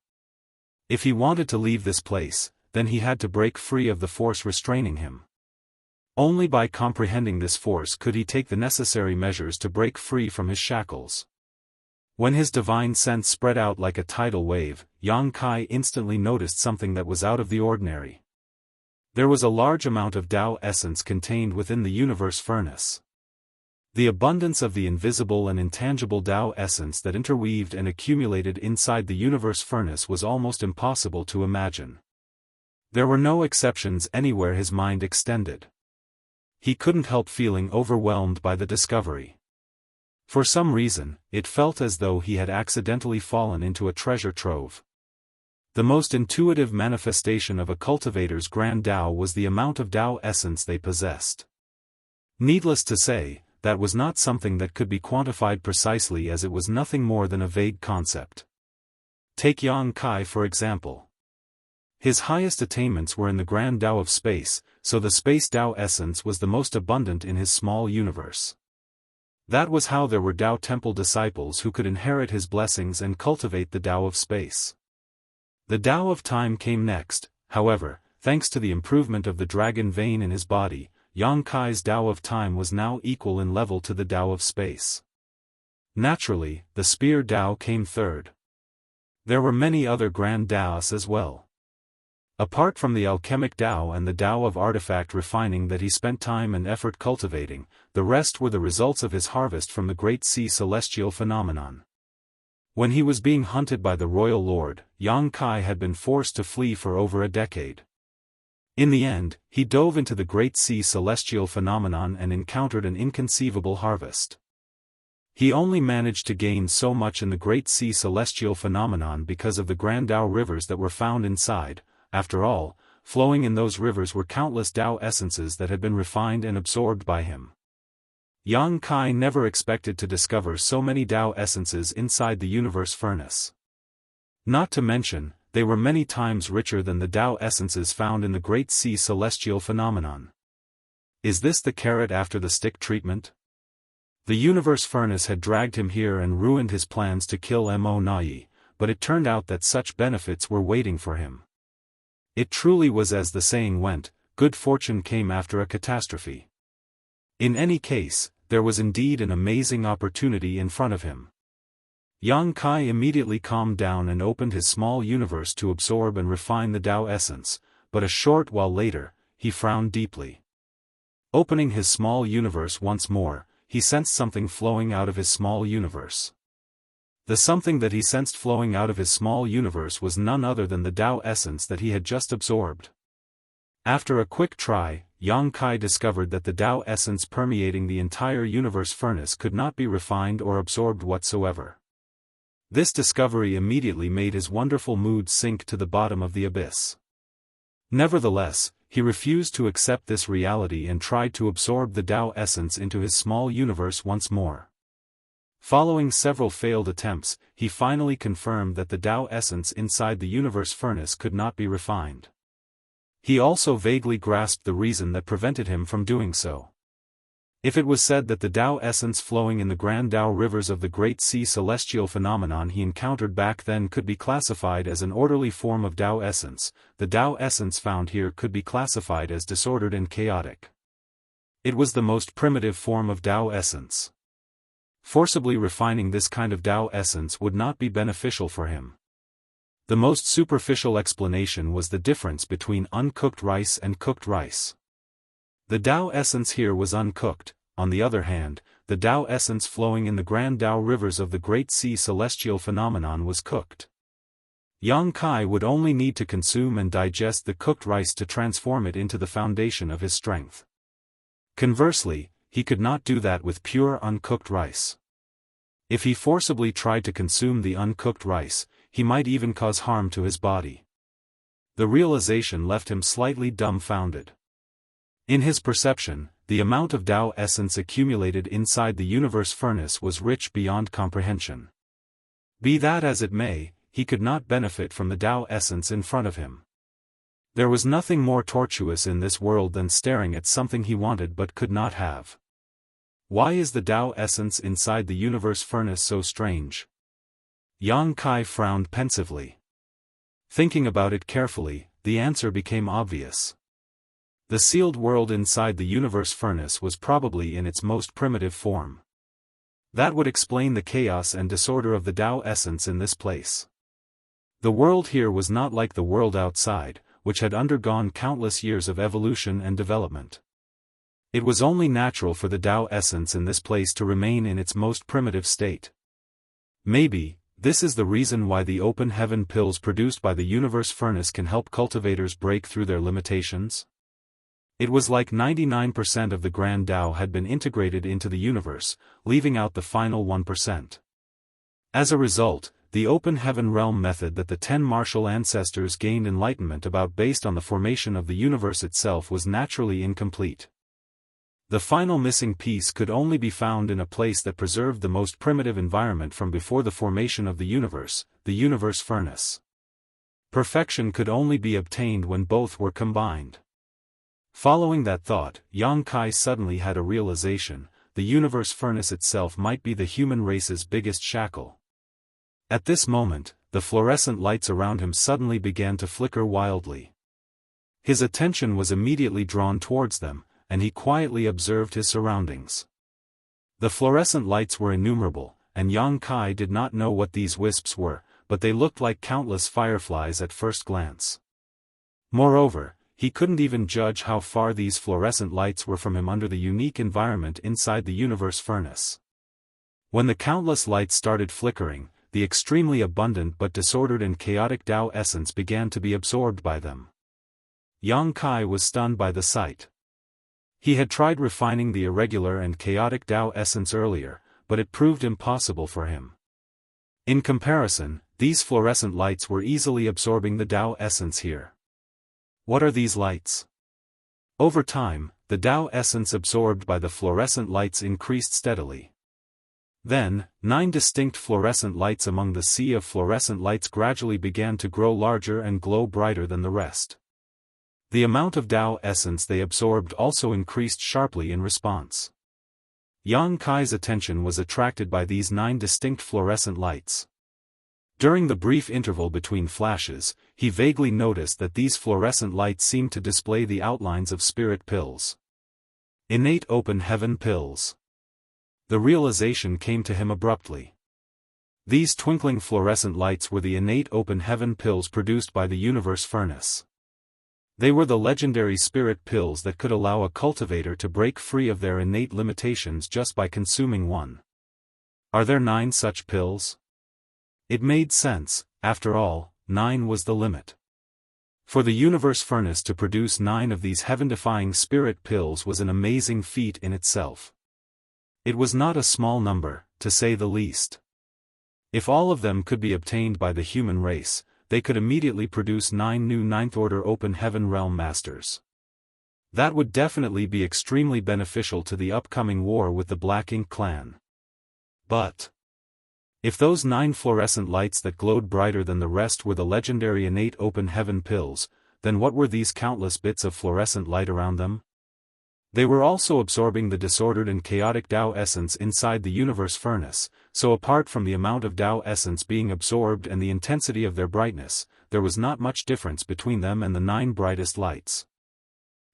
If he wanted to leave this place, then he had to break free of the force restraining him. Only by comprehending this force could he take the necessary measures to break free from his shackles. When his divine sense spread out like a tidal wave, Yang Kai instantly noticed something that was out of the ordinary. There was a large amount of Tao essence contained within the universe furnace. The abundance of the invisible and intangible Tao essence that interweaved and accumulated inside the universe furnace was almost impossible to imagine. There were no exceptions anywhere his mind extended. He couldn't help feeling overwhelmed by the discovery. For some reason, it felt as though he had accidentally fallen into a treasure trove. The most intuitive manifestation of a cultivator's grand Tao was the amount of Tao essence they possessed. Needless to say, that was not something that could be quantified precisely, as it was nothing more than a vague concept. Take Yang Kai for example. His highest attainments were in the grand Tao of space, so the space Tao essence was the most abundant in his small universe. That was how there were Tao temple disciples who could inherit his blessings and cultivate the Tao of space. The Tao of time came next, however, thanks to the improvement of the dragon vein in his body. Yang Kai's Tao of time was now equal in level to the Tao of space. Naturally, the spear Tao came third. There were many other grand Taoists as well. Apart from the alchemic Tao and the Tao of artifact refining that he spent time and effort cultivating, the rest were the results of his harvest from the Great Sea celestial phenomenon. When he was being hunted by the royal lord, Yang Kai had been forced to flee for over a decade. In the end, he dove into the Great Sea celestial phenomenon and encountered an inconceivable harvest. He only managed to gain so much in the Great Sea celestial phenomenon because of the grand Tao rivers that were found inside. After all, flowing in those rivers were countless Tao essences that had been refined and absorbed by him. Yang Kai never expected to discover so many Tao essences inside the universe furnace. Not to mention, they were many times richer than the Tao essences found in the Great Sea celestial phenomenon. Is this the carrot after the stick treatment? The universe furnace had dragged him here and ruined his plans to kill Mo Nai, but it turned out that such benefits were waiting for him. It truly was as the saying went, good fortune came after a catastrophe. In any case, there was indeed an amazing opportunity in front of him. Yang Kai immediately calmed down and opened his small universe to absorb and refine the Tao essence, but a short while later, he frowned deeply. Opening his small universe once more, he sensed something flowing out of his small universe. The something that he sensed flowing out of his small universe was none other than the Tao essence that he had just absorbed. After a quick try, Yang Kai discovered that the Tao essence permeating the entire universe furnace could not be refined or absorbed whatsoever. This discovery immediately made his wonderful mood sink to the bottom of the abyss. Nevertheless, he refused to accept this reality and tried to absorb the Tao essence into his small universe once more. Following several failed attempts, he finally confirmed that the Tao essence inside the universe furnace could not be refined. He also vaguely grasped the reason that prevented him from doing so. If it was said that the Tao essence flowing in the grand Tao rivers of the Great Sea celestial phenomenon he encountered back then could be classified as an orderly form of Tao essence, the Tao essence found here could be classified as disordered and chaotic. It was the most primitive form of Tao essence. Forcibly refining this kind of Tao essence would not be beneficial for him. The most superficial explanation was the difference between uncooked rice and cooked rice. The Tao essence here was uncooked. On the other hand, the Tao essence flowing in the grand Tao rivers of the Great Sea celestial phenomenon was cooked. Yang Kai would only need to consume and digest the cooked rice to transform it into the foundation of his strength. Conversely, he could not do that with pure uncooked rice. If he forcibly tried to consume the uncooked rice, he might even cause harm to his body. The realization left him slightly dumbfounded. In his perception, the amount of Tao essence accumulated inside the universe furnace was rich beyond comprehension. Be that as it may, he could not benefit from the Tao essence in front of him. There was nothing more tortuous in this world than staring at something he wanted but could not have. Why is the Tao essence inside the universe furnace so strange? Yang Kai frowned pensively. Thinking about it carefully, the answer became obvious. The sealed world inside the universe furnace was probably in its most primitive form. That would explain the chaos and disorder of the Tao essence in this place. The world here was not like the world outside, which had undergone countless years of evolution and development. It was only natural for the Tao essence in this place to remain in its most primitive state. Maybe, this is the reason why the open heaven pills produced by the universe furnace can help cultivators break through their limitations? It was like 99% of the grand Tao had been integrated into the universe, leaving out the final 1%. As a result, the open heaven realm method that the 10 martial ancestors gained enlightenment about based on the formation of the universe itself was naturally incomplete. The final missing piece could only be found in a place that preserved the most primitive environment from before the formation of the universe furnace. Perfection could only be obtained when both were combined. Following that thought, Yang Kai suddenly had a realization: the universe furnace itself might be the human race's biggest shackle. At this moment, the fluorescent lights around him suddenly began to flicker wildly. His attention was immediately drawn towards them, and he quietly observed his surroundings. The fluorescent lights were innumerable, and Yang Kai did not know what these wisps were, but they looked like countless fireflies at first glance. Moreover, he couldn't even judge how far these fluorescent lights were from him under the unique environment inside the universe furnace. When the countless lights started flickering, the extremely abundant but disordered and chaotic Tao essence began to be absorbed by them. Yang Kai was stunned by the sight. He had tried refining the irregular and chaotic Tao essence earlier, but it proved impossible for him. In comparison, these fluorescent lights were easily absorbing the Tao essence here. What are these lights? Over time, the Tao essence absorbed by the fluorescent lights increased steadily. Then, 9 distinct fluorescent lights among the sea of fluorescent lights gradually began to grow larger and glow brighter than the rest. The amount of Dao essence they absorbed also increased sharply in response. Yang Kai's attention was attracted by these 9 distinct fluorescent lights. During the brief interval between flashes, he vaguely noticed that these fluorescent lights seemed to display the outlines of spirit pills. Innate open heaven pills. The realization came to him abruptly. These twinkling fluorescent lights were the innate open heaven pills produced by the universe furnace. They were the legendary spirit pills that could allow a cultivator to break free of their innate limitations just by consuming one. Are there 9 such pills? It made sense, after all, 9 was the limit. For the universe furnace to produce 9 of these heaven-defying spirit pills was an amazing feat in itself. It was not a small number, to say the least. If all of them could be obtained by the human race, they could immediately produce 9 new Ninth-Order Open Heaven Realm Masters. That would definitely be extremely beneficial to the upcoming war with the Black Ink clan. But if those 9 fluorescent lights that glowed brighter than the rest were the legendary innate open heaven pills, then what were these countless bits of fluorescent light around them? They were also absorbing the disordered and chaotic Dao essence inside the universe furnace, so apart from the amount of Dao essence being absorbed and the intensity of their brightness, there was not much difference between them and the 9 brightest lights.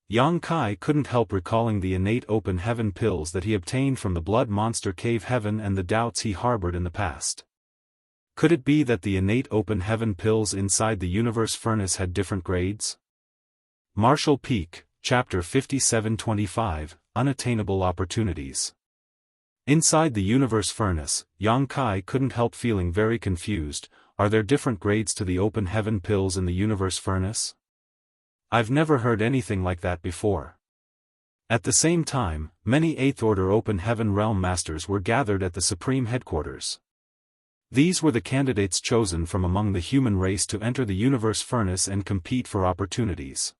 Yang Kai couldn't help recalling the innate open heaven pills that he obtained from the blood monster cave heaven and the doubts he harbored in the past. Could it be that the innate open heaven pills inside the universe furnace had different grades? Martial Peak, Chapter 5725, Unattainable Opportunities. Inside the universe furnace, Yang Kai couldn't help feeling very confused. Are there different grades to the open heaven pills in the universe furnace? I've never heard anything like that before. At the same time, many 8th Order Open Heaven Realm Masters were gathered at the Supreme Headquarters. These were the candidates chosen from among the human race to enter the universe furnace and compete for opportunities.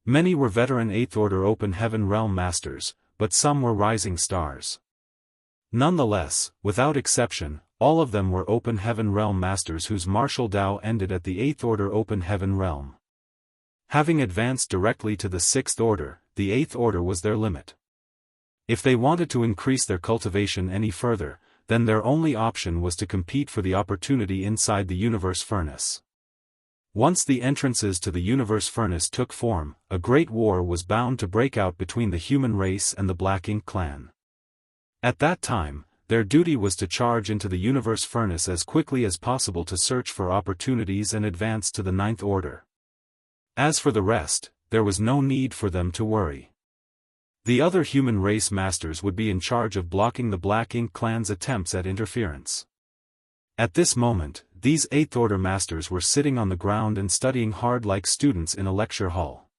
Many were veteran 8th Order Open Heaven Realm Masters, but some were rising stars. Nonetheless, without exception, all of them were Open Heaven Realm Masters whose martial Dao ended at the 8th Order Open Heaven Realm. Having advanced directly to the 6th Order, the 8th Order was their limit. If they wanted to increase their cultivation any further, then their only option was to compete for the opportunity inside the universe furnace. Once the entrances to the universe furnace took form, a great war was bound to break out between the human race and the Black Ink clan. At that time, their duty was to charge into the universe furnace as quickly as possible to search for opportunities and advance to the 9th Order. As for the rest, there was no need for them to worry. The other human race masters would be in charge of blocking the Black Ink clan's attempts at interference. At this moment, these 8th Order Masters were sitting on the ground and studying hard like students in a lecture hall.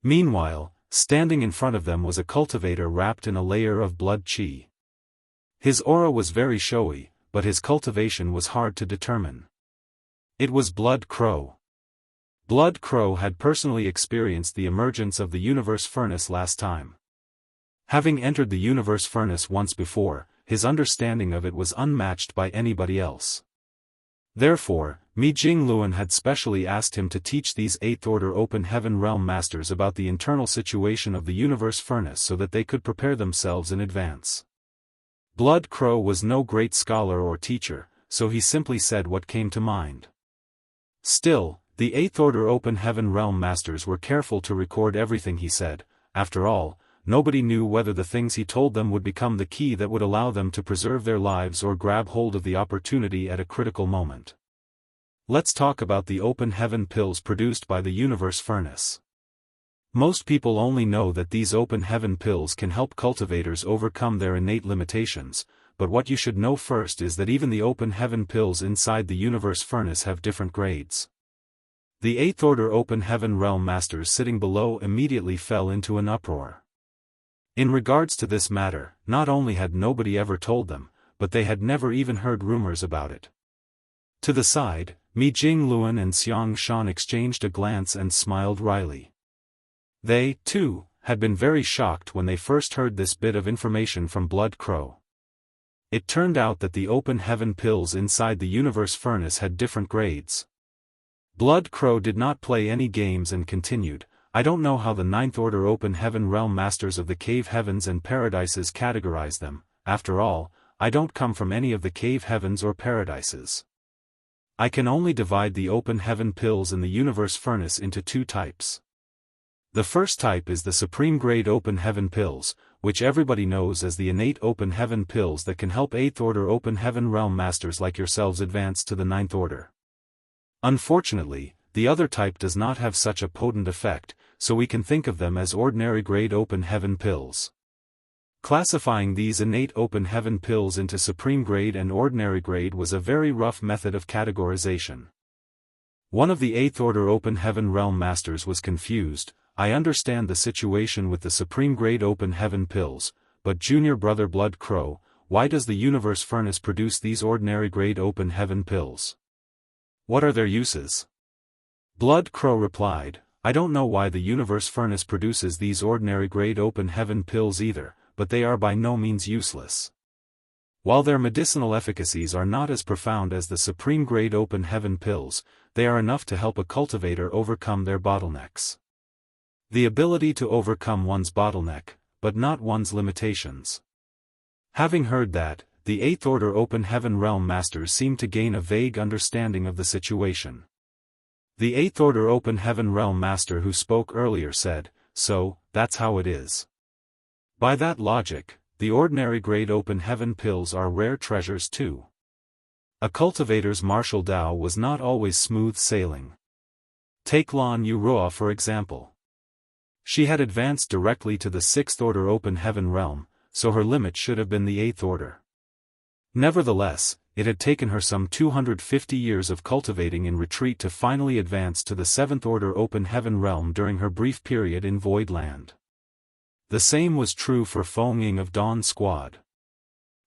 Meanwhile, standing in front of them was a cultivator wrapped in a layer of blood qi. His aura was very showy, but his cultivation was hard to determine. It was Blood Crow. Blood Crow had personally experienced the emergence of the universe furnace last time. Having entered the universe furnace once before, his understanding of it was unmatched by anybody else. Therefore, Mi Jingluan had specially asked him to teach these 8th Order Open Heaven Realm Masters about the internal situation of the universe furnace so that they could prepare themselves in advance. Blood Crow was no great scholar or teacher, so he simply said what came to mind. Still, the 8th Order Open Heaven Realm Masters were careful to record everything he said. After all, nobody knew whether the things he told them would become the key that would allow them to preserve their lives or grab hold of the opportunity at a critical moment. Let's talk about the open heaven pills produced by the universe furnace. Most people only know that these open heaven pills can help cultivators overcome their innate limitations, but what you should know first is that even the open heaven pills inside the universe furnace have different grades. The 8th Order Open Heaven Realm Masters sitting below immediately fell into an uproar. In regards to this matter, not only had nobody ever told them, but they had never even heard rumors about it. To the side, Mi Jingluan and Xiang Shan exchanged a glance and smiled wryly. They, too, had been very shocked when they first heard this bit of information from Blood Crow. It turned out that the open heaven pills inside the universe furnace had different grades. Blood Crow did not play any games and continued, I don't know how the Ninth Order Open Heaven Realm Masters of the Cave Heavens and Paradises categorize them. After all, I don't come from any of the cave heavens or paradises. I can only divide the open heaven pills in the universe furnace into two types. The first type is the supreme grade open heaven pills, which everybody knows as the innate open heaven pills that can help 8th Order Open Heaven Realm Masters like yourselves advance to the 9th Order. Unfortunately, the other type does not have such a potent effect, so we can think of them as ordinary grade open heaven pills. Classifying these innate open heaven pills into supreme grade and ordinary grade was a very rough method of categorization. One of the 8th Order Open Heaven Realm Masters was confused. I understand the situation with the supreme grade open heaven pills, but junior brother Blood Crow, why does the universe furnace produce these ordinary grade open heaven pills? What are their uses? Blood Crow replied, I don't know why the universe furnace produces these ordinary grade open heaven pills either, but they are by no means useless. While their medicinal efficacies are not as profound as the supreme grade open heaven pills, they are enough to help a cultivator overcome their bottlenecks. The ability to overcome one's bottleneck, but not one's limitations. Having heard that, the 8th Order Open Heaven Realm Masters seemed to gain a vague understanding of the situation. The 8th Order Open Heaven Realm Master who spoke earlier said, so, that's how it is. By that logic, the ordinary grade open heaven pills are rare treasures too. A cultivator's martial Tao was not always smooth sailing. Take Lan Yuroa for example. She had advanced directly to the 6th Order Open Heaven Realm, so her limit should have been the 8th Order. Nevertheless, it had taken her some 250 years of cultivating in retreat to finally advance to the 7th Order Open Heaven Realm during her brief period in Void Land. The same was true for Feng Ying of Dawn Squad.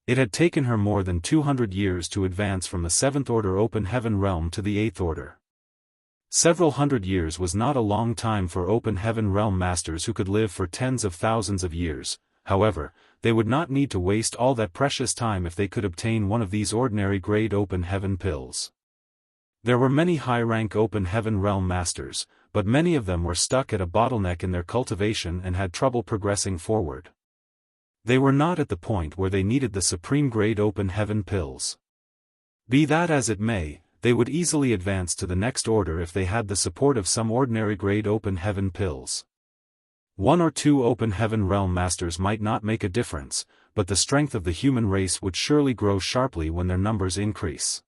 It had taken her more than 200 years to advance from the 7th Order Open Heaven Realm to the 8th Order. Several hundred years was not a long time for Open Heaven Realm Masters who could live for tens of thousands of years. However, they would not need to waste all that precious time if they could obtain one of these ordinary grade open heaven pills. There were many high-rank Open Heaven Realm Masters, but many of them were stuck at a bottleneck in their cultivation and had trouble progressing forward. They were not at the point where they needed the supreme grade open heaven pills. Be that as it may, they would easily advance to the next order if they had the support of some ordinary grade open heaven pills. One or two Open Heaven Realm Masters might not make a difference, but the strength of the human race would surely grow sharply when their numbers increase.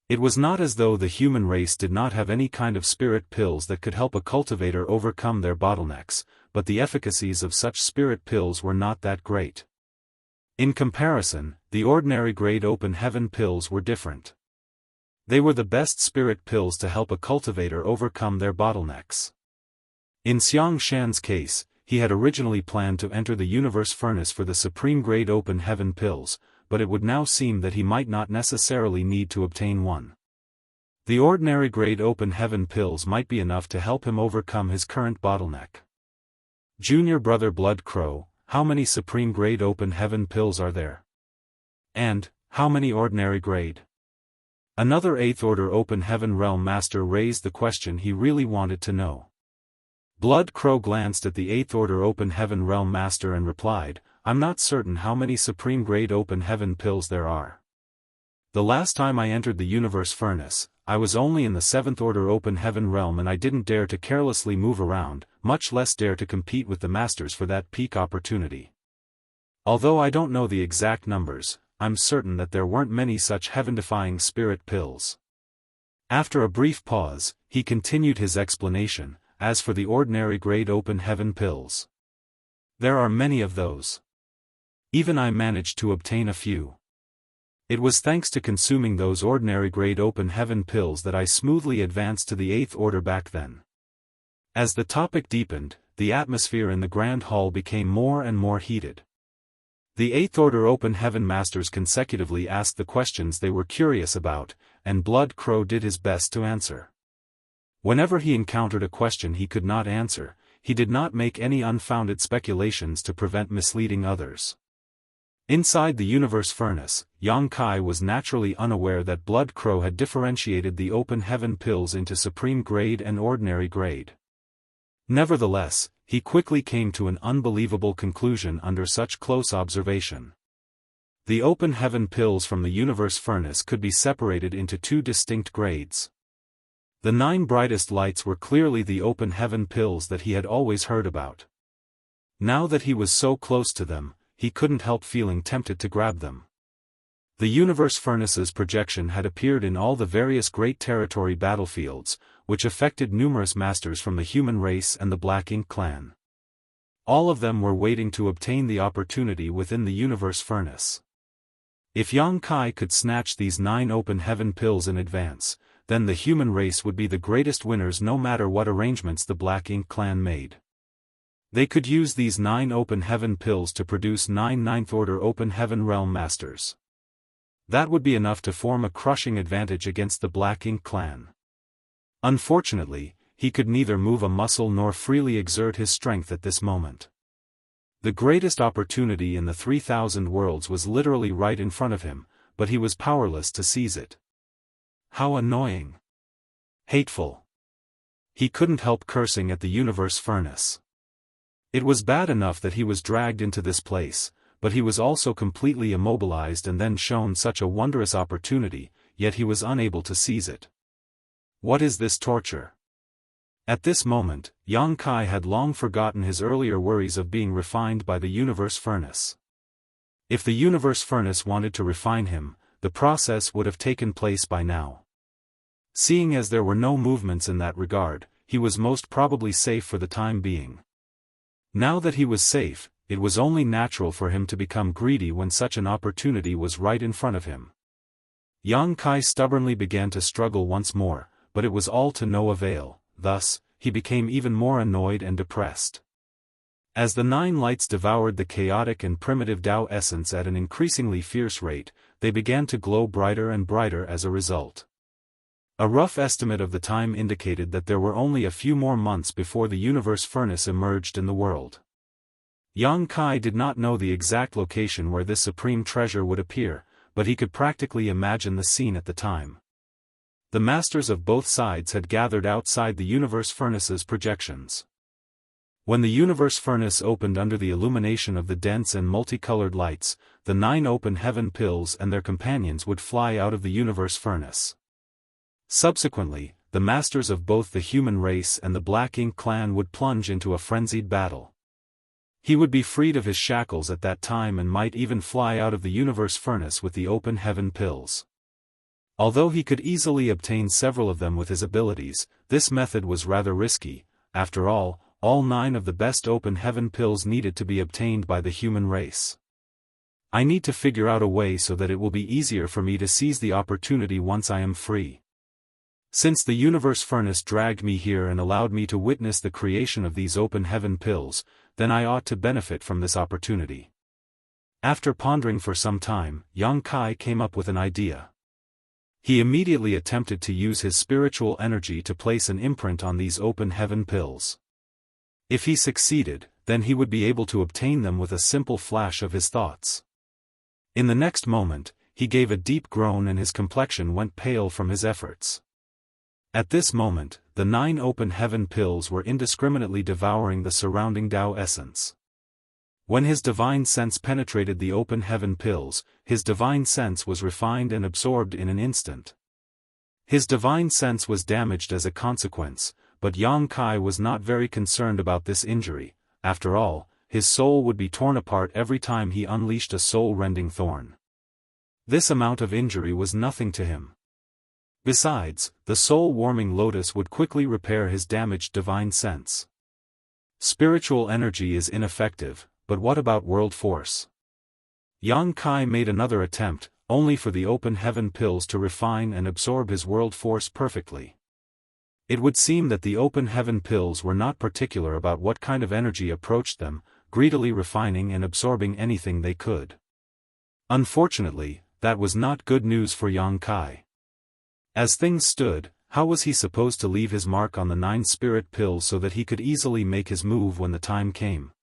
It was not as though the human race did not have any kind of spirit pills that could help a cultivator overcome their bottlenecks, but the efficacies of such spirit pills were not that great. In comparison, the ordinary grade open heaven pills were different. They were the best spirit pills to help a cultivator overcome their bottlenecks. In Xianxian's case, he had originally planned to enter the universe furnace for the supreme grade open heaven pills, but it would now seem that he might not necessarily need to obtain one. The ordinary grade open heaven pills might be enough to help him overcome his current bottleneck. Junior brother Blood Crow, how many supreme grade open heaven pills are there? And, how many ordinary grade? Another 8th Order Open Heaven Realm Master raised the question he really wanted to know. Blood Crow glanced at the 8th Order Open Heaven Realm Master and replied, I'm not certain how many supreme grade open heaven pills there are. The last time I entered the universe furnace, I was only in the 7th Order Open Heaven Realm and I didn't dare to carelessly move around, much less dare to compete with the masters for that peak opportunity. Although I don't know the exact numbers, I'm certain that there weren't many such heaven-defying spirit pills. After a brief pause, he continued his explanation, as for the ordinary grade open heaven pills. There are many of those. Even I managed to obtain a few. It was thanks to consuming those ordinary grade open heaven pills that I smoothly advanced to the 8th Order back then. As the topic deepened, the atmosphere in the Grand Hall became more and more heated. The 8th Order Open Heaven Masters consecutively asked the questions they were curious about, and Blood Crow did his best to answer. Whenever he encountered a question he could not answer, he did not make any unfounded speculations to prevent misleading others. Inside the universe furnace, Yang Kai was naturally unaware that Blood Crow had differentiated the open heaven pills into supreme grade and ordinary grade. Nevertheless, he quickly came to an unbelievable conclusion under such close observation. The open heaven pills from the universe furnace could be separated into two distinct grades. The 9 brightest lights were clearly the open heaven pills that he had always heard about. Now that he was so close to them, he couldn't help feeling tempted to grab them. The universe furnace's projection had appeared in all the various great territory battlefields, which affected numerous masters from the human race and the Black Ink clan. All of them were waiting to obtain the opportunity within the universe furnace. If Yang Kai could snatch these 9 open heaven pills in advance, then the human race would be the greatest winners no matter what arrangements the Black Ink clan made. They could use these 9 open heaven pills to produce 9 ninth order open heaven realm masters. That would be enough to form a crushing advantage against the Black Ink clan. Unfortunately, he could neither move a muscle nor freely exert his strength at this moment. The greatest opportunity in the 3,000 worlds was literally right in front of him, but he was powerless to seize it. How annoying! Hateful! He couldn't help cursing at the universe furnace. It was bad enough that he was dragged into this place, but he was also completely immobilized and then shown such a wondrous opportunity, yet he was unable to seize it. What is this torture? At this moment, Yang Kai had long forgotten his earlier worries of being refined by the universe furnace. If the universe furnace wanted to refine him, the process would have taken place by now. Seeing as there were no movements in that regard, he was most probably safe for the time being. Now that he was safe, it was only natural for him to become greedy when such an opportunity was right in front of him. Yang Kai stubbornly began to struggle once more, but it was all to no avail. Thus, he became even more annoyed and depressed. As the 9 lights devoured the chaotic and primitive Tao essence at an increasingly fierce rate, they began to glow brighter and brighter as a result. A rough estimate of the time indicated that there were only a few more months before the universe furnace emerged in the world. Yang Kai did not know the exact location where this supreme treasure would appear, but he could practically imagine the scene at the time. The masters of both sides had gathered outside the universe furnace's projections. When the universe furnace opened under the illumination of the dense and multicolored lights, the 9 open heaven pills and their companions would fly out of the universe furnace. Subsequently, the masters of both the human race and the Black Ink clan would plunge into a frenzied battle. He would be freed of his shackles at that time and might even fly out of the universe furnace with the open heaven pills. Although he could easily obtain several of them with his abilities, this method was rather risky. After all 9 of the best open heaven pills needed to be obtained by the human race. I need to figure out a way so that it will be easier for me to seize the opportunity once I am free. Since the universe furnace dragged me here and allowed me to witness the creation of these open heaven pills, then I ought to benefit from this opportunity. After pondering for some time, Yang Kai came up with an idea. He immediately attempted to use his spiritual energy to place an imprint on these open heaven pills. If he succeeded, then he would be able to obtain them with a simple flash of his thoughts. In the next moment, he gave a deep groan and his complexion went pale from his efforts. At this moment, the 9 open heaven pills were indiscriminately devouring the surrounding Tao essence. When his divine sense penetrated the open heaven pills, his divine sense was refined and absorbed in an instant. His divine sense was damaged as a consequence, but Yang Kai was not very concerned about this injury. After all, his soul would be torn apart every time he unleashed a soul-rending thorn. This amount of injury was nothing to him. Besides, the soul-warming lotus would quickly repair his damaged divine sense. Spiritual energy is ineffective, but what about world force? Yang Kai made another attempt, only for the open heaven pills to refine and absorb his world force perfectly. It would seem that the open heaven pills were not particular about what kind of energy approached them, greedily refining and absorbing anything they could. Unfortunately, that was not good news for Yang Kai. As things stood, how was he supposed to leave his mark on the 9 spirit pills so that he could easily make his move when the time came?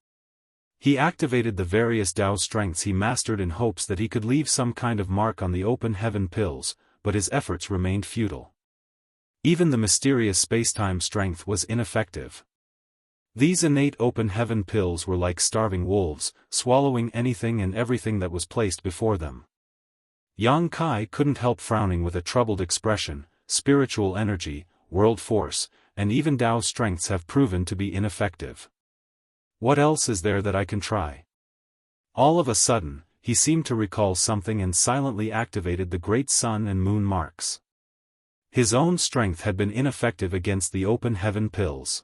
He activated the various Dao strengths he mastered in hopes that he could leave some kind of mark on the open heaven pills, but his efforts remained futile. Even the mysterious spacetime strength was ineffective. These innate open heaven pills were like starving wolves, swallowing anything and everything that was placed before them. Yang Kai couldn't help frowning with a troubled expression. Spiritual energy, world force, and even Dao strengths have proven to be ineffective. What else is there that I can try? All of a sudden, he seemed to recall something and silently activated the great sun and moon marks. His own strength had been ineffective against the open heaven pills.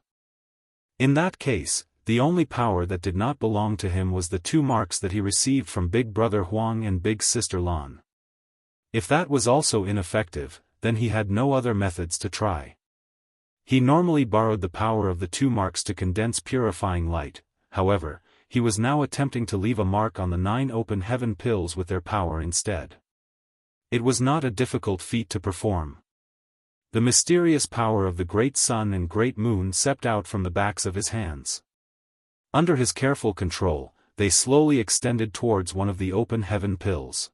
In that case, the only power that did not belong to him was the 2 marks that he received from Big Brother Huang and Big Sister Lan. If that was also ineffective, then he had no other methods to try. He normally borrowed the power of the 2 marks to condense purifying light. However, he was now attempting to leave a mark on the 9 open heaven pills with their power instead. It was not a difficult feat to perform. The mysterious power of the great sun and great moon seeped out from the backs of his hands. Under his careful control, they slowly extended towards one of the open heaven pills.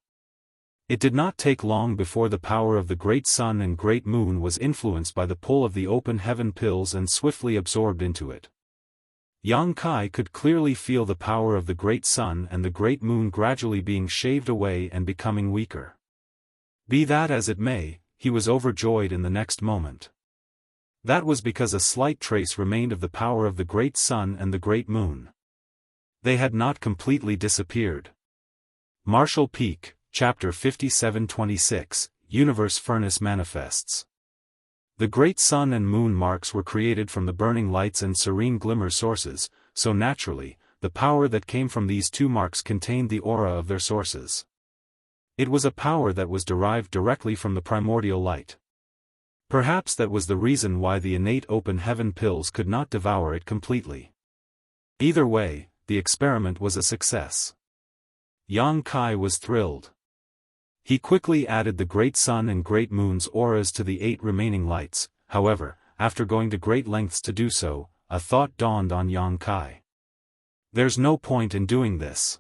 It did not take long before the power of the great sun and great moon was influenced by the pull of the open heaven pills and swiftly absorbed into it. Yang Kai could clearly feel the power of the great sun and the great moon gradually being shaved away and becoming weaker. Be that as it may, he was overjoyed in the next moment. That was because a slight trace remained of the power of the great sun and the great moon. They had not completely disappeared. Martial Peak, Chapter 57-26, Universe Furnace Manifests. The great sun and moon marks were created from the burning lights and serene glimmer sources, so naturally, the power that came from these 2 marks contained the aura of their sources. It was a power that was derived directly from the primordial light. Perhaps that was the reason why the innate open heaven pills could not devour it completely. Either way, the experiment was a success. Yang Kai was thrilled. He quickly added the great sun and great moon's auras to the 8 remaining lights. However, after going to great lengths to do so, a thought dawned on Yang Kai. There's no point in doing this.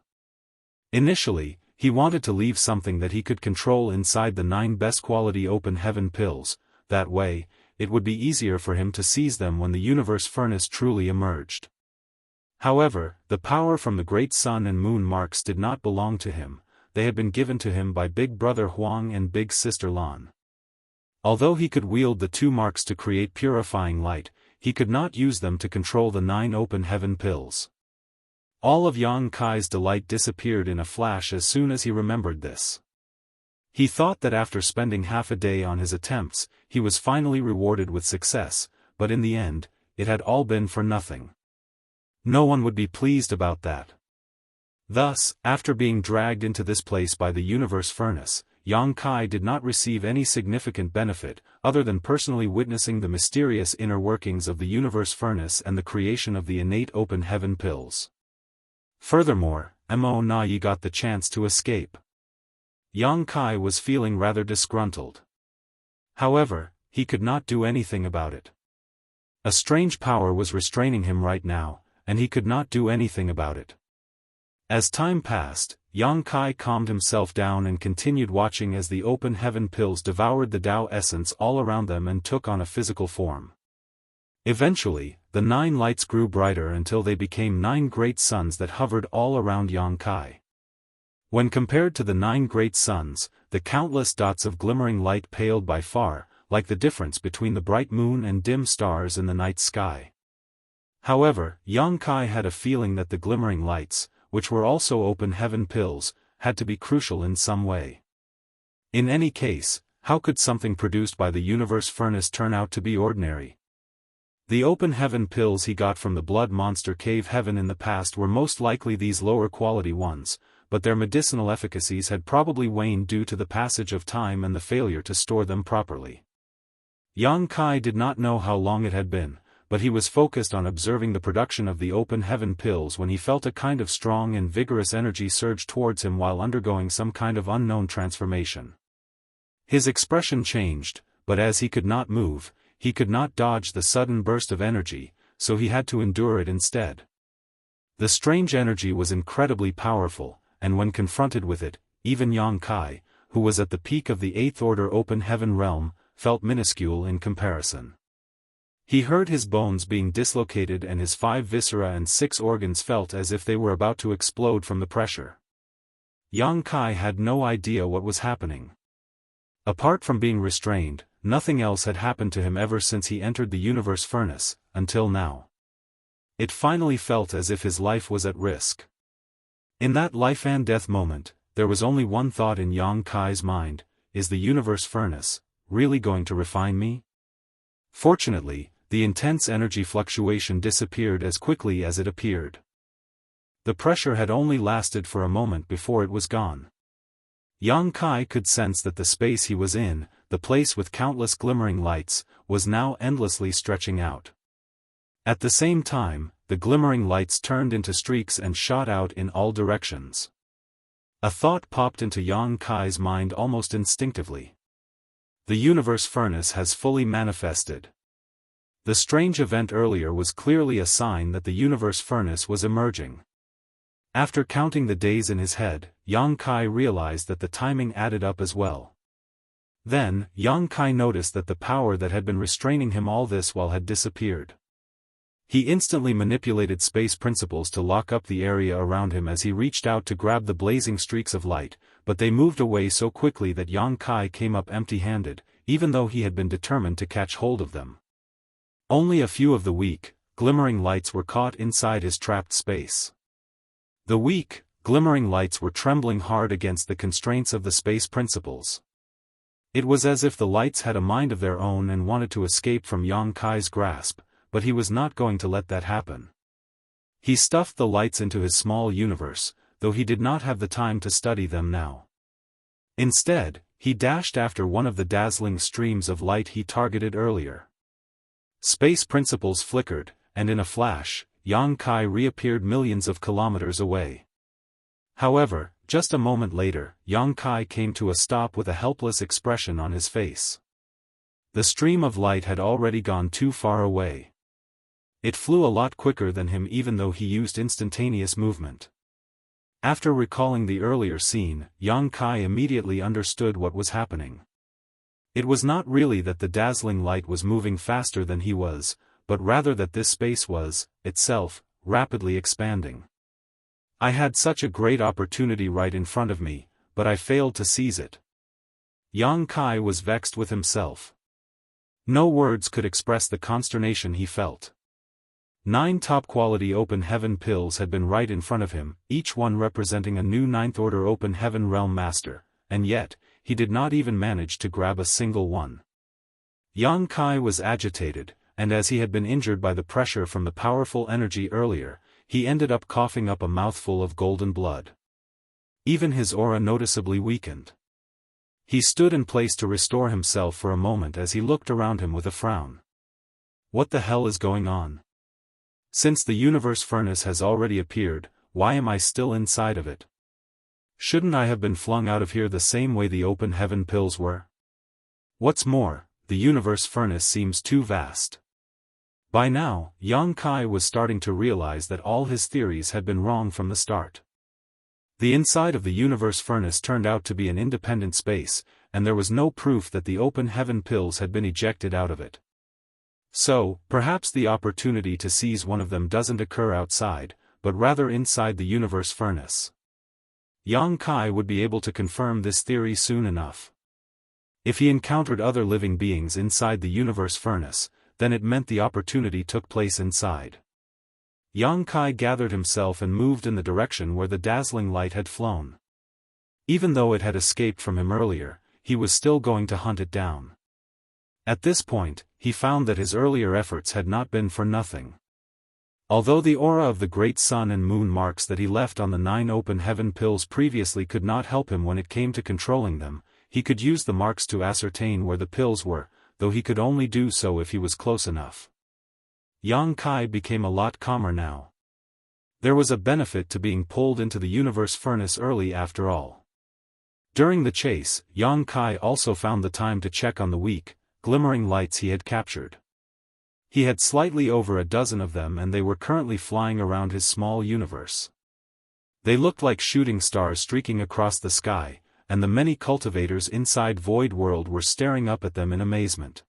Initially, he wanted to leave something that he could control inside the 9 best quality open heaven pills. That way, it would be easier for him to seize them when the universe furnace truly emerged. However, the power from the great sun and moon marks did not belong to him. They had been given to him by Big Brother Huang and Big Sister Lan. Although he could wield the 2 marks to create purifying light, he could not use them to control the 9 open heaven pills. All of Yang Kai's delight disappeared in a flash as soon as he remembered this. He thought that after spending half a day on his attempts, he was finally rewarded with success, but in the end, it had all been for nothing. No one would be pleased about that. Thus, after being dragged into this place by the universe furnace, Yang Kai did not receive any significant benefit, other than personally witnessing the mysterious inner workings of the universe furnace and the creation of the innate open heaven pills. Furthermore, Mo Nai got the chance to escape. Yang Kai was feeling rather disgruntled. However, he could not do anything about it. A strange power was restraining him right now, and he could not do anything about it. As time passed, Yang Kai calmed himself down and continued watching as the open heaven pills devoured the Dao essence all around them and took on a physical form. Eventually, the 9 lights grew brighter until they became 9 great suns that hovered all around Yang Kai. When compared to the 9 great suns, the countless dots of glimmering light paled by far, like the difference between the bright moon and dim stars in the night sky. However, Yang Kai had a feeling that the glimmering lights, which were also open heaven pills, had to be crucial in some way. In any case, how could something produced by the universe furnace turn out to be ordinary? The open heaven pills he got from the blood monster cave heaven in the past were most likely these lower quality ones, but their medicinal efficacies had probably waned due to the passage of time and the failure to store them properly. Yang Kai did not know how long it had been, but he was focused on observing the production of the open heaven pills when he felt a kind of strong and vigorous energy surge towards him while undergoing some kind of unknown transformation. His expression changed, but as he could not move, he could not dodge the sudden burst of energy, so he had to endure it instead. The strange energy was incredibly powerful, and when confronted with it, even Yang Kai, who was at the peak of the Eighth Order Open Heaven realm, felt minuscule in comparison. He heard his bones being dislocated and his 5 viscera and 6 organs felt as if they were about to explode from the pressure. Yang Kai had no idea what was happening. Apart from being restrained, nothing else had happened to him ever since he entered the universe furnace, until now. It finally felt as if his life was at risk. In that life and death moment, there was only one thought in Yang Kai's mind: is the universe furnace really going to refine me? Fortunately, the intense energy fluctuation disappeared as quickly as it appeared. The pressure had only lasted for a moment before it was gone. Yang Kai could sense that the space he was in, the place with countless glimmering lights, was now endlessly stretching out. At the same time, the glimmering lights turned into streaks and shot out in all directions. A thought popped into Yang Kai's mind almost instinctively. The universe furnace has fully manifested. The strange event earlier was clearly a sign that the universe furnace was emerging. After counting the days in his head, Yang Kai realized that the timing added up as well. Then, Yang Kai noticed that the power that had been restraining him all this while had disappeared. He instantly manipulated space principles to lock up the area around him as he reached out to grab the blazing streaks of light, but they moved away so quickly that Yang Kai came up empty-handed, even though he had been determined to catch hold of them. Only a few of the weak, glimmering lights were caught inside his trapped space. The weak, glimmering lights were trembling hard against the constraints of the space principles. It was as if the lights had a mind of their own and wanted to escape from Yang Kai's grasp, but he was not going to let that happen. He stuffed the lights into his small universe, though he did not have the time to study them now. Instead, he dashed after one of the dazzling streams of light he targeted earlier. Space principles flickered, and in a flash, Yang Kai reappeared millions of kilometers away. However, just a moment later, Yang Kai came to a stop with a helpless expression on his face. The stream of light had already gone too far away. It flew a lot quicker than him even though he used instantaneous movement. After recalling the earlier scene, Yang Kai immediately understood what was happening. It was not really that the dazzling light was moving faster than he was, but rather that this space was, itself, rapidly expanding. I had such a great opportunity right in front of me, but I failed to seize it. Yang Kai was vexed with himself. No words could express the consternation he felt. 9 top-quality open heaven pills had been right in front of him, each one representing a new 9th Order open heaven realm master, and yet, he did not even manage to grab a single one. Yang Kai was agitated, and as he had been injured by the pressure from the powerful energy earlier, he ended up coughing up a mouthful of golden blood. Even his aura noticeably weakened. He stood in place to restore himself for a moment as he looked around him with a frown. What the hell is going on? Since the universe furnace has already appeared, why am I still inside of it? Shouldn't I have been flung out of here the same way the open heaven pills were? What's more, the universe furnace seems too vast. By now, Yang Kai was starting to realize that all his theories had been wrong from the start. The inside of the universe furnace turned out to be an independent space, and there was no proof that the open heaven pills had been ejected out of it. So, perhaps the opportunity to seize one of them doesn't occur outside, but rather inside the universe furnace. Yang Kai would be able to confirm this theory soon enough. If he encountered other living beings inside the universe furnace, then it meant the opportunity took place inside. Yang Kai gathered himself and moved in the direction where the dazzling light had flown. Even though it had escaped from him earlier, he was still going to hunt it down. At this point, he found that his earlier efforts had not been for nothing. Although the aura of the great sun and moon marks that he left on the 9 open heaven pills previously could not help him when it came to controlling them, he could use the marks to ascertain where the pills were, though he could only do so if he was close enough. Yang Kai became a lot calmer now. There was a benefit to being pulled into the universe furnace early after all. During the chase, Yang Kai also found the time to check on the weak, glimmering lights he had captured. He had slightly over a dozen of them, and they were currently flying around his small universe. They looked like shooting stars streaking across the sky, and the many cultivators inside Void World were staring up at them in amazement.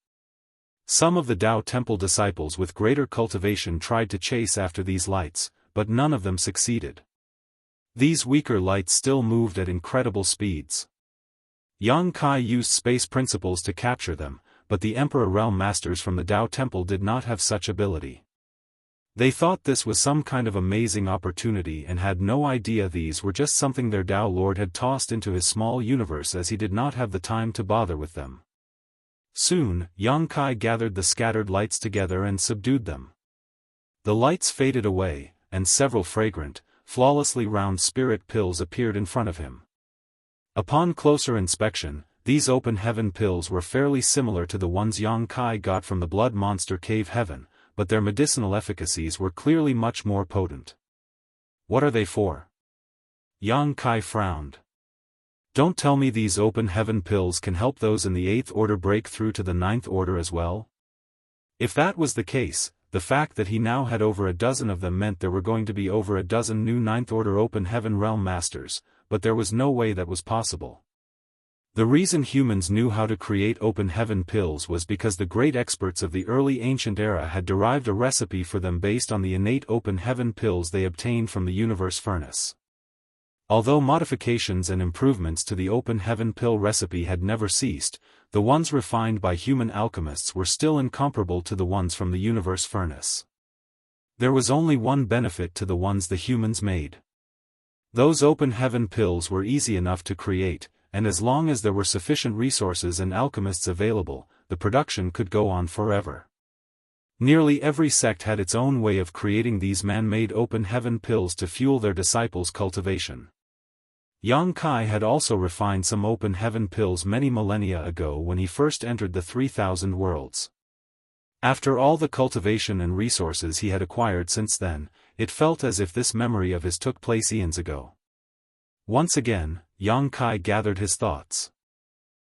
Some of the Tao Temple disciples with greater cultivation tried to chase after these lights, but none of them succeeded. These weaker lights still moved at incredible speeds. Yang Kai used space principles to capture them, but the Emperor Realm Masters from the Tao Temple did not have such ability. They thought this was some kind of amazing opportunity and had no idea these were just something their Tao Lord had tossed into his small universe, as he did not have the time to bother with them. Soon, Yang Kai gathered the scattered lights together and subdued them. The lights faded away, and several fragrant, flawlessly round spirit pills appeared in front of him. Upon closer inspection, these open heaven pills were fairly similar to the ones Yang Kai got from the blood monster cave heaven, but their medicinal efficacies were clearly much more potent. What are they for? Yang Kai frowned. Don't tell me these open heaven pills can help those in the 8th order break through to the 9th order as well? If that was the case, the fact that he now had over a dozen of them meant there were going to be over a dozen new 9th order open heaven realm masters, but there was no way that was possible. The reason humans knew how to create open heaven pills was because the great experts of the early ancient era had derived a recipe for them based on the innate open heaven pills they obtained from the universe furnace. Although modifications and improvements to the open heaven pill recipe had never ceased, the ones refined by human alchemists were still incomparable to the ones from the universe furnace. There was only one benefit to the ones the humans made. Those open heaven pills were easy enough to create, and as long as there were sufficient resources and alchemists available, the production could go on forever. Nearly every sect had its own way of creating these man-made open heaven pills to fuel their disciples' cultivation. Yang Kai had also refined some open heaven pills many millennia ago when he first entered the 3,000 worlds. After all the cultivation and resources he had acquired since then, it felt as if this memory of his took place eons ago. Once again, Yang Kai gathered his thoughts.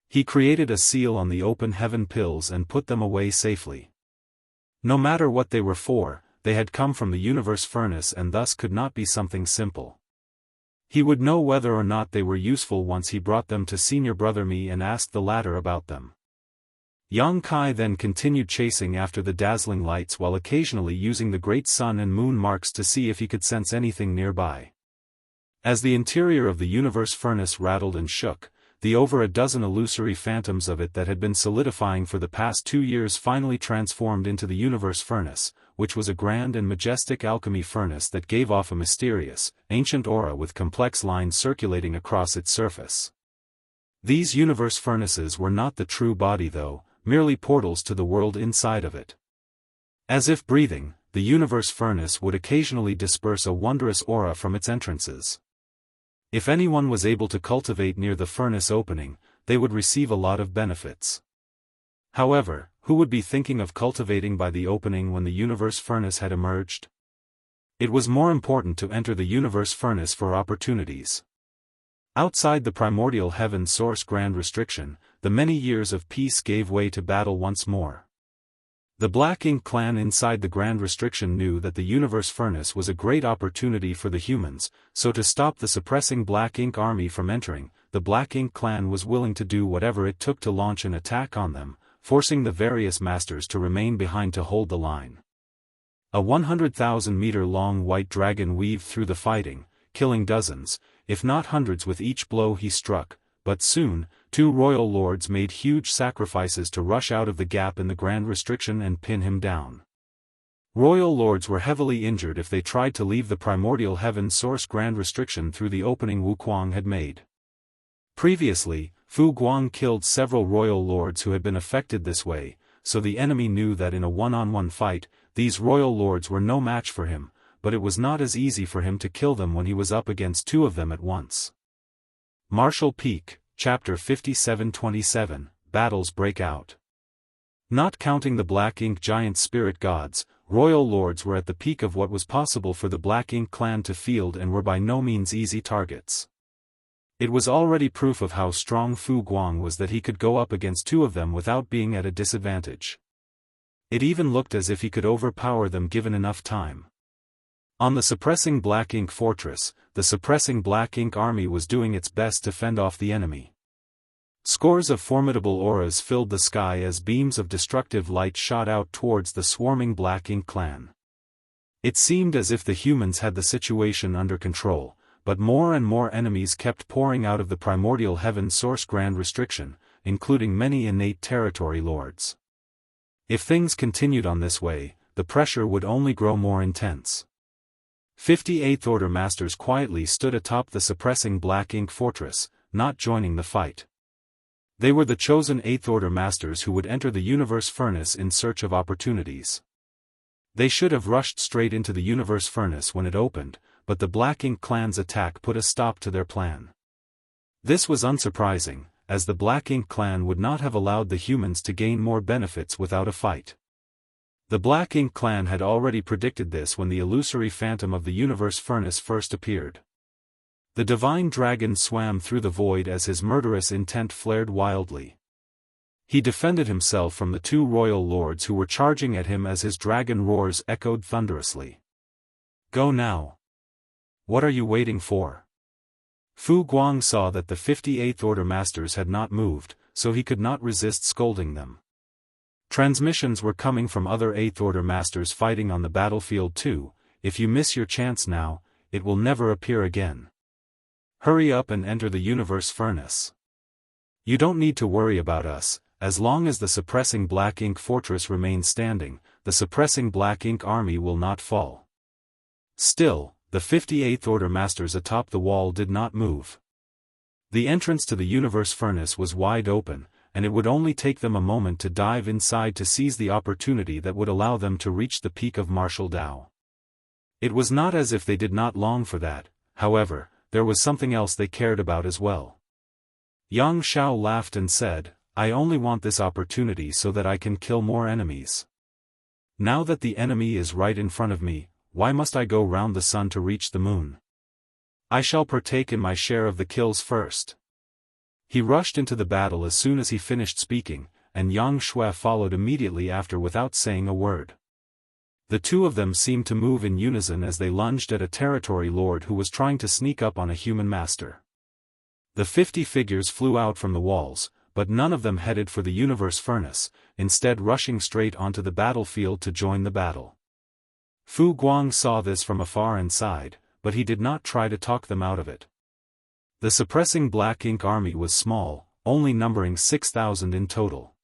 He created a seal on the open heaven pills and put them away safely. No matter what they were for, they had come from the universe furnace and thus could not be something simple. He would know whether or not they were useful once he brought them to Senior Brother Mi and asked the latter about them. Yang Kai then continued chasing after the dazzling lights while occasionally using the great sun and moon marks to see if he could sense anything nearby. As the interior of the universe furnace rattled and shook, the over a dozen illusory phantoms of it that had been solidifying for the past 2 years finally transformed into the universe furnace, which was a grand and majestic alchemy furnace that gave off a mysterious, ancient aura with complex lines circulating across its surface. These universe furnaces were not the true body though, merely portals to the world inside of it. As if breathing, the universe furnace would occasionally disperse a wondrous aura from its entrances. If anyone was able to cultivate near the furnace opening, they would receive a lot of benefits. However, who would be thinking of cultivating by the opening when the universe furnace had emerged? It was more important to enter the universe furnace for opportunities. Outside the primordial heaven source grand restriction, the many years of peace gave way to battle once more. The Black Ink clan inside the Grand Restriction knew that the Universe Furnace was a great opportunity for the humans, so to stop the suppressing Black Ink army from entering, the Black Ink clan was willing to do whatever it took to launch an attack on them, forcing the various masters to remain behind to hold the line. A 100,000-meter-long white dragon weaved through the fighting, killing dozens, if not hundreds with each blow he struck, but soon, 2 royal lords made huge sacrifices to rush out of the gap in the Grand Restriction and pin him down. Royal lords were heavily injured if they tried to leave the primordial heaven source Grand Restriction through the opening Wu Kuang had made. Previously, Fu Guang killed several royal lords who had been affected this way, so the enemy knew that in a one-on-one fight, these royal lords were no match for him, but it was not as easy for him to kill them when he was up against 2 of them at once. Martial Peak, Chapter 57-27, Battles Break Out. Not counting the Black Ink giant spirit gods, royal lords were at the peak of what was possible for the Black Ink clan to field and were by no means easy targets. It was already proof of how strong Fu Guang was that he could go up against 2 of them without being at a disadvantage. It even looked as if he could overpower them given enough time. On the suppressing black ink fortress, the suppressing black ink army was doing its best to fend off the enemy. Scores of formidable auras filled the sky as beams of destructive light shot out towards the swarming black ink clan. It seemed as if the humans had the situation under control, but more and more enemies kept pouring out of the primordial heaven source grand restriction, including many innate territory lords. If things continued on this way, the pressure would only grow more intense. 58th Order Masters quietly stood atop the suppressing black ink fortress, not joining the fight. They were the chosen 8th Order Masters who would enter the universe furnace in search of opportunities. They should have rushed straight into the universe furnace when it opened, but the Black Ink clan's attack put a stop to their plan. This was unsurprising, as the Black Ink clan would not have allowed the humans to gain more benefits without a fight. The Black Ink clan had already predicted this when the illusory phantom of the universe furnace first appeared. The divine dragon swam through the void as his murderous intent flared wildly. He defended himself from the two royal lords who were charging at him as his dragon roars echoed thunderously. Go now. What are you waiting for? Fu Guang saw that the 58th Order Masters had not moved, so he could not resist scolding them. Transmissions were coming from other 8th Order Masters fighting on the battlefield too. If you miss your chance now, it will never appear again. Hurry up and enter the universe furnace. You don't need to worry about us. As long as the suppressing black ink fortress remains standing, the suppressing black ink army will not fall. Still, the 58th Order Masters atop the wall did not move. The entrance to the universe furnace was wide open, and it would only take them a moment to dive inside to seize the opportunity that would allow them to reach the peak of martial Dao. It was not as if they did not long for that, however, there was something else they cared about as well. Yang Xiao laughed and said, I only want this opportunity so that I can kill more enemies. Now that the enemy is right in front of me, why must I go round the sun to reach the moon? I shall partake in my share of the kills first. He rushed into the battle as soon as he finished speaking, and Yang Shui followed immediately after without saying a word. The two of them seemed to move in unison as they lunged at a territory lord who was trying to sneak up on a human master. The 50 figures flew out from the walls, but none of them headed for the universe furnace, instead rushing straight onto the battlefield to join the battle. Fu Guang saw this from afar and sighed, but he did not try to talk them out of it. The suppressing black ink army was small, only numbering 6,000 in total.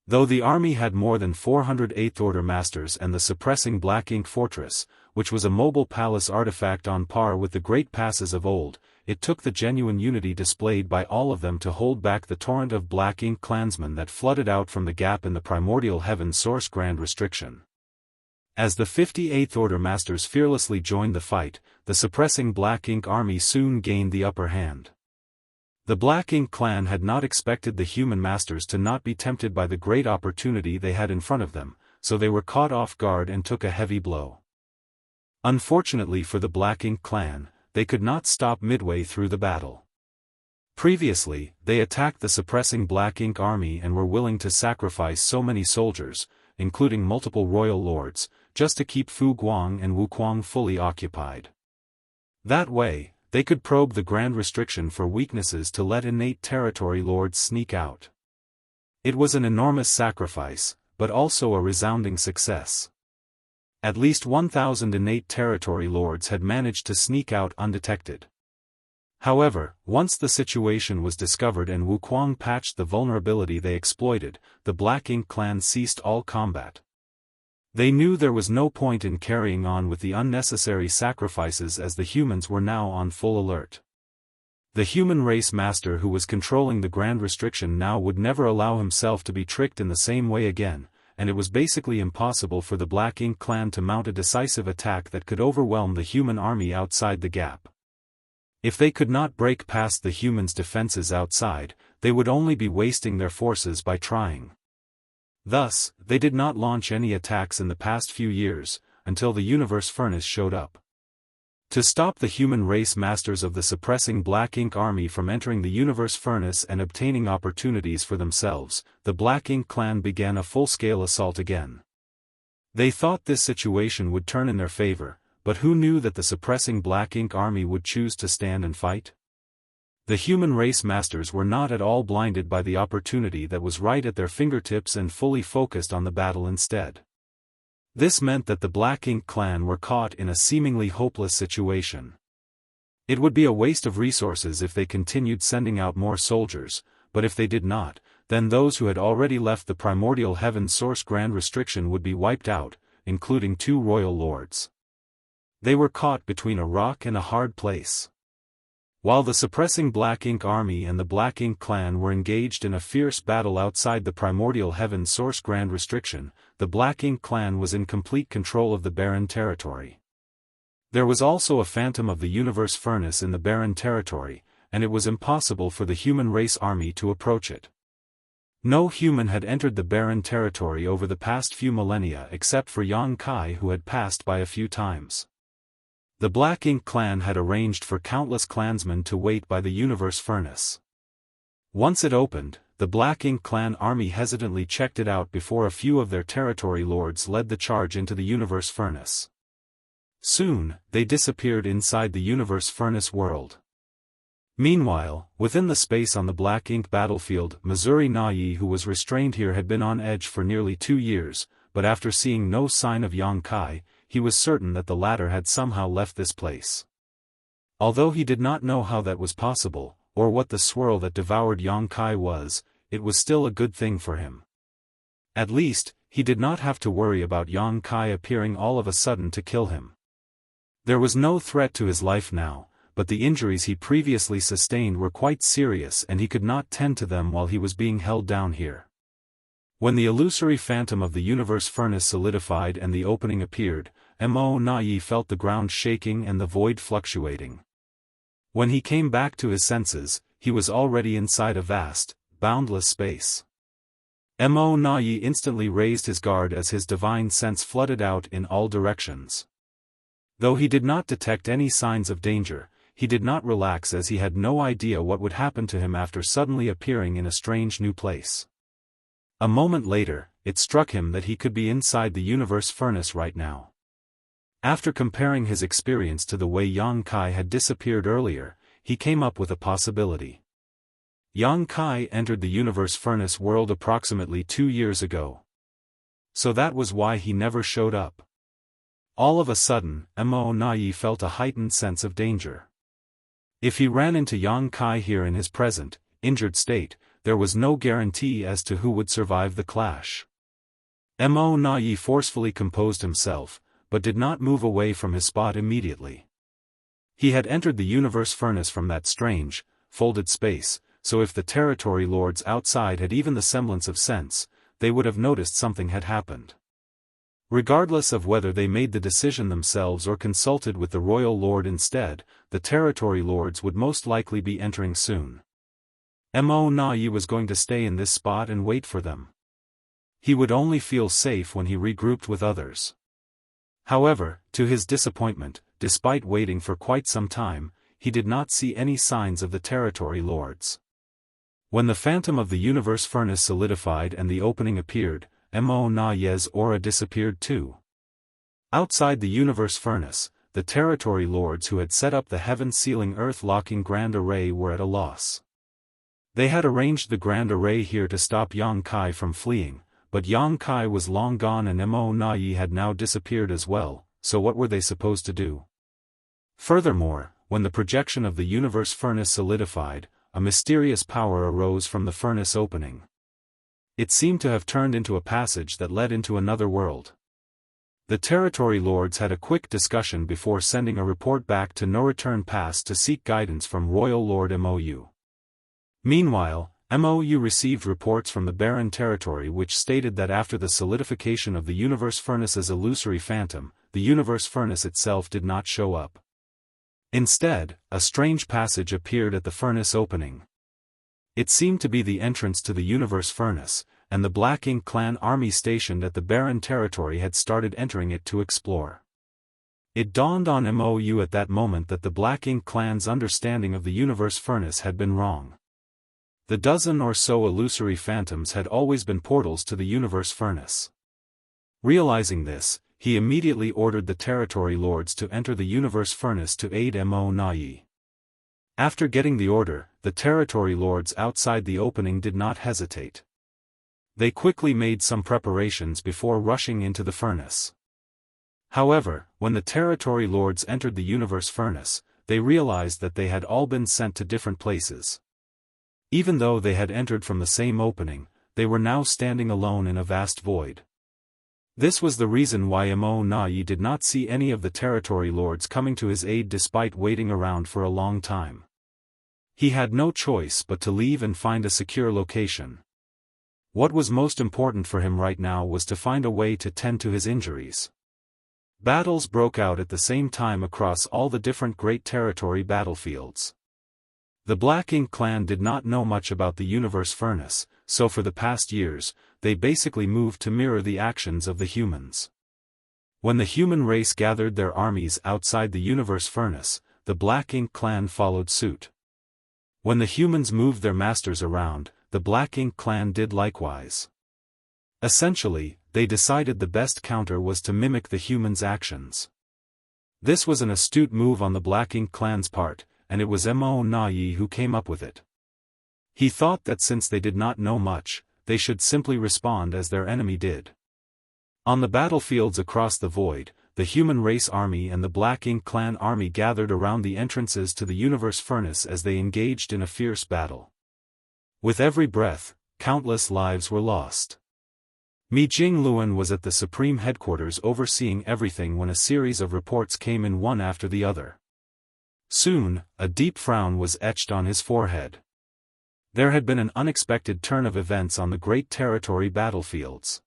Though the army had more than 400 8th Order Masters and the suppressing black ink fortress, which was a mobile palace artifact on par with the great passes of old, it took the genuine unity displayed by all of them to hold back the torrent of black ink clansmen that flooded out from the gap in the primordial heaven source grand restriction. As the 58th Order Masters fearlessly joined the fight, the suppressing black ink army soon gained the upper hand. The Black Ink clan had not expected the human masters to not be tempted by the great opportunity they had in front of them, so they were caught off guard and took a heavy blow. Unfortunately for the Black Ink clan, they could not stop midway through the battle. Previously, they attacked the suppressing Black Ink army and were willing to sacrifice so many soldiers, including multiple royal lords, just to keep Fu Guang and Wu Kuang fully occupied. That way, they could probe the grand restriction for weaknesses to let innate territory lords sneak out. It was an enormous sacrifice, but also a resounding success. At least 1,000 innate territory lords had managed to sneak out undetected. However, once the situation was discovered and Wu Kuang patched the vulnerability they exploited, the Black Ink clan ceased all combat. They knew there was no point in carrying on with the unnecessary sacrifices as the humans were now on full alert. The human race master who was controlling the grand restriction now would never allow himself to be tricked in the same way again, and it was basically impossible for the Black Ink clan to mount a decisive attack that could overwhelm the human army outside the gap. If they could not break past the humans' defenses outside, they would only be wasting their forces by trying. Thus, they did not launch any attacks in the past few years, until the universe furnace showed up. To stop the human race masters of the suppressing Black Ink army from entering the universe furnace and obtaining opportunities for themselves, the Black Ink clan began a full-scale assault again. They thought this situation would turn in their favor, but who knew that the suppressing Black Ink army would choose to stand and fight? The human race masters were not at all blinded by the opportunity that was right at their fingertips and fully focused on the battle instead. This meant that the Black Ink clan were caught in a seemingly hopeless situation. It would be a waste of resources if they continued sending out more soldiers, but if they did not, then those who had already left the primordial heaven source grand restriction would be wiped out, including 2 royal lords. They were caught between a rock and a hard place. While the suppressing Black Ink army and the Black Ink clan were engaged in a fierce battle outside the primordial heaven source grand restriction, the Black Ink clan was in complete control of the barren territory. There was also a phantom of the universe furnace in the barren territory, and it was impossible for the human race army to approach it. No human had entered the barren territory over the past few millennia except for Yang Kai, who had passed by a few times. The Black Ink clan had arranged for countless clansmen to wait by the universe furnace. Once it opened, the Black Ink clan army hesitantly checked it out before a few of their territory lords led the charge into the universe furnace. Soon, they disappeared inside the universe furnace world. Meanwhile, within the space on the Black Ink battlefield, Missouri Nai, who was restrained here, had been on edge for nearly 2 years, but after seeing no sign of Yang Kai, he was certain that the latter had somehow left this place. Although he did not know how that was possible, or what the swirl that devoured Yang Kai was, it was still a good thing for him. At least, he did not have to worry about Yang Kai appearing all of a sudden to kill him. There was no threat to his life now, but the injuries he previously sustained were quite serious and he could not tend to them while he was being held down here. When the illusory phantom of the universe furnace solidified and the opening appeared, Mo Nai felt the ground shaking and the void fluctuating. When he came back to his senses, he was already inside a vast, boundless space. Mo Nai instantly raised his guard as his divine sense flooded out in all directions. Though he did not detect any signs of danger, he did not relax as he had no idea what would happen to him after suddenly appearing in a strange new place. A moment later, it struck him that he could be inside the universe furnace right now. After comparing his experience to the way Yang Kai had disappeared earlier, he came up with a possibility. Yang Kai entered the universe furnace world approximately 2 years ago. So that was why he never showed up. All of a sudden, Mo Nai felt a heightened sense of danger. If he ran into Yang Kai here in his present, injured state, there was no guarantee as to who would survive the clash. Mo Nai forcefully composed himself, but did not move away from his spot immediately. He had entered the universe furnace from that strange, folded space, so if the territory lords outside had even the semblance of sense, they would have noticed something had happened. Regardless of whether they made the decision themselves or consulted with the royal lord instead, the territory lords would most likely be entering soon. Mo Nai was going to stay in this spot and wait for them. He would only feel safe when he regrouped with others. However, to his disappointment, despite waiting for quite some time, he did not see any signs of the territory lords. When the phantom of the universe furnace solidified and the opening appeared, Mo Nai's aura disappeared too. Outside the universe furnace, the territory lords who had set up the heaven-sealing earth-locking grand array were at a loss. They had arranged the grand array here to stop Yang Kai from fleeing, but Yang Kai was long gone and Mo Nai had now disappeared as well, so what were they supposed to do? Furthermore, when the projection of the universe furnace solidified, a mysterious power arose from the furnace opening. It seemed to have turned into a passage that led into another world. The territory lords had a quick discussion before sending a report back to No Return Pass to seek guidance from Royal Lord Mou. Meanwhile, Mou received reports from the barren territory which stated that after the solidification of the universe furnace's illusory phantom, the universe furnace itself did not show up. Instead, a strange passage appeared at the furnace opening. It seemed to be the entrance to the universe furnace, and the Black Ink clan army stationed at the barren territory had started entering it to explore. It dawned on Mou at that moment that the Black Ink clan's understanding of the universe furnace had been wrong. The dozen or so illusory phantoms had always been portals to the universe furnace. Realizing this, he immediately ordered the territory lords to enter the universe furnace to aid Mo. After getting the order, the territory lords outside the opening did not hesitate. They quickly made some preparations before rushing into the furnace. However, when the territory lords entered the universe furnace, they realized that they had all been sent to different places. Even though they had entered from the same opening, they were now standing alone in a vast void. This was the reason why Mo did not see any of the territory lords coming to his aid despite waiting around for a long time. He had no choice but to leave and find a secure location. What was most important for him right now was to find a way to tend to his injuries. Battles broke out at the same time across all the different great territory battlefields. The Black Ink clan did not know much about the universe furnace, so for the past years, they basically moved to mirror the actions of the humans. When the human race gathered their armies outside the universe furnace, the Black Ink clan followed suit. When the humans moved their masters around, the Black Ink clan did likewise. Essentially, they decided the best counter was to mimic the humans' actions. This was an astute move on the Black Ink clan's part, and it was Mo who came up with it. He thought that since they did not know much, they should simply respond as their enemy did. On the battlefields across the void, the human race army and the Black Ink clan army gathered around the entrances to the universe furnace as they engaged in a fierce battle. With every breath, countless lives were lost. Mi Jingluan was at the supreme headquarters overseeing everything when a series of reports came in one after the other. Soon, a deep frown was etched on his forehead. There had been an unexpected turn of events on the great territory battlefields.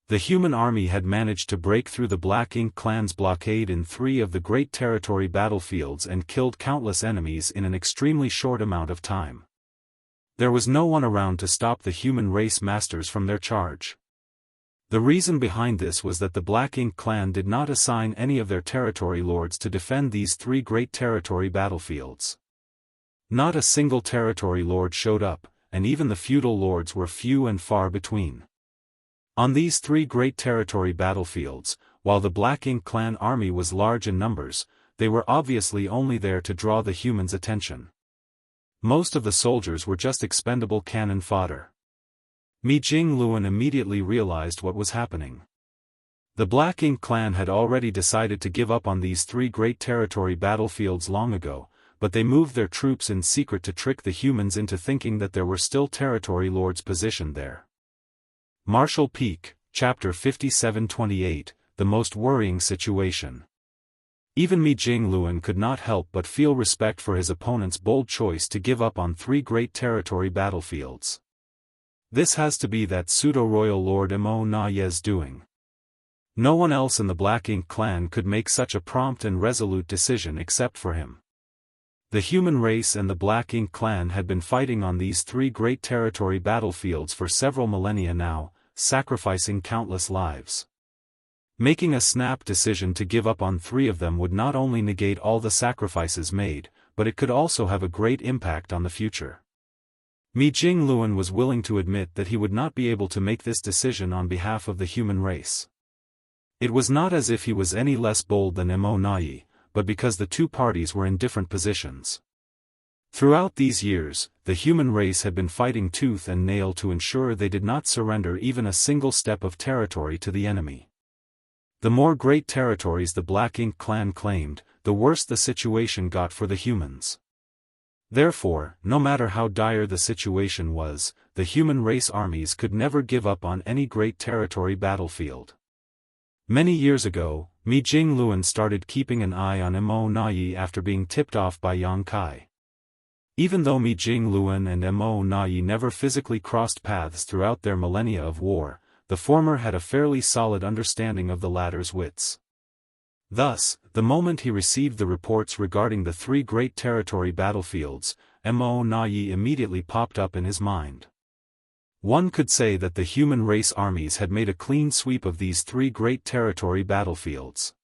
The human army had managed to break through the Black Ink clan's blockade in 3 of the great territory battlefields and killed countless enemies in an extremely short amount of time. There was no one around to stop the human race masters from their charge. The reason behind this was that the Black Ink clan did not assign any of their territory lords to defend these 3 great territory battlefields. Not a single territory lord showed up, and even the feudal lords were few and far between. On these 3 great territory battlefields, while the Black Ink clan army was large in numbers, they were obviously only there to draw the humans' attention. Most of the soldiers were just expendable cannon fodder. Mi Jingluan immediately realized what was happening. The Black Ink clan had already decided to give up on these 3 great territory battlefields long ago, but they moved their troops in secret to trick the humans into thinking that there were still territory lords positioned there. Martial Peak, Chapter 57-28, The Most Worrying Situation. Even Mi Jingluan could not help but feel respect for his opponent's bold choice to give up on 3 great territory battlefields. This has to be that pseudo-royal Lord Mo Na's doing. No one else in the Black Ink clan could make such a prompt and resolute decision except for him. The human race and the Black Ink clan had been fighting on these 3 great territory battlefields for several millennia now, sacrificing countless lives. Making a snap decision to give up on 3 of them would not only negate all the sacrifices made, but it could also have a great impact on the future. Mi Jingluan was willing to admit that he would not be able to make this decision on behalf of the human race. It was not as if he was any less bold than Mo, but because the 2 parties were in different positions. Throughout these years, the human race had been fighting tooth and nail to ensure they did not surrender even a single step of territory to the enemy. The more great territories the Black Ink clan claimed, the worse the situation got for the humans. Therefore, no matter how dire the situation was, the human race armies could never give up on any great territory battlefield. Many years ago, Mi Jingluan started keeping an eye on Mo after being tipped off by Yang Kai. Even though Mi Jingluan and Mo never physically crossed paths throughout their millennia of war, the former had a fairly solid understanding of the latter's wits. Thus, the moment he received the reports regarding the 3 great territory battlefields, Mo immediately popped up in his mind. One could say that the human race armies had made a clean sweep of these 3 great territory battlefields.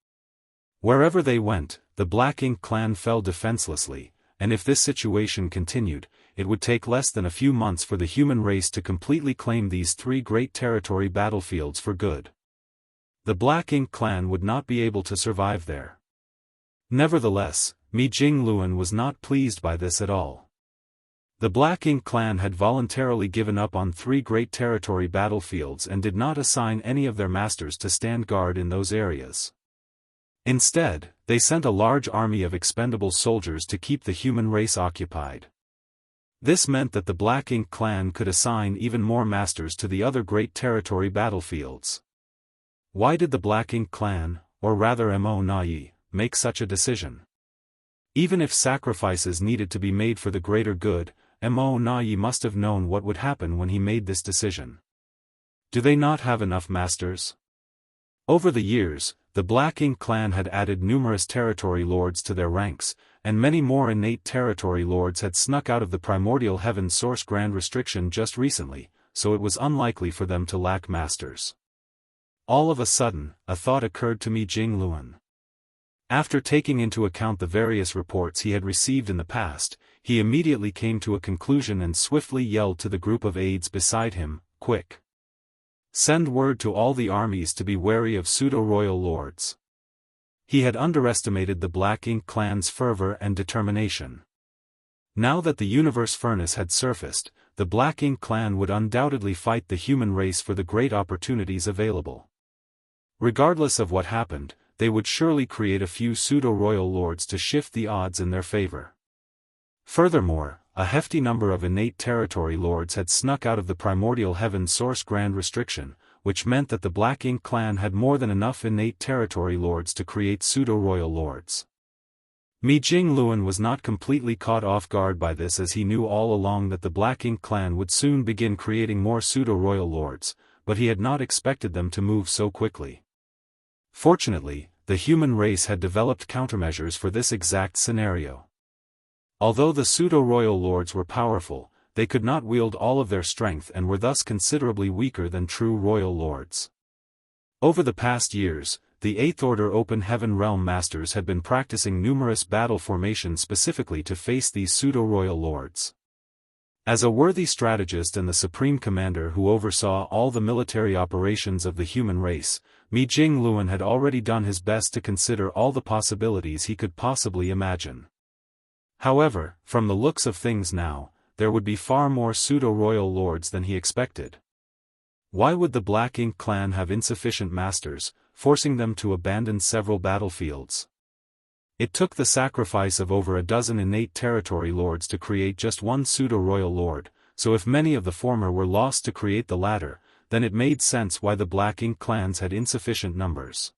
Wherever they went, the Black Ink clan fell defenselessly, and if this situation continued, it would take less than a few months for the human race to completely claim these three great territory battlefields for good. The Black Ink clan would not be able to survive there. Nevertheless, Mi Jingluan was not pleased by this at all. The Black Ink clan had voluntarily given up on three great territory battlefields and did not assign any of their masters to stand guard in those areas. Instead, they sent a large army of expendable soldiers to keep the human race occupied. This meant that the Black Ink clan could assign even more masters to the other great territory battlefields. Why did the Black Ink clan, or rather Mo Nai, make such a decision? Even if sacrifices needed to be made for the greater good, Mo Nai must have known what would happen when he made this decision. Do they not have enough masters? Over the years, the Black Ink clan had added numerous territory lords to their ranks, and many more innate territory lords had snuck out of the primordial heaven source grand restriction just recently, so it was unlikely for them to lack masters. All of a sudden, a thought occurred to Mi Jingluan. After taking into account the various reports he had received in the past, he immediately came to a conclusion and swiftly yelled to the group of aides beside him, "Quick! Send word to all the armies to be wary of pseudo-royal lords." He had underestimated the Black Ink clan's fervor and determination. Now that the universe furnace had surfaced, the Black Ink clan would undoubtedly fight the human race for the great opportunities available. Regardless of what happened, they would surely create a few pseudo-royal lords to shift the odds in their favor. Furthermore, a hefty number of innate territory lords had snuck out of the primordial heaven source grand restriction, which meant that the Black Ink clan had more than enough innate territory lords to create pseudo-royal lords. Mi Jingluan was not completely caught off guard by this, as he knew all along that the Black Ink clan would soon begin creating more pseudo-royal lords, but he had not expected them to move so quickly. Fortunately, the human race had developed countermeasures for this exact scenario. Although the pseudo-royal lords were powerful, they could not wield all of their strength and were thus considerably weaker than true royal lords. Over the past years, the Eighth Order Open Heaven Realm Masters had been practicing numerous battle formations specifically to face these pseudo-royal lords. As a worthy strategist and the supreme commander who oversaw all the military operations of the human race, Mi Jingluan had already done his best to consider all the possibilities he could possibly imagine. However, from the looks of things now, there would be far more pseudo-royal lords than he expected. Why would the Black Ink clan have insufficient masters, forcing them to abandon several battlefields? It took the sacrifice of over a dozen innate territory lords to create just one pseudo-royal lord, so if many of the former were lost to create the latter, then it made sense why the Black Ink clans had insufficient numbers.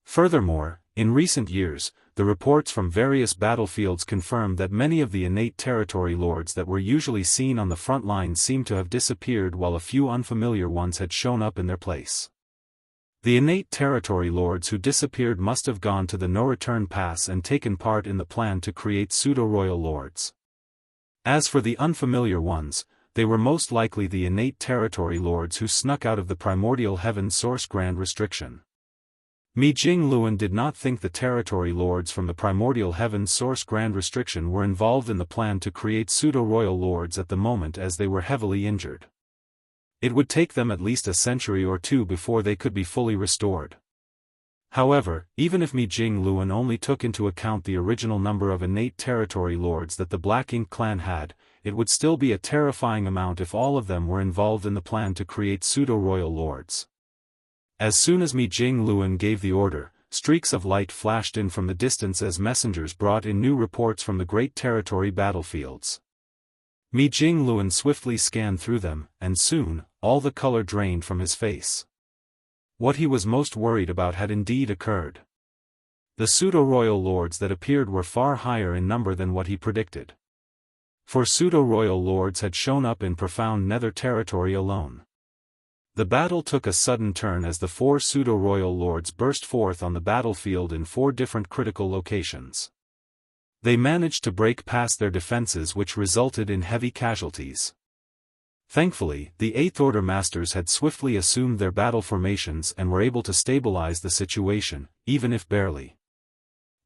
Furthermore, in recent years, the reports from various battlefields confirmed that many of the innate territory lords that were usually seen on the front lines seemed to have disappeared, while a few unfamiliar ones had shown up in their place. The innate territory lords who disappeared must have gone to the no-return pass and taken part in the plan to create pseudo-royal lords. As for the unfamiliar ones, they were most likely the innate territory lords who snuck out of the primordial heaven source grand restriction. Mi Jingluan did not think the territory lords from the primordial heaven source grand restriction were involved in the plan to create pseudo-royal lords at the moment, as they were heavily injured. It would take them at least a century or two before they could be fully restored. However, even if Mi Jingluan only took into account the original number of innate territory lords that the Black Ink clan had, it would still be a terrifying amount if all of them were involved in the plan to create pseudo-royal lords. As soon as Mi Jingluan gave the order, streaks of light flashed in from the distance as messengers brought in new reports from the great territory battlefields. Mi Jingluan swiftly scanned through them, and soon, all the color drained from his face. What he was most worried about had indeed occurred. The pseudo-royal lords that appeared were far higher in number than what he predicted. For pseudo-royal lords had shown up in profound nether territory alone. The battle took a sudden turn as the 4 pseudo-royal lords burst forth on the battlefield in 4 different critical locations. They managed to break past their defenses, which resulted in heavy casualties. Thankfully, the Eighth Order Masters had swiftly assumed their battle formations and were able to stabilize the situation, even if barely.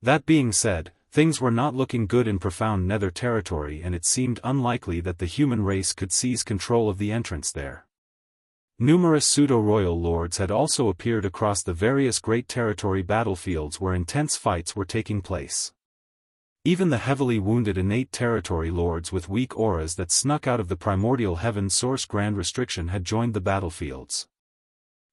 That being said, things were not looking good in profound nether territory, and it seemed unlikely that the human race could seize control of the entrance there. Numerous pseudo-royal lords had also appeared across the various great territory battlefields where intense fights were taking place. Even the heavily wounded innate territory lords with weak auras that snuck out of the primordial heaven source grand restriction had joined the battlefields.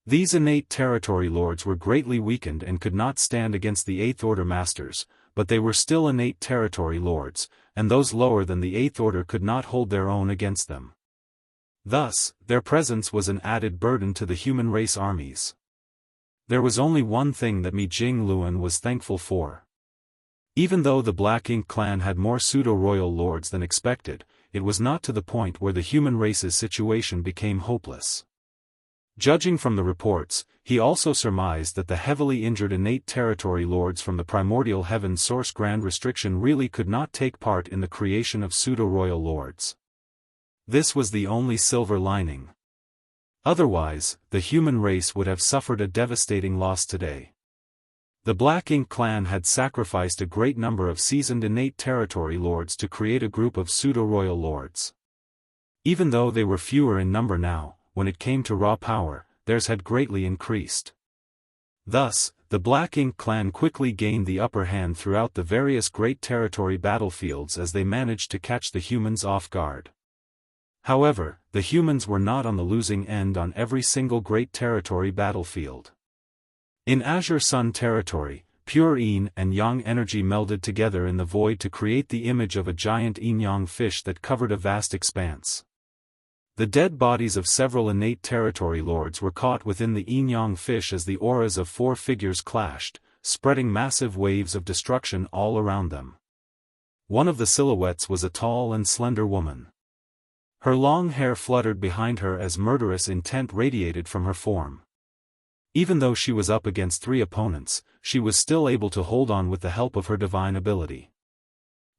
These innate territory lords were greatly weakened and could not stand against the Eighth Order masters, but they were still innate territory lords, and those lower than the Eighth Order could not hold their own against them. Thus, their presence was an added burden to the human race armies. There was only one thing that Mi Jingluan was thankful for. Even though the Black Ink clan had more pseudo-royal lords than expected, it was not to the point where the human race's situation became hopeless. Judging from the reports, he also surmised that the heavily injured innate territory lords from the primordial heaven source grand restriction really could not take part in the creation of pseudo-royal lords. This was the only silver lining. Otherwise, the human race would have suffered a devastating loss today. The Black Ink clan had sacrificed a great number of seasoned innate territory lords to create a group of pseudo-royal lords. Even though they were fewer in number now, when it came to raw power, theirs had greatly increased. Thus, the Black Ink clan quickly gained the upper hand throughout the various great territory battlefields as they managed to catch the humans off guard. However, the humans were not on the losing end on every single great territory battlefield. In Azure Sun territory, pure yin and yang energy melded together in the void to create the image of a giant yin-yang fish that covered a vast expanse. The dead bodies of several innate territory lords were caught within the yin-yang fish as the auras of four figures clashed, spreading massive waves of destruction all around them. One of the silhouettes was a tall and slender woman. Her long hair fluttered behind her as murderous intent radiated from her form. Even though she was up against 3 opponents, she was still able to hold on with the help of her divine ability.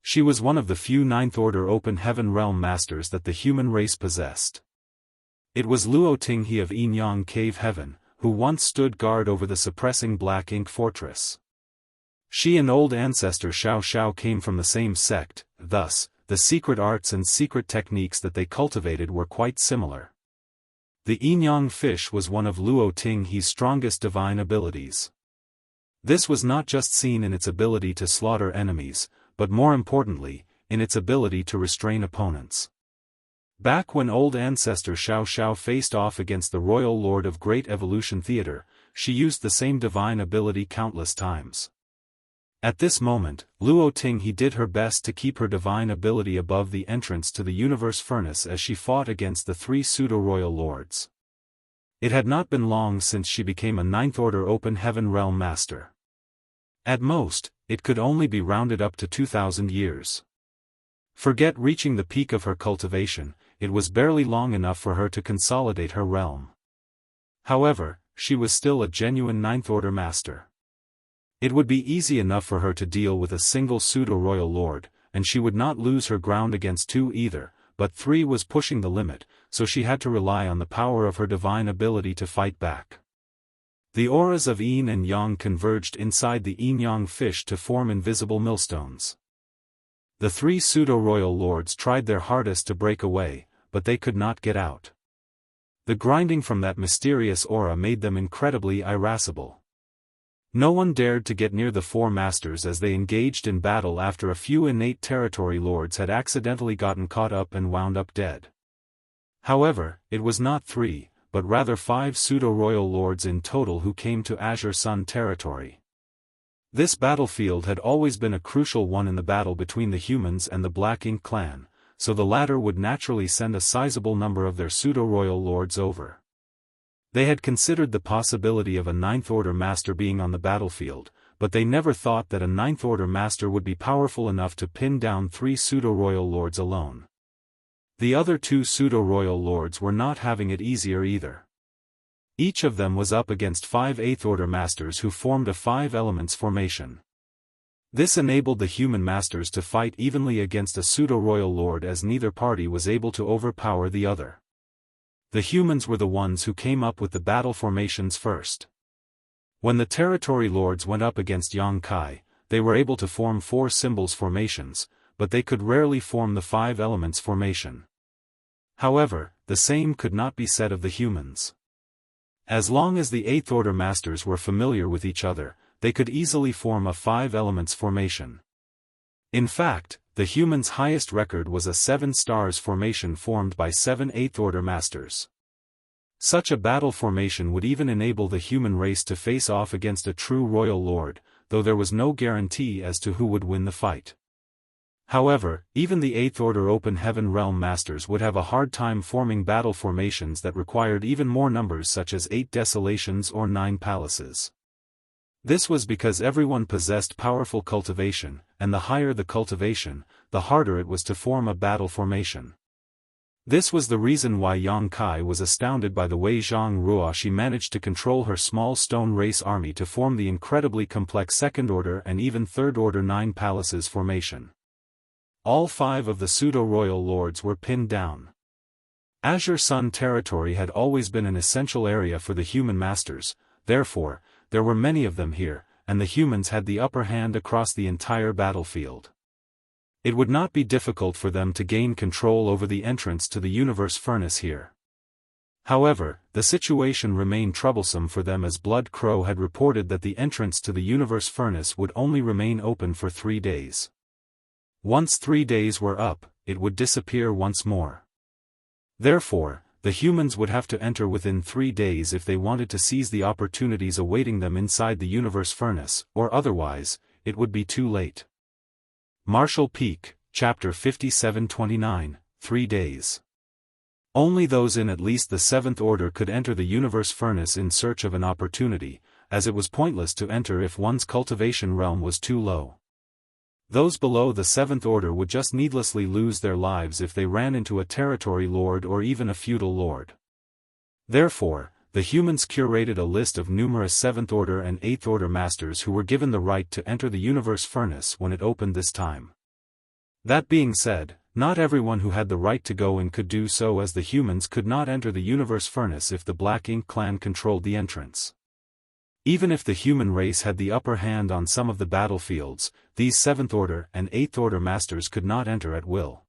She was one of the few Ninth Order Open Heaven Realm Masters that the human race possessed. It was Luo Tinghe of Yin-Yang Cave Heaven, who once stood guard over the suppressing Black Ink Fortress. She and old ancestor Xiao Xiao came from the same sect, thus, the secret arts and secret techniques that they cultivated were quite similar. The yin-yang fish was one of Luo Tinghe's strongest divine abilities. This was not just seen in its ability to slaughter enemies, but more importantly, in its ability to restrain opponents. Back when old ancestor Xiao Xiao faced off against the Royal Lord of Great Evolution Theater, she used the same divine ability countless times. At this moment, Luo Tinghe did her best to keep her divine ability above the entrance to the universe furnace as she fought against the 3 pseudo-royal lords. It had not been long since she became a Ninth Order Open Heaven Realm Master. At most, it could only be rounded up to 2,000 years. Forget reaching the peak of her cultivation, it was barely long enough for her to consolidate her realm. However, she was still a genuine Ninth Order Master. It would be easy enough for her to deal with a single pseudo-royal lord, and she would not lose her ground against 2 either, but 3 was pushing the limit, so she had to rely on the power of her divine ability to fight back. The auras of yin and yang converged inside the yin-yang fish to form invisible millstones. The 3 pseudo-royal lords tried their hardest to break away, but they could not get out. The grinding from that mysterious aura made them incredibly irascible. No one dared to get near the 4 masters as they engaged in battle after a few innate territory lords had accidentally gotten caught up and wound up dead. However, it was not 3, but rather 5 pseudo-royal lords in total who came to Azure Sun territory. This battlefield had always been a crucial one in the battle between the humans and the Black Ink clan, so the latter would naturally send a sizable number of their pseudo-royal lords over. They had considered the possibility of a Ninth Order Master being on the battlefield, but they never thought that a Ninth Order Master would be powerful enough to pin down 3 pseudo-royal lords alone. The other 2 pseudo-royal lords were not having it easier either. Each of them was up against 5 Eighth Order Masters who formed a 5 elements formation. This enabled the human masters to fight evenly against a pseudo-royal lord as neither party was able to overpower the other. The humans were the ones who came up with the battle formations first. When the territory lords went up against Yang Kai, they were able to form 4 symbols formations, but they could rarely form the 5 elements formation. However, the same could not be said of the humans. As long as the 8th Order Masters were familiar with each other, they could easily form a 5 elements formation. In fact, the humans' highest record was a 7 stars formation formed by 7 8th Order Masters. Such a battle formation would even enable the human race to face off against a true royal lord, though there was no guarantee as to who would win the fight. However, even the 8th Order Open Heaven Realm Masters would have a hard time forming battle formations that required even more numbers such as 8 desolations or 9 palaces. This was because everyone possessed powerful cultivation, and the higher the cultivation, the harder it was to form a battle formation. This was the reason why Yang Kai was astounded by the way Zhang Ruoxi managed to control her small stone race army to form the incredibly complex 2nd Order and even 3rd Order 9 palaces formation. All 5 of the pseudo-royal lords were pinned down. Azure Sun territory had always been an essential area for the human masters, therefore, there were many of them here, and the humans had the upper hand across the entire battlefield. It would not be difficult for them to gain control over the entrance to the universe furnace here. However, the situation remained troublesome for them as Blood Crow had reported that the entrance to the universe furnace would only remain open for 3 days. Once 3 days were up, it would disappear once more. Therefore, the humans would have to enter within 3 days if they wanted to seize the opportunities awaiting them inside the universe furnace, or otherwise, it would be too late. Martial Peak, Chapter 57-29, 3 days. Only those in at least the 7th Order could enter the universe furnace in search of an opportunity, as it was pointless to enter if one's cultivation realm was too low. Those below the 7th Order would just needlessly lose their lives if they ran into a territory lord or even a feudal lord. Therefore, the humans curated a list of numerous 7th Order and 8th Order Masters who were given the right to enter the universe furnace when it opened this time. That being said, not everyone who had the right to go in could do so, as the humans could not enter the universe furnace if the Black Ink clan controlled the entrance. Even if the human race had the upper hand on some of the battlefields, these 7th Order and 8th Order Masters could not enter at will.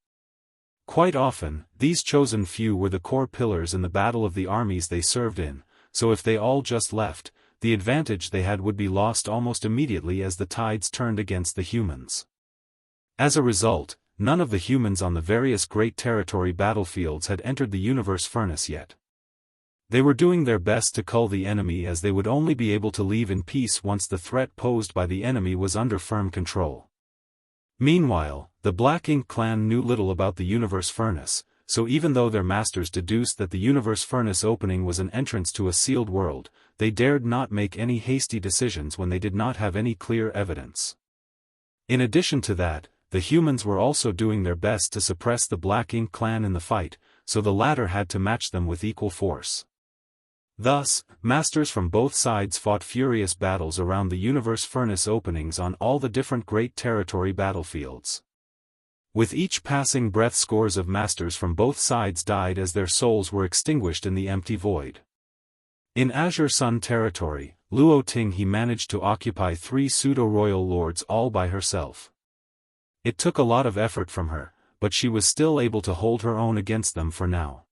Quite often, these chosen few were the core pillars in the battle of the armies they served in, so if they all just left, the advantage they had would be lost almost immediately as the tides turned against the humans. As a result, none of the humans on the various great territory battlefields had entered the universe furnace yet. They were doing their best to cull the enemy, as they would only be able to leave in peace once the threat posed by the enemy was under firm control. Meanwhile, the Black Ink clan knew little about the universe furnace, so even though their masters deduced that the universe furnace opening was an entrance to a sealed world, they dared not make any hasty decisions when they did not have any clear evidence. In addition to that, the humans were also doing their best to suppress the Black Ink clan in the fight, so the latter had to match them with equal force. Thus, masters from both sides fought furious battles around the universe furnace openings on all the different great territory battlefields. With each passing breath, scores of masters from both sides died as their souls were extinguished in the empty void. In Azure Sun territory, Luo Tinghe managed to occupy 3 pseudo-royal lords all by herself. It took a lot of effort from her, but she was still able to hold her own against them for now.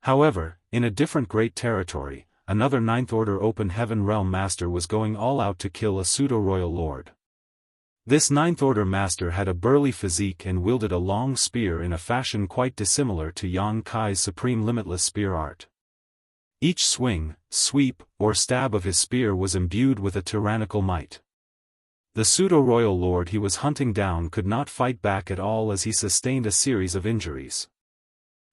However, in a different great territory, another 9th Order Open Heaven Realm Master was going all out to kill a pseudo-royal lord. This 9th Order Master had a burly physique and wielded a long spear in a fashion quite dissimilar to Yang Kai's supreme limitless spear art. Each swing, sweep, or stab of his spear was imbued with a tyrannical might. The pseudo-royal lord he was hunting down could not fight back at all, as he sustained a series of injuries.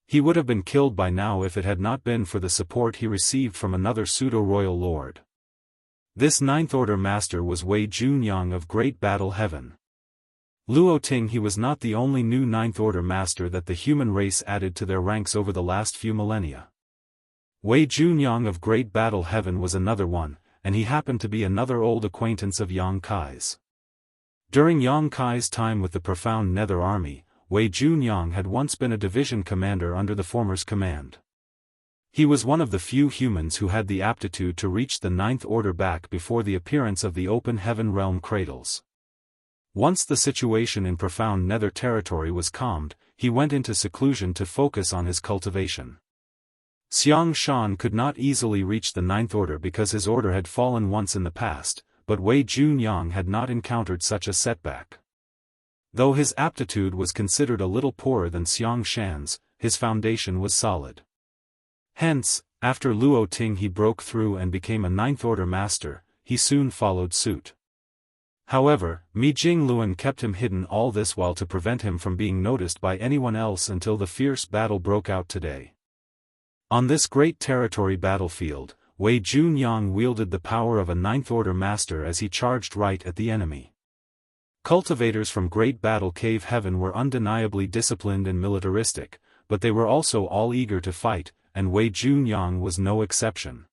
He would have been killed by now if it had not been for the support he received from another pseudo-royal lord. This 9th Order Master was Wei Junyang of Great Battle Heaven. Luo Tinghe was not the only new 9th Order Master that the human race added to their ranks over the last few millennia. Wei Junyang of Great Battle Heaven was another one, and he happened to be another old acquaintance of Yang Kai's. During Yang Kai's time with the Profound Nether Army, Wei Junyang had once been a division commander under the former's command. He was one of the few humans who had the aptitude to reach the 9th Order back before the appearance of the Open Heaven Realm Cradles. Once the situation in profound nether territory was calmed, he went into seclusion to focus on his cultivation. Xiang Shan could not easily reach the Ninth Order because his order had fallen once in the past, but Wei Junyang had not encountered such a setback. Though his aptitude was considered a little poorer than Xiang Shan's, his foundation was solid. Hence, after Luo Ting he broke through and became a Ninth Order master, he soon followed suit. However, Mi Jingluan kept him hidden all this while to prevent him from being noticed by anyone else until the fierce battle broke out today. On this great territory battlefield, Wei Junyang wielded the power of a Ninth Order master as he charged right at the enemy. Cultivators from Great Battle Cave Heaven were undeniably disciplined and militaristic, but they were also all eager to fight, and Wei Junyang was no exception.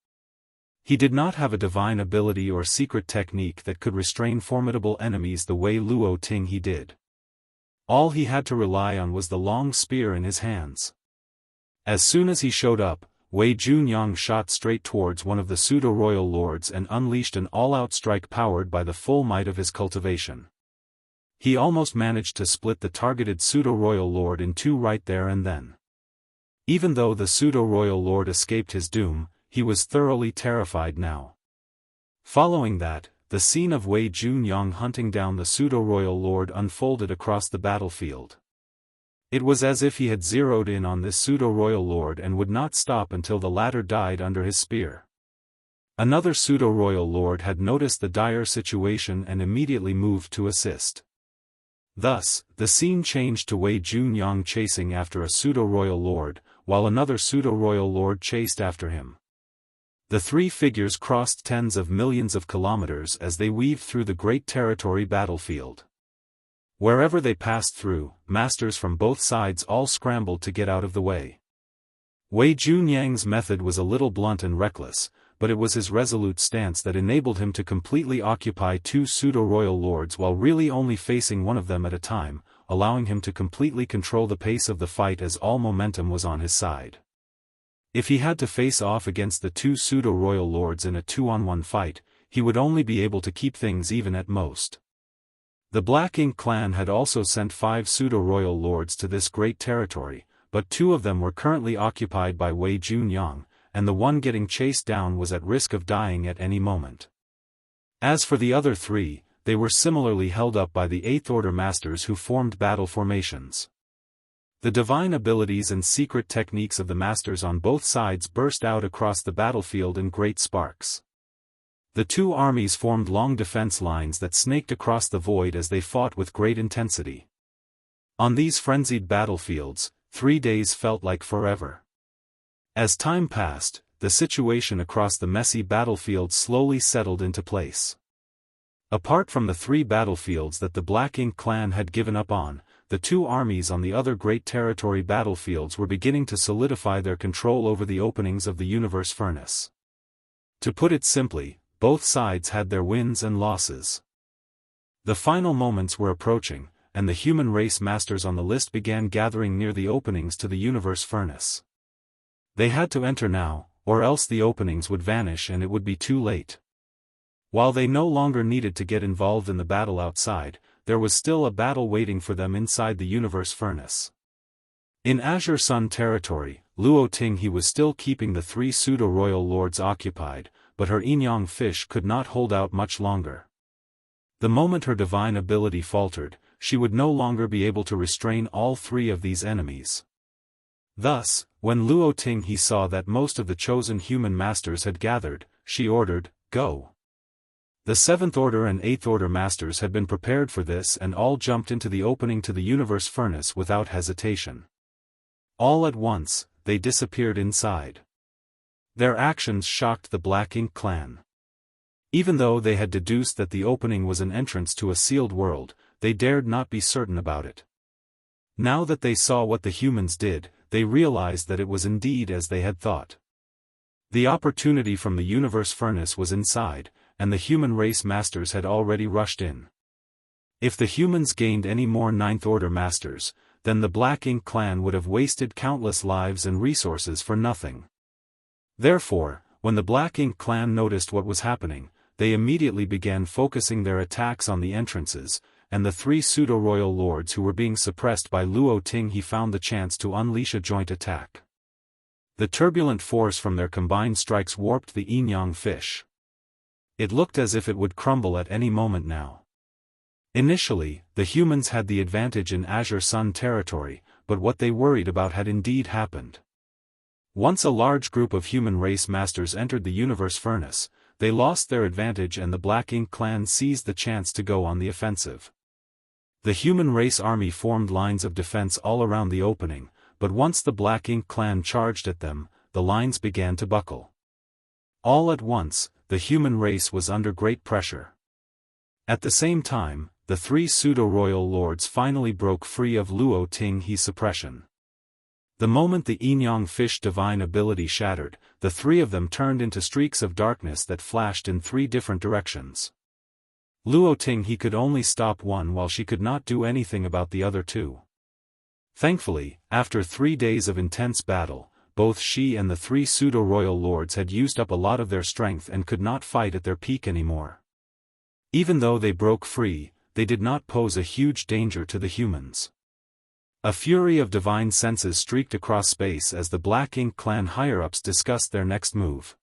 He did not have a divine ability or secret technique that could restrain formidable enemies the way Luo Ting he did. All he had to rely on was the long spear in his hands. As soon as he showed up, Wei Junyang shot straight towards one of the pseudo-royal lords and unleashed an all-out strike powered by the full might of his cultivation. He almost managed to split the targeted pseudo-royal lord in two right there and then. Even though the pseudo-royal lord escaped his doom, he was thoroughly terrified now. Following that, the scene of Wei Junyang hunting down the pseudo-royal lord unfolded across the battlefield. It was as if he had zeroed in on this pseudo-royal lord and would not stop until the latter died under his spear. Another pseudo-royal lord had noticed the dire situation and immediately moved to assist. Thus, the scene changed to Wei Junyang chasing after a pseudo-royal lord, while another pseudo-royal lord chased after him. The three figures crossed tens of millions of kilometers as they weaved through the great territory battlefield. Wherever they passed through, masters from both sides all scrambled to get out of the way. Wei Junyang's method was a little blunt and reckless, but it was his resolute stance that enabled him to completely occupy two pseudo-royal lords while really only facing one of them at a time, allowing him to completely control the pace of the fight as all momentum was on his side. If he had to face off against the two pseudo-royal lords in a 2-on-1 fight, he would only be able to keep things even at most. The Black Ink clan had also sent 5 pseudo-royal lords to this great territory, but 2 of them were currently occupied by Wei Junyang, and the one getting chased down was at risk of dying at any moment. As for the other 3, they were similarly held up by the 8th Order masters who formed battle formations. The divine abilities and secret techniques of the masters on both sides burst out across the battlefield in great sparks. The two armies formed long defense lines that snaked across the void as they fought with great intensity. On these frenzied battlefields, 3 days felt like forever. As time passed, the situation across the messy battlefield slowly settled into place. Apart from the 3 battlefields that the Black Ink clan had given up on, the 2 armies on the other great territory battlefields were beginning to solidify their control over the openings of the universe furnace. To put it simply, both sides had their wins and losses. The final moments were approaching, and the human race masters on the list began gathering near the openings to the universe furnace. They had to enter now, or else the openings would vanish and it would be too late. While they no longer needed to get involved in the battle outside, there was still a battle waiting for them inside the universe furnace. In Azure Sun territory, Luo Ting he was still keeping the 3 pseudo-royal lords occupied, but her Inyang fish could not hold out much longer. The moment her divine ability faltered, she would no longer be able to restrain all 3 of these enemies. Thus, when Luo Ting he saw that most of the chosen human masters had gathered, she ordered, "Go." The 7th Order and 8th Order masters had been prepared for this and all jumped into the opening to the universe furnace without hesitation. All at once, they disappeared inside. Their actions shocked the Black Ink clan. Even though they had deduced that the opening was an entrance to a sealed world, they dared not be certain about it. Now that they saw what the humans did, they realized that it was indeed as they had thought. The opportunity from the universe furnace was inside, and the human race masters had already rushed in. If the humans gained any more 9th Order masters, then the Black Ink clan would have wasted countless lives and resources for nothing. Therefore, when the Black Ink clan noticed what was happening, they immediately began focusing their attacks on the entrances, and the 3 pseudo-royal lords who were being suppressed by Luo Ting, he found the chance to unleash a joint attack. The turbulent force from their combined strikes warped the yin-yang fish. It looked as if it would crumble at any moment now. Initially, the humans had the advantage in Azure Sun territory, but what they worried about had indeed happened. Once a large group of human race masters entered the universe furnace, they lost their advantage and the Black Ink clan seized the chance to go on the offensive. The human race army formed lines of defense all around the opening, but once the Black Ink clan charged at them, the lines began to buckle. All at once, the human race was under great pressure. At the same time, the 3 pseudo-royal lords finally broke free of Luo Ting He's suppression. The moment the yin-yang fish divine ability shattered, the 3 of them turned into streaks of darkness that flashed in 3 different directions. Luo Ting He could only stop one while she could not do anything about the other 2. Thankfully, after 3 days of intense battle, both she and the 3 pseudo-royal lords had used up a lot of their strength and could not fight at their peak anymore. Even though they broke free, they did not pose a huge danger to the humans. A fury of divine senses streaked across space as the Black Ink clan higher-ups discussed their next move.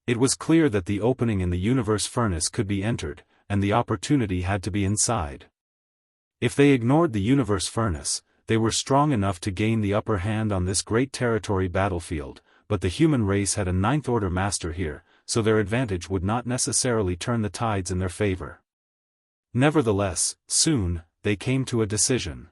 It was clear that the opening in the universe furnace could be entered, and the opportunity had to be inside. If they ignored the universe furnace, they were strong enough to gain the upper hand on this great territory battlefield, but the human race had a 9th-order master here, so their advantage would not necessarily turn the tides in their favor. Nevertheless, soon, they came to a decision.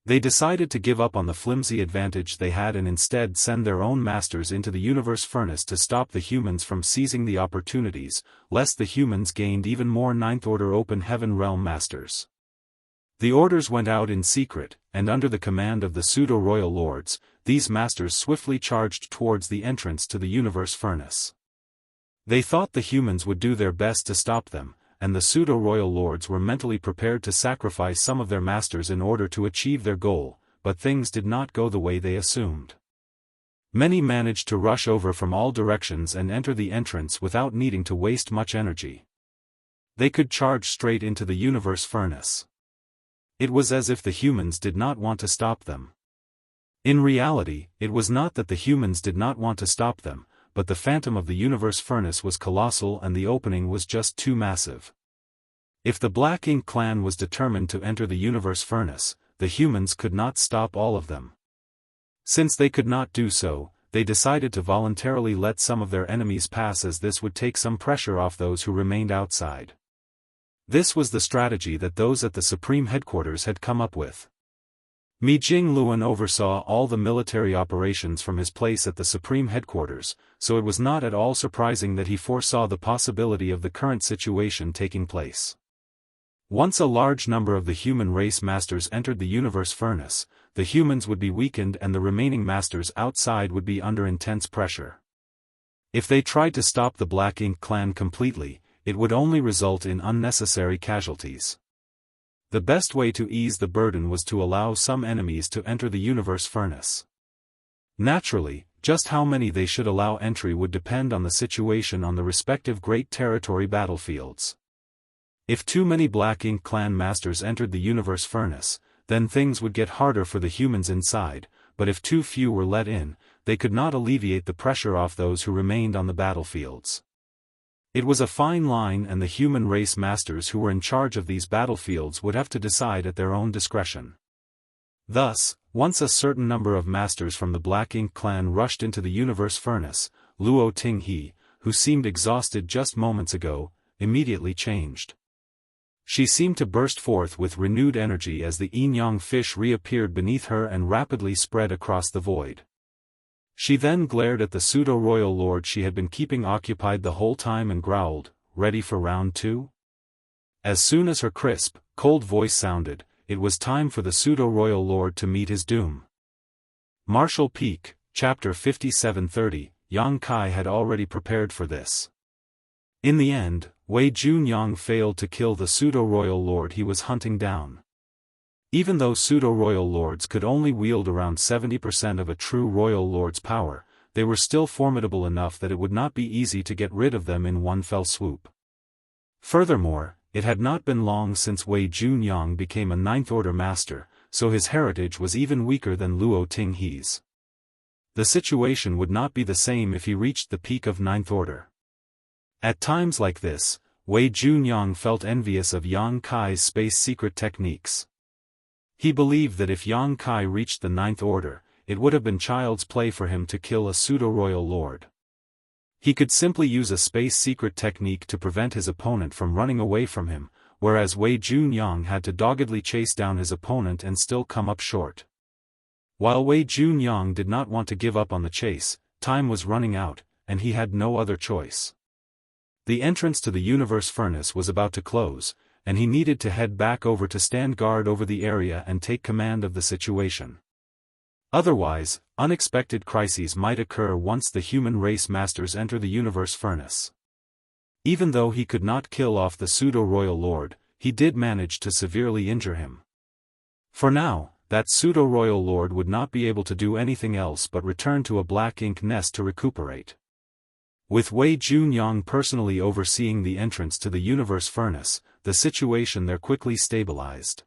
They decided to give up on the flimsy advantage they had and instead send their own masters into the universe furnace to stop the humans from seizing the opportunities, lest the humans gained even more 9th-order open heaven realm masters. The orders went out in secret, and under the command of the pseudo-royal lords, these masters swiftly charged towards the entrance to the universe furnace. They thought the humans would do their best to stop them, and the pseudo-royal lords were mentally prepared to sacrifice some of their masters in order to achieve their goal, but things did not go the way they assumed. Many managed to rush over from all directions and enter the entrance without needing to waste much energy. They could charge straight into the universe furnace. It was as if the humans did not want to stop them. In reality, it was not that the humans did not want to stop them, but the phantom of the universe furnace was colossal and the opening was just too massive. If the Black Ink clan was determined to enter the universe furnace, the humans could not stop all of them. Since they could not do so, they decided to voluntarily let some of their enemies pass, as this would take some pressure off those who remained outside. This was the strategy that those at the Supreme Headquarters had come up with. Mi Jingluan oversaw all the military operations from his place at the Supreme Headquarters, so it was not at all surprising that he foresaw the possibility of the current situation taking place. Once a large number of the human race masters entered the universe furnace, the humans would be weakened and the remaining masters outside would be under intense pressure. If they tried to stop the Black Ink clan completely, it would only result in unnecessary casualties. The best way to ease the burden was to allow some enemies to enter the universe furnace. Naturally, just how many they should allow entry would depend on the situation on the respective great territory battlefields. If too many Black Ink clan masters entered the universe furnace, then things would get harder for the humans inside, but if too few were let in, they could not alleviate the pressure off those who remained on the battlefields. It was a fine line, and the human race masters who were in charge of these battlefields would have to decide at their own discretion. Thus, once a certain number of masters from the Black Ink clan rushed into the universe furnace, Luo Ting He, who seemed exhausted just moments ago, immediately changed. She seemed to burst forth with renewed energy as the yin-yang fish reappeared beneath her and rapidly spread across the void. She then glared at the pseudo-royal lord she had been keeping occupied the whole time and growled, "Ready for round 2?" As soon as her crisp, cold voice sounded, it was time for the pseudo-royal lord to meet his doom. Martial Peak, Chapter 5730, Yang Kai had already prepared for this. In the end, Wei Junyang failed to kill the pseudo-royal lord he was hunting down. Even though pseudo-royal lords could only wield around 70% of a true royal lord's power, they were still formidable enough that it would not be easy to get rid of them in one fell swoop. Furthermore, it had not been long since Wei Junyang became a Ninth Order master, so his heritage was even weaker than Luo Tinghe's. The situation would not be the same if he reached the peak of Ninth Order. At times like this, Wei Junyang felt envious of Yang Kai's space secret techniques. He believed that if Yang Kai reached the Ninth Order, it would have been child's play for him to kill a pseudo-royal lord. He could simply use a space secret technique to prevent his opponent from running away from him, whereas Wei Junyang had to doggedly chase down his opponent and still come up short. While Wei Junyang did not want to give up on the chase, time was running out, and he had no other choice. The entrance to the universe furnace was about to close, and he needed to head back over to stand guard over the area and take command of the situation. Otherwise, unexpected crises might occur once the human race masters enter the universe furnace. Even though he could not kill off the pseudo-royal lord, he did manage to severely injure him. For now, that pseudo-royal lord would not be able to do anything else but return to a black ink nest to recuperate. With Wei Junyang personally overseeing the entrance to the universe furnace, the situation there quickly stabilized.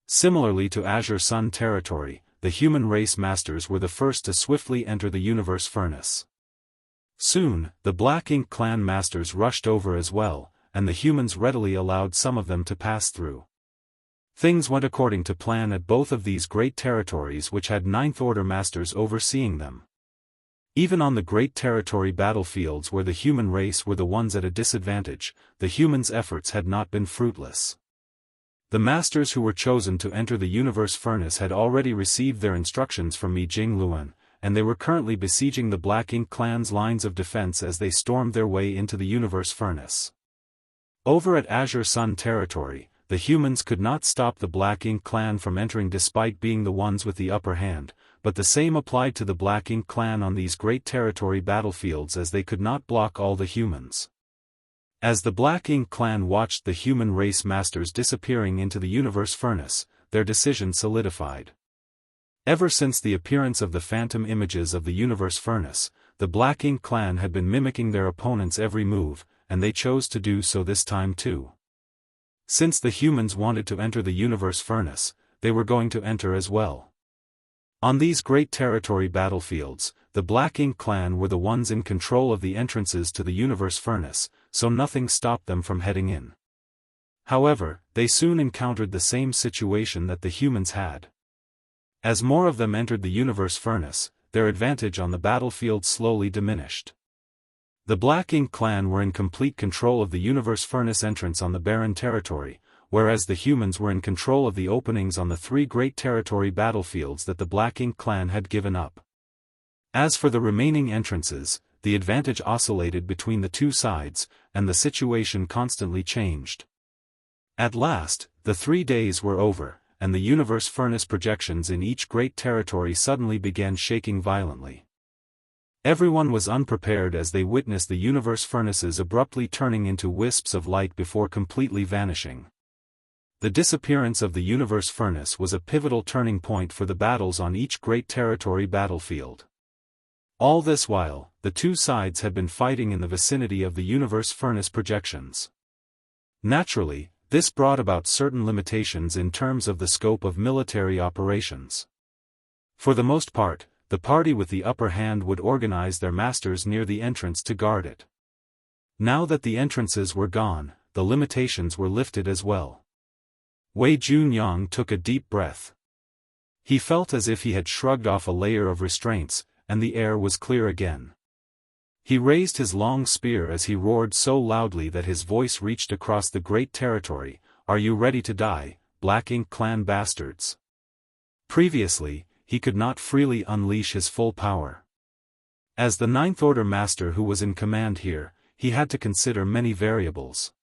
Similarly to Azure Sun territory, the human race masters were the first to swiftly enter the universe furnace. Soon, the Black Ink clan masters rushed over as well, and the humans readily allowed some of them to pass through. Things went according to plan at both of these great territories which had Ninth Order masters overseeing them. Even on the great territory battlefields where the human race were the ones at a disadvantage, the humans' efforts had not been fruitless. The masters who were chosen to enter the universe furnace had already received their instructions from Mi Jingluan, and they were currently besieging the Black Ink clan's lines of defense as they stormed their way into the universe furnace. Over at Azure Sun territory, the humans could not stop the Black Ink clan from entering despite being the ones with the upper hand, but the same applied to the Black Ink clan on these great territory battlefields as they could not block all the humans. As the Black Ink clan watched the human race masters disappearing into the universe furnace, their decision solidified. Ever since the appearance of the phantom images of the universe furnace, the Black Ink clan had been mimicking their opponents' every move, and they chose to do so this time too. Since the humans wanted to enter the universe furnace, they were going to enter as well. On these great territory battlefields, the Black Ink clan were the ones in control of the entrances to the universe furnace, so nothing stopped them from heading in. However, they soon encountered the same situation that the humans had. As more of them entered the universe furnace, their advantage on the battlefield slowly diminished. The Black Ink clan were in complete control of the universe furnace entrance on the barren territory, whereas the humans were in control of the openings on the three great territory battlefields that the Black Ink clan had given up. As for the remaining entrances, the advantage oscillated between the two sides, and the situation constantly changed. At last, the 3 days were over, and the universe furnace projections in each great territory suddenly began shaking violently. Everyone was unprepared as they witnessed the universe furnaces abruptly turning into wisps of light before completely vanishing. The disappearance of the universe furnace was a pivotal turning point for the battles on each great territory battlefield. All this while, the two sides had been fighting in the vicinity of the universe furnace projections. Naturally, this brought about certain limitations in terms of the scope of military operations. For the most part, the party with the upper hand would organize their masters near the entrance to guard it. Now that the entrances were gone, the limitations were lifted as well. Wei Junyang took a deep breath. He felt as if he had shrugged off a layer of restraints, and the air was clear again. He raised his long spear as he roared so loudly that his voice reached across the great territory. "Are you ready to die, Black Ink clan bastards?" Previously, he could not freely unleash his full power. As the Ninth Order master who was in command here, he had to consider many variables.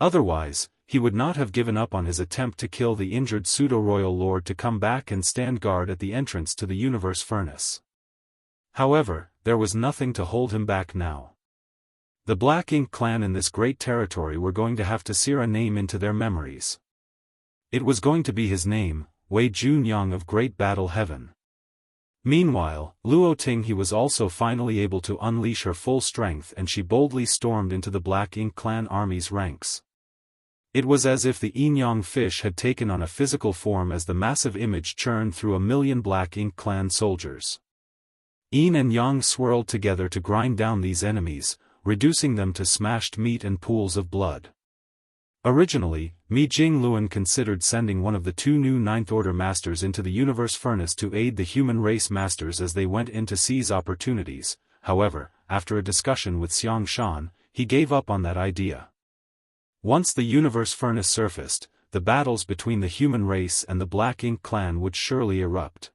Otherwise, he would not have given up on his attempt to kill the injured pseudo-royal lord to come back and stand guard at the entrance to the universe furnace. However, there was nothing to hold him back now. The Black Ink clan in this great territory were going to have to sear a name into their memories. It was going to be his name, Wei Junyang of Great Battle Heaven. Meanwhile, Luo Tinghe was also finally able to unleash her full strength and she boldly stormed into the Black Ink clan army's ranks. It was as if the yin-yang fish had taken on a physical form as the massive image churned through a million Black Ink Clan soldiers. Yin and yang swirled together to grind down these enemies, reducing them to smashed meat and pools of blood. Originally, Mi Jingluan considered sending one of the two new Ninth Order Masters into the Universe Furnace to aid the human race masters as they went in to seize opportunities. However, after a discussion with Xiang Shan, he gave up on that idea. Once the Universe Furnace surfaced, the battles between the human race and the Black Ink Clan would surely erupt.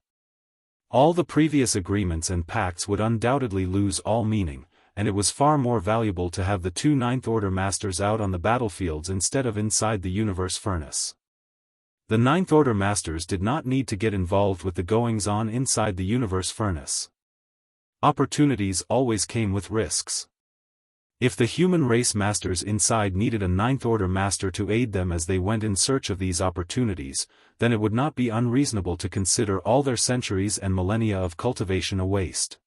All the previous agreements and pacts would undoubtedly lose all meaning, and it was far more valuable to have the two Ninth Order Masters out on the battlefields instead of inside the Universe Furnace. The Ninth Order Masters did not need to get involved with the goings-on inside the Universe Furnace. Opportunities always came with risks. If the human race masters inside needed a Ninth Order Master to aid them as they went in search of these opportunities, then it would not be unreasonable to consider all their centuries and millennia of cultivation a waste.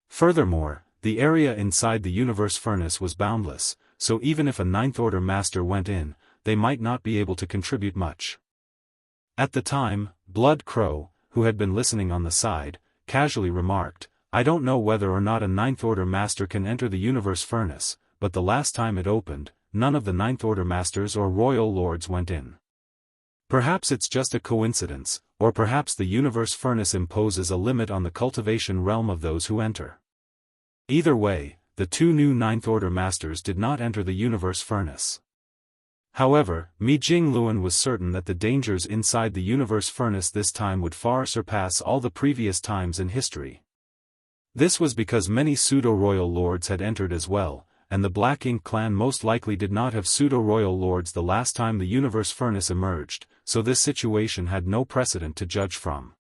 Furthermore, the area inside the Universe Furnace was boundless, so even if a Ninth Order Master went in, they might not be able to contribute much. At the time, Blood Crow, who had been listening on the side, casually remarked, "I don't know whether or not a Ninth Order Master can enter the Universe Furnace, but the last time it opened, none of the Ninth Order Masters or Royal Lords went in. Perhaps it's just a coincidence, or perhaps the Universe Furnace imposes a limit on the cultivation realm of those who enter." Either way, the two new Ninth Order Masters did not enter the Universe Furnace. However, Mi Jingluan was certain that the dangers inside the Universe Furnace this time would far surpass all the previous times in history. This was because many pseudo-royal lords had entered as well, and the Black Ink Clan most likely did not have pseudo-royal lords the last time the Universe Furnace emerged, so this situation had no precedent to judge from.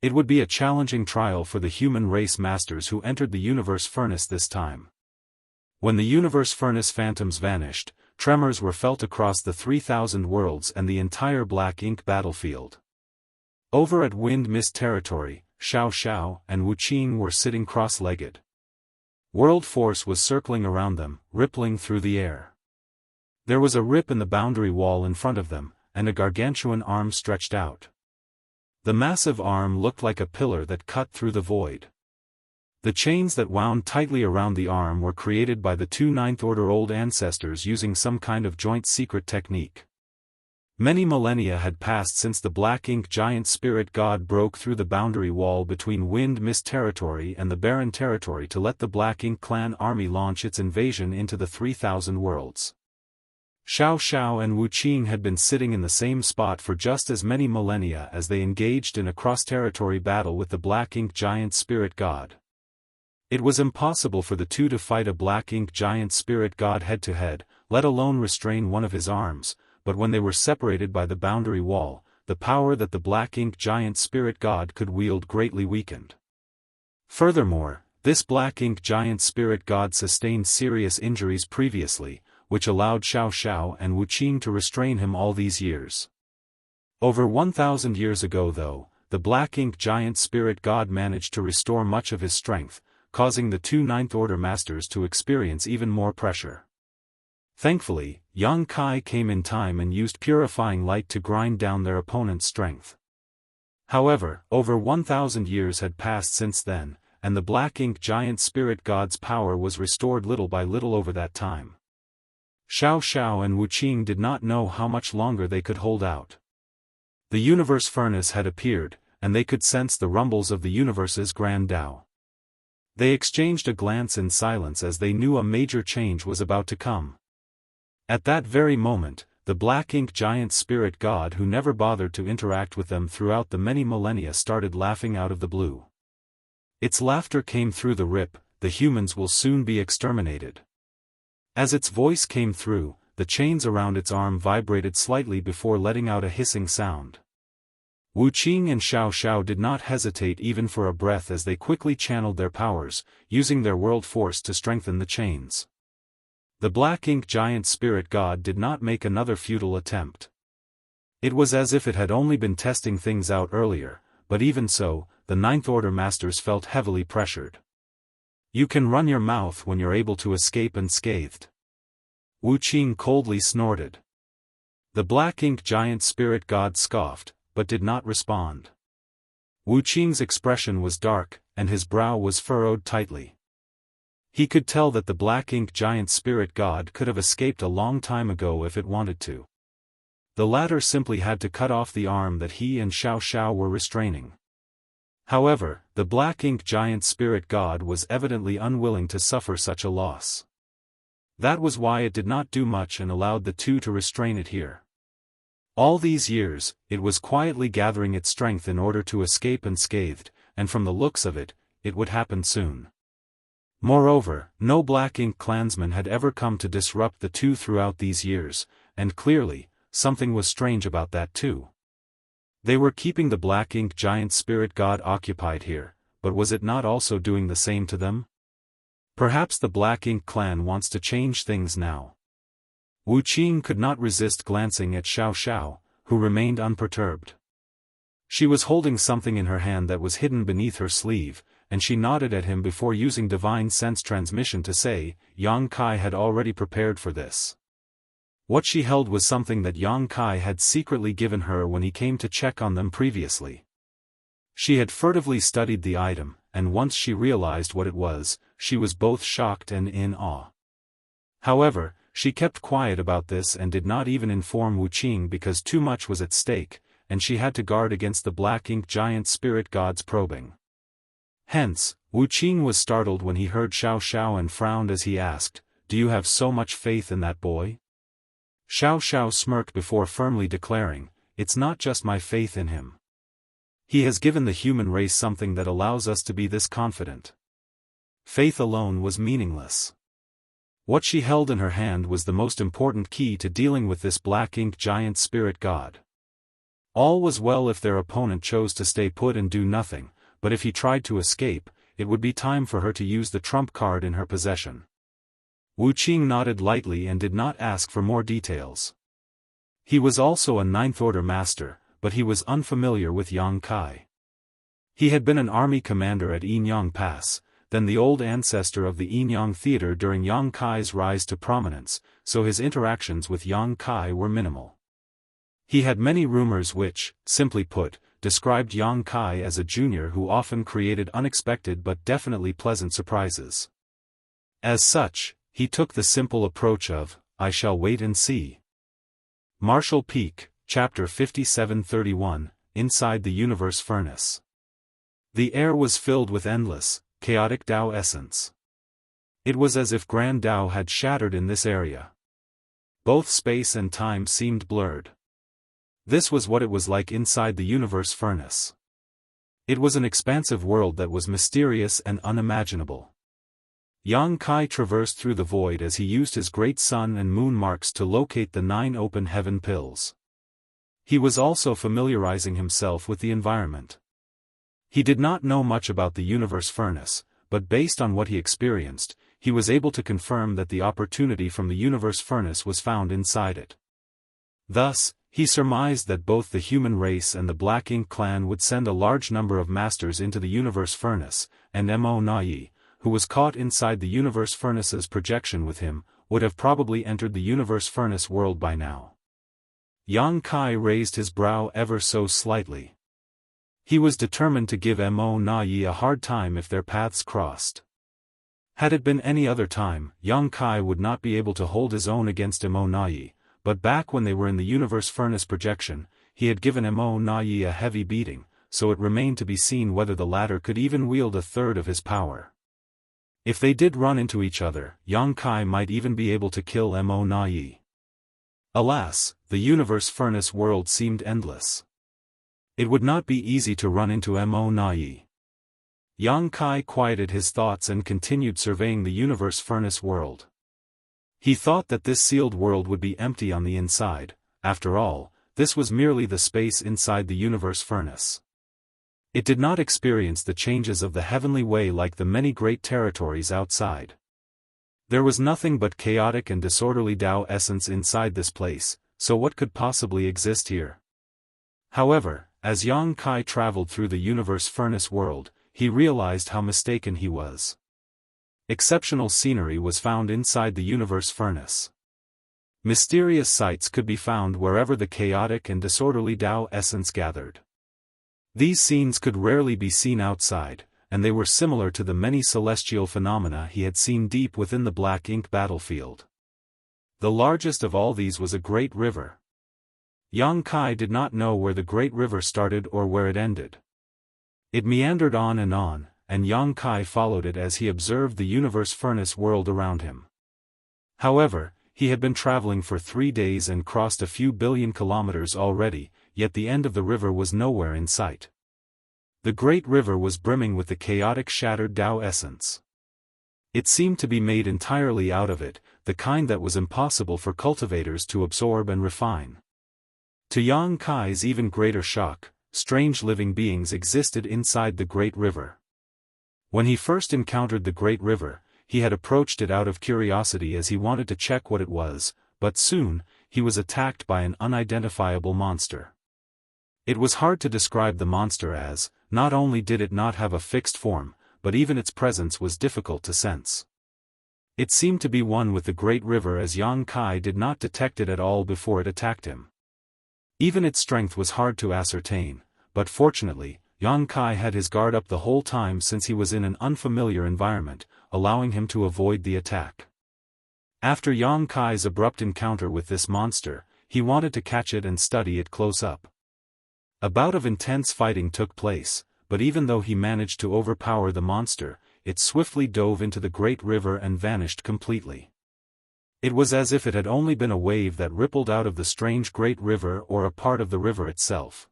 It would be a challenging trial for the human race masters who entered the Universe Furnace this time. When the Universe Furnace phantoms vanished, tremors were felt across the 3,000 worlds and the entire Black Ink battlefield. Over at Wind Mist territory, Xiao Xiao and Wu Qing were sitting cross-legged. World force was circling around them, rippling through the air. There was a rip in the boundary wall in front of them, and a gargantuan arm stretched out. The massive arm looked like a pillar that cut through the void. The chains that wound tightly around the arm were created by the two Ninth Order old ancestors using some kind of joint secret technique. Many millennia had passed since the Black Ink giant spirit god broke through the boundary wall between Wind Mist territory and the Barren territory to let the Black Ink Clan army launch its invasion into the 3,000 worlds. Xiao Xiao and Wu Qing had been sitting in the same spot for just as many millennia as they engaged in a cross-territory battle with the Black Ink giant spirit god. It was impossible for the two to fight a Black Ink giant spirit god head-to-head, let alone restrain one of his arms, but when they were separated by the boundary wall, the power that the Black Ink giant spirit god could wield greatly weakened. Furthermore, this Black Ink giant spirit god sustained serious injuries previously, which allowed Xiao Xiao and Wu Qing to restrain him all these years. Over 1,000 years ago though, the Black Ink giant spirit god managed to restore much of his strength, causing the two Ninth Order Masters to experience even more pressure. Thankfully, Yang Kai came in time and used purifying light to grind down their opponent's strength. However, over 1,000 years had passed since then, and the Black Ink giant spirit god's power was restored little by little over that time. Xiao Xiao and Wu Qing did not know how much longer they could hold out. The Universe Furnace had appeared, and they could sense the rumbles of the universe's grand Tao. They exchanged a glance in silence as they knew a major change was about to come. At that very moment, the Black Ink giant spirit god who never bothered to interact with them throughout the many millennia started laughing out of the blue. Its laughter came through the rip, "The humans will soon be exterminated." As its voice came through, the chains around its arm vibrated slightly before letting out a hissing sound. Wu Qing and Xiao Xiao did not hesitate even for a breath as they quickly channeled their powers, using their world force to strengthen the chains. The Black Ink giant spirit god did not make another futile attempt. It was as if it had only been testing things out earlier, but even so, the Ninth Order Masters felt heavily pressured. "You can run your mouth when you're able to escape unscathed." Wu Qing coldly snorted. The black-ink giant spirit god scoffed, but did not respond. Wu Qing's expression was dark, and his brow was furrowed tightly. He could tell that the black-ink giant spirit god could have escaped a long time ago if it wanted to. The latter simply had to cut off the arm that he and Xiao Xiao were restraining. However, the black-ink giant spirit god was evidently unwilling to suffer such a loss. That was why it did not do much and allowed the two to restrain it here. All these years, it was quietly gathering its strength in order to escape unscathed, and from the looks of it, it would happen soon. Moreover, no black-ink clansman had ever come to disrupt the two throughout these years, and clearly, something was strange about that too. They were keeping the black-ink giant spirit god occupied here, but was it not also doing the same to them? Perhaps the black-ink clan wants to change things now. Wu Qing could not resist glancing at Xiao Xiao, who remained unperturbed. She was holding something in her hand that was hidden beneath her sleeve, and she nodded at him before using divine sense transmission to say, Yang Kai had already prepared for this. What she held was something that Yang Kai had secretly given her when he came to check on them previously. She had furtively studied the item, and once she realized what it was, she was both shocked and in awe. However, she kept quiet about this and did not even inform Wu Qing because too much was at stake, and she had to guard against the black-ink giant spirit god's probing. Hence, Wu Qing was startled when he heard Xiao Xiao and frowned as he asked, "Do you have so much faith in that boy?" Xiao Xiao smirked before firmly declaring, "It's not just my faith in him. He has given the human race something that allows us to be this confident." Faith alone was meaningless. What she held in her hand was the most important key to dealing with this black-ink giant spirit god. All was well if their opponent chose to stay put and do nothing, but if he tried to escape, it would be time for her to use the trump card in her possession. Wu Qing nodded lightly and did not ask for more details. He was also a ninth-order master, but he was unfamiliar with Yang Kai. He had been an army commander at Yinyang Pass, then the old ancestor of the Yinyang theater during Yang Kai's rise to prominence, so his interactions with Yang Kai were minimal. He had many rumors which, simply put, described Yang Kai as a junior who often created unexpected but definitely pleasant surprises. As such, he took the simple approach of, "I shall wait and see." Martial Peak, Chapter 5731, Inside the Universe Furnace. The air was filled with endless, chaotic Dao essence. It was as if Grand Dao had shattered in this area. Both space and time seemed blurred. This was what it was like inside the universe furnace. It was an expansive world that was mysterious and unimaginable. Yang Kai traversed through the void as he used his great sun and moon marks to locate the 9 open heaven pills. He was also familiarizing himself with the environment. He did not know much about the universe furnace, but based on what he experienced, he was able to confirm that the opportunity from the universe furnace was found inside it. Thus, he surmised that both the human race and the Black Ink clan would send a large number of masters into the universe furnace, and Mo Nai, who was caught inside the universe furnace's projection with him, would have probably entered the universe furnace world by now. Yang Kai raised his brow ever so slightly. He was determined to give Mo Nai a hard time if their paths crossed. Had it been any other time, Yang Kai would not be able to hold his own against Mo Nai, but back when they were in the universe furnace projection, he had given Mo Nai a heavy beating, so it remained to be seen whether the latter could even wield a third of his power. If they did run into each other, Yang Kai might even be able to kill Mo Nai. Alas, the universe furnace world seemed endless. It would not be easy to run into Mo Nai. Yang Kai quieted his thoughts and continued surveying the universe furnace world. He thought that this sealed world would be empty on the inside. After all, this was merely the space inside the universe furnace. It did not experience the changes of the heavenly way like the many great territories outside. There was nothing but chaotic and disorderly Dao essence inside this place, so what could possibly exist here? However, as Yang Kai traveled through the universe furnace world, he realized how mistaken he was. Exceptional scenery was found inside the universe furnace. Mysterious sights could be found wherever the chaotic and disorderly Tao essence gathered. These scenes could rarely be seen outside, and they were similar to the many celestial phenomena he had seen deep within the black ink battlefield. The largest of all these was a great river. Yang Kai did not know where the great river started or where it ended. It meandered on, and Yang Kai followed it as he observed the universe furnace world around him. However, he had been traveling for 3 days and crossed a few billion kilometers already, yet the end of the river was nowhere in sight. The great river was brimming with the chaotic shattered Tao essence. It seemed to be made entirely out of it, the kind that was impossible for cultivators to absorb and refine. To Yang Kai's even greater shock, strange living beings existed inside the great river. When he first encountered the great river, he had approached it out of curiosity as he wanted to check what it was, but soon, he was attacked by an unidentifiable monster. It was hard to describe the monster as, not only did it not have a fixed form, but even its presence was difficult to sense. It seemed to be one with the great river as Yang Kai did not detect it at all before it attacked him. Even its strength was hard to ascertain, but fortunately, Yang Kai had his guard up the whole time since he was in an unfamiliar environment, allowing him to avoid the attack. After Yang Kai's abrupt encounter with this monster, he wanted to catch it and study it close up. A bout of intense fighting took place, but even though he managed to overpower the monster, it swiftly dove into the great river and vanished completely. It was as if it had only been a wave that rippled out of the strange great river or a part of the river itself.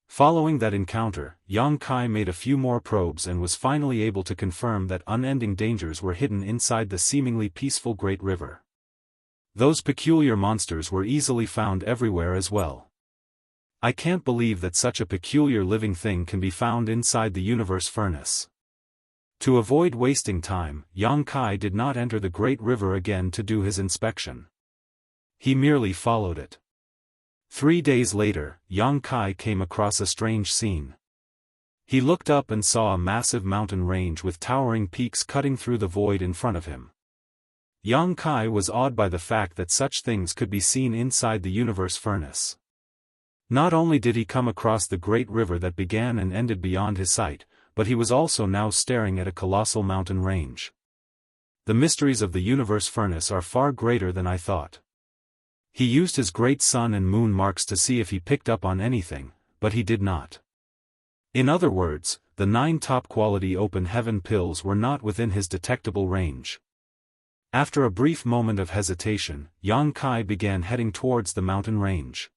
Following that encounter, Yang Kai made a few more probes and was finally able to confirm that unending dangers were hidden inside the seemingly peaceful great river. Those peculiar monsters were easily found everywhere as well. I can't believe that such a peculiar living thing can be found inside the universe furnace. To avoid wasting time, Yang Kai did not enter the great river again to do his inspection. He merely followed it. 3 days later, Yang Kai came across a strange scene. He looked up and saw a massive mountain range with towering peaks cutting through the void in front of him. Yang Kai was awed by the fact that such things could be seen inside the universe furnace. Not only did he come across the great river that began and ended beyond his sight, but he was also now staring at a colossal mountain range. The mysteries of the universe furnace are far greater than I thought. He used his great sun and moon marks to see if he picked up on anything, but he did not. In other words, the 9 top-quality open heaven pills were not within his detectable range. After a brief moment of hesitation, Yang Kai began heading towards the mountain range.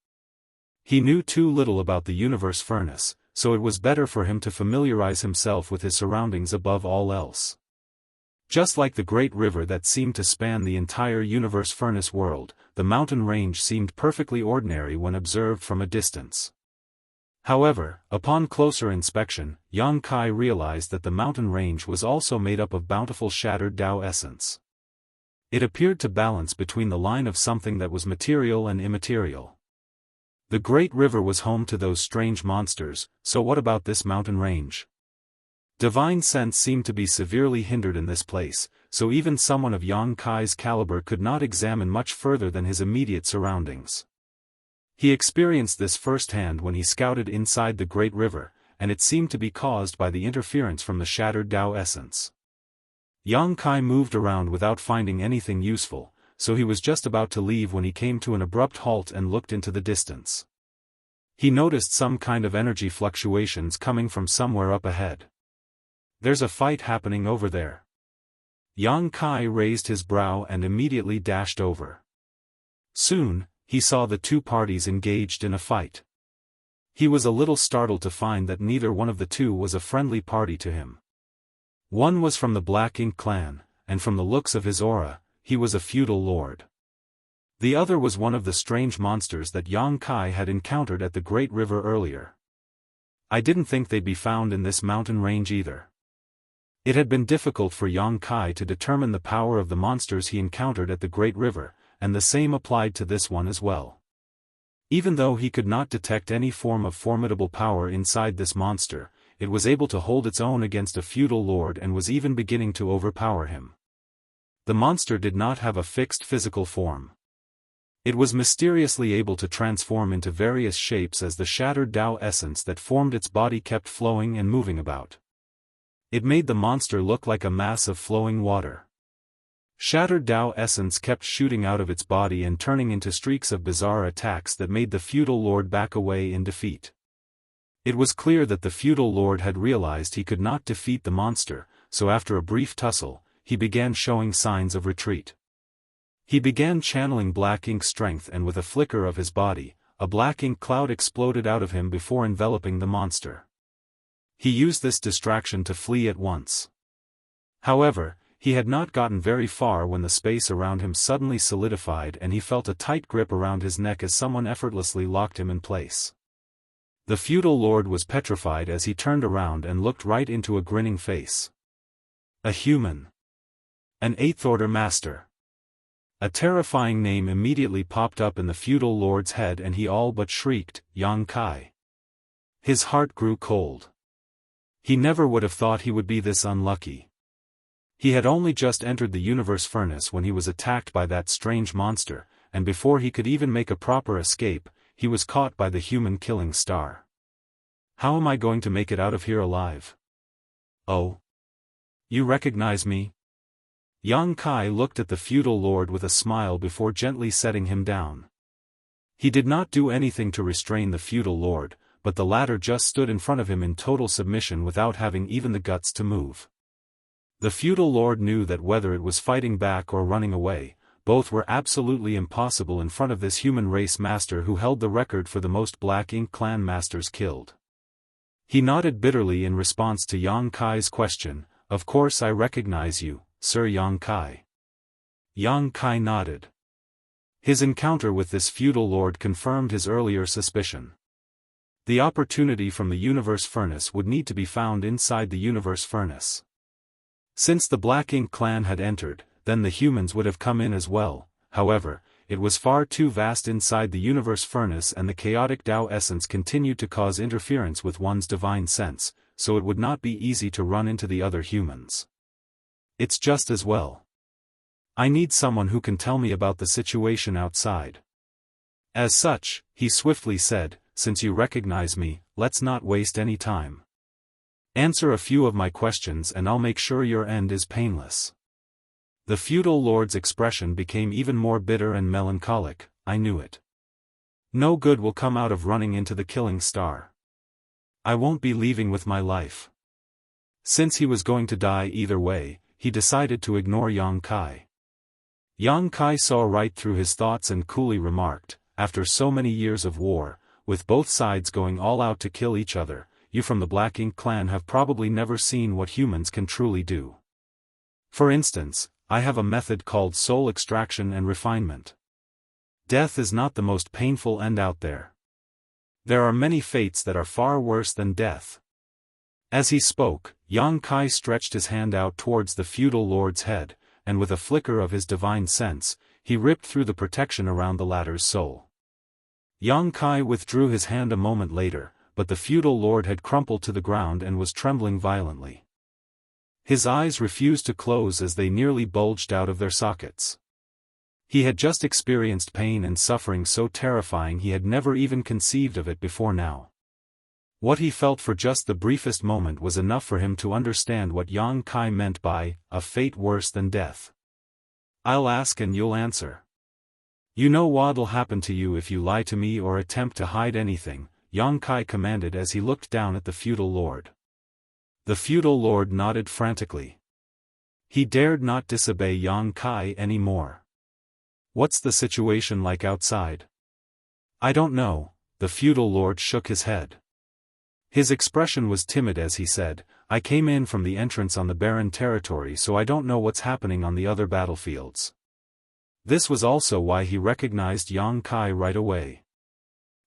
He knew too little about the universe furnace, so it was better for him to familiarize himself with his surroundings above all else. Just like the great river that seemed to span the entire universe furnace world, the mountain range seemed perfectly ordinary when observed from a distance. However, upon closer inspection, Yang Kai realized that the mountain range was also made up of bountiful shattered Tao essence. It appeared to balance between the line of something that was material and immaterial. The great river was home to those strange monsters, so what about this mountain range? Divine sense seemed to be severely hindered in this place, so even someone of Yang Kai's caliber could not examine much further than his immediate surroundings. He experienced this firsthand when he scouted inside the great river, and it seemed to be caused by the interference from the shattered Tao essence. Yang Kai moved around without finding anything useful, so he was just about to leave when he came to an abrupt halt and looked into the distance. He noticed some kind of energy fluctuations coming from somewhere up ahead. "There's a fight happening over there." Yang Kai raised his brow and immediately dashed over. Soon, he saw the two parties engaged in a fight. He was a little startled to find that neither one of the two was a friendly party to him. One was from the Black Ink clan, and from the looks of his aura, he was a feudal lord. The other was one of the strange monsters that Yang Kai had encountered at the Great River earlier. I didn't think they'd be found in this mountain range either. It had been difficult for Yang Kai to determine the power of the monsters he encountered at the Great River, and the same applied to this one as well. Even though he could not detect any form of formidable power inside this monster, it was able to hold its own against a feudal lord and was even beginning to overpower him. The monster did not have a fixed physical form. It was mysteriously able to transform into various shapes as the shattered Tao essence that formed its body kept flowing and moving about. It made the monster look like a mass of flowing water. Shattered Tao essence kept shooting out of its body and turning into streaks of bizarre attacks that made the feudal lord back away in defeat. It was clear that the feudal lord had realized he could not defeat the monster, so after a brief tussle, he began showing signs of retreat. He began channeling black ink strength, and with a flicker of his body, a black ink cloud exploded out of him before enveloping the monster. He used this distraction to flee at once. However, he had not gotten very far when the space around him suddenly solidified and he felt a tight grip around his neck as someone effortlessly locked him in place. The feudal lord was petrified as he turned around and looked right into a grinning face. A human. An 8th Order Master. A terrifying name immediately popped up in the feudal lord's head and he all but shrieked, Yang Kai. His heart grew cold. He never would have thought he would be this unlucky. He had only just entered the universe furnace when he was attacked by that strange monster, and before he could even make a proper escape, he was caught by the human killing star. How am I going to make it out of here alive? Oh. You recognize me? Yang Kai looked at the feudal lord with a smile before gently setting him down. He did not do anything to restrain the feudal lord, but the latter just stood in front of him in total submission without having even the guts to move. The feudal lord knew that whether it was fighting back or running away, both were absolutely impossible in front of this human race master who held the record for the most Black Ink clan masters killed. He nodded bitterly in response to Yang Kai's question, "Of course I recognize you, Sir Yang Kai." Yang Kai nodded. His encounter with this feudal lord confirmed his earlier suspicion. The opportunity from the universe furnace would need to be found inside the universe furnace. Since the Black Ink clan had entered, then the humans would have come in as well. However, it was far too vast inside the universe furnace and the chaotic Tao essence continued to cause interference with one's divine sense, so it would not be easy to run into the other humans. It's just as well. I need someone who can tell me about the situation outside. As such, he swiftly said, "Since you recognize me, let's not waste any time. Answer a few of my questions and I'll make sure your end is painless." The feudal lord's expression became even more bitter and melancholic. "I knew it. No good will come out of running into the killing star. I won't be leaving with my life." Since he was going to die either way, he decided to ignore Yang Kai. Yang Kai saw right through his thoughts and coolly remarked, "After so many years of war, with both sides going all out to kill each other, you from the Black Ink clan have probably never seen what humans can truly do. For instance, I have a method called soul extraction and refinement. Death is not the most painful end out there. There are many fates that are far worse than death." As he spoke, Yang Kai stretched his hand out towards the feudal lord's head, and with a flicker of his divine sense, he ripped through the protection around the latter's soul. Yang Kai withdrew his hand a moment later, but the feudal lord had crumpled to the ground and was trembling violently. His eyes refused to close as they nearly bulged out of their sockets. He had just experienced pain and suffering so terrifying he had never even conceived of it before now. What he felt for just the briefest moment was enough for him to understand what Yang Kai meant by, "a fate worse than death." "I'll ask and you'll answer. You know what'll happen to you if you lie to me or attempt to hide anything," Yang Kai commanded as he looked down at the feudal lord. The feudal lord nodded frantically. He dared not disobey Yang Kai anymore. "What's the situation like outside?" "I don't know," the feudal lord shook his head. His expression was timid as he said, "I came in from the entrance on the barren territory so I don't know what's happening on the other battlefields." This was also why he recognized Yang Kai right away.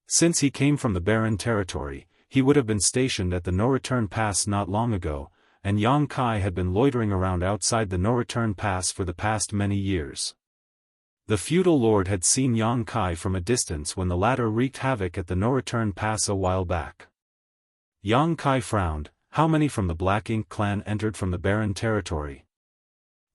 Since he came from the barren territory, he would have been stationed at the no-return pass not long ago, and Yang Kai had been loitering around outside the no-return pass for the past many years. The feudal lord had seen Yang Kai from a distance when the latter wreaked havoc at the no-return pass a while back. Yang Kai frowned. "How many from the Black Ink clan entered from the barren territory?"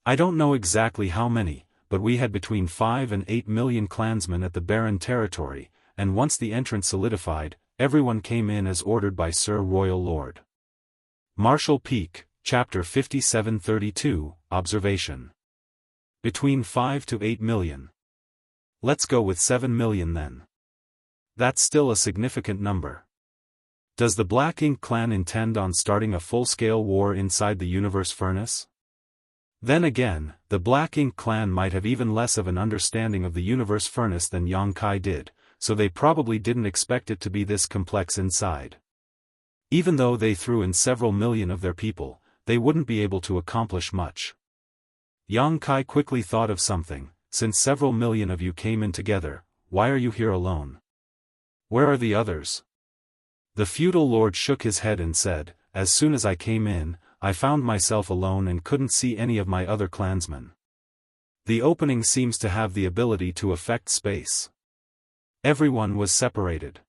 "I don't know exactly how many, but we had between 5 and 8 million clansmen at the barren territory, and once the entrance solidified, everyone came in as ordered by Sir Royal Lord. Marshall Peak, Chapter 5732, Observation. Between 5 to 8 million. Let's go with 7 million then. That's still a significant number. Does the Black Ink clan intend on starting a full-scale war inside the universe furnace? Then again, the Black Ink clan might have even less of an understanding of the universe furnace than Yang Kai did, so they probably didn't expect it to be this complex inside. Even though they threw in several million of their people, they wouldn't be able to accomplish much. Yang Kai quickly thought of something. Since several million of you came in together, why are you here alone? Where are the others? The feudal lord shook his head and said, as soon as I came in, I found myself alone and couldn't see any of my other clansmen. The opening seems to have the ability to affect space. Everyone was separated.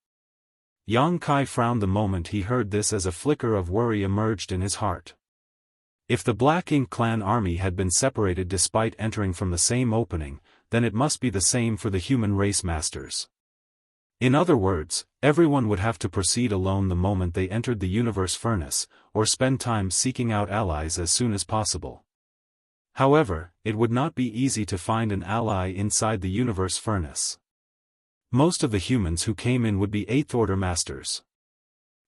Yang Kai frowned the moment he heard this as a flicker of worry emerged in his heart. If the Black Ink clan army had been separated despite entering from the same opening, then it must be the same for the human race masters. In other words, everyone would have to proceed alone the moment they entered the universe furnace, or spend time seeking out allies as soon as possible. However, it would not be easy to find an ally inside the universe furnace. Most of the humans who came in would be 8th Order masters.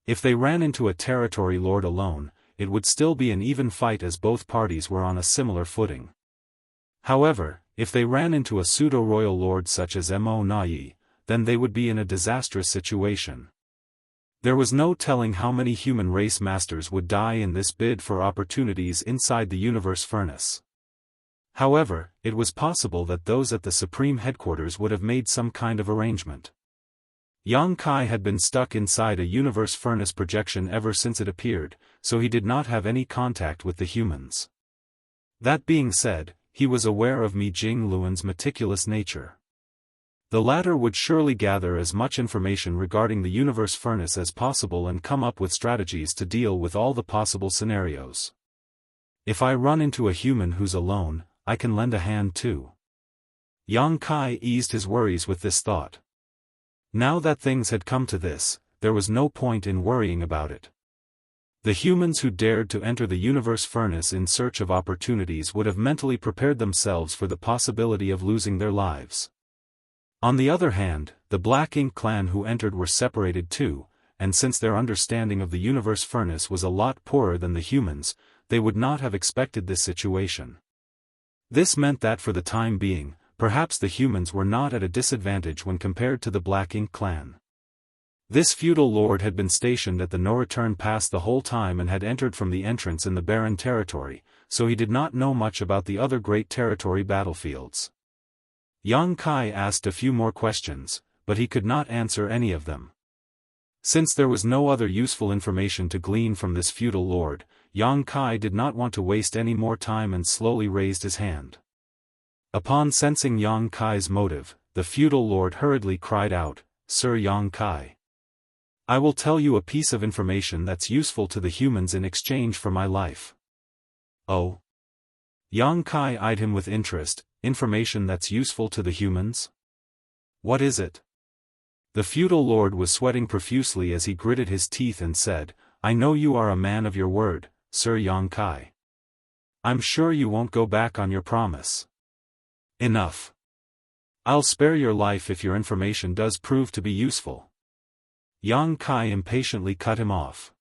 If they ran into a territory lord alone, it would still be an even fight as both parties were on a similar footing. However, if they ran into a pseudo-royal lord such as Mo Nai, then they would be in a disastrous situation. There was no telling how many human race masters would die in this bid for opportunities inside the universe furnace. However, it was possible that those at the Supreme Headquarters would have made some kind of arrangement. Yang Kai had been stuck inside a universe furnace projection ever since it appeared, so he did not have any contact with the humans. That being said, he was aware of Mi Jingluan's meticulous nature. The latter would surely gather as much information regarding the universe furnace as possible and come up with strategies to deal with all the possible scenarios. If I run into a human who's alone, I can lend a hand too. Yang Kai eased his worries with this thought. Now that things had come to this, there was no point in worrying about it. The humans who dared to enter the universe furnace in search of opportunities would have mentally prepared themselves for the possibility of losing their lives. On the other hand, the Black Ink clan who entered were separated too, and since their understanding of the universe furnace was a lot poorer than the humans, they would not have expected this situation. This meant that for the time being, perhaps the humans were not at a disadvantage when compared to the Black Ink clan. This feudal lord had been stationed at the no-return pass the whole time and had entered from the entrance in the barren territory, so he did not know much about the other great territory battlefields. Yang Kai asked a few more questions, but he could not answer any of them. Since there was no other useful information to glean from this feudal lord, Yang Kai did not want to waste any more time and slowly raised his hand. Upon sensing Yang Kai's motive, the feudal lord hurriedly cried out, "Sir Yang Kai, I will tell you a piece of information that's useful to the humans in exchange for my life." Oh? Yang Kai eyed him with interest. Information that's useful to the humans? What is it? The feudal lord was sweating profusely as he gritted his teeth and said, "I know you are a man of your word, Sir Yang Kai. I'm sure you won't go back on your promise." Enough. I'll spare your life if your information does prove to be useful. Yang Kai impatiently cut him off.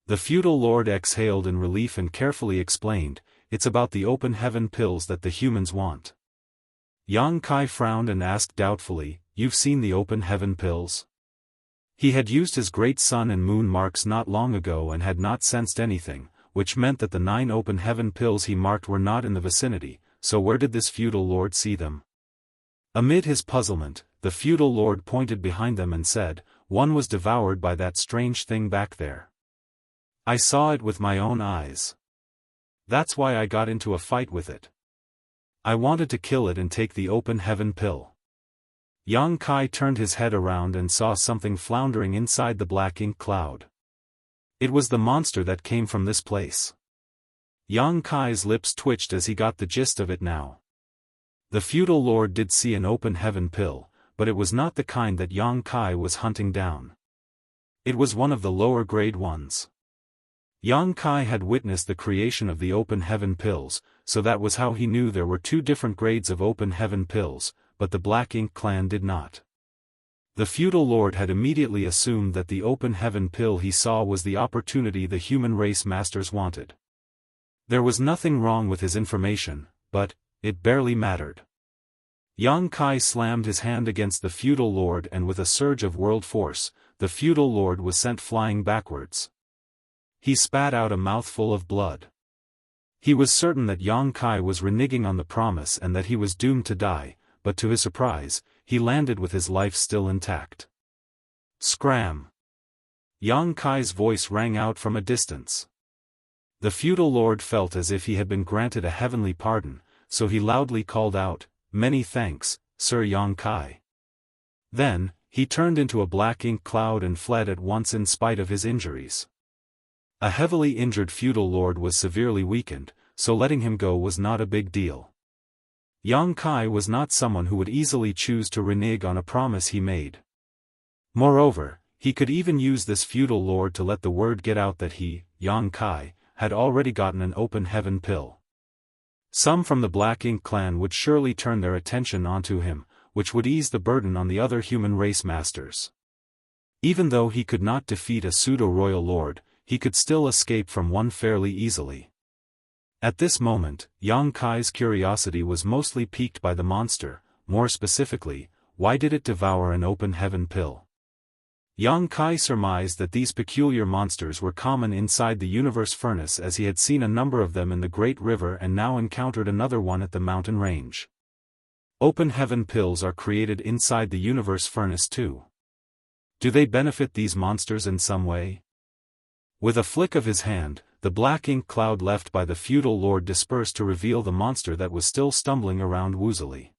The feudal lord exhaled in relief and carefully explained, "It's about the open heaven pills that the humans want." Yang Kai frowned and asked doubtfully, "You've seen the open heaven pills?" He had used his great sun and moon marks not long ago and had not sensed anything, which meant that the 9 open heaven pills he marked were not in the vicinity, so where did this feudal lord see them? Amid his puzzlement, the feudal lord pointed behind them and said, "One was devoured by that strange thing back there. I saw it with my own eyes. That's why I got into a fight with it. I wanted to kill it and take the open heaven pill." Yang Kai turned his head around and saw something floundering inside the black ink cloud. It was the monster that came from this place. Yang Kai's lips twitched as he got the gist of it now. The feudal lord did see an open heaven pill, but it was not the kind that Yang Kai was hunting down. It was one of the lower grade ones. Yang Kai had witnessed the creation of the open heaven pills, so that was how he knew there were two different grades of open heaven pills, but the Black Ink clan did not. The feudal lord had immediately assumed that the open heaven pill he saw was the opportunity the human race masters wanted. There was nothing wrong with his information, but it barely mattered. Yang Kai slammed his hand against the feudal lord, and with a surge of world force, the feudal lord was sent flying backwards. He spat out a mouthful of blood. He was certain that Yang Kai was reneging on the promise and that he was doomed to die, but to his surprise, he landed with his life still intact. Scram! Yang Kai's voice rang out from a distance. The feudal lord felt as if he had been granted a heavenly pardon, so he loudly called out, "Many thanks, Sir Yang Kai." Then, he turned into a black ink cloud and fled at once in spite of his injuries. A heavily injured feudal lord was severely weakened, so letting him go was not a big deal. Yang Kai was not someone who would easily choose to renege on a promise he made. Moreover, he could even use this feudal lord to let the word get out that he, Yang Kai, had already gotten an open heaven pill. Some from the Black Ink clan would surely turn their attention onto him, which would ease the burden on the other human race masters. Even though he could not defeat a pseudo-royal lord, he could still escape from one fairly easily. At this moment, Yang Kai's curiosity was mostly piqued by the monster, more specifically, why did it devour an open heaven pill? Yang Kai surmised that these peculiar monsters were common inside the universe furnace, as he had seen a number of them in the Great River and now encountered another one at the mountain range. Open heaven pills are created inside the universe furnace too. Do they benefit these monsters in some way? With a flick of his hand, the black ink cloud left by the feudal lord dispersed to reveal the monster that was still stumbling around woozily.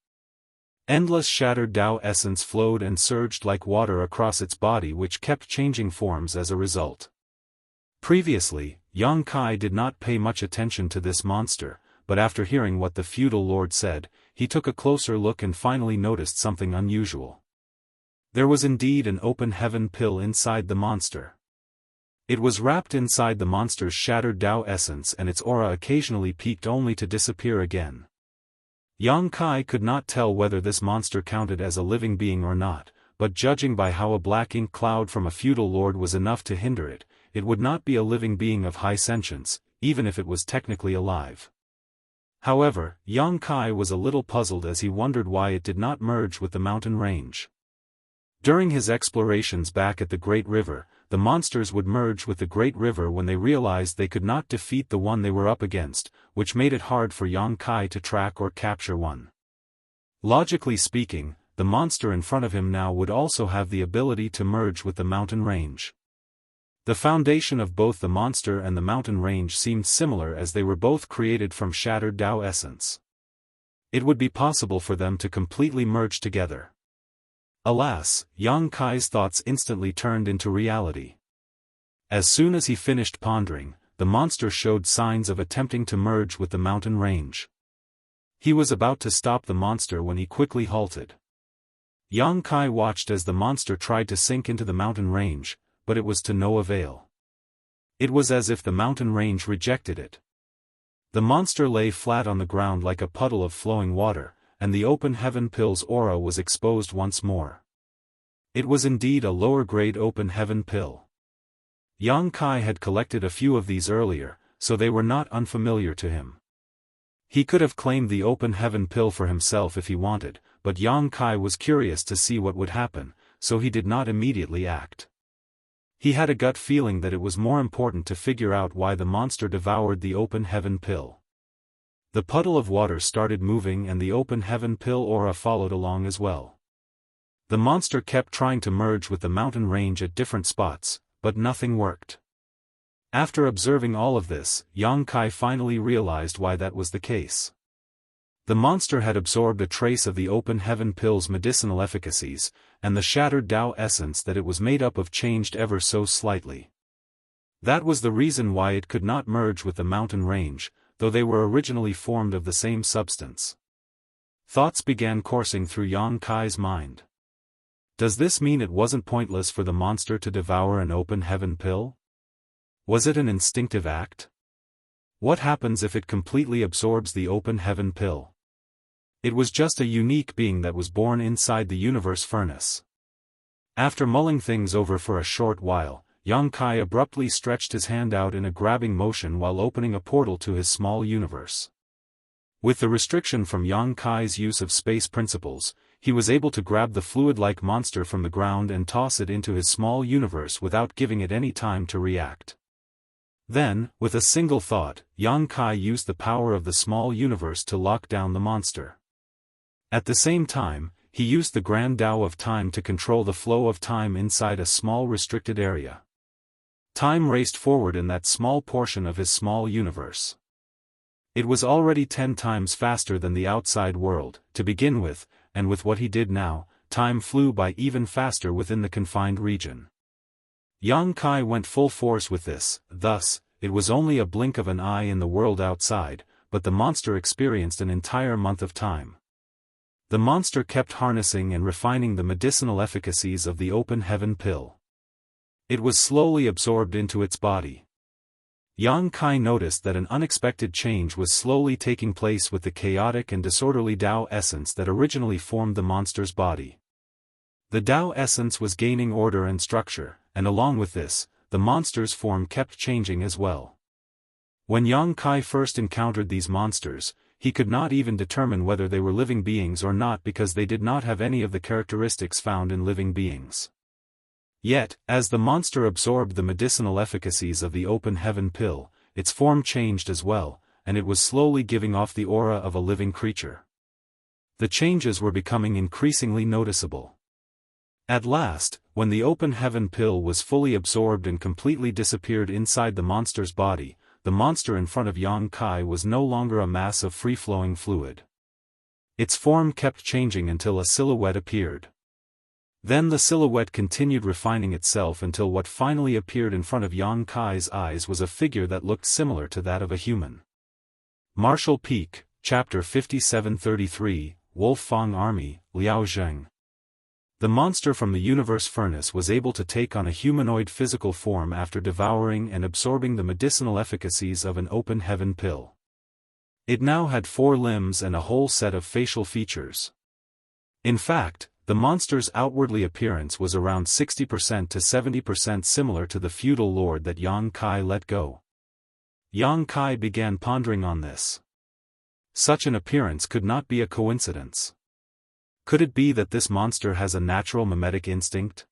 Endless shattered Dao essence flowed and surged like water across its body, which kept changing forms as a result. Previously, Yang Kai did not pay much attention to this monster, but after hearing what the feudal lord said, he took a closer look and finally noticed something unusual. There was indeed an open heaven pill inside the monster. It was wrapped inside the monster's shattered Dao essence, and its aura occasionally peaked only to disappear again. Yang Kai could not tell whether this monster counted as a living being or not, but judging by how a black ink cloud from a feudal lord was enough to hinder it, it would not be a living being of high sentience, even if it was technically alive. However, Yang Kai was a little puzzled as he wondered why it did not merge with the mountain range. During his explorations back at the Great River, the monsters would merge with the Great River when they realized they could not defeat the one they were up against, which made it hard for Yang Kai to track or capture one. Logically speaking, the monster in front of him now would also have the ability to merge with the mountain range. The foundation of both the monster and the mountain range seemed similar, as they were both created from shattered Dao essence. It would be possible for them to completely merge together. Alas, Yang Kai's thoughts instantly turned into reality. As soon as he finished pondering, the monster showed signs of attempting to merge with the mountain range. He was about to stop the monster when he quickly halted. Yang Kai watched as the monster tried to sink into the mountain range, but it was to no avail. It was as if the mountain range rejected it. The monster lay flat on the ground like a puddle of flowing water, and the open heaven pill's aura was exposed once more. It was indeed a lower-grade open heaven pill. Yang Kai had collected a few of these earlier, so they were not unfamiliar to him. He could have claimed the open heaven pill for himself if he wanted, but Yang Kai was curious to see what would happen, so he did not immediately act. He had a gut feeling that it was more important to figure out why the monster devoured the open heaven pill. The puddle of water started moving and the open heaven pill aura followed along as well. The monster kept trying to merge with the mountain range at different spots, but nothing worked. After observing all of this, Yang Kai finally realized why that was the case. The monster had absorbed a trace of the open heaven pill's medicinal efficacies, and the shattered Dao essence that it was made up of changed ever so slightly. That was the reason why it could not merge with the mountain range, though they were originally formed of the same substance. Thoughts began coursing through Yang Kai's mind. Does this mean it wasn't pointless for the monster to devour an open heaven pill? Was it an instinctive act? What happens if it completely absorbs the open heaven pill? It was just a unique being that was born inside the universe furnace. After mulling things over for a short while, Yang Kai abruptly stretched his hand out in a grabbing motion while opening a portal to his small universe. With the restriction from Yang Kai's use of space principles, he was able to grab the fluid-like monster from the ground and toss it into his small universe without giving it any time to react. Then, with a single thought, Yang Kai used the power of the small universe to lock down the monster. At the same time, he used the Grand Tao of Time to control the flow of time inside a small restricted area. Time raced forward in that small portion of his small universe. It was already 10 times faster than the outside world, to begin with, and with what he did now, time flew by even faster within the confined region. Yang Kai went full force with this, thus, it was only a blink of an eye in the world outside, but the monster experienced an entire month of time. The monster kept harnessing and refining the medicinal efficacies of the open heaven pill. It was slowly absorbed into its body. Yang Kai noticed that an unexpected change was slowly taking place with the chaotic and disorderly Tao essence that originally formed the monster's body. The Tao essence was gaining order and structure, and along with this, the monster's form kept changing as well. When Yang Kai first encountered these monsters, he could not even determine whether they were living beings or not because they did not have any of the characteristics found in living beings. Yet, as the monster absorbed the medicinal efficacies of the open heaven pill, its form changed as well, and it was slowly giving off the aura of a living creature. The changes were becoming increasingly noticeable. At last, when the open heaven pill was fully absorbed and completely disappeared inside the monster's body, the monster in front of Yang Kai was no longer a mass of free-flowing fluid. Its form kept changing until a silhouette appeared. Then the silhouette continued refining itself until what finally appeared in front of Yang Kai's eyes was a figure that looked similar to that of a human. Martial Peak, Chapter 5733, Wolf Fang Army, Liao Zheng. The monster from the universe furnace was able to take on a humanoid physical form after devouring and absorbing the medicinal efficacies of an open heaven pill. It now had 4 limbs and a whole set of facial features. In fact, the monster's outwardly appearance was around 60% to 70% similar to the feudal lord that Yang Kai let go. Yang Kai began pondering on this. Such an appearance could not be a coincidence. Could it be that this monster has a natural mimetic instinct?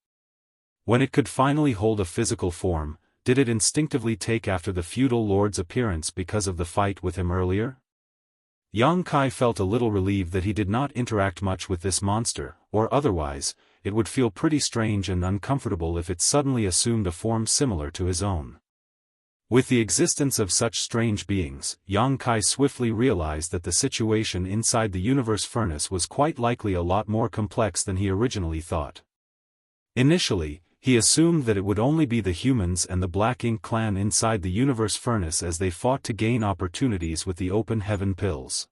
When it could finally hold a physical form, did it instinctively take after the feudal lord's appearance because of the fight with him earlier? Yang Kai felt a little relieved that he did not interact much with this monster, or otherwise, it would feel pretty strange and uncomfortable if it suddenly assumed a form similar to his own. With the existence of such strange beings, Yang Kai swiftly realized that the situation inside the universe furnace was quite likely a lot more complex than he originally thought. Initially, he assumed that it would only be the humans and the Black Ink clan inside the universe furnace as they fought to gain opportunities with the open heaven pills.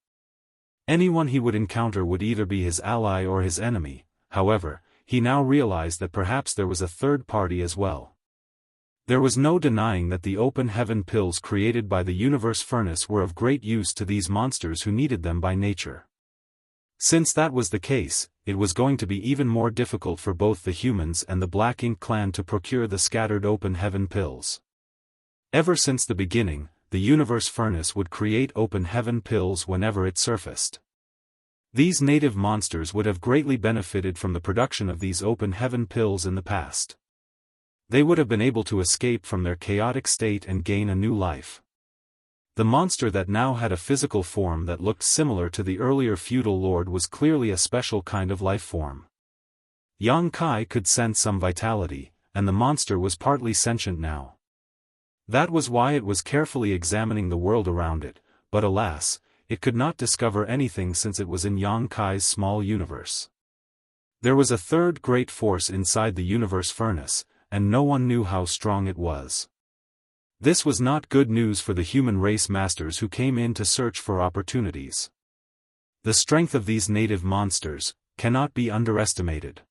Anyone he would encounter would either be his ally or his enemy. However, he now realized that perhaps there was a third party as well. There was no denying that the open heaven pills created by the universe furnace were of great use to these monsters who needed them by nature. Since that was the case, it was going to be even more difficult for both the humans and the Black Ink clan to procure the scattered open heaven pills. Ever since the beginning, the universe furnace would create open heaven pills whenever it surfaced. These native monsters would have greatly benefited from the production of these open heaven pills in the past. They would have been able to escape from their chaotic state and gain a new life. The monster that now had a physical form that looked similar to the earlier feudal lord was clearly a special kind of life form. Yang Kai could sense some vitality, and the monster was partly sentient now. That was why it was carefully examining the world around it, but alas, it could not discover anything since it was in Yang Kai's small universe. There was a third great force inside the universe furnace, and no one knew how strong it was. This was not good news for the human race masters who came in to search for opportunities. The strength of these native monsters cannot be underestimated.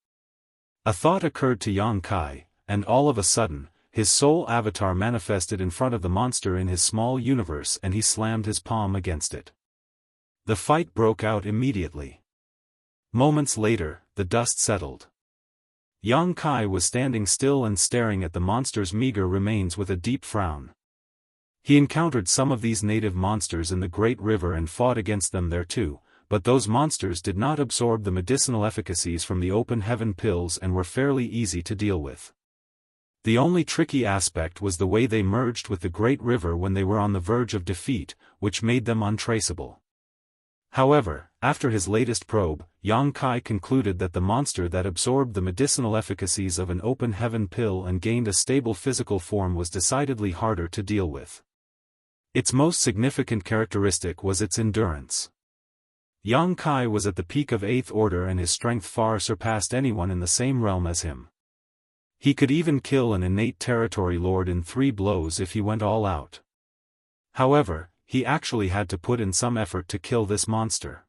A thought occurred to Yang Kai, and all of a sudden, his soul avatar manifested in front of the monster in his small universe and he slammed his palm against it. The fight broke out immediately. Moments later, the dust settled. Yang Kai was standing still and staring at the monster's meager remains with a deep frown. He encountered some of these native monsters in the Great River and fought against them there too, but those monsters did not absorb the medicinal efficacies from the open heaven pills and were fairly easy to deal with. The only tricky aspect was the way they merged with the Great River when they were on the verge of defeat, which made them untraceable. However, after his latest probe, Yang Kai concluded that the monster that absorbed the medicinal efficacies of an open heaven pill and gained a stable physical form was decidedly harder to deal with. Its most significant characteristic was its endurance. Yang Kai was at the peak of 8th order and his strength far surpassed anyone in the same realm as him. He could even kill an innate territory lord in 3 blows if he went all out. However, he actually had to put in some effort to kill this monster.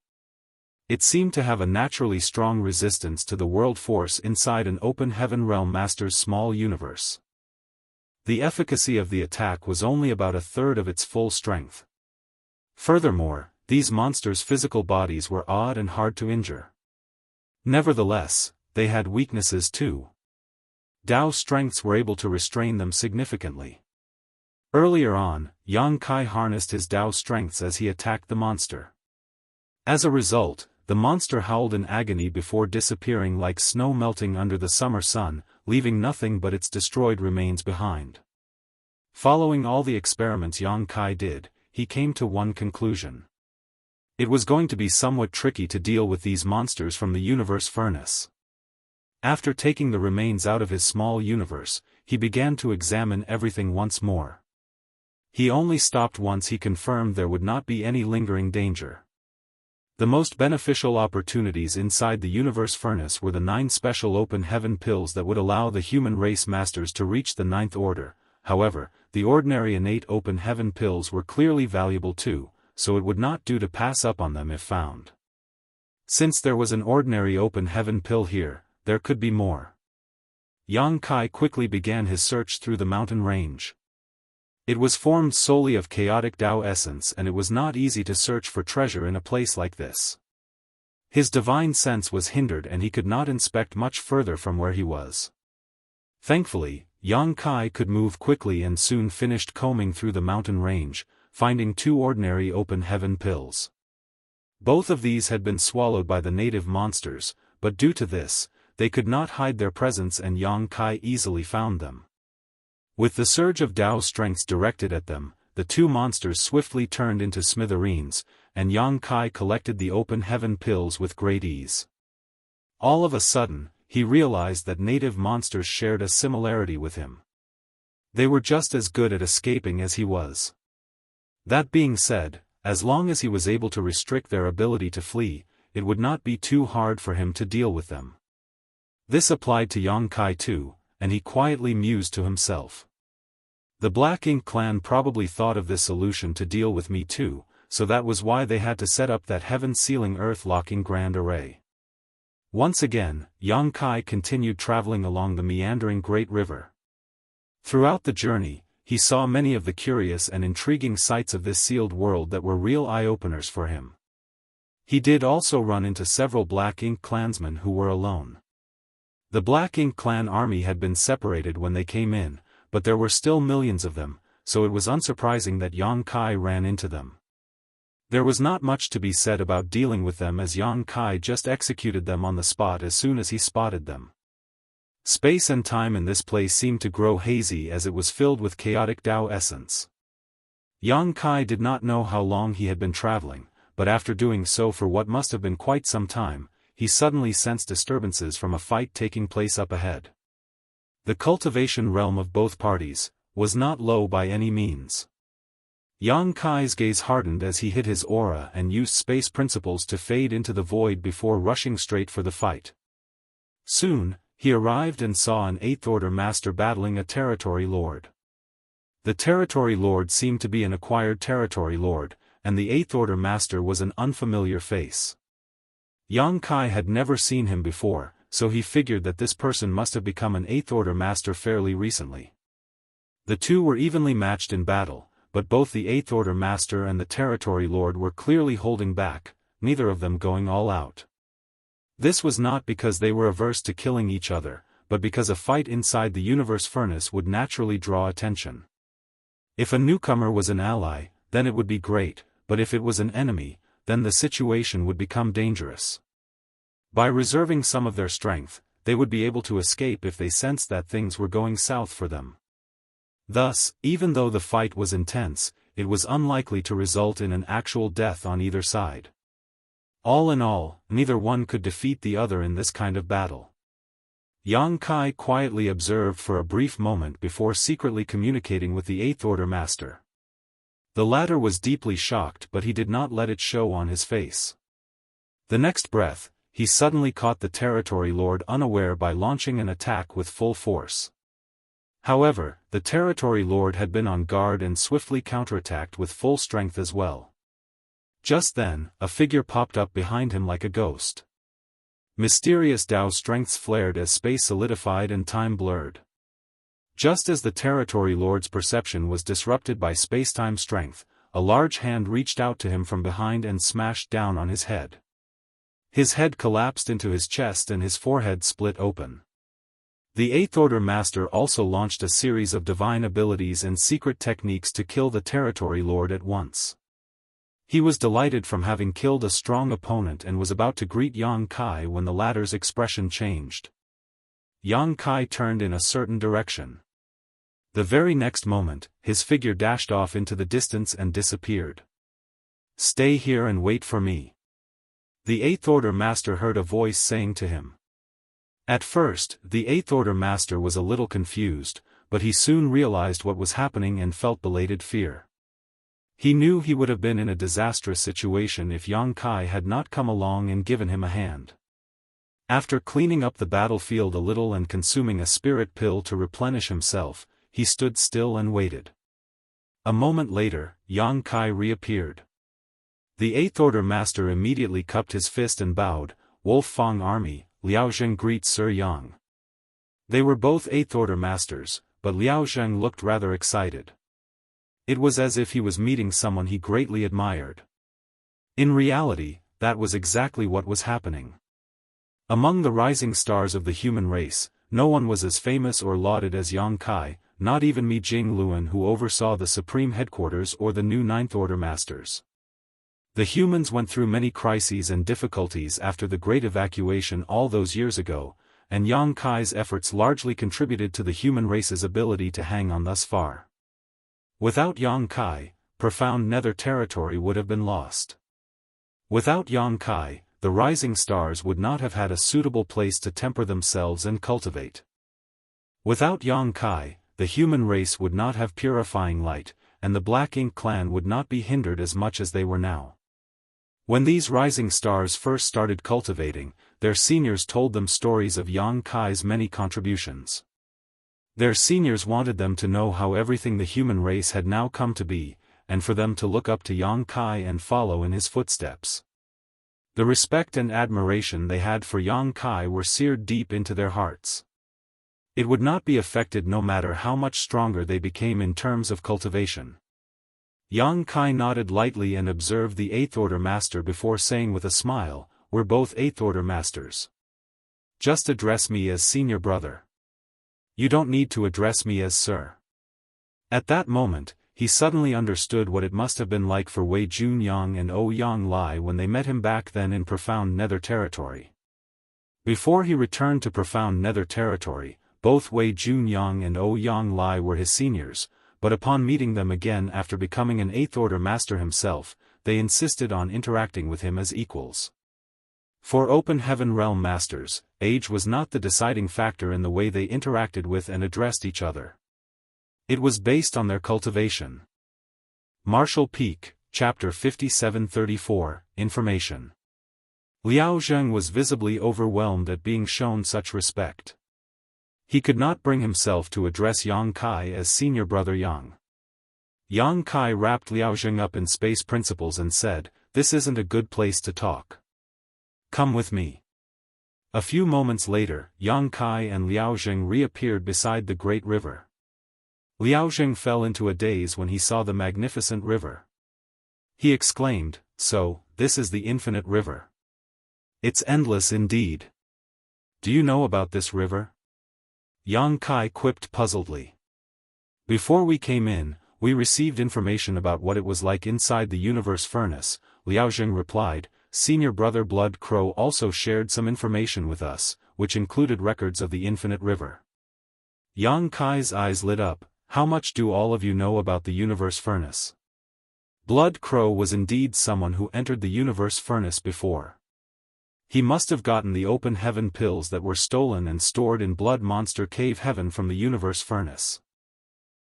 It seemed to have a naturally strong resistance to the world force inside an open heaven realm master's small universe. The efficacy of the attack was only about 1/3 of its full strength. Furthermore, these monsters' physical bodies were odd and hard to injure. Nevertheless, they had weaknesses too. Dao strengths were able to restrain them significantly. Earlier on, Yang Kai harnessed his Dao strengths as he attacked the monster. As a result, the monster howled in agony before disappearing like snow melting under the summer sun, leaving nothing but its destroyed remains behind. Following all the experiments Yang Kai did, he came to one conclusion. It was going to be somewhat tricky to deal with these monsters from the universe furnace. After taking the remains out of his small universe, he began to examine everything once more. He only stopped once he confirmed there would not be any lingering danger. The most beneficial opportunities inside the universe furnace were the 9 special open heaven pills that would allow the human race masters to reach the 9th order. However, the ordinary innate open heaven pills were clearly valuable too, so it would not do to pass up on them if found. Since there was an ordinary open heaven pill here, there could be more. Yang Kai quickly began his search through the mountain range. It was formed solely of chaotic Dao essence and it was not easy to search for treasure in a place like this. His divine sense was hindered and he could not inspect much further from where he was. Thankfully, Yang Kai could move quickly and soon finished combing through the mountain range, finding 2 ordinary open heaven pills. Both of these had been swallowed by the native monsters, but due to this, they could not hide their presence and Yang Kai easily found them. With the surge of Dao strengths directed at them, the 2 monsters swiftly turned into smithereens, and Yang Kai collected the open heaven pills with great ease. All of a sudden, he realized that native monsters shared a similarity with him. They were just as good at escaping as he was. That being said, as long as he was able to restrict their ability to flee, it would not be too hard for him to deal with them. This applied to Yang Kai too, and he quietly mused to himself. The Black Ink clan probably thought of this solution to deal with me too, so that was why they had to set up that heaven-sealing earth-locking grand array. Once again, Yang Kai continued traveling along the meandering Great River. Throughout the journey, he saw many of the curious and intriguing sights of this sealed world that were real eye-openers for him. He did also run into several Black Ink clansmen who were alone. The Black Ink clan army had been separated when they came in, but there were still millions of them, so it was unsurprising that Yang Kai ran into them. There was not much to be said about dealing with them as Yang Kai just executed them on the spot as soon as he spotted them. Space and time in this place seemed to grow hazy as it was filled with chaotic Dao essence. Yang Kai did not know how long he had been traveling, but after doing so for what must have been quite some time, he suddenly sensed disturbances from a fight taking place up ahead. The cultivation realm of both parties was not low by any means. Yang Kai's gaze hardened as he hit his aura and used space principles to fade into the void before rushing straight for the fight. Soon, he arrived and saw an 8th Order master battling a territory lord. The territory lord seemed to be an acquired territory lord, and the 8th Order Master was an unfamiliar face. Yang Kai had never seen him before, so he figured that this person must have become an 8th Order Master fairly recently. The two were evenly matched in battle, but both the 8th Order Master and the Territory Lord were clearly holding back, neither of them going all out. This was not because they were averse to killing each other, but because a fight inside the universe furnace would naturally draw attention. If a newcomer was an ally, then it would be great, but if it was an enemy, then the situation would become dangerous. By reserving some of their strength, they would be able to escape if they sensed that things were going south for them. Thus, even though the fight was intense, it was unlikely to result in an actual death on either side. All in all, neither one could defeat the other in this kind of battle. Yang Kai quietly observed for a brief moment before secretly communicating with the 8th Order Master. The latter was deeply shocked, but he did not let it show on his face. The next breath, he suddenly caught the Territory Lord unaware by launching an attack with full force. However, the Territory Lord had been on guard and swiftly counterattacked with full strength as well. Just then, a figure popped up behind him like a ghost. Mysterious Dao strengths flared as space solidified and time blurred. Just as the Territory Lord's perception was disrupted by space-time strength, a large hand reached out to him from behind and smashed down on his head. His head collapsed into his chest and his forehead split open. The 8th Order Master also launched a series of divine abilities and secret techniques to kill the Territory Lord at once. He was delighted from having killed a strong opponent and was about to greet Yang Kai when the latter's expression changed. Yang Kai turned in a certain direction. The very next moment, his figure dashed off into the distance and disappeared. "Stay here and wait for me." The 8th Order Master heard a voice saying to him. At first, the 8th Order Master was a little confused, but he soon realized what was happening and felt belated fear. He knew he would have been in a disastrous situation if Yang Kai had not come along and given him a hand. After cleaning up the battlefield a little and consuming a spirit pill to replenish himself, he stood still and waited. A moment later, Yang Kai reappeared. The 8th Order Master immediately cupped his fist and bowed, "Wolf Fang Army, Liao Zheng greets Sir Yang." They were both 8th Order Masters, but Liao Zheng looked rather excited. It was as if he was meeting someone he greatly admired. In reality, that was exactly what was happening. Among the rising stars of the human race, no one was as famous or lauded as Yang Kai, not even Mi Jingluan, who oversaw the Supreme Headquarters or the new 9th Order Masters. The humans went through many crises and difficulties after the Great Evacuation all those years ago, and Yang Kai's efforts largely contributed to the human race's ability to hang on thus far. Without Yang Kai, profound nether territory would have been lost. Without Yang Kai, the rising stars would not have had a suitable place to temper themselves and cultivate. Without Yang Kai, the human race would not have purifying light, and the Black Ink clan would not be hindered as much as they were now. When these rising stars first started cultivating, their seniors told them stories of Yang Kai's many contributions. Their seniors wanted them to know how everything the human race had now come to be, and for them to look up to Yang Kai and follow in his footsteps. The respect and admiration they had for Yang Kai were seared deep into their hearts. It would not be affected no matter how much stronger they became in terms of cultivation. Yang Kai nodded lightly and observed the 8th Order Master before saying with a smile, "We're both 8th Order Masters. Just address me as senior brother. You don't need to address me as sir." At that moment, he suddenly understood what it must have been like for Wei Junyang and Ouyang Lai when they met him back then in Profound Nether Territory. Before he returned to Profound Nether Territory, both Wei Junyang and Ouyang Lai were his seniors, but upon meeting them again after becoming an 8th Order Master himself, they insisted on interacting with him as equals. For Open Heaven Realm Masters, age was not the deciding factor in the way they interacted with and addressed each other. It was based on their cultivation. Martial Peak, Chapter 5734, Information. Liao Zheng was visibly overwhelmed at being shown such respect. He could not bring himself to address Yang Kai as senior brother Yang. Yang Kai wrapped Liaozheng up in space principles and said, "This isn't a good place to talk. Come with me." A few moments later, Yang Kai and Liaozheng reappeared beside the great river. Liaozheng fell into a daze when he saw the magnificent river. He exclaimed, "So, this is the infinite river. It's endless indeed. Do you know about this river?" Yang Kai quipped puzzledly. "Before we came in, we received information about what it was like inside the universe furnace," Liaozheng replied. "Senior brother Blood Crow also shared some information with us, which included records of the infinite river." Yang Kai's eyes lit up. "How much do all of you know about the universe furnace?" Blood Crow was indeed someone who entered the universe furnace before. He must have gotten the open heaven pills that were stolen and stored in Blood Monster Cave Heaven from the universe furnace.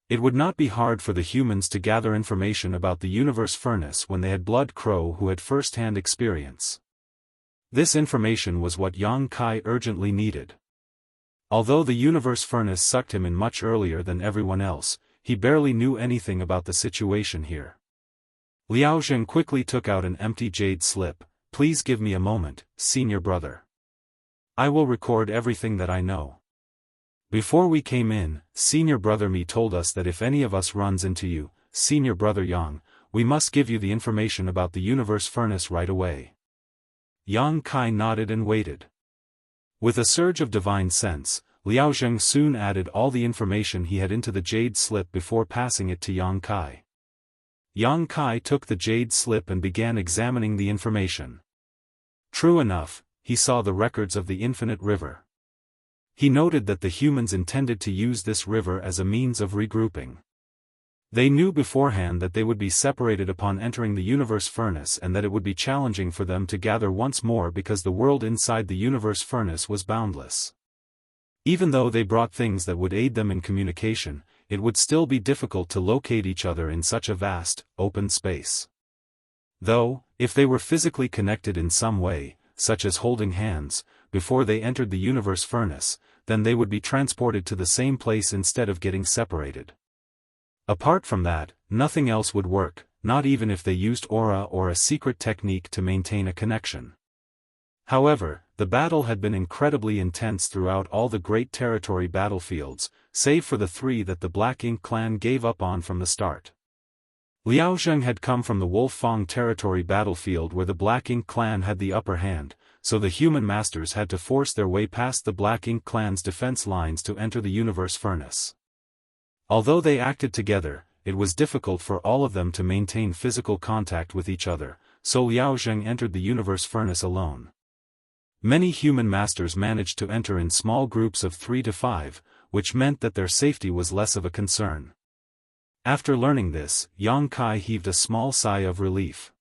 It would not be hard for the humans to gather information about the universe furnace when they had Blood Crow who had first-hand experience. This information was what Yang Kai urgently needed. Although the universe furnace sucked him in much earlier than everyone else, he barely knew anything about the situation here. Liaozheng quickly took out an empty jade slip. "Please give me a moment, senior brother. I will record everything that I know. Before we came in, senior brother Mi told us that if any of us runs into you, senior brother Yang, we must give you the information about the universe furnace right away." Yang Kai nodded and waited. With a surge of divine sense, Liaozheng soon added all the information he had into the jade slip before passing it to Yang Kai. Yang Kai took the jade slip and began examining the information. True enough, he saw the records of the infinite river. He noted that the humans intended to use this river as a means of regrouping. They knew beforehand that they would be separated upon entering the universe furnace and that it would be challenging for them to gather once more because the world inside the universe furnace was boundless. Even though they brought things that would aid them in communication, it would still be difficult to locate each other in such a vast, open space. Though, if they were physically connected in some way, such as holding hands, before they entered the universe furnace, then they would be transported to the same place instead of getting separated. Apart from that, nothing else would work, not even if they used aura or a secret technique to maintain a connection. However, the battle had been incredibly intense throughout all the great territory battlefields, save for the 3 that the Black Ink clan gave up on from the start. Liaozheng had come from the Wolfang territory battlefield where the Black Ink clan had the upper hand, so the human masters had to force their way past the Black Ink clan's defense lines to enter the universe furnace. Although they acted together, it was difficult for all of them to maintain physical contact with each other, so Liaozheng entered the universe furnace alone. Many human masters managed to enter in small groups of 3 to 5, which meant that their safety was less of a concern. After learning this, Yang Kai heaved a small sigh of relief.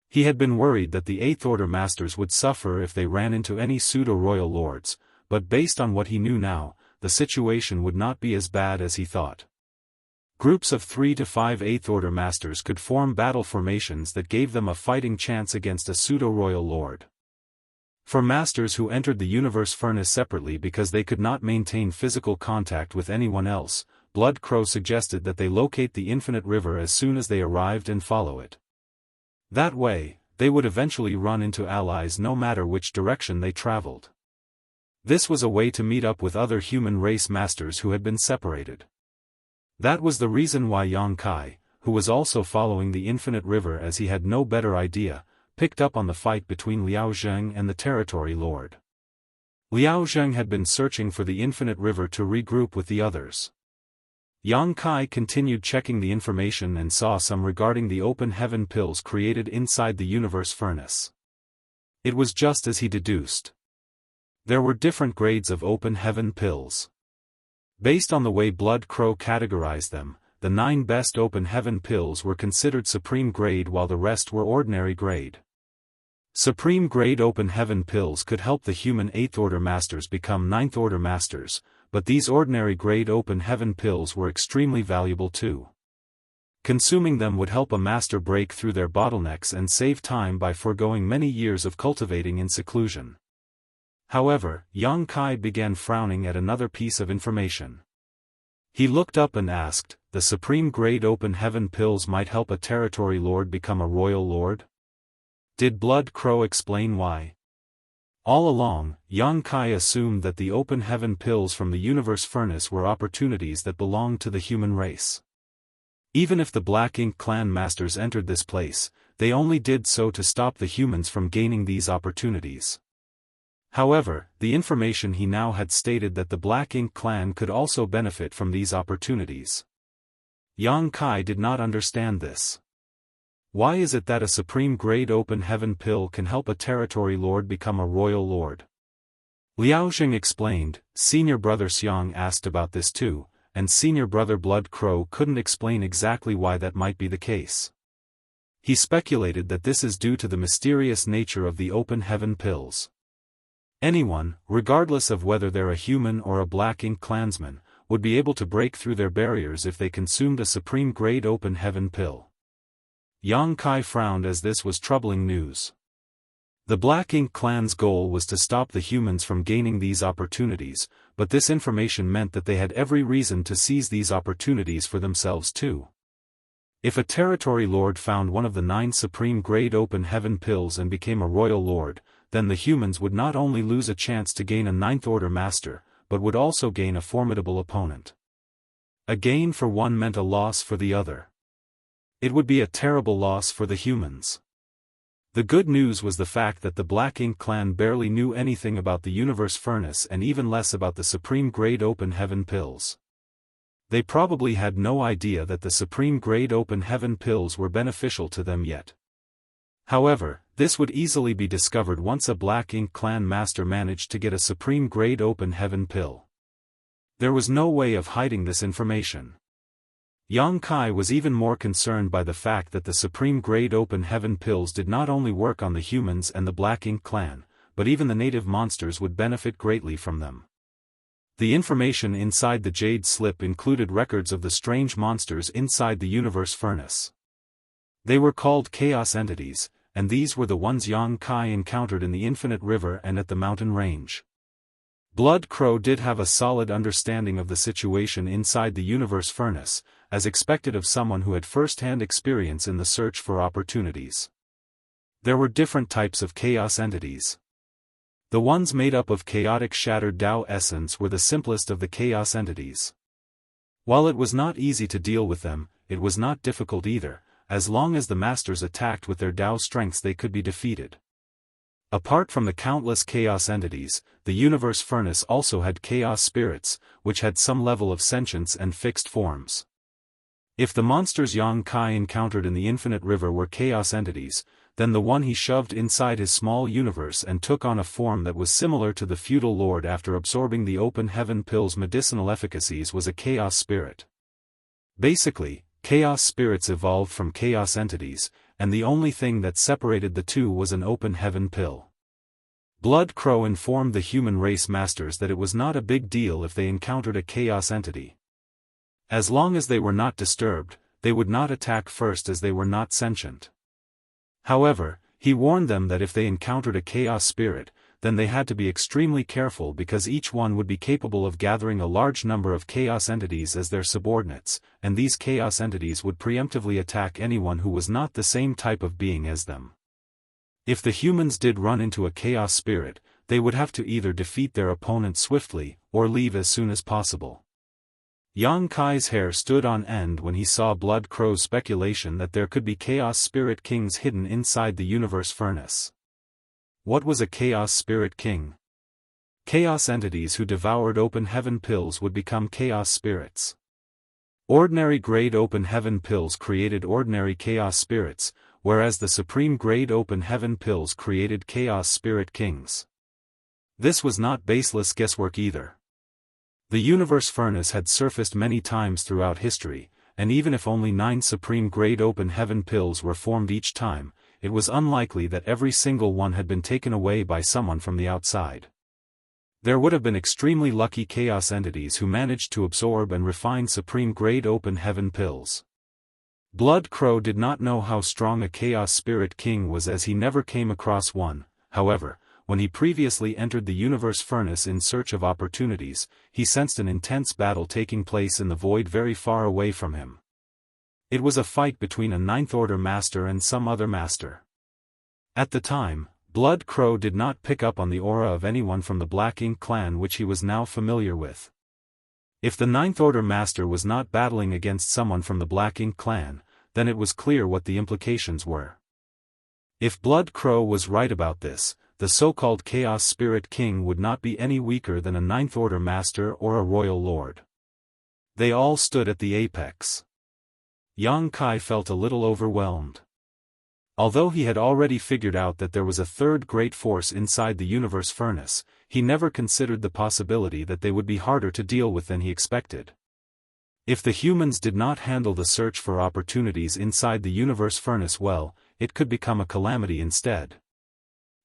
He had been worried that the 8th Order Masters would suffer if they ran into any pseudo-royal lords, but based on what he knew now, the situation would not be as bad as he thought. Groups of 3 to 5 8th Order Masters could form battle formations that gave them a fighting chance against a pseudo-royal lord. For masters who entered the universe furnace separately because they could not maintain physical contact with anyone else, Blood Crow suggested that they locate the infinite river as soon as they arrived and follow it. That way, they would eventually run into allies no matter which direction they traveled. This was a way to meet up with other human race masters who had been separated. That was the reason why Yang Kai, who was also following the infinite river as he had no better idea, picked up on the fight between Liaozheng and the territory lord. Liaozheng had been searching for the infinite river to regroup with the others. Yang Kai continued checking the information and saw some regarding the open heaven pills created inside the universe furnace. It was just as he deduced. There were different grades of open heaven pills. Based on the way Blood Crow categorized them, the 9 best open heaven pills were considered supreme grade while the rest were ordinary grade. Supreme grade open heaven pills could help the human 8th Order Masters become 9th Order Masters, but these ordinary grade open heaven pills were extremely valuable too. Consuming them would help a master break through their bottlenecks and save time by foregoing many years of cultivating in seclusion. However, Yang Kai began frowning at another piece of information. He looked up and asked, "The supreme grade open heaven pills might help a territory lord become a royal lord?" Did Blood Crow explain why? All along, Yang Kai assumed that the open heaven pills from the universe furnace were opportunities that belonged to the human race. Even if the Black Ink clan masters entered this place, they only did so to stop the humans from gaining these opportunities. However, the information he now had stated that the Black Ink clan could also benefit from these opportunities. Yang Kai did not understand this. Why is it that a supreme grade open heaven pill can help a territory lord become a royal lord? Liao Xing explained. Senior brother Xiang asked about this too, and senior brother Blood Crow couldn't explain exactly why that might be the case. He speculated that this is due to the mysterious nature of the open heaven pills. Anyone, regardless of whether they're a human or a Black Ink clansman, would be able to break through their barriers if they consumed a supreme grade open heaven pill. Yang Kai frowned as this was troubling news. The Black Ink clan's goal was to stop the humans from gaining these opportunities, but this information meant that they had every reason to seize these opportunities for themselves too. If a territory lord found one of the 9 supreme grade open heaven pills and became a royal lord, then the humans would not only lose a chance to gain a 9th order master, but would also gain a formidable opponent. A gain for one meant a loss for the other. It would be a terrible loss for the humans. The good news was the fact that the Black Ink clan barely knew anything about the universe furnace and even less about the supreme grade open heaven pills. They probably had no idea that the supreme grade open heaven pills were beneficial to them yet. However, this would easily be discovered once a Black Ink clan master managed to get a supreme grade open heaven pill. There was no way of hiding this information. Yang Kai was even more concerned by the fact that the supreme grade open heaven pills did not only work on the humans and the Black Ink clan, but even the native monsters would benefit greatly from them. The information inside the jade slip included records of the strange monsters inside the universe furnace. They were called chaos entities, and these were the ones Yang Kai encountered in the Infinite River and at the mountain range. Blood Crow did have a solid understanding of the situation inside the universe furnace, as expected of someone who had first-hand experience in the search for opportunities. There were different types of chaos entities. The ones made up of chaotic shattered Tao essence were the simplest of the chaos entities. While it was not easy to deal with them, it was not difficult either. As long as the masters attacked with their Tao strengths they could be defeated. Apart from the countless chaos entities, the universe furnace also had chaos spirits, which had some level of sentience and fixed forms. If the monsters Yang Kai encountered in the Infinite River were chaos entities, then the one he shoved inside his small universe and took on a form that was similar to the feudal lord after absorbing the open heaven pill's medicinal efficacies was a chaos spirit. Basically, chaos spirits evolved from chaos entities, and the only thing that separated the two was an open heaven pill. Blood Crow informed the human race masters that it was not a big deal if they encountered a chaos entity. As long as they were not disturbed, they would not attack first as they were not sentient. However, he warned them that if they encountered a chaos spirit, then they had to be extremely careful because each one would be capable of gathering a large number of chaos entities as their subordinates, and these chaos entities would preemptively attack anyone who was not the same type of being as them. If the humans did run into a chaos spirit, they would have to either defeat their opponent swiftly, or leave as soon as possible. Yang Kai's hair stood on end when he saw Blood Crow's speculation that there could be chaos spirit kings hidden inside the universe furnace. What was a chaos spirit king? Chaos entities who devoured open heaven pills would become chaos spirits. Ordinary grade open heaven pills created ordinary chaos spirits, whereas the supreme grade open heaven pills created chaos spirit kings. This was not baseless guesswork either. The universe furnace had surfaced many times throughout history, and even if only 9 supreme grade open heaven pills were formed each time, it was unlikely that every single one had been taken away by someone from the outside. There would have been extremely lucky chaos entities who managed to absorb and refine supreme grade open heaven pills. Blood Crow did not know how strong a chaos spirit king was as he never came across one. However, when he previously entered the universe furnace in search of opportunities, he sensed an intense battle taking place in the void very far away from him. It was a fight between a Ninth Order master and some other master. At the time, Blood Crow did not pick up on the aura of anyone from the Black Ink clan which he was now familiar with. If the Ninth Order master was not battling against someone from the Black Ink clan, then it was clear what the implications were. If Blood Crow was right about this, the so-called Chaos Spirit King would not be any weaker than a Ninth Order master or a royal lord. They all stood at the apex. Yang Kai felt a little overwhelmed. Although he had already figured out that there was a third great force inside the universe furnace, he never considered the possibility that they would be harder to deal with than he expected. If the humans did not handle the search for opportunities inside the universe furnace well, it could become a calamity instead.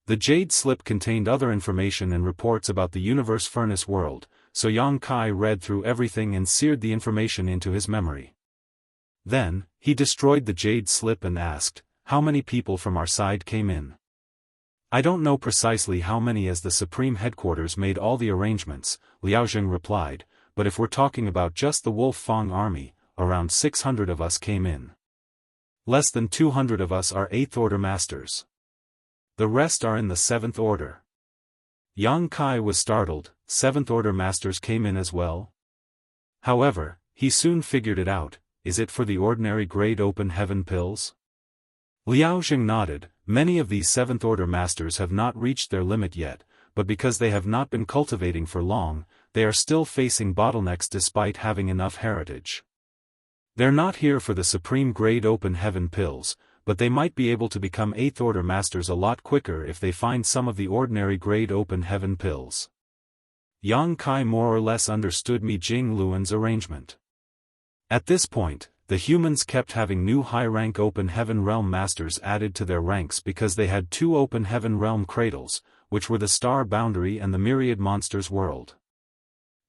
The Jade Slip contained other information and reports about the universe furnace world, so Yang Kai read through everything and seared the information into his memory. Then, he destroyed the Jade Slip and asked, "How many people from our side came in?" "I don't know precisely how many, as the Supreme Headquarters made all the arrangements," Liao Jing replied, "but if we're talking about just the Wolf Fang army, around 600 of us came in. Less than 200 of us are 8th Order Masters. The rest are in the 7th Order." Yang Kai was startled. 7th Order Masters came in as well? However, he soon figured it out. Is it for the ordinary grade open heaven pills? Liao Jing nodded. Many of these 7th Order Masters have not reached their limit yet, but because they have not been cultivating for long, they are still facing bottlenecks despite having enough heritage. They're not here for the supreme grade open heaven pills, but they might be able to become 8th Order Masters a lot quicker if they find some of the ordinary grade open heaven pills. Yang Kai more or less understood Mi Jing Luan's arrangement. At this point, the humans kept having new high-rank Open Heaven Realm Masters added to their ranks because they had 2 Open Heaven Realm Cradles, which were the Star Boundary and the Myriad Monsters World.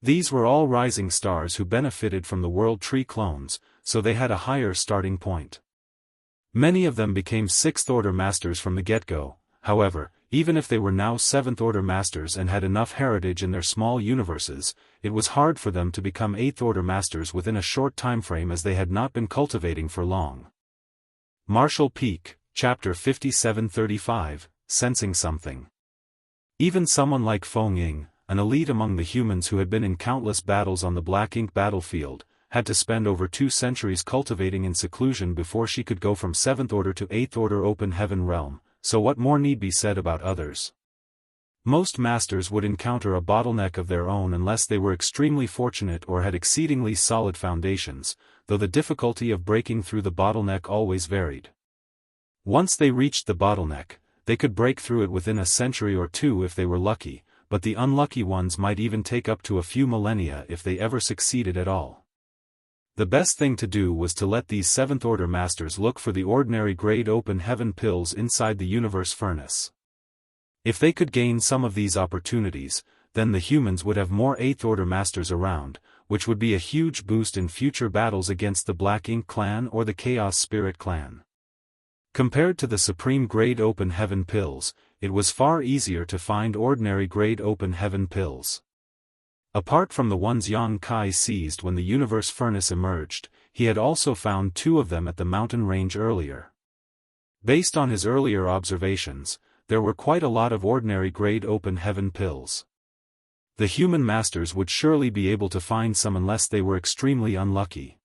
These were all rising stars who benefited from the World Tree clones, so they had a higher starting point. Many of them became 6th Order Masters from the get-go. However, even if they were now 7th Order Masters and had enough heritage in their small universes, it was hard for them to become 8th Order Masters within a short timeframe as they had not been cultivating for long. Martial Peak, Chapter 5735, Sensing Something. Even someone like Feng Ying, an elite among the humans who had been in countless battles on the Black Ink battlefield, had to spend over 2 centuries cultivating in seclusion before she could go from 7th Order to 8th Order Open Heaven Realm. So what more need be said about others? Most masters would encounter a bottleneck of their own unless they were extremely fortunate or had exceedingly solid foundations, though the difficulty of breaking through the bottleneck always varied. Once they reached the bottleneck, they could break through it within a century or 2 if they were lucky, but the unlucky ones might even take up to a few millennia if they ever succeeded at all. The best thing to do was to let these 7th Order Masters look for the ordinary grade open heaven pills inside the universe furnace. If they could gain some of these opportunities, then the humans would have more 8th Order Masters around, which would be a huge boost in future battles against the Black Ink clan or the Chaos Spirit clan. Compared to the supreme grade open heaven pills, it was far easier to find ordinary grade open heaven pills. Apart from the ones Yang Kai seized when the universe furnace emerged, he had also found 2 of them at the mountain range earlier. Based on his earlier observations, there were quite a lot of ordinary grade open heaven pills. The human masters would surely be able to find some unless they were extremely unlucky.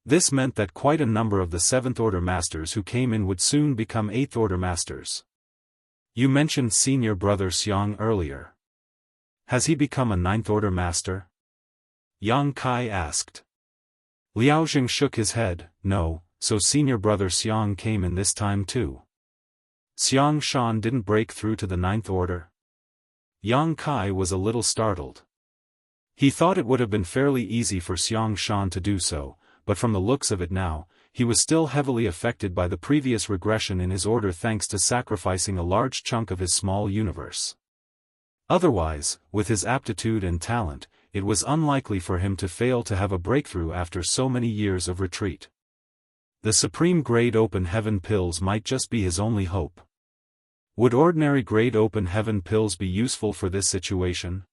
This meant that quite a number of the 7th Order Masters who came in would soon become 8th Order Masters. You mentioned Senior Brother Xiang earlier. Has he become a 9th Order Master? Yang Kai asked. Liao Jing shook his head. No, so Senior Brother Xiang came in this time too. Xiang Shan didn't break through to the 9th Order? Yang Kai was a little startled. He thought it would have been fairly easy for Xiang Shan to do so, but from the looks of it now, he was still heavily affected by the previous regression in his order thanks to sacrificing a large chunk of his small universe. Otherwise, with his aptitude and talent, it was unlikely for him to fail to have a breakthrough after so many years of retreat. The supreme grade open heaven pills might just be his only hope. Would ordinary grade open heaven pills be useful for this situation?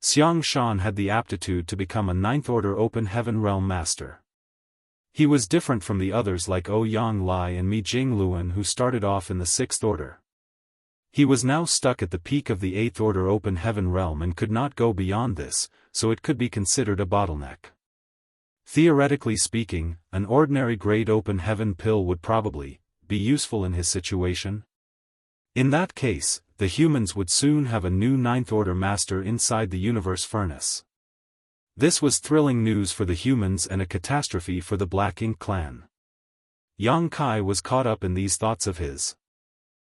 Xianxia had the aptitude to become a ninth order open heaven realm master. He was different from the others like Ouyang Lai and Mi Jingluan who started off in the sixth order. He was now stuck at the peak of the eighth order open heaven realm and could not go beyond this, so it could be considered a bottleneck. Theoretically speaking, an ordinary grade open heaven pill would probably be useful in his situation. In that case, the humans would soon have a new ninth order master inside the universe furnace. This was thrilling news for the humans and a catastrophe for the Black Ink clan. Yang Kai was caught up in these thoughts of his.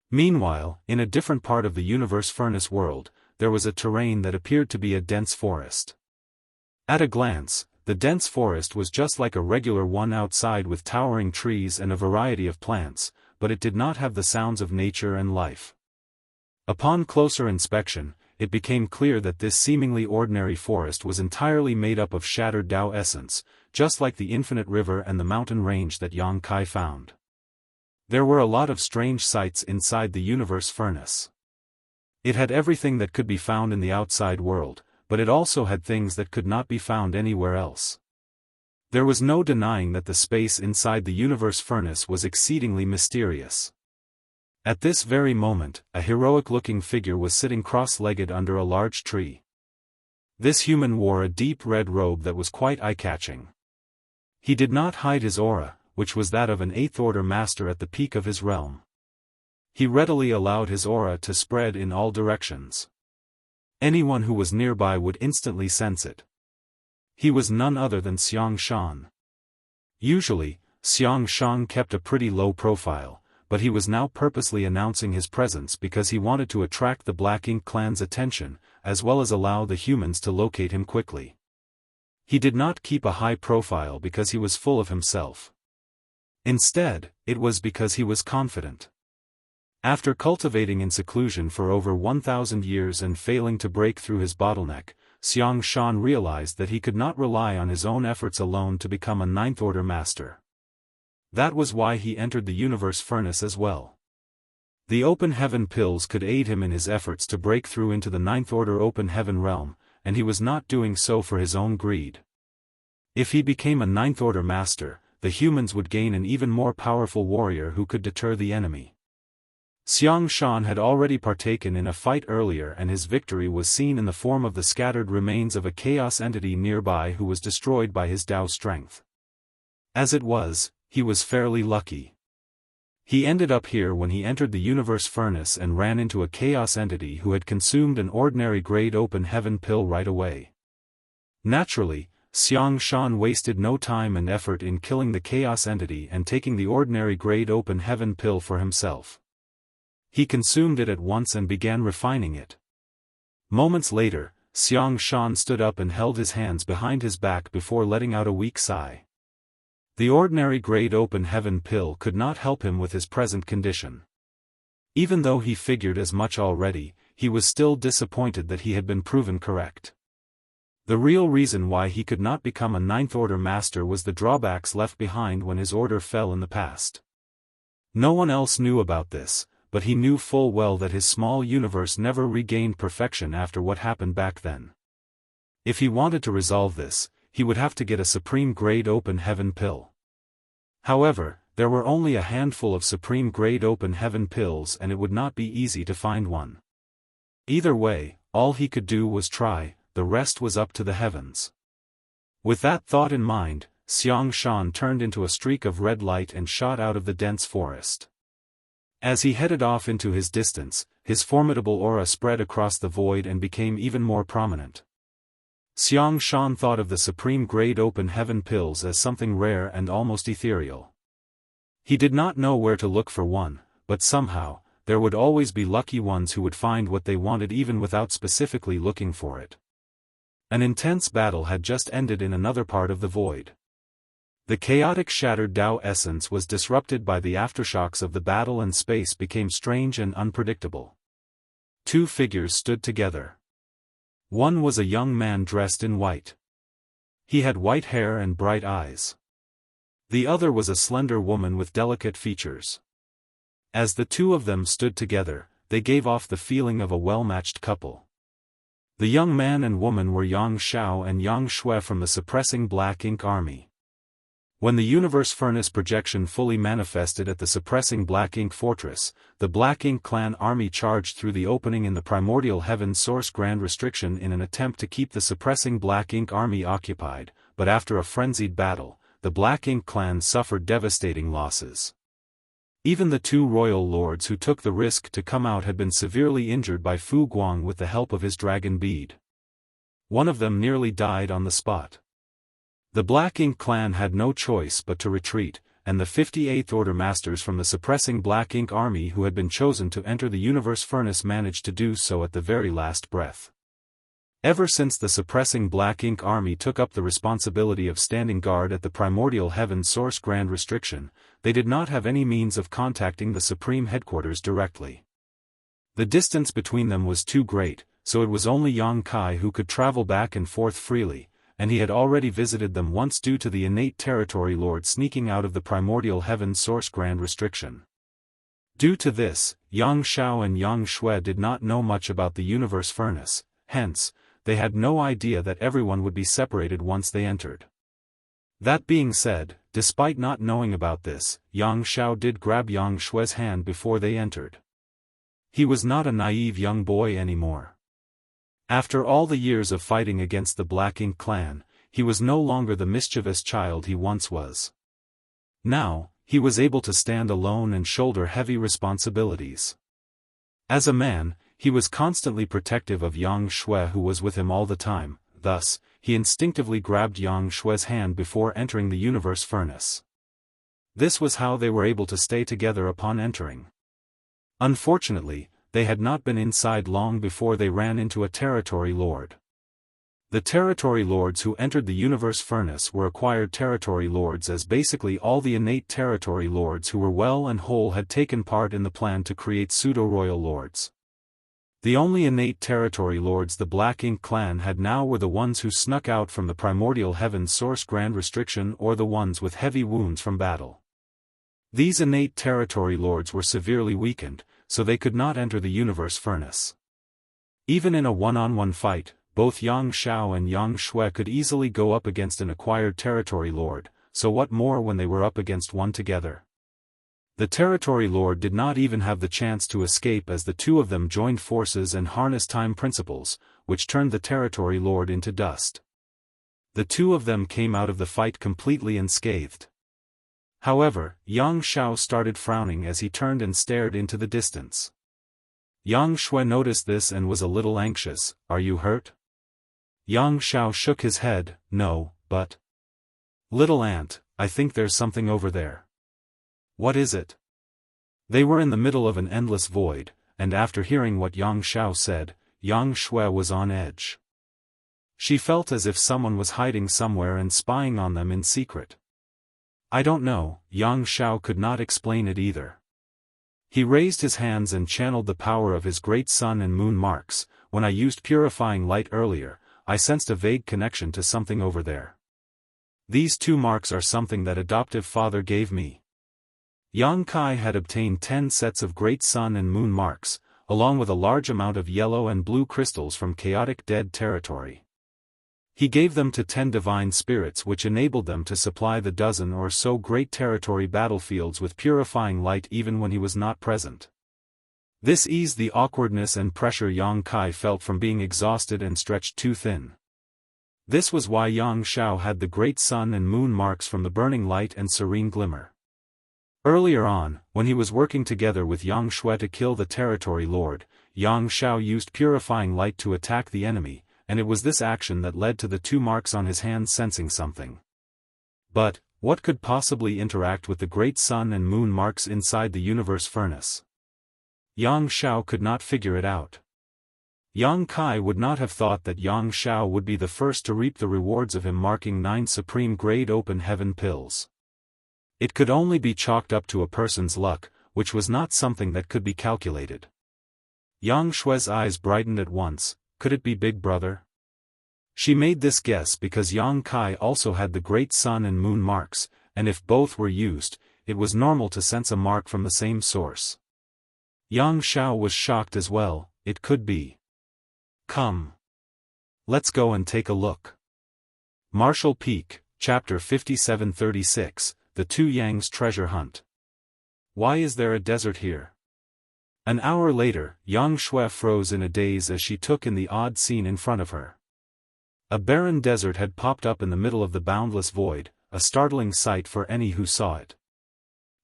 Meanwhile, in a different part of the universe furnace world, there was a terrain that appeared to be a dense forest. At a glance, the dense forest was just like a regular one outside with towering trees and a variety of plants, but it did not have the sounds of nature and life. Upon closer inspection, it became clear that this seemingly ordinary forest was entirely made up of shattered Dao essence, just like the infinite river and the mountain range that Yang Kai found. There were a lot of strange sights inside the universe furnace. It had everything that could be found in the outside world, but it also had things that could not be found anywhere else. There was no denying that the space inside the universe furnace was exceedingly mysterious. At this very moment, a heroic-looking figure was sitting cross-legged under a large tree. This human wore a deep red robe that was quite eye-catching. He did not hide his aura, which was that of an eighth-order master at the peak of his realm. He readily allowed his aura to spread in all directions. Anyone who was nearby would instantly sense it. He was none other than Xianxia. Usually, Xianxia kept a pretty low profile, but he was now purposely announcing his presence because he wanted to attract the Black Ink clan's attention, as well as allow the humans to locate him quickly. He did not keep a high profile because he was full of himself. Instead, it was because he was confident. After cultivating in seclusion for over 1,000 years and failing to break through his bottleneck, Xianxia realized that he could not rely on his own efforts alone to become a ninth order master. That was why he entered the universe furnace as well. The open heaven pills could aid him in his efforts to break through into the ninth order open heaven realm, and he was not doing so for his own greed. If he became a ninth order master, the humans would gain an even more powerful warrior who could deter the enemy. Xianxia had already partaken in a fight earlier and his victory was seen in the form of the scattered remains of a chaos entity nearby who was destroyed by his Dao strength. As it was, he was fairly lucky. He ended up here when he entered the universe furnace and ran into a chaos entity who had consumed an ordinary grade open heaven pill right away. Naturally, Xianxia wasted no time and effort in killing the chaos entity and taking the ordinary grade open heaven pill for himself. He consumed it at once and began refining it. Moments later, Xianxia stood up and held his hands behind his back before letting out a weak sigh. The ordinary grade open heaven pill could not help him with his present condition. Even though he figured as much already, he was still disappointed that he had been proven correct. The real reason why he could not become a ninth order master was the drawbacks left behind when his order fell in the past. No one else knew about this, but he knew full well that his small universe never regained perfection after what happened back then. If he wanted to resolve this, he would have to get a supreme grade open heaven pill. However, there were only a handful of supreme grade open heaven pills and it would not be easy to find one. Either way, all he could do was try, the rest was up to the heavens. With that thought in mind, Xianxia turned into a streak of red light and shot out of the dense forest. As he headed off into his distance, his formidable aura spread across the void and became even more prominent. Xianxia thought of the supreme grade open heaven pills as something rare and almost ethereal. He did not know where to look for one, but somehow, there would always be lucky ones who would find what they wanted even without specifically looking for it. An intense battle had just ended in another part of the void. The chaotic shattered Dao essence was disrupted by the aftershocks of the battle and space became strange and unpredictable. Two figures stood together. One was a young man dressed in white. He had white hair and bright eyes. The other was a slender woman with delicate features. As the two of them stood together, they gave off the feeling of a well-matched couple. The young man and woman were Yang Xiao and Yang Shui from the suppressing Black Ink Army. When the universe furnace projection fully manifested at the suppressing Black Ink Fortress, the Black Ink clan army charged through the opening in the primordial heaven source grand restriction in an attempt to keep the suppressing Black Ink army occupied, but after a frenzied battle, the Black Ink clan suffered devastating losses. Even the two royal lords who took the risk to come out had been severely injured by Fu Guang with the help of his dragon bead. One of them nearly died on the spot. The Black Ink clan had no choice but to retreat, and the 58th Order Masters from the suppressing Black Ink army who had been chosen to enter the universe furnace managed to do so at the very last breath. Ever since the suppressing Black Ink army took up the responsibility of standing guard at the primordial heaven source grand restriction, they did not have any means of contacting the supreme headquarters directly. The distance between them was too great, so it was only Yang Kai who could travel back and forth freely, and he had already visited them once due to the innate territory lord sneaking out of the primordial heaven source grand restriction. Due to this, Yang Xiao and Yang Shui did not know much about the universe furnace, hence, they had no idea that everyone would be separated once they entered. That being said, despite not knowing about this, Yang Xiao did grab Yang Shui's hand before they entered. He was not a naive young boy anymore. After all the years of fighting against the Black Ink clan, he was no longer the mischievous child he once was. Now, he was able to stand alone and shoulder heavy responsibilities. As a man, he was constantly protective of Yang Shui who was with him all the time, thus, he instinctively grabbed Yang Shui's hand before entering the universe furnace. This was how they were able to stay together upon entering. Unfortunately, they had not been inside long before they ran into a territory lord. The territory lords who entered the universe furnace were acquired territory lords, as basically all the innate territory lords who were well and whole had taken part in the plan to create pseudo-royal lords. The only innate territory lords the Black Ink clan had now were the ones who snuck out from the primordial heaven source grand restriction or the ones with heavy wounds from battle. These innate territory lords were severely weakened, so they could not enter the universe furnace. Even in a one-on-one fight, both Yang Xiao and Yang Shui could easily go up against an acquired territory lord, so what more when they were up against one together? The territory lord did not even have the chance to escape as the two of them joined forces and harnessed time principles, which turned the territory lord into dust. The two of them came out of the fight completely unscathed. However, Yang Xiao started frowning as he turned and stared into the distance. Yang Shui noticed this and was a little anxious. "Are you hurt?" Yang Xiao shook his head. "No, but..." "Little ant, I think there's something over there." "What is it?" They were in the middle of an endless void, and after hearing what Yang Xiao said, Yang Shui was on edge. She felt as if someone was hiding somewhere and spying on them in secret. "I don't know," Yang Xiao could not explain it either. He raised his hands and channeled the power of his great sun and moon marks. "When I used purifying light earlier, I sensed a vague connection to something over there. These two marks are something that adoptive father gave me." Yang Kai had obtained 10 sets of great sun and moon marks, along with a large amount of yellow and blue crystals from chaotic dead territory. He gave them to 10 divine spirits, which enabled them to supply the dozen or so great territory battlefields with purifying light even when he was not present. This eased the awkwardness and pressure Yang Kai felt from being exhausted and stretched too thin. This was why Yang Xiao had the great sun and moon marks from the burning light and serene glimmer. Earlier on, when he was working together with Yang Shui to kill the territory lord, Yang Xiao used purifying light to attack the enemy, and it was this action that led to the 2 marks on his hands sensing something. But, what could possibly interact with the great sun and moon marks inside the universe furnace? Yang Xiao could not figure it out. Yang Kai would not have thought that Yang Xiao would be the first to reap the rewards of him marking 9 supreme grade open heaven pills. It could only be chalked up to a person's luck, which was not something that could be calculated. Yang Shui's eyes brightened at once. Could it be Big Brother? She made this guess because Yang Kai also had the great sun and moon marks, and if both were used, it was normal to sense a mark from the same source. Yang Xiao was shocked as well. It could be. Come. Let's go and take a look. Martial Peak, Chapter 5736, The Two Yang's Treasure Hunt. Why is there a desert here? An hour later, Yang Shui froze in a daze as she took in the odd scene in front of her. A barren desert had popped up in the middle of the boundless void, a startling sight for any who saw it.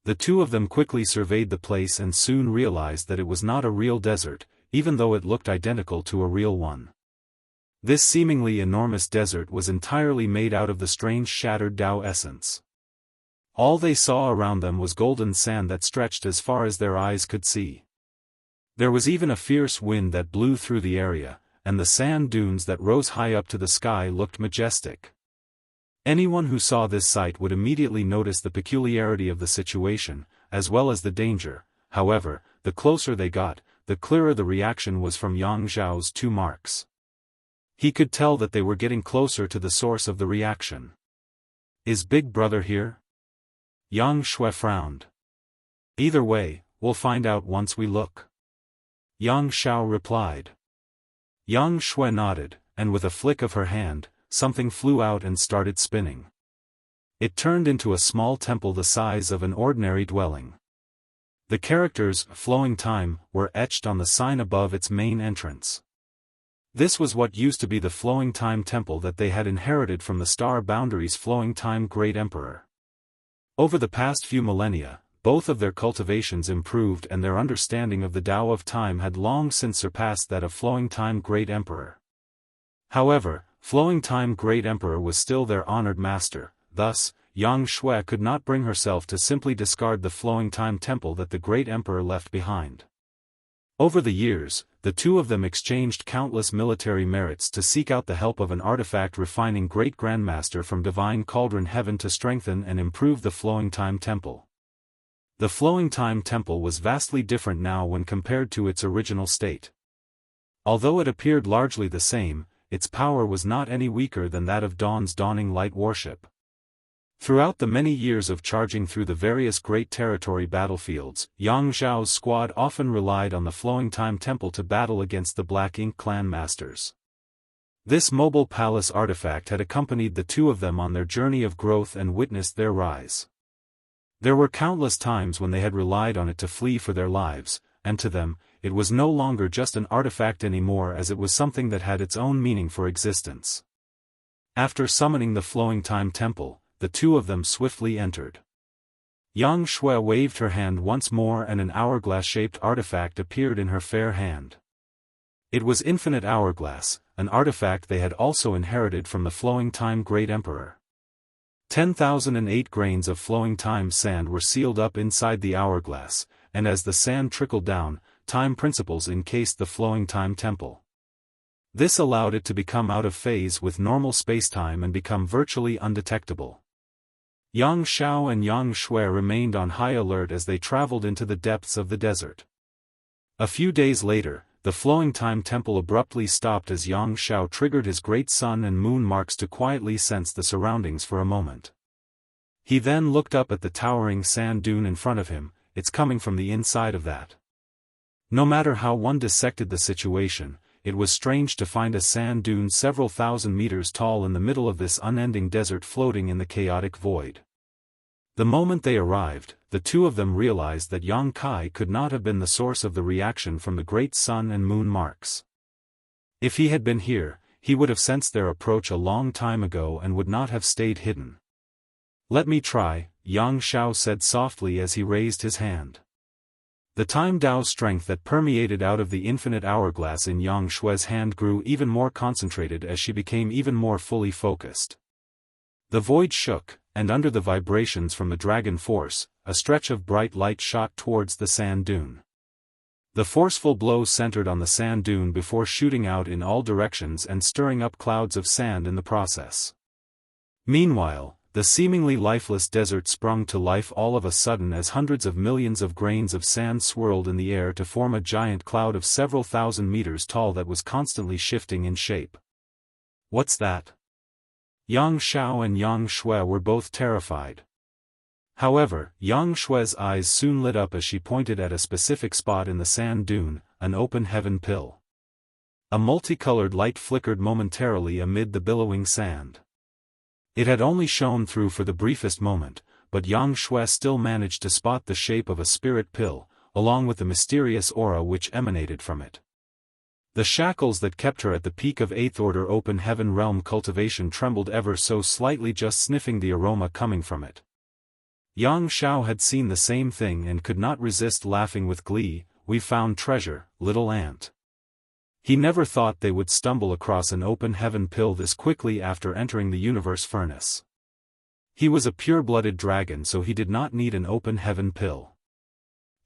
The two of them quickly surveyed the place and soon realized that it was not a real desert, even though it looked identical to a real one. This seemingly enormous desert was entirely made out of the strange shattered Dao essence. All they saw around them was golden sand that stretched as far as their eyes could see. There was even a fierce wind that blew through the area, and the sand dunes that rose high up to the sky looked majestic. Anyone who saw this sight would immediately notice the peculiarity of the situation, as well as the danger. However, the closer they got, the clearer the reaction was from Yang Xiao's two marks. He could tell that they were getting closer to the source of the reaction. Is Big Brother here? Yang Shui frowned. Either way, we'll find out once we look. Yang Xiao replied. Yang Shui nodded, and with a flick of her hand, something flew out and started spinning. It turned into a small temple the size of an ordinary dwelling. The characters, Flowing Time, were etched on the sign above its main entrance. This was what used to be the Flowing Time Temple that they had inherited from the Star Boundary's Flowing Time Great Emperor. Over the past few millennia, both of their cultivations improved and their understanding of the Tao of Time had long since surpassed that of Flowing Time Great Emperor. However, Flowing Time Great Emperor was still their honored master, thus, Yang Shui could not bring herself to simply discard the Flowing Time Temple that the Great Emperor left behind. Over the years, the two of them exchanged countless military merits to seek out the help of an artifact refining Great Grandmaster from Divine Cauldron Heaven to strengthen and improve the Flowing Time Temple. The Flowing Time Temple was vastly different now when compared to its original state. Although it appeared largely the same, its power was not any weaker than that of Dawn's dawning light worship. Throughout the many years of charging through the various great territory battlefields, Yang Xiao's squad often relied on the Flowing Time Temple to battle against the Black Ink clan masters. This mobile palace artifact had accompanied the two of them on their journey of growth and witnessed their rise. There were countless times when they had relied on it to flee for their lives, and to them, it was no longer just an artifact anymore as it was something that had its own meaning for existence. After summoning the Flowing Time Temple, the two of them swiftly entered. Yang Shui waved her hand once more and an hourglass-shaped artifact appeared in her fair hand. It was Infinite Hourglass, an artifact they had also inherited from the Flowing Time Great Emperor. 10,008 grains of flowing time sand were sealed up inside the hourglass, and as the sand trickled down, time principles encased the Flowing Time Temple. This allowed it to become out of phase with normal spacetime and become virtually undetectable. Yang Xiao and Yang Shui remained on high alert as they traveled into the depths of the desert. A few days later, the Flowing Time Temple abruptly stopped as Yang Xiao triggered his great sun and moon marks to quietly sense the surroundings for a moment. He then looked up at the towering sand dune in front of him. It's coming from the inside of that. No matter how one dissected the situation, it was strange to find a sand dune several thousand meters tall in the middle of this unending desert floating in the chaotic void. The moment they arrived, the two of them realized that Yang Kai could not have been the source of the reaction from the great sun and moon marks. If he had been here, he would have sensed their approach a long time ago and would not have stayed hidden. "Let me try," Yang Xiao said softly as he raised his hand. The time Dao strength that permeated out of the infinite hourglass in Yang Shui's hand grew even more concentrated as she became even more fully focused. The void shook, and under the vibrations from the dragon force, a stretch of bright light shot towards the sand dune. The forceful blow centered on the sand dune before shooting out in all directions and stirring up clouds of sand in the process. Meanwhile, the seemingly lifeless desert sprung to life all of a sudden as hundreds of millions of grains of sand swirled in the air to form a giant cloud of several thousand meters tall that was constantly shifting in shape. "What's that?" Yang Xiao and Yang Shui were both terrified. However, Yang Shue's eyes soon lit up as she pointed at a specific spot in the sand dune, an open heaven pill. A multicolored light flickered momentarily amid the billowing sand. It had only shone through for the briefest moment, but Yang Shui still managed to spot the shape of a spirit pill, along with the mysterious aura which emanated from it. The shackles that kept her at the peak of 8th Order Open Heaven Realm cultivation trembled ever so slightly just sniffing the aroma coming from it. Yang Xiao had seen the same thing and could not resist laughing with glee. "We found treasure, little ant." He never thought they would stumble across an open heaven pill this quickly after entering the universe furnace. He was a pure-blooded dragon, so he did not need an open heaven pill.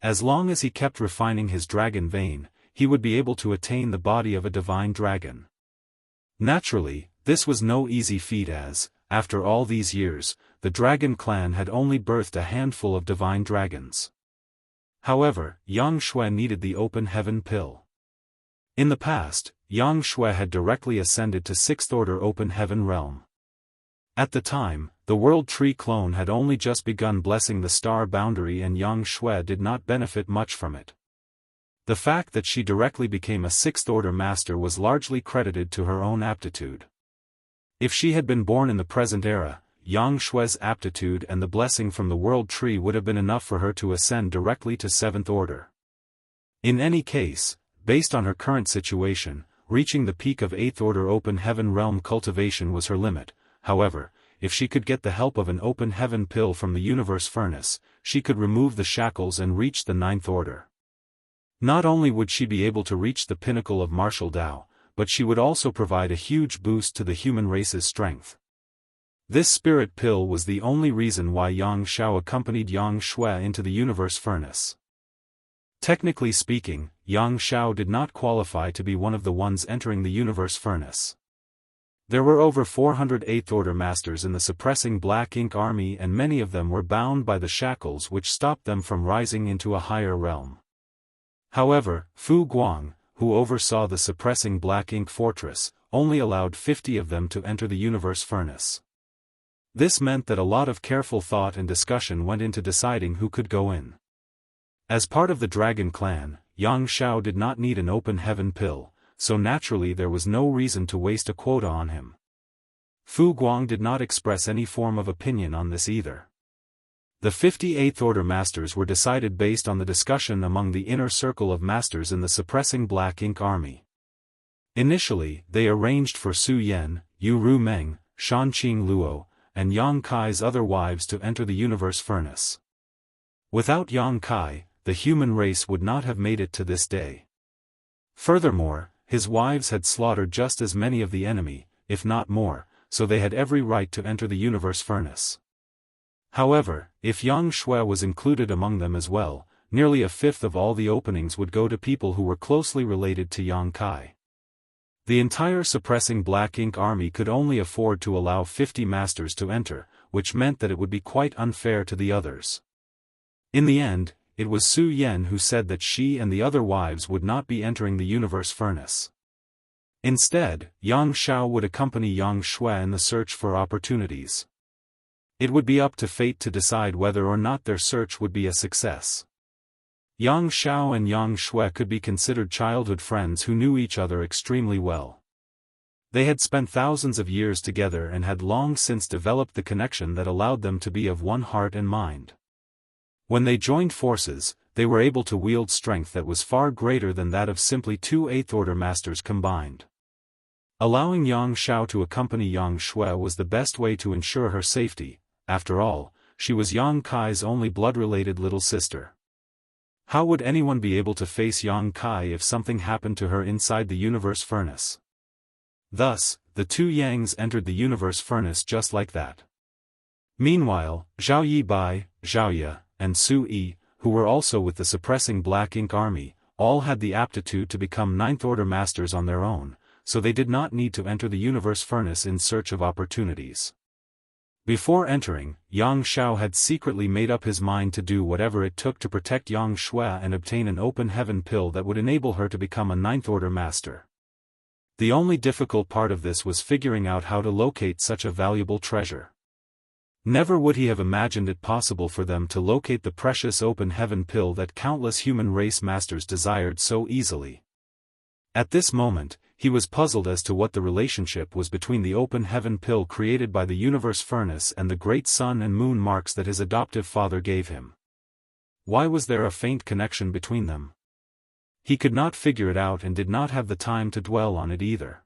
As long as he kept refining his dragon vein, he would be able to attain the body of a divine dragon. Naturally, this was no easy feat as, after all these years, the dragon clan had only birthed a handful of divine dragons. However, Yang Shui needed the open heaven pill. In the past, Yang Shui had directly ascended to 6th Order Open Heaven Realm. At the time, the World Tree clone had only just begun blessing the star boundary and Yang Shui did not benefit much from it. The fact that she directly became a 6th Order Master was largely credited to her own aptitude. If she had been born in the present era, Yang Shui's aptitude and the blessing from the World Tree would have been enough for her to ascend directly to 7th Order. In any case, based on her current situation, reaching the peak of 8th Order Open Heaven Realm cultivation was her limit. However, if she could get the help of an open heaven pill from the universe furnace, she could remove the shackles and reach the 9th Order. Not only would she be able to reach the pinnacle of martial Dao, but she would also provide a huge boost to the human race's strength. This spirit pill was the only reason why Yang Xiao accompanied Yang Shui into the universe furnace. Technically speaking, Yang Xiao did not qualify to be one of the ones entering the universe furnace. There were over 400 8th Order Masters in the suppressing Black Ink Army and many of them were bound by the shackles which stopped them from rising into a higher realm. However, Fu Guang, who oversaw the suppressing Black Ink Fortress, only allowed 50 of them to enter the universe furnace. This meant that a lot of careful thought and discussion went into deciding who could go in. As part of the Dragon Clan, Yang Xiao did not need an open heaven pill, so naturally there was no reason to waste a quota on him. Fu Guang did not express any form of opinion on this either. The 58th Order Masters were decided based on the discussion among the inner circle of Masters in the suppressing Black Ink Army. Initially, they arranged for Su Yan, Yu Ru Meng, Shanqing Luo, and Yang Kai's other wives to enter the universe furnace. Without Yang Kai, the human race would not have made it to this day. Furthermore, his wives had slaughtered just as many of the enemy, if not more, so they had every right to enter the universe furnace. However, if Yang Shui was included among them as well, nearly a fifth of all the openings would go to people who were closely related to Yang Kai. The entire suppressing Black Ink Army could only afford to allow 50 masters to enter, which meant that it would be quite unfair to the others. In the end, it was Su Yan who said that she and the other wives would not be entering the universe furnace. Instead, Yang Xiao would accompany Yang Shui in the search for opportunities. It would be up to fate to decide whether or not their search would be a success. Yang Xiao and Yang Shui could be considered childhood friends who knew each other extremely well. They had spent thousands of years together and had long since developed the connection that allowed them to be of one heart and mind. When they joined forces, they were able to wield strength that was far greater than that of simply 2 8th Order Masters combined. Allowing Yang Xiao to accompany Yang Shui was the best way to ensure her safety. After all, she was Yang Kai's only blood-related little sister. How would anyone be able to face Yang Kai if something happened to her inside the universe furnace? Thus, the two Yangs entered the universe furnace just like that. Meanwhile, Zhao Yibai, Zhao Ye, and Su Yi, who were also with the suppressing Black Ink Army, all had the aptitude to become 9th Order Masters on their own, so they did not need to enter the universe furnace in search of opportunities. Before entering, Yang Xiao had secretly made up his mind to do whatever it took to protect Yang Shui and obtain an open heaven pill that would enable her to become a 9th Order Master. The only difficult part of this was figuring out how to locate such a valuable treasure. Never would he have imagined it possible for them to locate the precious open heaven pill that countless human race masters desired so easily. At this moment, he was puzzled as to what the relationship was between the open heaven pill created by the universe furnace and the great sun and moon marks that his adoptive father gave him. Why was there a faint connection between them? He could not figure it out and did not have the time to dwell on it either.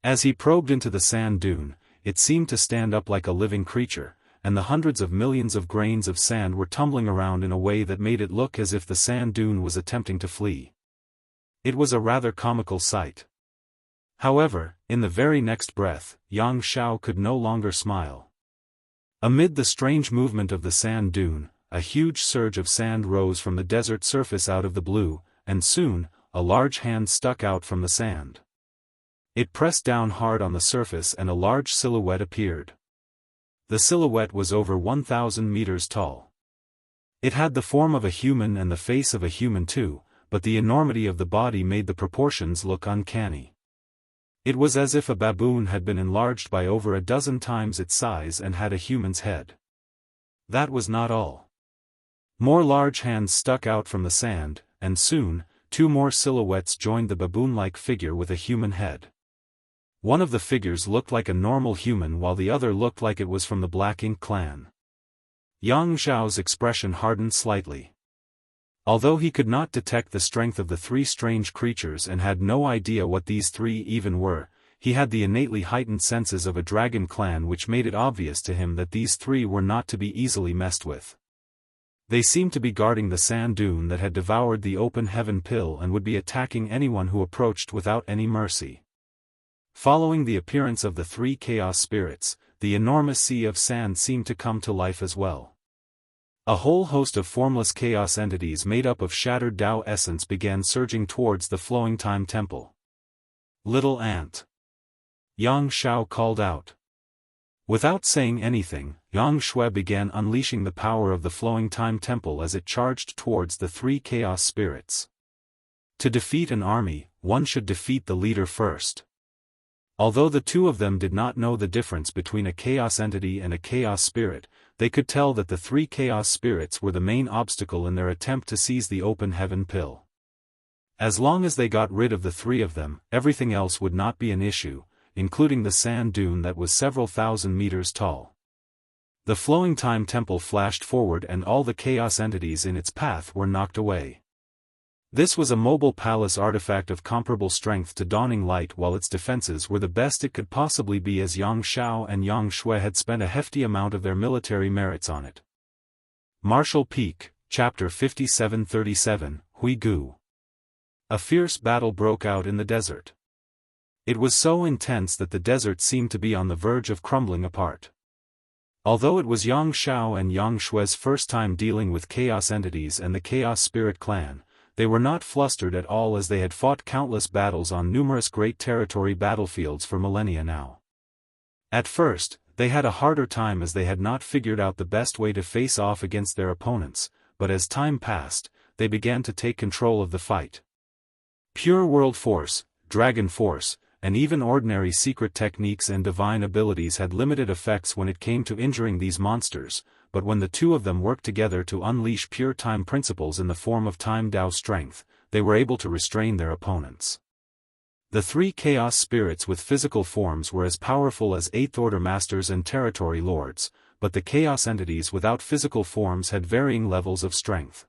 As he probed into the sand dune, it seemed to stand up like a living creature, and the hundreds of millions of grains of sand were tumbling around in a way that made it look as if the sand dune was attempting to flee. It was a rather comical sight. However, in the very next breath, Yang Shao could no longer smile. Amid the strange movement of the sand dune, a huge surge of sand rose from the desert surface out of the blue, and soon, a large hand stuck out from the sand. It pressed down hard on the surface and a large silhouette appeared. The silhouette was over 1,000 meters tall. It had the form of a human and the face of a human too, but the enormity of the body made the proportions look uncanny. It was as if a baboon had been enlarged by over a dozen times its size and had a human's head. That was not all. More large hands stuck out from the sand, and soon, two more silhouettes joined the baboon-like figure with a human head. One of the figures looked like a normal human while the other looked like it was from the Black Ink clan. Yang Zhao's expression hardened slightly. Although he could not detect the strength of the three strange creatures and had no idea what these three even were, he had the innately heightened senses of a dragon clan which made it obvious to him that these three were not to be easily messed with. They seemed to be guarding the sand dune that had devoured the open heaven pill and would be attacking anyone who approached without any mercy. Following the appearance of the three chaos spirits, the enormous sea of sand seemed to come to life as well. A whole host of formless chaos entities made up of shattered Tao essence began surging towards the flowing time temple. Little ant! Yang Shao called out. Without saying anything, Yang Shui began unleashing the power of the flowing time temple as it charged towards the three chaos spirits. To defeat an army, one should defeat the leader first. Although the two of them did not know the difference between a chaos entity and a chaos spirit, they could tell that the three chaos spirits were the main obstacle in their attempt to seize the open heaven pill. As long as they got rid of the three of them, everything else would not be an issue, including the sand dune that was several thousand meters tall. The flowing time temple flashed forward and all the chaos entities in its path were knocked away. This was a mobile palace artifact of comparable strength to Dawning Light while its defenses were the best it could possibly be as Yang Shao and Yang Shui had spent a hefty amount of their military merits on it. Martial Peak, Chapter 5737, Hui Gu. A fierce battle broke out in the desert. It was so intense that the desert seemed to be on the verge of crumbling apart. Although it was Yang Shao and Yang Shui's first time dealing with chaos entities and the Chaos Spirit clan, they were not flustered at all as they had fought countless battles on numerous great territory battlefields for millennia now. At first, they had a harder time as they had not figured out the best way to face off against their opponents, but as time passed, they began to take control of the fight. Pure world force, dragon force, and even ordinary secret techniques and divine abilities had limited effects when it came to injuring these monsters, but when the two of them worked together to unleash pure time principles in the form of time Tao strength, they were able to restrain their opponents. The three chaos spirits with physical forms were as powerful as Eighth Order masters and territory lords, but the chaos entities without physical forms had varying levels of strength.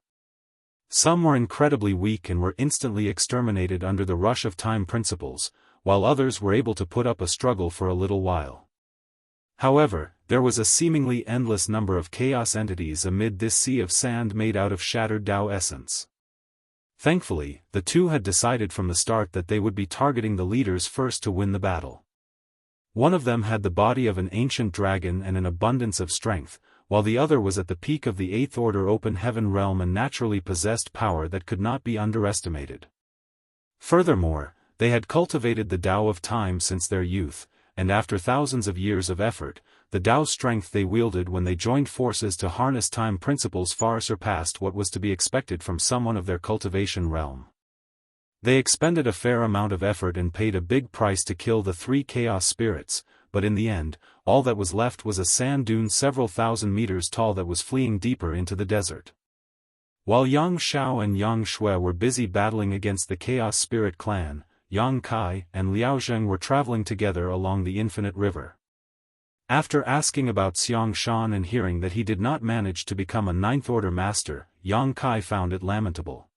Some were incredibly weak and were instantly exterminated under the rush of time principles, while others were able to put up a struggle for a little while. However, there was a seemingly endless number of chaos entities amid this sea of sand made out of shattered Tao essence. Thankfully, the two had decided from the start that they would be targeting the leaders first to win the battle. One of them had the body of an ancient dragon and an abundance of strength, while the other was at the peak of the Eighth Order open heaven realm and naturally possessed power that could not be underestimated. Furthermore, they had cultivated the Tao of time since their youth, and after thousands of years of effort, the Tao strength they wielded when they joined forces to harness time principles far surpassed what was to be expected from someone of their cultivation realm. They expended a fair amount of effort and paid a big price to kill the three chaos spirits, but in the end, all that was left was a sand dune several thousand meters tall that was fleeing deeper into the desert. While Yang Xiao and Yang Shui were busy battling against the Chaos Spirit clan, Yang Kai and Liao Zheng were traveling together along the Infinite River. After asking about Xiang Shan and hearing that he did not manage to become a Ninth Order Master, Yang Kai found it lamentable.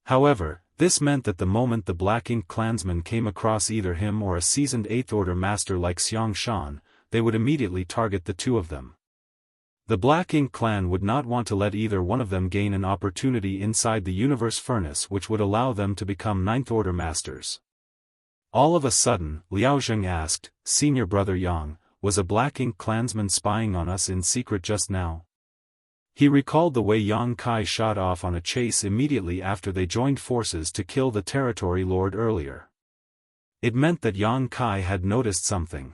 However, this meant that the moment the Black Ink clansmen came across either him or a seasoned Eighth Order Master like Xiang Shan, they would immediately target the two of them. The Black Ink clan would not want to let either one of them gain an opportunity inside the Universe Furnace which would allow them to become Ninth Order Masters. All of a sudden, Liao Zheng asked, "Senior Brother Yang, was a Black Ink clansman spying on us in secret just now?" He recalled the way Yang Kai shot off on a chase immediately after they joined forces to kill the Territory Lord earlier. It meant that Yang Kai had noticed something.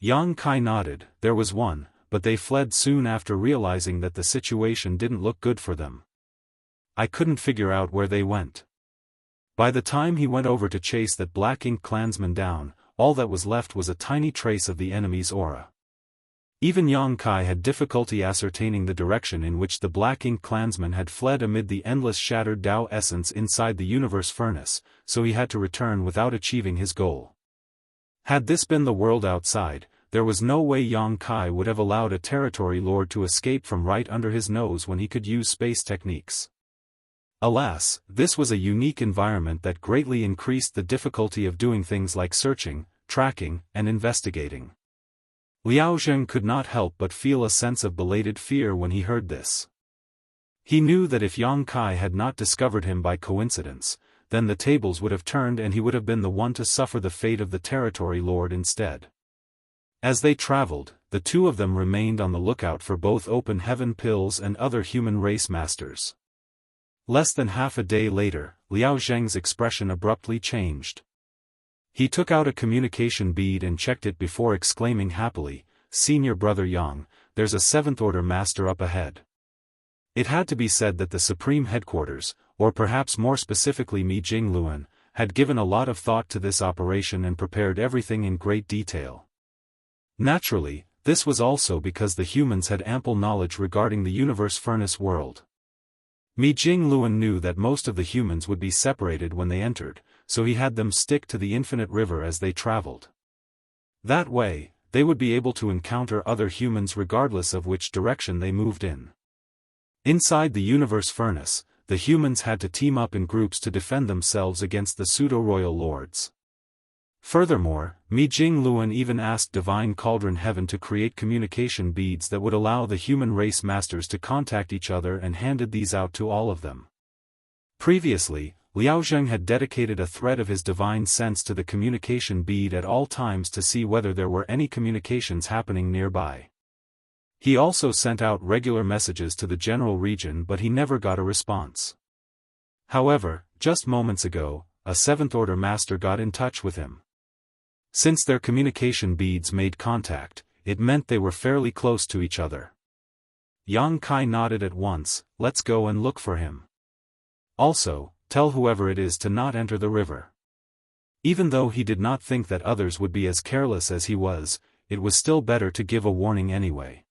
Yang Kai nodded. There was one, but they fled soon after realizing that the situation didn't look good for them. I couldn't figure out where they went. By the time he went over to chase that Black Ink clansman down, all that was left was a tiny trace of the enemy's aura. Even Yang Kai had difficulty ascertaining the direction in which the Black Ink clansman had fled amid the endless shattered Dao essence inside the Universe Furnace, so he had to return without achieving his goal. Had this been the world outside, there was no way Yang Kai would have allowed a Territory Lord to escape from right under his nose when he could use space techniques. Alas, this was a unique environment that greatly increased the difficulty of doing things like searching, tracking, and investigating. Liao Zheng could not help but feel a sense of belated fear when he heard this. He knew that if Yang Kai had not discovered him by coincidence, then the tables would have turned and he would have been the one to suffer the fate of the Territory Lord instead. As they traveled, the two of them remained on the lookout for both open heaven pills and other human race masters. Less than half a day later, Liao Zheng's expression abruptly changed. He took out a communication bead and checked it before exclaiming happily, "Senior Brother Yang, there's a Seventh Order Master up ahead." It had to be said that the Supreme Headquarters, or perhaps more specifically Mi Jingluan, had given a lot of thought to this operation and prepared everything in great detail. Naturally, this was also because the humans had ample knowledge regarding the Universe Furnace world. Mi Jingluan knew that most of the humans would be separated when they entered, so he had them stick to the Infinite River as they traveled. That way, they would be able to encounter other humans regardless of which direction they moved in. Inside the Universe Furnace, the humans had to team up in groups to defend themselves against the pseudo-royal lords. Furthermore, Mi Jingluan even asked Divine Cauldron Heaven to create communication beads that would allow the human race masters to contact each other and handed these out to all of them. Previously, Liao Zheng had dedicated a thread of his divine sense to the communication bead at all times to see whether there were any communications happening nearby. He also sent out regular messages to the general region but he never got a response. However, just moments ago, a Seventh Order Master got in touch with him. Since their communication beads made contact, it meant they were fairly close to each other. Yang Kai nodded at once. "Let's go and look for him. Also, tell whoever it is to not enter the river." Even though he did not think that others would be as careless as he was, it was still better to give a warning anyway.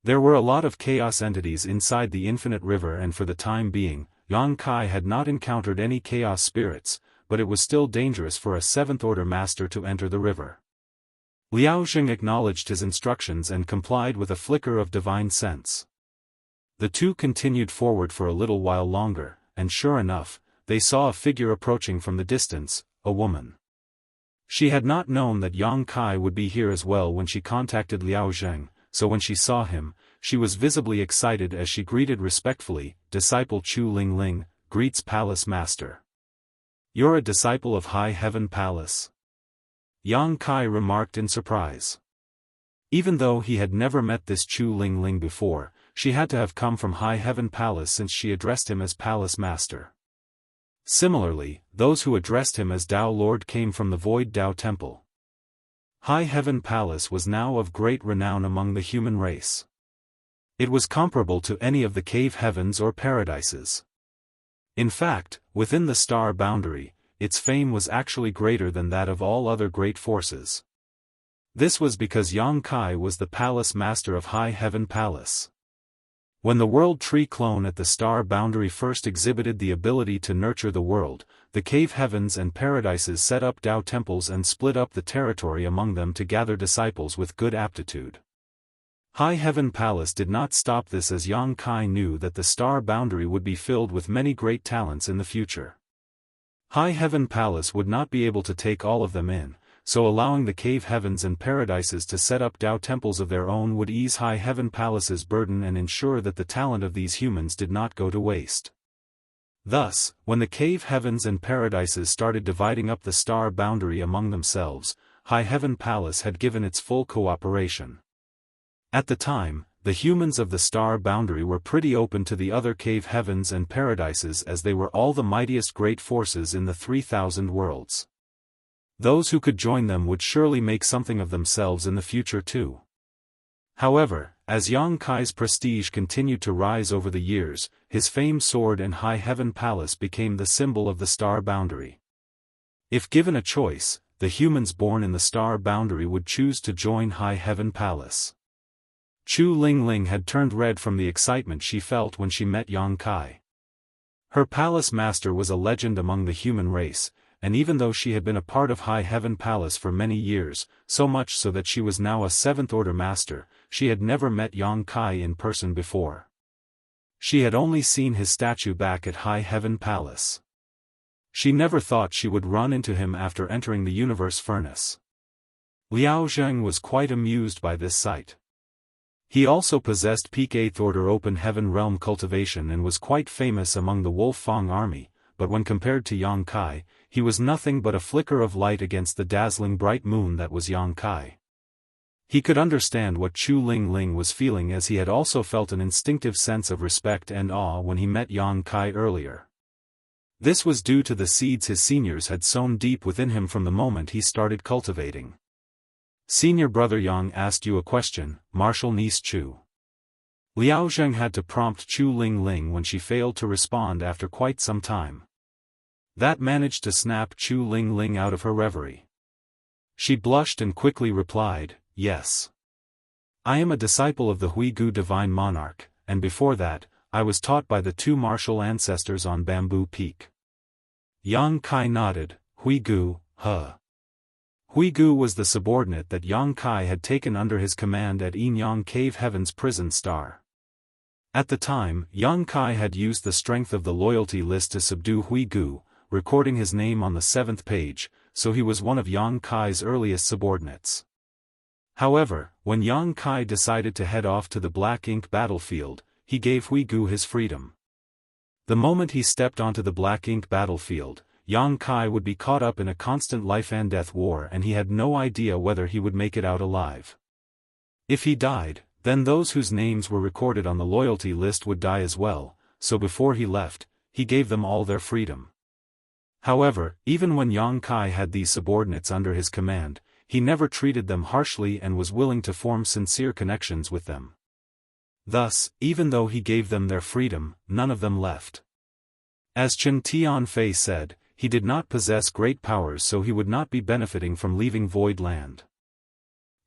There were a lot of chaos entities inside the Infinite River and for the time being, Yang Kai had not encountered any chaos spirits, but it was still dangerous for a Seventh Order Master to enter the river. Liao Zheng acknowledged his instructions and complied with a flicker of divine sense. The two continued forward for a little while longer, and sure enough, they saw a figure approaching from the distance, a woman. She had not known that Yang Kai would be here as well when she contacted Liao Zheng, so when she saw him, she was visibly excited as she greeted respectfully, "Disciple Chu Ling Ling, greets Palace Master." "You're a disciple of High Heaven Palace?" Yang Kai remarked in surprise. Even though he had never met this Chu Ling Ling before, she had to have come from High Heaven Palace since she addressed him as Palace Master. Similarly, those who addressed him as Dao Lord came from the Void Dao Temple. High Heaven Palace was now of great renown among the human race. It was comparable to any of the cave heavens or paradises. In fact, within the star boundary, its fame was actually greater than that of all other great forces. This was because Yang Kai was the palace master of High Heaven Palace. When the World Tree clone at the star boundary first exhibited the ability to nurture the world, the cave heavens and paradises set up Dao temples and split up the territory among them to gather disciples with good aptitude. High Heaven Palace did not stop this, as Yang Kai knew that the star boundary would be filled with many great talents in the future. High Heaven Palace would not be able to take all of them in, so allowing the cave heavens and paradises to set up Dao temples of their own would ease High Heaven Palace's burden and ensure that the talent of these humans did not go to waste. Thus, when the cave heavens and paradises started dividing up the star boundary among themselves, High Heaven Palace had given its full cooperation. At the time, the humans of the star boundary were pretty open to the other cave heavens and paradises, as they were all the mightiest great forces in the 3,000 worlds. Those who could join them would surely make something of themselves in the future too. However, as Yang Kai's prestige continued to rise over the years, his famed sword in High Heaven Palace became the symbol of the star boundary. If given a choice, the humans born in the star boundary would choose to join High Heaven Palace. Chu Lingling had turned red from the excitement she felt when she met Yang Kai. Her palace master was a legend among the human race, and even though she had been a part of High Heaven Palace for many years, so much so that she was now a 7th-order master, she had never met Yang Kai in person before. She had only seen his statue back at High Heaven Palace. She never thought she would run into him after entering the universe furnace. Liao Zheng was quite amused by this sight. He also possessed peak 8th-order open heaven realm cultivation and was quite famous among the Wolf Fang army, but when compared to Yang Kai, he was nothing but a flicker of light against the dazzling bright moon that was Yang Kai. He could understand what Chu Lingling was feeling, as he had also felt an instinctive sense of respect and awe when he met Yang Kai earlier. This was due to the seeds his seniors had sown deep within him from the moment he started cultivating. Senior brother Yang asked you a question, Martial niece Chu. Liao Zheng had to prompt Chu Lingling when she failed to respond after quite some time. That managed to snap Chu Lingling out of her reverie. She blushed and quickly replied, yes. I am a disciple of the Huigu Divine Monarch, and before that, I was taught by the 2 martial ancestors on Bamboo Peak. Yang Kai nodded. Huigu, huh. Huigu was the subordinate that Yang Kai had taken under his command at Yinyang Cave Heaven's prison star. At the time, Yang Kai had used the strength of the loyalty list to subdue Huigu, recording his name on the 7th page, so he was one of Yang Kai's earliest subordinates. However, when Yang Kai decided to head off to the Black Ink battlefield, he gave Huigu his freedom. The moment he stepped onto the Black Ink battlefield, Yang Kai would be caught up in a constant life-and-death war, and he had no idea whether he would make it out alive. If he died, then those whose names were recorded on the loyalty list would die as well, so before he left, he gave them all their freedom. However, even when Yang Kai had these subordinates under his command, he never treated them harshly and was willing to form sincere connections with them. Thus, even though he gave them their freedom, none of them left. As Chen Tianfei said, he did not possess great powers, so he would not be benefiting from leaving Void Land.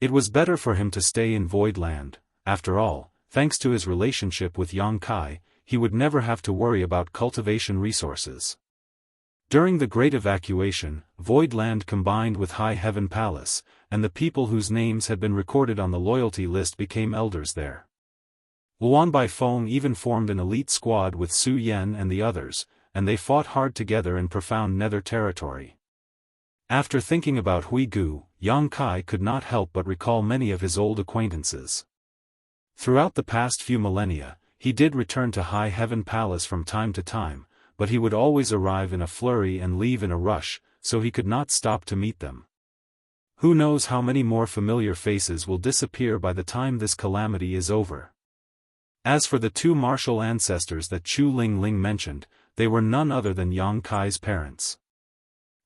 It was better for him to stay in Void Land. After all, thanks to his relationship with Yang Kai, he would never have to worry about cultivation resources. During the Great Evacuation, Void Land combined with High Heaven Palace, and the people whose names had been recorded on the loyalty list became elders there. Luan Baifeng even formed an elite squad with Su Yan and the others, and they fought hard together in profound nether territory. After thinking about Huigu, Yang Kai could not help but recall many of his old acquaintances. Throughout the past few millennia, he did return to High Heaven Palace from time to time, but he would always arrive in a flurry and leave in a rush, so he could not stop to meet them. Who knows how many more familiar faces will disappear by the time this calamity is over. As for the 2 martial ancestors that Chu Lingling mentioned, they were none other than Yang Kai's parents.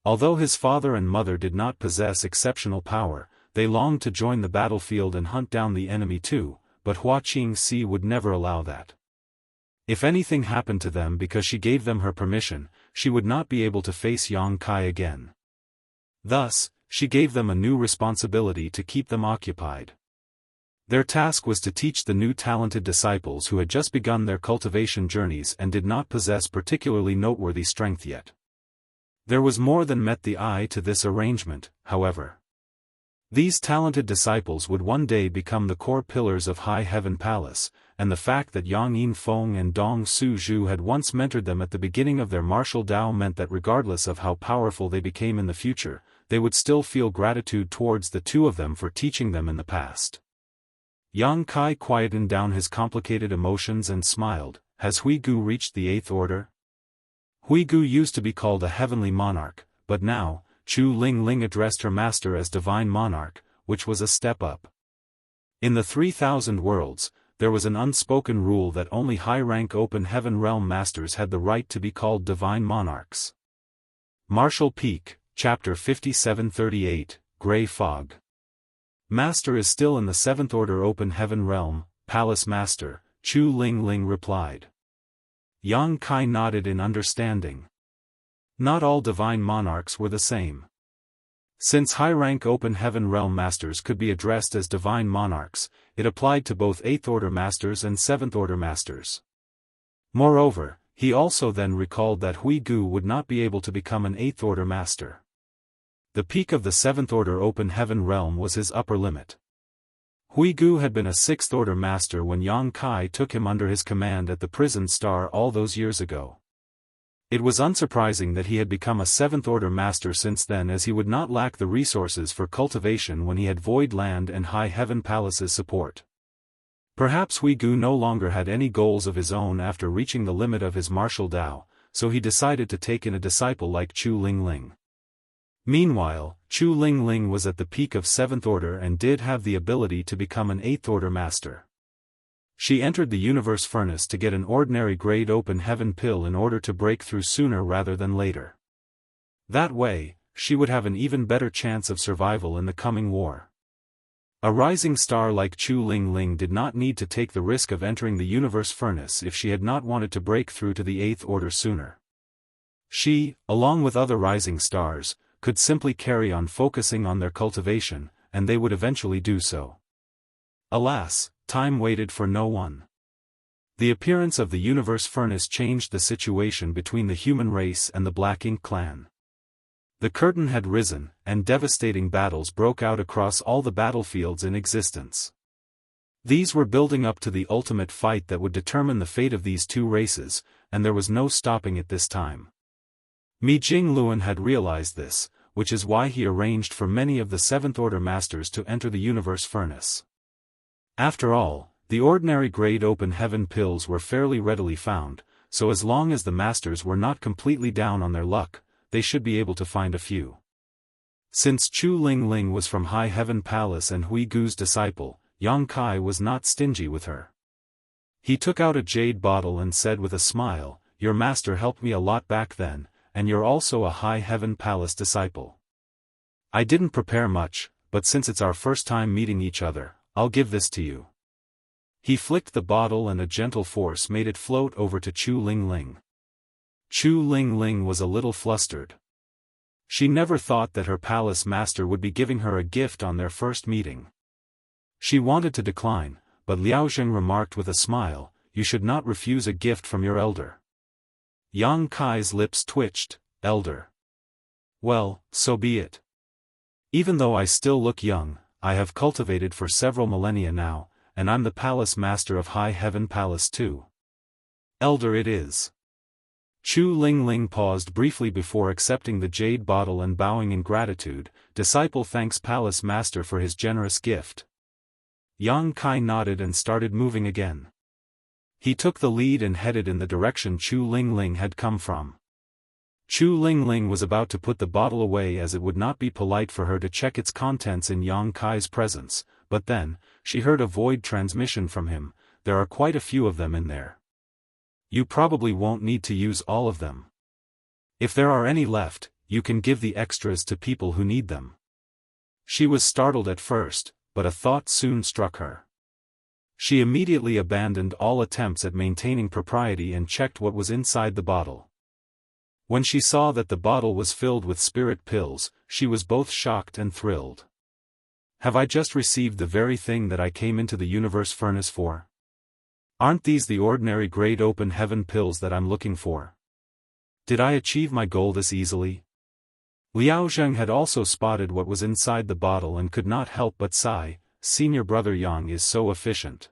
Although his father and mother did not possess exceptional power, they longed to join the battlefield and hunt down the enemy too, but Hua Qingxi would never allow that. If anything happened to them because she gave them her permission, she would not be able to face Yang Kai again. Thus, she gave them a new responsibility to keep them occupied. Their task was to teach the new talented disciples who had just begun their cultivation journeys and did not possess particularly noteworthy strength yet. There was more than met the eye to this arrangement, however. These talented disciples would one day become the core pillars of High Heaven Palace, and the fact that Yang Yinfeng and Dong Suzhu had once mentored them at the beginning of their martial Dao meant that regardless of how powerful they became in the future, they would still feel gratitude towards the two of them for teaching them in the past. Yang Kai quietened down his complicated emotions and smiled. Has Huigu reached the 8th order? Huigu used to be called a heavenly monarch, but now, Chu Ling addressed her master as divine monarch, which was a step up. In the 3,000 worlds, there was an unspoken rule that only high-rank open heaven realm masters had the right to be called divine monarchs. Martial Peak, Chapter 5738, Grey Fog. Master is still in the 7th order open heaven realm, Palace Master, Chu Ling replied. Yang Kai nodded in understanding. Not all divine monarchs were the same. Since high-rank open heaven realm masters could be addressed as divine monarchs, it applied to both 8th order masters and 7th order masters. Moreover, he also then recalled that Huigu would not be able to become an 8th order master. The peak of the 7th order open heaven realm was his upper limit. Huigu had been a 6th order master when Yang Kai took him under his command at the prison star all those years ago. It was unsurprising that he had become a 7th order master since then, as he would not lack the resources for cultivation when he had Void Land and High Heaven Palace's support. Perhaps Huigu no longer had any goals of his own after reaching the limit of his martial Dao, so he decided to take in a disciple like Chu Ling. Meanwhile, Chu Ling was at the peak of 7th order and did have the ability to become an 8th order master. She entered the universe furnace to get an ordinary grade open heaven pill in order to break through sooner rather than later. That way, she would have an even better chance of survival in the coming war. A rising star like Chu Ling did not need to take the risk of entering the universe furnace if she had not wanted to break through to the 8th order sooner. She, along with other rising stars, could simply carry on focusing on their cultivation, and they would eventually do so. Alas, time waited for no one. The appearance of the universe furnace changed the situation between the human race and the Black Ink clan. The curtain had risen, and devastating battles broke out across all the battlefields in existence. These were building up to the ultimate fight that would determine the fate of these two races, and there was no stopping it this time. Mi Jingluan had realized this, which is why he arranged for many of the 7th order masters to enter the universe furnace. After all, the ordinary grade open heaven pills were fairly readily found, so as long as the masters were not completely down on their luck, they should be able to find a few. Since Chu Ling was from High Heaven Palace and Huigu's disciple, Yang Kai was not stingy with her. He took out a jade bottle and said with a smile, "Your master helped me a lot back then, and you're also a High Heaven Palace disciple. I didn't prepare much, but since it's our first time meeting each other, I'll give this to you." He flicked the bottle and a gentle force made it float over to Chu Ling. Chu Ling was a little flustered. She never thought that her palace master would be giving her a gift on their first meeting. She wanted to decline, but Liao Zheng remarked with a smile, "You should not refuse a gift from your elder." Yang Kai's lips twitched. "Elder? Well, so be it. Even though I still look young, I have cultivated for several millennia now, and I'm the palace master of High Heaven Palace too. Elder it is." Chu Ling paused briefly before accepting the jade bottle and bowing in gratitude. "Disciple thanks Palace Master for his generous gift." Yang Kai nodded and started moving again. He took the lead and headed in the direction Chu Ling had come from. Chu Ling was about to put the bottle away as it would not be polite for her to check its contents in Yang Kai's presence, but then, she heard a void transmission from him. "There are quite a few of them in there. You probably won't need to use all of them. If there are any left, you can give the extras to people who need them." She was startled at first, but a thought soon struck her. She immediately abandoned all attempts at maintaining propriety and checked what was inside the bottle. When she saw that the bottle was filled with spirit pills, she was both shocked and thrilled. Have I just received the very thing that I came into the universe furnace for? Aren't these the ordinary great open heaven pills that I'm looking for? Did I achieve my goal this easily? Liao Zheng had also spotted what was inside the bottle and could not help but sigh. Senior brother Yang is so efficient.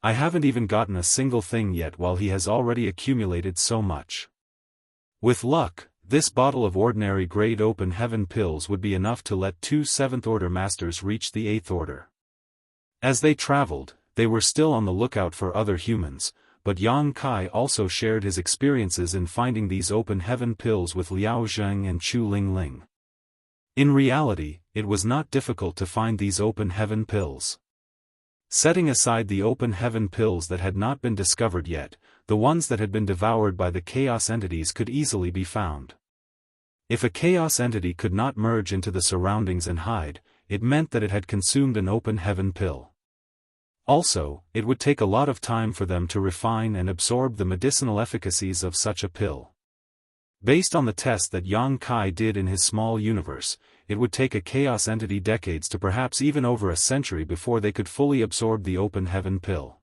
I haven't even gotten a single thing yet while he has already accumulated so much. With luck, this bottle of ordinary grade open heaven pills would be enough to let 2 7th Order Masters reach the 8th Order. As they traveled, they were still on the lookout for other humans, but Yang Kai also shared his experiences in finding these open heaven pills with Liao Zheng and Chu Lingling. In reality, it was not difficult to find these open heaven pills. Setting aside the open heaven pills that had not been discovered yet, the ones that had been devoured by the chaos entities could easily be found. If a chaos entity could not merge into the surroundings and hide, it meant that it had consumed an open heaven pill. Also, it would take a lot of time for them to refine and absorb the medicinal efficacies of such a pill. Based on the test that Yang Kai did in his small universe, it would take a chaos entity decades to perhaps even over a century before they could fully absorb the open heaven pill.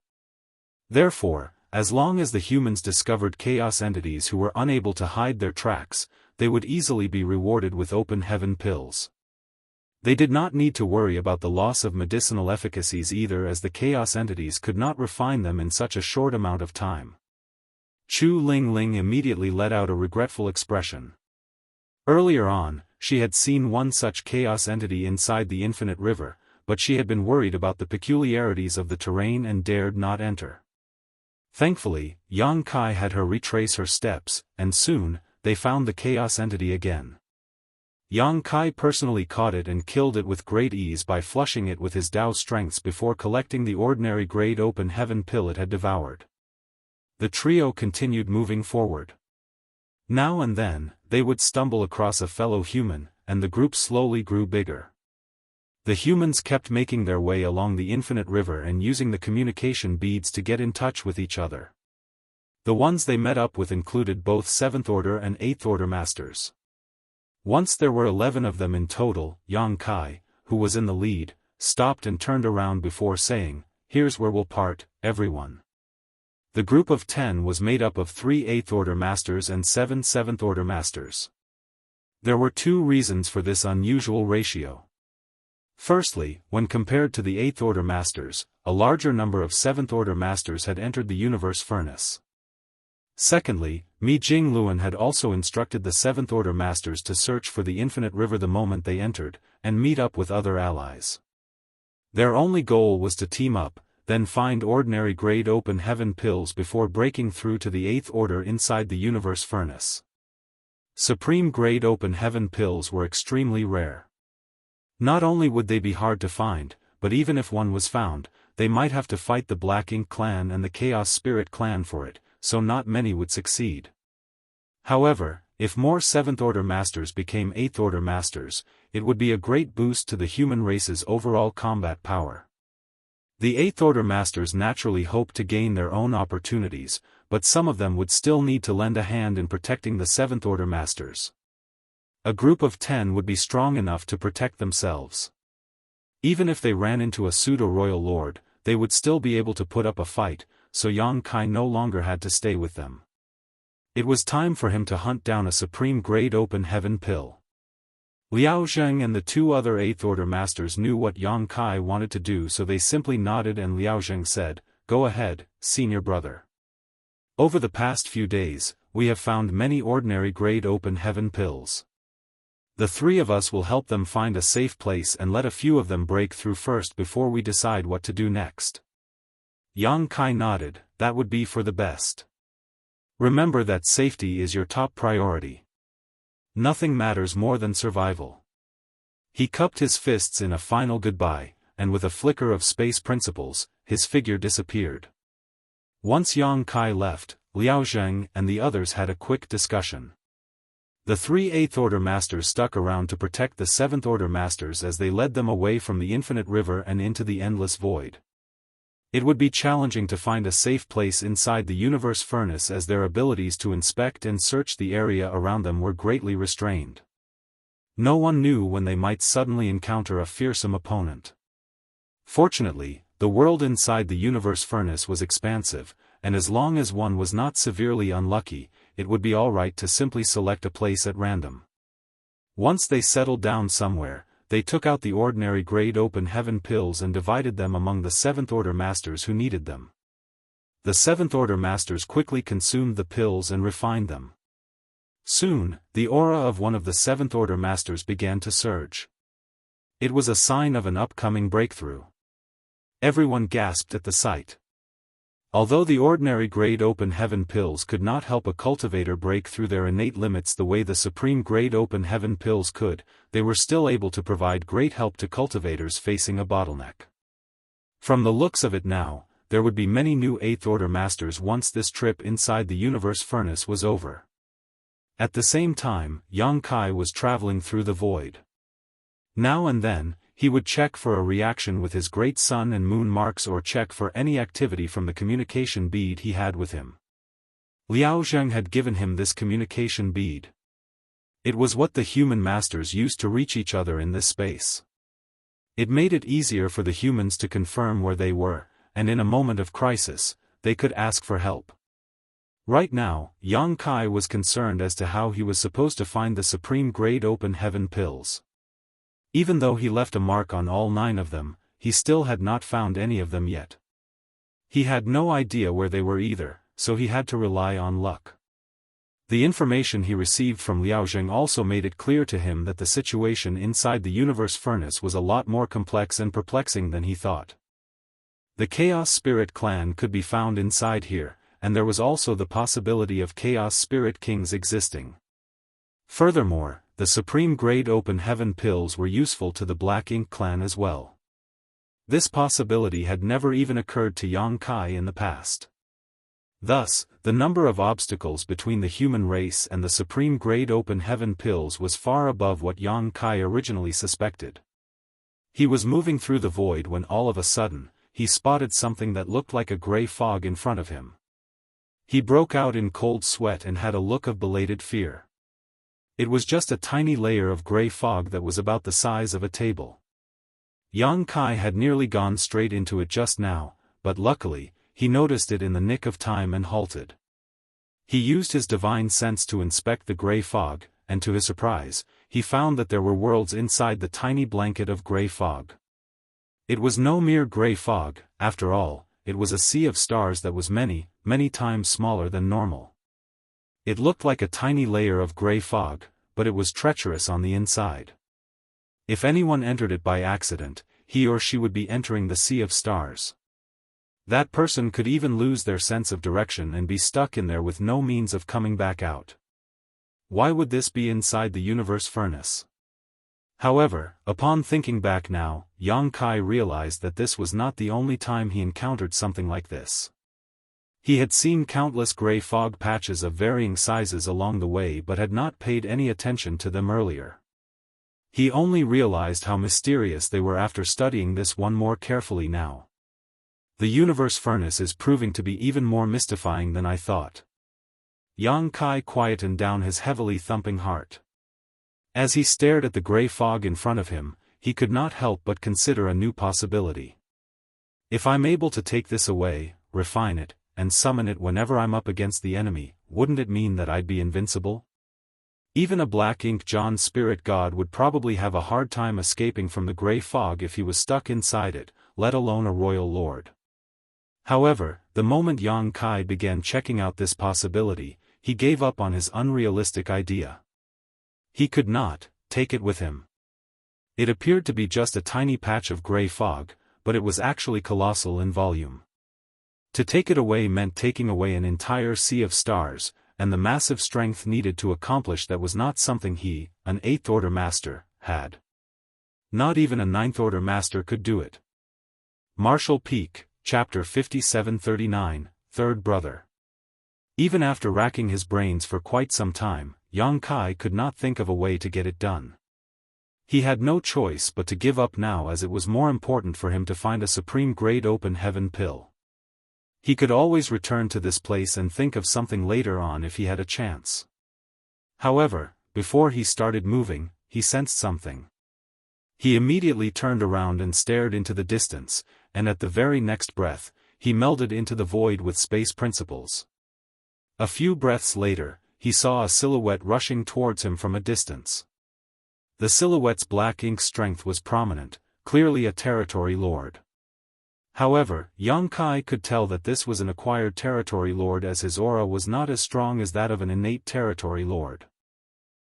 Therefore, as long as the humans discovered chaos entities who were unable to hide their tracks, they would easily be rewarded with open heaven pills. They did not need to worry about the loss of medicinal efficacies either, as the chaos entities could not refine them in such a short amount of time. Chu Lingling immediately let out a regretful expression. Earlier on, she had seen one such chaos entity inside the infinite river, but she had been worried about the peculiarities of the terrain and dared not enter. Thankfully, Yang Kai had her retrace her steps, and soon, they found the chaos entity again. Yang Kai personally caught it and killed it with great ease by flushing it with his Dao strengths before collecting the ordinary grade open heaven pill it had devoured. The trio continued moving forward. Now and then, they would stumble across a fellow human, and the group slowly grew bigger. The humans kept making their way along the infinite river and using the communication beads to get in touch with each other. The ones they met up with included both 7th Order and 8th Order Masters. Once there were 11 of them in total. Yang Kai, who was in the lead, stopped and turned around before saying, "Here's where we'll part, everyone." The group of 10 was made up of 3 8th Order Masters and 7 7th Order Masters. There were 2 reasons for this unusual ratio. Firstly, when compared to the 8th Order Masters, a larger number of 7th Order Masters had entered the universe furnace. Secondly, Mi Jingluan had also instructed the 7th Order Masters to search for the infinite river the moment they entered, and meet up with other allies. Their only goal was to team up, then find ordinary grade open heaven pills before breaking through to the 8th Order inside the universe furnace. Supreme grade open heaven pills were extremely rare. Not only would they be hard to find, but even if one was found, they might have to fight the Black Ink clan and the Chaos Spirit clan for it, so not many would succeed. However, if more 7th Order Masters became 8th Order Masters, it would be a great boost to the human race's overall combat power. The 8th Order Masters naturally hoped to gain their own opportunities, but some of them would still need to lend a hand in protecting the 7th Order Masters. A group of 10 would be strong enough to protect themselves. Even if they ran into a pseudo-royal lord, they would still be able to put up a fight, so Yang Kai no longer had to stay with them. It was time for him to hunt down a supreme grade open heaven pill. Liao Zheng and the 2 other 8th Order Masters knew what Yang Kai wanted to do, so they simply nodded, and Liao Zheng said, "Go ahead, senior brother. Over the past few days, we have found many ordinary grade open heaven pills. The 3 of us will help them find a safe place and let a few of them break through first before we decide what to do next." Yang Kai nodded. "That would be for the best. Remember that safety is your top priority. Nothing matters more than survival." He cupped his fists in a final goodbye, and with a flicker of space principles, his figure disappeared. Once Yang Kai left, Liao Zheng and the others had a quick discussion. The 3 8th Order Masters stuck around to protect the 7th Order Masters as they led them away from the infinite river and into the endless void. It would be challenging to find a safe place inside the universe furnace, as their abilities to inspect and search the area around them were greatly restrained. No one knew when they might suddenly encounter a fearsome opponent. Fortunately, the world inside the universe furnace was expansive, and as long as one was not severely unlucky, it would be alright to simply select a place at random. Once they settled down somewhere, they took out the ordinary grade open heaven pills and divided them among the Seventh Order Masters who needed them. The Seventh Order Masters quickly consumed the pills and refined them. Soon, the aura of one of the Seventh Order Masters began to surge. It was a sign of an upcoming breakthrough. Everyone gasped at the sight. Although the ordinary grade open heaven pills could not help a cultivator break through their innate limits the way the supreme grade open heaven pills could, they were still able to provide great help to cultivators facing a bottleneck. From the looks of it now, there would be many new Eighth Order Masters once this trip inside the universe furnace was over. At the same time, Yang Kai was traveling through the void. Now and then, he would check for a reaction with his great sun and moon marks or check for any activity from the communication bead he had with him. Liao Zheng had given him this communication bead. It was what the human masters used to reach each other in this space. It made it easier for the humans to confirm where they were, and in a moment of crisis, they could ask for help. Right now, Yang Kai was concerned as to how he was supposed to find the supreme grade open heaven pills. Even though he left a mark on all 9 of them, he still had not found any of them yet. He had no idea where they were either, so he had to rely on luck. The information he received from Liao Zheng also made it clear to him that the situation inside the universe furnace was a lot more complex and perplexing than he thought. The Chaos Spirit clan could be found inside here, and there was also the possibility of Chaos Spirit kings existing. Furthermore, the supreme grade open heaven pills were useful to the Black Ink clan as well. This possibility had never even occurred to Yang Kai in the past. Thus, the number of obstacles between the human race and the supreme grade open heaven pills was far above what Yang Kai originally suspected. He was moving through the void when all of a sudden, he spotted something that looked like a gray fog in front of him. He broke out in cold sweat and had a look of belated fear. It was just a tiny layer of gray fog that was about the size of a table. Yang Kai had nearly gone straight into it just now, but luckily, he noticed it in the nick of time and halted. He used his divine sense to inspect the gray fog, and to his surprise, he found that there were worlds inside the tiny blanket of gray fog. It was no mere gray fog, after all, it was a sea of stars that was many, many times smaller than normal. It looked like a tiny layer of gray fog, but it was treacherous on the inside. If anyone entered it by accident, he or she would be entering the sea of stars. That person could even lose their sense of direction and be stuck in there with no means of coming back out. Why would this be inside the universe furnace? However, upon thinking back now, Yang Kai realized that this was not the only time he encountered something like this. He had seen countless gray fog patches of varying sizes along the way but had not paid any attention to them earlier. He only realized how mysterious they were after studying this one more carefully now. The universe furnace is proving to be even more mystifying than I thought. Yang Kai quietened down his heavily thumping heart. As he stared at the gray fog in front of him, he could not help but consider a new possibility. If I'm able to take this away, refine it, and summon it whenever I'm up against the enemy, wouldn't it mean that I'd be invincible? Even a Black Ink John spirit god would probably have a hard time escaping from the gray fog if he was stuck inside it, let alone a royal lord. However, the moment Yang Kai began checking out this possibility, he gave up on his unrealistic idea. He could not take it with him. It appeared to be just a tiny patch of gray fog, but it was actually colossal in volume. To take it away meant taking away an entire sea of stars, and the massive strength needed to accomplish that was not something he, an 8th Order Master, had. Not even a 9th Order Master could do it. Martial Peak, Chapter 5739, Third Brother. Even after racking his brains for quite some time, Yang Kai could not think of a way to get it done. He had no choice but to give up now, as it was more important for him to find a supreme grade open heaven pill. He could always return to this place and think of something later on if he had a chance. However, before he started moving, he sensed something. He immediately turned around and stared into the distance, and at the very next breath, he melded into the void with space principles. A few breaths later, he saw a silhouette rushing towards him from a distance. The silhouette's black ink strength was prominent, clearly a territory lord. However, Yang Kai could tell that this was an acquired territory lord, as his aura was not as strong as that of an innate territory lord.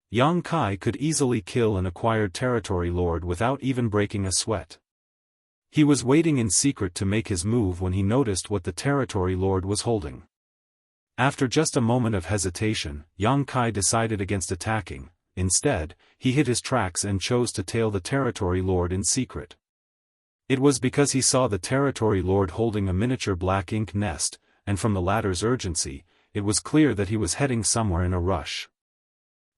Yang Kai could easily kill an acquired territory lord without even breaking a sweat. He was waiting in secret to make his move when he noticed what the territory lord was holding. After just a moment of hesitation, Yang Kai decided against attacking. Instead, he hid his tracks and chose to tail the territory lord in secret. It was because he saw the territory lord holding a miniature black ink nest, and from the latter's urgency, it was clear that he was heading somewhere in a rush.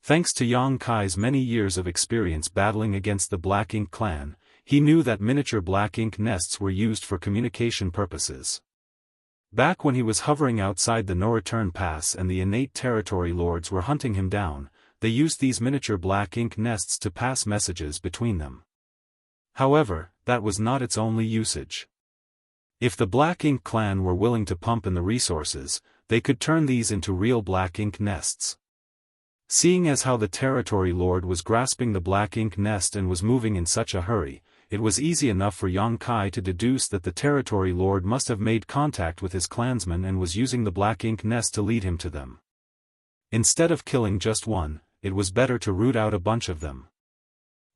Thanks to Yang Kai's many years of experience battling against the Black Ink clan, he knew that miniature black ink nests were used for communication purposes. Back when he was hovering outside the no-return pass and the innate territory lords were hunting him down, they used these miniature black ink nests to pass messages between them. However, that was not its only usage. If the Black Ink clan were willing to pump in the resources, they could turn these into real black ink nests. Seeing as how the territory lord was grasping the black ink nest and was moving in such a hurry, it was easy enough for Yang Kai to deduce that the territory lord must have made contact with his clansmen and was using the black ink nest to lead him to them. Instead of killing just one, it was better to root out a bunch of them.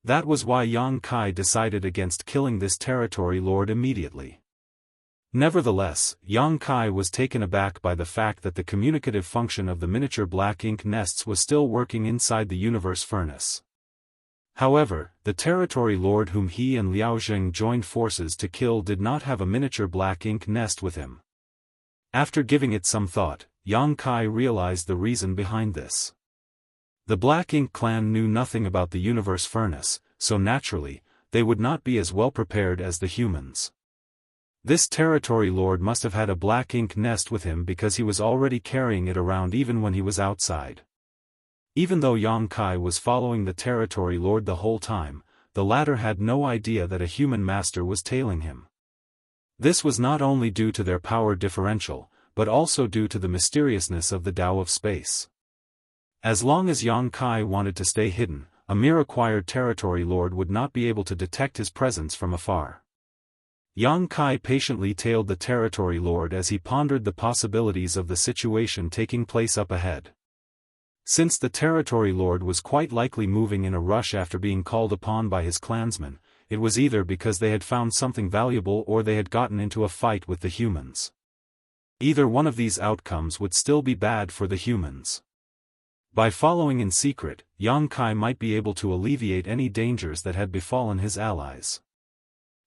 That was why Yang Kai decided against killing this territory lord immediately. Nevertheless, Yang Kai was taken aback by the fact that the communicative function of the miniature black ink nests was still working inside the universe furnace. However, the territory lord whom he and Liao Zheng joined forces to kill did not have a miniature black ink nest with him. After giving it some thought, Yang Kai realized the reason behind this. The Black Ink clan knew nothing about the universe furnace, so naturally, they would not be as well prepared as the humans. This territory lord must have had a black ink nest with him because he was already carrying it around even when he was outside. Even though Yang Kai was following the territory lord the whole time, the latter had no idea that a human master was tailing him. This was not only due to their power differential, but also due to the mysteriousness of the Tao of space. As long as Yang Kai wanted to stay hidden, a mere acquired territory lord would not be able to detect his presence from afar. Yang Kai patiently tailed the territory lord as he pondered the possibilities of the situation taking place up ahead. Since the territory lord was quite likely moving in a rush after being called upon by his clansmen, it was either because they had found something valuable or they had gotten into a fight with the humans. Either one of these outcomes would still be bad for the humans. By following in secret, Yang Kai might be able to alleviate any dangers that had befallen his allies.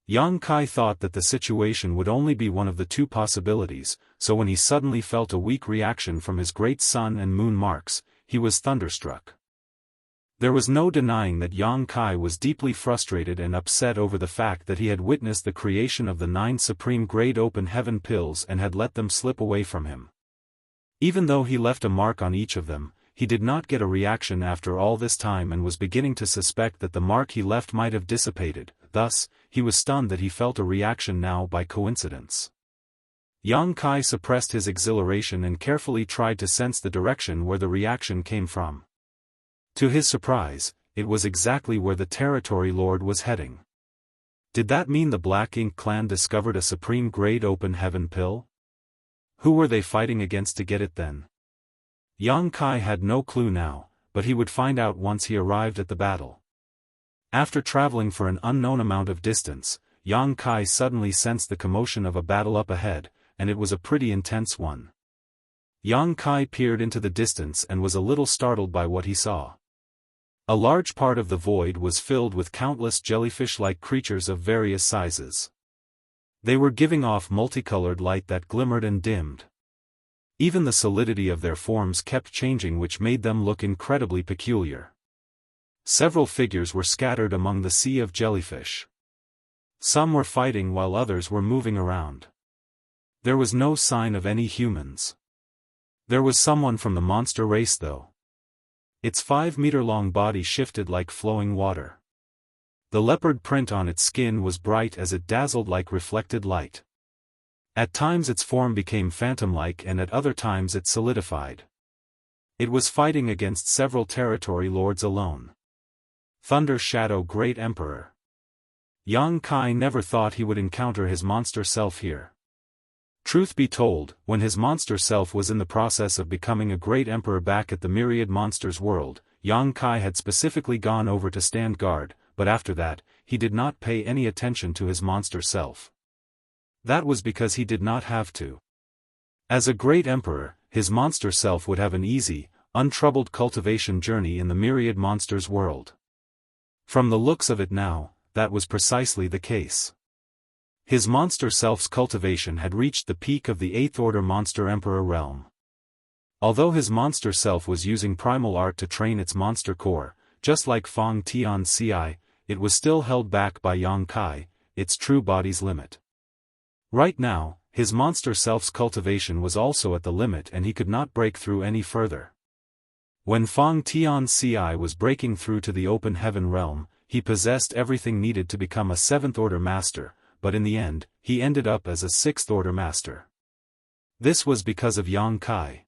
Yang Kai thought that the situation would only be one of the two possibilities, so when he suddenly felt a weak reaction from his great sun and moon marks, he was thunderstruck. There was no denying that Yang Kai was deeply frustrated and upset over the fact that he had witnessed the creation of the 9 supreme grade open heaven pills and had let them slip away from him. Even though he left a mark on each of them, he did not get a reaction after all this time and was beginning to suspect that the mark he left might have dissipated. Thus, he was stunned that he felt a reaction now by coincidence. Yang Kai suppressed his exhilaration and carefully tried to sense the direction where the reaction came from. To his surprise, it was exactly where the territory lord was heading. Did that mean the Black Ink clan discovered a supreme grade open heaven pill? Who were they fighting against to get it then? Yang Kai had no clue now, but he would find out once he arrived at the battle. After traveling for an unknown amount of distance, Yang Kai suddenly sensed the commotion of a battle up ahead, and it was a pretty intense one. Yang Kai peered into the distance and was a little startled by what he saw. A large part of the void was filled with countless jellyfish-like creatures of various sizes. They were giving off multicolored light that glimmered and dimmed. Even the solidity of their forms kept changing, which made them look incredibly peculiar. Several figures were scattered among the sea of jellyfish. Some were fighting while others were moving around. There was no sign of any humans. There was someone from the monster race though. Its 5-meter-long body shifted like flowing water. The leopard print on its skin was bright as it dazzled like reflected light. At times its form became phantom-like and at other times it solidified. It was fighting against several territory lords alone. Thunder Shadow Great Emperor. Yang Kai never thought he would encounter his monster self here. Truth be told, when his monster self was in the process of becoming a great emperor back at the Myriad Monsters world, Yang Kai had specifically gone over to stand guard, but after that, he did not pay any attention to his monster self. That was because he did not have to. As a great emperor, his monster self would have an easy, untroubled cultivation journey in the Myriad Monsters world. From the looks of it now, that was precisely the case. His monster self's cultivation had reached the peak of the 8th Order Monster Emperor realm. Although his monster self was using primal art to train its monster core, just like Feng Tian Ci, it was still held back by Yang Kai, its true body's limit. Right now, his monster self's cultivation was also at the limit and he could not break through any further. When Feng Tian Ci was breaking through to the open heaven realm, he possessed everything needed to become a 7th Order Master, but in the end, he ended up as a 6th Order Master. This was because of Yang Kai.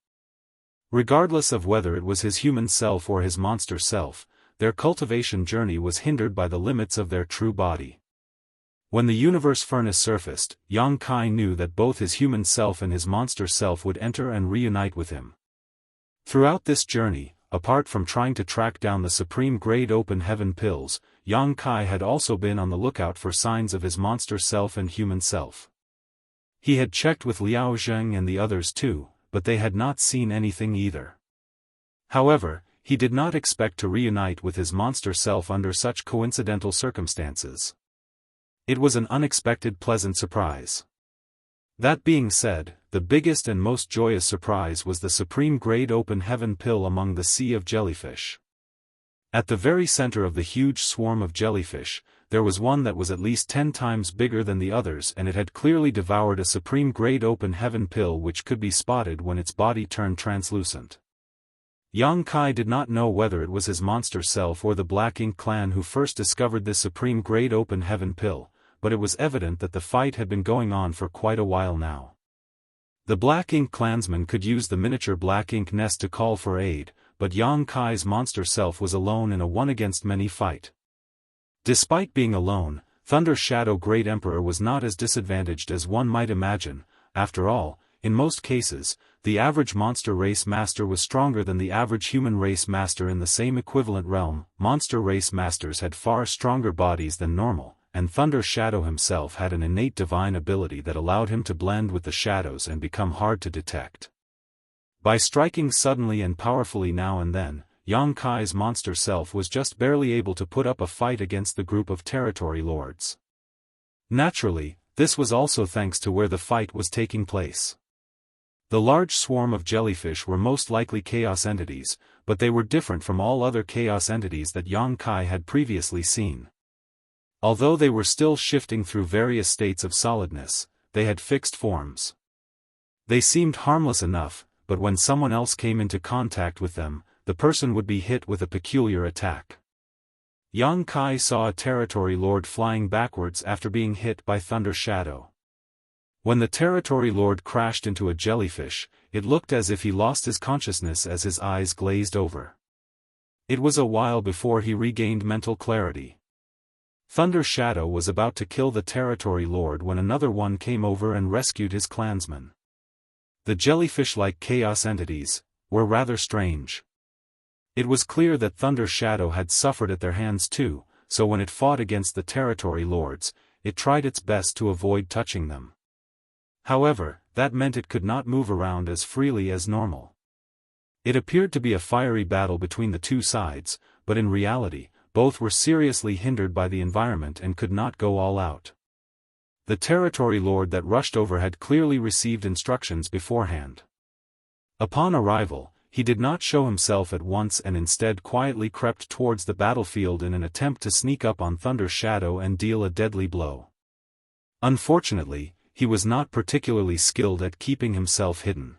Regardless of whether it was his human self or his monster self, their cultivation journey was hindered by the limits of their true body. When the universe furnace surfaced, Yang Kai knew that both his human self and his monster self would enter and reunite with him. Throughout this journey, apart from trying to track down the supreme grade open heaven pills, Yang Kai had also been on the lookout for signs of his monster self and human self. He had checked with Liao Zheng and the others too, but they had not seen anything either. However, he did not expect to reunite with his monster self under such coincidental circumstances. It was an unexpected pleasant surprise. That being said, the biggest and most joyous surprise was the supreme grade open heaven pill among the sea of jellyfish. At the very center of the huge swarm of jellyfish, there was one that was at least 10 times bigger than the others and it had clearly devoured a supreme grade open heaven pill which could be spotted when its body turned translucent. Yang Kai did not know whether it was his monster self or the Black Ink clan who first discovered this supreme grade open heaven pill, but it was evident that the fight had been going on for quite a while now. The Black Ink clansmen could use the miniature Black Ink nest to call for aid, but Yang Kai's monster self was alone in a one-against-many fight. Despite being alone, Thunder Shadow Great Emperor was not as disadvantaged as one might imagine. After all, in most cases, the average monster race master was stronger than the average human race master in the same equivalent realm. Monster race masters had far stronger bodies than normal, and Thunder Shadow himself had an innate divine ability that allowed him to blend with the shadows and become hard to detect. By striking suddenly and powerfully now and then, Yang Kai's monster self was just barely able to put up a fight against the group of territory lords. Naturally, this was also thanks to where the fight was taking place. The large swarm of jellyfish were most likely chaos entities, but they were different from all other chaos entities that Yang Kai had previously seen. Although they were still shifting through various states of solidness, they had fixed forms. They seemed harmless enough, but when someone else came into contact with them, the person would be hit with a peculiar attack. Yang Kai saw a territory lord flying backwards after being hit by Thunder Shadow. When the territory lord crashed into a jellyfish, it looked as if he lost his consciousness as his eyes glazed over. It was a while before he regained mental clarity. Thunder Shadow was about to kill the territory lord when another one came over and rescued his clansmen. The jellyfish-like chaos entities were rather strange. It was clear that Thunder Shadow had suffered at their hands too, so when it fought against the territory lords, it tried its best to avoid touching them. However, that meant it could not move around as freely as normal. It appeared to be a fiery battle between the two sides, but in reality, both were seriously hindered by the environment and could not go all out. The territory lord that rushed over had clearly received instructions beforehand. Upon arrival, he did not show himself at once and instead quietly crept towards the battlefield in an attempt to sneak up on Thunder's shadow and deal a deadly blow. Unfortunately, he was not particularly skilled at keeping himself hidden.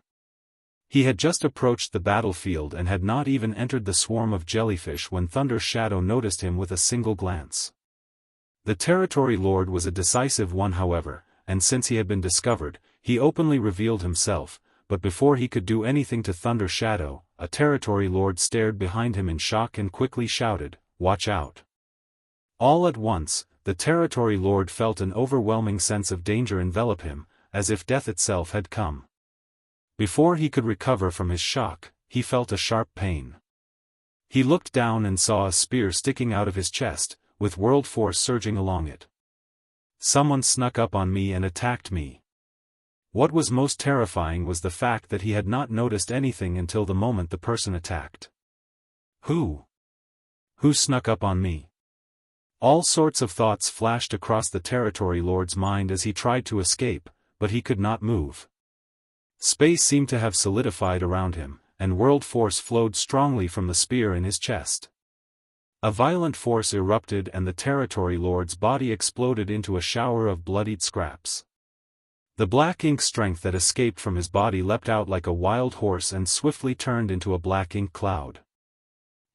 He had just approached the battlefield and had not even entered the swarm of jellyfish when Thunder's shadow noticed him with a single glance. The territory lord was a decisive one, however, and since he had been discovered, he openly revealed himself, but before he could do anything to Thunder's shadow, a territory lord stared behind him in shock and quickly shouted, "Watch out!" All at once, the territory lord felt an overwhelming sense of danger envelop him, as if death itself had come. Before he could recover from his shock, he felt a sharp pain. He looked down and saw a spear sticking out of his chest, with world force surging along it. Someone snuck up on me and attacked me. What was most terrifying was the fact that he had not noticed anything until the moment the person attacked. Who snuck up on me? All sorts of thoughts flashed across the territory lord's mind as he tried to escape, but he could not move. Space seemed to have solidified around him, and world force flowed strongly from the spear in his chest. A violent force erupted and the territory lord's body exploded into a shower of bloodied scraps. The black ink strength that escaped from his body leapt out like a wild horse and swiftly turned into a black ink cloud.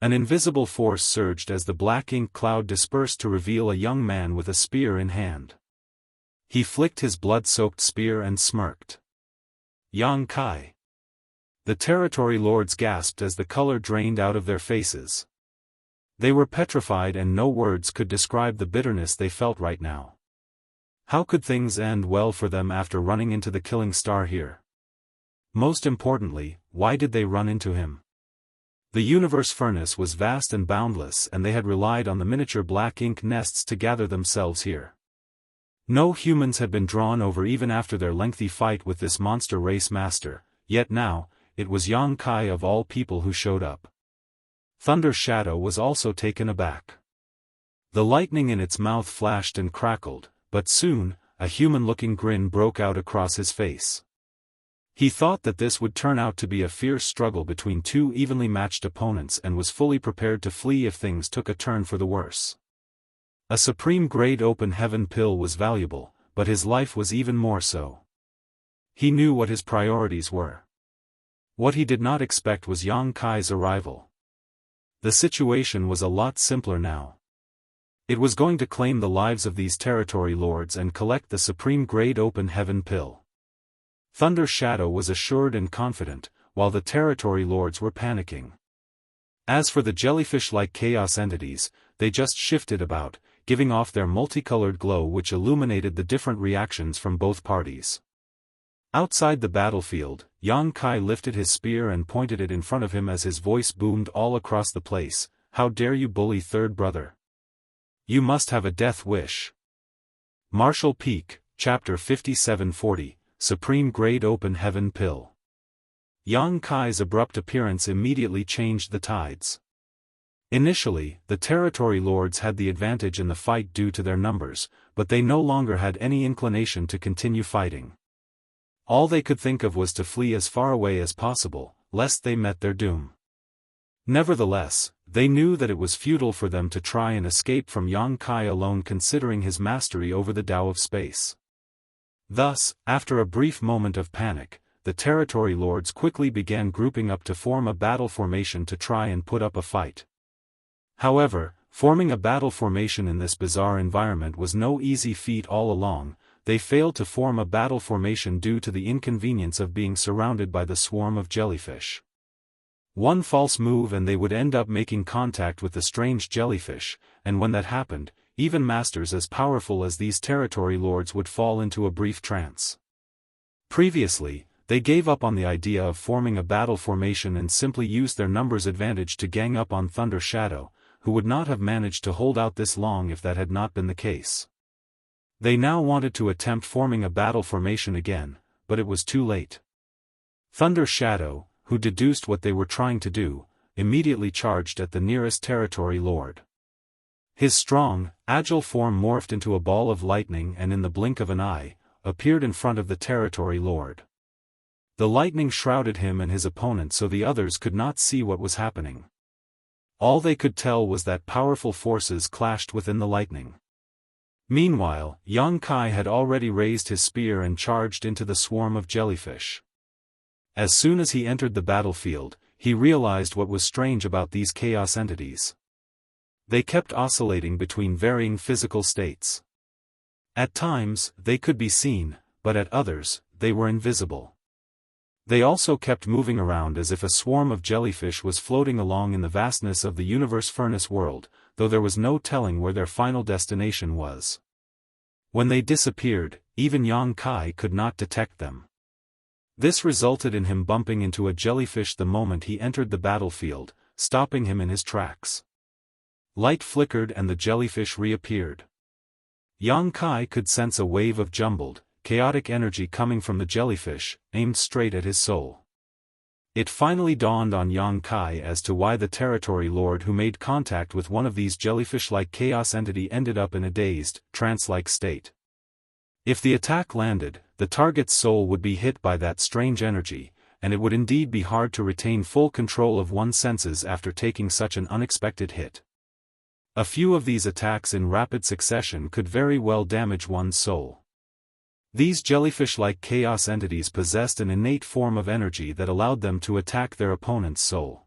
An invisible force surged as the black ink cloud dispersed to reveal a young man with a spear in hand. He flicked his blood-soaked spear and smirked. "Yang Kai." The territory lords gasped as the color drained out of their faces. They were petrified and no words could describe the bitterness they felt right now. How could things end well for them after running into the killing star here? Most importantly, why did they run into him? The universe furnace was vast and boundless and they had relied on the miniature black ink nests to gather themselves here. No humans had been drawn over even after their lengthy fight with this monster race master, yet now, it was Yang Kai of all people who showed up. Thunder's shadow was also taken aback. The lightning in its mouth flashed and crackled, but soon, a human-looking grin broke out across his face. He thought that this would turn out to be a fierce struggle between two evenly matched opponents and was fully prepared to flee if things took a turn for the worse. A supreme-grade open heaven pill was valuable, but his life was even more so. He knew what his priorities were. What he did not expect was Yang Kai's arrival. The situation was a lot simpler now. It was going to claim the lives of these territory lords and collect the supreme-grade open heaven pill. Thunder's shadow was assured and confident, while the territory lords were panicking. As for the jellyfish-like chaos entities, they just shifted about, giving off their multicolored glow which illuminated the different reactions from both parties. Outside the battlefield, Yang Kai lifted his spear and pointed it in front of him as his voice boomed all across the place, "How dare you bully third brother? You must have a death wish." Martial Peak, Chapter 5740, Supreme Grade Open Heaven Pill. Yang Kai's abrupt appearance immediately changed the tides. Initially, the territory lords had the advantage in the fight due to their numbers, but they no longer had any inclination to continue fighting. All they could think of was to flee as far away as possible, lest they met their doom. Nevertheless, they knew that it was futile for them to try and escape from Yang Kai alone considering his mastery over the Tao of space. Thus, after a brief moment of panic, the territory lords quickly began grouping up to form a battle formation to try and put up a fight. However, forming a battle formation in this bizarre environment was no easy feat all along. They failed to form a battle formation due to the inconvenience of being surrounded by the swarm of jellyfish. One false move and they would end up making contact with the strange jellyfish, and when that happened, even masters as powerful as these territory lords would fall into a brief trance. Previously, they gave up on the idea of forming a battle formation and simply used their numbers advantage to gang up on Thunder's shadow, who would not have managed to hold out this long if that had not been the case. They now wanted to attempt forming a battle formation again, but it was too late. Thunder's shadow, who deduced what they were trying to do, immediately charged at the nearest territory lord. His strong, agile form morphed into a ball of lightning and in the blink of an eye, appeared in front of the territory lord. The lightning shrouded him and his opponent so the others could not see what was happening. All they could tell was that powerful forces clashed within the lightning. Meanwhile, Yang Kai had already raised his spear and charged into the swarm of jellyfish. As soon as he entered the battlefield, he realized what was strange about these chaos entities. They kept oscillating between varying physical states. At times, they could be seen, but at others, they were invisible. They also kept moving around as if a swarm of jellyfish was floating along in the vastness of the universe furnace world, though there was no telling where their final destination was. When they disappeared, even Yang Kai could not detect them. This resulted in him bumping into a jellyfish the moment he entered the battlefield, stopping him in his tracks. Light flickered and the jellyfish reappeared. Yang Kai could sense a wave of jumbled, chaotic energy coming from the jellyfish, aimed straight at his soul. It finally dawned on Yang Kai as to why the territory lord who made contact with one of these jellyfish-like chaos entity ended up in a dazed, trance-like state. If the attack landed, the target's soul would be hit by that strange energy, and it would indeed be hard to retain full control of one's senses after taking such an unexpected hit. A few of these attacks in rapid succession could very well damage one's soul. These jellyfish-like chaos entities possessed an innate form of energy that allowed them to attack their opponent's soul.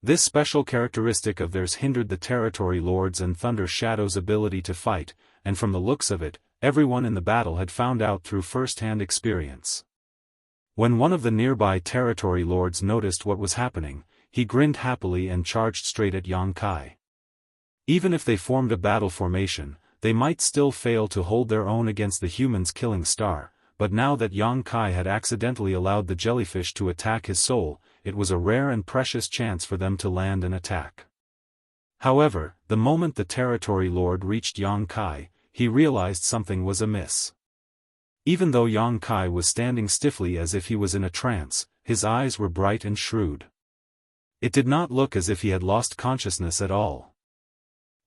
This special characteristic of theirs hindered the territory lords and Thunder Shadow's ability to fight, and from the looks of it, everyone in the battle had found out through first-hand experience. When one of the nearby territory lords noticed what was happening, he grinned happily and charged straight at Yang Kai. Even if they formed a battle formation, they might still fail to hold their own against the human's killing star, but now that Yang Kai had accidentally allowed the jellyfish to attack his soul, it was a rare and precious chance for them to land an attack. However, the moment the territory lord reached Yang Kai, he realized something was amiss. Even though Yang Kai was standing stiffly as if he was in a trance, his eyes were bright and shrewd. It did not look as if he had lost consciousness at all.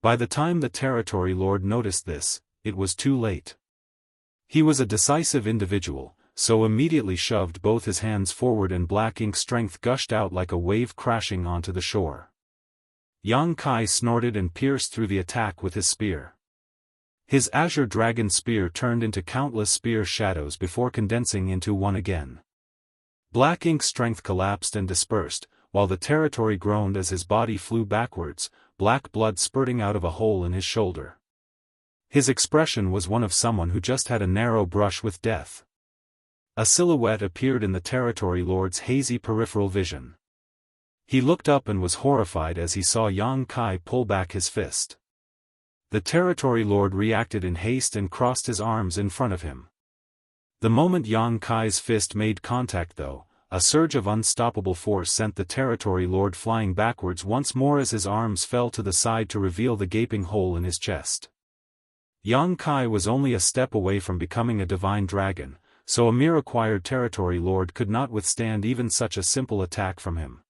By the time the territory lord noticed this, it was too late. He was a decisive individual, so immediately shoved both his hands forward and black ink strength gushed out like a wave crashing onto the shore. Yang Kai snorted and pierced through the attack with his spear. His azure dragon spear turned into countless spear shadows before condensing into one again. Black ink strength collapsed and dispersed, while the territory groaned as his body flew backwards, black blood spurting out of a hole in his shoulder. His expression was one of someone who just had a narrow brush with death. A silhouette appeared in the territory lord's hazy peripheral vision. He looked up and was horrified as he saw Yang Kai pull back his fist. The territory lord reacted in haste and crossed his arms in front of him. The moment Yang Kai's fist made contact though, a surge of unstoppable force sent the territory lord flying backwards once more as his arms fell to the side to reveal the gaping hole in his chest. Yang Kai was only a step away from becoming a divine dragon, so a mere acquired territory lord could not withstand even such a simple attack from him.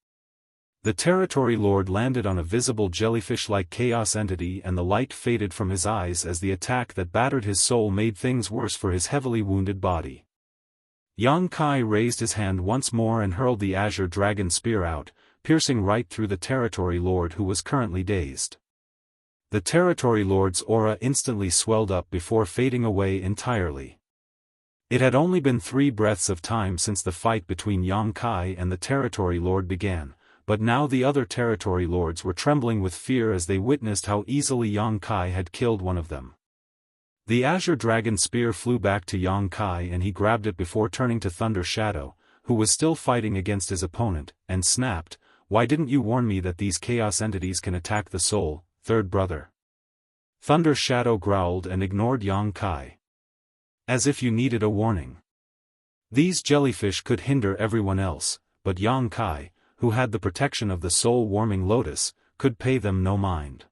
The territory lord landed on a visible jellyfish-like chaos entity and the light faded from his eyes as the attack that battered his soul made things worse for his heavily wounded body. Yang Kai raised his hand once more and hurled the azure dragon spear out, piercing right through the territory lord who was currently dazed. The territory lord's aura instantly swelled up before fading away entirely. It had only been 3 breaths of time since the fight between Yang Kai and the territory lord began, but now the other territory lords were trembling with fear as they witnessed how easily Yang Kai had killed one of them. The azure dragon spear flew back to Yang Kai and he grabbed it before turning to Thunder Shadow, who was still fighting against his opponent, and snapped, "Why didn't you warn me that these chaos entities can attack the soul, third brother?" Thunder Shadow growled and ignored Yang Kai. "As if you needed a warning. These jellyfish could hinder everyone else, but Yang Kai, who had the protection of the soul-warming lotus, could pay them no mind.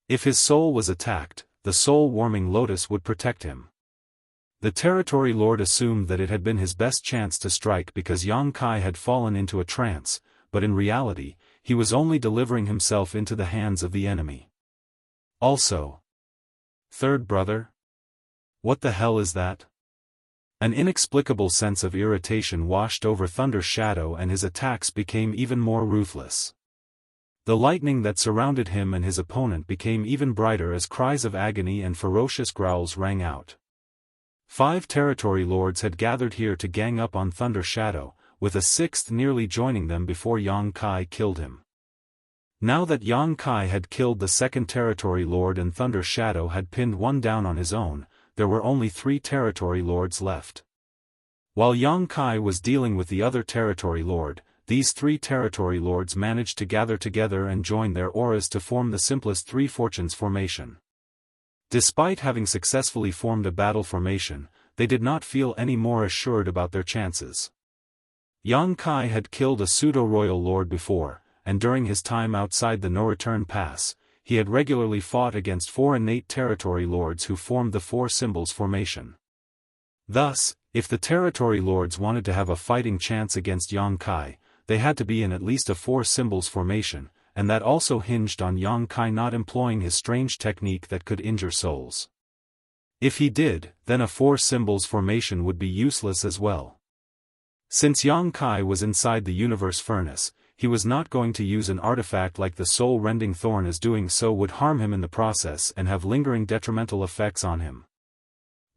If his soul was attacked, the soul-warming lotus would protect him." The territory lord assumed that it had been his best chance to strike because Yang Kai had fallen into a trance, but in reality, he was only delivering himself into the hands of the enemy. Also, "Third brother? What the hell is that?" An inexplicable sense of irritation washed over Thunder's shadow and his attacks became even more ruthless. The lightning that surrounded him and his opponent became even brighter as cries of agony and ferocious growls rang out. 5 territory lords had gathered here to gang up on Thunder's shadow, with a 6th nearly joining them before Yang Kai killed him. Now that Yang Kai had killed the 2nd territory lord and Thunder's shadow had pinned one down on his own, there were only 3 territory lords left. While Yang Kai was dealing with the other territory lord, these 3 territory lords managed to gather together and join their auras to form the simplest 3 fortunes formation. Despite having successfully formed a battle formation, they did not feel any more assured about their chances. Yang Kai had killed a pseudo-royal lord before, and during his time outside the no-return pass, he had regularly fought against 4 innate territory lords who formed the 4 symbols formation. Thus, if the territory lords wanted to have a fighting chance against Yang Kai, they had to be in at least a 4 symbols formation, and that also hinged on Yang Kai not employing his strange technique that could injure souls. If he did, then a 4 symbols formation would be useless as well. Since Yang Kai was inside the universe furnace, he was not going to use an artifact like the soul-rending thorn, as doing so would harm him in the process and have lingering detrimental effects on him.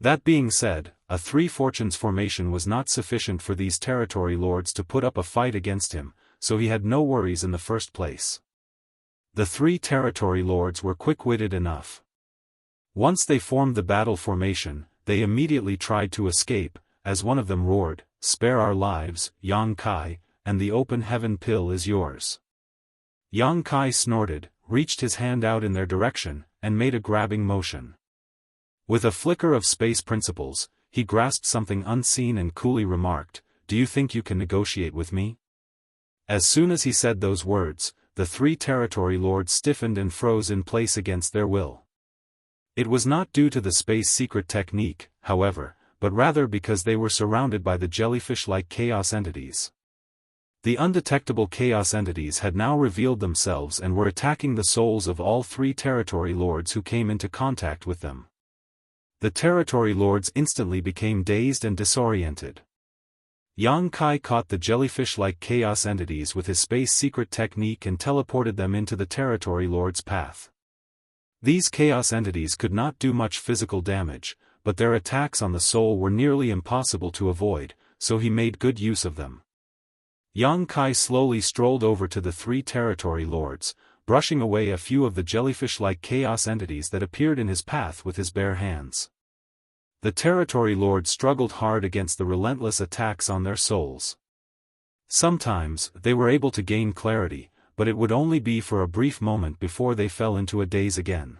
That being said, a 3 fortunes formation was not sufficient for these territory lords to put up a fight against him, so he had no worries in the first place. The 3 territory lords were quick-witted enough. Once they formed the battle formation, they immediately tried to escape, as one of them roared, "Spare our lives, Yang Kai, and the open heaven pill is yours." Yang Kai snorted, reached his hand out in their direction, and made a grabbing motion. With a flicker of space principles, he grasped something unseen and coolly remarked, "Do you think you can negotiate with me?" As soon as he said those words, the 3 territory lords stiffened and froze in place against their will. It was not due to the space secret technique, however, but rather because they were surrounded by the jellyfish-like chaos entities. The undetectable chaos entities had now revealed themselves and were attacking the souls of all 3 territory lords who came into contact with them. The territory lords instantly became dazed and disoriented. Yang Kai caught the jellyfish-like chaos entities with his space secret technique and teleported them into the territory lord's path. These chaos entities could not do much physical damage, but their attacks on the soul were nearly impossible to avoid, so he made good use of them. Yang Kai slowly strolled over to the 3 territory lords, brushing away a few of the jellyfish-like chaos entities that appeared in his path with his bare hands. The territory lords struggled hard against the relentless attacks on their souls. Sometimes, they were able to gain clarity, but it would only be for a brief moment before they fell into a daze again.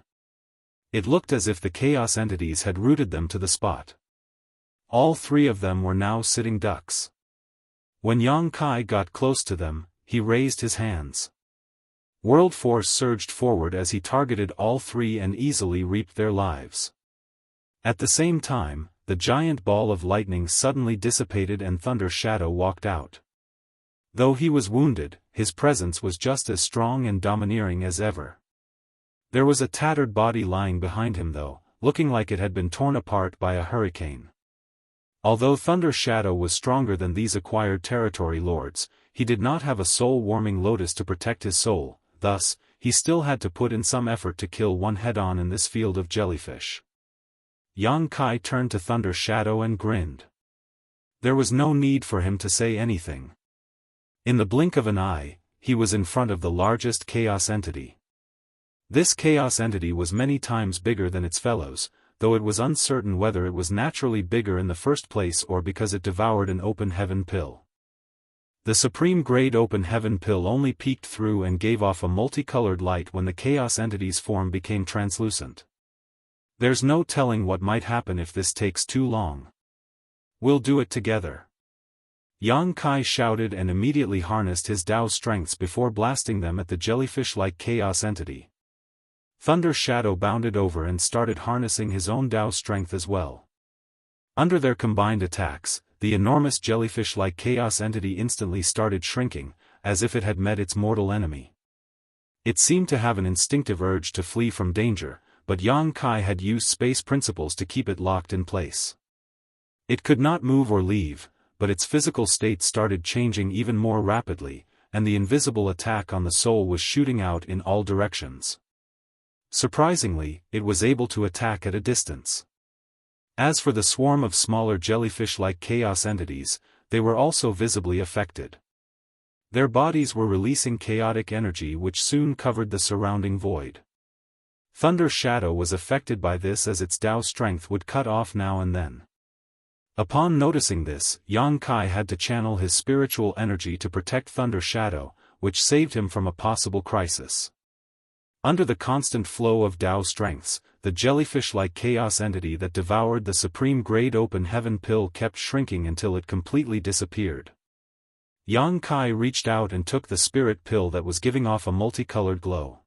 It looked as if the chaos entities had rooted them to the spot. All 3 of them were now sitting ducks. When Yang Kai got close to them, he raised his hands. World force surged forward as he targeted all 3 and easily reaped their lives. At the same time, the giant ball of lightning suddenly dissipated and Thunder's shadow walked out. Though he was wounded, his presence was just as strong and domineering as ever. There was a tattered body lying behind him though, looking like it had been torn apart by a hurricane. Although Thunder's shadow was stronger than these acquired territory lords, he did not have a soul-warming lotus to protect his soul, thus, he still had to put in some effort to kill one head-on in this field of jellyfish. Yang Kai turned to Thunder's shadow and grinned. There was no need for him to say anything. In the blink of an eye, he was in front of the largest chaos entity. This chaos entity was many times bigger than its fellows, though it was uncertain whether it was naturally bigger in the first place or because it devoured an open heaven pill. The supreme grade open heaven pill only peeked through and gave off a multicolored light when the chaos entity's form became translucent. There's no telling what might happen if this takes too long. We'll do it together. Yang Kai shouted and immediately harnessed his Dao strengths before blasting them at the jellyfish-like chaos entity. Thunder's shadow bounded over and started harnessing his own Dao strength as well. Under their combined attacks, the enormous jellyfish-like chaos entity instantly started shrinking, as if it had met its mortal enemy. It seemed to have an instinctive urge to flee from danger, but Yang Kai had used space principles to keep it locked in place. It could not move or leave, but its physical state started changing even more rapidly, and the invisible attack on the soul was shooting out in all directions. Surprisingly, it was able to attack at a distance. As for the swarm of smaller jellyfish-like chaos entities, they were also visibly affected. Their bodies were releasing chaotic energy which soon covered the surrounding void. Thunder Shadow was affected by this as its Dao strength would cut off now and then. Upon noticing this, Yang Kai had to channel his spiritual energy to protect Thunder Shadow, which saved him from a possible crisis. Under the constant flow of Dao strengths, the jellyfish-like chaos entity that devoured the supreme grade open heaven pill kept shrinking until it completely disappeared. Yang Kai reached out and took the spirit pill that was giving off a multicolored glow.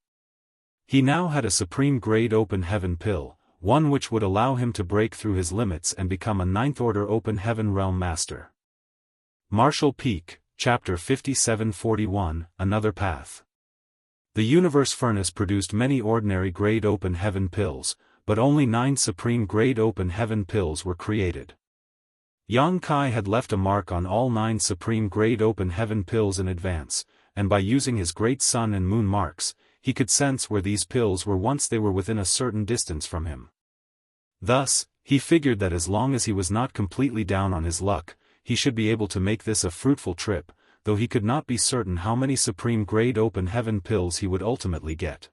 He now had a supreme grade open heaven pill, one which would allow him to break through his limits and become a ninth-order open heaven realm master. Martial Peak, Chapter 5741, Another Path. The universe furnace produced many ordinary grade open heaven pills, but only 9 supreme grade open heaven pills were created. Yang Kai had left a mark on all 9 supreme grade open heaven pills in advance, and by using his great sun and moon marks, he could sense where these pills were once they were within a certain distance from him. Thus, he figured that as long as he was not completely down on his luck, he should be able to make this a fruitful trip, though he could not be certain how many supreme grade open heaven pills he would ultimately get.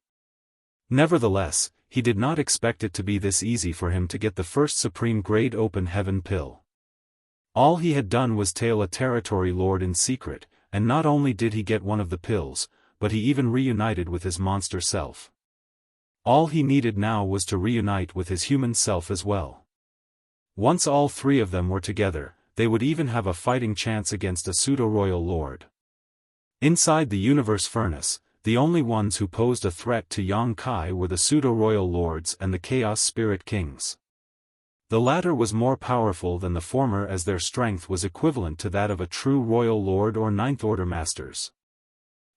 Nevertheless, he did not expect it to be this easy for him to get the first supreme grade open heaven pill. All he had done was tail a territory lord in secret, and not only did he get one of the pills, but he even reunited with his monster self. All he needed now was to reunite with his human self as well. Once all 3 of them were together, they would even have a fighting chance against a pseudo-royal lord. Inside the universe furnace, the only ones who posed a threat to Yang Kai were the pseudo-royal lords and the chaos spirit kings. The latter was more powerful than the former as their strength was equivalent to that of a true royal lord or ninth-order masters.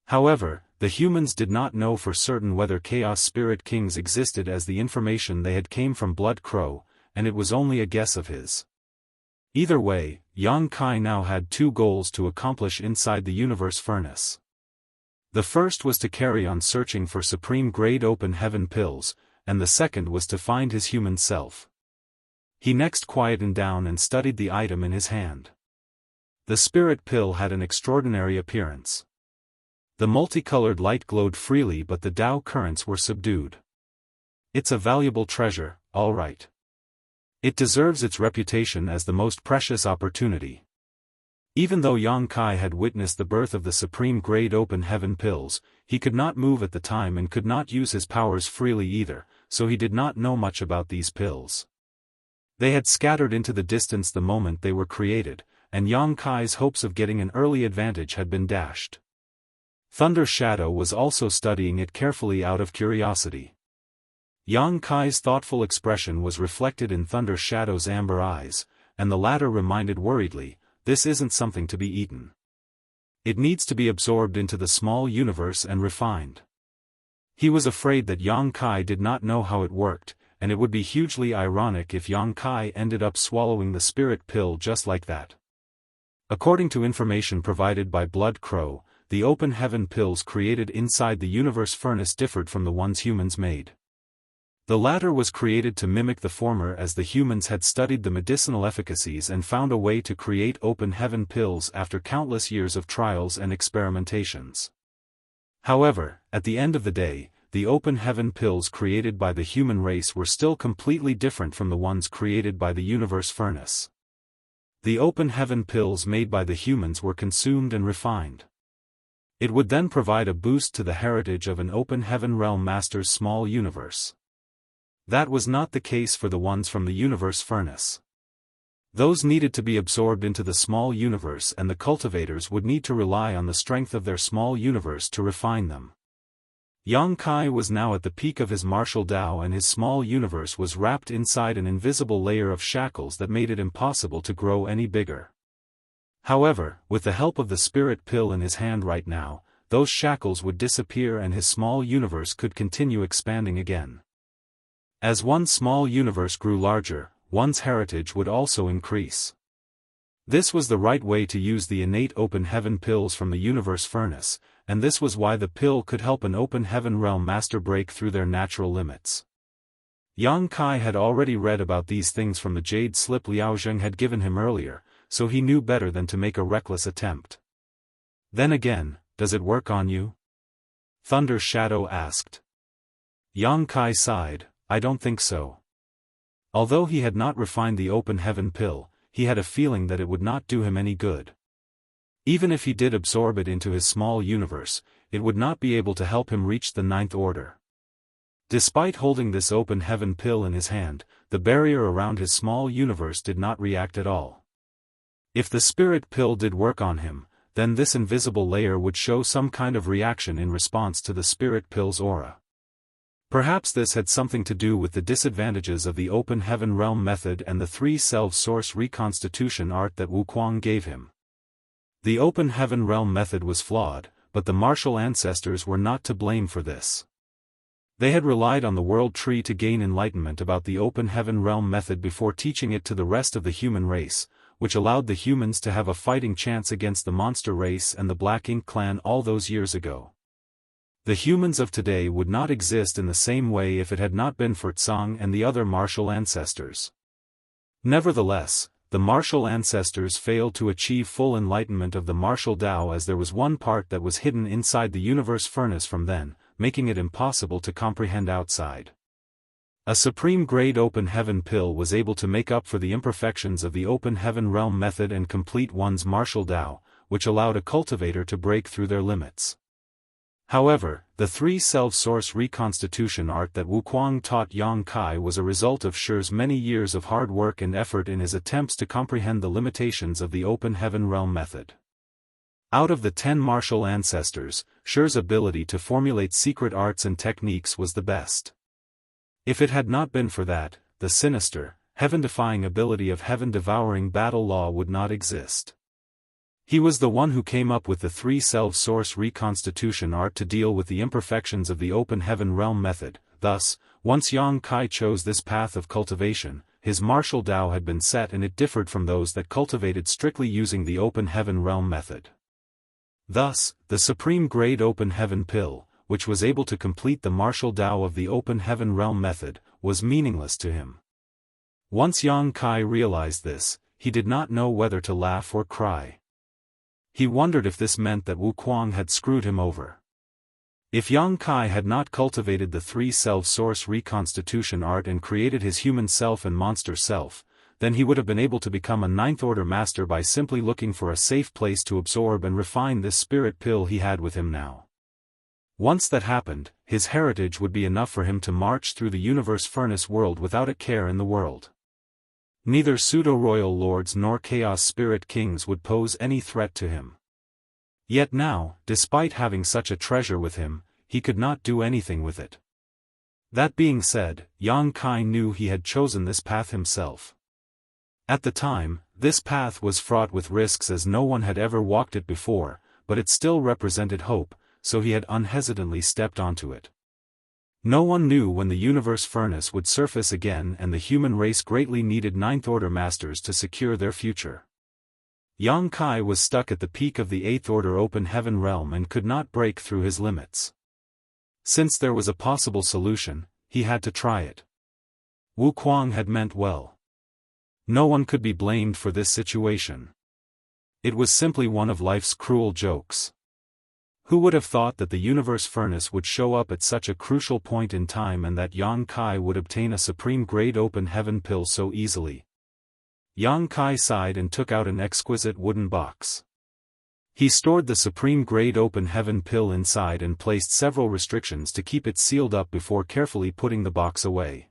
However, the humans did not know for certain whether chaos spirit kings existed, as the information they had came from Blood Crow, and it was only a guess of his. Either way, Yang Kai now had 2 goals to accomplish inside the universe furnace. The first was to carry on searching for supreme grade open heaven pills, and the second was to find his human self. He next quietened down and studied the item in his hand. The spirit pill had an extraordinary appearance. The multicolored light glowed freely, but the Dao currents were subdued. It's a valuable treasure, all right. It deserves its reputation as the most precious opportunity. Even though Yang Kai had witnessed the birth of the supreme grade open heaven pills, he could not move at the time and could not use his powers freely either, so he did not know much about these pills. They had scattered into the distance the moment they were created, and Yang Kai's hopes of getting an early advantage had been dashed. Thunder Shadow was also studying it carefully out of curiosity. Yang Kai's thoughtful expression was reflected in Thunder Shadow's amber eyes, and the latter reminded worriedly, "This isn't something to be eaten. It needs to be absorbed into the small universe and refined." He was afraid that Yang Kai did not know how it worked, and it would be hugely ironic if Yang Kai ended up swallowing the spirit pill just like that. According to information provided by Blood Crow, the open heaven pills created inside the universe furnace differed from the ones humans made. The latter was created to mimic the former, as the humans had studied the medicinal efficacies and found a way to create open heaven pills after countless years of trials and experimentations. However, at the end of the day, the open heaven pills created by the human race were still completely different from the ones created by the universe furnace. The open heaven pills made by the humans were consumed and refined. It would then provide a boost to the heritage of an open heaven realm master's small universe. That was not the case for the ones from the universe furnace. Those needed to be absorbed into the small universe, and the cultivators would need to rely on the strength of their small universe to refine them. Yang Kai was now at the peak of his martial Dao, and his small universe was wrapped inside an invisible layer of shackles that made it impossible to grow any bigger. However, with the help of the spirit pill in his hand right now, those shackles would disappear and his small universe could continue expanding again. As one small universe grew larger, one's heritage would also increase. This was the right way to use the innate open heaven pills from the universe furnace, and this was why the pill could help an open heaven realm master break through their natural limits. Yang Kai had already read about these things from the jade slip Liao Zheng had given him earlier, so he knew better than to make a reckless attempt. Then again, does it work on you? Thunder Shadow asked. Yang Kai sighed, I don't think so. Although he had not refined the open heaven pill, he had a feeling that it would not do him any good. Even if he did absorb it into his small universe, it would not be able to help him reach the ninth order. Despite holding this open heaven pill in his hand, the barrier around his small universe did not react at all. If the spirit pill did work on him, then this invisible layer would show some kind of reaction in response to the spirit pill's aura. Perhaps this had something to do with the disadvantages of the open heaven realm method and the three-self source reconstitution art that Wuquang gave him. The open heaven realm method was flawed, but the martial ancestors were not to blame for this. They had relied on the world tree to gain enlightenment about the open heaven realm method before teaching it to the rest of the human race, which allowed the humans to have a fighting chance against the monster race and the Black Ink clan all those years ago. The humans of today would not exist in the same way if it had not been for Tsang and the other martial ancestors. Nevertheless, the martial ancestors failed to achieve full enlightenment of the martial Tao, as there was one part that was hidden inside the universe furnace from then, making it impossible to comprehend outside. A supreme-grade open heaven pill was able to make up for the imperfections of the open heaven realm method and complete one's martial Tao, which allowed a cultivator to break through their limits. However, the three-self source reconstitution art that Wuquang taught Yang Kai was a result of Shi's many years of hard work and effort in his attempts to comprehend the limitations of the open heaven realm method. Out of the 10 martial ancestors, Shi's ability to formulate secret arts and techniques was the best. If it had not been for that, the sinister, heaven-defying ability of heaven-devouring battle law would not exist. He was the one who came up with the three-self source reconstitution art to deal with the imperfections of the open heaven realm method. Thus, once Yang Kai chose this path of cultivation, his martial Tao had been set and it differed from those that cultivated strictly using the open heaven realm method. Thus, the supreme-grade open heaven pill, which was able to complete the martial Tao of the open heaven realm method, was meaningless to him. Once Yang Kai realized this, he did not know whether to laugh or cry. He wondered if this meant that Wuquang had screwed him over. If Yang Kai had not cultivated the three-self source reconstitution art and created his human self and monster self, then he would have been able to become a ninth-order master by simply looking for a safe place to absorb and refine this spirit pill he had with him now. Once that happened, his heritage would be enough for him to march through the universe furnace world without a care in the world. Neither pseudo-royal lords nor chaos spirit kings would pose any threat to him. Yet now, despite having such a treasure with him, he could not do anything with it. That being said, Yang Kai knew he had chosen this path himself. At the time, this path was fraught with risks as no one had ever walked it before, but it still represented hope, so he had unhesitantly stepped onto it. No one knew when the universe furnace would surface again, and the human race greatly needed ninth-order masters to secure their future. Yang Kai was stuck at the peak of the eighth-order open heaven realm and could not break through his limits. Since there was a possible solution, he had to try it. Wuquang had meant well. No one could be blamed for this situation. It was simply one of life's cruel jokes. Who would have thought that the universe furnace would show up at such a crucial point in time and that Yang Kai would obtain a supreme-grade open heaven pill so easily? Yang Kai sighed and took out an exquisite wooden box. He stored the supreme-grade open heaven pill inside and placed several restrictions to keep it sealed up before carefully putting the box away.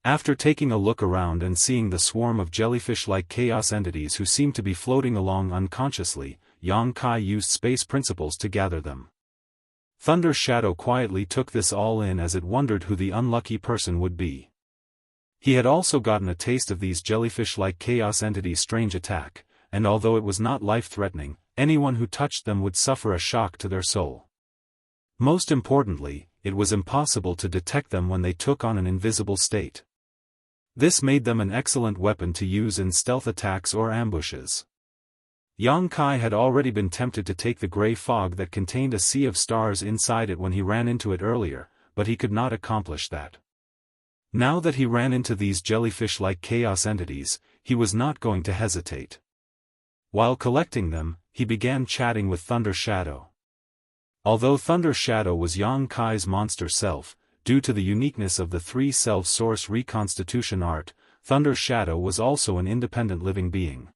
After taking a look around and seeing the swarm of jellyfish-like chaos entities who seemed to be floating along unconsciously, Yang Kai used space principles to gather them. Thunder Shadow quietly took this all in as it wondered who the unlucky person would be. He had also gotten a taste of these jellyfish-like chaos entities' strange attack, and although it was not life-threatening, anyone who touched them would suffer a shock to their soul. Most importantly, it was impossible to detect them when they took on an invisible state. This made them an excellent weapon to use in stealth attacks or ambushes. Yang Kai had already been tempted to take the gray fog that contained a sea of stars inside it when he ran into it earlier, but he could not accomplish that. Now that he ran into these jellyfish-like chaos entities, he was not going to hesitate. While collecting them, he began chatting with Thunder Shadow. Although Thunder Shadow was Yang Kai's monster self, due to the uniqueness of the three-self source reconstitution art, Thunder Shadow was also an independent living being.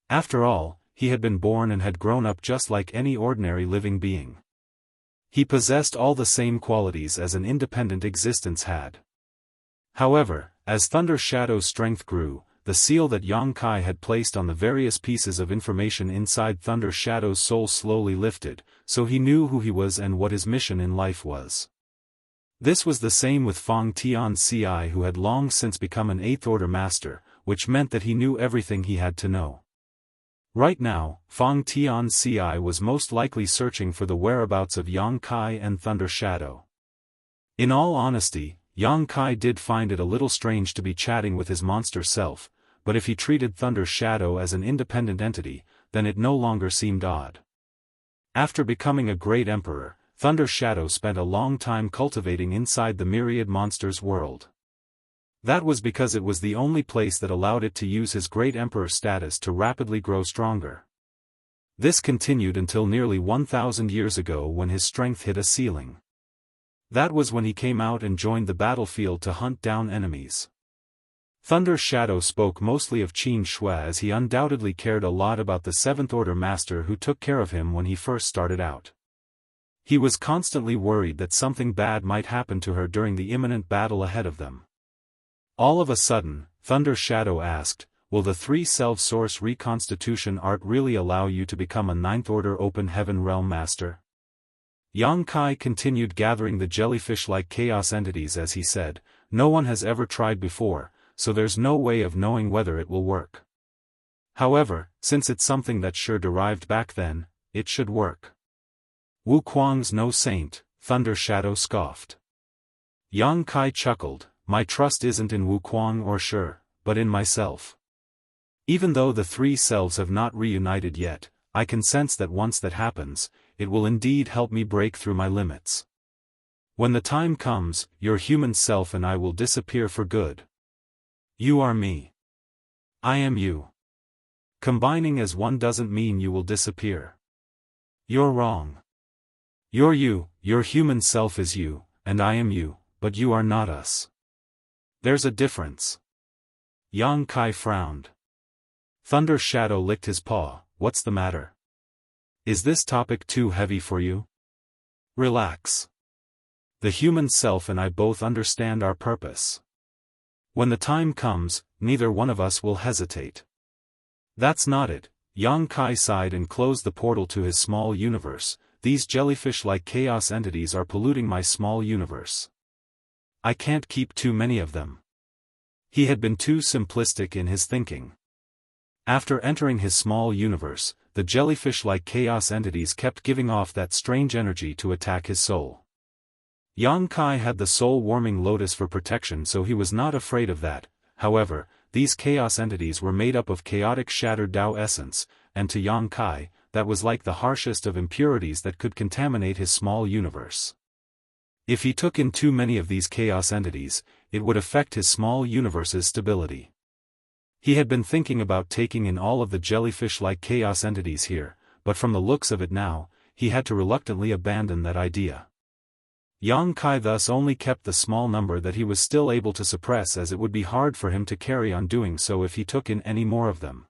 After all, he had been born and had grown up just like any ordinary living being. He possessed all the same qualities as an independent existence had. However, as Thunder Shadow's strength grew, the seal that Yang Kai had placed on the various pieces of information inside Thunder Shadow's soul slowly lifted, so he knew who he was and what his mission in life was. This was the same with Feng Tianci, who had long since become an Eighth Order Master, which meant that he knew everything he had to know. Right now, Feng Tianci was most likely searching for the whereabouts of Yang Kai and Thunder Shadow. In all honesty, Yang Kai did find it a little strange to be chatting with his monster self, but if he treated Thunder Shadow as an independent entity, then it no longer seemed odd. After becoming a great emperor, Thunder Shadow spent a long time cultivating inside the myriad monsters world. That was because it was the only place that allowed it to use his great emperor status to rapidly grow stronger. This continued until nearly 1,000 years ago when his strength hit a ceiling. That was when he came out and joined the battlefield to hunt down enemies. Thunder Shadow spoke mostly of Qin Shui, as he undoubtedly cared a lot about the Seventh Order Master who took care of him when he first started out. He was constantly worried that something bad might happen to her during the imminent battle ahead of them. All of a sudden, Thunder Shadow asked, "Will the three-self source reconstitution art really allow you to become a Ninth Order Open Heaven Realm Master?" Yang Kai continued gathering the jellyfish-like chaos entities as he said, "No one has ever tried before, so there's no way of knowing whether it will work. However, since it's something that's sure derived back then, it should work." "Wu Kuang's no saint," Thunder Shadow scoffed. Yang Kai chuckled, "My trust isn't in Wu Kuang or Sure, but in myself. Even though the three selves have not reunited yet, I can sense that once that happens, it will indeed help me break through my limits. When the time comes, your human self and I will disappear for good. You are me. I am you. Combining as one doesn't mean you will disappear. You're wrong. You're you, your human self is you, and I am you, but you are not us. There's a difference." Yang Kai frowned. Thunder Shadow licked his paw. "What's the matter? Is this topic too heavy for you? Relax. The human self and I both understand our purpose. When the time comes, neither one of us will hesitate." "That's not it," Yang Kai sighed and closed the portal to his small universe. "These jellyfish-like chaos entities are polluting my small universe. I can't keep too many of them." He had been too simplistic in his thinking. After entering his small universe, the jellyfish-like chaos entities kept giving off that strange energy to attack his soul. Yang Kai had the soul-warming lotus for protection, so he was not afraid of that. However, these chaos entities were made up of chaotic shattered Dao essence, and to Yang Kai, that was like the harshest of impurities that could contaminate his small universe. If he took in too many of these chaos entities, it would affect his small universe's stability. He had been thinking about taking in all of the jellyfish-like chaos entities here, but from the looks of it now, he had to reluctantly abandon that idea. Yang Kai thus only kept the small number that he was still able to suppress, as it would be hard for him to carry on doing so if he took in any more of them.